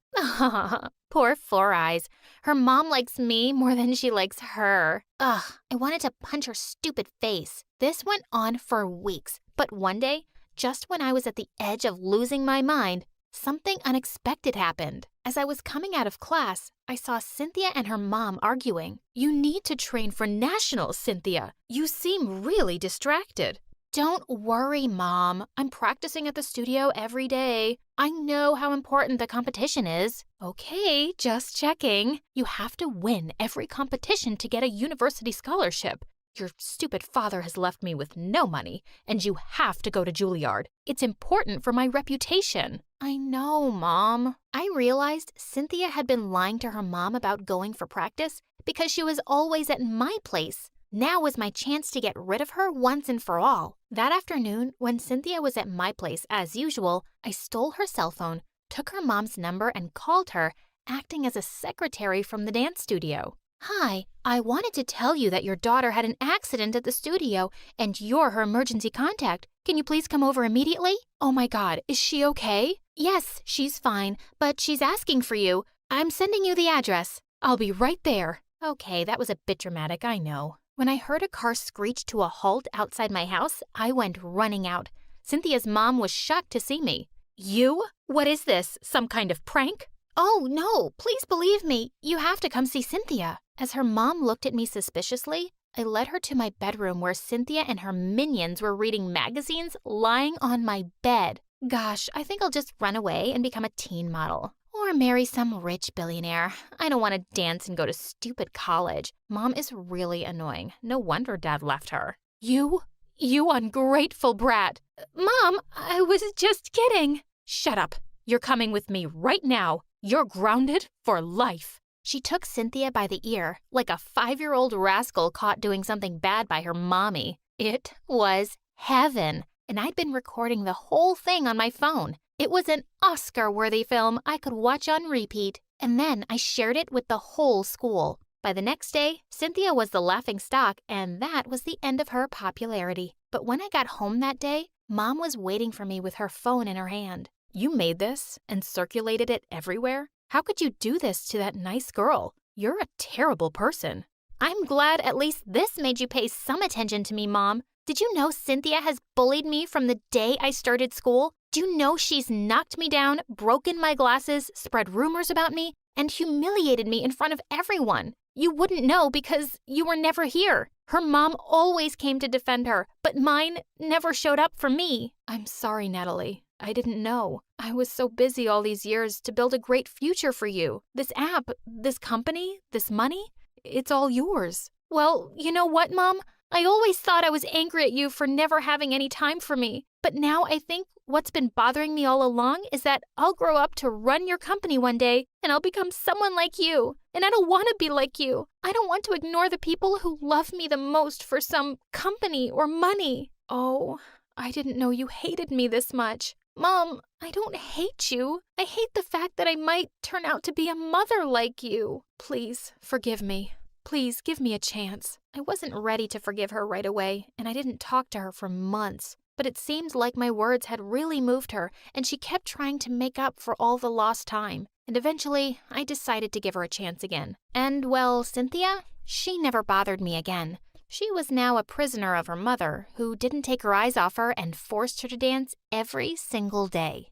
[SPEAKER 1] Poor Four Eyes. Her mom likes me more than she likes her. Ugh, I wanted to punch her stupid face. This went on for weeks, but one day, just when I was at the edge of losing my mind, something unexpected happened. As I was coming out of class, I saw Cynthia and her mom arguing.
[SPEAKER 2] You need to train for nationals, Cynthia. You seem really distracted.
[SPEAKER 1] Don't worry, Mom. I'm practicing at the studio every day. I know how important the competition is.
[SPEAKER 2] Okay, just checking. You have to win every competition to get a university scholarship. Your stupid father has left me with no money, and you have to go to Juilliard. It's important for my reputation.
[SPEAKER 1] I know, Mom. I realized Cynthia had been lying to her mom about going for practice because she was always at my place. Now was my chance to get rid of her once and for all. That afternoon, when Cynthia was at my place as usual, I stole her cell phone, took her mom's number, and called her, acting as a secretary from the dance studio. Hi, I wanted to tell you that your daughter had an accident at the studio and you're her emergency contact. Can you please come over immediately?
[SPEAKER 2] Oh my God, is she okay?
[SPEAKER 1] Yes, she's fine, but she's asking for you. I'm sending you the address.
[SPEAKER 2] I'll be right there.
[SPEAKER 1] Okay, that was a bit dramatic, I know. When I heard a car screech to a halt outside my house, I went running out. Cynthia's mom was shocked to see me.
[SPEAKER 2] You? What is this? Some kind of prank?
[SPEAKER 1] Oh, no, please believe me. You have to come see Cynthia. As her mom looked at me suspiciously, I led her to my bedroom where Cynthia and her minions were reading magazines lying on my bed. Gosh, I think I'll just run away and become a teen model. Or marry some rich billionaire. I don't want to dance and go to stupid college. Mom is really annoying. No wonder Dad left her.
[SPEAKER 2] You ungrateful brat.
[SPEAKER 1] Mom, I was just kidding.
[SPEAKER 2] Shut up. You're coming with me right now. You're grounded for life.
[SPEAKER 1] She took Cynthia by the ear, like a 5-year-old rascal caught doing something bad by her mommy. It was heaven, and I'd been recording the whole thing on my phone. It was an Oscar-worthy film I could watch on repeat, and then I shared it with the whole school. By the next day, Cynthia was the laughingstock, and that was the end of her popularity. But when I got home that day, Mom was waiting for me with her phone in her hand.
[SPEAKER 2] You made this and circulated it everywhere? How could you do this to that nice girl? You're a terrible person.
[SPEAKER 1] I'm glad at least this made you pay some attention to me, Mom. Did you know Cynthia has bullied me from the day I started school? Do you know she's knocked me down, broken my glasses, spread rumors about me, and humiliated me in front of everyone? You wouldn't know because you were never here. Her mom always came to defend her, but mine never showed up for me.
[SPEAKER 2] I'm sorry, Natalie. I didn't know. I was so busy all these years to build a great future for you. This app, this company, this money, it's all yours.
[SPEAKER 1] Well, you know what, Mom? I always thought I was angry at you for never having any time for me. But now I think what's been bothering me all along is that I'll grow up to run your company one day and I'll become someone like you. And I don't want to be like you. I don't want to ignore the people who love me the most for some company or money.
[SPEAKER 2] Oh, I didn't know you hated me this much.
[SPEAKER 1] Mom, I don't hate you. I hate the fact that I might turn out to be a mother like you.
[SPEAKER 2] Please, forgive me. Please, give me a chance.
[SPEAKER 1] I wasn't ready to forgive her right away, and I didn't talk to her for months. But it seemed like my words had really moved her, and she kept trying to make up for all the lost time. And eventually, I decided to give her a chance again. And, well, Cynthia, she never bothered me again. She was now a prisoner of her mother, who didn't take her eyes off her and forced her to dance every single day.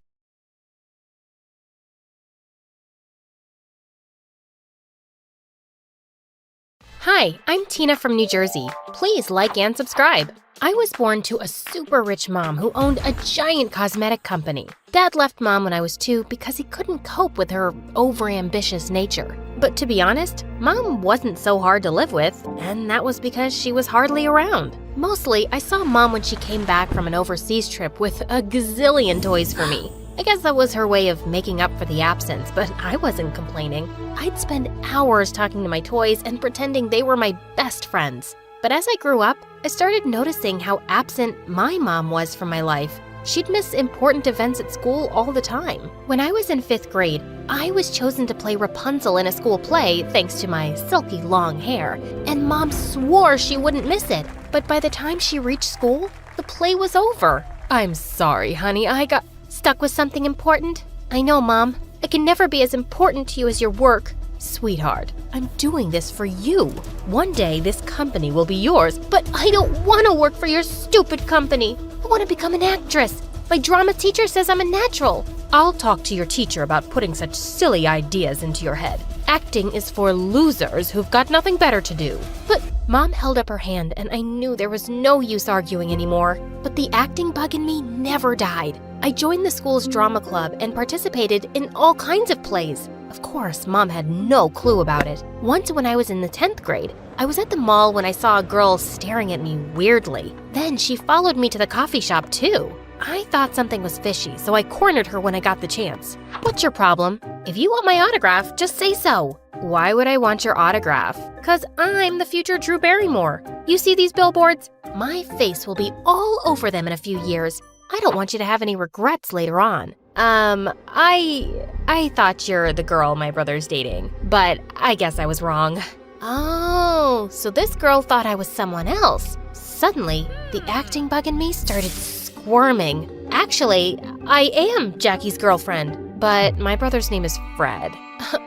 [SPEAKER 1] Hi, I'm Tina from New Jersey. Please like and subscribe. I was born to a super rich mom who owned a giant cosmetic company. Dad left Mom when I was 2 because he couldn't cope with her overambitious nature. But to be honest, Mom wasn't so hard to live with, and that was because she was hardly around. Mostly, I saw Mom when she came back from an overseas trip with a gazillion toys for me. I guess that was her way of making up for the absence, but I wasn't complaining. I'd spend hours talking to my toys and pretending they were my best friends. But as I grew up, I started noticing how absent my mom was from my life. She'd miss important events at school all the time. When I was in 5th grade, I was chosen to play Rapunzel in a school play thanks to my silky long hair, and Mom swore she wouldn't miss it. But by the time she reached school, the play was over. I'm sorry, honey, I got stuck with something important. I know, Mom. I can never be as important to you as your work. Sweetheart, I'm doing this for you. One day, this company will be yours, but I don't want to work for your stupid company. I want to become an actress. My drama teacher says I'm a natural. I'll talk to your teacher about putting such silly ideas into your head. Acting is for losers who've got nothing better to do. But Mom held up her hand, and I knew there was no use arguing anymore. But the acting bug in me never died. I joined the school's drama club and participated in all kinds of plays. A
[SPEAKER 20] Of course, Mom had no clue about it. Once when I was in the 10th grade, I was at the mall when I saw a girl staring at me weirdly. Then she followed me to the coffee shop too. I thought something was fishy, so I cornered her when I got the chance. What's your problem? If you want my autograph, just say so. Why would I want your autograph? 'Cause I'm the future Drew Barrymore. You see these billboards? My face will be all over them in a few years. I don't want you to have any regrets later on. I thought you're the girl my brother's dating, but I guess I was wrong. Oh, so this girl thought I was someone else. Suddenly, the acting bug in me started squirming. Actually, I am Jackie's girlfriend, but my brother's name is Fred.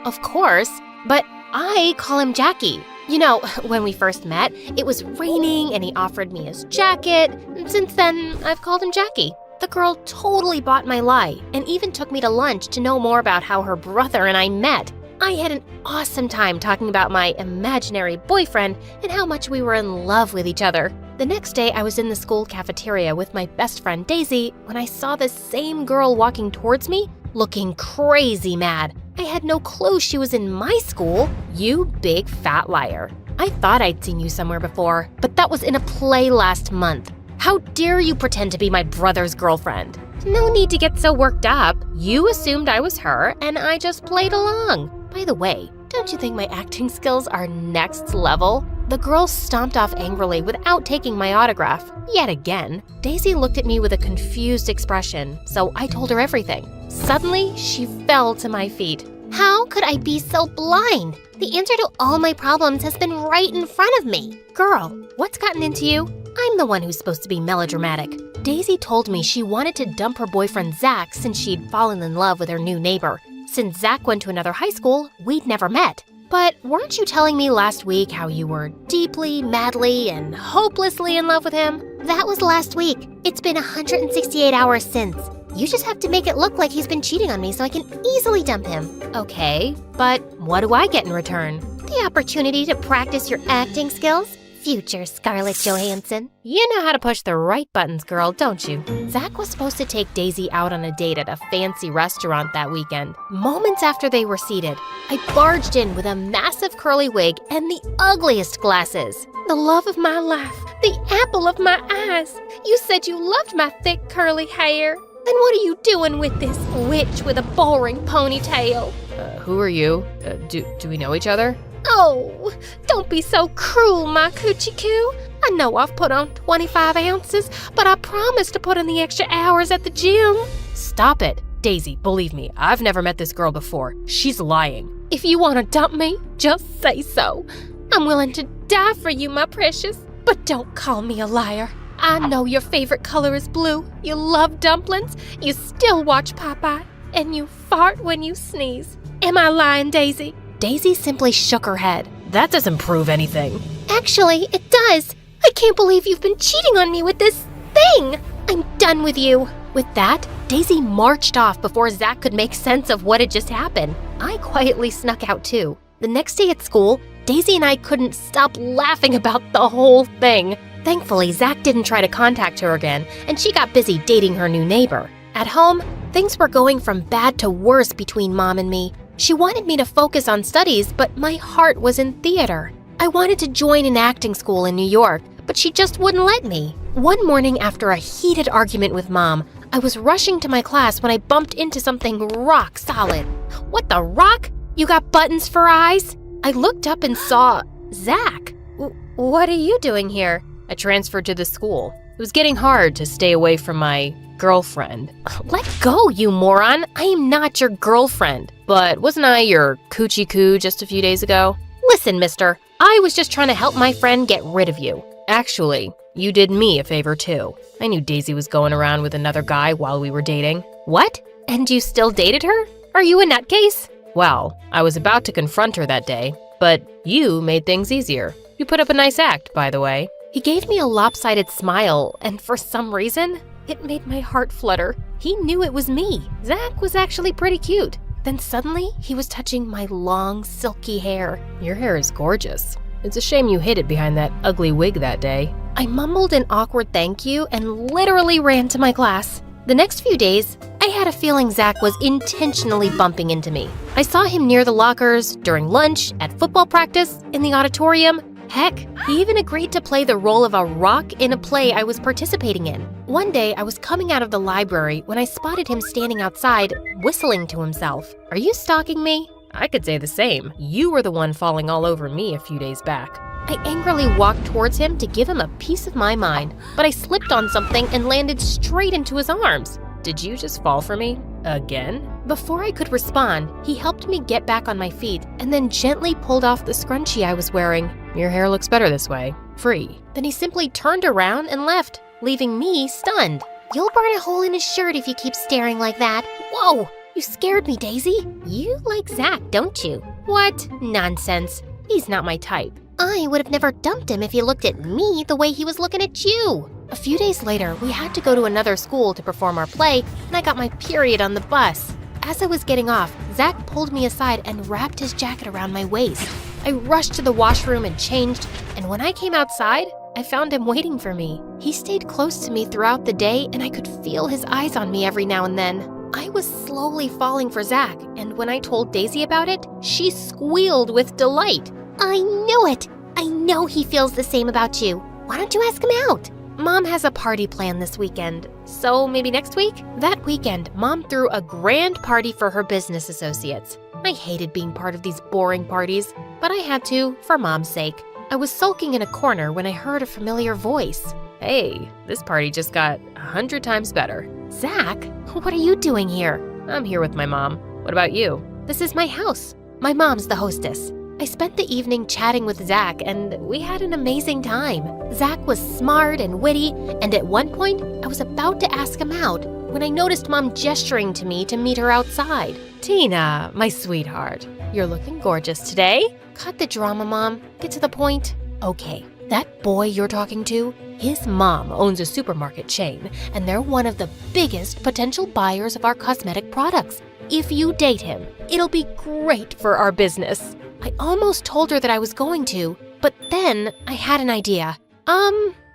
[SPEAKER 20] Of course, but I call him Jackie. You know, when we first met, it was raining and he offered me his jacket. And since then, I've called him Jackie. The girl totally bought my lie and even took me to lunch to know more about how her brother and I met. I had an awesome time talking about my imaginary boyfriend and how much we were in love with each other. The next day, I was in the school cafeteria with my best friend Daisy when I saw the same girl walking towards me, looking crazy mad. I had no clue she was in my school. You big fat liar. I thought I'd seen you somewhere before, but that was in a play last month. How dare you pretend to be my brother's girlfriend? No need to get so worked up. You assumed I was her, and I just played along. By the way, don't you think my acting skills are next level? The girl stomped off angrily without taking my autograph. Yet again, Daisy looked at me with a confused expression, so I told her everything. Suddenly, she fell to my feet.
[SPEAKER 5] How could I be so blind? The answer to all my problems has been right in front of me.
[SPEAKER 20] Girl, what's gotten into you? I'm the one who's supposed to be melodramatic. Daisy told me she wanted to dump her boyfriend Zach since she'd fallen in love with her new neighbor. Since Zach went to another high school, we'd never met. But weren't you telling me last week how you were deeply, madly, and hopelessly in love with him?
[SPEAKER 5] That was last week. It's been 168 hours since. You just have to make it look like he's been cheating on me so I can easily dump him.
[SPEAKER 20] Okay, but what do I get in return?
[SPEAKER 5] The opportunity to practice your acting skills. Future Scarlett Johansson.
[SPEAKER 20] You know how to push the right buttons, girl, don't you? Zach was supposed to take Daisy out on a date at a fancy restaurant that weekend. Moments after they were seated, I barged in with a massive curly wig and the ugliest glasses.
[SPEAKER 14] The love of my life, the apple of my eyes. You said you loved my thick curly hair. Then what are you doing with this witch with a boring ponytail?
[SPEAKER 16] Who are you? Do we know each other?
[SPEAKER 14] Oh, don't be so cruel, my coochie-coo. I know I've put on 25 ounces, but I promised to put in the extra hours at the gym.
[SPEAKER 16] Stop it. Daisy, believe me, I've never met this girl before. She's lying.
[SPEAKER 14] If you want to dump me, just say so. I'm willing to die for you, my precious, but don't call me a liar. I know your favorite color is blue. You love dumplings. You still watch Popeye. And you fart when you sneeze. Am I lying, Daisy?
[SPEAKER 20] Daisy simply shook her head.
[SPEAKER 16] That doesn't prove anything.
[SPEAKER 14] Actually, it does. I can't believe you've been cheating on me with this thing. I'm done with you.
[SPEAKER 20] With that, Daisy marched off before Zach could make sense of what had just happened. I quietly snuck out too. The next day at school, Daisy and I couldn't stop laughing about the whole thing. Thankfully, Zach didn't try to contact her again, and she got busy dating her new neighbor. At home, things were going from bad to worse between Mom and me. She wanted me to focus on studies, but my heart was in theater. I wanted to join an acting school in New York, but she just wouldn't let me. One morning after a heated argument with Mom, I was rushing to my class when I bumped into something rock solid. What the rock? You got buttons for eyes? I looked up and saw Zach. What are you doing here?
[SPEAKER 16] I transferred to the school. It was getting hard to stay away from my girlfriend.
[SPEAKER 20] Let go, you moron. I am not your girlfriend.
[SPEAKER 16] But wasn't I your coochie-coo just a few days ago?
[SPEAKER 20] Listen, mister, I was just trying to help my friend get rid of you.
[SPEAKER 16] Actually, you did me a favor too. I knew Daisy was going around with another guy while we were dating.
[SPEAKER 20] What? And you still dated her? Are you a nutcase?
[SPEAKER 16] Well, I was about to confront her that day, but you made things easier. You put up a nice act, by the way.
[SPEAKER 20] He gave me a lopsided smile, and for some reason, it made my heart flutter. He knew it was me. Zach was actually pretty cute. Then suddenly, he was touching my long, silky hair.
[SPEAKER 16] Your hair is gorgeous. It's a shame you hid it behind that ugly wig that day.
[SPEAKER 20] I mumbled an awkward thank you and literally ran to my class. The next few days, I had a feeling Zach was intentionally bumping into me. I saw him near the lockers, during lunch, at football practice, in the auditorium. Heck, he even agreed to play the role of a rock in a play I was participating in. One day, I was coming out of the library when I spotted him standing outside, whistling to himself. Are you stalking me?
[SPEAKER 2] I could say the same. You were the one falling all over me a few days back.
[SPEAKER 20] I angrily walked towards him to give him a piece of my mind, but I slipped on something and landed straight into his arms.
[SPEAKER 2] Did you just fall for me? Again?
[SPEAKER 20] Before I could respond, he helped me get back on my feet and then gently pulled off the scrunchie I was wearing.
[SPEAKER 2] Your hair looks better this way. Free.
[SPEAKER 20] Then he simply turned around and left, leaving me stunned.
[SPEAKER 14] You'll burn a hole in his shirt if you keep staring like that.
[SPEAKER 20] Whoa! You scared me, Daisy.
[SPEAKER 14] You like Zach, don't you?
[SPEAKER 20] What? Nonsense. He's not my type.
[SPEAKER 14] I would have never dumped him if he looked at me the way he was looking at you.
[SPEAKER 20] A few days later, we had to go to another school to perform our play, and I got my period on the bus. As I was getting off, Zach pulled me aside and wrapped his jacket around my waist. I rushed to the washroom and changed, and when I came outside, I found him waiting for me. He stayed close to me throughout the day, and I could feel his eyes on me every now and then. I was slowly falling for Zach, and when I told Daisy about it, she squealed with delight.
[SPEAKER 14] I knew it! I know he feels the same about you. Why don't you ask him out?
[SPEAKER 20] Mom has a party planned this weekend, so maybe next week? That weekend, Mom threw a grand party for her business associates. I hated being part of these boring parties, but I had to, for Mom's sake. I was sulking in a corner when I heard a familiar voice.
[SPEAKER 2] Hey, this party just got 100 times better.
[SPEAKER 20] Zach, what are you doing here?
[SPEAKER 2] I'm here with my mom. What about you?
[SPEAKER 20] This is my house. My mom's the hostess. I spent the evening chatting with Zach, and we had an amazing time. Zach was smart and witty, and at one point, I was about to ask him out when I noticed Mom gesturing to me to meet her outside.
[SPEAKER 2] Tina, my sweetheart, you're looking gorgeous today.
[SPEAKER 20] Cut the drama, Mom. Get to the point. Okay, that boy you're talking to, his mom owns a supermarket chain, and they're one of the biggest potential buyers of our cosmetic products. If you date him, it'll be great for our business. I almost told her that I was going to, but then I had an idea.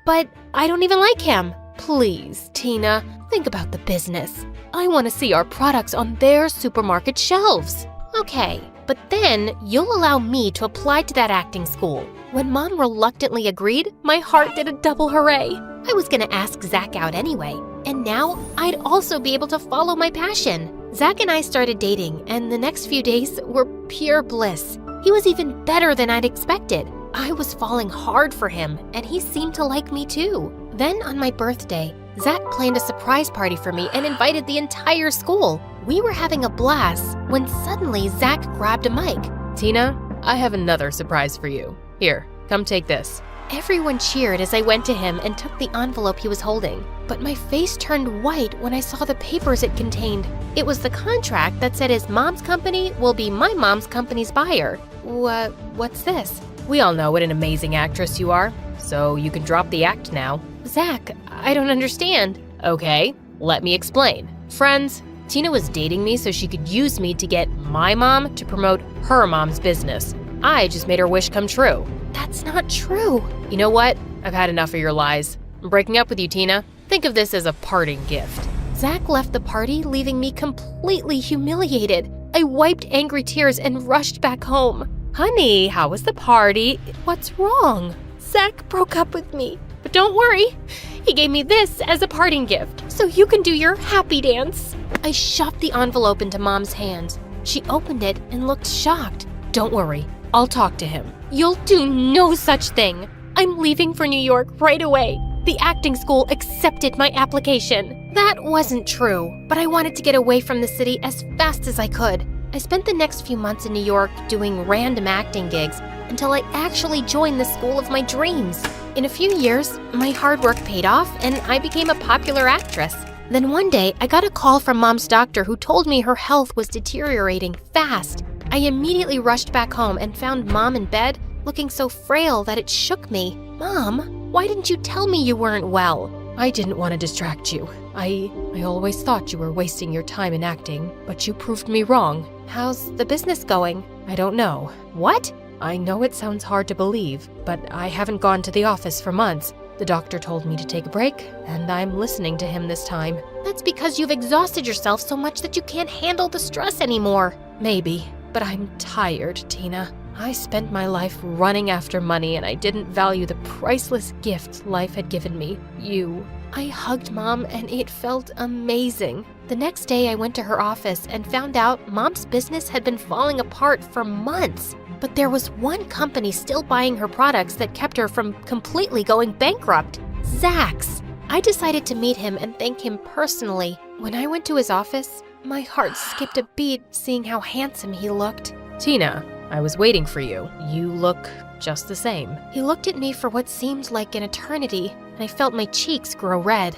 [SPEAKER 20] But I don't even like him. Please, Tina, think about the business. I want to see our products on their supermarket shelves. Okay, but then you'll allow me to apply to that acting school. When Mom reluctantly agreed, my heart did a double hooray. I was gonna ask Zach out anyway, and now I'd also be able to follow my passion. Zach and I started dating, and the next few days were pure bliss. He was even better than I'd expected. I was falling hard for him, and he seemed to like me too. Then on my birthday, Zach planned a surprise party for me and invited the entire school. We were having a blast when suddenly Zach grabbed a mic.
[SPEAKER 2] Tina, I have another surprise for you. Here, come take this.
[SPEAKER 20] Everyone cheered as I went to him and took the envelope he was holding. But my face turned white when I saw the papers it contained. It was the contract that said his mom's company will be my mom's company's buyer. What's this?
[SPEAKER 2] We all know what an amazing actress you are, so you can drop the act now.
[SPEAKER 20] Zach, I don't understand.
[SPEAKER 2] Okay, let me explain. Friends, Tina was dating me so she could use me to get my mom to promote her mom's business. I just made her wish come true.
[SPEAKER 20] That's not true.
[SPEAKER 2] You know what? I've had enough of your lies. I'm breaking up with you, Tina. Think of this as a parting gift.
[SPEAKER 20] Zach left the party, leaving me completely humiliated. I wiped angry tears and rushed back home.
[SPEAKER 2] Honey, how was the party?
[SPEAKER 20] What's wrong? Zach broke up with me. But don't worry, he gave me this as a parting gift, so you can do your happy dance. I shoved the envelope into Mom's hands. She opened it and looked shocked.
[SPEAKER 2] Don't worry, I'll talk to him.
[SPEAKER 20] You'll do no such thing. I'm leaving for New York right away. The acting school accepted my application. That wasn't true, but I wanted to get away from the city as fast as I could. I spent the next few months in New York doing random acting gigs until I actually joined the school of my dreams. In a few years, my hard work paid off and I became a popular actress. Then one day, I got a call from Mom's doctor who told me her health was deteriorating fast. I immediately rushed back home and found Mom in bed, looking so frail that it shook me. Mom, why didn't you tell me you weren't well?
[SPEAKER 2] I didn't want to distract you. I always thought you were wasting your time in acting, but you proved me wrong.
[SPEAKER 20] How's the business going?
[SPEAKER 2] I don't know.
[SPEAKER 20] What?
[SPEAKER 2] I know it sounds hard to believe, but I haven't gone to the office for months.
[SPEAKER 16] The doctor told me to take a break, and I'm listening to him this time.
[SPEAKER 20] That's because you've exhausted yourself so much that you can't handle the stress anymore.
[SPEAKER 16] Maybe, but I'm tired, Tina. I spent my life running after money, and I didn't value the priceless gift life had given me, you. I hugged Mom, and it felt amazing.
[SPEAKER 20] The next day, I went to her office and found out Mom's business had been falling apart for months. But there was one company still buying her products that kept her from completely going bankrupt. Zach's. I decided to meet him and thank him personally. When I went to his office, my heart skipped a beat seeing how handsome he looked.
[SPEAKER 16] Tina, I was waiting for you. You look just the same.
[SPEAKER 20] He looked at me for what seemed like an eternity, and I felt my cheeks grow red.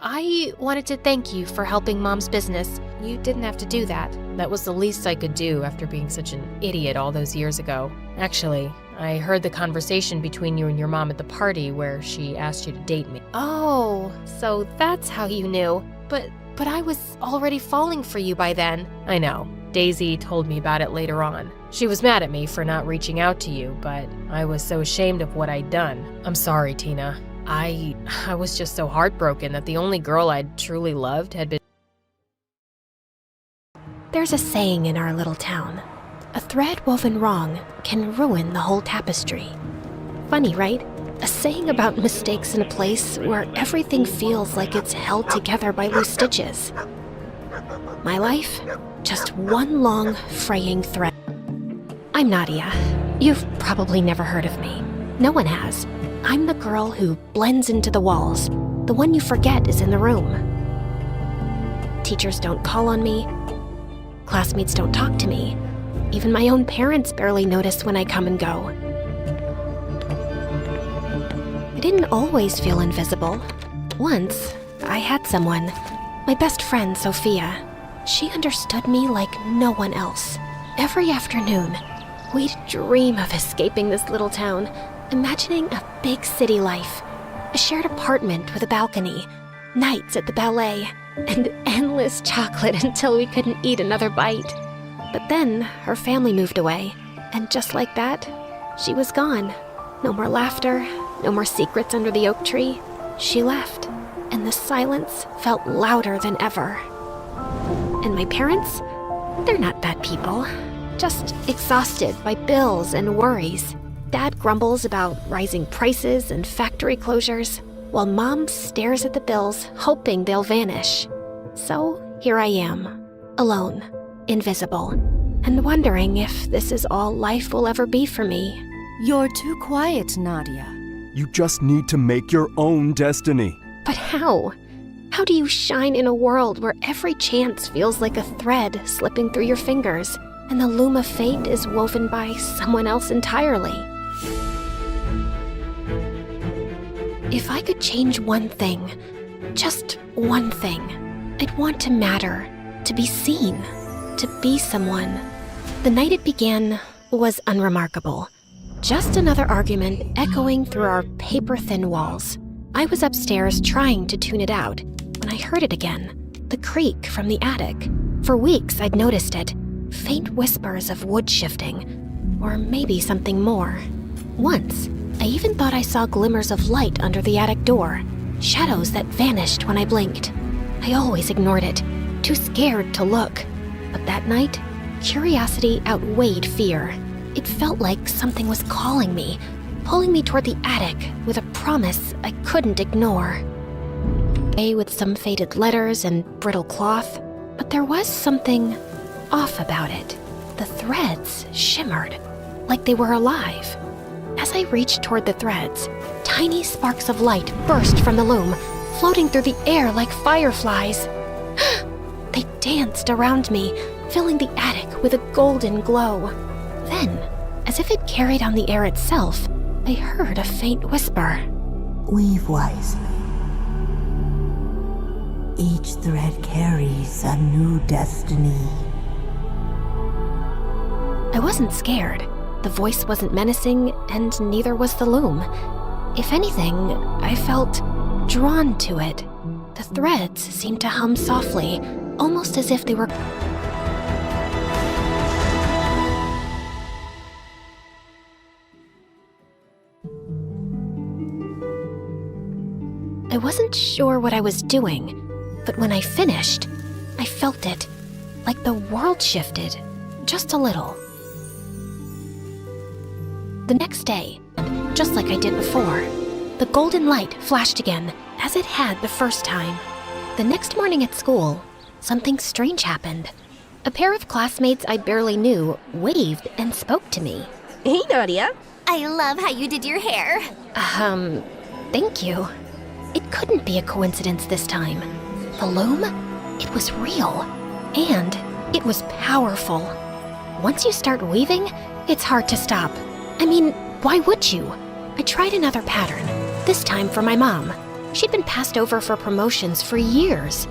[SPEAKER 20] I wanted to thank you for helping Mom's business. You didn't have to do that.
[SPEAKER 16] That was the least I could do after being such an idiot all those years ago. Actually, I heard the conversation between you and your mom at the party where she asked you to date me.
[SPEAKER 20] Oh, so that's how you knew. But I was already falling for you by then.
[SPEAKER 16] I know. Daisy told me about it later on. She was mad at me for not reaching out to you, but I was so ashamed of what I'd done. I'm sorry, Tina. I was just so heartbroken that the only girl I'd truly loved had been...
[SPEAKER 20] There's a saying in our little town. A thread woven wrong can ruin the whole tapestry. Funny, right? A saying about mistakes in a place where everything feels like it's held together by loose stitches. My life, just one long, fraying thread. I'm Nadia. You've probably never heard of me. No one has. I'm the girl who blends into the walls, the one you forget is in the room. Teachers don't call on me. Classmates don't talk to me. Even my own parents barely notice when I come and go. I didn't always feel invisible. Once, I had someone, my best friend, Sophia. She understood me like no one else. Every afternoon, we'd dream of escaping this little town, imagining a big city life, a shared apartment with a balcony, nights at the ballet, and endless chocolate until we couldn't eat another bite. But then her family moved away, and just like that, she was gone. No more laughter, no more secrets under the oak tree. She left, and the silence felt louder than ever. And my parents? They're not bad people, just exhausted by bills and worries. Dad grumbles about rising prices and factory closures, while Mom stares at the bills, hoping they'll vanish. So here I am, alone, invisible, and wondering if this is all life will ever be for me.
[SPEAKER 4] You're too quiet, Nadia.
[SPEAKER 8] You just need to make your own destiny.
[SPEAKER 20] But how? How do you shine in a world where every chance feels like a thread slipping through your fingers, and the loom of fate is woven by someone else entirely? If I could change one thing, just one thing, I'd want to matter, to be seen, to be someone. The night it began was unremarkable. Just another argument echoing through our paper-thin walls. I was upstairs trying to tune it out when I heard it again, the creak from the attic. For weeks I'd noticed it, faint whispers of wood shifting, or maybe something more. Once, I even thought I saw glimmers of light under the attic door, shadows that vanished when I blinked. I always ignored it, too scared to look. But that night, curiosity outweighed fear. It felt like something was calling me, pulling me toward the attic with a promise I couldn't ignore. With some faded letters and brittle cloth, but there was something off about it. The threads shimmered, like they were alive. As I reached toward the threads, tiny sparks of light burst from the loom, floating through the air like fireflies. They danced around me, filling the attic with a golden glow. Then, as if it carried on the air itself, I heard a faint whisper.
[SPEAKER 23] Weave wisely. Each thread carries a new destiny.
[SPEAKER 20] I wasn't scared. The voice wasn't menacing, and neither was the loom. If anything, I felt drawn to it. The threads seemed to hum softly, almost as if they were... I wasn't sure what I was doing, but when I finished, I felt it, like the world shifted, just a little. The next day, just like I did before, the golden light flashed again, as it had the first time. The next morning at school, something strange happened. A pair of classmates I barely knew waved and spoke to me.
[SPEAKER 7] Hey, Nadia.
[SPEAKER 5] I love how you did your hair.
[SPEAKER 20] Thank you. It couldn't be a coincidence this time. The loom? It was real. And it was powerful. Once you start weaving, it's hard to stop. I mean, why would you? I tried another pattern, this time for my mom. She'd been passed over for promotions for years.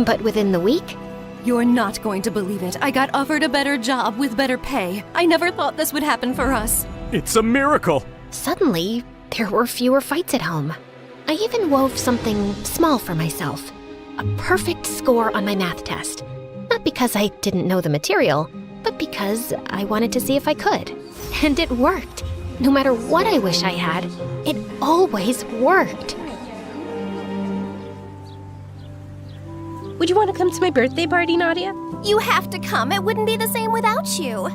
[SPEAKER 20] But within the week...
[SPEAKER 10] You're not going to believe it. I got offered a better job with better pay. I never thought this would happen for us.
[SPEAKER 8] It's a miracle!
[SPEAKER 20] Suddenly, there were fewer fights at home. I even wove something small for myself. A perfect score on my math test. Not because I didn't know the material, but because I wanted to see if I could. And it worked. No matter what I wish I had, it always worked.
[SPEAKER 7] Would you want to come to my birthday party, Nadia?
[SPEAKER 5] You have to come. It wouldn't be the same without you.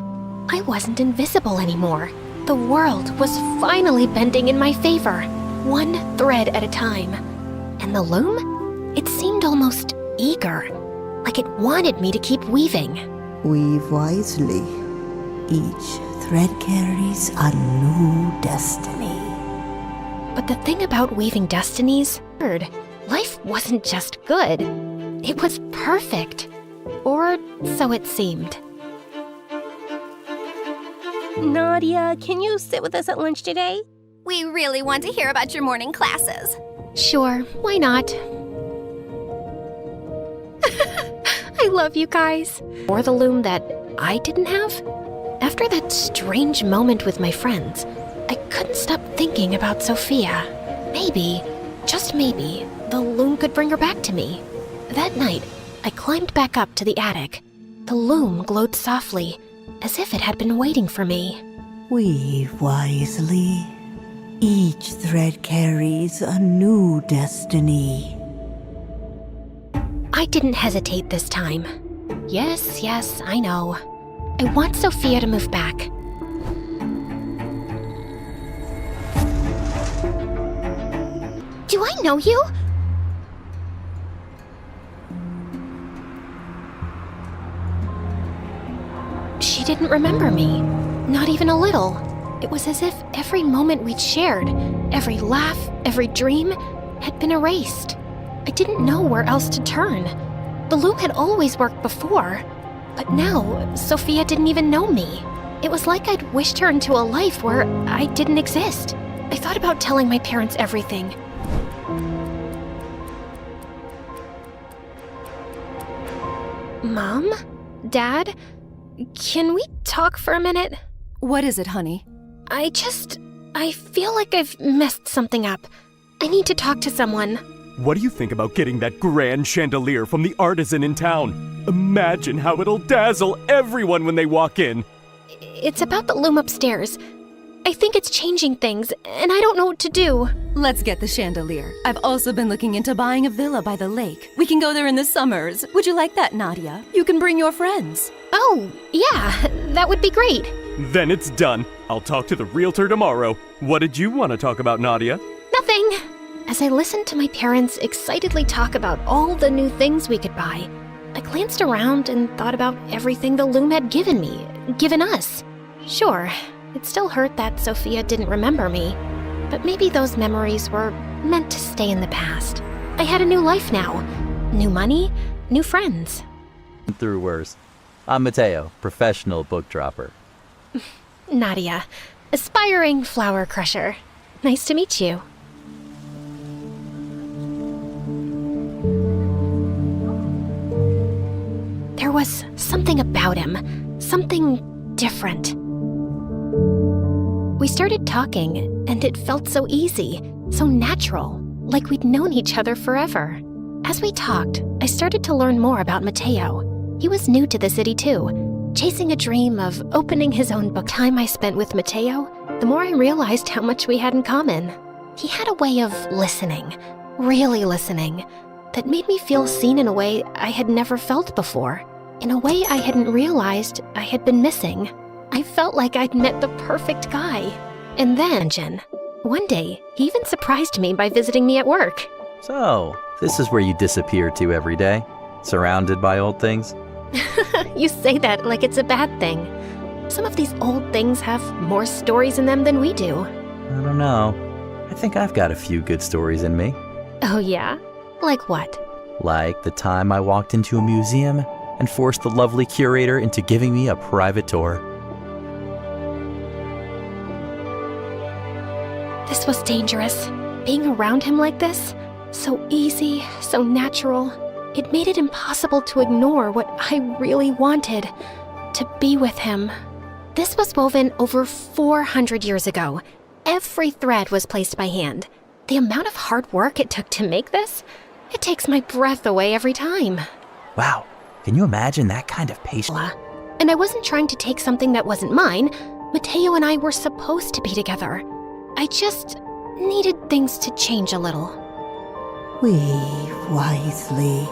[SPEAKER 20] I wasn't invisible anymore. The world was finally bending in my favor, one thread at a time. And the loom? It seemed almost eager, like it wanted me to keep weaving.
[SPEAKER 23] Weave wisely. Each thread carries a new destiny.
[SPEAKER 20] But the thing about weaving destinies, life wasn't just good. It was perfect. Or so it seemed.
[SPEAKER 7] Nadia, can you sit with us at lunch today?
[SPEAKER 5] We really want to hear about your morning classes.
[SPEAKER 20] Sure, why not? I love you guys. Or the loom that I didn't have? After that strange moment with my friends, I couldn't stop thinking about Sophia. Maybe, just maybe, the loom could bring her back to me. That night, I climbed back up to the attic. The loom glowed softly, as if it had been waiting for me.
[SPEAKER 23] Weave wisely. Each thread carries a new destiny.
[SPEAKER 20] I didn't hesitate this time. Yes, I know. I want Sophia to move back.
[SPEAKER 5] Do I know you?
[SPEAKER 20] She didn't remember me. Not even a little. It was as if every moment we'd shared, every laugh, every dream, had been erased. I didn't know where else to turn. The loom had always worked before, but now Sophia didn't even know me. It was like I'd wished her into a life where I didn't exist. I thought about telling my parents everything. Mom? Dad? Can we talk for a minute?
[SPEAKER 10] What is it, honey?
[SPEAKER 20] I feel like I've messed something up. I need to talk to someone.
[SPEAKER 8] What do you think about getting that grand chandelier from the artisan in town? Imagine how it'll dazzle everyone when they walk in.
[SPEAKER 20] It's about the loom upstairs. I think it's changing things, and I don't know what to do.
[SPEAKER 10] Let's get the chandelier. I've also been looking into buying a villa by the lake. We can go there in the summers. Would you like that, Nadia? You can bring your friends.
[SPEAKER 20] Oh, yeah, that would be great.
[SPEAKER 8] Then it's done. I'll talk to the realtor tomorrow. What did you want to talk about, Nadia?
[SPEAKER 20] Nothing. As I listened to my parents excitedly talk about all the new things we could buy, I glanced around and thought about everything the loom had given me, given us. Sure, it still hurt that Sophia didn't remember me, but maybe those memories were meant to stay in the past. I had a new life now. New money, new friends.
[SPEAKER 12] Through worse. I'm Mateo, professional book dropper.
[SPEAKER 20] Nadia, aspiring flower crusher. Nice to meet you. There was something about him, something different. We started talking, and it felt so easy, so natural, like we'd known each other forever. As we talked, I started to learn more about Mateo. He was new to the city too, chasing a dream of opening his own book. The time I spent with Mateo, the more I realized how much we had in common. He had a way of listening, really listening, that made me feel seen in a way I had never felt before, in a way I hadn't realized I had been missing. I felt like I'd met the perfect guy. And then, one day, he even surprised me by visiting me at work.
[SPEAKER 12] So, this is where you disappear to every day? Surrounded by old things?
[SPEAKER 20] You say that like it's a bad thing. Some of these old things have more stories in them than we do.
[SPEAKER 12] I don't know. I think I've got a few good stories in me.
[SPEAKER 20] Oh yeah? Like what?
[SPEAKER 12] Like the time I walked into a museum and forced the lovely curator into giving me a private tour.
[SPEAKER 20] This was dangerous. Being around him like this, so easy, so natural, it made it impossible to ignore what I really wanted, to be with him. This was woven over 400 years ago. Every thread was placed by hand. The amount of hard work it took to make this, it takes my breath away every time.
[SPEAKER 12] Wow, can you imagine that kind of patience?
[SPEAKER 20] And I wasn't trying to take something that wasn't mine. Mateo and I were supposed to be together. I just needed things to change a little.
[SPEAKER 23] Weave wisely.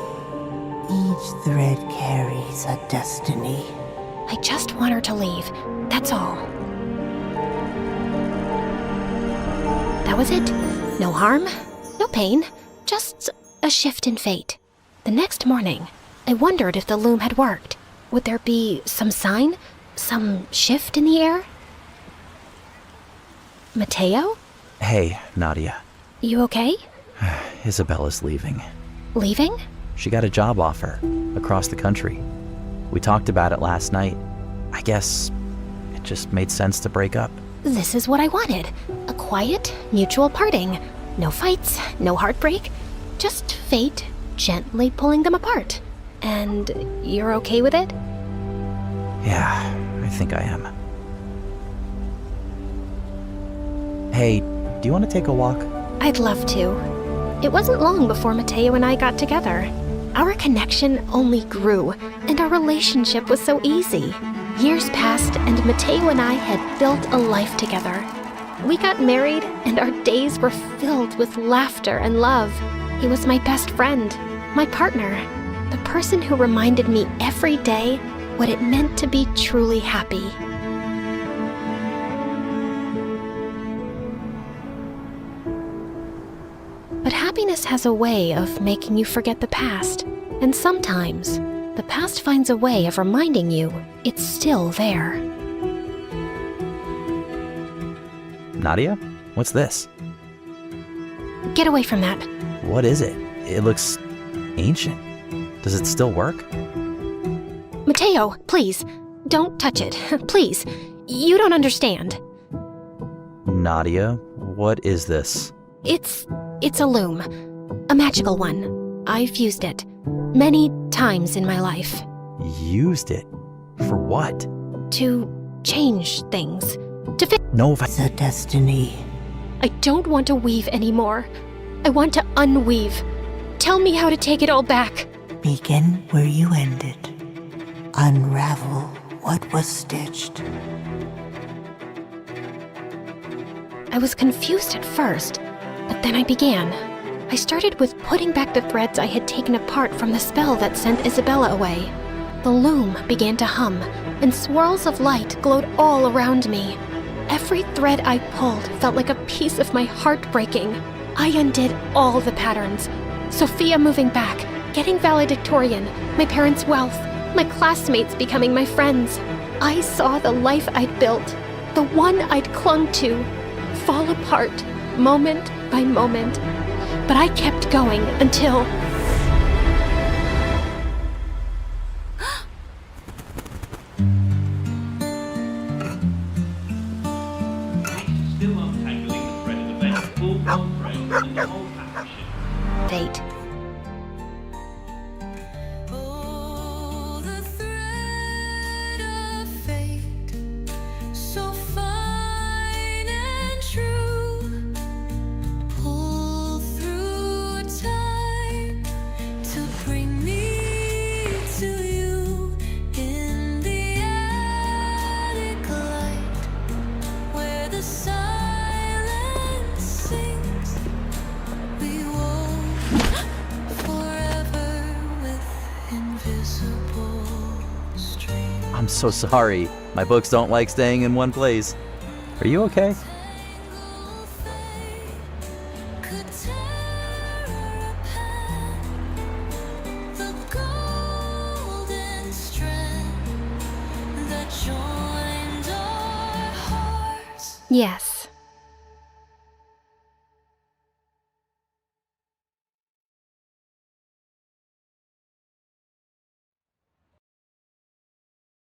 [SPEAKER 23] Each thread carries a destiny.
[SPEAKER 20] I just want her to leave, that's all. That was it. No harm, no pain, just a shift in fate. The next morning, I wondered if the loom had worked. Would there be some sign? Some shift in the air? Mateo?
[SPEAKER 12] Hey, Nadia.
[SPEAKER 20] You okay?
[SPEAKER 12] Isabella's leaving.
[SPEAKER 20] Leaving?
[SPEAKER 12] She got a job offer across the country. We talked about it last night. I guess it just made sense to break up.
[SPEAKER 20] This is what I wanted. A quiet, mutual parting. No fights, no heartbreak. Just fate gently pulling them apart. And you're okay with it?
[SPEAKER 12] Yeah, I think I am. Hey, do you want to take a walk?
[SPEAKER 20] I'd love to. It wasn't long before Mateo and I got together. Our connection only grew, and our relationship was so easy. Years passed, and Mateo and I had built a life together. We got married, and our days were filled with laughter and love. He was my best friend, my partner, the person who reminded me every day what it meant to be truly happy. But happiness has a way of making you forget the past, and sometimes the past finds a way of reminding you it's still there.
[SPEAKER 12] Nadia? What's this?
[SPEAKER 20] Get away from that.
[SPEAKER 12] What is it? It looks ancient. Does it still work?
[SPEAKER 20] Mateo, please, don't touch it. Please, you don't understand.
[SPEAKER 12] Nadia, what is this?
[SPEAKER 20] It's a loom. A magical one. I've used it many times in my life.
[SPEAKER 12] Used it? For what?
[SPEAKER 20] To change things. To fix.
[SPEAKER 12] No, if
[SPEAKER 23] It's a destiny.
[SPEAKER 20] I don't want to weave anymore. I want to unweave. Tell me how to take it all back.
[SPEAKER 23] Begin where you ended. Unravel what was stitched.
[SPEAKER 20] I was confused at first, but then I began. I started with putting back the threads I had taken apart from the spell that sent Isabella away. The loom began to hum, and swirls of light glowed all around me. Every thread I pulled felt like a piece of my heart breaking. I undid all the patterns. Sophia moving back, getting valedictorian, my parents' wealth, my classmates becoming my friends. I saw the life I'd built, the one I'd clung to, fall apart moment by moment. But I kept going until... Fate.
[SPEAKER 3] We won't
[SPEAKER 12] I'm so sorry. My books don't like staying in one place. Are you okay?
[SPEAKER 14] Yes.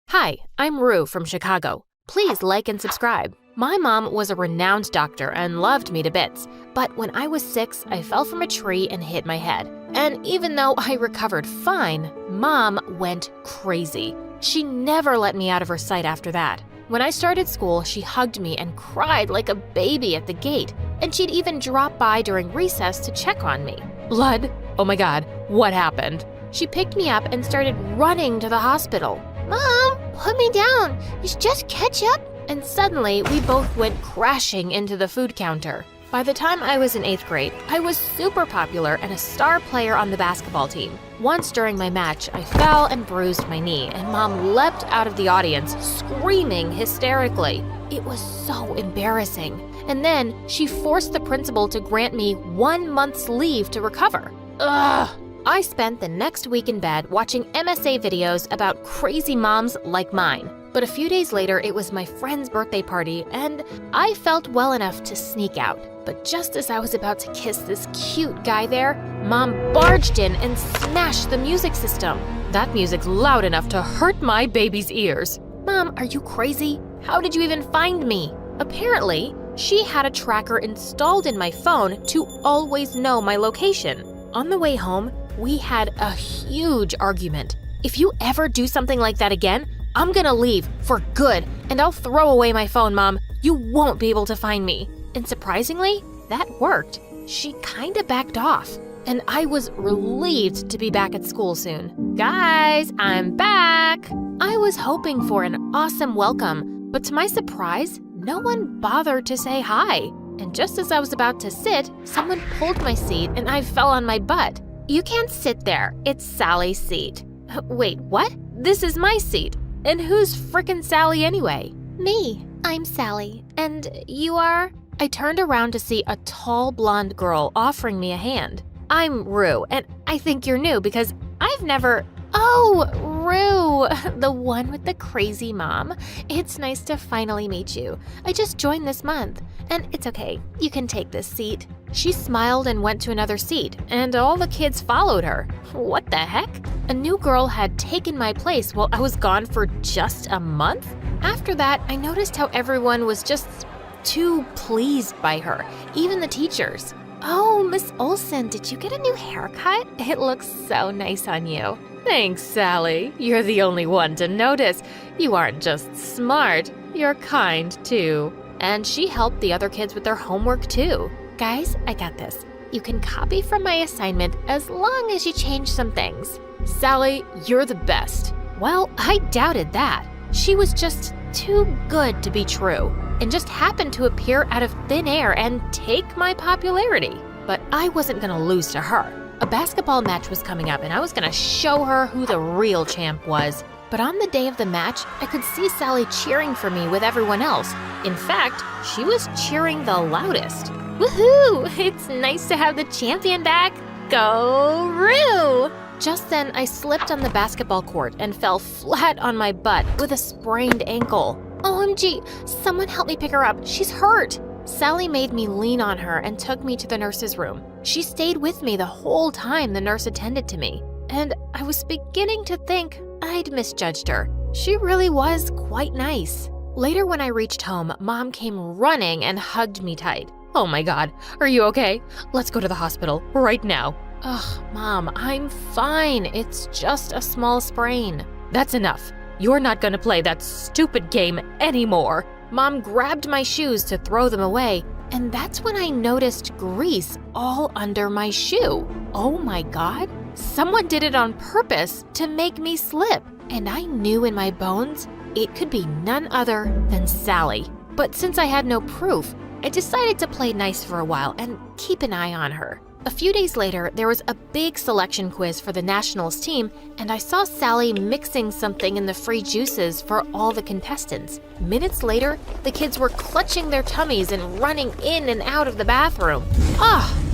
[SPEAKER 2] Hi, I'm Rue from Chicago. Please like and subscribe. My mom was a renowned doctor and loved me to bits, but when I was 6, I fell from a tree and hit my head. And even though I recovered fine, Mom went crazy. She never let me out of her sight after that. When I started school, she hugged me and cried like a baby at the gate, and she'd even drop by during recess to check on me. Blood? Oh my God, what happened? She picked me up and started running to the hospital.
[SPEAKER 14] Mom, put me down. It's just ketchup.
[SPEAKER 2] And suddenly, we both went crashing into the food counter. By the time I was in 8th grade, I was super popular and a star player on the basketball team. Once during my match, I fell and bruised my knee, and Mom leapt out of the audience, screaming hysterically. It was so embarrassing. And then she forced the principal to grant me 1 month's leave to recover. Ugh! I spent the next week in bed watching MSA videos about crazy moms like mine. But a few days later, it was my friend's birthday party, and I felt well enough to sneak out. But just as I was about to kiss this cute guy there, Mom barged in and smashed the music system. That music's loud enough to hurt my baby's ears. Mom, are you crazy? How did you even find me? Apparently, she had a tracker installed in my phone to always know my location. On the way home, we had a huge argument. If you ever do something like that again, I'm gonna leave for good, and I'll throw away my phone, Mom. You won't be able to find me. And surprisingly, that worked. She kinda backed off, and I was relieved to be back at school soon. Guys, I'm back! I was hoping for an awesome welcome, but to my surprise, no one bothered to say hi. And just as I was about to sit, someone pulled my seat and I fell on my butt. You can't sit there. It's Sally's seat. Wait, what? This is my seat. And who's frickin' Sally anyway?
[SPEAKER 14] Me. I'm Sally. And you are?
[SPEAKER 2] I turned around to see a tall blonde girl offering me a hand. I'm Rue, and I think you're new because I've never... Oh, Rue, the one with the crazy mom. It's nice to finally meet you. I just joined this month, and it's okay. You can take this seat. She smiled and went to another seat, and all the kids followed her. What the heck? A new girl had taken my place while I was gone for just a month? After that, I noticed how everyone was just too pleased by her, even the teachers. Oh, Miss Olsen, did you get a new haircut? It looks so nice on you. Thanks, Sally. You're the only one to notice. You aren't just smart, you're kind too. And she helped the other kids with their homework too. Guys, I got this. You can copy from my assignment as long as you change some things. Sally, you're the best. Well, I doubted that. She was just too good to be true, and just happened to appear out of thin air and take my popularity. But I wasn't gonna lose to her. A basketball match was coming up and I was gonna show her who the real champ was. But on the day of the match, I could see Sally cheering for me with everyone else. In fact, she was cheering the loudest. Woohoo! It's nice to have the champion back. Go Rue! Just then, I slipped on the basketball court and fell flat on my butt with a sprained ankle. OMG, someone help me pick her up. She's hurt. Sally made me lean on her and took me to the nurse's room. She stayed with me the whole time the nurse attended to me. And I was beginning to think I'd misjudged her. She really was quite nice. Later when I reached home, Mom came running and hugged me tight. Oh my God, are you okay? Let's go to the hospital right now. Ugh, Mom, I'm fine. It's just a small sprain. That's enough. You're not gonna play that stupid game anymore. Mom grabbed my shoes to throw them away, and that's when I noticed grease all under my shoe. Oh my God, someone did it on purpose to make me slip, and I knew in my bones it could be none other than Sally. But since I had no proof, I decided to play nice for a while and keep an eye on her.
[SPEAKER 20] A few days later, there was a big selection quiz for the nationals team, and I saw Sally mixing something in the free juices for all the contestants. Minutes later, the kids were clutching their tummies and running in and out of the bathroom.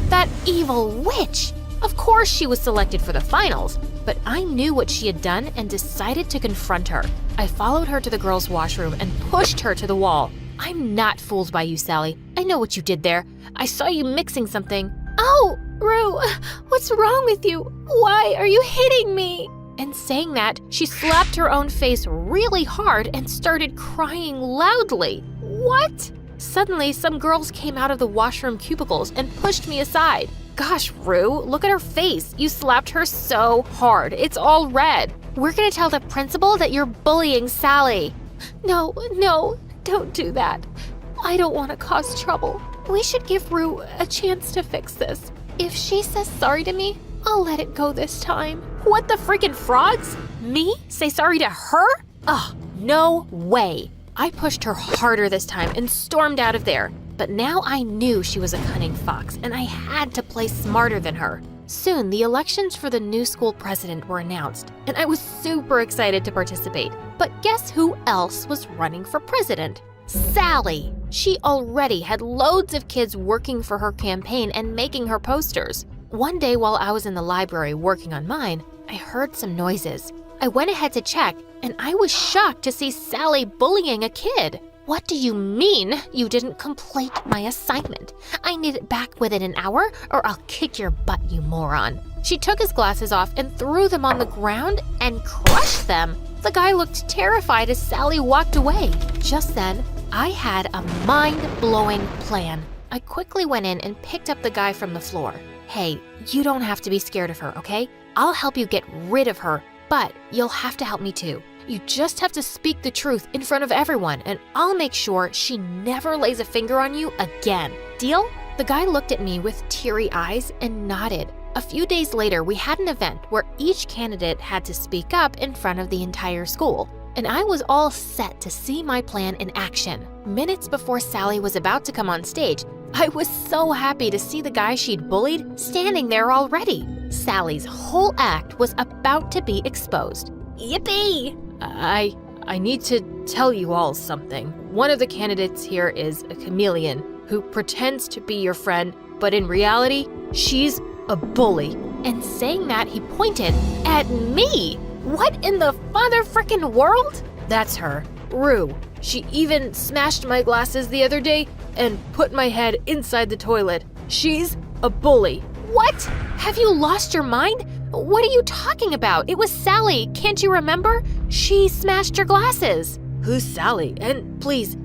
[SPEAKER 20] That evil witch! Of course she was selected for the finals, but I knew what she had done and decided to confront her. I followed her to the girls' washroom and pushed her to the wall. I'm not fooled by you, Sally. I know what you did there. I saw you mixing something.
[SPEAKER 14] Oh, Rue, what's wrong with you? Why are you hitting me?
[SPEAKER 20] And saying that, she slapped her own face really hard and started crying loudly. What? Suddenly, some girls came out of the washroom cubicles and pushed me aside. Gosh, Rue, look at her face. You slapped her so hard. It's all red. We're gonna tell the principal that you're bullying Sally.
[SPEAKER 14] No, don't do that. I don't want to cause trouble. We should give Rue a chance to fix this. If she says sorry to me, I'll let it go this time.
[SPEAKER 20] What the freaking frogs? Me? Say sorry to her? No way. I pushed her harder this time and stormed out of there. But now I knew she was a cunning fox, and I had to play smarter than her. Soon, the elections for the new school president were announced, and I was super excited to participate. But guess who else was running for president? Sally! She already had loads of kids working for her campaign and making her posters. One day while I was in the library working on mine, I heard some noises. I went ahead to check, and I was shocked to see Sally bullying a kid. What do you mean you didn't complete my assignment? I need it back within an hour or I'll kick your butt, you moron. She took his glasses off and threw them on the ground and crushed them. The guy looked terrified as Sally walked away. Just then, I had a mind-blowing plan. I quickly went in and picked up the guy from the floor. Hey, you don't have to be scared of her, okay? I'll help you get rid of her, but you'll have to help me too. You just have to speak the truth in front of everyone, and I'll make sure she never lays a finger on you again. Deal? The guy looked at me with teary eyes and nodded. A few days later, we had an event where each candidate had to speak up in front of the entire school, and I was all set to see my plan in action. Minutes before Sally was about to come on stage, I was so happy to see the guy she'd bullied standing there already. Sally's whole act was about to be exposed. Yippee!
[SPEAKER 2] I need to tell you all something. One of the candidates here is a chameleon who pretends to be your friend, but in reality, she's a bully.
[SPEAKER 20] And saying that, he pointed at me. What in the father frickin' world?
[SPEAKER 2] That's her, Rue. She even smashed my glasses the other day and put my head inside the toilet. She's a bully.
[SPEAKER 20] What? Have you lost your mind? What are you talking about? It was Sally, can't you remember? She smashed your glasses.
[SPEAKER 2] Who's Sally? And please,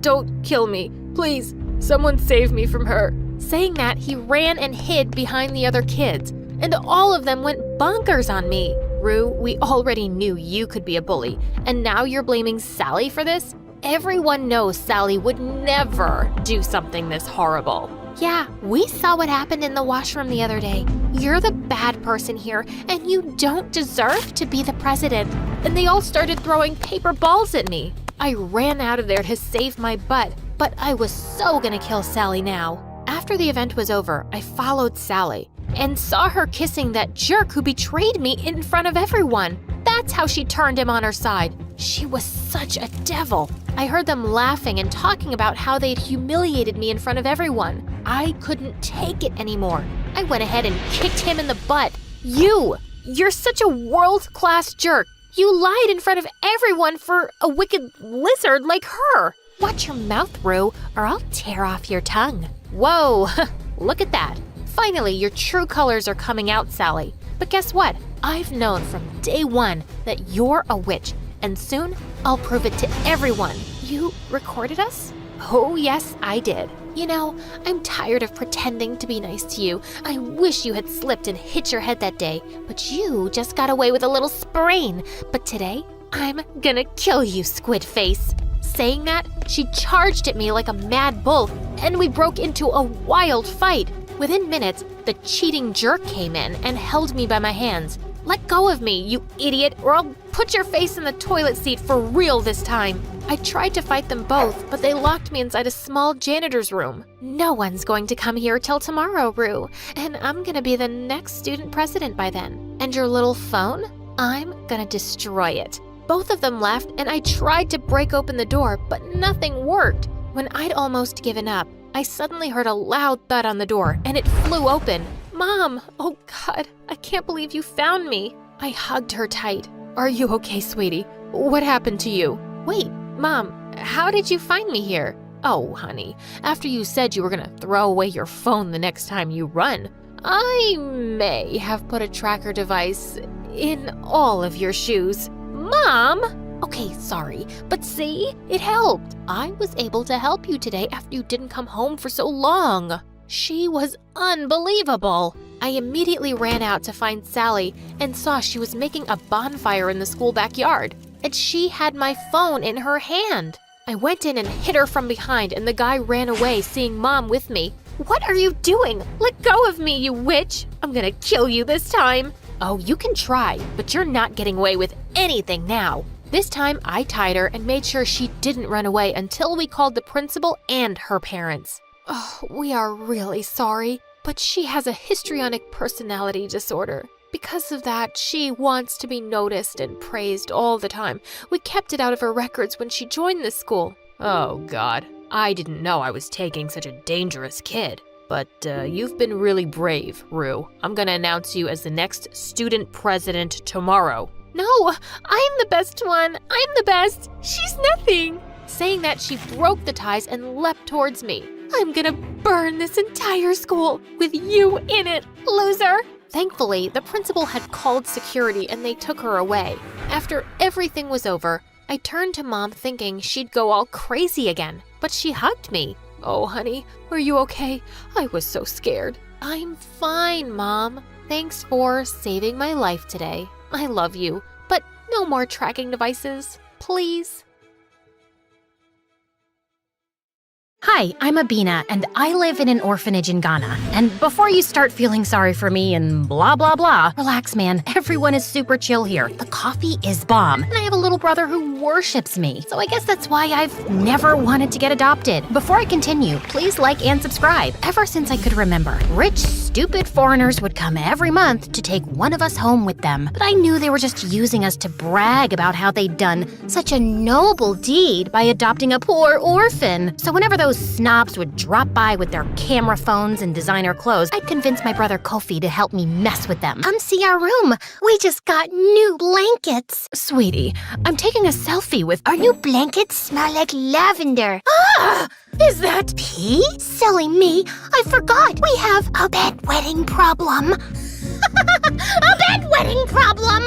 [SPEAKER 2] don't kill me. Please, someone save me from her.
[SPEAKER 20] Saying that, he ran and hid behind the other kids, and all of them went bonkers on me. Rue, we already knew you could be a bully, and now you're blaming Sally for this? Everyone knows Sally would never do something this horrible. Yeah, we saw what happened in the washroom the other day. You're the bad person here, and you don't deserve to be the president.
[SPEAKER 2] And they all started throwing paper balls at me. I ran out of there to save my butt,
[SPEAKER 20] but I was so gonna kill Sally now. After the event was over, I followed Sally and saw her kissing that jerk who betrayed me in front of everyone. That's how she turned him on her side. She was such a devil. I heard them laughing and talking about how they'd humiliated me in front of everyone. I couldn't take it anymore. I went ahead and kicked him in the butt. You're such a world-class jerk. You lied in front of everyone for a wicked lizard like her. Watch your mouth, Rue, or I'll tear off your tongue. Whoa, look at that. Finally, your true colors are coming out, Sally. But guess what? I've known from day one that you're a witch, and soon I'll prove it to everyone. You recorded us? Oh, yes, I did. You know, I'm tired of pretending to be nice to you. I wish you had slipped and hit your head that day, but you just got away with a little sprain. But today, I'm gonna kill you, squid face. Saying that, she charged at me like a mad bull, and we broke into a wild fight. Within minutes, the cheating jerk came in and held me by my hands.
[SPEAKER 14] Let go of me, you idiot, or I'll put your face in the toilet seat for real this time. I tried to fight them both, but they locked me inside a small janitor's room. No one's going to come here till tomorrow, Rue, and I'm gonna be the next student president by then. And your little phone? I'm gonna destroy it. Both of them left, and I tried to break open the door, but nothing worked. When I'd almost given up, I suddenly heard a loud thud on the door, and it flew open. Mom! Oh God, I can't believe you found me. I hugged her tight. Are you okay, sweetie? What happened to you? Wait, Mom, how did you find me here? Oh, honey, after you said you were gonna throw away your phone the next time you run, I may have put a tracker device in all of your shoes. Mom! Okay, sorry, but see, it helped. I was able to help you today after you didn't come home for so long. She was unbelievable. I immediately ran out to find Sally and saw she was making a bonfire in the school backyard, and she had my phone in her hand. I went in and hit her from behind, and the guy ran away, seeing Mom with me. What are you doing? Let go of me, you witch! I'm gonna kill you this time. Oh, you can try, but you're not getting away with anything now. This time, I tied her and made sure she didn't run away until we called the principal and her parents. Oh, we are really sorry, but she has a histrionic personality disorder. Because of that, she wants to be noticed and praised all the time. We kept it out of her records when she joined this school. Oh, God. I didn't know I was taking such a dangerous kid. But you've been really brave, Rue. I'm gonna announce you as the next student president tomorrow. No, I'm the best one. I'm the best. She's nothing. Saying that, she broke the ties and leapt towards me. I'm gonna burn this entire school with you in it, loser. Thankfully, the principal had called security and they took her away. After everything was over, I turned to Mom thinking she'd go all crazy again, but she hugged me. Oh, honey, are you okay? I was so scared. I'm fine, Mom. Thanks for saving my life today. I love you, but no more tracking devices, please.
[SPEAKER 20] Hi, I'm Abina, and I live in an orphanage in Ghana. And before you start feeling sorry for me and blah, blah, blah, relax, man. Everyone is super chill here. The coffee is bomb, and I have a little brother who worships me. So I guess that's why I've never wanted to get adopted. Before I continue, please like and subscribe. Ever since I could remember, rich, stupid foreigners would come every month to take one of us home with them. But I knew they were just using us to brag about how they'd done such a noble deed by adopting a poor orphan. So whenever those snobs would drop by with their camera phones and designer clothes, I'd convince my brother Kofi to help me mess with them.
[SPEAKER 14] Come see our room. We just got new blankets.
[SPEAKER 20] Sweetie, I'm taking a selfie with—
[SPEAKER 14] Our new blankets smell like lavender.
[SPEAKER 20] Ah! Is that
[SPEAKER 14] pee? Silly me. I forgot. We have a bedwetting problem. A bedwetting problem.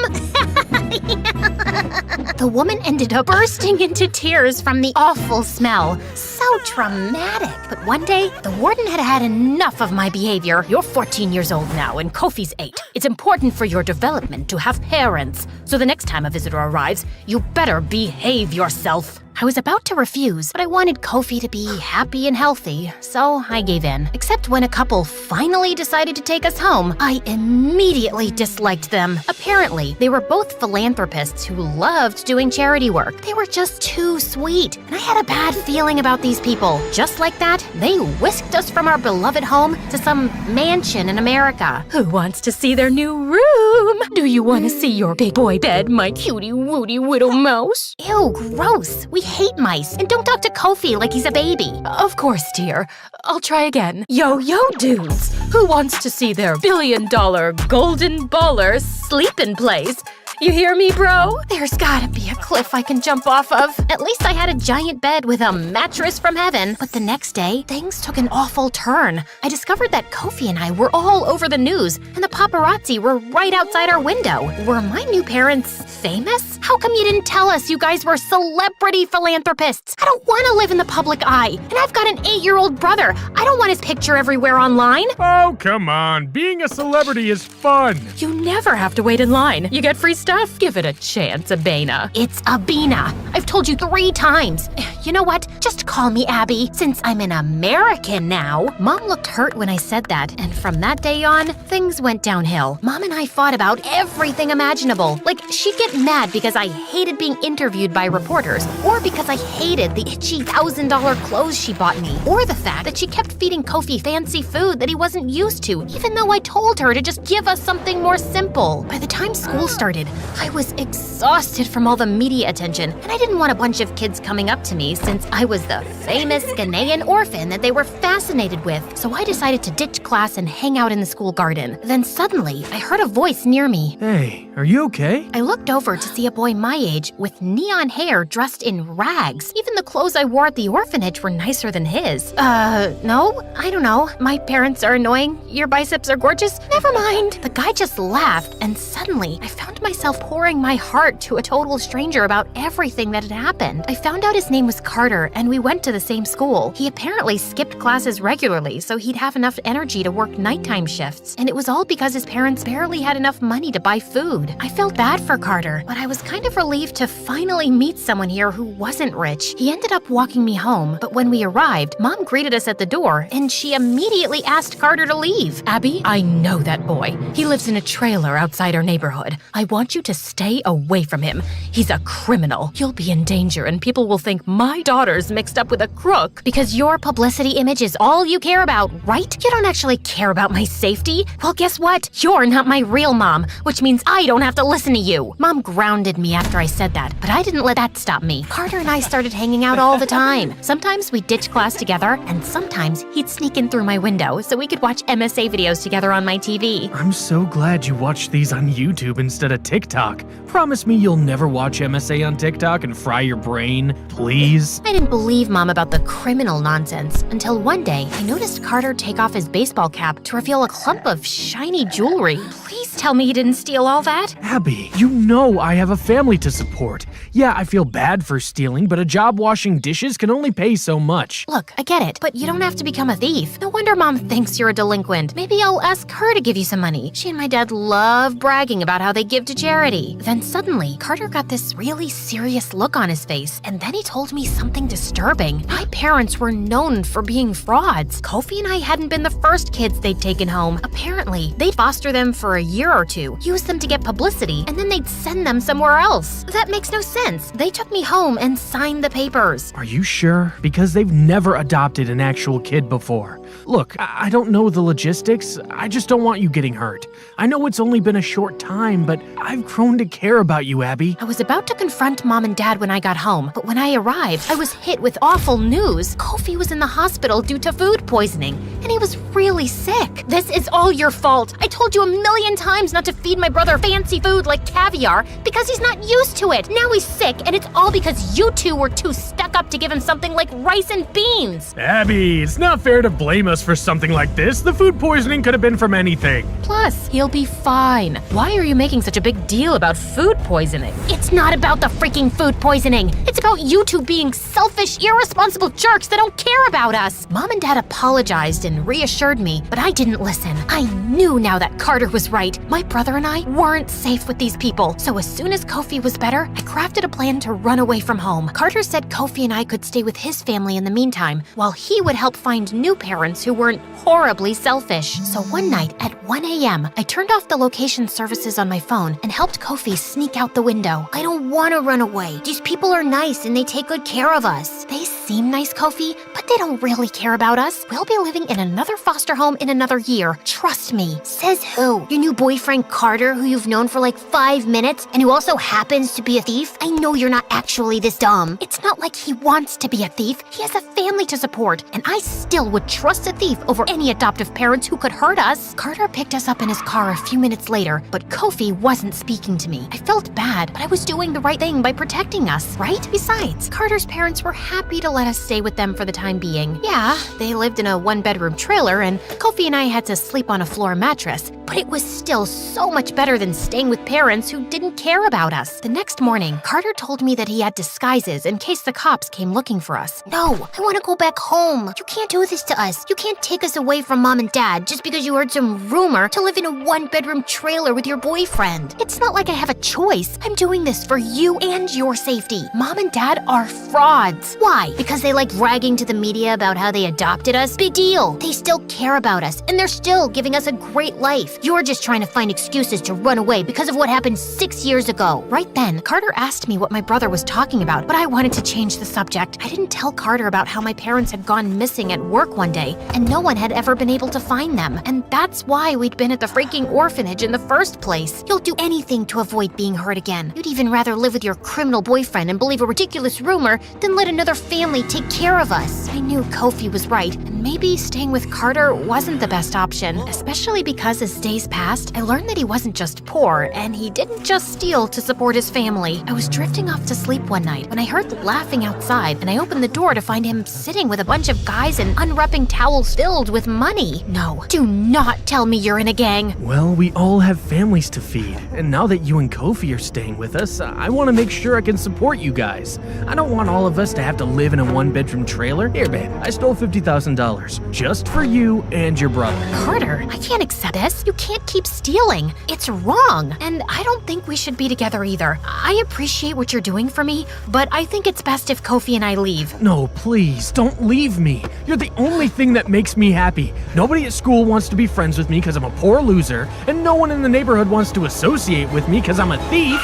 [SPEAKER 20] The woman ended up bursting into tears from the awful smell. So traumatic. But one day, the warden had had enough of my behavior. You're 14 years old now, and Kofi's 8. It's important for your development to have parents. So the next time a visitor arrives, you better behave yourself. I was about to refuse, but I wanted Kofi to be happy and healthy, so I gave in. Except when a couple finally decided to take us home, I immediately disliked them. Apparently, they were both philanthropists who loved doing charity work. They were just too sweet, and I had a bad feeling about these people. Just like that, they whisked us from our beloved home to some mansion in America. Who wants to see their new room? Do you want to see your big boy bed, my cutie wooty widow mouse? Ew, gross. We hate mice, and don't talk to Kofi like he's a baby. Of course, dear. I'll try again. Yo, dudes. Who wants to see their $1 billion golden baller sleeping place? You hear me, bro? There's gotta be a cliff I can jump off of. At least I had a giant bed with a mattress from heaven. But the next day, things took an awful turn. I discovered that Kofi and I were all over the news, and the paparazzi were right outside our window. Were my new parents famous? How come you didn't tell us you guys were celebrity philanthropists? I don't want to live in the public eye, and I've got an 8-year-old brother. I don't want his picture everywhere online.
[SPEAKER 3] Oh, come on. Being a celebrity is fun.
[SPEAKER 20] You never have to wait in line. You get free stuff
[SPEAKER 2] stuff? Give it a chance, Abena.
[SPEAKER 20] It's Abena. I've told you 3 times. You know what? Just call me Abby, since I'm an American now. Mom looked hurt when I said that, and from that day on, things went downhill. Mom and I fought about everything imaginable. Like, she'd get mad because I hated being interviewed by reporters, or because I hated the itchy $1,000 clothes she bought me, or the fact that she kept feeding Kofi fancy food that he wasn't used to, even though I told her to just give us something more simple. By the time school started, I was exhausted from all the media attention, and I didn't want a bunch of kids coming up to me since I was the famous Ghanaian orphan that they were fascinated with. So I decided to ditch class and hang out in the school garden. Then suddenly, I heard a voice near me.
[SPEAKER 3] Hey, are you okay?
[SPEAKER 20] I looked over to see a boy my age with neon hair dressed in rags. Even the clothes I wore at the orphanage were nicer than his. No? I don't know. My parents are annoying. Your biceps are gorgeous. Never mind. The guy just laughed, and suddenly, I found myself pouring my heart to a total stranger about everything that had happened. I found out his name was Carter, and we went to the same school. He apparently skipped classes regularly so he'd have enough energy to work nighttime shifts, and it was all because his parents barely had enough money to buy food. I felt bad for Carter, but I was kind of relieved to finally meet someone here who wasn't rich. He ended up walking me home, but when we arrived, Mom greeted us at the door, and she immediately asked Carter to leave.
[SPEAKER 2] Abby, I know that boy. He lives in a trailer outside our neighborhood. I want you to stay away from him. He's a criminal. You'll be in danger, and people will think my daughter's mixed up with a crook.
[SPEAKER 20] Because your publicity image is all you care about, right? You don't actually care about my safety. Well, guess what? You're not my real mom, which means I don't have to listen to you. Mom grounded me after I said that, but I didn't let that stop me. Carter and I started hanging out all the time. Sometimes we'd ditch class together, and sometimes he'd sneak in through my window so we could watch MSA videos together on my TV.
[SPEAKER 3] I'm so glad you watched these on YouTube instead of TikTok. Promise me you'll never watch MSA on TikTok and fry your brain, please?
[SPEAKER 20] I didn't believe Mom about the criminal nonsense until one day I noticed Carter take off his baseball cap to reveal a clump of shiny jewelry. Please tell me he didn't steal all that.
[SPEAKER 3] Abby, you know I have a family to support. Yeah, I feel bad for stealing, but a job washing dishes can only pay so much.
[SPEAKER 20] Look, I get it, but you don't have to become a thief. No wonder Mom thinks you're a delinquent. Maybe I'll ask her to give you some money. She and my dad love bragging about how they give to charity. Then suddenly, Carter got this really serious look on his face, and then he told me something disturbing. My parents were known for being frauds. Kofi and I hadn't been the first kids they'd taken home. Apparently, they'd foster them for a year or two, use them to get publicity, and then they'd send them somewhere else. That makes no sense. They took me home and signed the papers.
[SPEAKER 3] Are you sure? Because they've never adopted an actual kid before. Look, I don't know the logistics. I just don't want you getting hurt. I know it's only been a short time, but I've grown to care about you, Abby.
[SPEAKER 20] I was about to confront Mom and Dad when I got home, but when I arrived, I was hit with awful news. Kofi was in the hospital due to food poisoning, and he was really sick. This is all your fault. I told you 1,000,000 times not to feed my brother fancy food like caviar because he's not used to it. Now he's sick, and it's all because you two were too stuck up to give him something like rice and beans.
[SPEAKER 3] Abby, it's not fair to blame us for something like this. The food poisoning could have been from anything.
[SPEAKER 2] Plus, he'll be fine. Why are you making such a big deal about food poisoning?
[SPEAKER 20] It's not about the freaking food poisoning. It's about you two being selfish, irresponsible jerks that don't care about us. Mom and Dad apologized and reassured me, but I didn't listen. I knew now that Carter was right. My brother and I weren't safe with these people. So as soon as Kofi was better, I crafted a plan to run away from home. Carter said Kofi and I could stay with his family in the meantime, while he would help find new parents who weren't horribly selfish. So one night at 1 a.m., I turned off the location services on my phone and helped Kofi sneak out the window. I don't want to run away. These people are nice and they take good care of us. They seem nice, Kofi, but they don't really care about us. We'll be living in another foster home in another year. Trust me. Says who? Your new boyfriend Carter, who you've known for like 5 minutes and who also happens to be a thief? I know you're not actually this dumb. It's not like he wants to be a thief. He has a family to support, and I still would trust a thief over any adoptive parents who could hurt us. Carter picked us up in his car a few minutes later, but Kofi wasn't speaking to me. I felt bad, but I was doing the right thing by protecting us, right? Besides, Carter's parents were happy to let us stay with them for the time being. Yeah, they lived in a one-bedroom trailer, and Kofi and I had to sleep on a floor mattress, but it was still so much better than staying with parents who didn't care about us. The next morning,
[SPEAKER 14] morning, Carter told me that he had disguises in case the cops came looking for us. No, I want to go back home. You can't do this to us. You can't take us away from Mom and Dad just because you heard some rumor to live in a one-bedroom trailer with your boyfriend. It's not like I have a choice. I'm doing this for you and your safety. Mom and Dad are frauds. Why? Because they like bragging to the media about how they adopted us? Big deal. They still care about us, and they're still giving us a great life. You're just trying to find excuses to run away because of what happened 6 years ago. Right then, Carter asked me what my brother was talking about, but I wanted to change the subject. I didn't tell Carter about how my parents had gone missing at work one day, and no one had ever been able to find them. And that's why we'd been at the freaking orphanage in the first place. You'll do anything to avoid being hurt again. You'd even rather live with your criminal boyfriend and believe a ridiculous rumor than let another family take care of us. I knew Kofi was right, and maybe staying with Carter wasn't the best option, especially because as days passed, I learned that he wasn't just poor, and he didn't just steal to support his family. I was drifting off to sleep one night when I heard laughing outside, and I opened the door to find him sitting with a bunch of guys and unwrapping towels filled with money. No, do not tell me you're in a gang.
[SPEAKER 3] Well, we all have families to feed, and now that you and Kofi are staying with us, I want to make sure I can support you guys. I don't want all of us to have to live in a one-bedroom trailer. Here, babe, I stole $50,000 just for you and your brother.
[SPEAKER 14] Carter, I can't accept this. You can't keep stealing. It's wrong, and I don't think we should be together either. I appreciate what you're doing for me, but I think it's best if Kofi and I leave.
[SPEAKER 3] No, please, don't leave me. You're the only thing that makes me happy. Nobody at school wants to be friends with me because I'm a poor loser, and no one in the neighborhood wants to associate with me because I'm a thief.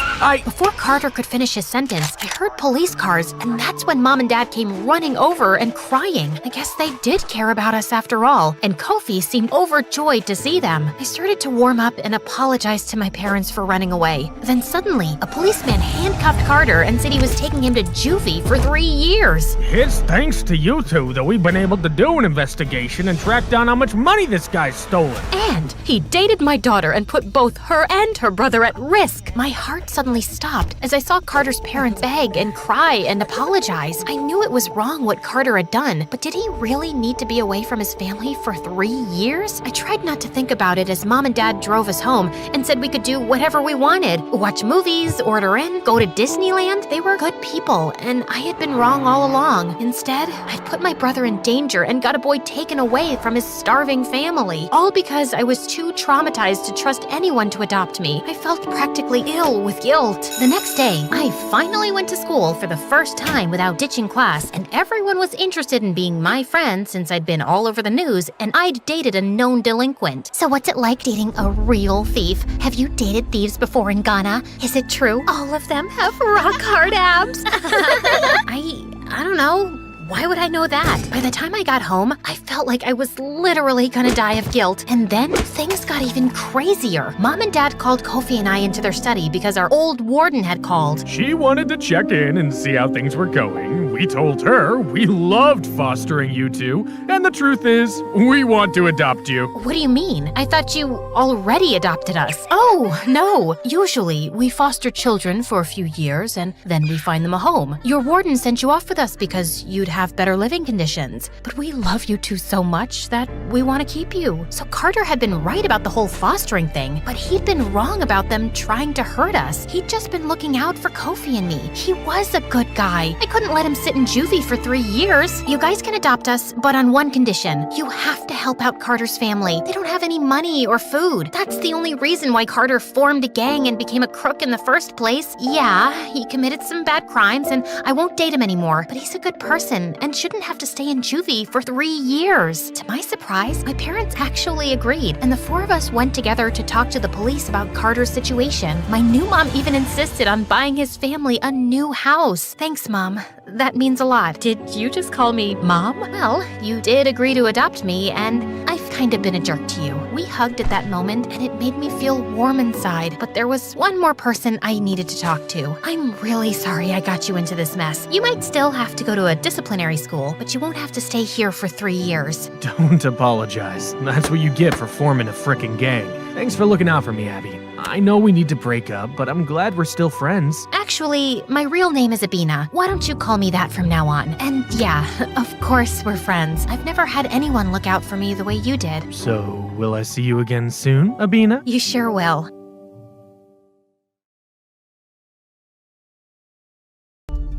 [SPEAKER 14] Before Carter could finish his sentence, I heard police cars, and that's when Mom and Dad came running over and crying. I guess they did care about us after all, and Kofi seemed overjoyed to see them. I started to warm up and apologize to my parents for running away. Then suddenly, a policeman handcuffed Carter and said he was taking him to juvie for 3 years.
[SPEAKER 3] It's thanks to you two that we've been able to do an investigation and track down how much money this guy's stolen.
[SPEAKER 14] And he dated my daughter and put both her and her brother at risk. My heart suddenly stopped as I saw Carter's parents beg and cry and apologize. I knew it was wrong what Carter had done, but did he really need to be away from his family for 3 years? I tried not to think about it as Mom and Dad drove us home and said we could do whatever we wanted. Watch movies, order in, go to Disneyland. They were good people, and I had been wrong all along. Instead, I'd put my brother in danger and got a boy taken away from his starving family, all because I was too traumatized to trust anyone to adopt me. I felt practically ill with guilt. The next day, I finally went to school for the first time without ditching class, and everyone was interested in being my friend since I'd been all over the news and I'd dated a known delinquent. So what's it like dating a real thief? Have you dated thieves before in Ghana? Is it true all of them have rock hard abs? I don't know. Why would I know that? By the time I got home, I felt like I was literally gonna die of guilt. And then things got even crazier. Mom and Dad called Kofi and I into their study because our old warden had called.
[SPEAKER 3] She wanted to check in and see how things were going. We told her we loved fostering you two, and the truth is, we want to adopt you.
[SPEAKER 14] What do you mean? I thought you already adopted us. Oh, no. Usually, we foster children for a few years and then we find them a home. Your warden sent you off with us because you'd have better living conditions. But we love you two so much that we want to keep you. So Carter had been right about the whole fostering thing, but he'd been wrong about them trying to hurt us. He'd just been looking out for Kofi and me. He was a good guy. I couldn't let him sit in juvie for 3 years. You guys can adopt us, but on one condition. You have to help out Carter's family. They don't have any money or food. That's the only reason why Carter formed a gang and became a crook in the first place. Yeah, he committed some bad crimes and I won't date him anymore, but he's a good person and shouldn't have to stay in juvie for 3 years. To my surprise, my parents actually agreed, and the four of us went together to talk to the police about Carter's situation. My new mom even insisted on buying his family a new house. Thanks, Mom. That means a lot. Did you just call me Mom? Well, you did agree to adopt me, and I've kind of been a jerk to you. We hugged at that moment, and it made me feel warm inside, but there was one more person I needed to talk to. I'm really sorry I got you into this mess. You might still have to go to a disciplinary school, but you won't have to stay here for 3 years.
[SPEAKER 3] Don't apologize. That's what you get for forming a frickin' gang. Thanks for looking out for me, Abby. I know we need to break up, but I'm glad we're still friends.
[SPEAKER 14] Actually, my real name is Abina. Why don't you call me that from now on? And yeah, of course we're friends. I've never had anyone look out for me the way you did.
[SPEAKER 3] So, will I see you again soon, Abina?
[SPEAKER 14] You sure will.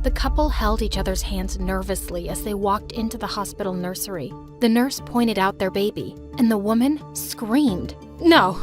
[SPEAKER 2] The couple held each other's hands nervously as they walked into the hospital nursery. The nurse pointed out their baby, and the woman screamed. No,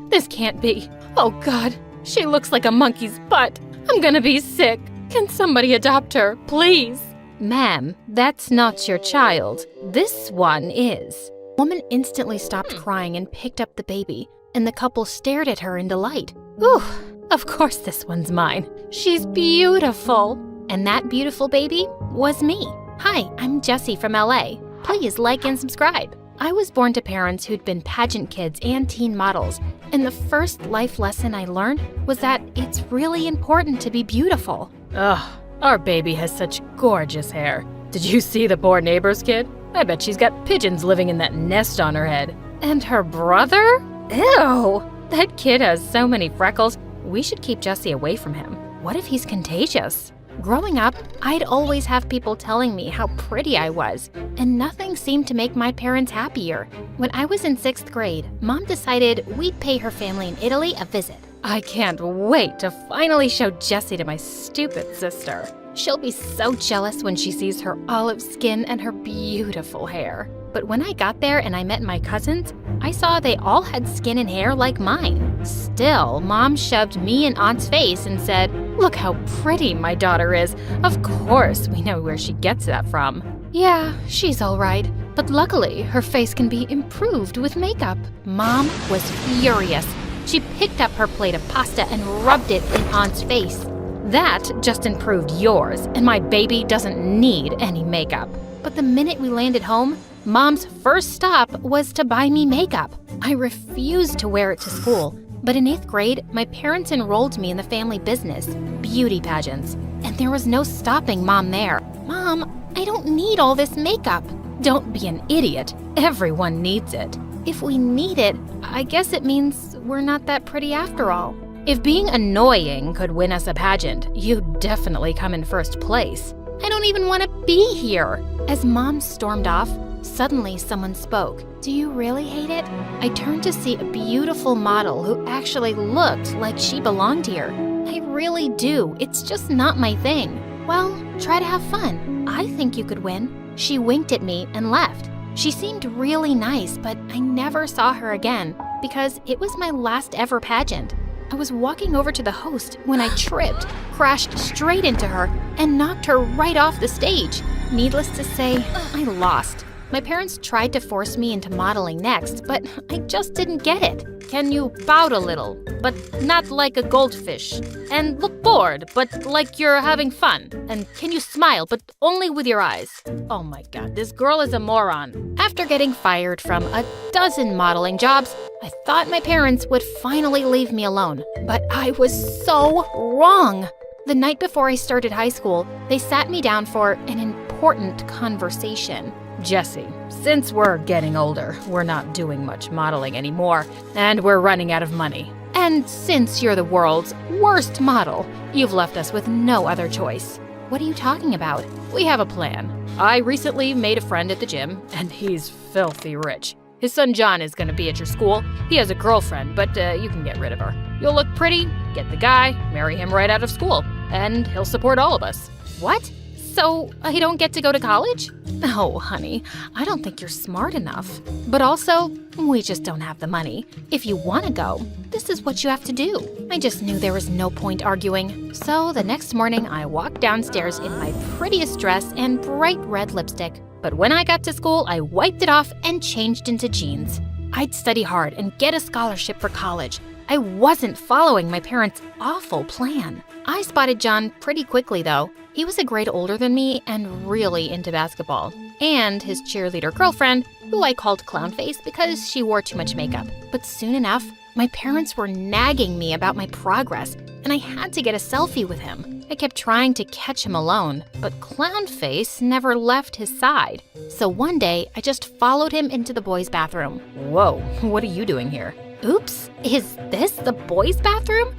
[SPEAKER 2] this can't be. Oh God, she looks like a monkey's butt. I'm gonna be sick. Can somebody adopt her, please? Ma'am, that's not your child. This one is. The woman instantly stopped crying and picked up the baby, and the couple stared at her in delight. Ooh, of course this one's mine. She's beautiful. And that beautiful baby was me. Hi, I'm Jessie from LA. Please like and subscribe. I was born to parents who'd been pageant kids and teen models, and the first life lesson I learned was that it's really important to be beautiful. Ugh, our baby has such gorgeous hair. Did you see the poor neighbor's kid? I bet she's got pigeons living in that nest on her head. And her brother? Ew! That kid has so many freckles. We should keep Jessie away from him. What if he's contagious? Growing up, I'd always have people telling me how pretty I was, and nothing seemed to make my parents happier. When I was in 6th grade, Mom decided we'd pay her family in Italy a visit. I can't wait to finally show Jessie to my stupid sister. She'll be so jealous when she sees her olive skin and her beautiful hair. But when I got there and I met my cousins, I saw they all had skin and hair like mine. Still, Mom shoved me in Aunt's face and said, "Look how pretty my daughter is. Of course, we know where she gets that from." Yeah, she's all right, but luckily her face can be improved with makeup. Mom was furious. She picked up her plate of pasta and rubbed it in Aunt's face. That just improved yours, and my baby doesn't need any makeup. But the minute we landed home, Mom's first stop was to buy me makeup. I refused to wear it to school, but in 8th grade, my parents enrolled me in the family business, beauty pageants, and there was no stopping Mom there. Mom, I don't need all this makeup. Don't be an idiot. Everyone needs it. If we need it, I guess it means we're not that pretty after all. If being annoying could win us a pageant, you'd definitely come in first place. I don't even want to be here. As Mom stormed off, suddenly someone spoke. Do you really hate it? I turned to see a beautiful model who actually looked like she belonged here. I really do. It's just not my thing. Well, try to have fun. I think you could win. She winked at me and left. She seemed really nice, but I never saw her again because it was my last ever pageant. I was walking over to the host when I tripped, crashed straight into her, and knocked her right off the stage. Needless to say, I lost. My parents tried to force me into modeling next, but I just didn't get it. Can you pout a little, but not like a goldfish? And look bored, but like you're having fun? And can you smile, but only with your eyes? Oh my God, this girl is a moron. After getting fired from a dozen modeling jobs, I thought my parents would finally leave me alone, but I was so wrong. The night before I started high school, they sat me down for an important conversation. Jessie, since we're getting older, we're not doing much modeling anymore, and we're running out of money. And since you're the world's worst model, you've left us with no other choice. What are you talking about? We have a plan. I recently made a friend at the gym, and he's filthy rich. His son John is going to be at your school. He has a girlfriend, but you can get rid of her. You'll look pretty, get the guy, marry him right out of school, and he'll support all of us. What? So I don't get to go to college? Oh, honey, I don't think you're smart enough. But also, we just don't have the money. If you want to go, this is what you have to do. I just knew there was no point arguing. So the next morning, I walked downstairs in my prettiest dress and bright red lipstick. But when I got to school, I wiped it off and changed into jeans. I'd study hard and get a scholarship for college. I wasn't following my parents' awful plan. I spotted John pretty quickly, though. He was a grade older than me and really into basketball. And his cheerleader girlfriend, who I called Clownface because she wore too much makeup. But soon enough, my parents were nagging me about my progress, and I had to get a selfie with him. I kept trying to catch him alone, but Clownface never left his side. So one day, I just followed him into the boys' bathroom. Whoa, what are you doing here? Oops, is this the boys' bathroom?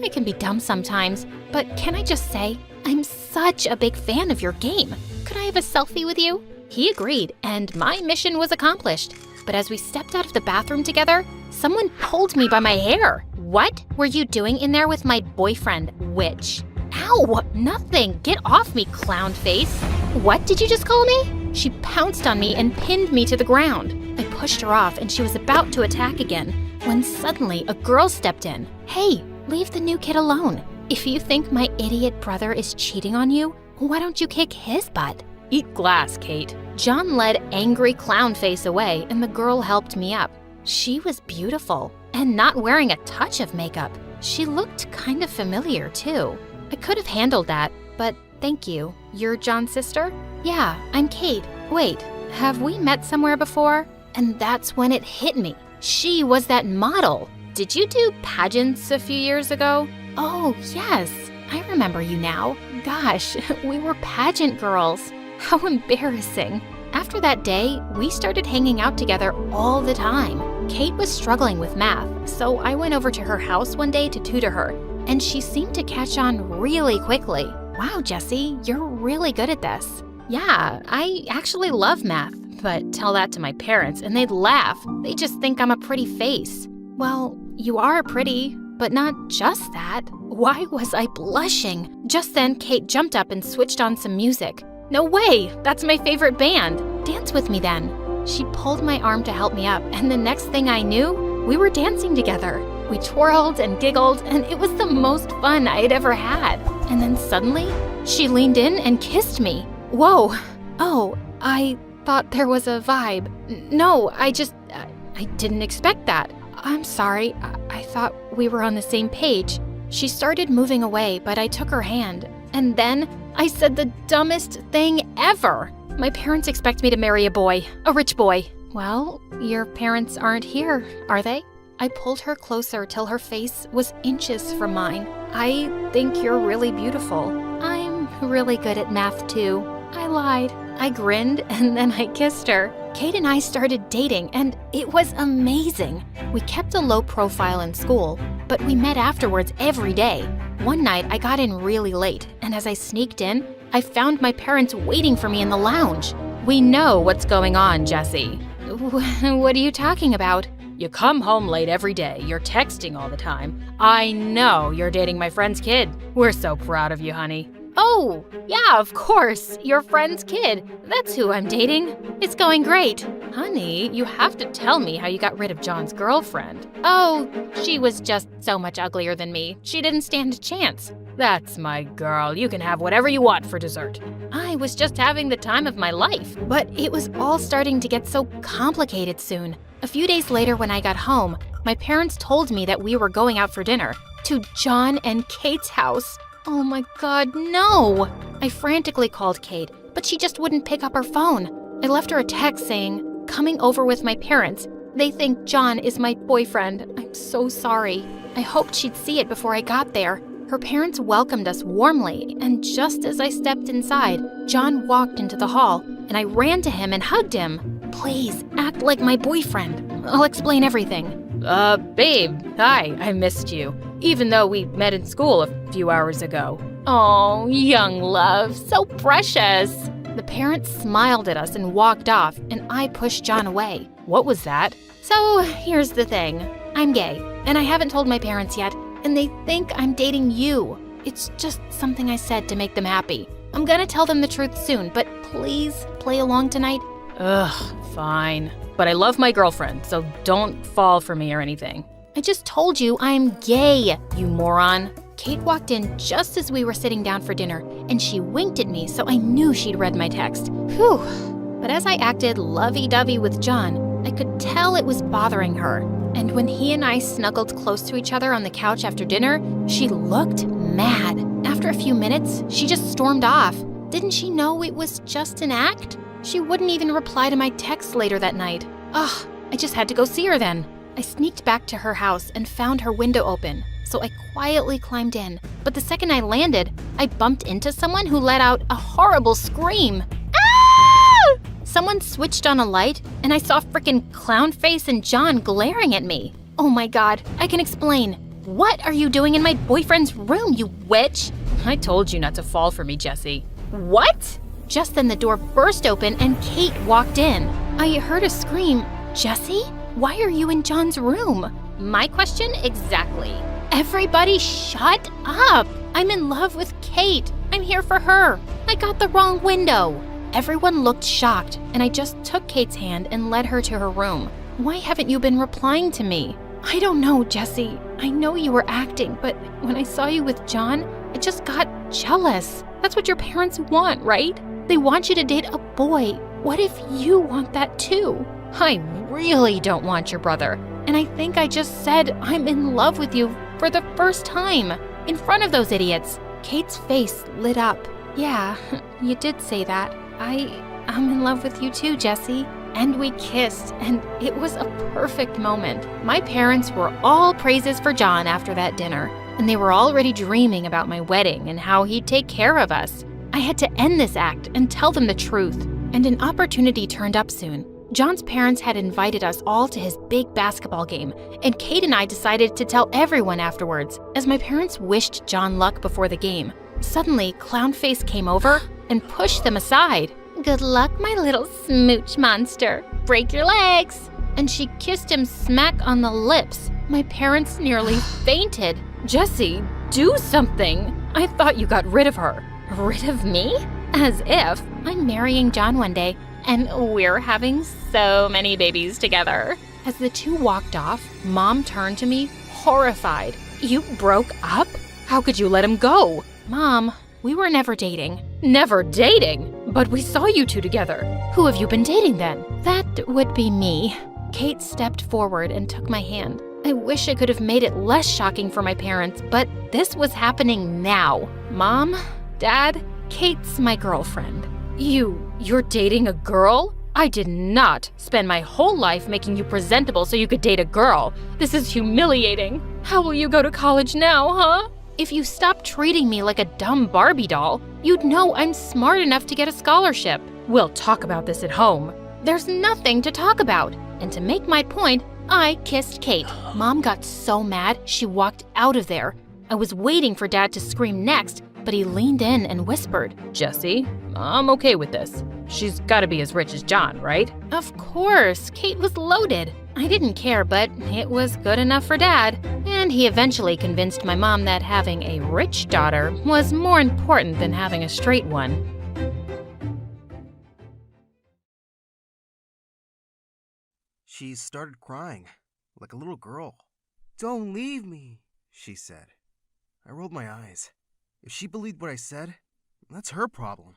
[SPEAKER 2] I can be dumb sometimes, but can I just say, I'm such a big fan of your game. Could I have a selfie with you? He agreed, and my mission was accomplished. But as we stepped out of the bathroom together, someone pulled me by my hair. What were you doing in there with my boyfriend, Witch?
[SPEAKER 1] Ow! Nothing! Get off me, clown face! What did you just call me? She pounced on me and pinned me to the ground. I pushed her off and she was about to attack again, when suddenly a girl stepped in. Hey, leave the new kid alone. If you think my idiot brother is cheating on you, why don't you kick his butt?
[SPEAKER 2] Eat glass, Kate.
[SPEAKER 1] John led angry clown face away and the girl helped me up. She was beautiful and not wearing a touch of makeup. She looked kind of familiar too. I could have handled that, but thank you. You're John's sister? Yeah, I'm Kate. Wait, have we met somewhere before? And that's when it hit me. She was that model. Did you do pageants a few years ago? Oh, yes. I remember you now. Gosh, we were pageant girls. How embarrassing. After that day, we started hanging out together all the time. Kate was struggling with math, so I went over to her house one day to tutor her, and she seemed to catch on really quickly. Wow, Jessie, you're really good at this. Yeah, I actually love math, but tell that to my parents and they'd laugh. They just think I'm a pretty face. Well, you are pretty, but not just that. Why was I blushing? Just then, Kate jumped up and switched on some music. No way! That's my favorite band. Dance with me then. She pulled my arm to help me up, and the next thing I knew, we were dancing together. We twirled and giggled, and it was the most fun I had ever had. And then suddenly, she leaned in and kissed me. Whoa. Oh, I thought there was a vibe. No, I didn't expect that. I'm sorry. I thought we were on the same page. She started moving away, but I took her hand. And then I said the dumbest thing ever. My parents expect me to marry a rich boy. Well, your parents aren't here, are they? I pulled her closer till her face was inches from mine. I think you're really beautiful. I'm really good at math too. I lied. I grinned and then I kissed her. Kate and I started dating and it was amazing. We kept a low profile in school, but we met afterwards every day. One night I got in really late, and as I sneaked in, I found my parents waiting for me in the lounge.
[SPEAKER 2] We know what's going on, Jessie.
[SPEAKER 1] What are you talking about?
[SPEAKER 2] You come home late every day, you're texting all the time. I know you're dating my friend's kid. We're so proud of you, honey.
[SPEAKER 1] Oh, yeah, of course. Your friend's kid. That's who I'm dating. It's going great.
[SPEAKER 2] Honey, you have to tell me how you got rid of John's girlfriend.
[SPEAKER 1] Oh, she was just so much uglier than me. She didn't stand a chance.
[SPEAKER 2] That's my girl. You can have whatever you want for dessert.
[SPEAKER 1] I was just having the time of my life. But it was all starting to get so complicated soon. A few days later when I got home, my parents told me that we were going out for dinner to John and Kate's house. Oh my God, no! I frantically called Kate, but she just wouldn't pick up her phone. I left her a text saying, coming over with my parents. They think John is my boyfriend. I'm so sorry. I hoped she'd see it before I got there. Her parents welcomed us warmly, and just as I stepped inside, John walked into the hall, and I ran to him and hugged him. Please, act like my boyfriend. I'll explain everything.
[SPEAKER 2] Babe, hi, I missed you. Even though we met in school a few hours ago.
[SPEAKER 1] Oh, young love, so precious. The parents smiled at us and walked off, and I pushed John away.
[SPEAKER 2] What was that?
[SPEAKER 1] So, here's the thing. I'm gay, and I haven't told my parents yet, and they think I'm dating you. It's just something I said to make them happy. I'm gonna tell them the truth soon, but please play along tonight.
[SPEAKER 2] Ugh, fine. But I love my girlfriend, so don't fall for me or anything.
[SPEAKER 1] I just told you I'm gay, you moron. Kate walked in just as we were sitting down for dinner, and she winked at me, so I knew she'd read my text. Whew. But as I acted lovey-dovey with John, I could tell it was bothering her. And when he and I snuggled close to each other on the couch after dinner, she looked mad. After a few minutes, she just stormed off. Didn't she know it was just an act? She wouldn't even reply to my texts later that night. Ugh, I just had to go see her then. I sneaked back to her house and found her window open, so I quietly climbed in. But the second I landed, I bumped into someone who let out a horrible scream. Ah! Someone switched on a light, and I saw frickin' Clownface and John glaring at me. Oh my God, I can explain. What are you doing in my boyfriend's room, you witch?
[SPEAKER 2] I told you not to fall for me, Jessie.
[SPEAKER 1] What? Just then the door burst open and Kate walked in. I heard a scream. Jessie? Why are you in John's room? My question exactly. Everybody shut up. I'm in love with Kate. I'm here for her. I got the wrong window. Everyone looked shocked, and I just took Kate's hand and led her to her room. Why haven't you been replying to me? I don't know, Jesse. I know you were acting, but when I saw you with John, I just got jealous. That's what your parents want, right? They want you to date a boy. What if you want that too? I really don't want your brother. And I think I just said I'm in love with you for the first time in front of those idiots. Kate's face lit up. Yeah, you did say that. I'm in love with you too, Jesse. And we kissed, and it was a perfect moment. My parents were all praises for John after that dinner, and they were already dreaming about my wedding and how he'd take care of us. I had to end this act and tell them the truth, and an opportunity turned up soon. John's parents had invited us all to his big basketball game, and Kate and I decided to tell everyone afterwards, as my parents wished John luck before the game. Suddenly, Clownface came over and pushed them aside. Good luck, my little smooch monster. Break your legs. And she kissed him smack on the lips. My parents nearly fainted.
[SPEAKER 2] Jesse, do something. I thought you got rid of her.
[SPEAKER 1] Rid of me? As if. I'm marrying John one day, and we're having so many babies together. As the two walked off, Mom turned to me, horrified.
[SPEAKER 2] You broke up? How could you let him go?
[SPEAKER 1] Mom, we were never dating.
[SPEAKER 2] Never dating? But we saw you two together. Who have you been dating then?
[SPEAKER 1] That would be me. Kate stepped forward and took my hand. I wish I could have made it less shocking for my parents, but this was happening now. Mom, Dad, Kate's my girlfriend.
[SPEAKER 2] You're dating a girl? I did not spend my whole life making you presentable so you could date a girl. This is humiliating. How will you go to college now, huh?
[SPEAKER 1] If you stopped treating me like a dumb Barbie doll, you'd know I'm smart enough to get a scholarship.
[SPEAKER 2] We'll talk about this at home.
[SPEAKER 1] There's nothing to talk about. And to make my point, I kissed Kate. Mom got so mad, she walked out of there. I was waiting for Dad to scream next, but he leaned in and whispered,
[SPEAKER 2] Jesse, I'm okay with this. She's gotta be as rich as John, right?
[SPEAKER 1] Of course, Kate was loaded. I didn't care, but it was good enough for Dad. And he eventually convinced my mom that having a rich daughter was more important than having a straight one.
[SPEAKER 6] She started crying, like a little girl. "Don't leave me," she said. I rolled my eyes. If she believed what I said, that's her problem.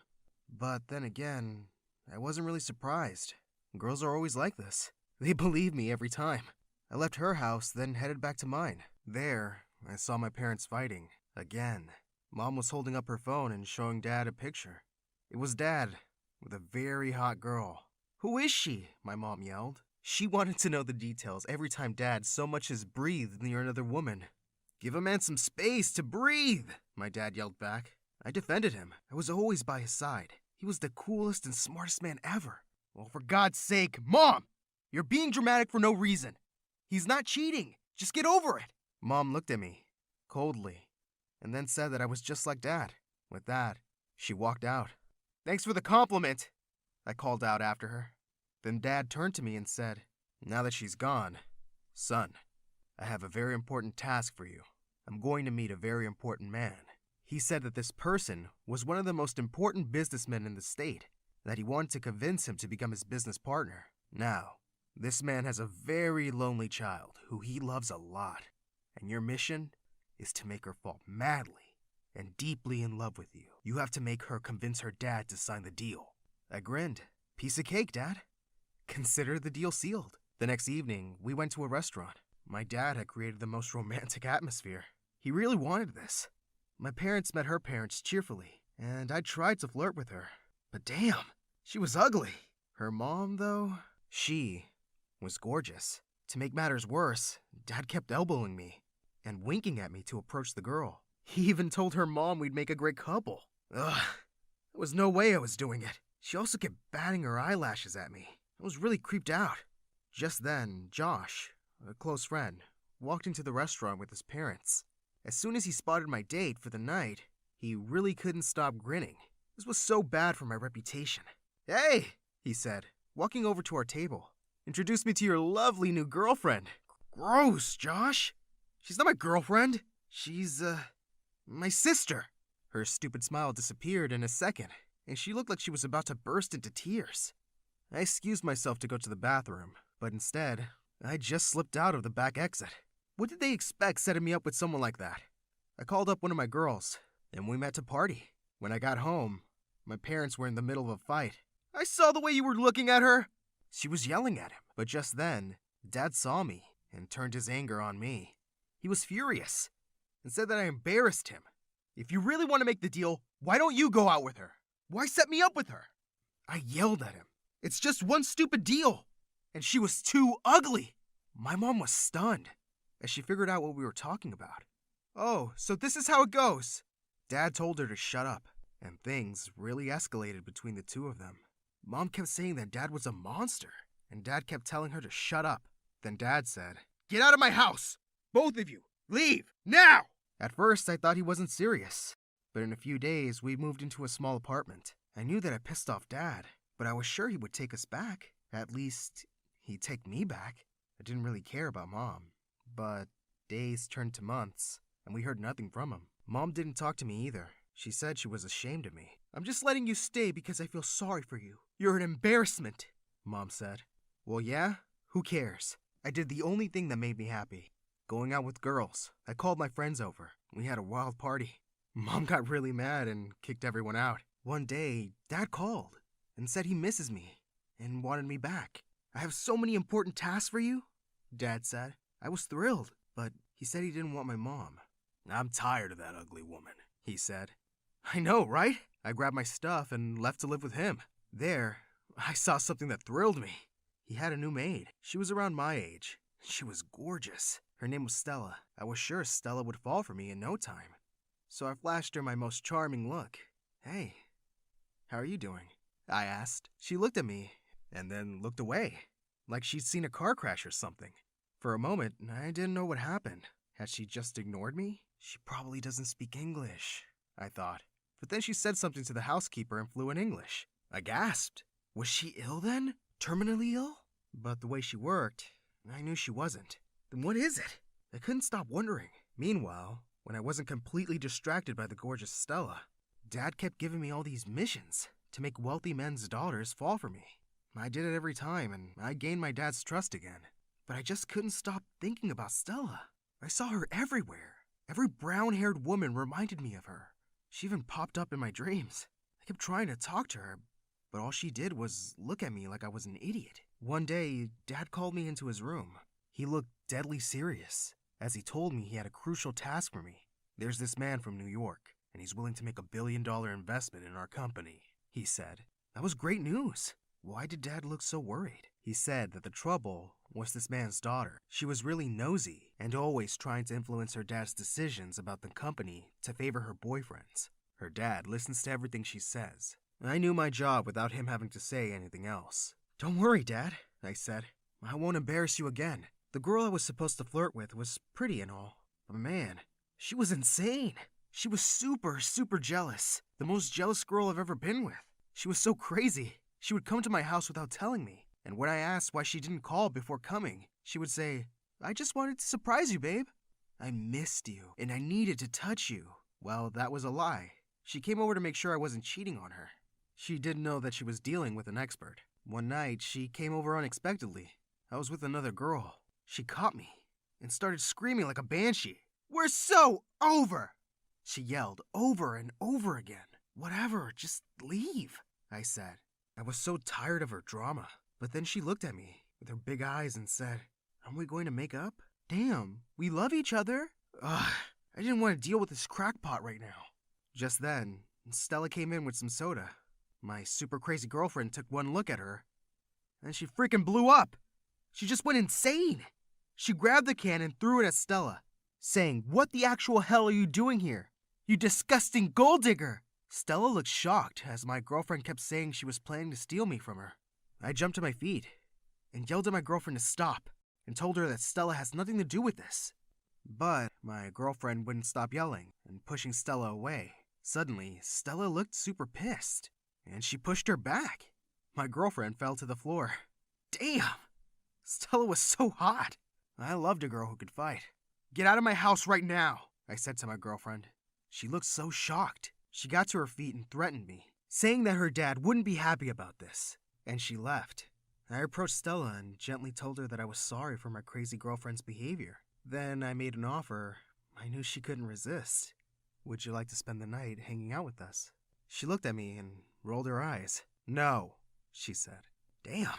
[SPEAKER 6] But then again, I wasn't really surprised. Girls are always like this. They believe me every time. I left her house, then headed back to mine. There, I saw my parents fighting. Again. Mom was holding up her phone and showing Dad a picture. It was Dad, with a very hot girl. "Who is she?" my mom yelled. She wanted to know the details every time Dad so much as breathed near another woman. "Give a man some space to breathe," my dad yelled back. I defended him. I was always by his side. He was the coolest and smartest man ever. "Well, for God's sake, Mom! You're being dramatic for no reason. He's not cheating. Just get over it." Mom looked at me, coldly, and then said that I was just like Dad. With that, she walked out. "Thanks for the compliment," I called out after her. Then Dad turned to me and said, "Now that she's gone, son, I have a very important task for you. I'm going to meet a very important man." He said that this person was one of the most important businessmen in the state, that he wanted to convince him to become his business partner. Now, this man has a very lonely child who he loves a lot, and your mission is to make her fall madly and deeply in love with you. You have to make her convince her dad to sign the deal. I grinned. "Piece of cake, Dad. Consider the deal sealed." The next evening, we went to a restaurant. My dad had created the most romantic atmosphere. He really wanted this. My parents met her parents cheerfully, and I tried to flirt with her. But damn, she was ugly. Her mom, though, she was gorgeous. To make matters worse, Dad kept elbowing me and winking at me to approach the girl. He even told her mom we'd make a great couple. Ugh, there was no way I was doing it. She also kept batting her eyelashes at me. I was really creeped out. Just then, Josh, a close friend, walked into the restaurant with his parents. As soon as he spotted my date for the night, he really couldn't stop grinning. This was so bad for my reputation. "Hey," he said, walking over to our table. "Introduce me to your lovely new girlfriend." "Gross, Josh. She's not my girlfriend. She's, My sister! Her stupid smile disappeared in a second, and she looked like she was about to burst into tears. I excused myself to go to the bathroom, but instead, I just slipped out of the back exit. What did they expect setting me up with someone like that? I called up one of my girls, and we met to party. When I got home, my parents were in the middle of a fight. I saw the way you were looking at her! She was yelling at him, but just then, Dad saw me and turned his anger on me. He was furious and said that I embarrassed him. If you really want to make the deal, why don't you go out with her? Why set me up with her? I yelled at him. It's just one stupid deal. And she was too ugly. My mom was stunned as she figured out what we were talking about. Oh, so this is how it goes. Dad told her to shut up, and things really escalated between the two of them. Mom kept saying that Dad was a monster, and Dad kept telling her to shut up. Then Dad said, "Get out of my house! Both of you! Leave! Now!" At first, I thought he wasn't serious, but in a few days, we moved into a small apartment. I knew that I pissed off Dad, but I was sure he would take us back. At least, he'd take me back. I didn't really care about Mom, but days turned to months, and we heard nothing from him. Mom didn't talk to me either. She said she was ashamed of me. "I'm just letting you stay because I feel sorry for you. You're an embarrassment," Mom said. Well, yeah? Who cares? I did the only thing that made me happy. Going out with girls. I called my friends over. We had a wild party. Mom got really mad and kicked everyone out. One day, Dad called and said he misses me and wanted me back. "I have so many important tasks for you," Dad said. I was thrilled, but he said he didn't want my mom. "I'm tired of that ugly woman," he said. I know, right? I grabbed my stuff and left to live with him. There, I saw something that thrilled me. He had a new maid. She was around my age. She was gorgeous. Her name was Stella. I was sure Stella would fall for me in no time. So I flashed her my most charming look. "Hey, how are you doing?" I asked. She looked at me and then looked away, like she'd seen a car crash or something. For a moment, I didn't know what happened. Had she just ignored me? She probably doesn't speak English, I thought. But then she said something to the housekeeper in fluent English. I gasped. Was she ill then? Terminally ill? But the way she worked, I knew she wasn't. Then what is it? I couldn't stop wondering. Meanwhile, when I wasn't completely distracted by the gorgeous Stella, Dad kept giving me all these missions to make wealthy men's daughters fall for me. I did it every time, and I gained my dad's trust again. But I just couldn't stop thinking about Stella. I saw her everywhere. Every brown-haired woman reminded me of her. She even popped up in my dreams. I kept trying to talk to her, but all she did was look at me like I was an idiot. One day, Dad called me into his room. He looked deadly serious, as he told me he had a crucial task for me. "There's this man from New York, and he's willing to make $1 billion investment in our company," he said. That was great news. Why did Dad look so worried? He said that the trouble was this man's daughter. She was really nosy and always trying to influence her dad's decisions about the company to favor her boyfriends. Her dad listens to everything she says. I knew my job without him having to say anything else. "Don't worry, Dad," I said. "I won't embarrass you again. The girl I was supposed to flirt with was pretty and all, but man, she was insane. She was super, super jealous. The most jealous girl I've ever been with. She was so crazy. She would come to my house without telling me, and when I asked why she didn't call before coming, she would say, 'I just wanted to surprise you, babe. I missed you, and I needed to touch you.' Well, that was a lie. She came over to make sure I wasn't cheating on her. She didn't know that she was dealing with an expert. One night, she came over unexpectedly. I was with another girl. She caught me and started screaming like a banshee. 'We're so over!' She yelled over and over again. 'Whatever, just leave,' I said. I was so tired of her drama. But then she looked at me with her big eyes and said, 'Aren't we going to make up? Damn, we love each other.' Ugh, I didn't want to deal with this crackpot right now. Just then, Stella came in with some soda. My super crazy girlfriend took one look at her, and she freaking blew up. She just went insane. She grabbed the can and threw it at Stella, saying, 'What the actual hell are you doing here? You disgusting gold digger!' Stella looked shocked as my girlfriend kept saying she was planning to steal me from her. I jumped to my feet and yelled at my girlfriend to stop and told her that Stella has nothing to do with this. But my girlfriend wouldn't stop yelling and pushing Stella away. Suddenly, Stella looked super pissed, and she pushed her back. My girlfriend fell to the floor. Damn! Stella was so hot. I loved a girl who could fight. 'Get out of my house right now,' I said to my girlfriend. She looked so shocked. She got to her feet and threatened me, saying that her dad wouldn't be happy about this, and she left. I approached Stella and gently told her that I was sorry for my crazy girlfriend's behavior. Then I made an offer I knew she couldn't resist. Would you like to spend the night hanging out with us? She looked at me and rolled her eyes. No, she said. Damn.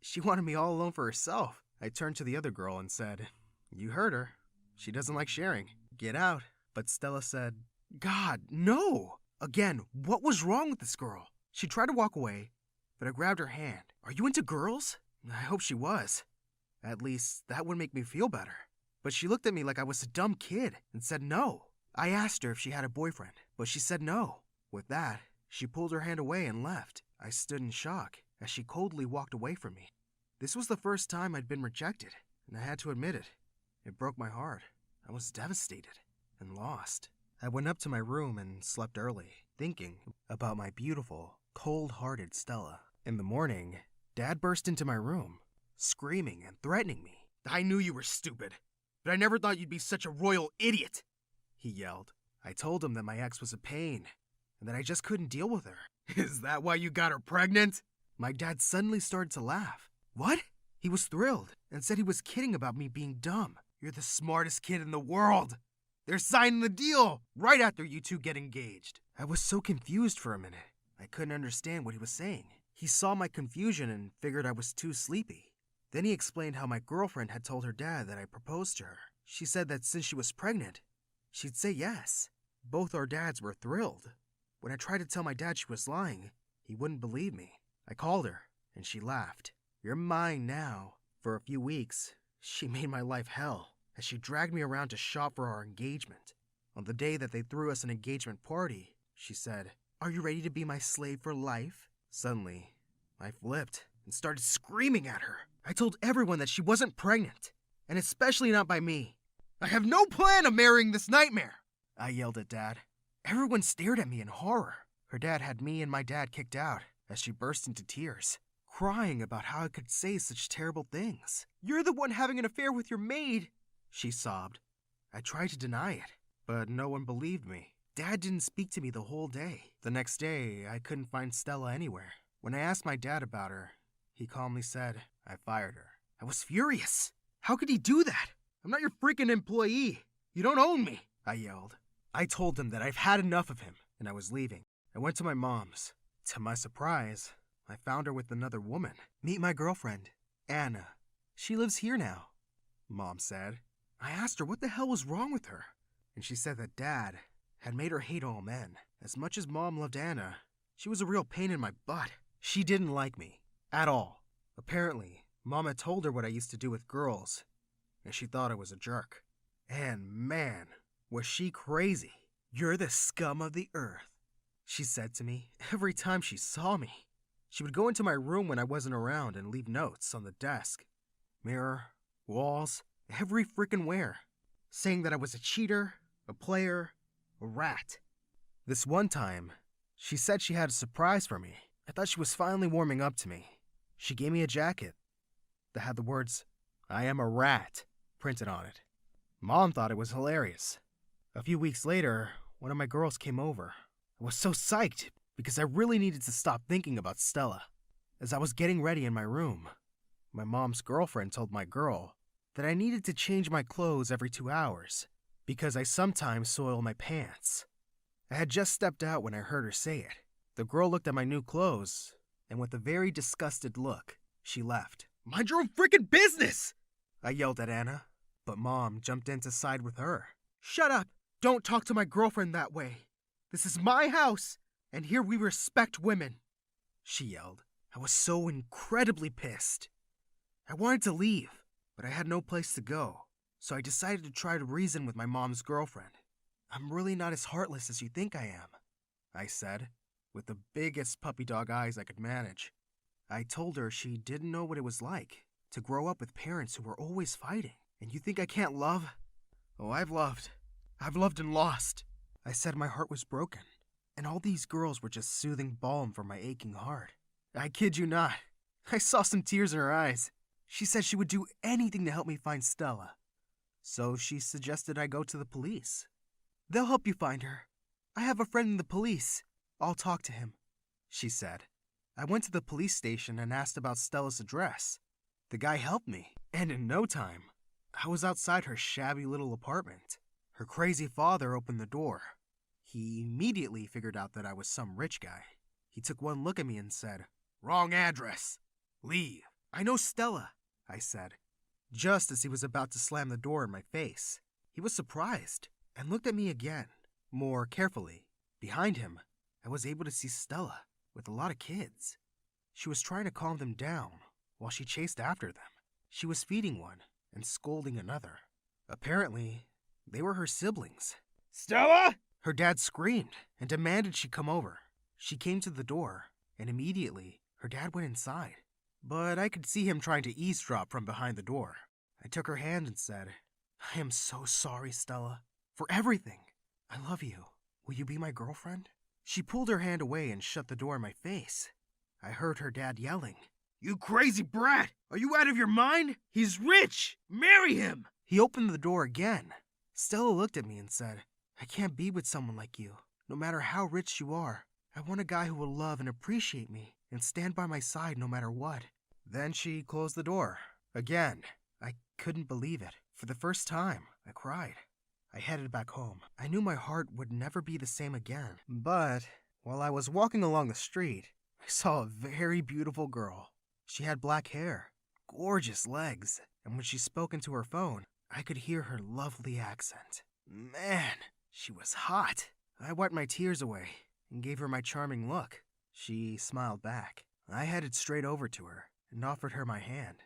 [SPEAKER 6] She wanted me all alone for herself. I turned to the other girl and said, you heard her. She doesn't like sharing. Get out. But Stella said, God, no! Again, what was wrong with this girl? She tried to walk away, but I grabbed her hand. Are you into girls? I hope she was. At least, that would make me feel better. But she looked at me like I was a dumb kid and said no. I asked her if she had a boyfriend, but she said no. With that, she pulled her hand away and left. I stood in shock as she coldly walked away from me. This was the first time I'd been rejected, and I had to admit it. It broke my heart. I was devastated and lost. I went up to my room and slept early, thinking about my beautiful, cold-hearted Stella. In the morning, Dad burst into my room, screaming and threatening me. I knew you were stupid, but I never thought you'd be such a royal idiot, he yelled. I told him that my ex was a pain, and that I just couldn't deal with her. Is that why you got her pregnant? My dad suddenly started to laugh. What? He was thrilled and said he was kidding about me being dumb. You're the smartest kid in the world. They're signing the deal right after you two get engaged. I was so confused for a minute. I couldn't understand what he was saying. He saw my confusion and figured I was too sleepy. Then he explained how my girlfriend had told her dad that I proposed to her. She said that since she was pregnant, she'd say yes. Both our dads were thrilled. When I tried to tell my dad she was lying, he wouldn't believe me. I called her, and she laughed. You're mine now. For a few weeks, she made my life hell as she dragged me around to shop for our engagement. On the day that they threw us an engagement party, she said, Are you ready to be my slave for life? Suddenly, I flipped and started screaming at her. I told everyone that she wasn't pregnant, and especially not by me. I have no plan of marrying this nightmare, I yelled at Dad. Everyone stared at me in horror. Her dad had me and my dad kicked out as she burst into tears, crying about how I could say such terrible things. You're the one having an affair with your maid, she sobbed. I tried to deny it, but no one believed me. Dad didn't speak to me the whole day. The next day, I couldn't find Stella anywhere. When I asked my dad about her, he calmly said, I fired her. I was furious. How could he do that? I'm not your freaking employee. You don't own me, I yelled. I told him that I've had enough of him, and I was leaving. I went to my mom's. To my surprise, I found her with another woman. Meet my girlfriend, Anna. She lives here now, Mom said. I asked her what the hell was wrong with her, and she said that Dad had made her hate all men. As much as Mom loved Anna, she was a real pain in my butt. She didn't like me, at all. Apparently, Mom had told her what I used to do with girls, and she thought I was a jerk. And man, was she crazy. You're the scum of the earth, she said to me every time she saw me. She would go into my room when I wasn't around and leave notes on the desk. Mirror, walls, every freaking where, saying that I was a cheater, a player, a rat. This one time, she said she had a surprise for me. I thought she was finally warming up to me. She gave me a jacket that had the words, I am a rat, printed on it. Mom thought it was hilarious. A few weeks later, one of my girls came over. I was so psyched because I really needed to stop thinking about Stella. As I was getting ready in my room, my mom's girlfriend told my girl that I needed to change my clothes every 2 hours because I sometimes soil my pants. I had just stepped out when I heard her say it. The girl looked at my new clothes, and with a very disgusted look, she left. Mind your own freaking business! I yelled at Anna, but Mom jumped in to side with her. Shut up! Don't talk to my girlfriend that way. This is my house, and here we respect women, she yelled. I was so incredibly pissed. I wanted to leave, but I had no place to go, so I decided to try to reason with my mom's girlfriend. I'm really not as heartless as you think I am, I said, with the biggest puppy dog eyes I could manage. I told her she didn't know what it was like to grow up with parents who were always fighting. And you think I can't love? Oh, I've loved. I've loved and lost. I said my heart was broken, and all these girls were just soothing balm for my aching heart. I kid you not. I saw some tears in her eyes. She said she would do anything to help me find Stella. So she suggested I go to the police. They'll help you find her. I have a friend in the police. I'll talk to him, she said. I went to the police station and asked about Stella's address. The guy helped me, and in no time, I was outside her shabby little apartment. Her crazy father opened the door. He immediately figured out that I was some rich guy. He took one look at me and said, "Wrong address. Leave." "I know Stella," I said, just as he was about to slam the door in my face. He was surprised and looked at me again, more carefully. Behind him, I was able to see Stella with a lot of kids. She was trying to calm them down while she chased after them. She was feeding one and scolding another. Apparently, they were her siblings. "Stella!" Her dad screamed and demanded she come over. She came to the door, and immediately, her dad went inside. But I could see him trying to eavesdrop from behind the door. I took her hand and said, "I am so sorry, Stella, for everything. I love you. Will you be my girlfriend?" She pulled her hand away and shut the door in my face. I heard her dad yelling, "You crazy brat! Are you out of your mind? He's rich! Marry him!" He opened the door again. Stella looked at me and said, "I can't be with someone like you. No matter how rich you are, I want a guy who will love and appreciate me and stand by my side no matter what." Then she closed the door. Again, I couldn't believe it. For the first time, I cried. I headed back home. I knew my heart would never be the same again. But while I was walking along the street, I saw a very beautiful girl. She had black hair, gorgeous legs, and when she spoke into her phone, I could hear her lovely accent. Man, she was hot. I wiped my tears away and gave her my charming look. She smiled back. I headed straight over to her and offered her my hand.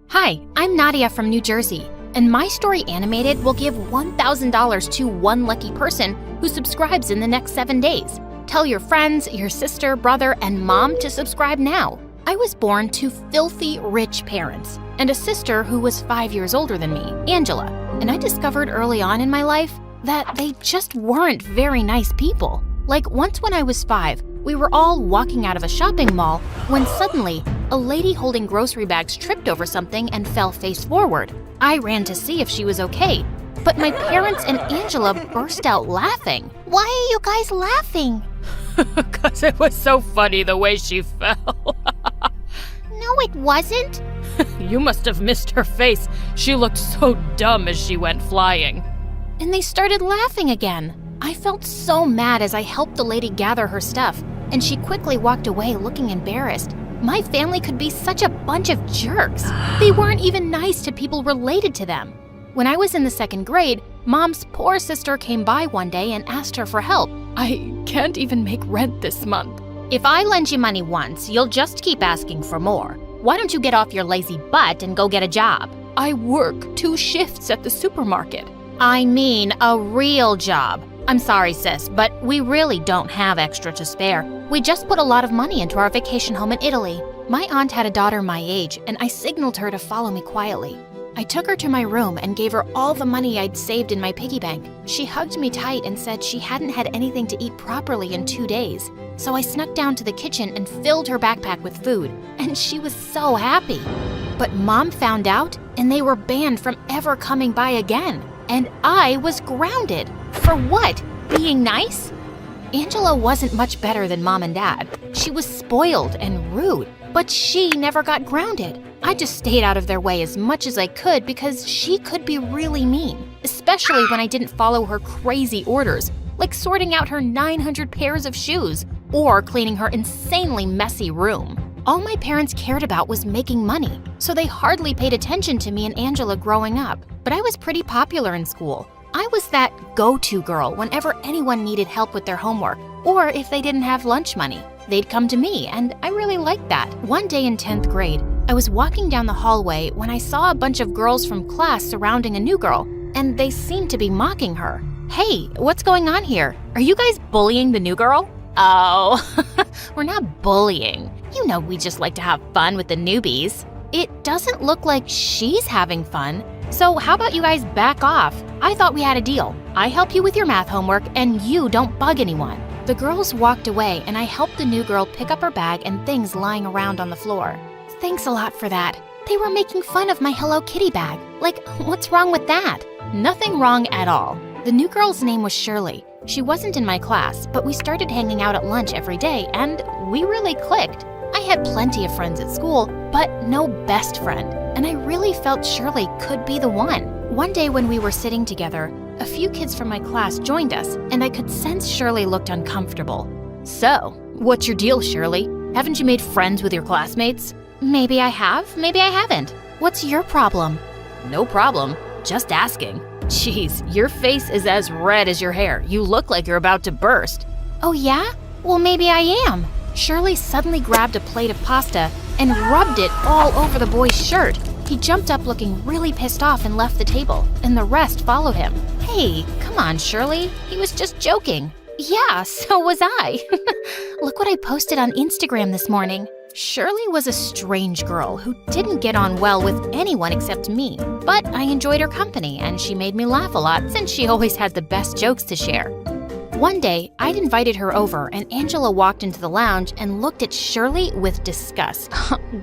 [SPEAKER 1] Hi, I'm Nadia from New Jersey, and My Story Animated will give $1,000 to one lucky person who subscribes in the next 7 days. Tell your friends, your sister, brother, and mom to subscribe now. I was born to filthy rich parents and a sister who was 5 years older than me, Angela, and I discovered early on in my life that they just weren't very nice people. Like once when I was 5, we were all walking out of a shopping mall when suddenly a lady holding grocery bags tripped over something and fell face forward. I ran to see if she was okay, but my parents and Angela burst out laughing.
[SPEAKER 14] Why are you guys laughing?
[SPEAKER 2] Because it was so funny the way she fell.
[SPEAKER 14] No, it wasn't.
[SPEAKER 2] You must have missed her face. She looked so dumb as she went flying.
[SPEAKER 1] And they started laughing again. I felt so mad as I helped the lady gather her stuff, and she quickly walked away looking embarrassed. My family could be such a bunch of jerks. They weren't even nice to people related to them. When I was in the 2nd grade, Mom's poor sister came by one day and asked her for help.
[SPEAKER 2] I can't even make rent this month.
[SPEAKER 1] If I lend you money once, you'll just keep asking for more. Why don't you get off your lazy butt and go get a job?
[SPEAKER 2] I work 2 shifts at the supermarket.
[SPEAKER 1] I mean a real job. I'm sorry, sis, but we really don't have extra to spare. We just put a lot of money into our vacation home in Italy. My aunt had a daughter my age, and I signaled her to follow me quietly. I took her to my room and gave her all the money I'd saved in my piggy bank. She hugged me tight and said she hadn't had anything to eat properly in 2 days. So I snuck down to the kitchen and filled her backpack with food, and she was so happy. But Mom found out, and they were banned from ever coming by again. And I was grounded. For what? Being nice? Angela wasn't much better than Mom and Dad. She was spoiled and rude, but she never got grounded. I just stayed out of their way as much as I could because she could be really mean, especially when I didn't follow her crazy orders, like sorting out her 900 pairs of shoes or cleaning her insanely messy room. All my parents cared about was making money, so they hardly paid attention to me and Angela growing up. But I was pretty popular in school. I was that go-to girl whenever anyone needed help with their homework, or if they didn't have lunch money. They'd come to me, and I really liked that. One day in 10th grade, I was walking down the hallway when I saw a bunch of girls from class surrounding a new girl, and they seemed to be mocking her. Hey, what's going on here? Are you guys bullying the new girl? Oh, we're not bullying. You know we just like to have fun with the newbies. It doesn't look like she's having fun. So how about you guys back off? I thought we had a deal. I help you with your math homework and you don't bug anyone. The girls walked away and I helped the new girl pick up her bag and things lying around on the floor. Thanks a lot for that. They were making fun of my Hello Kitty bag. Like, what's wrong with that? Nothing wrong at all. The new girl's name was Shirley. She wasn't in my class, but we started hanging out at lunch every day, and we really clicked. I had plenty of friends at school, but no best friend, and I really felt Shirley could be the one. One day when we were sitting together, a few kids from my class joined us, and I could sense Shirley looked uncomfortable.
[SPEAKER 2] So, what's your deal, Shirley? Haven't you made friends with your classmates?
[SPEAKER 1] Maybe I have, maybe I haven't. What's your problem?
[SPEAKER 2] No problem. Just asking. Jeez, your face is as red as your hair. You look like you're about to burst.
[SPEAKER 1] Oh yeah? Well, maybe I am. Shirley suddenly grabbed a plate of pasta and rubbed it all over the boy's shirt. He jumped up looking really pissed off and left the table, and the rest followed him. Hey, come on, Shirley. He was just joking. Yeah, so was I. Look what I posted on Instagram this morning. Shirley was a strange girl who didn't get on well with anyone except me, but I enjoyed her company and she made me laugh a lot since she always had the best jokes to share. One day, I'd invited her over and Angela walked into the lounge and looked at Shirley with disgust.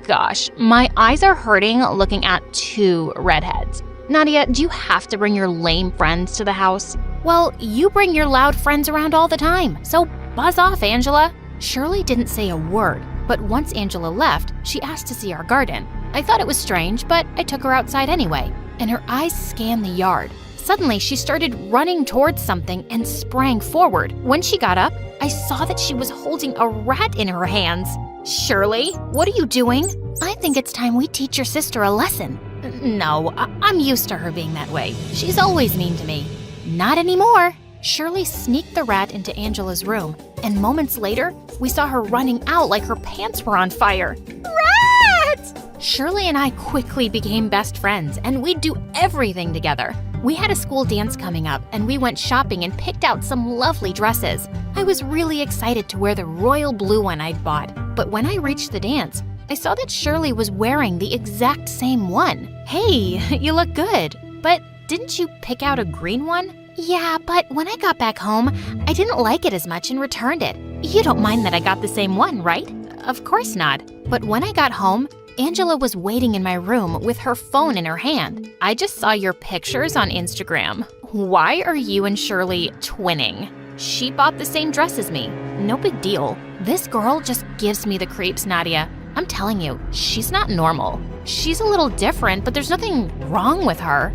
[SPEAKER 1] Gosh, my eyes are hurting looking at two redheads. Nadia, do you have to bring your lame friends to the house? Well, you bring your loud friends around all the time, so buzz off, Angela. Shirley didn't say a word, but once Angela left, she asked to see our garden. I thought it was strange, but I took her outside anyway, and her eyes scanned the yard. Suddenly, she started running towards something and sprang forward. When she got up, I saw that she was holding a rat in her hands. Shirley, what are you doing? I think it's time we teach your sister a lesson. No, I'm used to her being that way. She's always mean to me. Not anymore. Shirley sneaked the rat into Angela's room, and moments later, we saw her running out like her pants were on fire. Rat! Shirley and I quickly became best friends, and we'd do everything together. We had a school dance coming up, and we went shopping and picked out some lovely dresses. I was really excited to wear the royal blue one I'd bought, but when I reached the dance, I saw that Shirley was wearing the exact same one. Hey, you look good, but didn't you pick out a green one? Yeah, but when I got back home, I didn't like it as much and returned it. You don't mind that I got the same one, right? Of course not. But when I got home, Angela was waiting in my room with her phone in her hand. I just saw your pictures on Instagram. Why are you and Shirley twinning? She bought the same dress as me. No big deal. This girl just gives me the creeps, Nadia. I'm telling you, she's not normal. She's a little different, but there's nothing wrong with her.